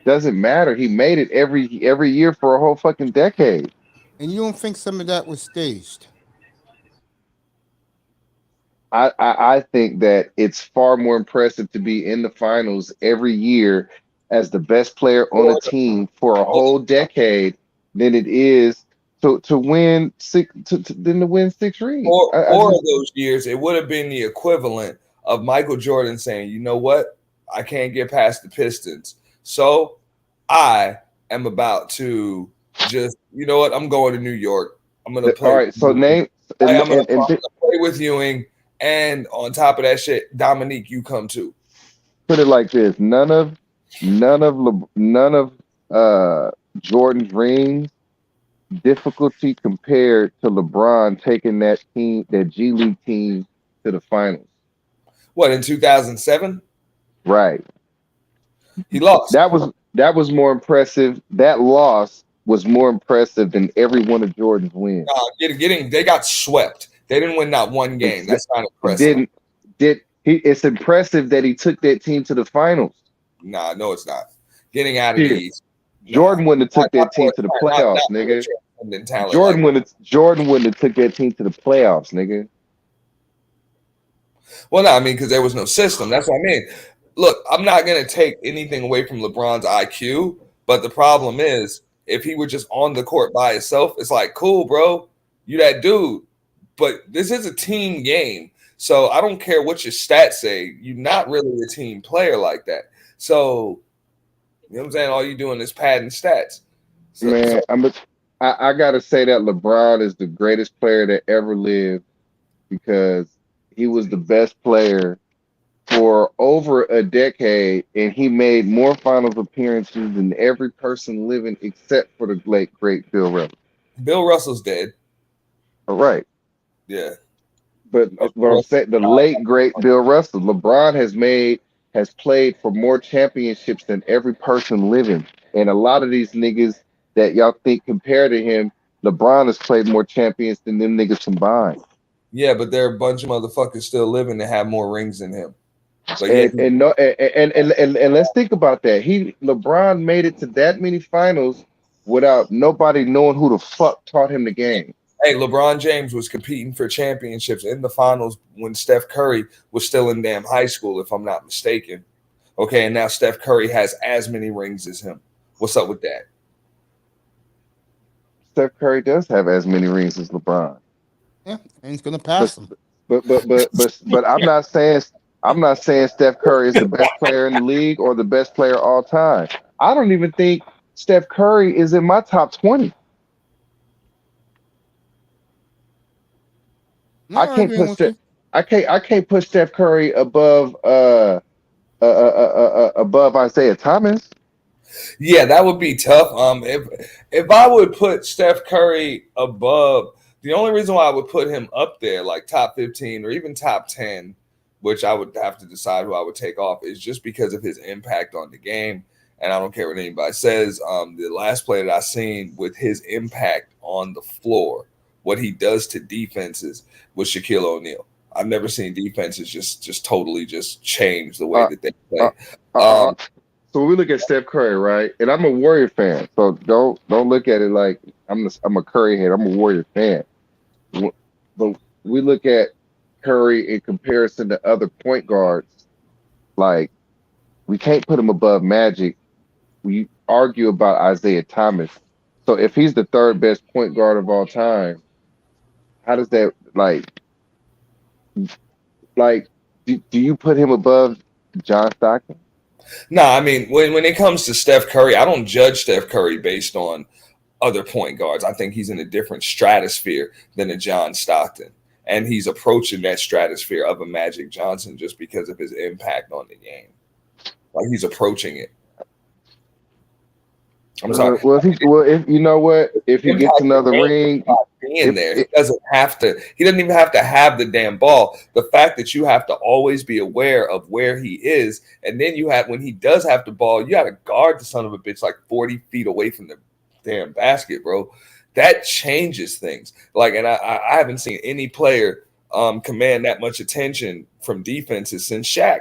Doesn't matter. He made it every year for a whole fucking decade. And you don't think some of that was staged? I think that it's far more impressive to be in the finals every year as the best player on a team for a whole decade than it is to win 6 rings. Four of those years, it would have been the equivalent of Michael Jordan saying, "You know what? I can't get past the Pistons, so I am about to just, you know what? I'm going to New York. I'm going to play." All right, so name I'm going to play with Ewing, and on top of that shit, Dominique, you come too. Put it like this: none of Jordan's rings difficulty compared to LeBron taking that G League team to the finals. What, in 2007? Right. He lost. That was more impressive. That loss was more impressive than every one of Jordan's wins. They got swept. They didn't win not one game. That's not impressive. It's impressive that he took that team to the finals. Nah, no, it's not. Getting out of the East. Jordan wouldn't have took that team to the playoffs, nigga. Jordan wouldn't have took that team to the playoffs, nigga. Well, no, I mean, because there was no system. That's what I mean. Look, I'm not going to take anything away from LeBron's IQ, But the problem is, if he were just on the court by himself, it's like, cool, bro, you that dude. But this is a team game. So I don't care what your stats say. You're not really a team player like that. So, you know what I'm saying? All you're doing is padding stats. Man, I gotta say that LeBron is the greatest player that ever lived because he was the best player for over a decade, and he made more finals appearances than every person living except for the late great Bill Russell. Bill Russell's dead. All right. Yeah. But what I'm saying, the late great Bill Russell, LeBron has played for more championships than every person living. And a lot of these niggas that y'all think compare to him, LeBron has played more champions than them niggas combined. Yeah, but there are a bunch of motherfuckers still living that have more rings than him. But yeah, And let's think about that. LeBron made it to that many finals without nobody knowing who the fuck taught him the game. hey, LeBron James was competing for championships in the finals when Steph Curry was still in damn high school, if I'm not mistaken. Okay, and now Steph Curry has as many rings as him. What's up with that? Steph Curry does have as many rings as LeBron. Yeah, and he's gonna pass him. But I'm not saying Steph Curry is the best player in the league or the best player all time. I don't even think Steph Curry is in my top 20. No, I can't agree put with you. I can't put Steph Curry above Isaiah Thomas. Yeah, that would be tough. If I would put Steph Curry above, the only reason why I would put him up there, like top 15 or even top 10, which I would have to decide who I would take off, is just because of his impact on the game. And I don't care what anybody says. The last player that I seen with his impact on the floor, what he does to defenses, was Shaquille O'Neal. I've never seen defenses just totally just change the way that they play. So when we look at Steph Curry, right? And I'm a Warrior fan, so don't look at it like I'm a Curry head. I'm a Warrior fan. But we look at Curry in comparison to other point guards. Like, we can't put him above Magic. We argue about Isaiah Thomas. So if he's the third best point guard of all time, how does that do you put him above John Stockton? No, I mean, when it comes to Steph Curry, I don't judge Steph Curry based on other point guards. I think he's in a different stratosphere than a John Stockton. And he's approaching that stratosphere of a Magic Johnson just because of his impact on the game. Like, he's approaching it. I'm sorry. If you know what, if he gets another ring, being there, he doesn't even have to have the damn ball. The fact that you have to always be aware of where he is, and then when he does have the ball, you got to guard the son of a bitch like 40 feet away from the damn basket, bro. That changes things. Like, and I haven't seen any player command that much attention from defenses since Shaq.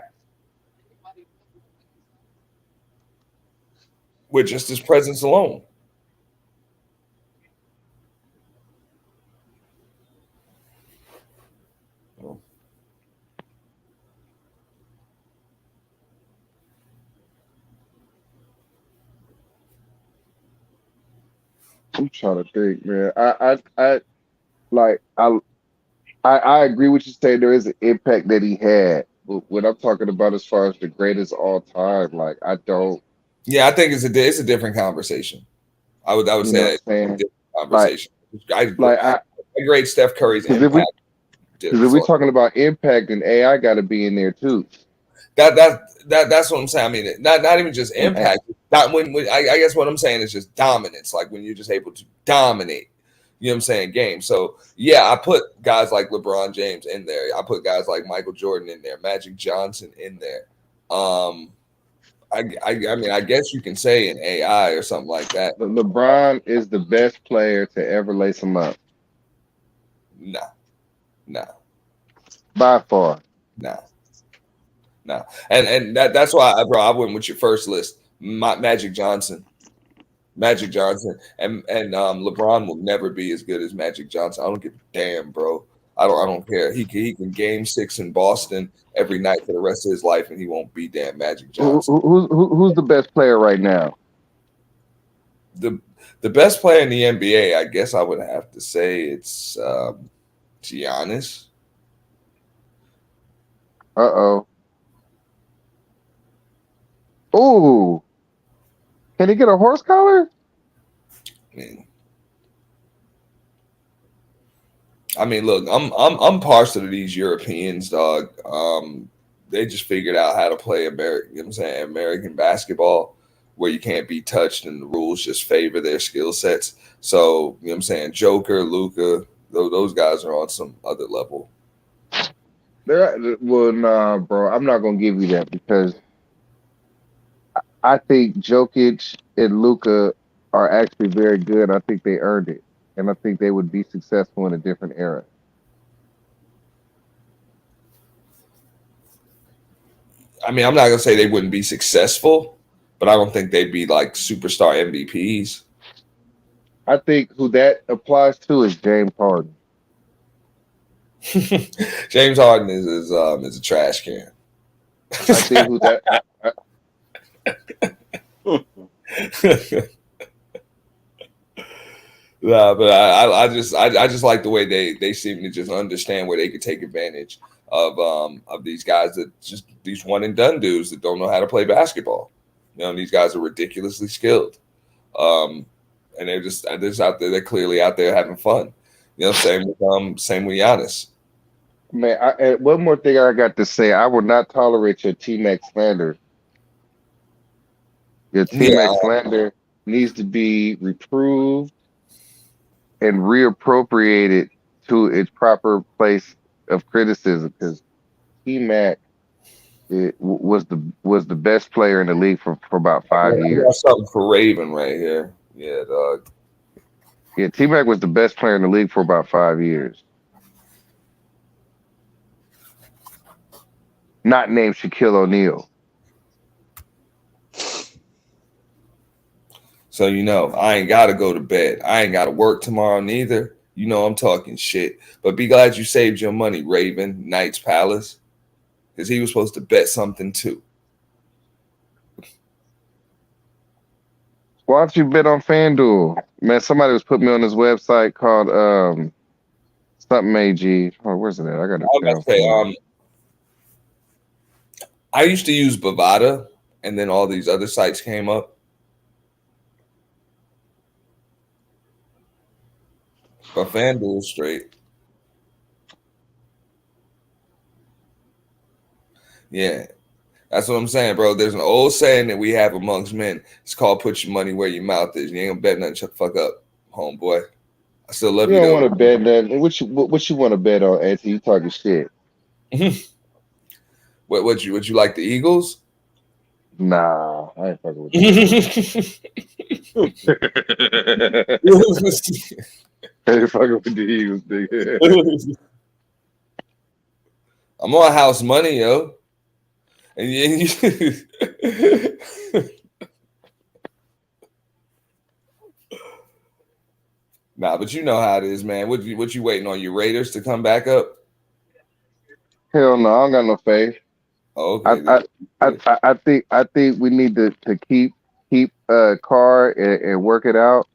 With just his presence alone. I'm trying to think, man. I agree with you saying there is an impact that he had. But what I'm talking about as far as the greatest all time, like, I don't. Yeah, I think it's a different conversation. I would say that's a different conversation. I grade Steph Curry's impact. Because if we're talking about impact, then AI got to be in there too. That's what I'm saying. I mean, not even just impact. Not when I guess what I'm saying is just dominance. Like, when you're just able to dominate. You know what I'm saying? Game. So yeah, I put guys like LeBron James in there. I put guys like Michael Jordan in there, Magic Johnson in there. I mean, I guess you can say an AI or something like that. But LeBron is the best player to ever lace him up. No. By far. No. And that's why I went with your first list, Magic Johnson. Magic Johnson and LeBron will never be as good as Magic Johnson. I don't give a damn, bro. I don't care. He can game 6 in Boston every night for the rest of his life, and he won't be damn Magic Johnson. Who's the best player right now? the best player in the NBA, I guess I would have to say it's Giannis. Uh-oh. Ooh. Can he get a horse collar? I mean, look, I'm partial to these Europeans, dog. They just figured out how to play American, you know what I'm saying, American basketball, where you can't be touched and the rules just favor their skill sets. So, you know what I'm saying, Joker, Luka, those guys are on some other level. Well, nah, bro. I'm not gonna give you that because I think Jokic and Luka are actually very good. I think they earned it, and I think they would be successful in a different era. I mean, I'm not gonna say they wouldn't be successful, but I don't think they'd be like superstar MVPs. I think who that applies to is James Harden. James Harden is a trash can. I think who that. Nah, but I just like the way they seem to just understand where they could take advantage of these guys that just these one and done dudes that don't know how to play basketball. You know, these guys are ridiculously skilled, and they're just out there. They're clearly out there having fun. You know, same with Giannis. Man, and one more thing I got to say: I will not tolerate your T-Mac slander. Your T-Mac slander needs to be reproved and reappropriated to its proper place of criticism because T-Mac was the best player in the league for about 5 I years. got something for Raven right here. Yeah, dog. Yeah, T-Mac was the best player in the league for about 5 years. Not named Shaquille O'Neal. So you know, I ain't gotta go to bed. I ain't gotta work tomorrow neither. You know I'm talking shit. But be glad you saved your money, Raven, Knights Palace. Because he was supposed to bet something too. Why don't you bet on FanDuel? Man, somebody was putting me on this website called something AG. Oh, where's it at? I got it. I was about to say, I used to use Bovada, and then all these other sites came up. But FanDuel's straight. Yeah. That's what I'm saying, bro. There's an old saying that we have amongst men. It's called "Put your money where your mouth is." You ain't gonna bet nothing. Shut the fuck up, homeboy. I still love You you don't though. want to bet nothing. What you want to bet on, Auntie? You talking shit. What you like the Eagles? Nah, I ain't fucking with I ain't fucking with the Eagles, nigga. I'm on house money, yo. And nah, but you know how it is, man. What you waiting on your Raiders to come back up? Hell no, I don't got no faith. Okay. I think we need to keep Carr and work it out.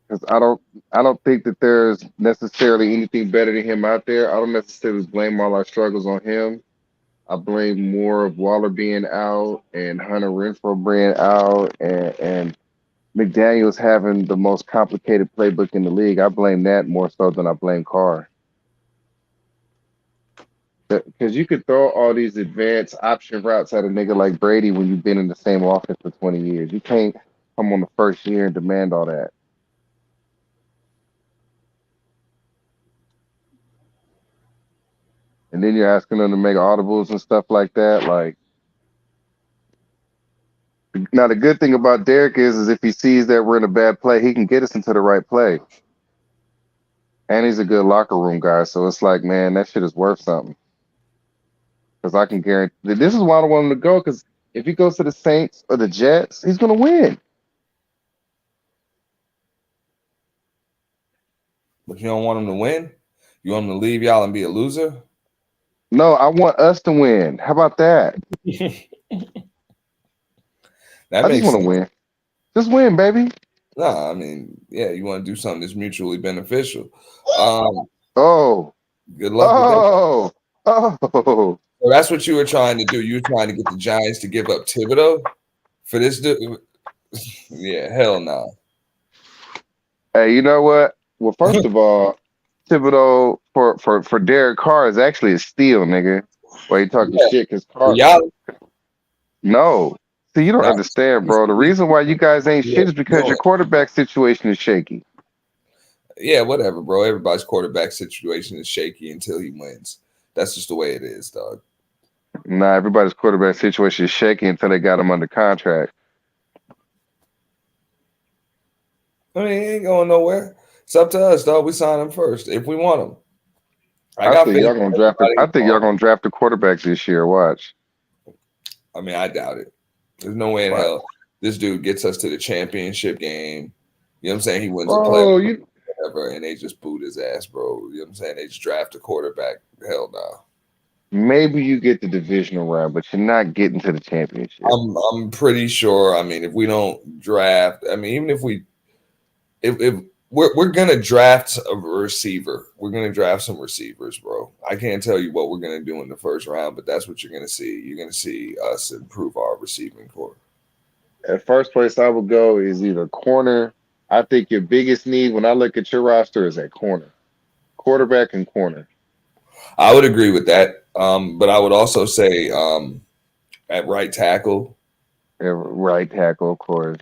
Because I don't think that there's necessarily anything better than him out there. I don't necessarily blame all our struggles on him. I blame more of Waller being out and Hunter Renfrow being out and McDaniels having the most complicated playbook in the league. I blame that more so than I blame Carr. Because you could throw all these advanced option routes at a nigga like Brady when you've been in the same offense for 20 years. You can't come on the first year and demand all that. And then you're asking them to make audibles and stuff like that. Like, now the good thing about Derek is if he sees that we're in a bad play, he can get us into the right play. And he's a good locker room guy, so it's like, man, that shit is worth something. Because I can guarantee this is why I don't want him to go. Because if he goes to the Saints or the Jets, he's gonna win. But you don't want him to win? You want him to leave y'all and be a loser? No, I want us to win. How about that? That I just makes want to sense. win. Just win, baby. Nah, I mean, yeah, you want to do something that's mutually beneficial. Oh, Good luck with that. oh, oh. So that's what you were trying to do. You were trying to get the Giants to give up Thibodeau for this dude. Yeah, hell no. Hey, you know what? Well, first of all, Thibodeau for Derek Carr is actually a steal, nigga. Why you talking Yeah. shit? Because For Carr, y'all, no. See, you don't not understand, bro. The reason why you guys ain't yeah, shit is because your quarterback situation is shaky. yeah, whatever, bro. Everybody's quarterback situation is shaky until he wins. That's just the way it is, dog. Nah, everybody's quarterback situation is shaky until they got him under contract. I mean, he ain't going nowhere. It's up to us, dog. We sign him first if we want him. I I got think faith y'all in gonna draft. I everybody. think y'all gonna draft a quarterback this year. Watch. I mean, I doubt it. There's no way in Watch. hell this dude gets us to the championship game. You know what I'm saying? He wins a Bro, playoff, you whatever, and they just boot his ass, bro. You know what I'm saying? They just draft a quarterback. Hell no. maybe you get the divisional round, but you're not getting to the championship. I'm pretty sure. I mean, if we don't draft, I mean, even if we if we're gonna draft a receiver, we're gonna draft some receivers, bro. I can't tell you what we're gonna do in the first round, but that's what you're gonna see. You're gonna see us improve our receiving core. At first place I would go is either corner. I think your biggest need when I look at your roster is at corner, quarterback and corner. I would agree with that, but I would also say at right tackle, And right tackle, of course.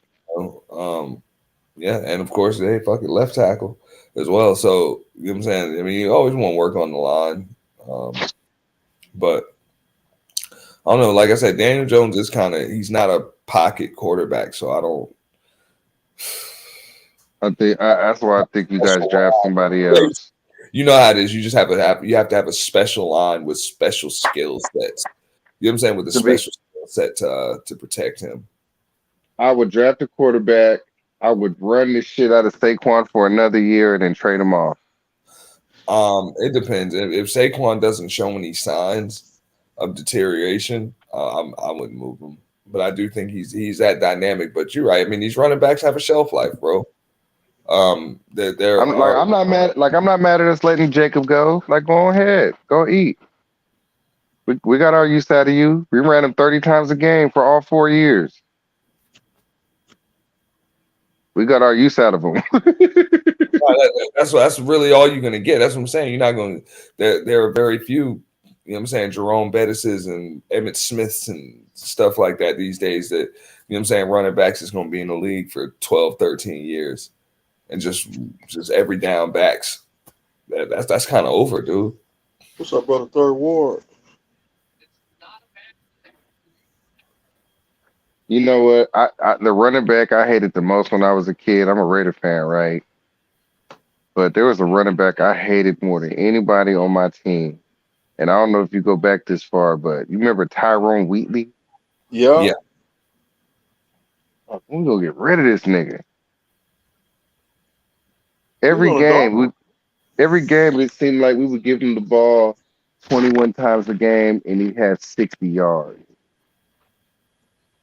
yeah, and of course, hey, fuck it, left tackle as well. So you know what I'm saying. I mean, you always want to work on the line, but I don't know. Like I said, Daniel Jones is he's not a pocket quarterback, so I don't. I think that's why I think you guys draft somebody else. You know how it is. You just have to have a special line with special skill sets. You know what I'm saying? With a To be, special skill set to protect him. I would draft a quarterback. I would run the shit out of Saquon for another year and then trade him off. It depends. If Saquon doesn't show any signs of deterioration, I wouldn't move him. But I do think he's that dynamic. But you're right. I mean, these running backs have a shelf life, bro. There are. I'm not mad. Like I'm not mad at us letting Jacob go. Like go ahead, go eat. We got our use out of you. We ran him 30 times a game for all 4 years. We got our use out of him. That's really all you're gonna get. That's what I'm saying. You're not going. There are very few. You know what I'm saying? Jerome Bettis's and Emmitt Smiths and stuff like that these days. That you know what I'm saying. Running backs is going to be in the league for 12, 13 years, and just every down backs. That's kind of over, dude. What's up, brother? Third Ward. You know what? The running back I hated the most when I was a kid. I'm a Raider fan, right? But there was a running back I hated more than anybody on my team. And I don't know if you go back this far, but you remember Tyrone Wheatley? Yeah. We gonna get rid of this nigga. He's Every on a game, it seemed like we would give him the ball 21 times a game, and he had 60 yards,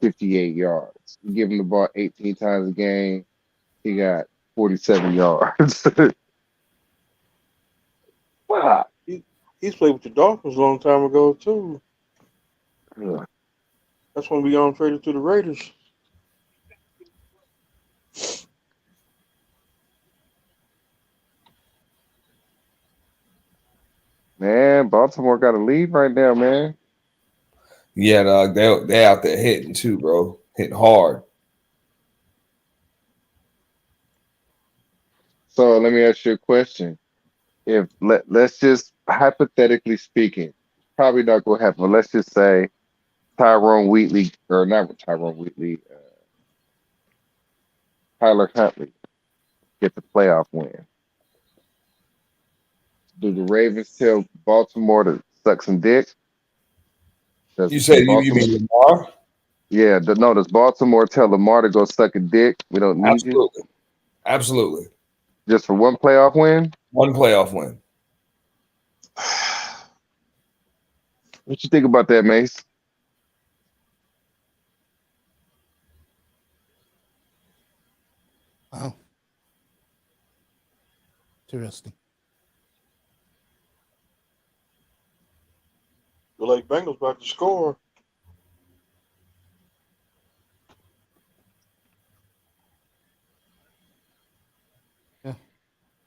58 yards. We give him the ball 18 times a game, he got 47 yards. Wow. He's played with the Dolphins a long time ago too. Ugh. That's when we got him traded to the Raiders. Man, Baltimore got a lead right now, man. Yeah, dog. They out there hitting too, bro. Hitting hard. So let me ask you a question. If let's just hypothetically speaking, probably not gonna happen. But let's just say Tyrone Wheatley, or not Tyrone Wheatley, Tyler Huntley gets a playoff win. Do the Ravens tell Baltimore to suck some dick? You said you mean Lamar? Yeah, does Baltimore tell Lamar to go suck a dick? We don't need you. Absolutely. Just for one playoff win? One playoff win. What you think about that, Mace? Interesting. The Lake Bengals about to score.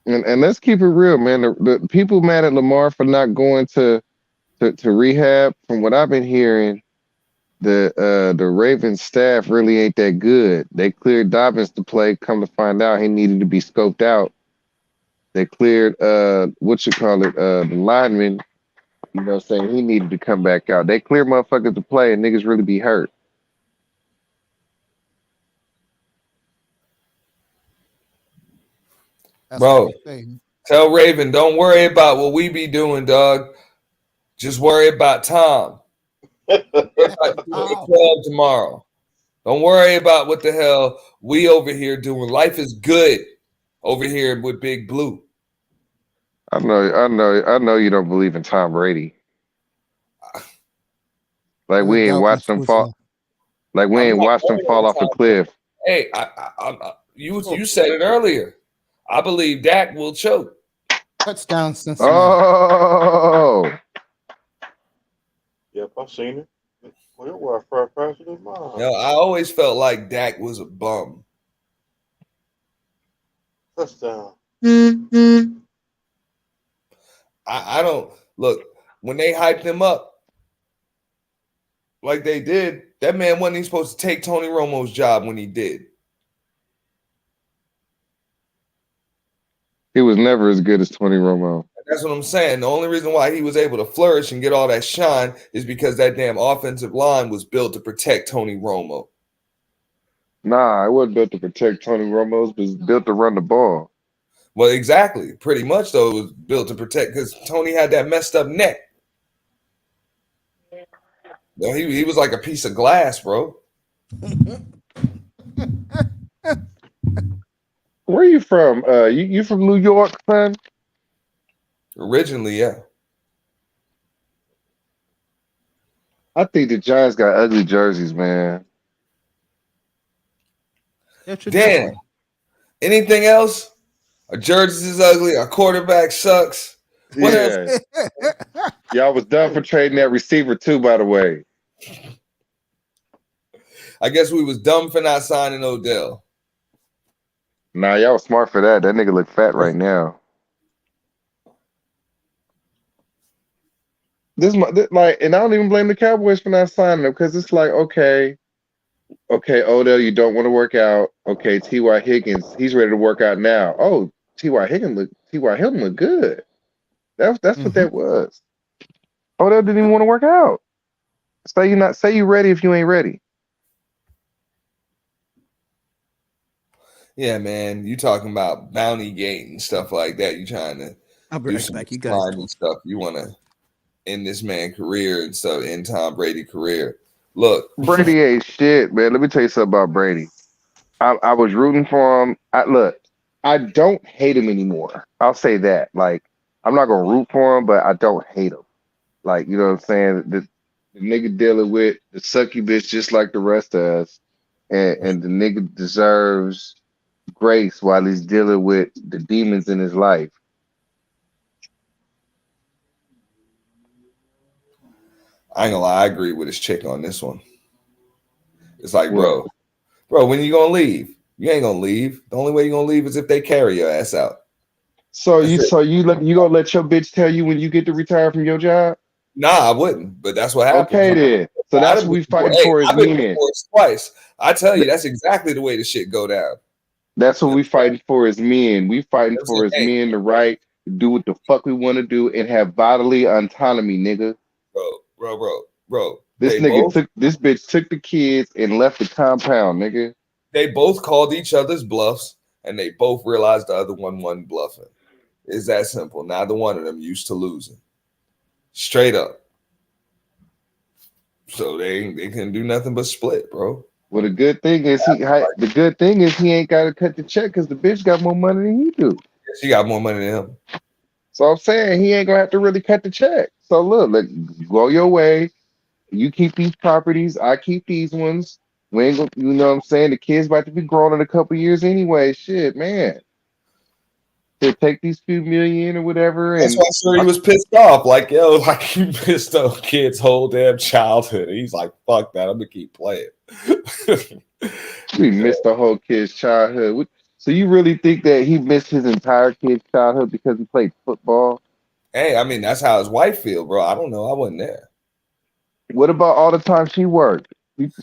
And let's keep it real, man. The people mad at Lamar for not going to rehab. From what I've been hearing, the Ravens staff really ain't that good. They cleared Dobbins to play. Come to find out, he needed to be scoped out. They cleared the lineman. You know, saying he needed to come back out. They clear motherfuckers to play, and niggas really be hurt. That's Bro, what they say. tell Raven, don't worry about what we be doing, dog. Just worry about Tom. The 12 tomorrow. Don't worry about what the hell we over here doing. Life is good over here with Big Blue. I know you don't believe in Tom Brady. Like we ain't watched him fall. Like we ain't watched him fall off a cliff. Hey, you said it earlier. I believe Dak will choke. Touchdown, Cincinnati. Oh. Yep, I've seen it. Well, it was faster than mine. No, I always felt like Dak was a bum. Touchdown. I don't look when they hyped him up like they did. That man wasn't even supposed to take Tony Romo's job when he did. He was never as good as Tony Romo. That's what I'm saying. The only reason why he was able to flourish and get all that shine is because that damn offensive line was built to protect Tony Romo. Nah, it wasn't built to protect Tony Romo. It was built to run the ball. Well, exactly. Pretty much, though, it was built to protect because Tony had that messed up neck. No, he was like a piece of glass, bro. Where you from? You from New York, son? Originally, yeah. I think the Giants got ugly jerseys, man. Damn. Anything else? Our jerseys is ugly. Our quarterback sucks. What else? Y'all was done for trading that receiver too, by the way. I guess we was dumb for not signing Odell. Nah, y'all was smart for that. That nigga look fat right now. And I don't even blame the Cowboys for not signing him because it's like, okay, Odell, you don't want to work out. Okay, T.Y. Higgins, he's ready to work out now. Oh, T.Y. Hilton look good. That's what that was. Odell didn't even want to work out. Say you ready if you ain't ready. Yeah, man. You talking about bounty gate and stuff like that. You trying to I'll be do right some back. You guys crime and stuff. You want to end this man's career and stuff, end Tom Brady career. Look, Brady ain't shit, man. Let me tell you something about Brady. I was rooting for him. I don't hate him anymore. I'll say that. Like, I'm not gonna root for him, but I don't hate him. Like, you know what I'm saying? The nigga dealing with the sucky bitch just like the rest of us, and the nigga deserves grace while he's dealing with the demons in his life. I ain't gonna lie, I agree with his chick on this one. It's like, bro, when you gonna leave? You ain't gonna leave. The only way you gonna leave is if they carry your ass out. So you gonna let your bitch tell you when you get to retire from your job? Nah, I wouldn't, but that's what happens. Okay, then. So that's what we fighting for as I've been men. twice. I tell you, that's exactly the way the shit go down. That's what we fighting for as men. We fighting for as men the right to do what the fuck we want to do and have bodily autonomy, nigga. Bro. This bitch took the kids and left the compound, nigga. They both called each other's bluffs, and they both realized the other one wasn't bluffing. It's that simple. Neither one of them used to losing. Straight up. So they couldn't do nothing but split, bro. Well, the good thing is he ain't got to cut the check because the bitch got more money than he do. She got more money than him. So I'm saying he ain't gonna have to really cut the check. So look, you go your way. You keep these properties. I keep these ones. We ain't gonna, you know what I'm saying? The kid's about to be grown in a couple years anyway. Shit, man. He'll take these few million or whatever. That's And why Shuri was pissed off. Like, yo, like you missed a kid's whole damn childhood. And he's like, fuck that. I'm gonna keep playing. we missed the whole kid's childhood. So you really think that he missed his entire kid's childhood because he played football? Hey, I mean, that's how his wife feel, bro. I don't know. I wasn't there. What about all the time she worked?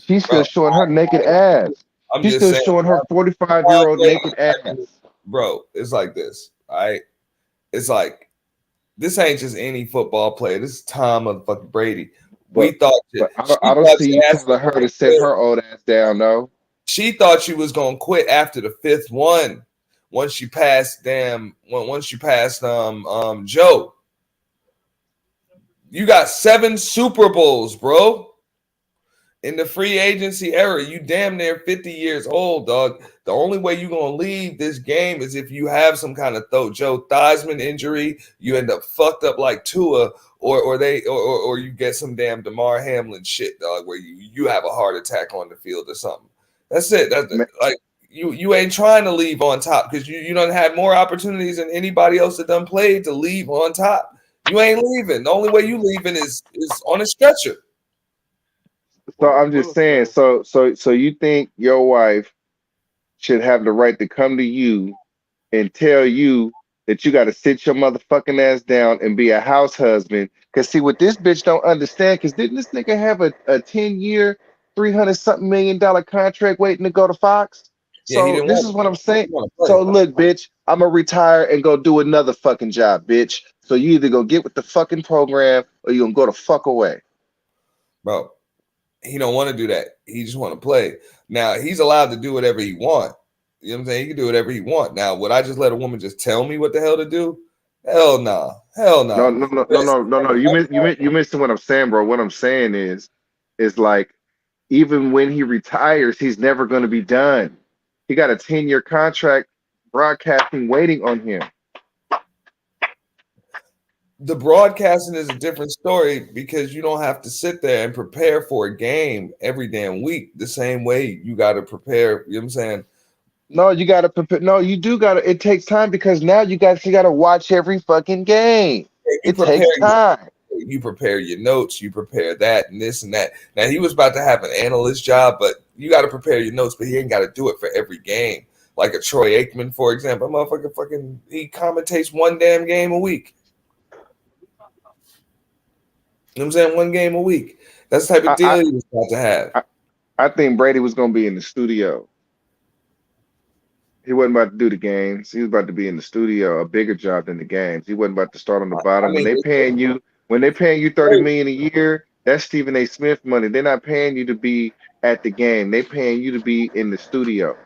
She's still showing her naked ass. I'm She's just still saying, showing her 45-year-old naked ass. bro. It's like this, all right? It's like this ain't just any football player. This is Tom motherfucking Brady. We thought But I don't see you telling her to sit her old ass down, though. She thought she was gonna quit after the fifth one. Once she passed Joe. You got 7 Super Bowls, bro. In the free agency era, you damn near 50 years old, dog. The only way you're gonna leave this game is if you have some kind of Joe Theismann injury, you end up fucked up like Tua, or you get some damn DeMar Hamlin shit, dog, where you have a heart attack on the field or something. That's it. That's like you ain't trying to leave on top because you don't have more opportunities than anybody else that done played to leave on top. You ain't leaving. The only way you leaving is on a stretcher. So I'm just saying. So you think your wife should have the right to come to you and tell you that you got to sit your motherfucking ass down and be a house husband? Because see, what this bitch don't understand, because didn't this nigga have a 10-year, $300-something million contract waiting to go to Fox? Yeah, he So didn't this want is what I'm saying. want to play. So look, bitch, I'm gonna retire and go do another fucking job, bitch. So you either go get with the fucking program or you gonna go the fuck away. Bro, he don't want to do that. He just want to play. Now, he's allowed to do whatever he want. You know what I'm saying? He can do whatever he want. Now, would I just let a woman just tell me what the hell to do? Hell no. Hell no. No. You missing what I'm saying, bro. What I'm saying is like even when he retires, he's never gonna be done. He got a 10-year contract broadcasting waiting on him. The broadcasting is a different story because you don't have to sit there and prepare for a game every damn week the same way you got to prepare. You know what I'm saying? No, you got to prepare. No, you do got to. It takes time because now you got to watch every fucking game. It takes time. You prepare your notes, you prepare that and this and that. Now he was about to have an analyst job, but you got to prepare your notes, but he ain't got to do it for every game. Like a Troy Aikman, for example, motherfucker fucking he commentates one damn game a week. You know what I'm saying? One game a week. That's the type of deal he was about to have. I think Brady was going to be in the studio. He wasn't about to do the games. He was about to be in the studio, a bigger job than the games. He wasn't about to start on the bottom. When they paying you $30 million a year, that's Stephen A. Smith money. They're not paying you to be at the game. They paying you to be in the studio.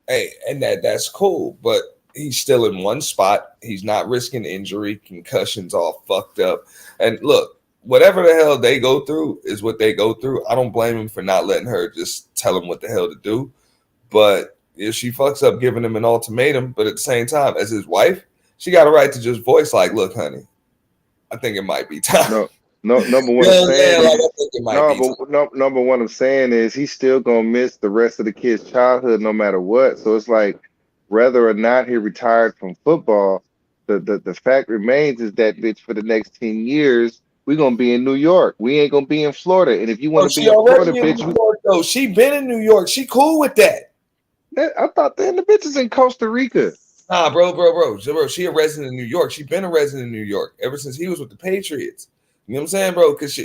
Hey, and that's cool, but he's still in one spot. He's not risking injury, concussions all fucked up. And look, whatever the hell they go through is what they go through. I don't blame him for not letting her just tell him what the hell to do. But if she fucks up giving him an ultimatum, but at the same time, as his wife, she got a right to just voice like, look, honey, I think it might be time. Number one I'm saying number one I'm saying is he's still gonna miss the rest of the kid's childhood no matter what. So it's like whether or not he retired from football, the fact remains is that bitch for the next 10 years, we're gonna be in New York. We ain't gonna be in Florida. And if you want to be in Florida, bitch, she been in New York. She cool with that. I thought the bitch is in Costa Rica. Nah, bro. She a resident in New York. She been a resident in New York ever since he was with the Patriots. You know what I'm saying, bro? Because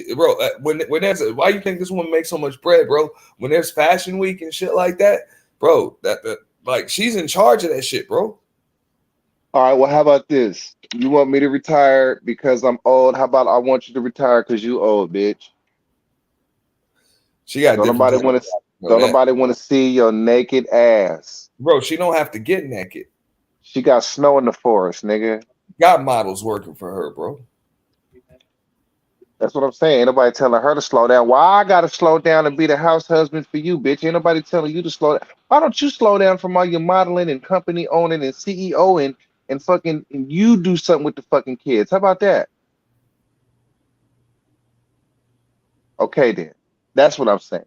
when there's why you think this woman makes so much bread, bro? When there's Fashion Week and shit like that, bro, that like she's in charge of that shit, bro. All right, well, how about this? You want me to retire because I'm old? How about I want you to retire because you old, bitch? She got don't nobody want to see your naked ass, bro. She don't have to get naked. She got snow in the forest, nigga. Got models working for her, bro. That's what I'm saying. Ain't nobody telling her to slow down. Why I gotta slow down and be the house husband for you, bitch? Ain't nobody telling you to slow down. Why don't you slow down from all your modeling and company owning and CEO and fucking you do something with the fucking kids? How about that? Okay, then. That's what I'm saying.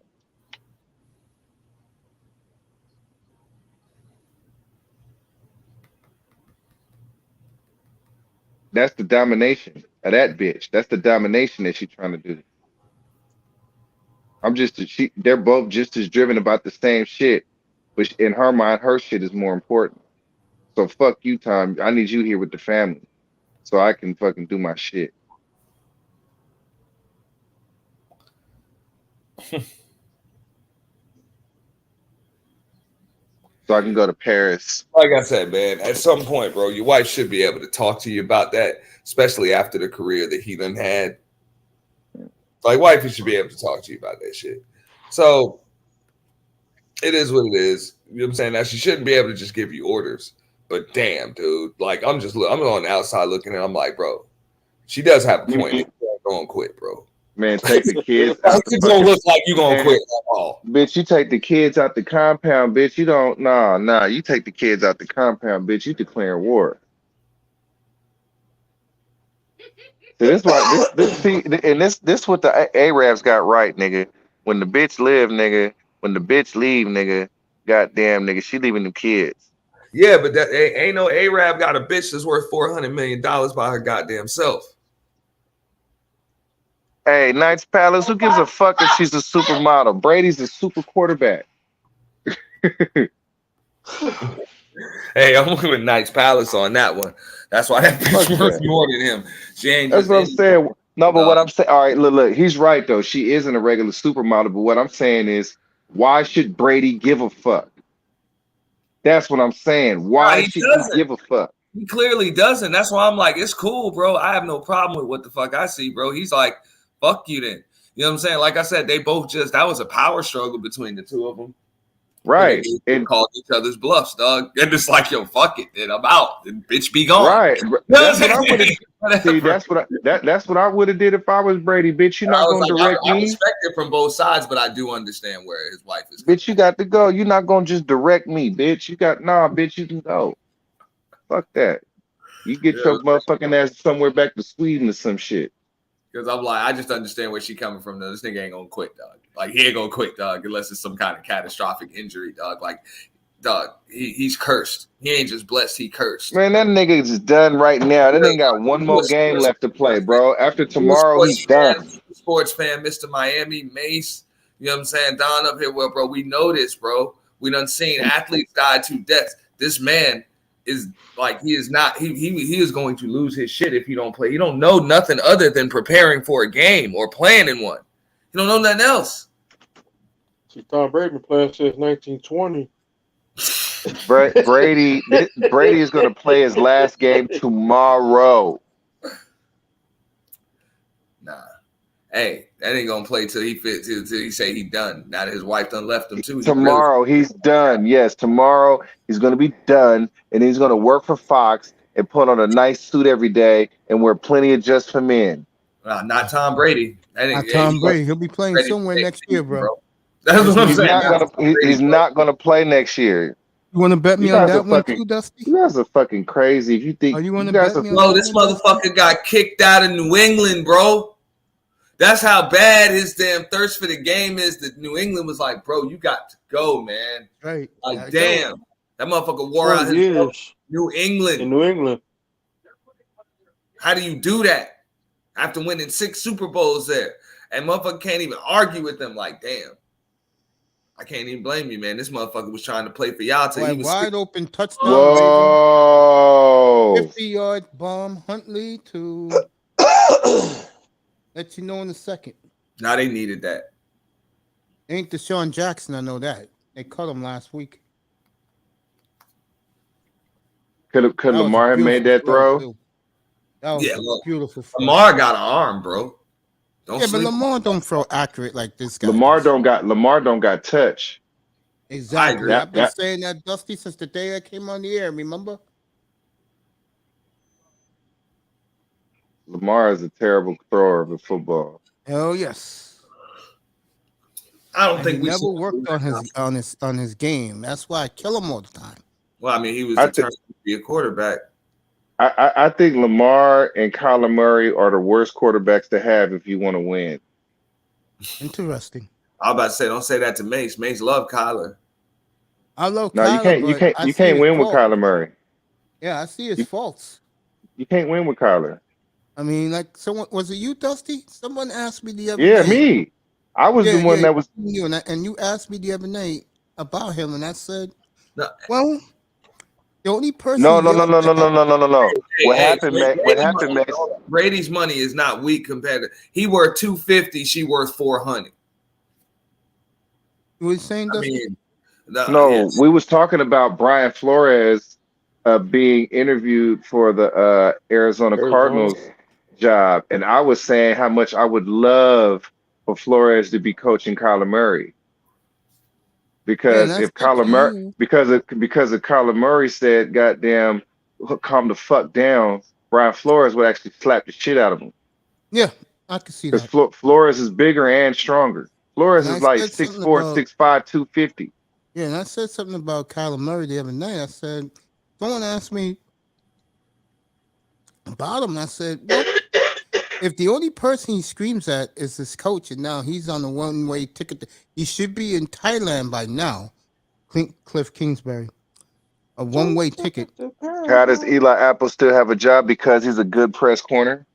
That's the domination of that bitch. That's the domination that she's trying to do. They're both just as driven about the same shit, but in her mind, her shit is more important. So fuck you, Tom. I need you here with the family so I can fucking do my shit. So I can go to Paris. Like I said, man, at some point, bro, your wife should be able to talk to you about that, especially after the career that he done had. Like, wifey should be able to talk to you about that shit. So it is what it is. You know what I'm saying? Now, she shouldn't be able to just give you orders. But damn, dude. Like, I'm on the outside looking and I'm like, bro, she does have a point. You're going to quit, bro. Man, take the kids out. It don't look like you're going to quit at all. Bitch, you take the kids out the compound, bitch. You don't, nah. You take the kids out the compound, bitch. You declare war. So this why this what the Arabs got right, nigga. When the bitch live, nigga. When the bitch leave, nigga. Goddamn, nigga. She leaving them kids. Yeah, but that ain't no Arab got a bitch that's worth $400 million by her goddamn self. Hey, Knights Palace, who gives a fuck if she's a supermodel? Brady's a super quarterback. Hey, I'm looking with Knights Palace on that one. That's why that bitch worth more than him. She ain't. That's what I'm saying. No, but what I'm saying, all right, look, he's right though. She isn't a regular supermodel, but what I'm saying is, why should Brady give a fuck? That's what I'm saying. Why should he give a fuck? He clearly doesn't. That's why I'm like, it's cool, bro. I have no problem with what the fuck I see, bro. He's like, fuck you then. You know what I'm saying? Like I said, they both that was a power struggle between the two of them. Right. And called each other's bluffs, dog. And it's like, yo, fuck it, then I'm out. And bitch be gone. Right. That's what I would have. See, that's what I would have did if I was Brady. Bitch, you're not going to direct me. I respect it from both sides, but I do understand where his wife is. Bitch, you got to go. You're not going to just direct me, bitch. Bitch, you can go. Fuck that. You get your motherfucking ass somewhere back to Sweden or some shit. Because I'm like, I just understand where she coming from. Though. This nigga ain't gonna quit, dog. Like, he ain't gonna quit, dog, unless it's some kind of catastrophic injury, dog. Like, dog, he's cursed. He ain't just blessed, he cursed. Man, that nigga is done right now. That nigga got one more game left to play, bro. After tomorrow, he's done. Sports fan, Mr. Miami, Mace. You know what I'm saying? Don up here, well, bro, we know this, bro. We done seen athletes die to death. This man is like, he is going to lose his shit if he don't play. He don't know nothing other than preparing for a game or planning one. He don't know nothing else. See, Tom Brady been playing since 1920. Brady is going to play his last game tomorrow. Nah. Hey, that ain't gonna play till he say he done. Now that his wife done left him too. Tomorrow he's done. Yes, tomorrow he's gonna be done, and he's gonna work for Fox and put on a nice suit every day and wear plenty of Just for Men. Not Tom Brady. Not Tom Brady. He'll be playing somewhere next year, bro. That's what I'm saying. He's not gonna play next year. You want to bet me on that one too, Dusty? You guys are fucking crazy. If you think you want to bet me on bro, this motherfucker got kicked out of New England, bro. That's how bad his damn thirst for the game is. That New England was like, bro, you got to go, man. Right. Like, damn. That motherfucker wore out his New England. In New England. How do you do that after winning 6 Super Bowls there? And motherfucker can't even argue with them. Like, damn. I can't even blame you, man. This motherfucker was trying to play for y'all till he was wide open touchdown. Whoa. 50-yard bomb, Huntley to let you know in a second. Now they needed that. Ain't Deshaun Jackson, I know that. They cut him last week. Could Lamar have made that throw? That was beautiful. Lamar got an arm, bro. But Lamar don't throw accurate like this guy. Lamar don't got touch. Exactly. I've been saying that, Dusty, since the day I came on the air. Remember? Lamar is a terrible thrower of the football. Hell yes. I don't think he never worked on his game. That's why I kill him all the time. Well, I mean, he was determined to be a quarterback. I think Lamar and Kyler Murray are the worst quarterbacks to have if you want to win. Interesting. I was about to say, don't say that to Mace. Mace love Kyler. I love No, Kyler. You can't win with Kyler Murray. Yeah, I see his faults. You can't win with Kyler. I mean, like someone was it you, Dusty? Someone asked me the other Yeah, night. me. I was the one Yeah, that was. you and you asked me the other night about him, and I said, No. well, the only person No. he yelled at, What Hey, happened, Max? What happened, Max? Brady's money is not weak compared to he worth 250, she worth 400. You were saying, I Dusty? mean, No, we was talking about Brian Flores being interviewed for the Arizona Cardinals job, and I was saying how much I would love for Flores to be coaching Kyler Murray. Because I if said Kyler to Murray, you- because if Kyler Murray said, "Goddamn, calm the fuck down," Brian Flores would actually slap the shit out of him. Yeah, I can see Because that. Flores is bigger and stronger. Flores And I is like said something 6'4", about 6'5", 250. yeah, and I said something about Kyler Murray the other night. I said someone asked me about him. And I said, well, if the only person he screams at is his coach, and now he's on a one-way ticket, he should be in Thailand by now. Cliff Kingsbury, a one-way ticket. How does Eli Apple still have a job? Because he's a good press corner.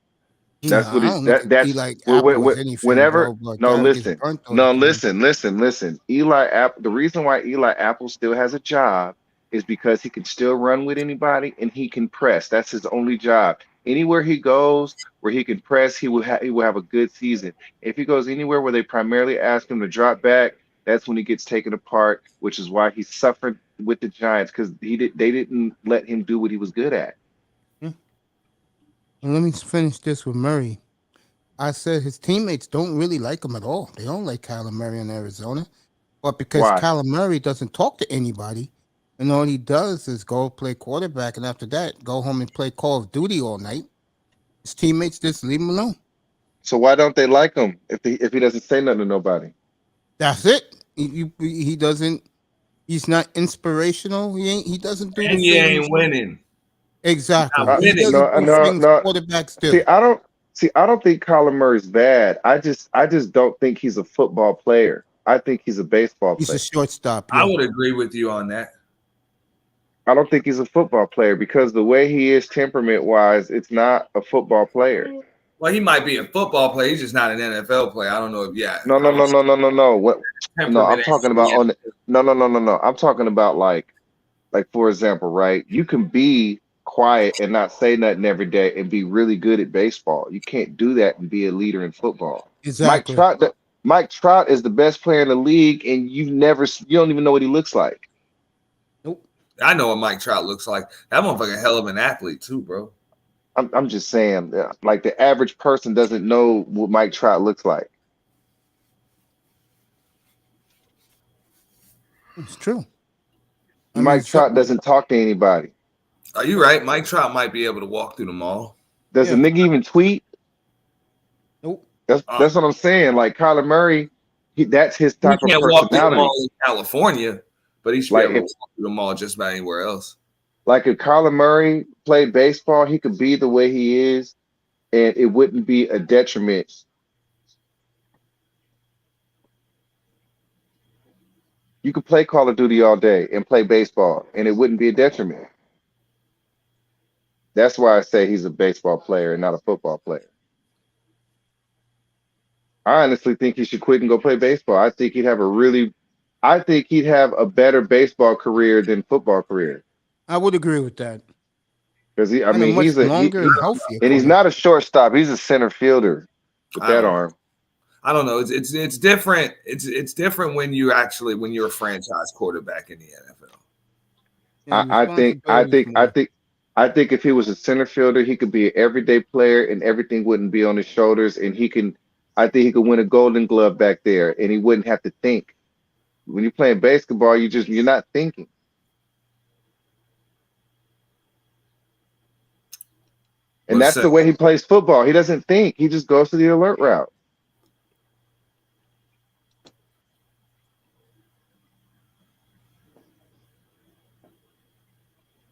That's what I he's don't look at that's Eli Apple as anything, whenever bro. But no guy gets listen burnt all the time. listen. Eli Apple, the reason why Eli Apple still has a job is because he can still run with anybody and he can press. That's his only job. Anywhere he goes where he can press, he will have a good season. If he goes anywhere where they primarily ask him to drop back, that's when he gets taken apart, which is why he suffered with the Giants because they didn't let him do what he was good at. And let me finish this with Murray. I said his teammates don't really like him at all. They don't like Kyler Murray in Arizona. But because Why? Kyler Murray doesn't talk to anybody, and all he does is go play quarterback, and after that, go home and play Call of Duty all night, his teammates just leave him alone. So why don't they like him if he doesn't say nothing to nobody? That's it. He doesn't. He's not inspirational. He doesn't do the And you things. ain't winning. Exactly. Not He winning. doesn't do things quarterbacks do. I don't think Kyler Murray's bad. I just don't think he's a football player. I think he's a baseball He's player. a shortstop. I would agree with you on that. I don't think he's a football player because the way he is temperament wise, it's not a football player. Well, he might be a football player. He's just not an NFL player. I don't know if No. What? No, I'm talking about on the, no. I'm talking about like for example, right? You can be quiet and not say nothing every day and be really good at baseball. You can't do that and be a leader in football. Exactly. Mike Trout is the best player in the league, and you don't even know what he looks like. Nope. I know what Mike Trout looks like. That motherfucker a hell of an athlete too, bro. I'm just saying, like the average person doesn't know what Mike Trout looks like. It's true. Mike Trout doesn't talk to anybody. Are you right? Mike Trout might be able to walk through the mall. Does the nigga even tweet? Nope. That's what I'm saying. Like Kyler Murray, that's his type He of can't walk through the personality. mall in California, but he should Like be able to walk through the mall just about anywhere else. Like if Kyler Murray played baseball, he could be the way he is, and it wouldn't be a detriment. You could play Call of Duty all day and play baseball, and it wouldn't be a detriment. That's why I say he's a baseball player and not a football player. I honestly think he should quit and go play baseball. I think he'd have a better baseball career than football career. I would agree with that. Because he's longer and healthier. And he's not a shortstop. He's a center fielder with that arm. I don't know. It's different. It's different when you're a franchise quarterback in the NFL. I think if he was a center fielder, he could be an everyday player and everything wouldn't be on his shoulders. And I think he could win a Golden Glove back there and he wouldn't have to think. When you're playing basketball, you're not thinking. And that's the way he plays football. He doesn't think. He just goes to the alert route.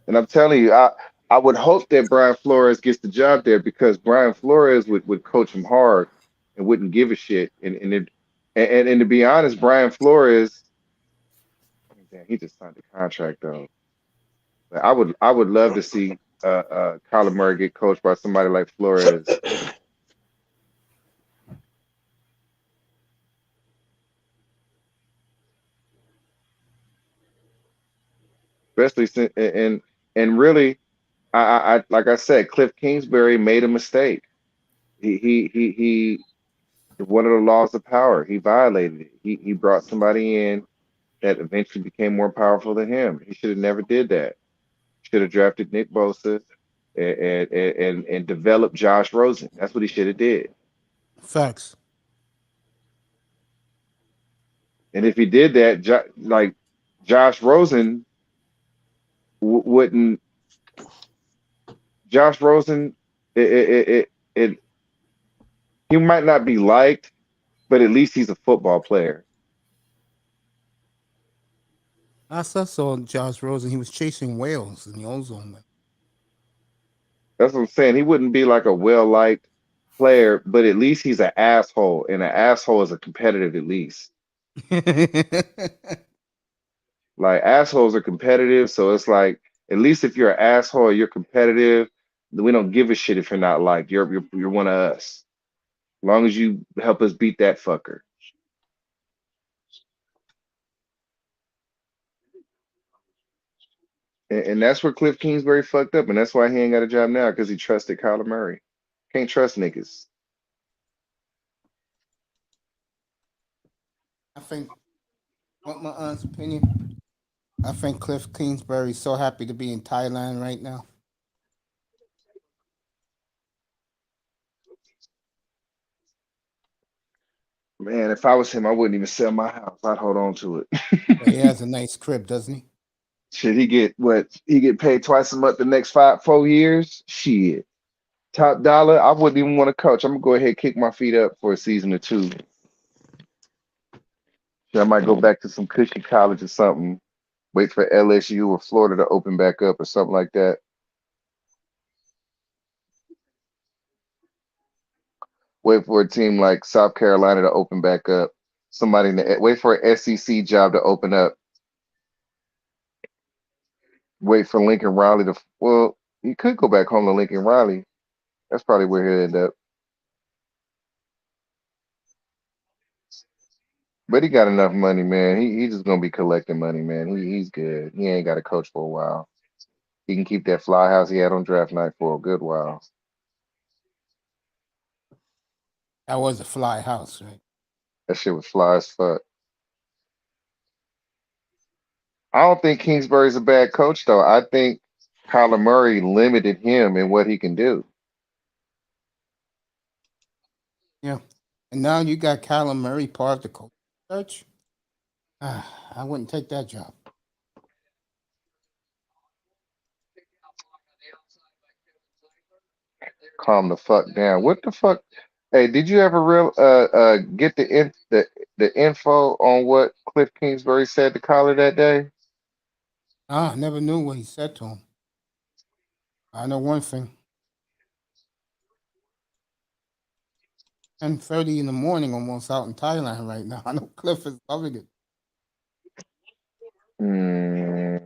And I'm telling you, I would hope that Brian Flores gets the job there because Brian Flores would coach him hard and wouldn't give a shit. And to be honest, Brian Flores, damn, he just signed a contract though. But I would love to see Kyler Murray get coached by somebody like Flores. Especially since and really, I like I said, Cliff Kingsbury made a mistake. He one of the laws of power. He violated it. He brought somebody in that eventually became more powerful than him. He should have never did that. Should have drafted Nick Bosa and developed Josh Rosen. That's what he should have did. Facts. And if he did that, like Josh Rosen wouldn't. Josh Rosen, he might not be liked, but at least he's a football player. I saw Josh Rosen. He was chasing whales in the ozone. That's what I'm saying. He wouldn't be like a well-liked player, but at least he's an asshole, and an asshole is a competitive at least. Like assholes are competitive, so it's like at least if you're an asshole, you're competitive. We don't give a shit if you're not liked. You're one of us. As long as you help us beat that fucker. And that's where Cliff Kingsbury fucked up, and that's why he ain't got a job now, because he trusted Kyler Murray. Can't trust niggas. I think, want my aunt's opinion? I think Cliff Kingsbury's so happy to be in Thailand right now. Man, if I was him, I wouldn't even sell my house. I'd hold on to it. He has a nice crib, doesn't he? Should he get what? He get paid twice a month the next 4 years? Shit. Top dollar. I wouldn't even want to coach. I'm gonna go ahead and kick my feet up for a season or two. I might go back to some cushy college or something. Wait for LSU or Florida to open back up or something like that. Wait for a team like South Carolina to open back up. Wait for an SEC job to open up. Wait for Lincoln Riley to. Well, he could go back home to Lincoln Riley. That's probably where he'll end up. But he got enough money, man. He's just gonna be collecting money, man. He's good. He ain't got to coach for a while. He can keep that fly house he had on draft night for a good while. That was a fly house, right? That shit was fly as fuck. I don't think Kingsbury's a bad coach, though. I think Kyler Murray limited him in what he can do. Yeah. And now you got Kyler Murray part of the coach search. I wouldn't take that job. Calm the fuck down. What the fuck? Hey, did you ever get the info on what Cliff Kingsbury said to Kyler that day? I never knew what he said to him. I know one thing. 10:30 in the morning, almost out in Thailand right now. I know Cliff is loving it.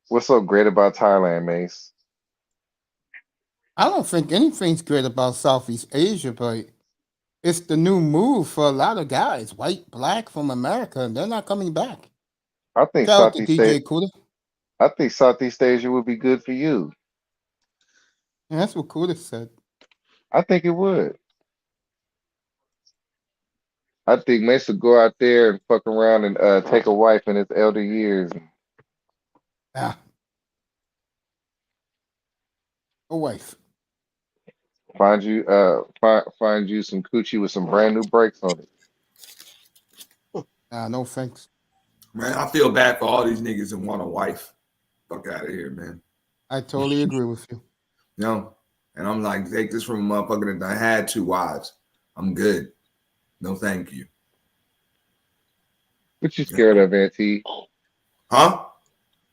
What's so great about Thailand, Mace? I don't think anything's great about Southeast Asia, but it's the new move for a lot of guys, white, black, from America, and they're not coming back. I think Shout out to Southeast DJ Asia. Kuda. I think Southeast Asia would be good for you. Yeah, that's what Kuda said. I think it would. I think Mace would go out there and fuck around and take a wife in his elder years. Yeah. A wife. Find you some coochie with some brand new brakes on it. No thanks. Man, I feel bad for all these niggas that want a wife. Fuck out of here, man. I totally agree with you. You know? And I'm like, take this from a motherfucker that I had 2 wives. I'm good. No, thank you. What you scared of, Auntie? Huh?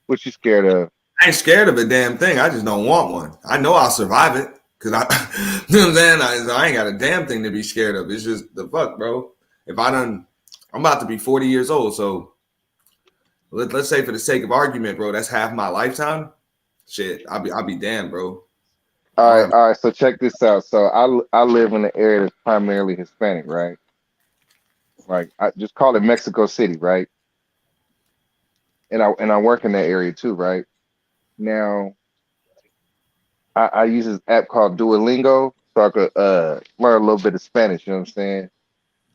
What you scared of? I ain't scared of a damn thing. I just don't want one. I know I'll survive it. Cause you know what I'm saying? I ain't got a damn thing to be scared of. It's just the fuck, bro. I'm about to be 40 years old. So let's say for the sake of argument, bro, that's half my lifetime. shit, I'll be damned, bro. All right. So check this out. So I live in an area that's primarily Hispanic, right? Like I just call it Mexico City, right? And I work in that area too, right? Now I use this app called Duolingo so I could learn a little bit of Spanish, you know what I'm saying?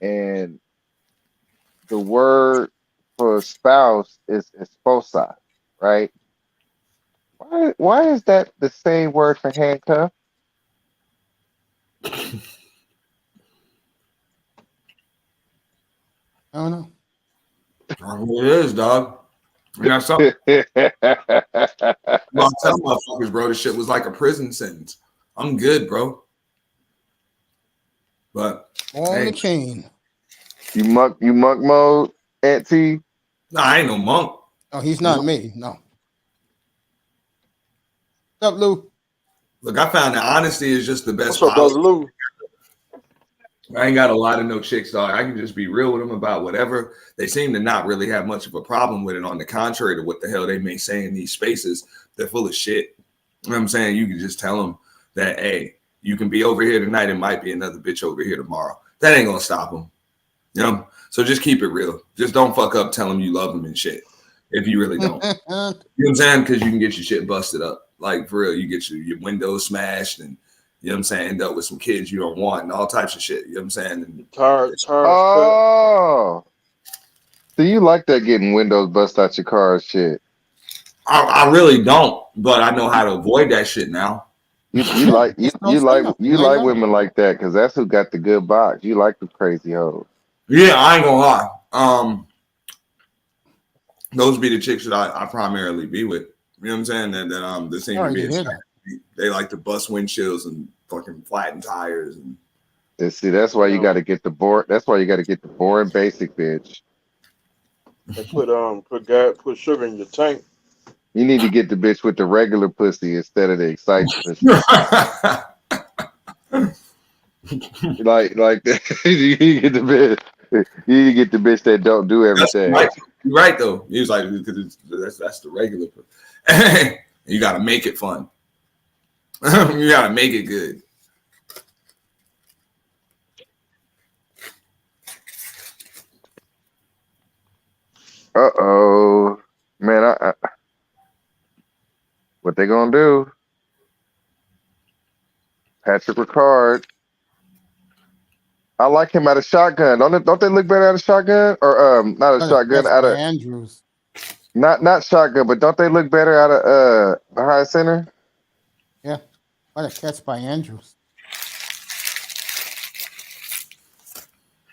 And the word for spouse is esposa, right? Why is that the same word for handcuff? I don't know. I don't know what it is, dog. I got something. Well, I'm telling motherfuckers, bro, this shit was like a prison sentence. I'm good, bro. But On the chain. You monk mode, Auntie? No, I ain't no monk. Oh, he's not me. No. What's up, Lou? Look, I found that honesty is just the best What's up, policy. brother Lou? I ain't got a lot of no chicks, dog. I can just be real with them about whatever. They seem to not really have much of a problem with it. On the contrary to what the hell they may say in these spaces, they're full of shit. You know what I'm saying? You can just tell them that, hey, you can be over here tonight. It might be another bitch over here tomorrow. That ain't gonna stop them. You know? So just keep it real. Just don't fuck up. Tell them you love them and shit. If you really don't. You know what I'm saying? Because you can get your shit busted up. Like, for real, you get your windows smashed and, you know what I'm saying, end up with some kids you don't want and all types of shit. You know what I'm saying? And tires Oh. So you like that getting windows bust out your car and shit? I really don't, but I know how to avoid that shit now. You like women like that because that's who got the good box. You like the crazy hoes. Yeah, I ain't gonna lie. Those be the chicks that I primarily be with. You know what I'm saying? That seem to be they like to bust windshields and fucking flatten tires and see, that's why you got to get the board. That's why you got to get the boring basic bitch. They put sugar in your tank. You need to get the bitch with the regular pussy instead of the exciting pussy. like you get the bitch. You get the bitch that don't do everything. Right. You're right though. He was like, because that's the regular. You got to make it fun. You got to make it good. Uh-oh. Man, I what they gonna do? Patrick Ricard. I like him out of shotgun. Don't they look better out of shotgun? Or not a shotgun, out of Andrews. Not shotgun, but don't they look better out of behind center? Yeah. What a catch by Andrews.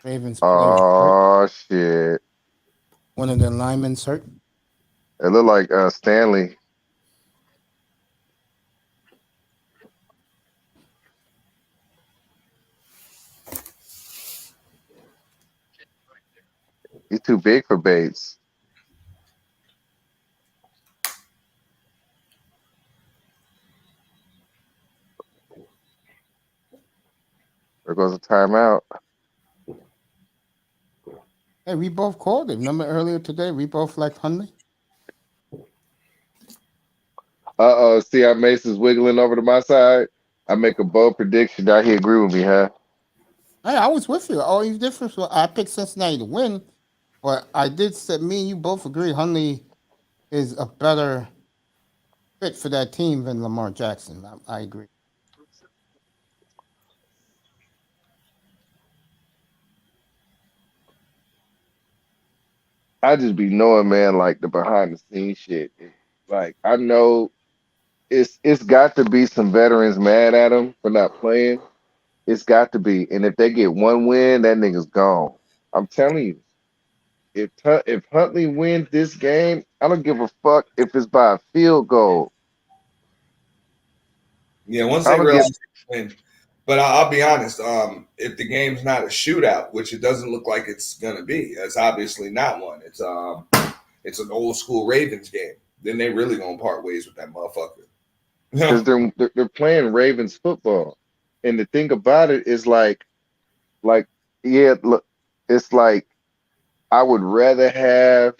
Ravens player. Oh shit. One of their linemen hurt. It looked like Stanley. He's too big for Bates. There goes a timeout. Hey, we both called it. Remember earlier today, we both liked Hundley. See how Mason's wiggling over to my side? I make a bold prediction. Now he agree with me, huh? Hey, I was with you. Only difference was I picked Cincinnati to win, but I did say me and you both agree Hundley is a better fit for that team than Lamar Jackson. I agree. I just be knowing, man, like the behind the scenes shit. Like I know it's got to be some veterans mad at him for not playing. It's got to be. And if they get one win, that nigga's gone. I'm telling you. If Huntley wins this game, I don't give a fuck if it's by a field goal. Yeah, once they realize they win. But I'll be honest, if the game's not a shootout, which it doesn't look like it's gonna be, it's obviously not one. It's an old school Ravens game. Then they really gonna part ways with that motherfucker. Because they're playing Ravens football. And the thing about it is like yeah, look, it's like I would rather have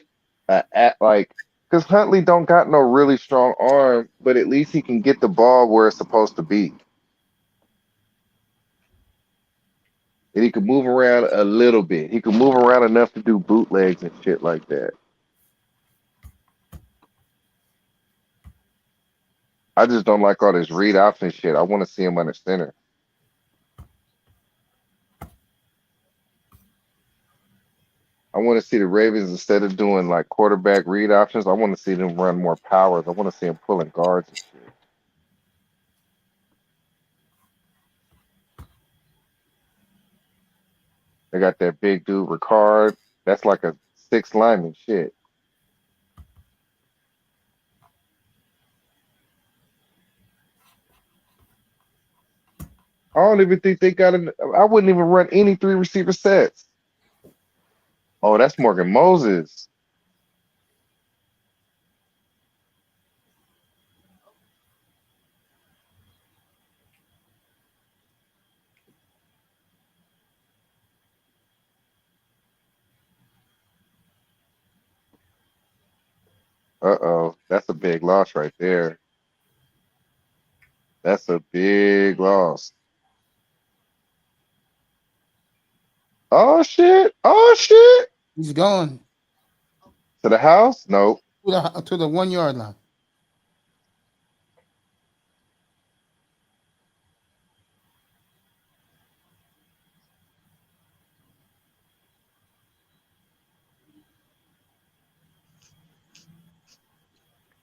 like Because Huntley don't got no really strong arm, but at least he can get the ball where it's supposed to be. And he can move around a little bit. He can move around enough to do bootlegs and shit like that. I just don't like all this read option shit. I want to see him under center. I want to see the Ravens, instead of doing like quarterback read options, I want to see them run more powers. I want to see them pulling guards and shit. They got that big dude, Ricard. That's like a 6 lineman shit. I don't even think they got an. I wouldn't even run any 3 receiver sets. Oh, that's Morgan Moses. Uh-oh. That's a big loss right there. That's a big loss. Oh, shit. Oh, shit. He's going To the house? Nope. to the 1 yard line.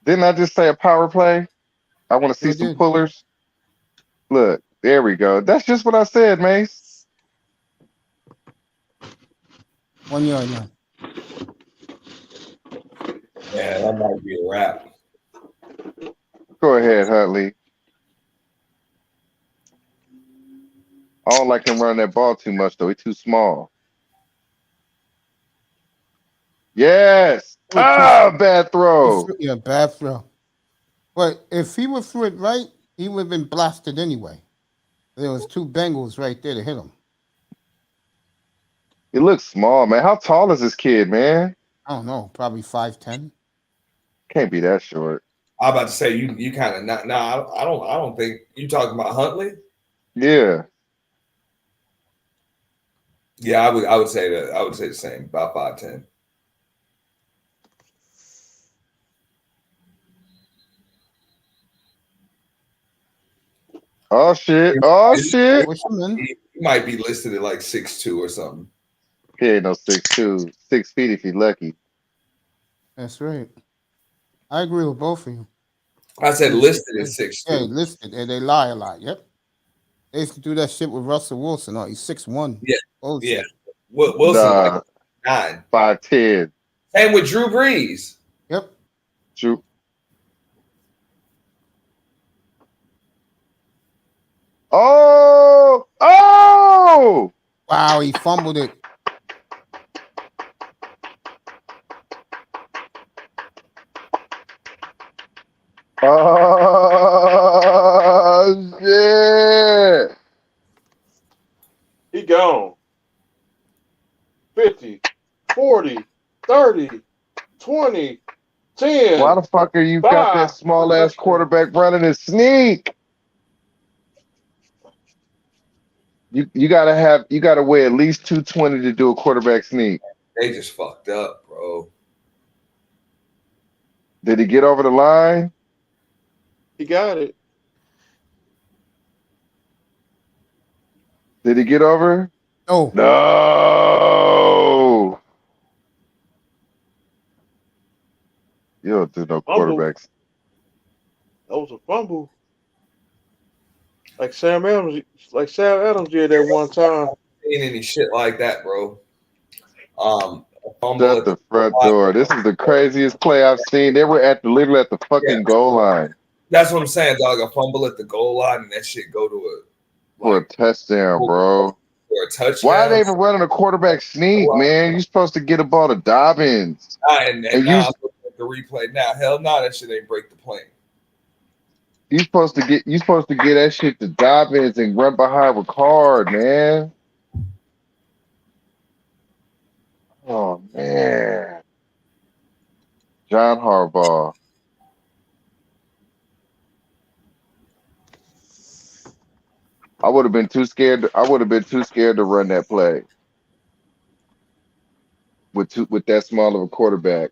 Didn't I just say a power play? I want to see Sure some did. pullers. Look, there we go. That's just what I said, Mace. 1 yard line. Yeah, that might be a wrap. Go ahead, Huntley. I don't like him running that ball too much, though. He's too small. Yes. Ah, bad throw. Yeah, bad throw. But if he would threw it right, he would have been blasted anyway. There was 2 Bengals right there to hit him. He looks small, man. How tall is this kid, man? I don't know, probably 5'10". Can't be that short. I'm about to say you kind of not. Nah, I don't think you talking about Huntley. Yeah. Yeah, I would say that. I would say the same, about 5'10". Oh shit! Oh shit! He might be listed at like 6'2" or something. He ain't no 6'2", 6 feet if he lucky. That's right. I agree with both of you. I said listed at 6'2". Yeah, listed, and they lie a lot. Yep. They used to do that shit with Russell Wilson. Oh, he's 6'1". Yeah. Bullshit. Yeah. Wilson like 9. 5'10". Same with Drew Brees. Yep. Drew. Oh! Oh! Wow, he fumbled it. Oh shit! He gone. 50, 40, 30, 20, 10. Why the fuck are you got that 5. small ass quarterback running a sneak? You gotta weigh at least 220 to do a quarterback sneak. They just fucked up, bro. Did he get over the line? He got it. Did he get over? No. No. You don't do no Fumble. quarterbacks. That was a fumble. Like Sam Adams did that one time. Ain't any shit like that, bro. A fumble Shut at the front door. This is the craziest play I've seen. They were literally at the fucking goal line That's what I'm saying, dog. A fumble at the goal line and that shit go to for a touchdown, bro. for a touchdown. Why are they even running a quarterback sneak, man? You're supposed to get a ball to Dobbins. And now I'm looking at the replay. Now, hell no, that shit ain't break the plane. You're supposed to get that shit to Dobbins and run behind Ricard, man. Oh man. John Harbaugh. I would have been too scared. I would have been too scared to run that play with that small of a quarterback.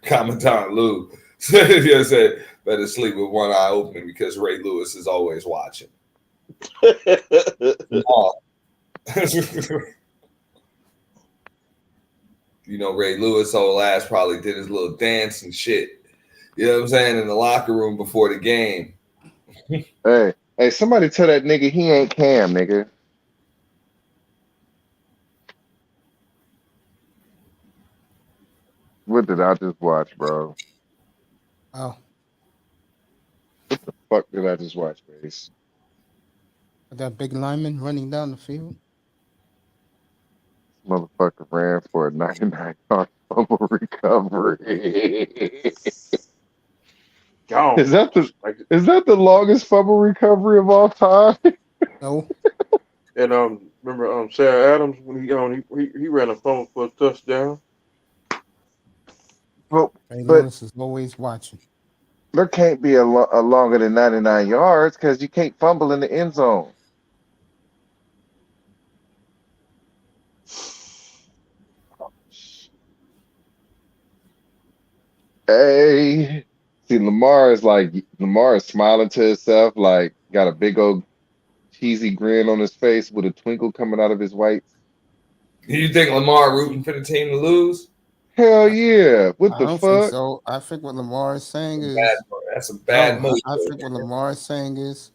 Commandant Lou just said, better sleep with one eye open because Ray Lewis is always watching. No. You know, Ray Lewis whole ass probably did his little dance and shit. You know what I'm saying? In the locker room before the game. Hey, somebody tell that nigga he ain't Cam, nigga. What did I just watch, bro? Oh, What the fuck did I just watch, Base? that big lineman running down the field. Motherfucker ran for a 99-yard fumble recovery. Gone. Is that the longest fumble recovery of all time? No. And remember Sarah Adams when he ran a fumble for a touchdown. Ray Lewis is always watching. There can't be a longer than 99 yards because you can't fumble in the end zone. Hey, see, Lamar is smiling to himself, like got a big old cheesy grin on his face with a twinkle coming out of his whites. Do you think Lamar rooting for the team to lose? Hell yeah! What I the don't think fuck? so. I think what Lamar is saying is That's a bad move. I think what Lamar is saying is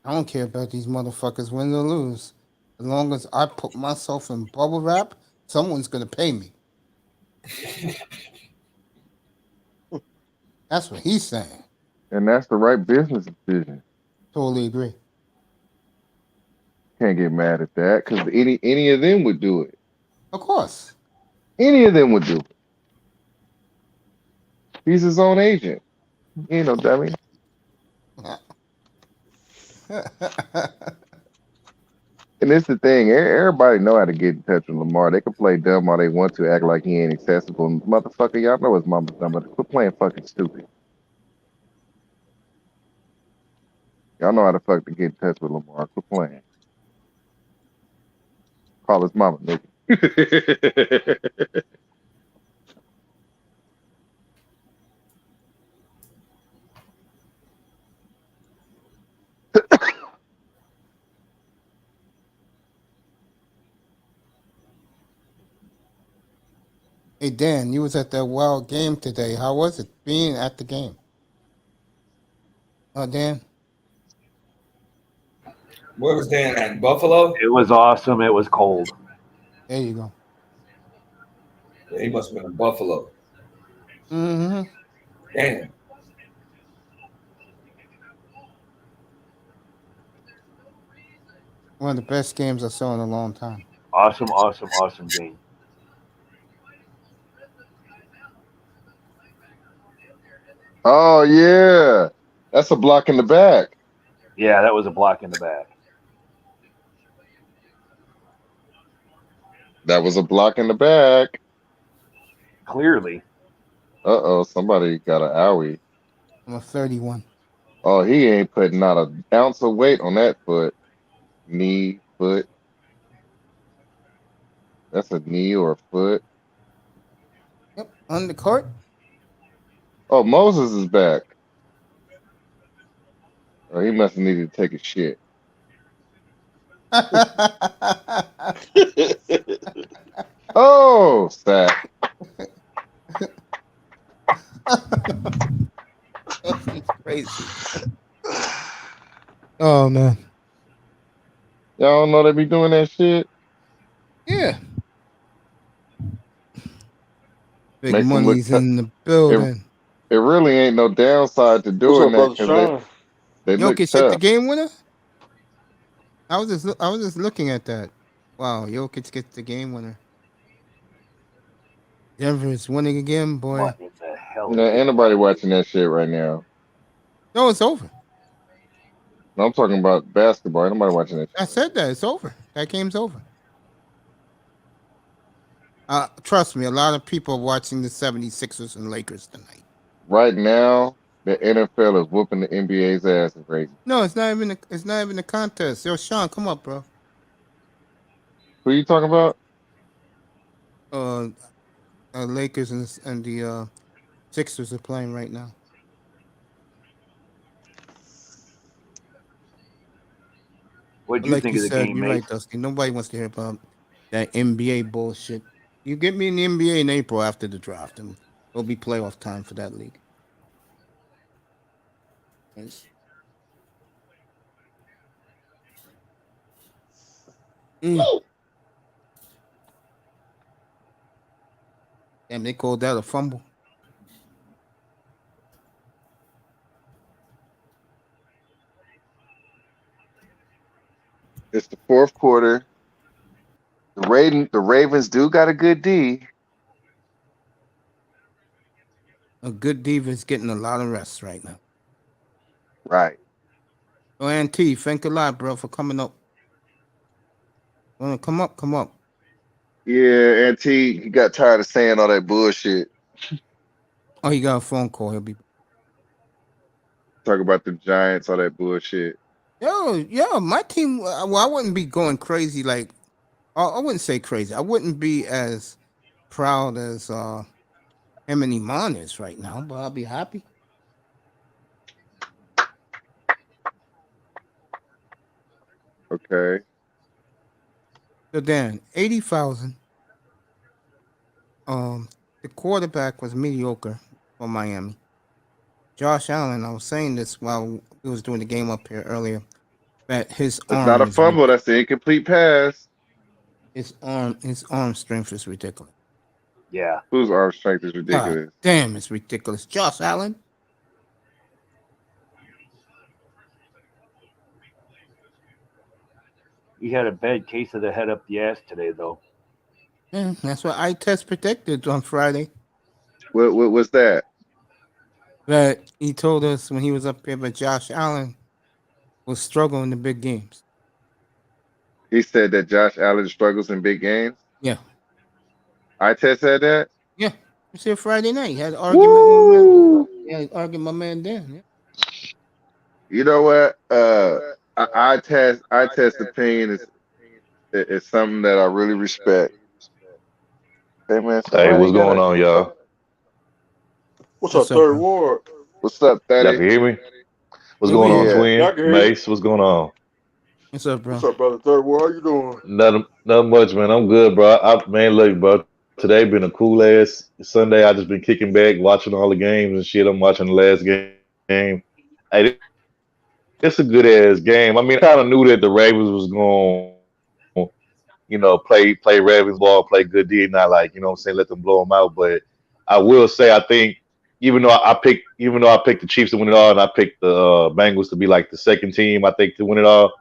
I don't care about these motherfuckers win or lose. As long as I put myself in bubble wrap, someone's gonna pay me. That's what he's saying. And that's the right business decision. Totally agree. Can't get mad at that because any of them would do it. Of course. Any of them would do it. He's his own agent. He ain't no dummy. And it's the thing, everybody know how to get in touch with Lamar. They can play dumb all they want to, act like he ain't accessible. Motherfucker, y'all know his mama's dumb, but quit playing fucking stupid. Y'all know how the fuck to get in touch with Lamar. Quit playing. Call his mama, nigga. Hey Dan, you was at that wild game today. How was it being at the game? Dan? Where was Dan at? Buffalo? It was awesome. It was cold. There you go. Yeah, he must have been in Buffalo. Mm-hmm. Damn. One of the best games I saw in a long time. Awesome game. Oh yeah, that's a block in the back. Yeah, that was a block in the back. That was a block in the back. Clearly. Uh-oh, somebody got an owie. I'm a 31. Oh, he ain't putting not an ounce of weight on that foot. Knee, foot. That's a knee or a foot. Yep, on the court. Oh, Moses is back. Oh, he must have needed to take a shit. Oh, sack. That's crazy. Oh man. Y'all don't know they be doing that shit? Yeah. Big Makes them money's look in the building. It really ain't no downside to doing that because they look Jokic hit the tough. game winner. I was just looking at that. Wow, Jokic gets the game winner. Denver is winning again, boy. What in the hell? No, ain't nobody watching that shit right now. No, it's over. No, I'm talking about basketball. Ain't nobody watching that shit. I said that it's over. That game's over. Trust me, a lot of people are watching the 76ers and Lakers tonight. Right now, the NFL is whooping the NBA's ass and crazy. No, it's not even. It's not even a contest. Yo, Sean, come up, bro. Who you talking about? Lakers and the Sixers are playing right now. What do But you like think you of the said, game, you're Mace? right, Dusty. Nobody wants to hear about that NBA bullshit. You get me in the NBA in April after the draft, and it'll be playoff time for that league. Yes. Damn, they called that a fumble. It's the fourth quarter. The Ravens do got a good D. A good diva is getting a lot of rest right now. Right. Oh, Auntie, thank a lot, bro, for coming up. Come up, come up. Yeah, and he got tired of saying all that bullshit. Oh, he got a phone call. He'll be. Talk about the Giants, all that bullshit. Yo, my team. Well, I wouldn't be going crazy. Like, I wouldn't say crazy. I wouldn't be as proud as him and Iman is right now, but I'll be happy. Okay. So Dan, 80,000. The quarterback was mediocre for Miami. Josh Allen, I was saying this while we was doing the game up here earlier, that his It's not a arm is fumble. That's the incomplete pass. his arm strength is ridiculous. Yeah. Whose arm strength is ridiculous? God damn, it's ridiculous. Josh Allen. He had a bad case of the head up the ass today, though. Yeah, that's what I test predicted on Friday. What's that? That he told us when he was up here, but Josh Allen will struggle in the big games. He said that Josh Allen struggles in big games. Yeah. Test said that. Yeah. You see, Friday night he had an argument. Arguing my man Dan. Yeah. You know what? I test opinion is something that I really respect. Hey man, Hey, what's going on, y'all? What's up, Third Ward? What's up, Y'all Daddy? can hear me? What's going on, Yeah. Twin? Y'all can hear you. Mace, what's going on? What's up, bro? What's up, brother? Third Ward, how you doing? Nothing much, man. I'm good, bro. Man, look, bro. Today been a cool ass Sunday. I just been kicking back, watching all the games and shit. I'm watching the last game. Hey, it's a good ass game. I mean, I kind of knew that the Ravens was going, play Ravens ball, play good D, not like, what I'm saying, let them blow them out. But I will say, I think even though I picked the Chiefs to win it all, and I picked the Bengals to be like the second team, I think, to win it all.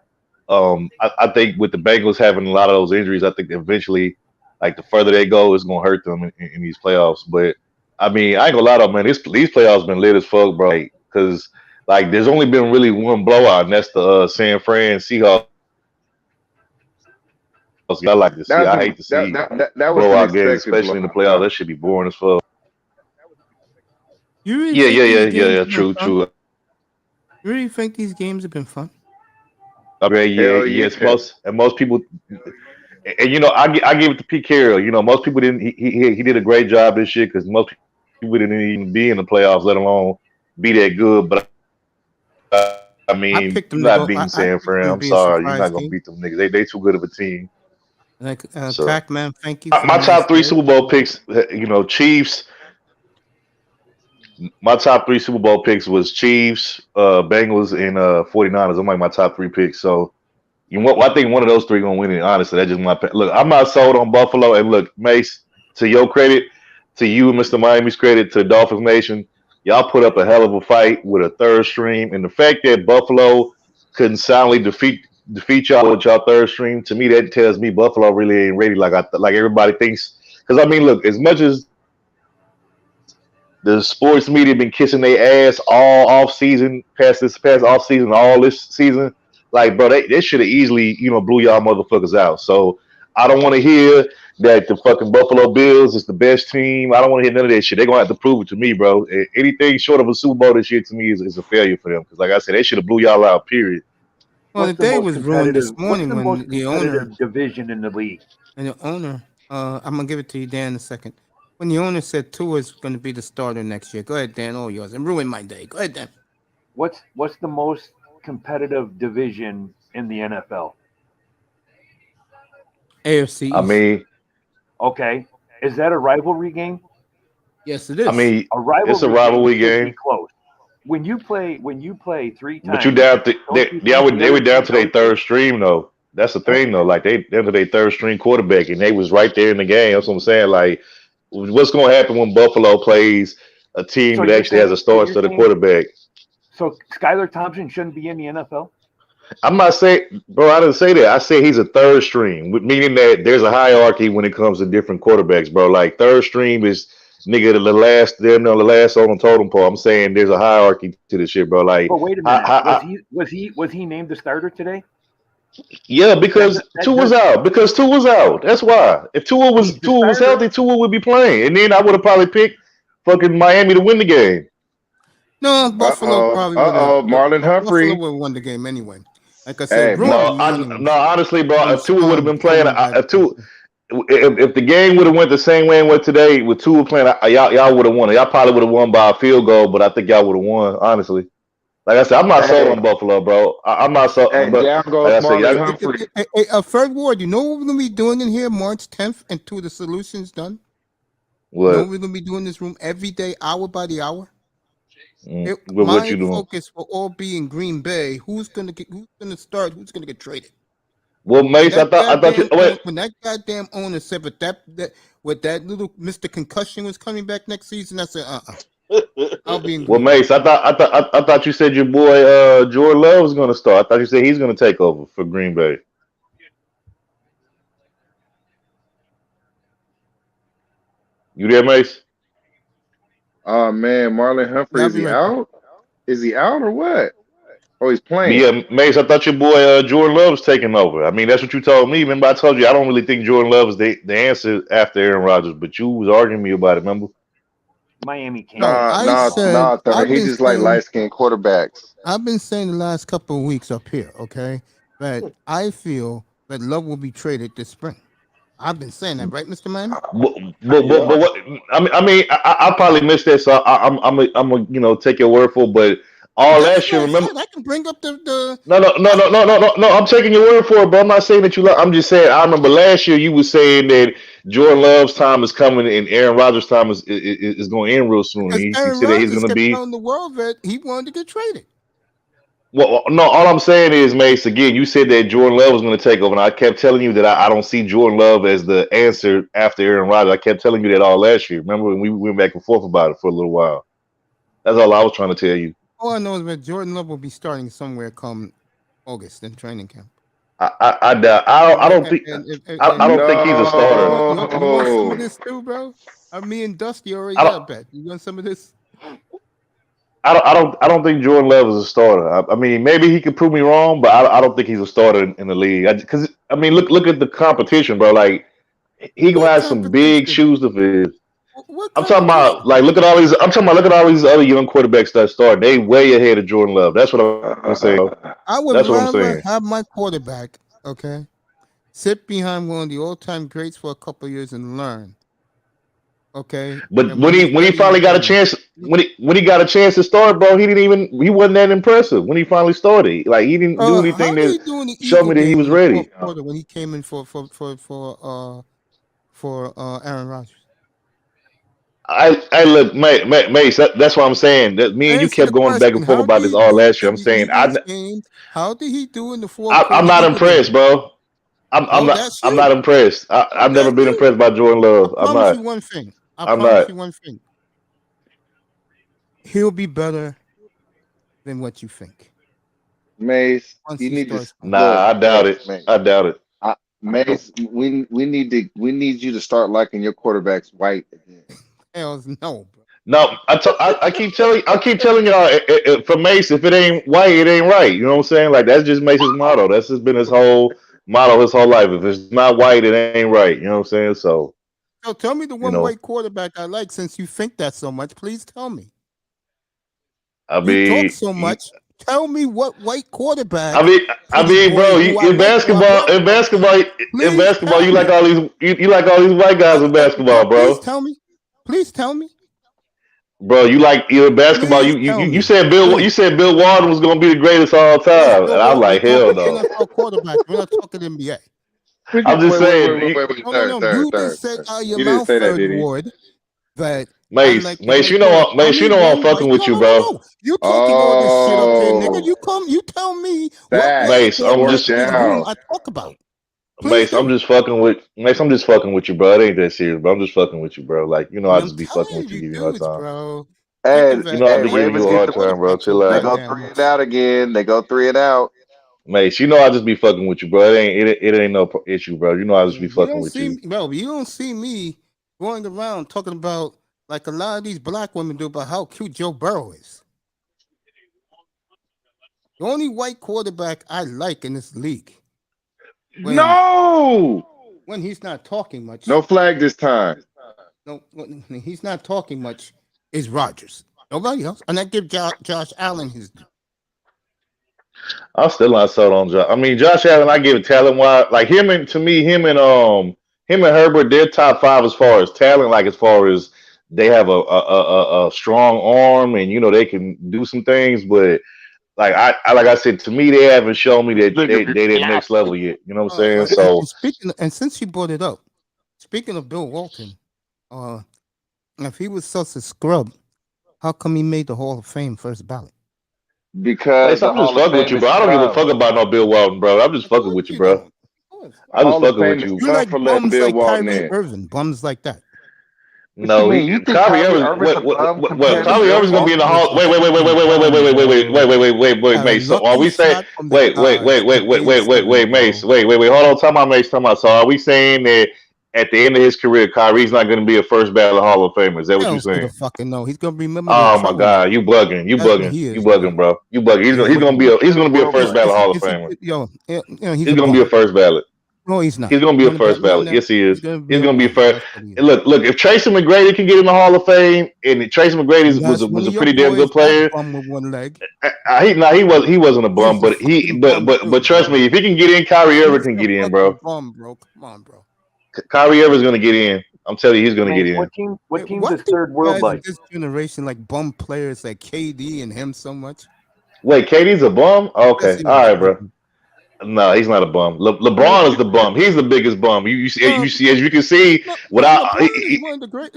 I think with the Bengals having a lot of those injuries, I think eventually, like the further they go, it's gonna hurt them in these playoffs. But I mean, I ain't gonna lie though, man. These playoffs been lit as fuck, bro. Because like there's only been really one blowout, and that's the San Fran Seahawks. I like to see. I hate to see that was an blowout games, expected especially in the blowout. playoffs. That should be boring as fuck. You really Yeah, think yeah, these yeah, games yeah, yeah. have been True, fun? true. You really think these games have been fun? Okay, yeah, Hell yes. yeah. Most people, and I give it to Pete Carroll. Most people didn't. He did a great job this year because most people didn't even be in the playoffs, let alone be that good. But I mean, picked them you're to not go. beating I San picked Fran. them to I'm be a sorry, you're surprise not gonna team. beat them niggas. They too good of a team. Like So Pac-Man, thank you for my the nice top three word. Super Bowl picks, Chiefs. My top three Super Bowl picks was Chiefs, Bengals, and 49ers. I'm like my top three picks. So I think one of those three gonna win it. Honestly, that's just my pick. Look. I'm not sold on Buffalo, and look, Mace, to your credit, to you, Mr. Miami's credit, to Dolphins Nation, y'all put up a hell of a fight with a third stream, and the fact that Buffalo couldn't soundly defeat y'all with y'all third stream, to me that tells me Buffalo really ain't ready like everybody thinks. Because I mean, look, as much as the sports media been kissing their ass all off season, past off season, all this season. Like, bro, they should have easily, blew y'all motherfuckers out. So I don't want to hear that the fucking Buffalo Bills is the best team. I don't want to hear none of that shit. They're gonna have to prove it to me, bro. Anything short of a Super Bowl this year to me is a failure for them. Because like I said, they should have blew y'all out. Period. Well, the What's the day most was ruined this competitive? What's morning the when most the owner competitive division in the league? and the owner. I'm gonna give it to you, Dan, in a second. When the owner said Tua is going to be the starter next year. Go ahead, Dan. All yours. And ruin my day. Go ahead, Dan. What's the most competitive division in the NFL? AFC East. I mean, Okay, is that a rivalry game? Yes, it is. I mean, A rivalry it's a rivalry game should be game. close. When you play 3 times, But you down to don't you they think the were other down team to their knows third it? stream though. That's the thing though. Like they down to their third string quarterback, and they was right there in the game. That's what I'm saying. Like, what's going to happen when Buffalo plays a team So that actually has a star-studded quarterback? So Skylar Thompson shouldn't be in the NFL? I'm not saying, bro. I didn't say that. I said he's a third string, meaning that there's a hierarchy when it comes to different quarterbacks, bro. Like third string is nigga the last, they're the last on the totem pole. I'm saying there's a hierarchy to this shit, bro. Like, But wait a minute, was he named the starter today? yeah, because Tua was out. Because Tua was out. That's why. If Tua was healthy, Tua would be playing, and then I would have probably picked fucking Miami to win the game. No, Buffalo probably would have. Marlon Humphrey. Buffalo would have won the game anyway. Like I said, No, honestly, bro. If Tua would have been playing, if the game would have went the same way it went today, with Tua playing, y'all would have won. Y'all probably would have won by a field goal, but I think y'all would have won. Honestly, like I said, I'm not sold on Buffalo, bro. I'm not sold. Hey, But down goes like I said, Marlon y'all, Humphrey. Fred Ward, you know what we're gonna be doing in here March 10th and two of the solutions done? You know what? what we're gonna be doing in this room every day, hour by the hour? What My you doing? focus will all be in Green Bay. Who's gonna start? Who's gonna get traded? Well, Mace, I thought you. Wait, When that goddamn owner said, but that with that little Mr. Concussion was coming back next season, I said, I'll be in well, Green Bay. Mace, I thought you said your boy Jordan Love was going to start. I thought you said he's going to take over for Green Bay. You there, Mace? Oh man, Marlon Humphrey, is he out? Is he out or what? Oh, he's playing. Yeah, Mace, I thought your boy Jordan Love was taking over. I mean, that's what you told me. Remember, I told you I don't really think Jordan Love is the answer after Aaron Rodgers, but you was arguing me about it, remember? Miami can't. Nah, he just like light-skinned quarterbacks. I've been saying the last couple of weeks up here, okay, that I feel that Love will be traded this spring. I've been saying that, right, Mr. Miami? But what? I mean, I probably missed that, so I'm a take your word for it. But all last year, remember? I can bring up the. No. I'm taking your word for it, but I'm not saying that you. I'm just saying. I remember last year you were saying that Jordan Love's time is coming and Aaron Rodgers' time is going to end real soon. He Aaron said that he's Rodgers going to kept be. telling the world that he wanted to get traded. Well, no, all I'm saying is, Mace, again, you said that Jordan Love was going to take over, and I kept telling you that I don't see Jordan Love as the answer after Aaron Rodgers. I kept telling you that all last year. Remember when we went back and forth about it for a little while? That's all I was trying to tell you. All I know is that Jordan Love will be starting somewhere come August in training camp. I doubt. I don't think. I don't think he's a starter. You want some of this too, bro? Me and Dusty already got a bet. You want some of this? I don't think Jordan Love is a starter. I mean, maybe he could prove me wrong, but I don't think he's a starter in the league. Because I mean, look at the competition, bro. Like he gonna have some big shoes to fill. I'm talking about like look at all these other young quarterbacks that start. They way ahead of Jordan Love. That's what I'm saying. I would That's what I'm rather saying. have my quarterback, okay, sit behind one of the all-time greats for a couple of years and learn. Okay. But when he finally got a chance, when he got a chance to start, bro, he wasn't that impressive when he finally started. Like he didn't do anything that showed me that he was ready. When he came in for Aaron Rodgers. I look, Mace. That's what I'm saying. That me and you kept going back and forth about this all last year. I'm saying how did he do in the fourth? I'm not impressed, bro. I'm not impressed. I've never been impressed by Jordan Love. I promise you one thing. I promise you one thing. He'll be better than what you think. Mace, you need to. Nah, I doubt it. I doubt it. Mace, we need you to start liking your quarterbacks white again. Hell no, bro. No, I keep telling y'all for Mace, if it ain't white, it ain't right. You know what I'm saying? Like that's just Mace's motto. That's just been his whole motto his whole life. If it's not white, it ain't right. You know what I'm saying? So, So tell me the one know. white quarterback I like. Since you think that so much, please tell me. I You mean, talk so much. Tell me what white quarterback. I mean, boy, bro, who I in like, who I basketball, love, please tell you like me. all these, you like all these white guys in basketball, Please bro. tell me. Please tell me. Bro, you like in basketball. Please tell You me. said Bill. You Please. said Bill Walton was gonna be the greatest of all Yes, time, Bill and I'm Walton. like, We're hell talking no. NFL quarterback. We're not talking NBA. I'm just saying, No. You just said out of your You didn't mouth, say that, Third did he? Ward, that I Mace, like the Mace, white you know, quarterback. Tell Mace, you me know I'm one fucking white. with you, bro. No. You talking all this shit up here, nigga. You tell me what white Mace, I'm quarterback just is whom I talk about. Please Mace, I'm do. just fucking with Mace. I'm just fucking with you, bro. It ain't that serious, bro. I'm just fucking with you, bro. Like, you know, I I'm just be fucking telling with you, you, give you a hard dudes, time. bro. Hey, You know, I be giving Ravens you a get hard the time, bro. Chill they out, go 3 and out again. They go 3 and out. Mace. You know, I just be fucking with you, bro. It ain't no issue, bro. You know, I just be You fucking don't with see you. me, bro. You don't see me going around talking about like a lot of these black women do about how cute Joe Burrow is. The only white quarterback I like in this league No, when he's not talking much. no flag this time. No, when he's not talking much is Rodgers. Nobody else. And I give Josh Allen his due. I'm still not sold on Josh. I mean, Josh Allen, I give it talent wise. Like him and Herbert, they're top 5 as far as talent. Like as far as they have a strong arm and you know they can do some things, but like I said, to me they haven't shown me that they that next level yet. You know what I'm saying? So And since you brought it up, speaking of Bill Walton, if he was such a scrub, how come he made the Hall of Fame first ballot? Because I'm just fucking with you, bro. I don't give a fuck about no Bill Walton, bro. I'm just fucking with you, bro. I'm just fucking with you. You like bums like Kyrie Irving, bums like that. No, Kyrie Irving. Kyrie Irving's gonna be in the Hall. Wait, Mace. So are we saying? Wait, Mace. Wait. Hold on. Talk about Mace. So are we saying that at the end of his career, Kyrie's not gonna be a first ballot Hall of Famer? Is that what you're saying? Fucking no, he's gonna be remembered. Oh my God, you bugging, bro. You bugging. He's gonna be a first ballot Hall of Famer. He's gonna be a first ballot. No, he's not. He's gonna be a first ballot. Yes, he is. He's gonna be a first. Look. If Tracy McGrady can get in the Hall of Fame, and Tracy McGrady was a pretty damn good player. With one leg. He wasn't a bum, but trust me, if he can get in, Kyrie Irving can get in, bro. Bum, bro. Come on, bro. Kyrie Irving's gonna get in. I'm telling you, he's gonna get in. What team does Third World like? This generation like bum players like KD and him so much. Wait, KD's a bum? Okay, all right, bro. No, he's not a bum. LeBron is the bum. He's the biggest bum. You see, as you can see, without one of the great.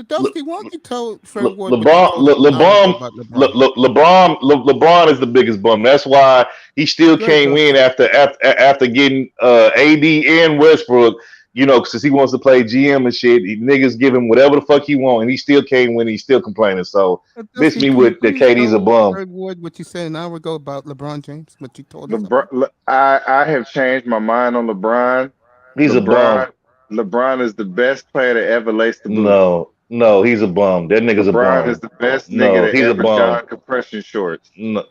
LeBron is the biggest bum. That's why he still can't win after getting AD and Westbrook. You know, since he wants to play GM and shit, niggas give him whatever the fuck he want, and he still can't win. He's still complaining. So miss me with the KD's a bum. What you said an hour ago about LeBron James? What you told us? I have changed my mind on LeBron. He's a bum. LeBron is the best player to ever lace the boot. No, he's a bum. That nigga's a bum. LeBron is the best nigga to ever don compression shorts. No,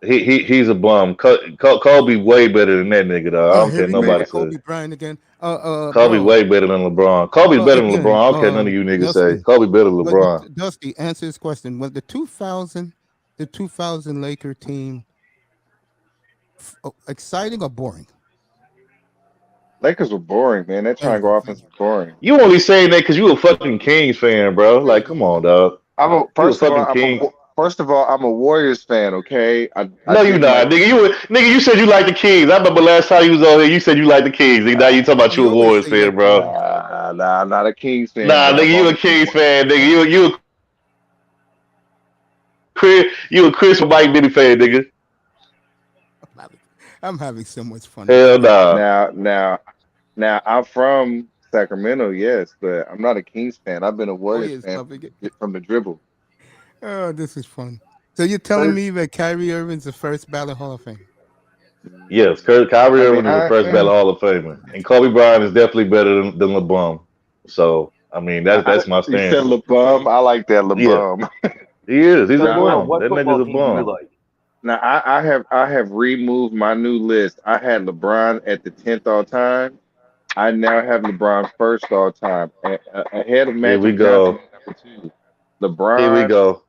he's a bum. Kobe way better than that nigga, though. I don't care nobody says. Kobe Bryant again. Kobe way better than LeBron. Kobe's better than LeBron. I don't care none of you niggas say. Kobe better than LeBron. Dusty, answer this question. Was the 2000 Laker team exciting or boring? Lakers were boring, man. That triangle offense was boring. You only saying that because you a fucking Kings fan, bro. Like, come on, dog. First of all, I'm a Warriors fan. Okay. No, you not, nigga. You said you like the Kings. I remember last time you was on here, you said you like the Kings. Now you talking about you a Warriors fan, bro. Nah, I'm not a Kings fan. Nah, nigga, you a Kings fan, nigga. You a Chris Mike Biddy fan, nigga. I'm having so much fun. Hell nah. Now I'm from Sacramento, yes, but I'm not a Kings fan. I've been a Warriors fan from the dribble. Oh, this is fun. So you're telling me that Kyrie Irving's the first ballot Hall of Fame? Yes, Kyrie Irving is the first ballot Hall of Famer, and Kobe Bryant is definitely better than LeBron. So I mean that's my stance. You said LeBron. I like that LeBron. Yeah. He is. He's a bum. That nigga's a bum. Now I have removed my new list. I had LeBron at the 10th all time. I now have LeBron first all time, ahead of Here we Magic Johnson go. at number 2. Here we LeBron go.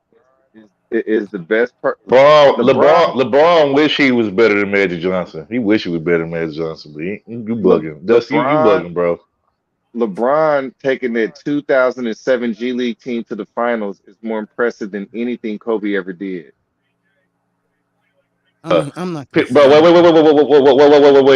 is the best part. LeBron, LeBron, LeBron wish he was better than Magic Johnson. He wish he was better than Magic Johnson, but you bugging. Dusty, you LeBron, bugging, bro. LeBron taking that 2007 G League team to the finals is more impressive than anything Kobe ever did. I'm not gonna Bro, say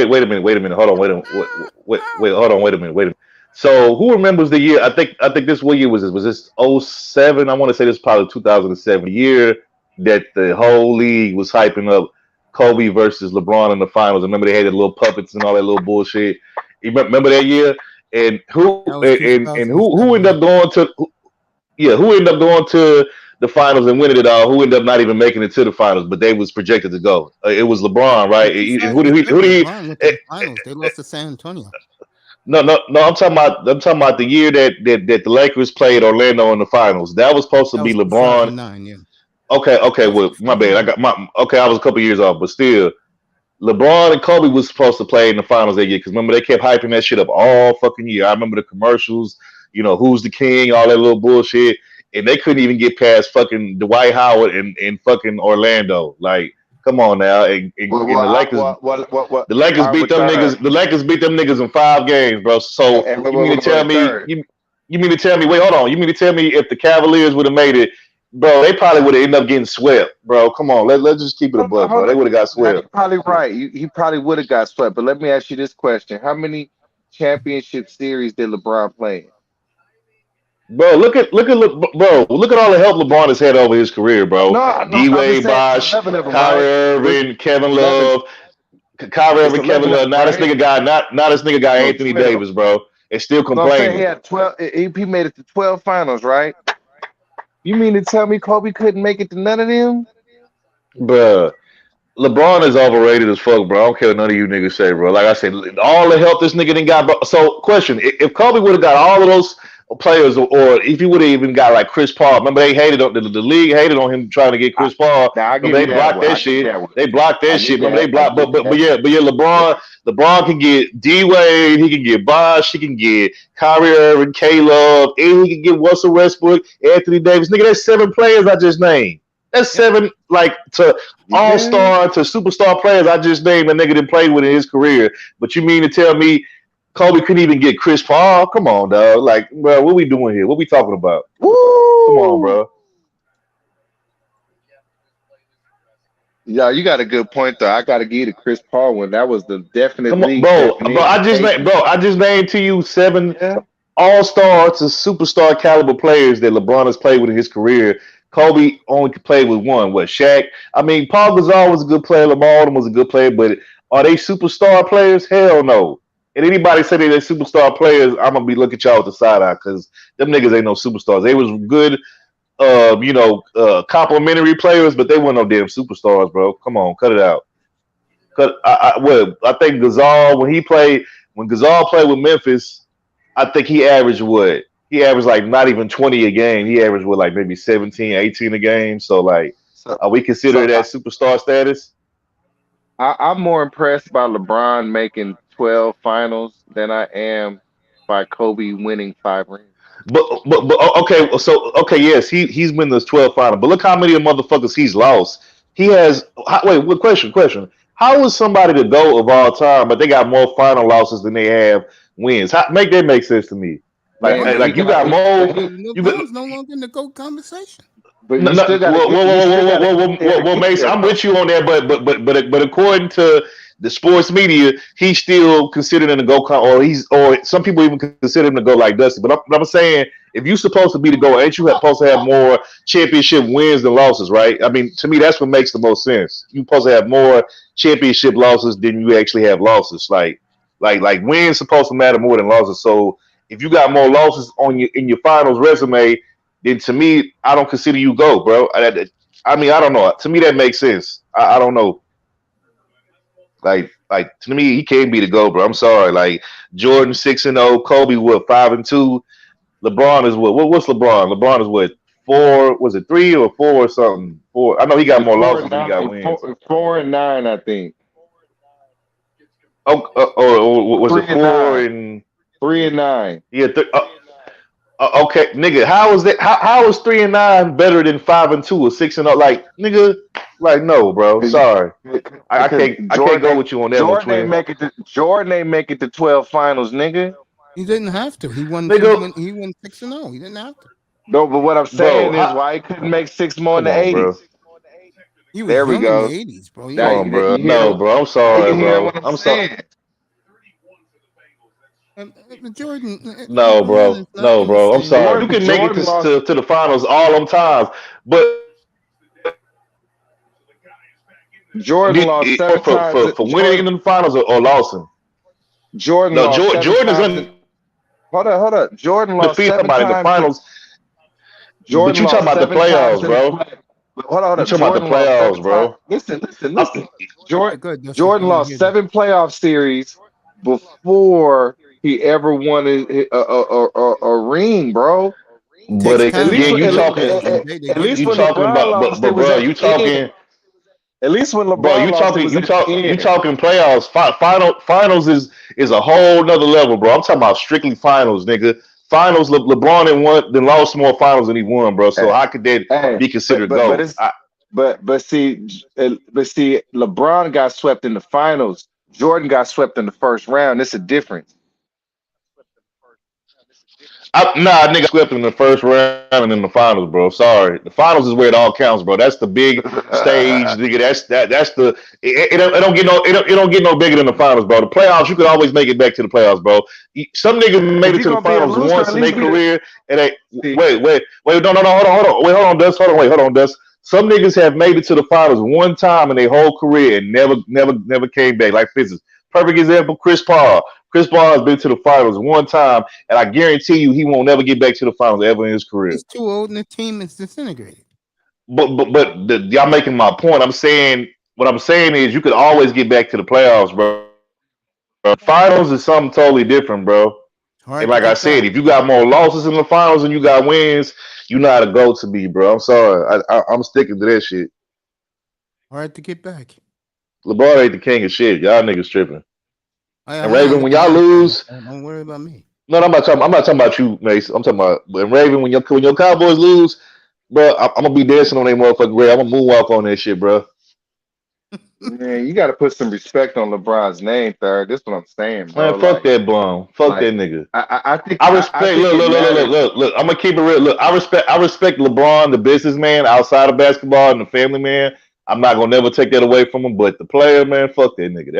wait a minute. Hold on, hold on, wait a minute. So who remembers the year? I think this what year was this? Was this '07? I want to say this is probably 2007 year that the whole league was hyping up Kobe versus LeBron in the finals. Remember they had the little puppets and all that little bullshit. You remember that year? And who that was and who 2007. ended up going to? Yeah, who ended up going to the finals and winning it all? Who ended up not even making it to the finals, but they was projected to go. It was LeBron, right? You And said LeBron went to he? the finals. They lost to San Antonio. No. I'm talking about the year that the Lakers played Orlando in the finals. That was supposed to That be was LeBron. 2009. Yeah. Okay. Well, my bad. I was a couple years off, but still, LeBron and Kobe was supposed to play in the finals that year because remember they kept hyping that shit up all fucking year. I remember the commercials. Who's the king? All that little bullshit. And they couldn't even get past fucking Dwight Howard in fucking Orlando. Like, come on now. And the Lakers, the Lakers beat them niggas. The Lakers beat them niggas in 5 games, bro. So you mean to tell me? You mean to tell me? Wait, hold on. You mean to tell me if the Cavaliers would have made it, bro? They probably would have ended up getting swept, bro. Come on, let's just keep it a buck, bro. They would have got swept. You're probably right. He probably would have got swept. But let me ask you this question: how many championship series did LeBron play in? Bro, look at all the help LeBron has had over his career, bro. D Wade, Bosh, Kyrie Irving, Kevin Love, Kyrie Irving, Kevin Love. Now this nigga got Anthony Davis, bro. And still complaining. He had 12. He made it to 12 finals, right? You mean to tell me Kobe couldn't make it to none of them? Bruh. LeBron is overrated as fuck, bro. I don't care what none of you niggas say, bro. Like I said, all the help this nigga didn't got, bro. So, question: if Kobe would have got all of those players, or if he would have even got like Chris Paul, remember they hated on the league hated on him trying to get Chris Paul. They blocked that shit. They blocked that shit. Remember they blocked, but yeah, LeBron can get D Wade, he can get Bosh, he can get Kyrie Irving, K-Love, and he can get Russell Westbrook, Anthony Davis. Nigga, that's 7 players I just named. That's 7 to all-star to superstar players I just named a nigga that played with in his career. But you mean to tell me Kobe couldn't even get Chris Paul? Come on, dog. Like, bro, what we doing here? What we talking about? Woo! Come on, bro. Yeah, you got a good point though. I got to give you the Chris Paul one. That was the definite. Come on, bro. I just named to you 7 all-star to superstar caliber players that LeBron has played with in his career. Kobe only played with 1. What, Shaq? I mean, Paul Gasol was a good player. Lamar Odom was a good player, but are they superstar players? Hell no. And anybody say they're superstar players, I'm gonna be looking at y'all with the side eye because them niggas ain't no superstars. They was good, complimentary players, but they weren't no damn superstars, bro. Come on, cut it out. I think Gasol when Gasol played with Memphis, I think he averaged what? He averaged like not even 20 a game. He averaged what, like maybe 17, 18 a game. So like, are we considering that superstar status? I'm more impressed by LeBron making 12 finals than I am by Kobe winning 5 rings. But okay, yes, he's win this 12 final. But look how many motherfuckers he's lost. He has what question? How is somebody the GOAT of all time, but they got more final losses than they have wins? Make that make sense to me. Like you got more. LeBron's no longer in the GOAT conversation. But you still got whoa, Mason, I'm with you on that, but according to the sports media, he's still considered in the GOAT, or some people even consider him to go like Dusty. But I'm saying, if you're supposed to be the GOAT, ain't you supposed to have more championship wins than losses, right? I mean, to me, that's what makes the most sense. You're supposed to have more championship losses than you actually have losses. Like wins supposed to matter more than losses. So if you got more losses in your finals resume, then to me, I don't consider you GOAT, bro. I mean, I don't know. To me, that makes sense. I don't know. Like to me, he can't be the GOAT, bro. I'm sorry. Like Jordan 6-0, Kobe 5-2. LeBron is what? What's LeBron? LeBron is what? 4. Was it 3 or 4 or something? 4. I know he got It's more 4 losses and than he 9. got wins. 4 and 9, I think. Oh, or was 3 it and 4 9. and 3 and 9. yeah? Okay, nigga, how is that? How is 3 and 9 better than 5 and 2 or 6 and 0? Like, nigga, like no, bro. Sorry, I Because can't go with you on that one, twin. Jordan ain't make it to 12 finals, nigga. He didn't have to. He won. Nigga, He won 6-0. He didn't have to. No, but what I'm bro, saying is why he couldn't make 6 more in come the on, bro. 80s. He was There we young in the go. 80s, bro. Now Come on, bro. you No, hear, bro. I'm now sorry, you hear bro. what I'm I'm sorry. saying. Jordan, No, LeBron is bro. not No, in the bro. I'm same. sorry. You can make it Jordan lost. to the finals all them times, but Jordan lost 7 times. for winning in the finals or losing. Jordan No, lost 7 Jordan is times. Hold up. Jordan lost undefeated 7 somebody in the times. finals. But Jordan you talking lost about the 7 times playoffs, in the bro. play. Hold You up. talking about the Jordan lost 7 playoffs, times. bro. Listen. Okay, good. Jordan lost 7 playoff series before he ever won a ring, bro. It But takes time to At again, put you them talking, together. They get it. least you when talking LeBron about, lost, it was bro, at you the end. talking, At least when bro, LeBron lost, it was at the you end. talking playoffs. Finals is a whole nother level, bro. I'm talking about strictly finals, nigga. Finals, LeBron then lost more finals than he won, bro. So how could that be considered But GOAT? it's but see, LeBron got swept in the finals. Jordan got swept in the first round. It's a difference. Nah, nigga, swept in the first round and in the finals, bro. Sorry, the finals is where it all counts, bro. That's the big stage, nigga. That's the it don't get no bigger than the finals, bro. The playoffs, you could always make it back to the playoffs, bro. Some niggas made If it you're to the gonna be a finals loser, once at in their least be the career, and they see. wait, no, hold on, Dust, hold on, Dust. Some niggas have made it to the finals one time in their whole career and never came back. Like physics. Perfect example, Chris Paul. Chris Paul has been to the finals one time, and I guarantee you he won't never get back to the finals ever in his career. He's too old, and the team is disintegrated. Y'all making my point. What I'm saying is you could always get back to the playoffs, bro. Finals is something totally different, bro. Hard And to like I get said, back. if you got more losses in the finals and you got wins, you're not a GOAT to me, bro. I'm sorry. I'm sticking to that shit. Hard to get back. LeBron ain't the king of shit. Y'all niggas tripping. And I'm not Raven, when looking y'all at it. lose, Don't worry about me. no, I'm not talking about you, Mace. I'm talking about when Raven, when your Cowboys lose, bro. I'm gonna be dancing on that motherfucking grave. I'm gonna moonwalk on that shit, bro. Man, you got to put some respect on LeBron's name, third. This is what I'm saying, Man, bro. fuck that bum. Fuck that nigga. I think I respect. I think it matters. Look. I'm gonna keep it real. Look, I respect LeBron, the businessman outside of basketball and the family man. I'm not gonna never take that away from him. But the player, man, fuck that nigga.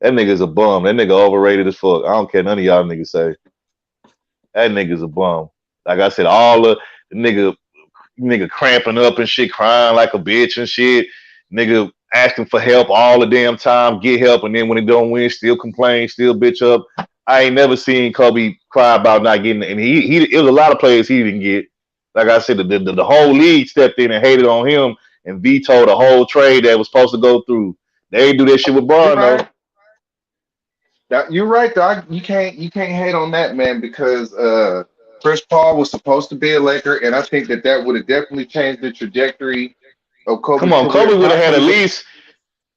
That nigga's a bum. That nigga overrated as fuck. I don't care none of y'all niggas say. That nigga's a bum. Like I said, all the nigga cramping up and shit, crying like a bitch and shit. Nigga asking for help all the damn time, get help, and then when he don't win, still complain, still bitch up. I ain't never seen Kobe cry about not getting it. And it was a lot of players he didn't get. Like I said, the whole league stepped in and hated on him and vetoed the whole trade that was supposed to go through. They ain't do that shit with You're Braun though. right. You're right, though. You can't hate on that, man, because Chris Paul was supposed to be a Laker, and I think that would have definitely changed the trajectory of Come Kobe's on, career. Kobe would have had at least.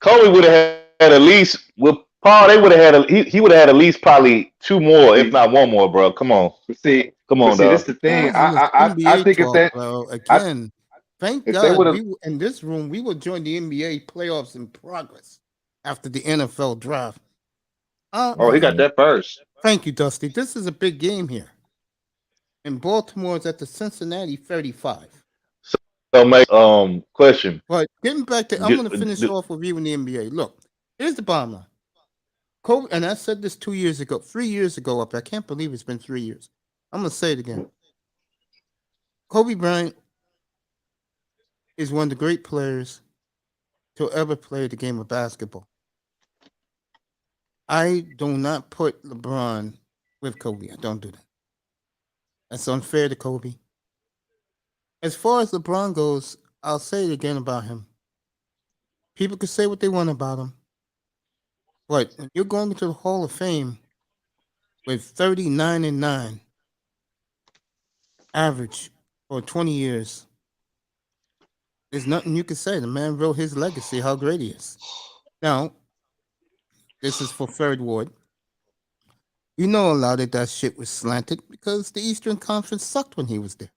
Kobe would have had at least with Paul. They would have had he would have had at least probably 2 more, if not 1 more, bro. Come on, See, come but on, see, this dog. the thing. Guys, in this I NBA think if talk, that, bro. I, Again, thank if they God would have, in this room we will join the NBA playoffs in progress after the NFL draft. oh, he got that first. Thank you, Dusty. This is a big game here. And Baltimore is at the Cincinnati 35. So, make question. But getting back to, I'm going to finish off with you in the NBA. Look, here's the bottom line. Kobe, and I said this 2 years ago, 3 years ago up. I can't believe it's been 3 years. I'm going to say it again. Kobe Bryant is one of the great players to ever play the game of basketball. I do not put LeBron with Kobe. I don't do that. That's unfair to Kobe. As far as LeBron goes, I'll say it again about him. People can say what they want about him. But when you're going to the Hall of Fame with 39-9 average for 20 years. There's nothing you can say. The man wrote his legacy, how great he is. Now, this is for Third Ward. You know a lot of that shit was slanted because the Eastern Conference sucked when he was there.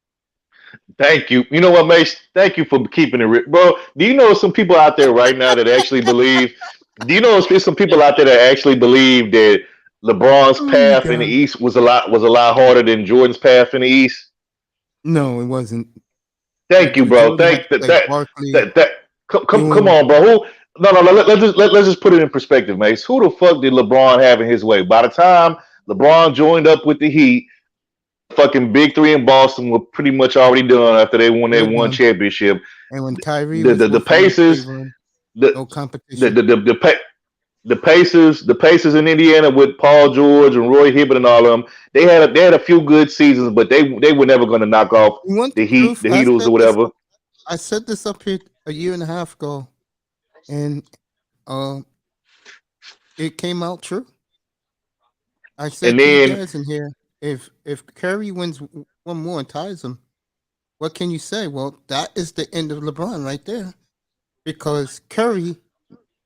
Thank you. You know what, Mace? Thank you for keeping it real. Bro, do you know some people out there right now that actually believe? Do you know there's some people out there that actually believe that LeBron's Oh, path in the God. East was a lot harder than Jordan's path in the East? No, it wasn't. Thank you, bro. Jordan had Thank that to play that Barkley. that. Come June. on, bro. Who? No. Let's just put it in perspective, Mace. Who the fuck did LeBron have in his way? By the time LeBron joined up with the Heat, fucking Big Three in Boston were pretty much already done after they won their They're one done. championship. And when Kyrie The was the, the with him, Pacers, Cleveland, the no the competition. the Pacers in Indiana with Paul George and Roy Hibbert and all of them, they had a few good seasons, but they were never going to knock off You want the the truth? the Heatles or whatever. I said this up here a year and a half ago, and it came out true. I said And to you then guys in here, if Curry wins one more and ties him, what can you say? Well, that is the end of LeBron right there, because Curry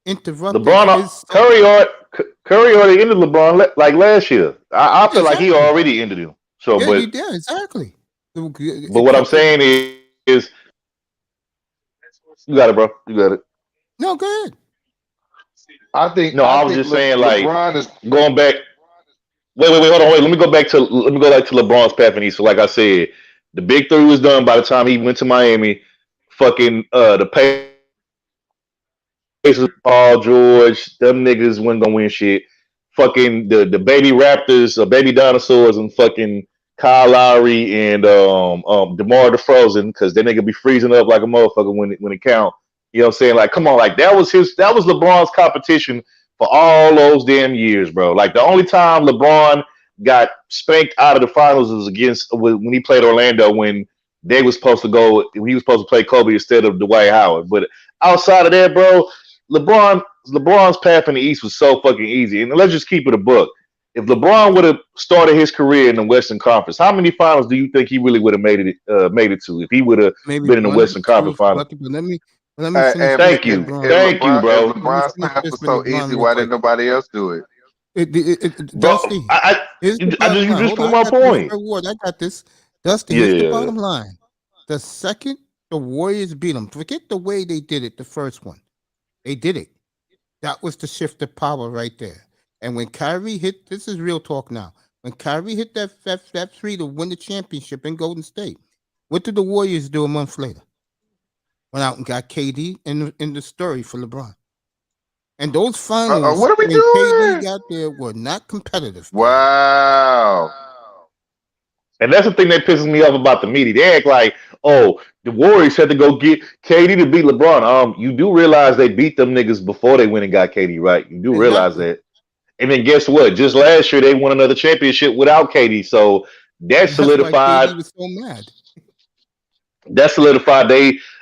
interrupted his. Curry already ended LeBron like last year. I feel like he Exactly. already ended him. So, Yeah, but you did exactly. what I'm saying is you got it, bro. You got it. No, go ahead. I think No, I was just saying, like, LeBron is going back. Wait, hold on, wait. Let me go back to LeBron's path in East. So, like I said, the Big Three was done by the time he went to Miami. Fucking the Pacers, Paul George, them niggas wasn't gonna win shit. Fucking the baby Raptors, baby dinosaurs, and fucking Kyle Lowry and DeMar DeRozan, because that nigga be freezing up like a motherfucker when it count. You know what I'm saying? Like, come on, like that was LeBron's competition for all those damn years, bro. Like the only time LeBron got spanked out of the finals was when he played Orlando when he was supposed to play Kobe instead of Dwight Howard. But outside of that, bro, LeBron's path in the East was so fucking easy. And let's just keep it a book. If LeBron would have started his career in the Western Conference, how many finals do you think he really would have made it to if he would have Maybe been in the one, Western Conference two, final? lucky, but let me Hey, finish hey, this Thank with you. LeBron. Thank you, If bro. Let me LeBron's finish path this was with so LeBron easy, real why quick. didn't nobody else do it? Bro, Dusty, I here's the just bottom you line. just Hold proved on, I my got this. point. Third Ward, I got this. Dusty, Yeah, here's the yeah. bottom line. The second the Warriors beat them, forget the way they did it the first one. They did it. That was the shift of power right there. And when Kyrie hit, this is real talk now. When Kyrie hit that three to win the championship in Golden State, what did the Warriors do a month later? Went out and got KD in the story for LeBron. And those finals, What are we when KD doing? got there, were not competitive. Wow. And that's the thing that pisses me off about the media. They act like, oh, the Warriors had to go get KD to beat LeBron. You do realize they beat them niggas before they went and got KD, right? You do realize Exactly. that. And then guess what? Just last year they won another championship without KD. So that That's why solidified KD was so mad.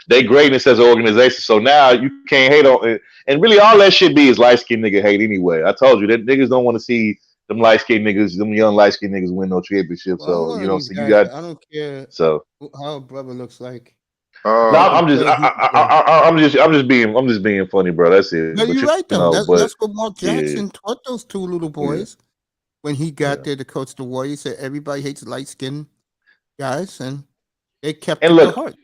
they greatness as an organization. So now you can't hate on it. And really all that shit be is light skinned nigga hate anyway. I told you that niggas don't want to see them light skinned niggas, them young light skinned niggas win no championship. Well, I'm So one you of know, these so you guys. got I don't care so how a brother looks like. no, He can I'm just play. He can play. I'm just being funny, bro. That's it. No, But you're you right though. know, but That's what Mark yeah, Jackson taught those two little boys when he got there to coach the Warriors. Said everybody hates light skinned guys, and they kept and it to look, heart.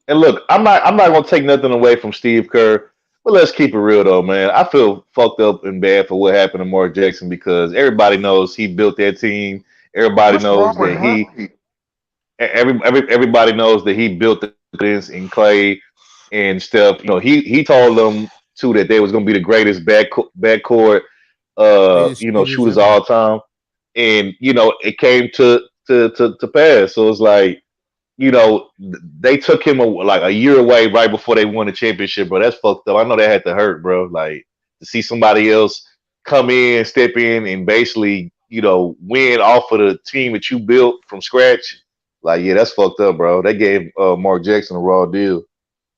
I'm not gonna take nothing away from Steve Kerr, but let's keep it real though, man. I feel fucked up and bad for what happened to Mark Jackson because everybody knows he built that team. Everybody What's wrong knows with that he Harvey? everybody knows that he built the confidence in Clay and Steph. You know, he told them too that they was gonna be the greatest backcourt Greatest shooters shooters ever. all time. And it came to pass. So it's like, they took him like a year away right before they won the championship, bro. That's fucked up. I know that had to hurt, bro. Like to see somebody else come in, step in, and basically, win off of the team that you built from scratch. Like, yeah, that's fucked up, bro. They gave Mark Jackson a raw deal.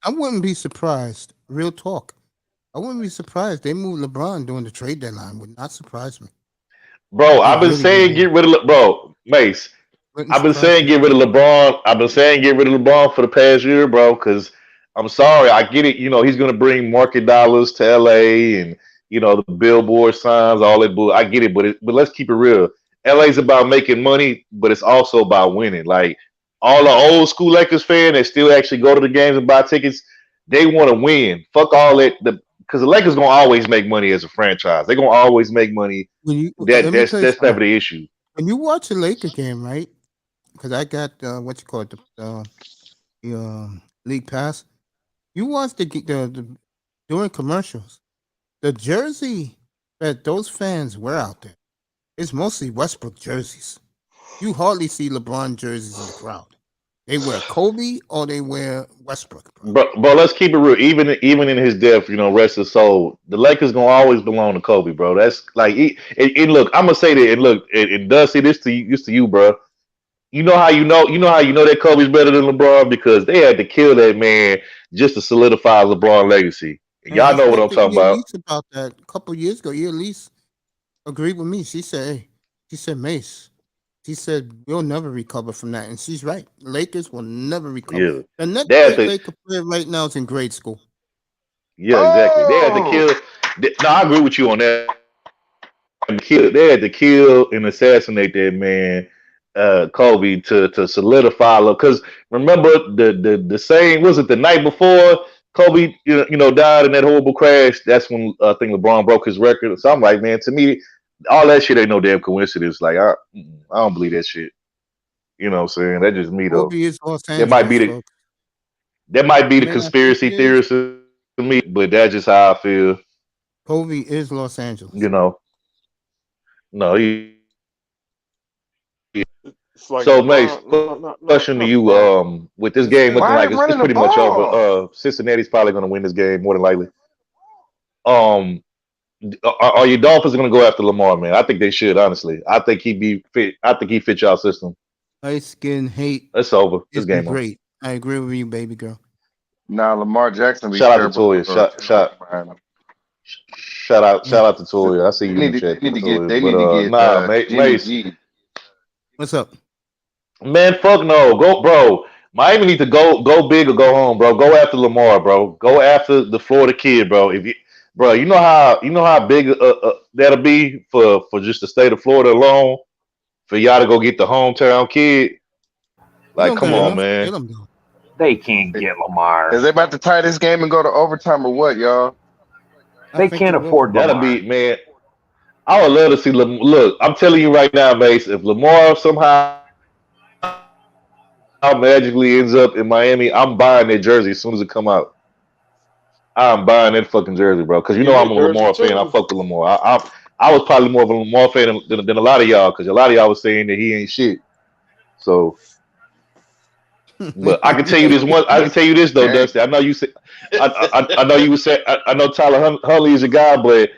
I wouldn't be surprised. Real talk. I wouldn't be surprised. They moved LeBron during the trade deadline. Would not surprise me. Bro, It I've been really saying wouldn't. get rid of bro, Mace. Wouldn't I've been surprise saying me. get rid of LeBron. I've been saying get rid of LeBron for the past year, bro. Because I'm sorry, I get it. You know he's gonna bring market dollars to LA, and the billboard signs, all that. I get it, but let's keep it real. LA's about making money, but it's also about winning. Like all the old school Lakers fans that still actually go to the games and buy tickets, they want to win. Fuck all that. Because the Lakers gonna always make money as a franchise. They're gonna always make money. Let me tell you That's never something. the issue. When you watch a Laker game, right? Because I got what you call it, the league pass. You watch the during commercials. The jersey that those fans wear out there is mostly Westbrook jerseys. You hardly see LeBron jerseys in the crowd. They wear Kobe or they wear Westbrook. Bro, let's keep it real. Even in his death, rest his soul. The Lakers gonna always belong to Kobe, bro. That's like, look, I'm gonna say that, and look, it does say this to you, bro. You know how that Kobe's better than LeBron because they had to kill that man just to solidify LeBron legacy. And And y'all I know what spoke I'm to talking about. Elise about that a couple years ago. Elise agreed with me. She said, Mace. She said we'll never recover from that, and she's right. Lakers will never recover. Yeah, The next they had great to. Laker player right now is in grade school. Yeah, exactly. They had to kill. No, I agree with you on that. They had to kill and assassinate that man, Kobe, to solidify. Because remember the saying, was it the night before Kobe died in that horrible crash? That's when I think LeBron broke his record. So I'm like, man, to me, all that shit ain't no damn coincidence. Like I don't believe that shit. You know what I'm saying? That's just me though. Kobe is Los That might be Angeles, the folks. that might be You the may not think conspiracy it is. theorist to me, but that's just how I feel. Kobe is Los Angeles. No, It's like So, Mace, LeBron, question to not you. LeBron. With this Yes, game sir. looking Why are like they it's running the pretty much ball? over. Cincinnati's probably going to win this game more than likely. Are your Dolphins going to go after Lamar, man? I think they should. Honestly, I think he be fit. I think he fits y'all system. Light skin hate It's over. This isn't game on. great. I agree with you, baby girl. Nah, Lamar Jackson be Shout out to terrible. Toya. Behind him. Shout Yeah. out to Toya. I see you in the chat, They need to get Toya. But Jimmy Mace, G. What's up? man, fuck no, go, bro. Miami need to go big or go home, bro. Go after Lamar, bro. Go after the Florida kid, bro. Bro, you know how big that'll be for just the state of Florida alone for y'all to go get the hometown kid. We Like, don't come got on, enough to man. get them though. They can't get Lamar. Is they about to tie this game and go to overtime or what, y'all? They can't afford That'll Lamar. be, man. I would love to see Look, I'm telling you right now, Mace. If Lamar somehow magically ends up in Miami, I'm buying that jersey as soon as it come out. I'm buying that fucking jersey, bro. Because You I'm get a jersey Lamar fan. I too. fuck with Lamar. I was probably more of a Lamar fan than a lot of y'all, because a lot of y'all was saying that he ain't shit. So, but I can tell you this one. I can tell you this though, Dusty. I know you said. I know you would say. I know Tyler Huntley is a guy, but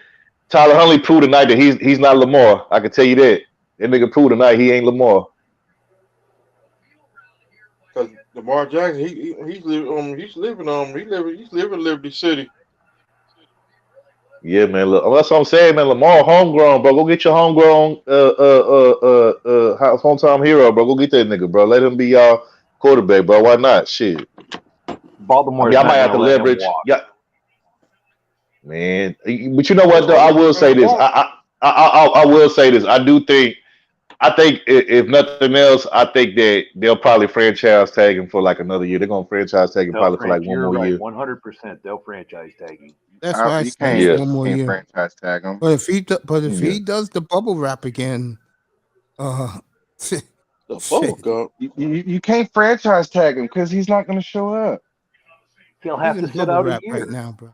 Tyler Huntley proved tonight that he's not Lamar. I can tell you that. That nigga proved tonight he ain't Lamar. Because Lamar Jackson, he's living in Liberty City. Yeah, man. Look, that's what I'm saying, man. Lamar, homegrown, bro. Go get your homegrown, hometown hero, bro. Go get that nigga, bro. Let him be y'all quarterback, bro. Why not? Shit. Baltimore I is might not have to going to let him leverage. walk. Yeah, man. But you know what, though? I will say this. I will say this. I think if nothing else, I think that they'll probably franchise tag him for like another year. They're gonna franchise tag him probably for like one You're more right. year. 100%. They'll franchise tag him. That's why I You said can't, one more can't year. franchise tag him. But if Yeah. he does the bubble wrap again, The bubble gum. You can't franchise tag him because he's not going to show up. He'll he's have in to sit bubble out a wrap year. right now, bro.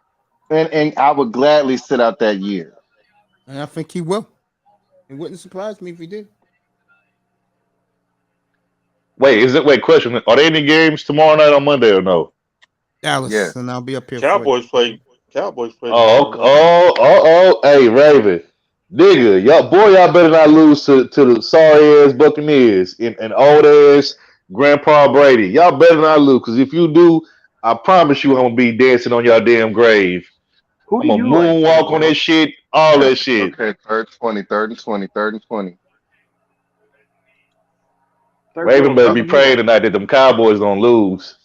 And I would gladly sit out that year. And I think he will. It wouldn't surprise me if he did. Wait, question. Are there any games tomorrow night on Monday or no? Dallas, Yeah. and I'll be up here Cowboys play Oh, tomorrow night. hey, Raven. Nigga, y'all better not lose to the sorry ass Buccaneers and old ass Grandpa Brady. Y'all better not lose, because if you do, I promise you I'm gonna be dancing on y'all damn grave. Who I'm do gonna you like, moonwalk on Big that shit, all that shit. Okay, third and 20. Raven better be praying tonight that them Cowboys don't lose.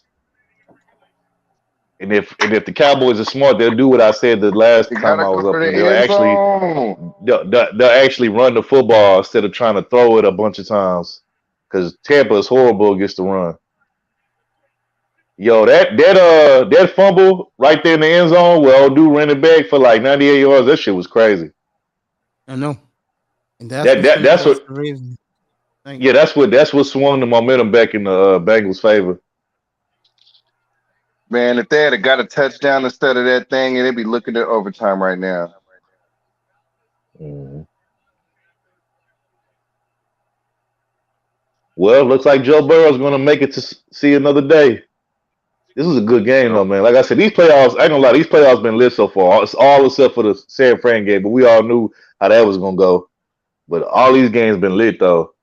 And if the Cowboys are smart, they'll do what I said the last You time gotta I go was to up the there. end zone. They'll actually run the football instead of trying to throw it a bunch of times. Because Tampa is horrible against the run. Yo, that fumble right there in the end zone where old dude ran it back for like 98 yards, that shit was crazy. I know. And that's what the Ravens. Yeah, that's what swung the momentum back in the Bengals' favor. Man, if they had got a touchdown instead of that thing, and they'd be looking at overtime right now. Well, looks like Joe Burrow's going to make it to see another day. This is a good game, though, man. Like I said, these playoffs, I ain't gonna lie, these playoffs been lit so far. It's all except for the San Fran game, but we all knew how that was going to go. But all these games been lit, though.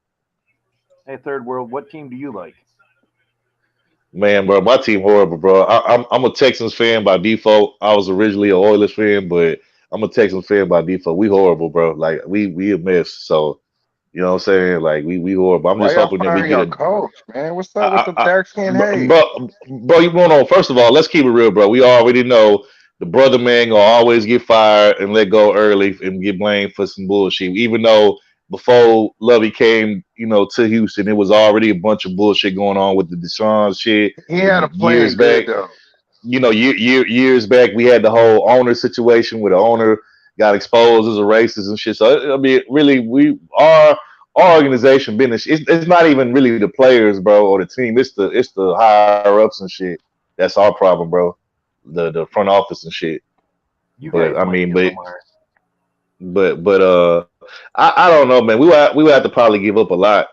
Hey, Third World, what team do you like? Man, bro, my team horrible, bro. I'm a Texans fan by default. I was originally an Oilers fan, but I'm a Texans fan by default. We horrible, bro. Like we a mess. So you know what I'm saying? Like we horrible. I'm Why just y'all hoping that we firing get your a coach, man? What's up with the dark skin hate? bro, you know, first of all, let's keep it real, bro. We already know the brother man gonna always get fired and let go early and get blamed for some bullshit. Even though before Lovey came, you know, to Houston, it was already a bunch of bullshit going on with the Deshaun shit. He had a Years plan good back, though. you know, years back, we had the whole owner situation where the owner got exposed as a racist and shit. So I mean, really, our organization business. It's not even really the players, bro, or the team. It's the higher ups and shit. That's our problem, bro. The front office and shit. You But guys I might mean, get Lamar. I don't know, man. We would have to probably give up a lot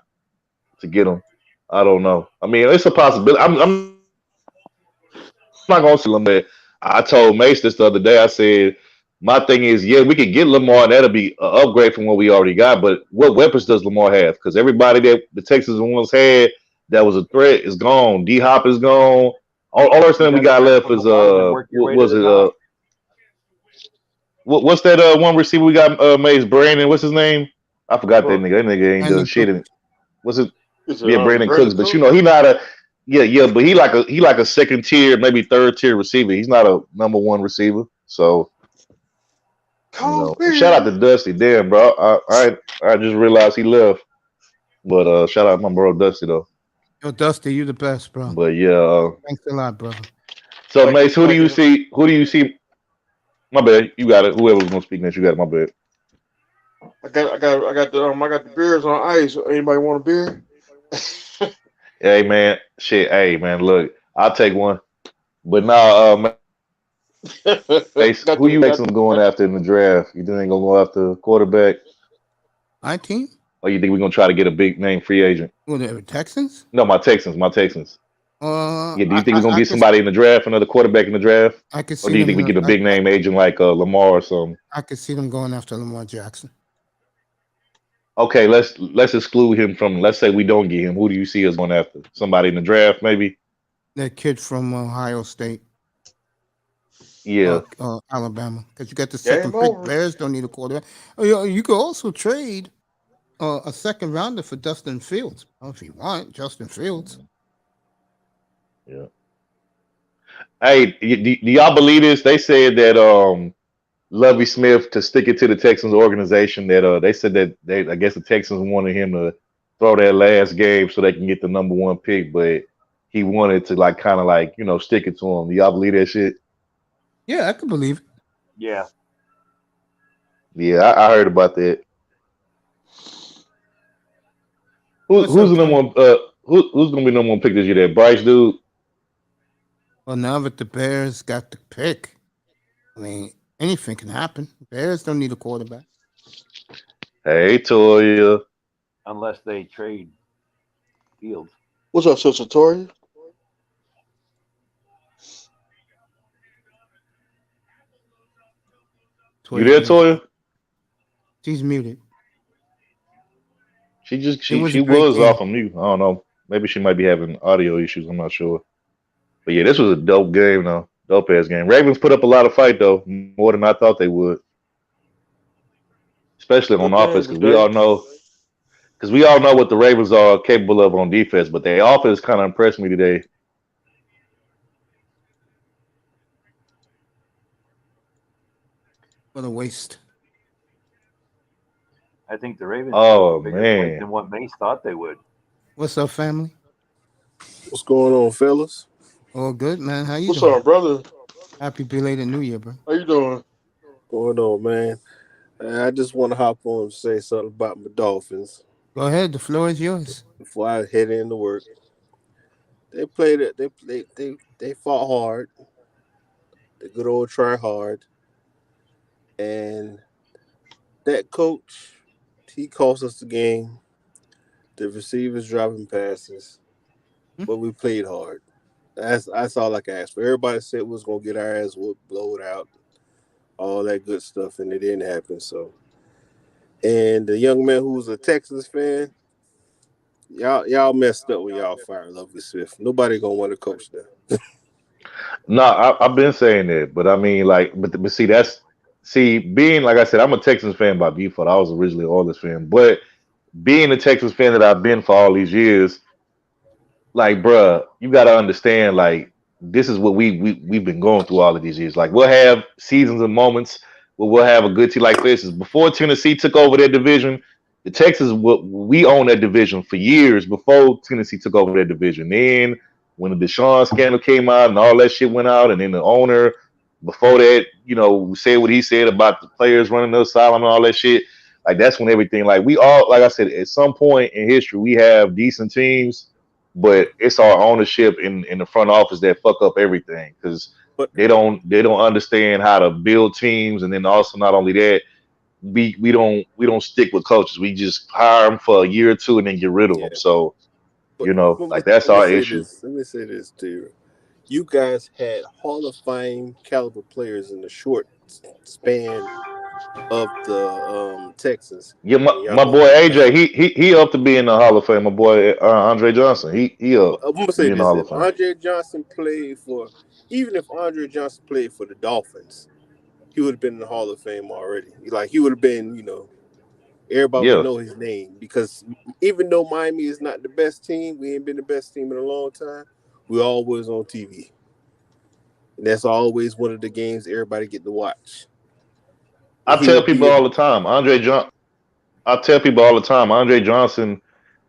to get him. I don't know. I mean, it's a possibility. I'm not gonna say Lamar. I told Mace this the other day. I said my thing is, yeah, we could get Lamar, and that'll be an upgrade from what we already got. But what weapons does Lamar have? Because everybody that the Texans once had that was a threat is gone. D Hop is gone. All the thing we got left is what was it? What's that one receiver we got? Mace Brandon. What's his name? I forgot that nigga. That nigga ain't done shit in it. What's it? Yeah, Brandon Cooks. But you know, he not a but he like a second tier, maybe third tier receiver. He's not a number one receiver. So you know, shout out to Dusty. Damn, bro. I just realized he left. But shout out my bro Dusty though. Yo, Dusty, you the best, bro. But yeah. Thanks a lot, brother. So Mace, who do you see? My bad. You got it. Whoever's gonna speak next, you got it. My bad. I got the beers on ice. Anybody want a beer? Hey man, shit. Hey man, look, I'll take one. But now, Mace, who you going after in the draft? You think they're gonna go after quarterback? My team? Or you think we're gonna try to get a big name free agent? What, the Texans? No, my Texans. Yeah, do you think we're gonna get somebody in the draft, another quarterback in the draft? I could see. Or do you think we get a big name agent like Lamar or something? I could see them going after Lamar Jackson. Okay, let's exclude him from. Let's say we don't get him. Who do you see us going after? Somebody in the draft, maybe? That kid from Ohio State. Yeah. Alabama, because you got the second pick. Bears don't need a quarterback. Oh, you could also trade a second rounder for Justin Fields. If you want Justin Fields. Yeah. Hey, do y'all believe this? They said that Lovie Smith to stick it to the Texans organization. That they said that I guess the Texans wanted him to throw that last game so they can get the number one pick, but he wanted to kind of stick it to him. Do y'all believe that shit? Yeah, I can believe it. Yeah. Yeah, I heard about that. Who's the number one? Who's gonna be number one pick this year? That Bryce dude. Well, now that the Bears got the pick, I mean, anything can happen. Bears don't need a quarterback. Hey, Toya. Unless they trade Fields. What's up, Sister Toya? You there, Toya? She's muted. She was off on mute. I don't know. Maybe she might be having audio issues. I'm not sure. But yeah, this was a dope game, though. Dope ass game. Ravens put up a lot of fight, though, more than I thought they would. Especially on offense, because we all know because we all know what the Ravens are capable of on defense, but their offense kind of impressed me today. For the waste. I think the Ravens Oh, played a bigger fight man. than what Mace thought they would. What's up, family? What's going on, fellas? All good, man. How you What's doing? up, brother? Happy belated New Year, bro. How you doing? Going on, man? I just want to hop on and say something about my Dolphins Go ahead. The floor is yours. before I head into work. They played it. They fought hard. The good old try hard, and that coach, he cost us the game. The receivers dropping passes, but we played hard. That's all I can ask for. Everybody said we was gonna get our ass whooped, blow it out, all that good stuff, and it didn't happen. So, and the young man who was a Texas fan, y'all messed up when y'all fired Lovely Smith. Nobody gonna want to coach there. No, I've been saying that, but I mean, like, but see, being like I said, I'm a Texans fan by default. I was originally an Oilers fan, but being a Texans fan that I've been for all these years, like, bruh, you got to understand, like, this is what we've been going through all of these years. Like, we'll have seasons and moments where we'll have a good team. Like, for instance, before Tennessee took over their division, the Texans, we owned that division for years before Tennessee took over that division. Then when the Deshaun scandal came out and all that shit went out, and then the owner, before that, said what he said about the players running the asylum and all that shit. Like, that's when everything, like, we all, like I said, at some point in history, we have decent teams, but it's our ownership in the front office that fuck up everything because they don't understand how to build teams, and then also not only that, we don't stick with coaches. We just hire them for a year or two and then get rid of them. So like that's our issue. Let me say this to you. You guys had Hall of Fame caliber players in the short span of the Texans. Yeah, my boy AJ, he up to be in the Hall of Fame. My boy Andre Johnson, he up I'm gonna to say be in the this: Hall if of Fame. Andre Johnson played for, even if Andre Johnson played for the Dolphins, he would have been in the Hall of Fame already. Like, he would have been, everybody Yeah. would know his name, because even though Miami is not the best team, we ain't been the best team in a long time. We always on TV, and that's always one of the games everybody get to watch. I He tell would be people all the time, Andre Johnson.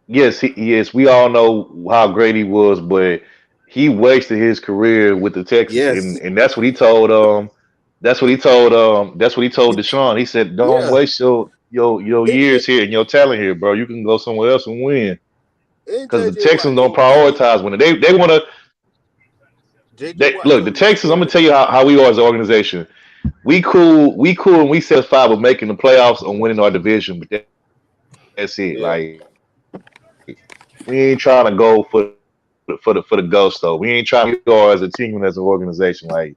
Yes, we all know how great he was, but he wasted his career with the Texans, Yes. and that's what he told Deshaun. He said, "Don't Yeah. waste your years here and your talent here, bro. You can go somewhere else and win." And Because the JJ Texans Watt don't told him the same. prioritize winning. They want to. JJ Watt Look, told the him the Texans. same I'm gonna thing. tell you how we are as an organization. We cool, and we satisfied with making the playoffs and winning our division, but that's it. Yeah. Like, we ain't trying to go for the ghost though. We ain't trying to go as a team and as an organization. Like,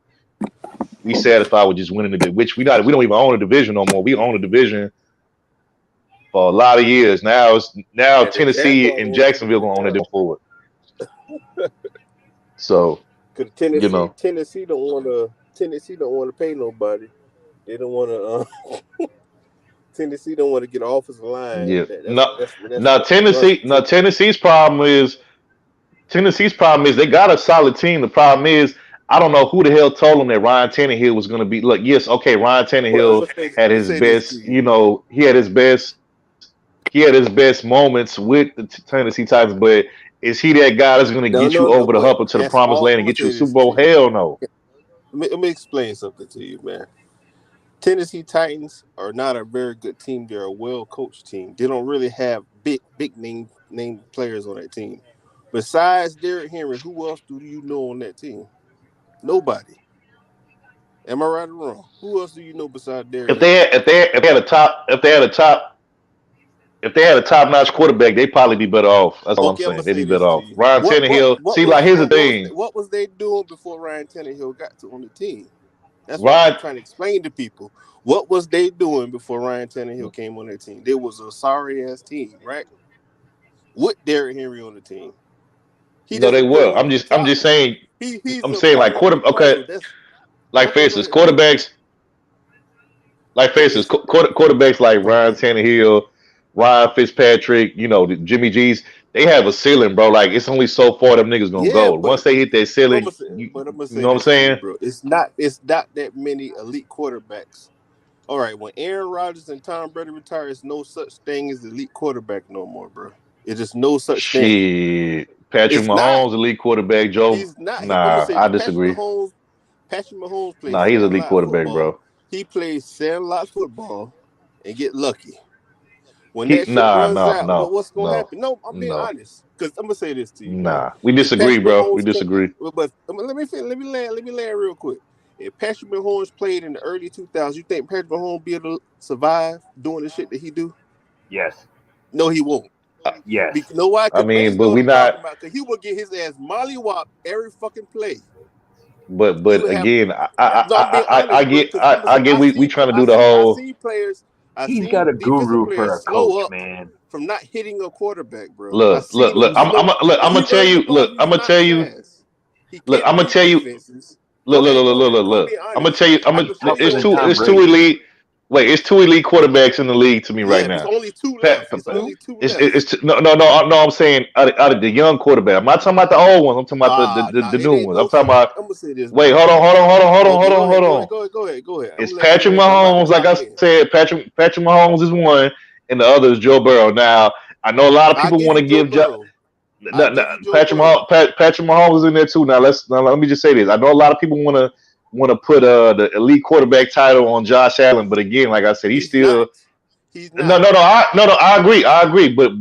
we satisfied with just winning the division, which we don't even own a division no more. We own a division for a lot of years. Now And the Tennessee Jaguars and own the Jacksonville division gonna own it now. forward. So, Because Tennessee don't want to pay nobody. They don't want to. Tennessee don't want to get an offensive line. yeah. That's Now what runs the team. Tennessee's problem is they got a solid team. The problem is I don't know who the hell told them that Ryan Tannehill was going to be. Look, yes, okay, Ryan Well, Tannehill let had me his say this to best. you. He had his best moments with the Tennessee Titans, but is he that guy that's going to get you No. over the But hump into the that's promised all. land I'm and gonna get you a say Super this to Bowl? you. Hell no. Let me explain something to you, man. Tennessee Titans are not a very good team. They're a well coached team. They don't really have big name players on that team. Besides Derrick Henry, who else do you know on that team? Nobody. Am I right or wrong? Who else do you know besides Derrick Henry? If they had a top notch quarterback, they'd probably be better off. That's all I'm Okay, I'm saying. gonna They'd say be better this to off. you. Ryan Tannehill. See, like, here's the thing. What was they doing before Ryan Tannehill got on the team? That's what I Ryan keep trying to explain to people. What was they doing before Ryan Tannehill came on their team? There was a sorry ass team, right? With Derrick Henry on the team. He No, they doesn't play will. over the I'm top. just saying. He's I'm a saying, like, quality okay, player. That's like, for okay. Go instance, ahead. Go ahead. quarterbacks like It's Ryan Tannehill, Ryan Fitzpatrick, the Jimmy G's, they have a ceiling, bro. Like it's only so far them niggas gonna Yeah, go. Once they hit that ceiling, I'm gonna you say know what I'm this to you, saying? bro. It's not that many elite quarterbacks. All right, when Aaron Rodgers and Tom Brady retire, it's no such thing as elite quarterback no more, bro. It's just no such thing. Shit. Patrick It's not. Mahomes, elite quarterback. Joe, He's not. I'm gonna nah, say I Patrick disagree. Mahomes. Patrick Mahomes plays Nah, he's elite sandlot quarterback, football. bro. He plays sandlot football and get lucky. When He that shit nah, runs no, out, no, what's gonna no, happen? No, I'm being no. honest. Because I'm gonna say this to you, right? Nah. We If disagree, Patrick bro. We Mahomes disagree. but let me land real quick. If Patrick Mahomes played in the early 2000s, you think Patrick Mahomes be able to survive doing the shit that he do? Yes. No, he won't. Yes. You know why? I Because mean, based but on what we I'm not talking about, because he will get his ass mollywop every fucking play. but again, No, I'm being I honest, bro. get Because I'm gonna I say get we trying to do the I whole seen players, I He's seen got a defensive guru players for a slow coach, up man. from not hitting a quarterback, bro. I look, seen him I'm slow. look, When I'm he gonna tell running the you, ball, he's not fast. He can't I'm gonna read tell you, defenses. look, Go ahead. No, I'm look. being I'm gonna honest. tell you, I can show you Tougher a than clip. Tom it's two Brady. elite. Wait, it's two elite quarterbacks in the league to me right Yeah, it's now. only two Pat, left. It's only two it's, left. it's no. I'm saying out of the young quarterback. I'm not talking about the old ones. I'm talking about Nah, the it new ain't ones. no. I'm talking about. I'm gonna say this, Wait, bro. Okay, go ahead. hold on. Go ahead. I'm It's gonna let you Patrick land. 'Cause I'm about to Mahomes. Like chime I in. said, Patrick Mahomes is one, and the other is Joe Burrow. Now I know a lot of I people give want you to Joe give Burrow. I give you Joe Burrow. Patrick Mahomes is in there too. Now let me just say this. I know a lot of people want to put the elite quarterback title on Josh Allen, but again, like I said, he's still. He's No, not. I agree. But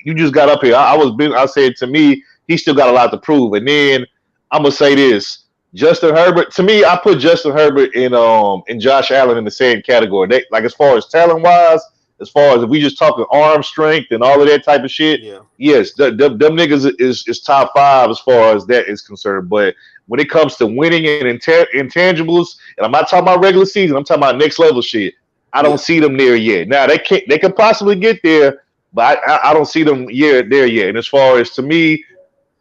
you just got up here. I said to me, he still got a lot to prove. And then I'm gonna say this: Justin Herbert. To me, I put Justin Herbert in Josh Allen in the same category. They, like as far as talent wise, as far as if we just talking arm strength and all of that type of shit. Yeah. Yes, them niggas is top five as far as that is concerned. But when it comes to winning and intangibles, and I'm not talking about regular season, I'm talking about next level shit. I don't see them there yet. Now they could possibly get there, but I don't see them there yet. And as far as to me,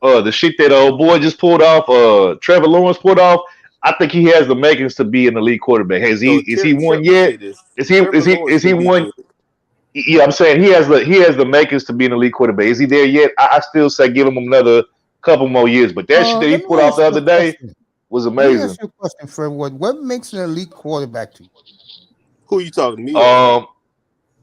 the shit that old boy just pulled off, Trevor Lawrence pulled off, I think he has the makings to be an elite quarterback. Is he one Let me say yet? this. Is Trevor Lawrence he will be one? good. Yeah, I'm saying he has the makings to be an elite quarterback. Is he there yet? I still say give him another couple more years. But that shit that he Let me put off ask the you other a day question. was Let me ask amazing. you a question, Fred. What makes an elite quarterback to you? Who you talking to me? Or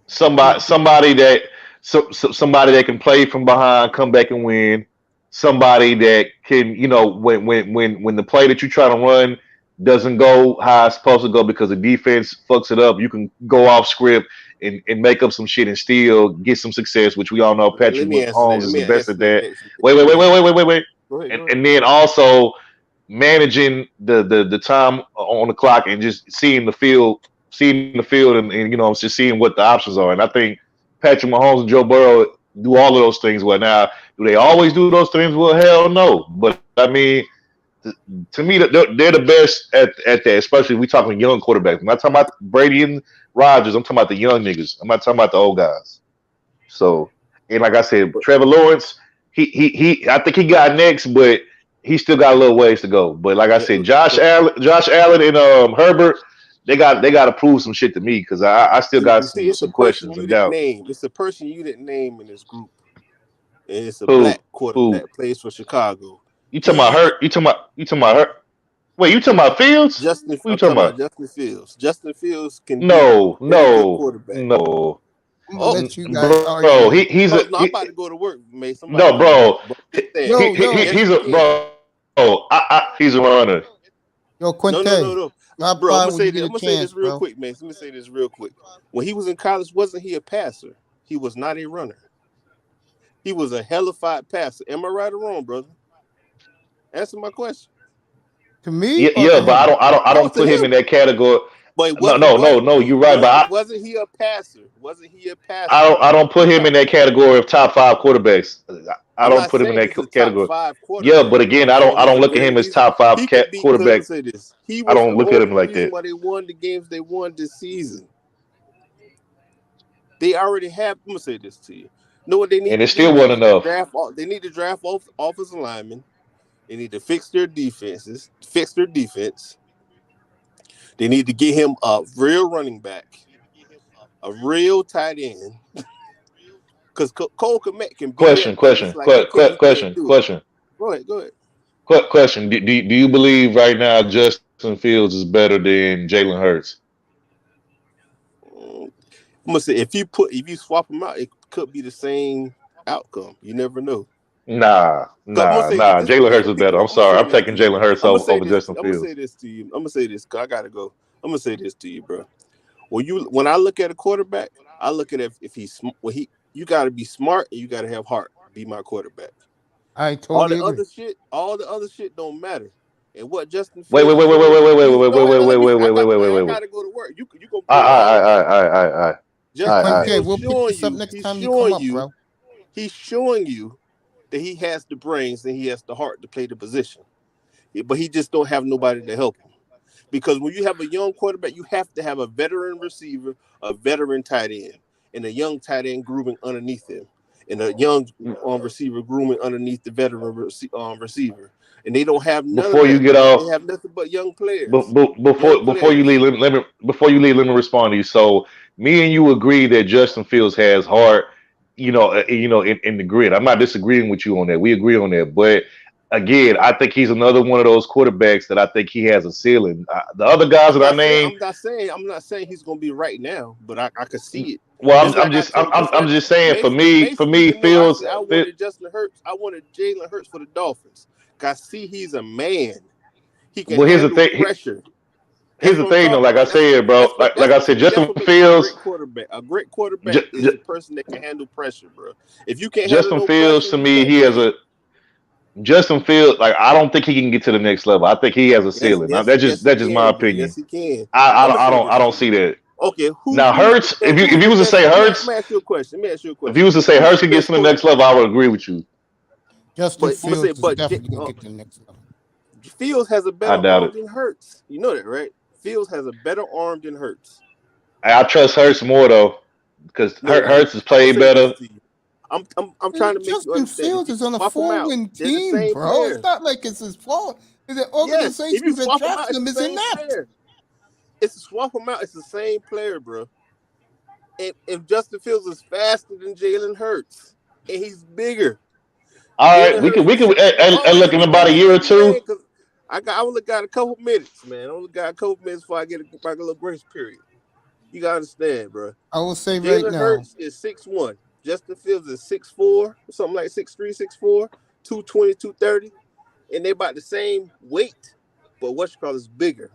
Somebody that can play from behind, come back and win. Somebody that can, when the play that you try to run doesn't go how it's supposed to go because the defense fucks it up, you can go off script and make up some shit and still get some success, which we all know let Patrick me answer that. Mahomes Let is me the best answer at that that. next. Wait. Go ahead. And then also managing the time on the clock and just seeing the field and just seeing what the options are. And I think Patrick Mahomes and Joe Burrow do all of those things well. Now, do they always do those things well? Hell no. But I mean, to me, they're the best at that, especially if we talking young quarterbacks. I'm not talking about Brady and Rodgers. I'm talking about the young niggas. I'm not talking about the old guys. So, and like I said, Trevor Lawrence, he I think he got next, but he still got a little ways to go. But like I said, Josh Allen and Herbert, they got to prove some shit to me because I still got You see, it's a some person questions you and didn't doubt. name. It's a person you didn't name in this group. And it's a Who black quarterback, plays for Chicago. you talking about? Hurt? You talking about Hurt? Wait, you talking about Fields? Who you I'm talking talking about about? Justin Fields. Justin Fields can be a No, very good no, quarterback. no. I'm gonna Oh, let you guys argue Bro, that. he's no, I'm about to go to work, Mace. I'm about to no, go to work. bro. But I'm just saying, yes, He's you a can. bro. He's a runner. Yo, Quinte, No. drop Bro, by when you get I'm a gonna say chance, this real bro. quick, Mace. Let me say this real quick. When he was in college, wasn't he a passer? He was not a runner. He was a hellified passer. Am I right or wrong, brother? Answer my question. To me or Yeah, to but him? I Oh, don't to put him in him. that category. But No. You're right, but wasn't he a passer? Wasn't he a passer? I don't put him in that category of top five quarterbacks. I I'm don't not put him in saying that he's a top category. 5 Yeah, quarterback. but again, I'm saying I he's don't a look at him very as top five he could be, because I'm gonna quarterback. say this. He I was don't the look at him only like reason that. why they won the games they won this season. They already have. I'm gonna say this to you. Know what they need And to it do? still wasn't enough. They need to draft offensive linemen. They need to fix their defenses. Fix their defense. They need to get him a real running back, a real tight end, Because Cole Kmet can be Question, that, but it's question, like he can't question, do it. question, Go ahead. question. Do you believe right now Justin Fields is better than Jalen Hurts? I'm gonna say if you swap them out, it could be the same outcome. You never know. Nah. Jalen Hurts is better. I'm sorry. I'm taking Jalen Hurts over Justin I'm gonna Fields. say this to you. I'm gonna say this. 'Cause I gotta go. I'm gonna say this to you, bro. When I look at a quarterback, I look at if he's you got to be smart and you got to have heart. Be my quarterback. I totally agree. All the other shit don't matter. And what Justin Wait. Fields? Wait. I gotta go to work. You gonna bring All right. We'll pick this up next time you come up, bro. He's showing you that he has the brains and he has the heart to play the position, but he just don't have nobody to help him. Because when you have a young quarterback, you have to have a veteran receiver, a veteran tight end, and a young tight end grooming underneath him, and a young receiver grooming underneath the veteran receiver. And they don't have none Before of you that. get off, They have nothing but young players. Before you leave, let me respond to you. So me and you agree that Justin Fields has heart, in the grid. I'm not disagreeing with you on that. We agree on that. But again, I think he's another one of those quarterbacks that I think he has a ceiling. The other guys that I named, I'm not saying he's gonna be right now, but I could see it. well, I'm just saying for me, Fields. I wanted Justin Hurts. I wanted Jalen Hurts for the Dolphins. I see he's a man. He can handle pressure. Here's the thing, though. Like I said, bro. Like I said, Justin Fields. A great quarterback is a person that can handle pressure, bro. If you can't Justin handle Fields, pressure, to me, he has a. Justin Fields, like I don't think he can get to the next level. I think he has a ceiling. That's just my opinion. Yes, he can. I don't see that. Okay, now Hurts. If you was to say Hurts, let me ask you a question. If you was to say Hurts can get to the next level, I would agree with you. Justin Fields is definitely gonna get to the next level. Fields has a better doubt arm it. than Hurts. You know that, right? Fields has a better arm than Hurts. I trust Hurts more though, because Hurts has played better. I'm trying to make you understand. Justin Fields is on a 4-win team, bro. It's not like it's his fault. The organization that drafted him is inept. It's a swap him out. It's the same player, bro. And if Justin Fields is faster than Jalen Hurts, and he's bigger. All right, we can and look in about a year or two. I only got a couple minutes, man. I only got a couple minutes before I get a little grace period. You gotta understand, bro. I will say Jalen right now, Hurts is 6'1". Justin Fields is 6'4", something like 6'3", 6'4", 220, 230, and they about the same weight, but what you call is bigger.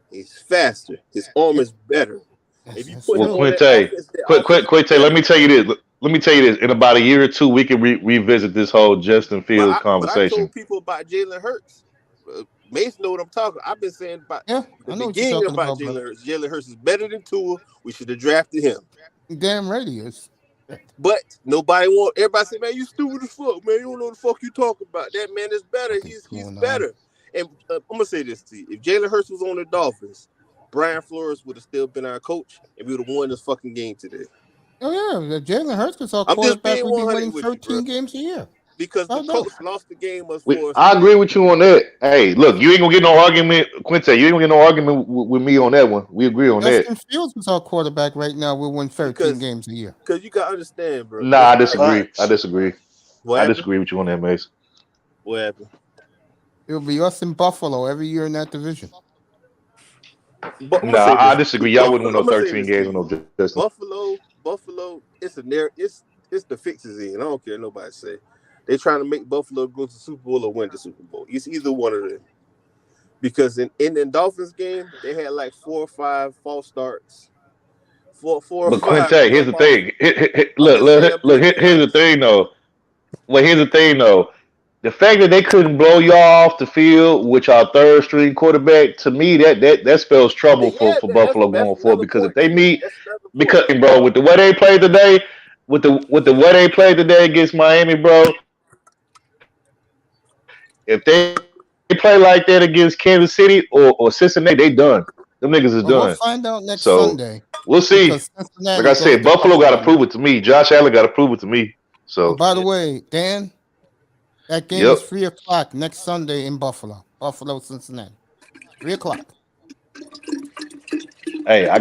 He's faster. His arm is better. If you put him on that offense, Quinte, let me tell you this. In about a year or two, we can revisit this whole Justin Fields conversation. But I told people about Jalen Hurts. Mason know what I'm talking. I've been saying about the beginning about Jalen Hurts. Jalen Hurts is better than Tua. We should have drafted him. Damn right he is. But everybody say, man, you stupid as fuck, man. You don't know what the fuck you talking about. That man is better. He's better. And I'm gonna say this to you: if Jalen Hurts was on the Dolphins, Brian Flores would have still been our coach, and we would have won this fucking game today. Oh yeah, if Jalen Hurts was our quarterback, we'd be winning 13 games a year. Because the coach lost the game for us. I agree with you on that. Hey, look, you ain't gonna get no argument, Quinte. You ain't gonna get no argument with me on that one. We agree on that. Justin Fields was our quarterback right now. We'll win 13 games a year. Because you gotta understand, bro. Nah, I disagree. I disagree with you on that, Mace. What happened? It'll be us in Buffalo every year in that division. Nah, I disagree. Y'all wouldn't win no 13 games with no Justin. Buffalo, it's the fixes in. I don't care what nobody say. They're trying to make Buffalo go to the Super Bowl or win the Super Bowl. It's either one of them. Because in the Dolphins game, they had like 4 or 5 false starts. Four or But five. Quinte, here's the thing. Look. Here's the thing, though. Well, here's the thing, though. The fact that they couldn't blow y'all off the field with our third string quarterback, to me, that spells trouble for Buffalo going forward. Because if they meet, bro, with the way they played today, with the way they played today against Miami, bro, if they play like that against Kansas City or Cincinnati, they done. Them niggas is done. We'll find out next Sunday. We'll see. Like I said, Buffalo got to prove it to me. Josh Allen got to prove it to me. So, by the way, Dan, that game is 3 o'clock next Sunday in Buffalo, Cincinnati. 3 o'clock. Hey, I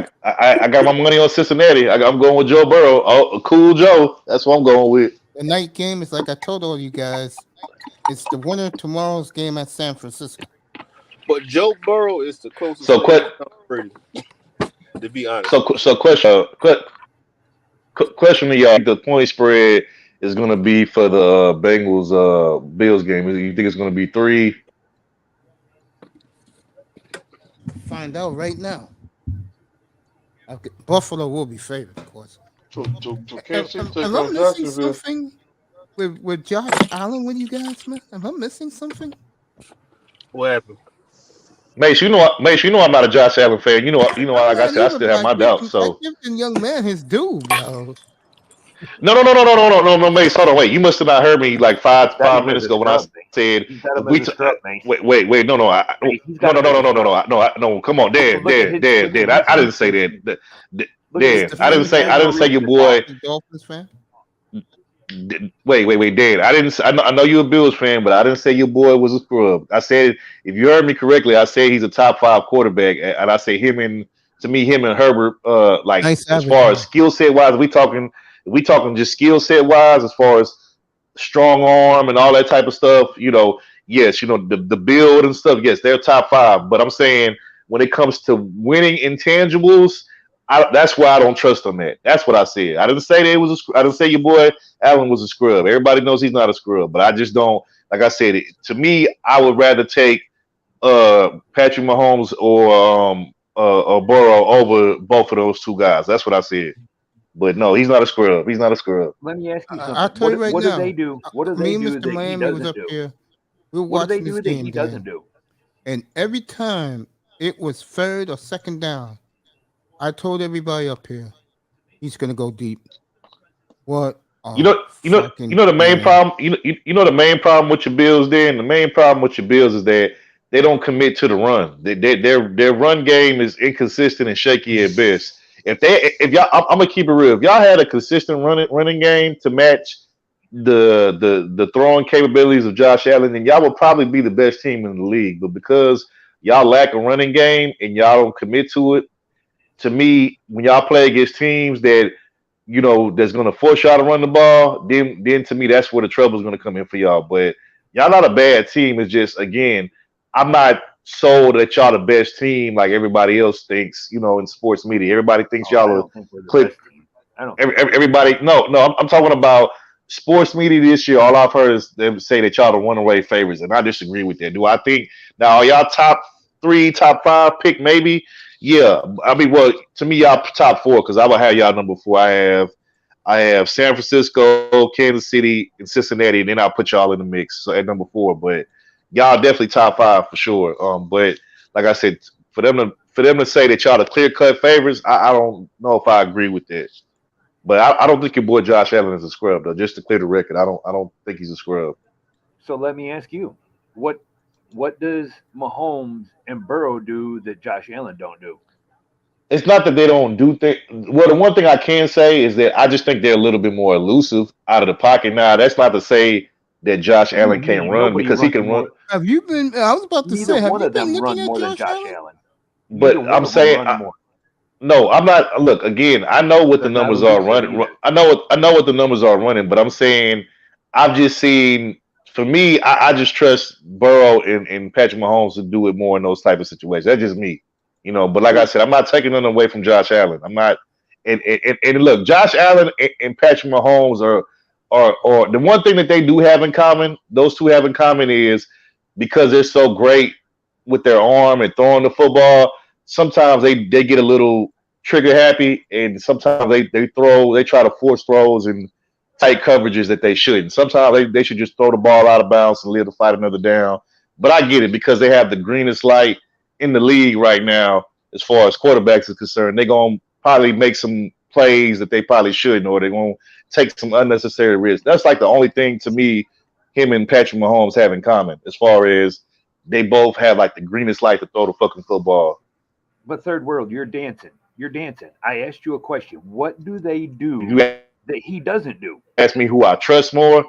got my money on Cincinnati. I'm going with Joe Burrow. Oh, a cool Joe. That's what I'm going with. The night game is like I told all you guys. It's the winner of tomorrow's game at San Francisco. But Joe Burrow is the closest So thing to Tom Brady, to be honest. So question to y'all: the point spread is going to be for the Bengals Bills game. You think it's going to be 3? Find out right now. Okay. Buffalo will be favored, of course. So Kansas City take Am I on missing Jacksonville. something with Josh Allen with you guys, man? Am I missing something? What happened? Mace, you know I'm not a Josh Allen fan. You know, like I said, I still have my doubts. I So give the young man his due, bro. no, Mace. Hold on, wait. You must have not heard me like five minutes ago when I said Wait. no. Come on, Dad. I didn't say that. Dad, I didn't say your boy. Dolphins fan. Wait, Dad. I know you're a Bills fan, but I didn't say your boy was a scrub. I said, if you heard me correctly, I said he's a top 5 quarterback, and I say him and Herbert, like nice as far as skill set wise, we talking just skill set wise, as far as strong arm and all that type of stuff. Yes, the build and stuff. Yes, they're top 5. But I'm saying when it comes to winning intangibles, that's why I don't trust on that. That's what I said. I didn't say I didn't say your boy Allen was a scrub. Everybody knows he's not a scrub, but I just don't. Like I said, to me, I would rather take Patrick Mahomes or Burrow over both of those two guys. That's what I said. But no, he's not a scrub. He's not a scrub. Let me ask you something. I'll tell you right what now. do they do? What do they do Mr. that he Miami was doesn't up do? here. We were What do they watching do this that game, he Dan. doesn't do? And every time it was 3rd or 2nd down, I told everybody up here, he's gonna go deep. What? You know the main problem. You know the main problem with your Bills. Then the main problem with your Bills is that they don't commit to the run. Their run game is inconsistent and shaky at best. If y'all, I'm gonna keep it real. If y'all had a consistent running game to match the throwing capabilities of Josh Allen, then y'all would probably be the best team in the league. But because y'all lack a running game and y'all don't commit to it, to me, when y'all play against teams that that's going to force y'all to run the ball, then to me, that's where the trouble is going to come in for y'all. But y'all not a bad team. It's just, again, I'm not sold that y'all the best team like everybody else thinks, in sports media. Everybody thinks y'all are click. Everybody, no, I'm talking about sports media this year. All I've heard is them say that y'all the runaway favorites, and I disagree with that. Do I think now are y'all top 3, top 5 pick? Maybe. Yeah, I mean, well, to me, y'all top 4 because I would have y'all number 4. I have San Francisco, Kansas City, and Cincinnati, and then I'll put y'all in the mix at number 4. But y'all definitely top 5 for sure. But like I said, for them to say that y'all the clear cut favorites, I don't know if I agree with that. But I don't think your boy Josh Allen is a scrub though. Just to clear the record, I don't think he's a scrub. So let me ask you, what does Mahomes and Burrow do that Josh Allen don't do? It's not that they don't do things. Well, the one thing I can say is that I just think they're a little bit more elusive out of the pocket. Now, that's not to say that Josh Allen can't run because he can run. Have you been? I was about to say, have you been looking at Josh Allen? But I'm saying, no, I'm not. Look, again, I know what the numbers are running. I know what the numbers are running. But I'm saying, I've just seen. For me, I just trust Burrow and Patrick Mahomes to do it more in those type of situations. That's just me, But like I said, I'm not taking nothing away from Josh Allen. I'm not. And look, Josh Allen and Patrick Mahomes are the one thing that they do have in common. Those two have in common is because they're so great with their arm and throwing the football. Sometimes they get a little trigger happy, and sometimes they try to force throws and tight coverages that they shouldn't. Sometimes they should just throw the ball out of bounds and live to fight another down. But I get it because they have the greenest light in the league right now as far as quarterbacks is concerned. They're going to probably make some plays that they probably shouldn't, or they're going to take some unnecessary risks. That's like the only thing to me him and Patrick Mahomes have in common as far as they both have like the greenest light to throw the fucking football. But Third World, you're dancing. I asked you a question. What do they do that he doesn't do? Ask me who I trust more.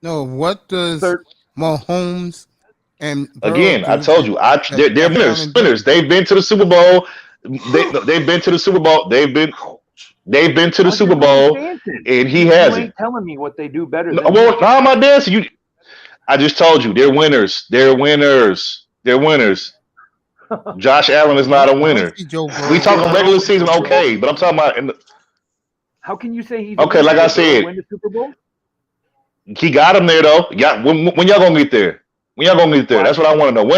No, what does Mahomes and Burrow again? do I told you, they're winners. They've been to the Super Bowl. They've been to the Super Bowl. They've been to the How's Super your man Bowl, dancing? and he You hasn't. ain't telling me what they do better No, than well, you. how am I dancing? I just told you they're winners. They're winners. They're winners. Josh Allen is not a I don't winner. see Joe We Burrow. talking Burrow regular win the season, Super Bowl? okay, but I'm talking about How can you say he's a okay. winner? Like I Did Burrow said, win the Super Bowl? he got him there though. Yeah, when y'all gonna get there? When y'all gonna get there? That's what I want to know.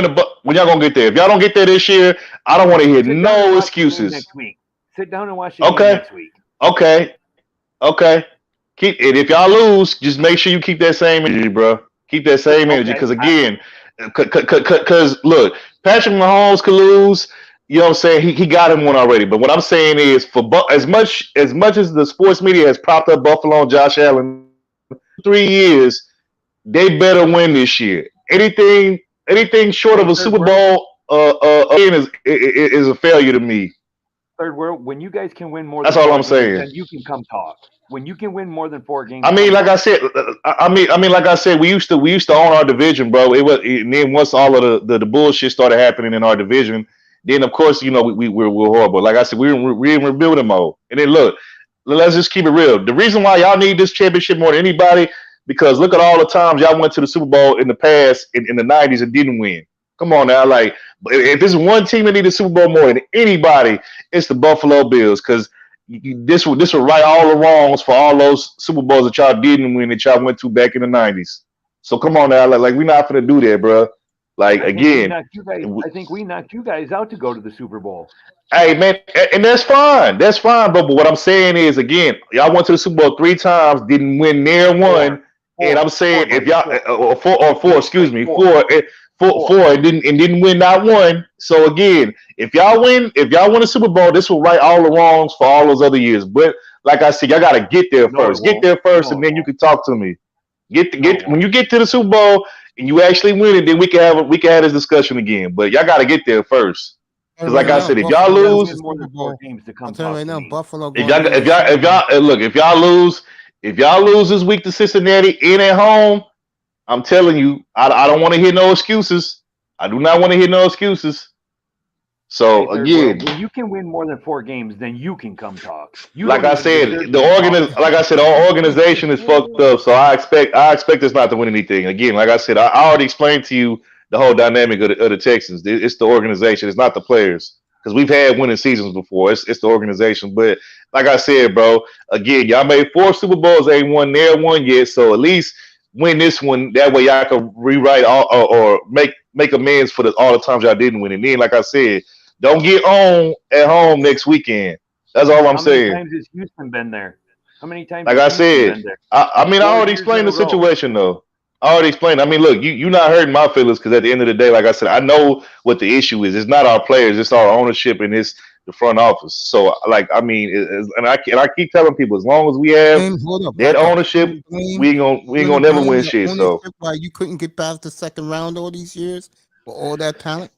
When y'all gonna get there? If y'all don't get there this year, I don't want to hear Sit down and no watch the game excuses. next week. Sit down and watch the game Okay, next week. okay. Keep and if y'all lose, just make sure you keep that same energy, bro. Keep that same energy, Okay. because again, because look, Patrick Mahomes could lose. You know what I'm saying? He got him one already. But what I'm saying is, as much as the sports media has propped up Buffalo and Josh Allen 3 years, they better win this year. Anything short of a Super Bowl again is a failure to me. Third world, when you guys can win more That's than all 4 I'm games, saying. then you can come talk. When you can win more than 4 games, I mean, come like I talk. said, like I said, we used to own our division, bro. And then once all of the bullshit started happening in our division, then of course, you know, we're horrible. Like I said, we're in rebuilding mode. And then look, let's just keep it real. The reason why y'all need this championship more than anybody, because look at all the times y'all went to the Super Bowl in the past in the '90s and didn't win. Come on now, like if there's one team that needs the Super Bowl more than anybody, it's the Buffalo Bills, because this will right all the wrongs for all those Super Bowls that y'all didn't win that y'all went to back in the '90s. So come on now, like we're not gonna do that, bro. Like I again, think we knocked you guys out to go to the Super Bowl. hey man, and that's fine, But what I'm saying is, again, y'all went to the Super Bowl 3 times, didn't win near one, and I'm saying if y'all four, excuse me, four, and didn't win not one. So again, if y'all win a Super Bowl, this will right all the wrongs for all those other years. But like I said, y'all gotta get there first. Get there first, and then you can talk to me. When you get to the Super Bowl and you actually win it, then we can have this discussion again. But y'all gotta get there first. Because like I said, if y'all lose, I'm telling you right now, Buffalo. if y'all lose this week to Cincinnati in at home, I'm telling you, I don't want to hear no excuses. I do not want to hear no excuses. So again, when you can win more than 4 games, then you can come talk. like I said, our organization is fucked up. So I expect us not to win anything. Again, like I said, I already explained to you the whole dynamic of the Texans. It's the organization. It's not the players, because we've had winning seasons before. It's the organization. But like I said, bro, again, y'all made 4 Super Bowls, ain't won near one yet. So at least win this one. That way y'all can rewrite or make amends for all the times y'all didn't win. And then, like I said, don't get on at home next weekend. That's all I'm saying. How many times has Houston been there? How many times? Like I said, I already explained the situation though. I already explained. I mean, look, you not hurting my feelings, because at the end of the day, like I said, I know what the issue is. It's not our players. It's our ownership and it's the front office. So, like, I mean, and I keep telling people, as long as we have that ownership, we ain't gonna never win shit. So, why you couldn't get past the second round all these years with all that talent?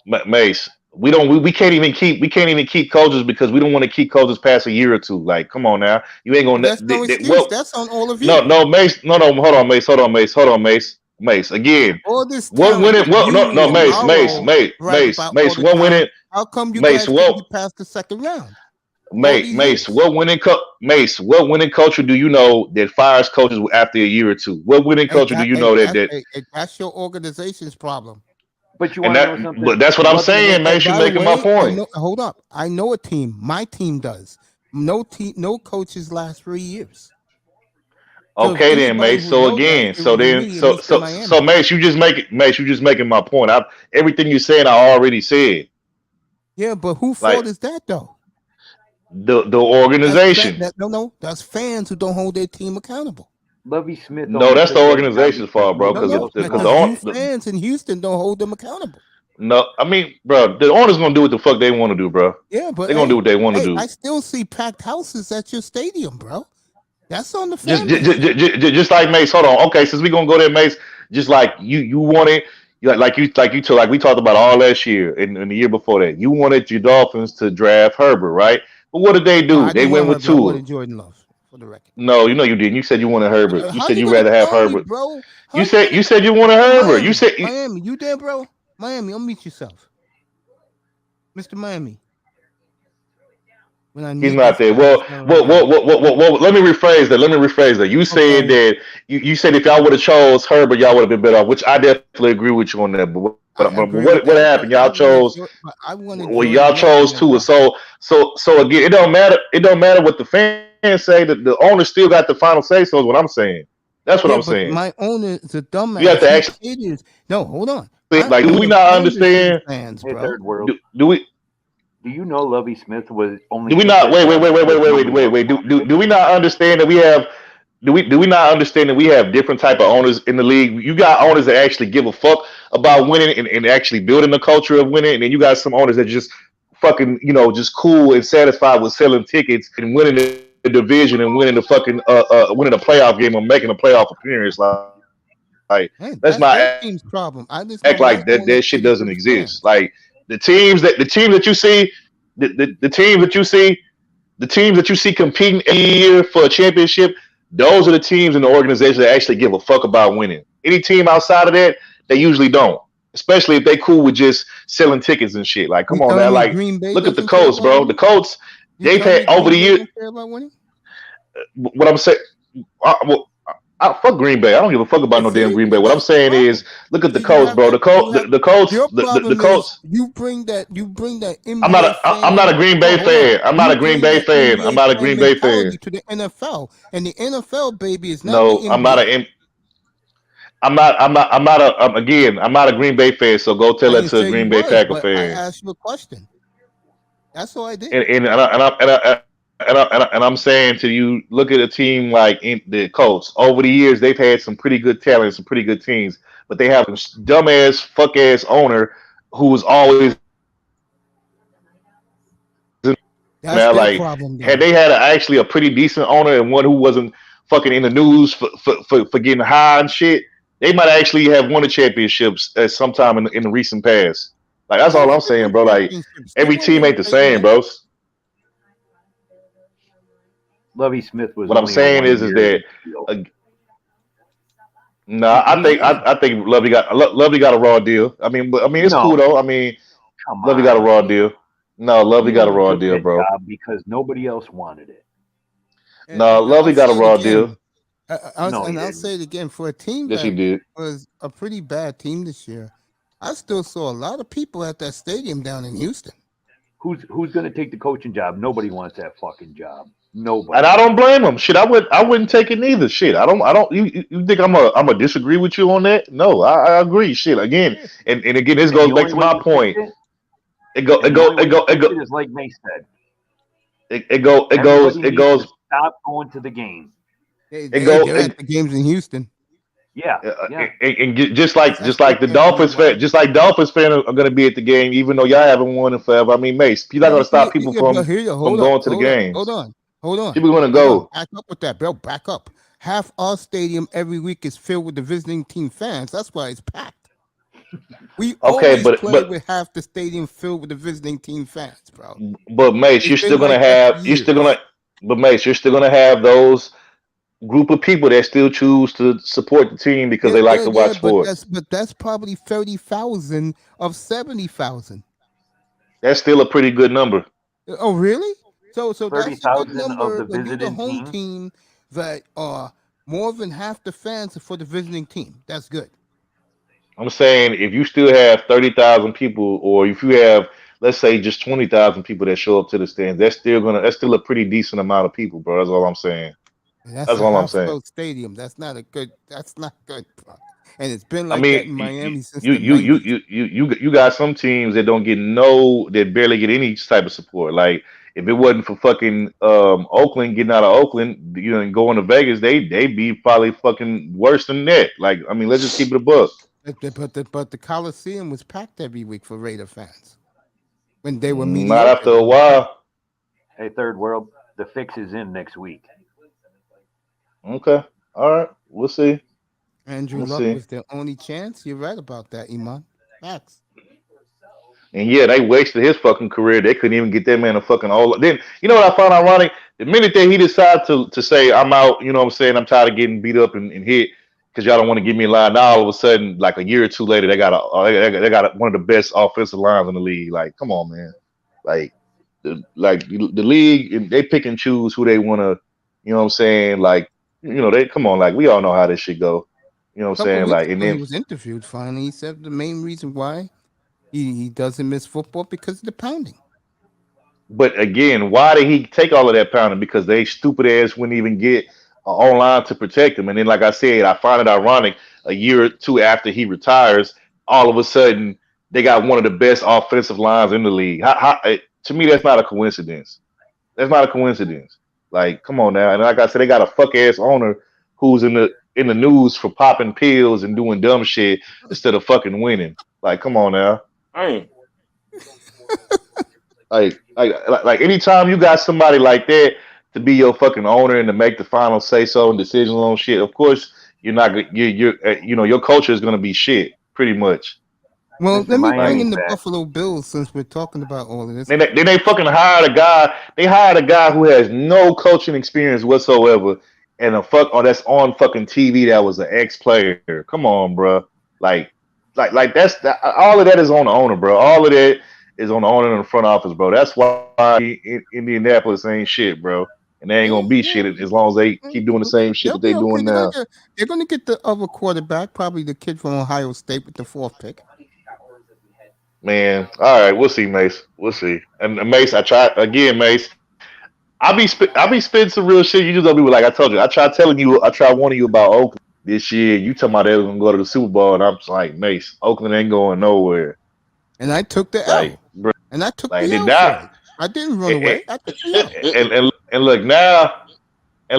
Mace, we can't even keep coaches, because we don't want to keep coaches past a year or two. Like, come on now, you ain't gonna. That's no excuse. That's on all of you. No, Mace. No, hold on, Mace. Mace, again. All this What winning? Mace. What winning? How come you guys couldn't get past the second round? Mace. What winning culture do you know that fires coaches after a year or two? What winning culture do you know that? That's your organization's problem. But you want to know something? But that's what I'm saying, man. You're making my point. Hold up. I know a team. My team does. No coaches last 3 years. Okay, then, Mace. So again, so Mace, you just making my point. Everything you're saying, I already said. Yeah, but who fault is that though? The organization. That's fans who don't hold their team accountable. Lovie Smith. No, that's the organization's fault, bro. Because the fans in Houston don't hold them accountable. No, I mean, bro, the owner's gonna do what the fuck they want to do, bro. Yeah, but they're gonna do what they want to do. I still see packed houses at your stadium, bro. That's on the fan. Just like Mace. Hold on. Okay, since we gonna go there, Mace. Just like you wanted, like we talked about all last year and the year before that. You wanted your Dolphins to draft Herbert, right? But what did they do? They went with Tua. Jordan Love, for the record. No, you didn't. You said you wanted Herbert. You said you rather have Herbert, bro. You said you wanted Herbert. You said Miami. You there, bro? Miami, unmute yourself, Mr. Miami. when I He's need not this there. guy. Well, He's not well, around. well, well, well, well, let me rephrase that. Let me rephrase that. You said Okay. that you said if y'all would have chose Herbert, y'all would have been better off, which I definitely agree with you on that. But I but agree with what that, happened? Y'all chose but I wanted well, Jordan y'all Love in chose that Tua. offense. So again, it don't matter. It don't matter what the fans say. That the owner still got the final say. So is what I'm saying. That's what Yeah, I'm but saying. my owner is a You have dumbass. to He actually caters. No, hold on. think, My like, do we owner not panders to the understand? fans, Hey, bro. Third World. Do we? Do you know Lovey Smith was only Do we took not that job because nobody else wait? wanted it? Do we not understand that we have do we not understand that we have different type of owners in the league? You got owners that actually give a fuck about winning and actually building the culture of winning, and then you got some owners that just fucking just cool and satisfied with selling tickets and winning the division and winning the fucking winning a playoff game or making a playoff appearance. Like Hey, let's that's not their act team's problem. I just know like my that owner shit caters to doesn't the exist. fans. Like the teams that you see the teams that you see the teams that you see competing every year for a championship, those are the teams in the organization that actually give a fuck about winning. Any team outside of that, they usually don't. Especially if they cool with just selling tickets and shit. Like, You come on telling now. me Like, Green Bay look at the doesn't care Colts, about bro. The winning? Colts, You they've telling had me over the Green Bay years. don't care about winning? What I'm saying, fuck Green Bay. I don't give a fuck about no damn See, Green Bay. What I'm that's the saying problem. is, look at the See, you Colts, have bro. that. You have your The problem is Colts. you bring that I'm not NBA a I'm not fan. a Green No, Bay hold on. fan. I'm not You a Green bring Bay that fan. I'm NBA not a fan Green Bay fan. mentality to the NFL, and the NFL baby is not the No, I'm not NBA. a. Again, I'm not a Green Bay fan, so go tell I that didn't to a say you Green Bay was, Packer but I fan. asked you a question. That's all I did. And I'm saying to you, look at a team like the Colts. Over the years, they've had some pretty good talent, some pretty good teams, but they have a dumbass, fuck ass owner who was always That's now. their Like, problem had then. they had actually a pretty decent owner and one who wasn't fucking in the news for getting high and shit, they might actually have won the championships at some time in the recent past. Like, that's all Yeah, I'm they saying, won bro. Like, championships. They every weren't team winning ain't the Peyton same, Manning. bro. Lovey Smith was What I'm only a saying is 1 year that deal. uh, no, He, I he think I think Lovey got a raw deal. I mean it's cool no, though. I mean come Lovey got a on. raw deal. No, Lovey He got a only raw took deal, that bro. job because nobody else wanted it. No, I'll Lovey got a say it raw deal. again. No, he I'll didn't. say it again. For a team Yes, he that did. was a pretty bad team this year, I still saw a lot of people at that stadium down in Houston. Who's going to take the coaching job? Nobody wants that fucking job. Nobody. And I don't blame him. Shit, I wouldn't take it neither. Shit, I don't. You think I'm a disagree with you on that? No, I agree. Shit, again, and again, this And goes the back only to way my you point. fix it, It go and it the go only it way go you it fix go it is like Mace said. it Everybody needs to goes stop going to the game. it go They're at the games in Houston. Yeah, yeah. and just like the can't be Dolphins fan, right. just like Dolphins fans are going to be at the game, even though y'all haven't won in forever. I mean, Mace, you're not going to stop people But here you from hold going up, to the hold up, hold games. on, hold on, People going to hold on. go. Back up with that, bro. Back up. Half our stadium every week is filled with the visiting team fans. That's why it's packed. We Okay, always play with half the stadium filled with the visiting team fans, bro. but Mace, It's been like that for years. Mace, you're still going to have those group of people that still choose to support the team because they like to watch sports. But that's probably 30,000 of 70,000. That's still a pretty good number. Oh, really? So that's a good 30,000 of number the when you're the visiting home team. team that are more than half the fans are for the visiting team. That's good. I'm saying if you still have 30,000 people, or if you have, let's say, just 20,000 people that show up to the stands, that's still a pretty decent amount of people, bro. That's all I'm saying. That's That's a all I'm saying. half-filled stadium. That's not good, bro. And it's been I like that mean, in Miami since you the you you 90s. you you got some teams that that barely get any type of support. Like if it wasn't for fucking Oakland getting out of Oakland, and going to Vegas, they'd be probably fucking worse than that. Like, I mean, let's just keep it a buck. But the Coliseum was packed every week for Raider fans when they were Not mediocre. after a while. Hey, Third World, the fix is in next week. Okay, all right, we'll see. Andrew We'll Luck see. was their only chance. You're right about that, Iman. Facts. And yeah, they wasted his fucking career. They couldn't even get that man a fucking all. Then you know what I found ironic? The minute that he decided to say I'm out, you know what I'm saying, I'm tired of getting beat up and hit because y'all don't want to give me a line. Now all of a sudden, like a year or two later, they got one of the best offensive lines in the league. Like, come on, man. Like the league, and they pick and choose who they want to. You know what I'm saying? Like, they come on. Like, we all know how this shit go. You know A what I'm couple saying? weeks Like, and ago, he then, was interviewed. Finally, he said the main reason why he doesn't miss football because of the pounding. but again, why did he take all of that pounding? Because they stupid ass wouldn't even get online to protect him. And then, like I said, I find it ironic. A year or two after he retires, all of a sudden they got one of the best offensive lines in the league. To me, that's not a coincidence. That's not a coincidence. Like, come on now. And like I said, they got a fuck ass owner who's in the news for popping pills and doing dumb shit instead of fucking winning. Like, come on now. Dang. Like anytime you got somebody like that to be your fucking owner and to make the final say so and decisions on shit, of course you're not your culture is gonna be shit pretty much. Well, Mr. let me bring Miami's in the back. Buffalo Bills since we're talking about all of this. Then they fucking hired a guy. They hired a guy who has no coaching experience whatsoever, and that's on fucking TV. That was an ex-player. Come on, bro. Like all of that is on the owner, bro. All of that is on the owner in the front office, bro. That's why Indianapolis ain't shit, bro. And they ain't gonna be shit as long as they keep doing the same shit They'll that they be okay. doing now. They're gonna get the other quarterback, probably the kid from Ohio State with the 4th pick. Man, all right, we'll see, Mace. We'll see. And Mace, I try again, Mace. I be spitting some real shit. You just don't be like I told you. I try warning you about Oakland this year. You talking about they was gonna go to the Super Bowl, and I'm just like, Mace, Oakland ain't going nowhere. And I took the Like, L. bro, And I took like the did L not. for it. I didn't run away. I took the L. And look now. I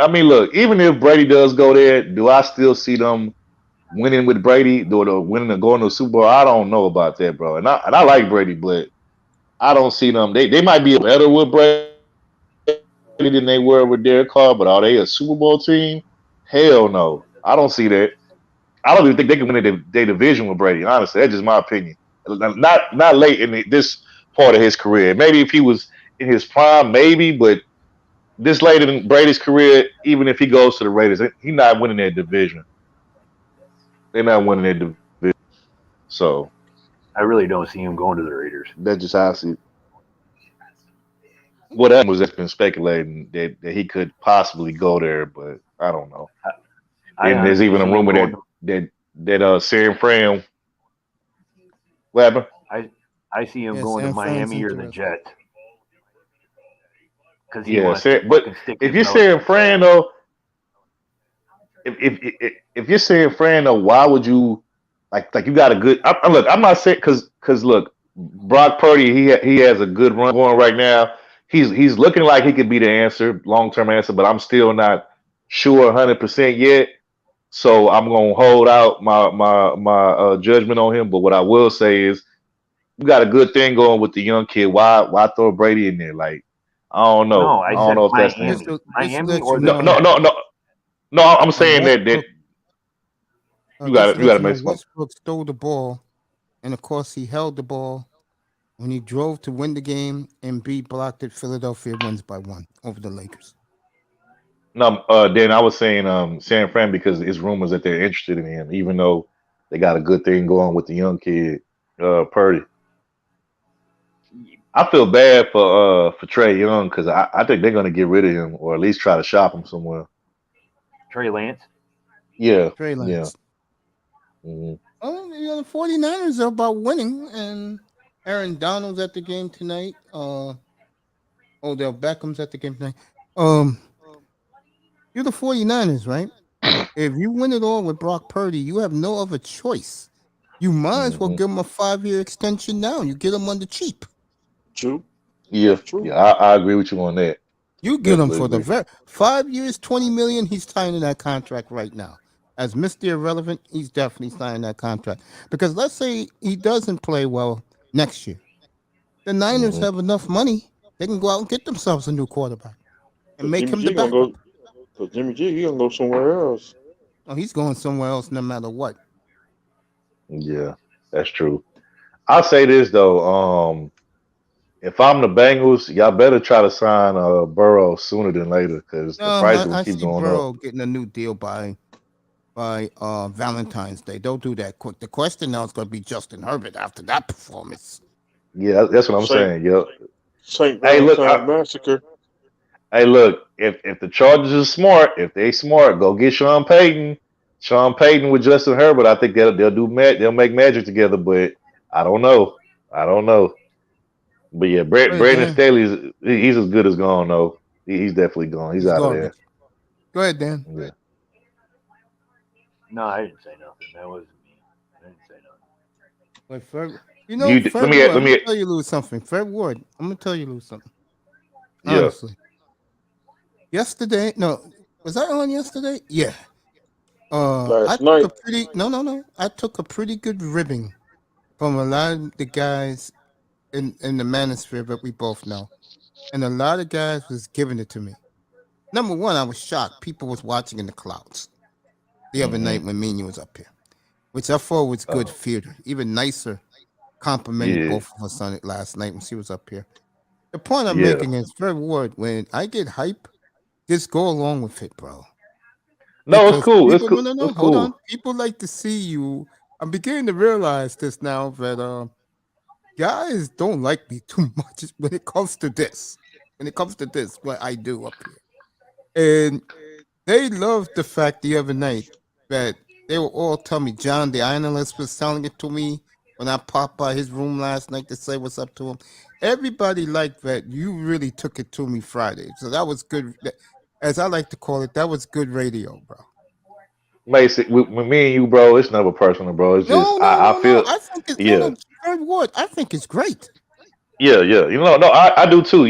mean, look. Even if Brady does go there, do I still see them winning with Brady, or the winning and going to the Super Bowl? I don't know about that, bro. And I like Brady, but I don't see them. They might be better with Brady than they were with Derek Carr, but are they a Super Bowl team? Hell no. I don't see that. I don't even think they can win their division with Brady. Honestly, that's just my opinion. Not late in this part of his career. Maybe if he was in his prime, maybe, but this late in Brady's career, even if he goes to the Raiders, he's not winning their division. They're not winning their division. So I really don't see him going to the Raiders. that's just how I see it. What else was that's been speculating that he could possibly go there, but I don't know. And there's even a rumor that San Fran. What happened? I see him going to Miami or the Jets. Because he Yeah, wants to but fucking stick if his you're nose saying in Fran though, if you're saying Fran though, why would you like you got a good? Look, I'm not saying because look, Brock Purdy he has a good run going right now. He's looking like he could be the answer, long term answer, but I'm still not sure 100% yet. So I'm gonna hold out my judgment on him. But what I will say is, we got a good thing going with the young kid. Why throw Brady in there? Like, I don't know. No, I I don't said know if that's the Miami. answer. Miami or No, the no, Jets. no. I'm saying that Westbrook, you got just to you got let to you know, make some. Westbrook stole the ball, and of course he held the ball when he drove to win the game, and B blocked it. Philadelphia wins by 1 over the Lakers. No, Dan, I was saying San Fran because it's rumors that they're interested in him, even though they got a good thing going with the young kid, Purdy. I feel bad for Trey Young because I think they're gonna get rid of him or at least try to shop him somewhere. Trey Lance. Yeah, Trey Lance. yeah. Mhm. Well, the 49ers are about winning, and Aaron Donald's at the game tonight. Odell Beckham's at the game tonight. You're the 49ers, right? If you win it all with Brock Purdy, you have no other choice. You might as well Mhm. give him a 5-year extension now. You get him on the cheap. True. Yeah, True. yeah. I agree with you on that. You get him Definitely for the agree. 5 years, $20 million. He's signing that contract right now. As Mr. Irrelevant, he's definitely signing that contract. Because let's say he doesn't play well next year. The Niners Mhm. have enough money. They can go out and get themselves a new quarterback and Cause make Jimmy him the G gonna backup. go. Cause Jimmy G he gonna go somewhere else. Oh, he's going somewhere else no matter what. Yeah, that's true. I'll say this though. If I'm the Bengals, y'all better try to sign Burrow sooner than later because the No, price gonna I keep see going up. Burrow getting a new deal by Valentine's Day. Don't do that quick. The question now is going to be Justin Herbert after that performance. Yeah, that's what I'm Saint saying. Yo, Saint hey, look, Valentine's Massacre. hey, look. If the Chargers are smart, if they smart, go get Sean Payton. Sean Payton with Justin Herbert. I think they'll do they'll make magic together. But I don't know. I don't know. But yeah, Go ahead, Brandon Dan. Staley's he's as good as gone though. He's definitely gone. He's He's out of there. garbage. Go ahead, Dan. Yeah. No, I didn't say nothing. That wasn't me. I didn't say nothing. Wait, Fred, you Do know, you, Fred let me Ward, let I'm me. gonna tell you a little something. Fred Ward, I'm gonna tell you a little something. Yeah. Honestly, yesterday, no, was I on yesterday? Yeah. I Last took night. a pretty no. I took a pretty good ribbing from a lot of the guys in the manosphere that we both know, and a lot of guys was giving it to me. Number one, I was shocked. People was watching in the clouds the other night when Menu was up here, which I thought was good theater. Even nicer, complimented Yeah. both of us on it last night when she was up here. The point I'm Yeah. making is Fred Ward. When I get hype, just go along with it, bro. No, it's Because cool. It's people, cool. no, It's hold on. cool. People like to see you. I'm beginning to realize this now that guys don't like me too much when it comes to this. When it comes to this, what I do up here, and they loved the fact the other night that they were all telling me. John, the analyst, was telling it to me when I popped by his room last night to say what's up to him. Everybody liked that. You really took it to me Friday, so that was good. As I like to call it, that was good radio, bro. Mason, with me and you, bro, it's never personal, bro. It's just I No. feel I think it's yeah. Fred Ward. I think it's great. Yeah, yeah. No, I do too.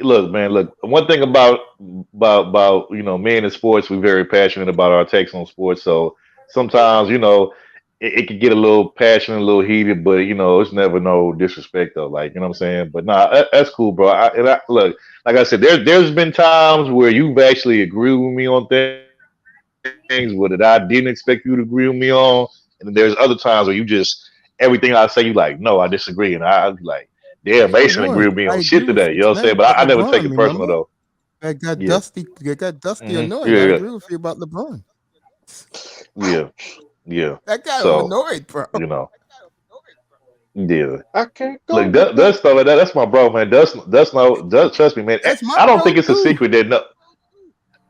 Look, man, look. One thing about me in sports, we're very passionate about our takes on sports. So sometimes, it can get a little passionate, a little heated, but it's never no disrespect though. Like, you know what I'm saying? But nah, that's cool, bro. Look, like I said, there's been times where you've actually agreed with me on things where that I didn't expect you to agree with me on, and then there's other times where you just everything I say, you like, no, I disagree, and I'd be like. Damn, Fred Mason agreed Ward. with me I on agree shit with today. you You know what I'm saying? tonight But about I never take LeBron. it personal Remember? though. That got Yeah. Dusty hmm annoyed. I Yeah, agree with you about LeBron. yeah, yeah. That got him So, annoyed, bro. you know, yeah. I can't go Look, with Dust that. stuff like that. That's my bro, man. Dust. Trust me, man. That's my I don't bro think it's a too. secret that no.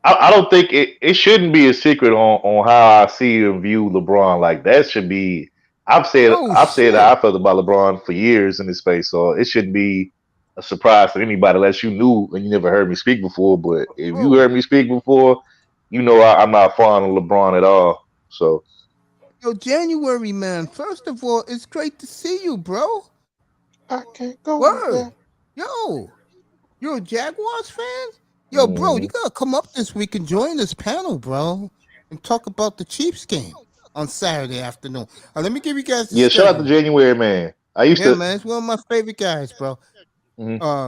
I don't think it shouldn't be a secret on how I see and view LeBron. Like that should be. Oh I've said shit. how I felt about LeBron for years in this space, so it shouldn't be a surprise to anybody unless you knew and you never heard me speak before. But if you Bro. heard me speak before, I'm not fond of LeBron at all. So Yo, January, man. First of all, it's great to see you, bro. I can't go with Word. that. Yo, you're a Jaguars fan? Yo, bro, you gotta come up this week and join this panel, bro, and talk about the Chiefs game on Saturday afternoon. Let me give you guys the yeah, shout out to schedule. January, man. I used Yeah, to. man, it's one of my favorite guys, bro.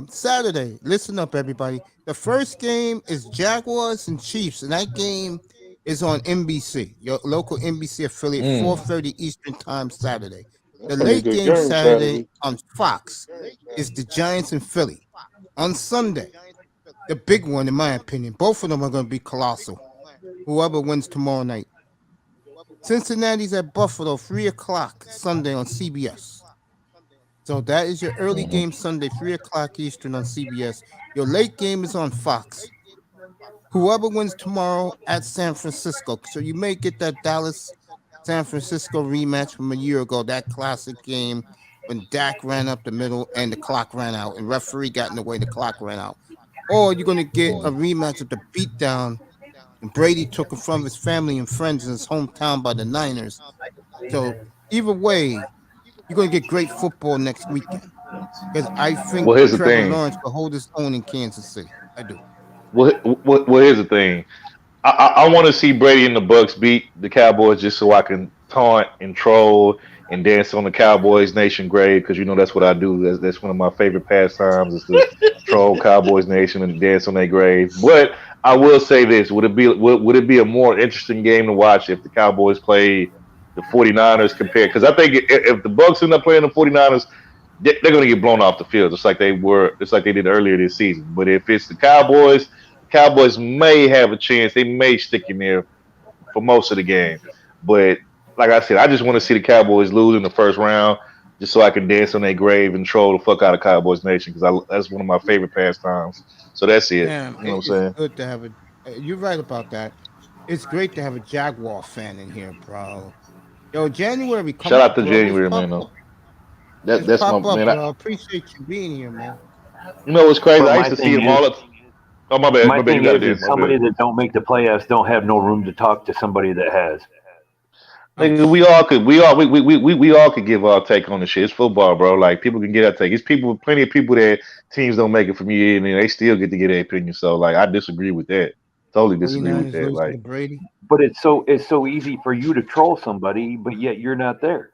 Saturday, listen up, everybody. The first game is Jaguars and Chiefs, and that game is on NBC, your local NBC affiliate, 4:30 Eastern Time Saturday. The That's gonna be a late good game game Saturday Saturday. on Fox is the Giants and Philly. On Sunday, the big one, in my opinion, both of them are going to be colossal. Whoever wins tomorrow night. Cincinnati's at Buffalo, 3 o'clock Sunday on CBS. So that is your early game Sunday, 3 o'clock Eastern on CBS. Your late game is on Fox. Whoever wins tomorrow at San Francisco. So you may get that Dallas San Francisco rematch from a year ago, that classic game when Dak ran up the middle and the clock ran out, and referee got in the way, the clock ran out. Or you're going to get a rematch of the beatdown, and Brady took it from his family and friends in his hometown by the Niners. So either way, you're going to get great football next weekend. Because I think Well, here's the Trevor thing. Lawrence will hold his own in Kansas City. I do. Well, here's the thing. I want to see Brady and the Bucks beat the Cowboys just so I can taunt and troll and dance on the Cowboys Nation grave because that's what I do. That's one of my favorite pastimes is to troll Cowboys Nation and dance on their grave. But I will say this: would it be a more interesting game to watch if the Cowboys play the 49ers compared? Because I think if the Bucks end up playing the 49ers, they're going to get blown off the field just like they did earlier this season. But if it's the Cowboys may have a chance. They may stick in there for most of the game. But like I said, I just want to see the Cowboys lose in the first round. just so I can dance on their grave and troll the fuck out of Cowboys Nation because that's one of my favorite pastimes. So that's it. Damn, You know what I'm it's saying? good to have a. You're right about that. It's great to have a Jaguar fan in here, bro. Yo, January, come Shout out up, to bro. Let's January, pop man. Though. up. Let's That's my pop up, man. bro. I appreciate you being here, man. You know what's crazy? But I my used to see thing him all is, up. Oh my bad, my my bad. You thing got it, is Dan. My somebody bad. that don't make the playoffs don't have no room to talk to somebody that has. Nigga, we all could give our take on the shit. It's football, bro. Like people can get our take. It's plenty of people that teams don't make it from year in and they still get to get their opinion. So like, I disagree with that. Totally disagree with 49ers that. losing to Like, Brady. But it's so easy for you to troll somebody, but yet you're not there.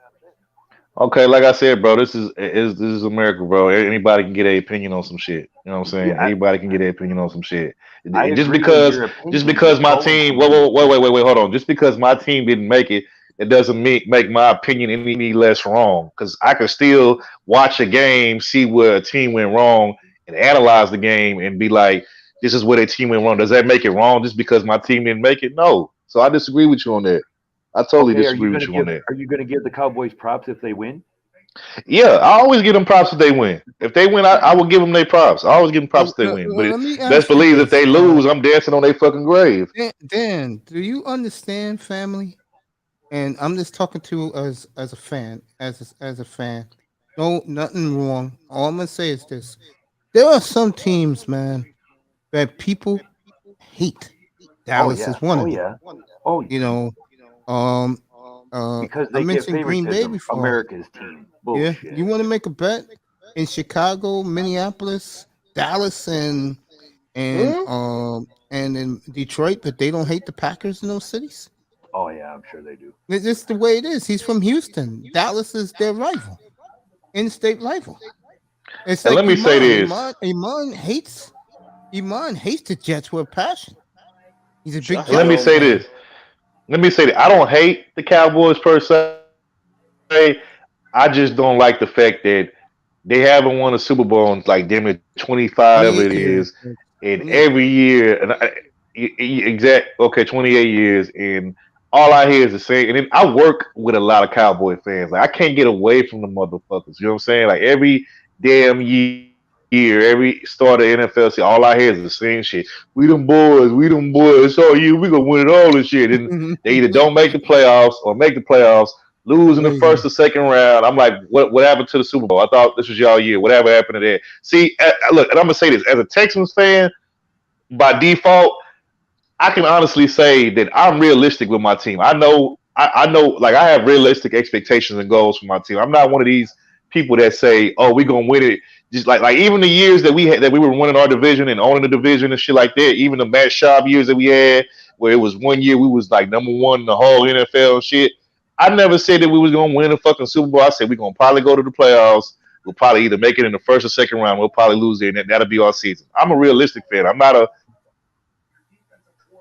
okay, like I said, bro, this is America, bro. Anybody can get an opinion on some shit. You know what I'm saying? Yeah, Anybody can get an opinion on some shit. I Just agree with because, your just opinion, because but my trolling team, somebody. wait, hold on. Just because my team didn't make it, it doesn't make my opinion any less wrong. Because I can still watch a game, see where a team went wrong, and analyze the game and be like, this is where their team went wrong. Does that make it wrong just because my team didn't make it? No. So I disagree with you on that. I totally Okay, disagree with you on that. are you gonna give the Cowboys props if they win? Yeah, I always give them props if they win. If they win, I will give them their props. I always give them props if they win. But Let me best ask you believe if this, they lose, I'm dancing on their fucking grave. Dan, do you understand, family? And I'm just talking to you as a fan, as a fan. No, nothing wrong. All I'm gonna say is this: there are some teams, man, that people hate. Oh Dallas yeah, is one oh of them. yeah, oh You know, um, because I they get mentioned Green Bay favoritism. before. America's team. Yeah, Bullshit. you want to make a bet in Chicago, Minneapolis, Dallas, and in Detroit, but they don't hate the Packers in those cities. Oh yeah, I'm sure they do. It's just the way it is. He's from Houston. Dallas is their rival, in-state rival. It's And like let me say this. Iman hates the Jets with a passion. He's a big And let me Giants say fan. this. Let me say that I don't hate the Cowboys per se. I just don't like the fact that they haven't won a Super Bowl in like damn it 25 whatever 28 it years. is, and 28. every year and exact okay 28 years and all I hear is the same. And then I work with a lot of Cowboy fans. Like I can't get away from the motherfuckers. You know what I'm saying? Like every damn year, every start of NFL, see, all I hear is the same shit. We them boys. It's all you. We gonna win it all this shit. And they either don't make the playoffs or make the playoffs, lose in the first or second round. I'm like, what happened to the Super Bowl? I thought this was y'all year. Whatever happened to that? See, look, and I'm gonna say this as a Texans fan, by default, I can honestly say that I'm realistic with my team. I know, like I have realistic expectations and goals for my team. I'm not one of these people that say, "Oh, we're gonna win it." Just like even the years that we were winning our division and owning the division and shit like that. Even the Matt Schaub years that we had, where it was one year we was like number one in the whole NFL and shit. I never said that we was gonna win a fucking Super Bowl. I said we're gonna probably go to the playoffs. We'll probably either make it in the first or second round. We'll probably lose it, and that'll be our season. I'm a realistic fan. I'm not a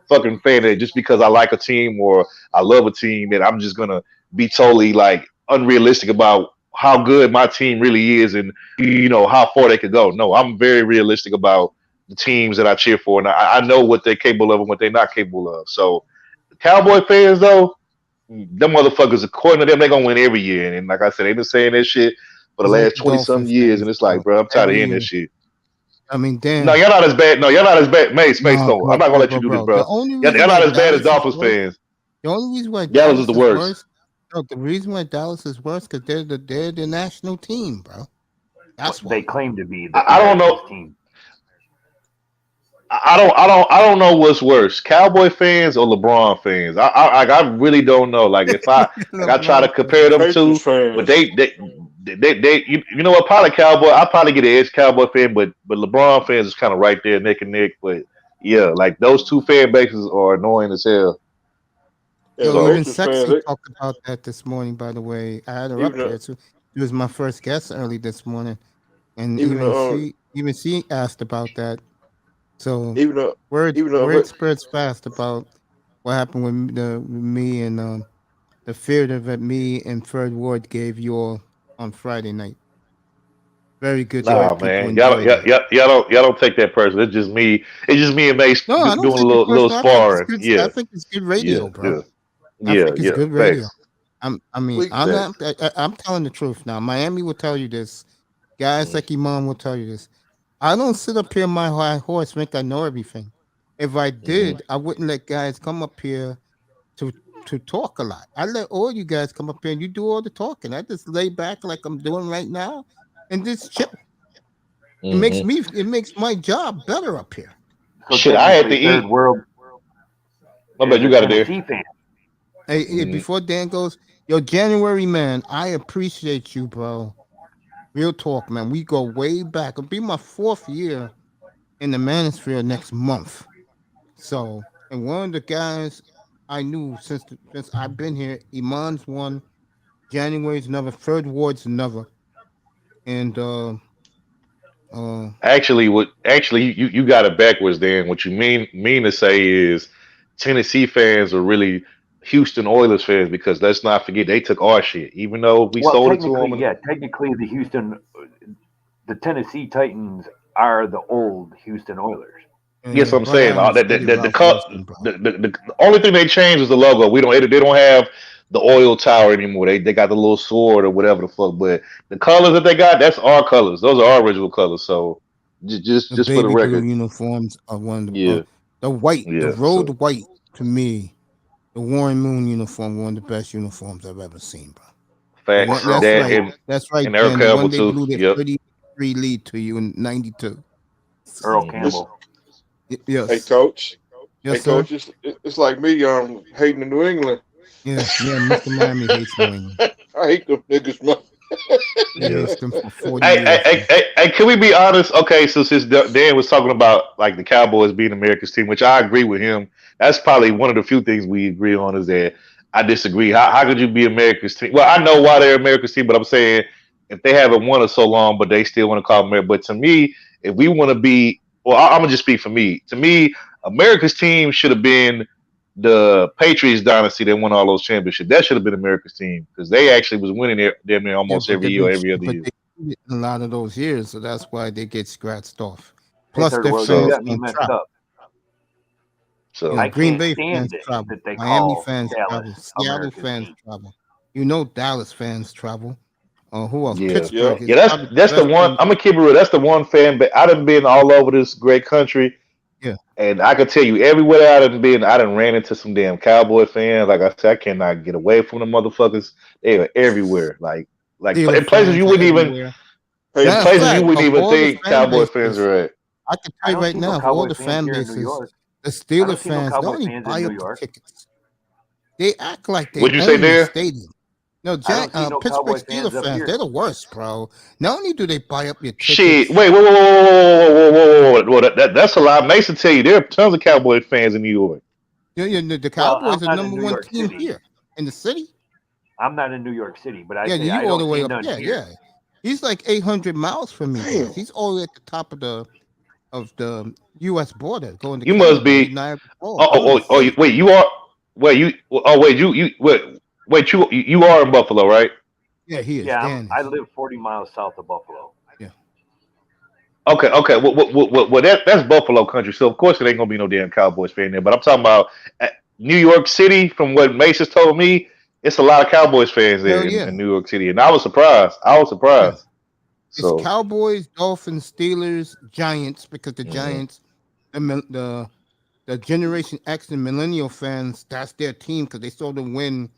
fucking fan that just because I like a team or I love a team that I'm just gonna be totally like unrealistic about how good my team really is and how far they could go. No, I'm very realistic about the teams that I cheer for, and I know what they're capable of and what they're not capable of. So, Cowboy fans though, them motherfuckers, according to them, they're gonna win every year. And like I said, they've been saying that shit for the It's like last the 20 some Dolphins years, fans, and it's like, bro. bro, I'm tired of Every hearing year. this shit. I mean, damn. No, you're not as bad. No, you're not as bad. Mace, No, no. bro, I'm not gonna bro, let bro, you do this, bro. bro. The only You're reason not why as bad as Dallas is Dolphins worse. fans. The only reason why Dallas Dallas is the is worst. worse. No, the reason why Dallas is worse because they're the national team, bro. That's why. They claim to be the I don't know. America's team. I don't know what's worse, Cowboy fans or LeBron fans. I really don't know. Like if I try to compare them two, but you know what? Probably Cowboy. I probably get an edge Cowboy fan, but LeBron fans is kind of right there neck and neck. But yeah, like those two fan bases are annoying as hell. Yo, So even Sexy talked about that this morning. By the way, I had her up here. So she was my first guest early this morning, and even she asked about that. So word spreads fast about what happened with me and the fear that me and Fred Ward gave you all on Friday night. Very good to nah, have people man, enjoy that. y'all don't take that personal. It's just me. It's just me and Mace No, I don't doing a take it little personal. I think it's sparring. good. Yeah, I think it's good radio, bro. I yeah, think it's good radio. Facts. I'm telling the truth now. Miami will tell you this. Guys like Iman will tell you this. I don't sit up here on my high horse, think I know everything. If I did, I wouldn't let guys come up here to talk a lot. I let all you guys come up here and you do all the talking. I just lay back like I'm doing right now and just chill. It makes my job better up here. So Shit, I had to technically, Third eat. World My is bad, you a got it there. Tennessee fan. Hey, before Dan goes, yo, January man, I appreciate you, bro. Real talk, man. We go way back. It'll be my 4th year in the Manosphere next month. So, and one of the guys I knew since I've been here, Iman's one, January's another, Third Ward's another, and Actually, you got it backwards, Dan. What you mean to say is Tennessee fans are really Houston Oilers fans because let's not forget they took our shit, even though we Well, sold it to technically, them. yeah, technically the Tennessee Titans are the old Houston Oilers. Yes, I'm saying Brother the City, the, the, Ralph co- Wilson, bro. the only thing they changed is the logo. They don't have the oil tower anymore. They got the little sword or whatever the fuck. But the colors that they got, that's our colors. Those are our original colors. So The just for the baby blue record, uniforms are one of the yeah, the white, the yeah. road So white to me, the Warren Moon uniform, one of the best uniforms I've ever seen, bro. And facts that's that right. That's right, and Eric Dan. The Campbell one they too. blew their Yep. 33 lead to you in '92. Earl Mhm. Campbell. Yes. Hey, coach. Yes, Hey, sir. coach. It's like me hating the New England. Yeah, Mr. Miami hates New England. I hate them niggas, man. He Yeah. hates them for 40 Hey, years. hey, can we be honest? Okay, so since Dan was talking about like the Cowboys being America's team, which I agree with him, that's probably one of the few things we agree on is that I disagree. How could you be America's team? Well, I know why they're America's team, but I'm saying if they haven't won it so long, but they still want to call America. But to me, if we want to be, well, I'm gonna just speak for me. To me, America's team should have been the Patriots dynasty that won all those championships. That should have been America's team because they actually was winning damn near Yeah, almost but every they've year, or been, every other but year. they cheated in a lot of those years, so that's why they get scratched off. Hey, Plus, Third their World, you fans got me don't messed travel. up. So I Green can't Bay stand fans it travel, that they Miami call fans travel, Dallas Seattle America's fans team. travel. Dallas fans travel. Who else? yeah, Pittsburgh is yeah. probably the That's the best one. team. I'm gonna keep it real. That's the one fan. But I done been all over this great country, Yeah, and I can tell you everywhere I done been, I done ran into some damn Cowboy fans. Like I said, I cannot get away from the motherfuckers. They are everywhere. Like Steeler in places fans you are wouldn't even everywhere. Hey, in Matter of places you fact, wouldn't of even all the think fan Cowboy fans bases, are at. I can I tell you don't right see no now, of all Cowboy the fans fan here in New bases, York. the I Steeler don't see no fans, they Cowboy only fans in buy New up the York. tickets. They act like they What'd you say own the there? stadium. No, I don't see no Pittsburgh Cowboy Steeler fans up fans, here. they're the worst, bro. Not only do they buy up your Shit. tickets, Wait, whoa. That's a lie. Mason tell you there are tons of Cowboy fans in New York. the Well, I'm Cowboys are not in number New one York team City. here in the city. I'm not in New York City, but I Yeah, say I you all the don't way see up none there. here. Yeah, he's like 800 miles from me, bro. Damn. He's all the way at the top of the U.S. border, going to You must Canada. He's be. Niagara Falls. I'm in the Oh, city. wait, you are. Wait, you. Oh, wait, you are in Buffalo, right? Yeah, he is. Yeah, Dan I is. live 40 miles south of Buffalo. Yeah. Okay. Well, that's Buffalo country, so of course it ain't gonna be no damn Cowboys fan there. But I'm talking about New York City. From what Mason told me, it's a lot of Cowboys fans there Hell yeah. in New York City, and I was surprised. Yeah. It's So Cowboys, Dolphins, Steelers, Giants, because the mhm. Giants, the Generation X and Millennial fans, that's their team because they saw them win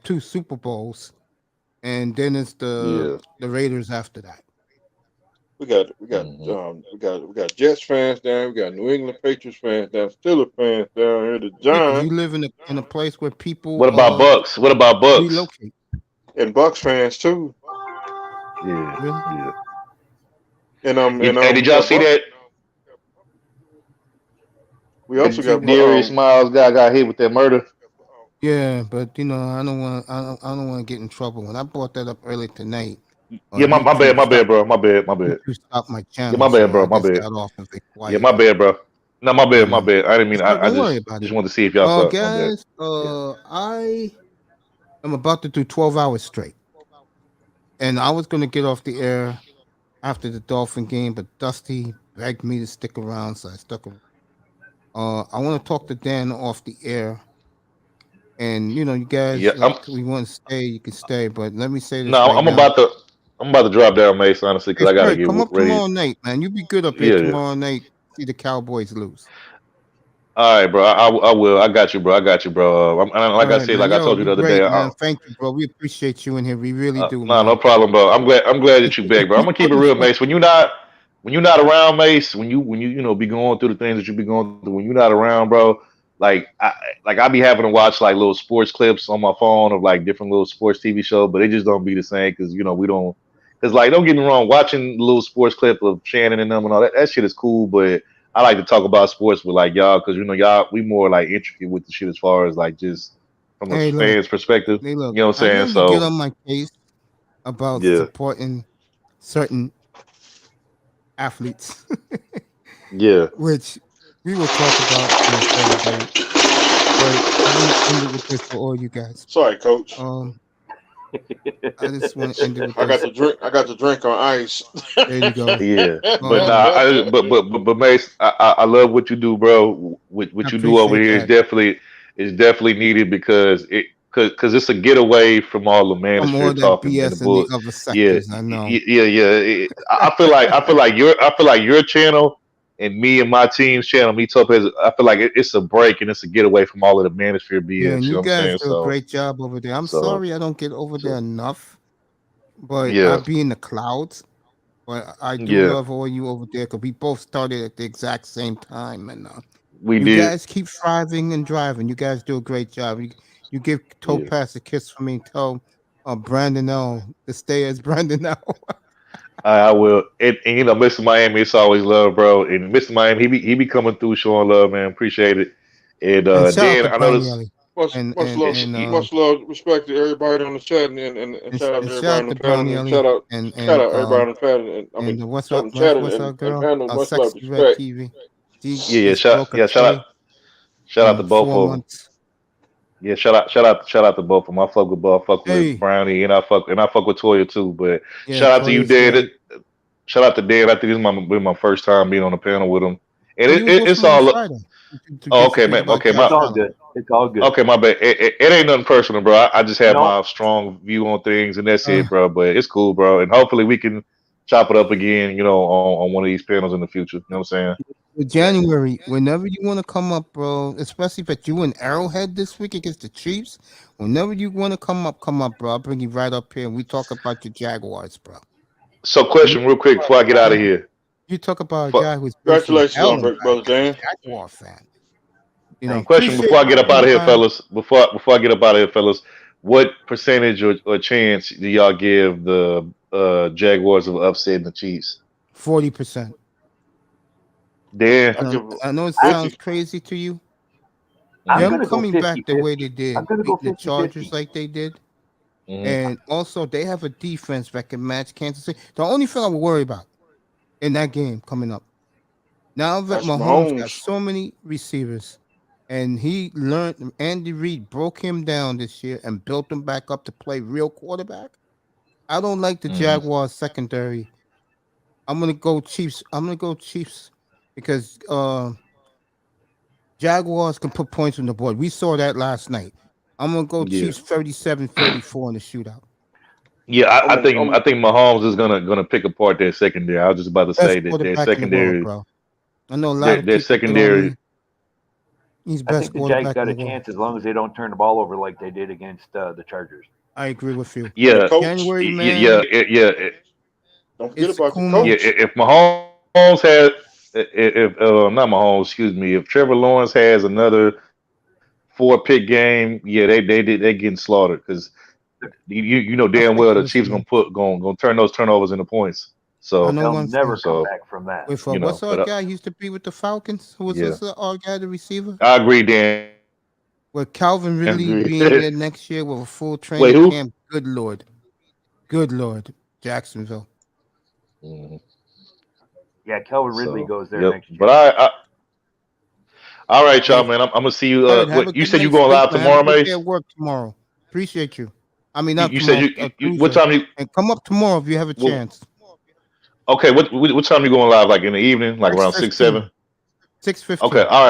2 Super Bowls, and then it's Yeah. the Raiders after that. We got Mhm. we got Jets fans down. We got New England Patriots fans down. Steelers fans down here. The Yeah, because you Giants live in a place where What people about Bucks? What about Bucks? relocate. and Bucks fans too. Yeah. Really? Yeah. And Hey, did we y'all got see Buck. that? We also See got what? Darius Miles guy got hit with that murder. Yeah, but I don't want I don't want to get in trouble. When I brought that up earlier tonight, Yeah, my YouTube bad, stopped bro. My bad. YouTube stopped my Yeah, channel, my bad, so bro. I My just bad. got off and been Yeah, quiet. my bad, bro. No, my Yeah, bad. man. I didn't mean. I Don't worry just about it. wanted to see if y'all saw it. My bad. Guys, Yeah. I am about to do 12 hours straight, and I was gonna get off the air after the Dolphin game, but Dusty begged me to stick around, so I stuck around. I want to talk to Dan off the air And you know, you guys, Yeah, like, we want to stay, you can stay. But let me say this no, right now. I'm about to drop down, Mace, honestly, Hey, because I gotta Fred, get come up ready. tomorrow night, man. You be good up here Yeah. tomorrow night. See the Cowboys lose. All right, bro. I will. I got you, bro. I got you, bro. Like All I right, said, man. like I Yo, told you you the other day. great, man. Thank you, bro. We appreciate you in here. We really do, No, man. no problem, bro. I'm glad that you back, bro. I'm gonna keep it real, Mace. When you're not around, Mace, when you be going through the things that you be going through, when you're not around, bro, I be having to watch like little sports clips on my phone of like different little sports TV shows, but it just don't be the same because we don't. Because like, don't get me wrong, watching the little sports clip of Shannon and them and all that shit is cool, but I like to talk about sports with like y'all because y'all we more like intricate with the shit as far as like just from a Hey, look. fan's perspective. Hey, You look. know what I I'm know saying? you get So on my case about yeah, supporting certain athletes, yeah. which we will talk about on a further date. But I want to end it with this for all you guys. Sorry, Coach. I just want to end it with I got this. the drink. I got the drink on ice. There you go. Yeah, but nah, but Mace, I love what you do, bro. What I you do over appreciate here is definitely needed because it's a getaway from all the From all manosphere that talk and the BS in the bull. other Yeah, sectors, I know. yeah. I feel like your channel and me and my team's channel, Me Top, I feel like it's a break and it's a getaway from all of the manosphere Yeah, BS. and You you know what I'm guys saying? do a great job over there. I'm So, sorry I don't get over there enough, but I yeah, be in the clouds. But I do yeah, love all you over there because we both started at the exact same time, and we you did. guys keep thriving and driving. You guys do a great job. You give Yeah. Topaz a kiss for me. Tell Brandon L to stay as Brandon L. I will, and Mr. Miami, it's always love, bro. And Mr. Miami, he be coming through, showing love, man. Appreciate it. And And shout out Dan, to I know this. Brandon Ellie. Much love, respect to everybody on the chat, and shout out to everybody on the panel, and shout out everybody on the panel, and what's shout up, out the chat what's up, and girl? panel. Much love, Sexy Red respect. TV. She Yeah, just broke a shout out to in both 4 of them. months. Yeah, shout out to both of them. I fuck with both. I fuck Hey. with Brownie, and I fuck with Toya too. But Yeah, shout out to you, Toya's Dan. great. Shout out to Dan. I think this is my first time being on the panel with him, and Oh, you was it's supposed to on all. Friday. Oh, okay, man. Okay, It's all good. It's all good. Okay, my bad. It ain't nothing personal, bro. I just have No. my strong view on things, and that's it, bro. But it's cool, bro. And hopefully we can chop it up again, on one of these panels in the future. You know what I'm saying? With January, whenever you want to come up, bro, especially if you in Arrowhead this week against the Chiefs, whenever you want to come up, bro. I'll bring you right up here and we talk about your Jaguars, bro. So, question real quick before I get out of here. You talk about a guy who's Congratulations on Ellen, brother Dan. Jaguar fan. Question before I get up out of here, fellas. Before I get up out of here, fellas, what percentage or chance do y'all give the Jaguars of upsetting the Chiefs? 40%. Dan, I know it sounds crazy to you. Them coming back the way they did, beating the Chargers like they did, and also they have a defense that can match Kansas City. The only thing I would worry about in that game coming up, now that That's Mahomes got Mahomes. so many receivers, and he learned, Andy Reid broke him down this year and built him back up to play real quarterback. I don't like the Jaguars secondary. I'm gonna go Chiefs. Because Jaguars can put points on the board. We saw that last night. I'm gonna go Yeah. Chiefs 37-34 in the shootout. Yeah, I think Mahomes is gonna pick apart their secondary. I was just about to say that their Quarterback in the world, secondary, bro. I know a lot of their people get on secondary. me. He's I best think the Jags quarterback got in a the world. chance as long as they don't turn the ball over like they did against the Chargers. I agree with you. Yeah, January, man. Don't forget It's about the Kuma. Yeah, coach. if Mahomes had, if not Mahomes, excuse me, if Trevor Lawrence has another 4-pick game, yeah, they getting slaughtered because you know I damn think well the we'll Chiefs see. gonna turn those turnovers into points. I So know They'll one never thing. come back from that. With you know, what's our but guy used to be with the Falcons? Who was yeah, this our guy, the receiver? I agree, Dan. With Calvin Ridley Agree. being there next year with a full Wait, training who? camp. Good Lord, Jacksonville. Yeah, Calvin Ridley So goes there yep, next year. but I all right, y'all, Hey, man. I'm gonna see you. Fred, have a What you good said you night's going sleep, live man. Have a tomorrow, good day Mace? at work tomorrow. Appreciate you. I mean, You, not you said tomorrow. what Tuesday. time you? And come up tomorrow if you have a Well, chance. okay, what time you going live? Like in the evening, like around 6, 7? 6:15. Okay, 6:15. all right.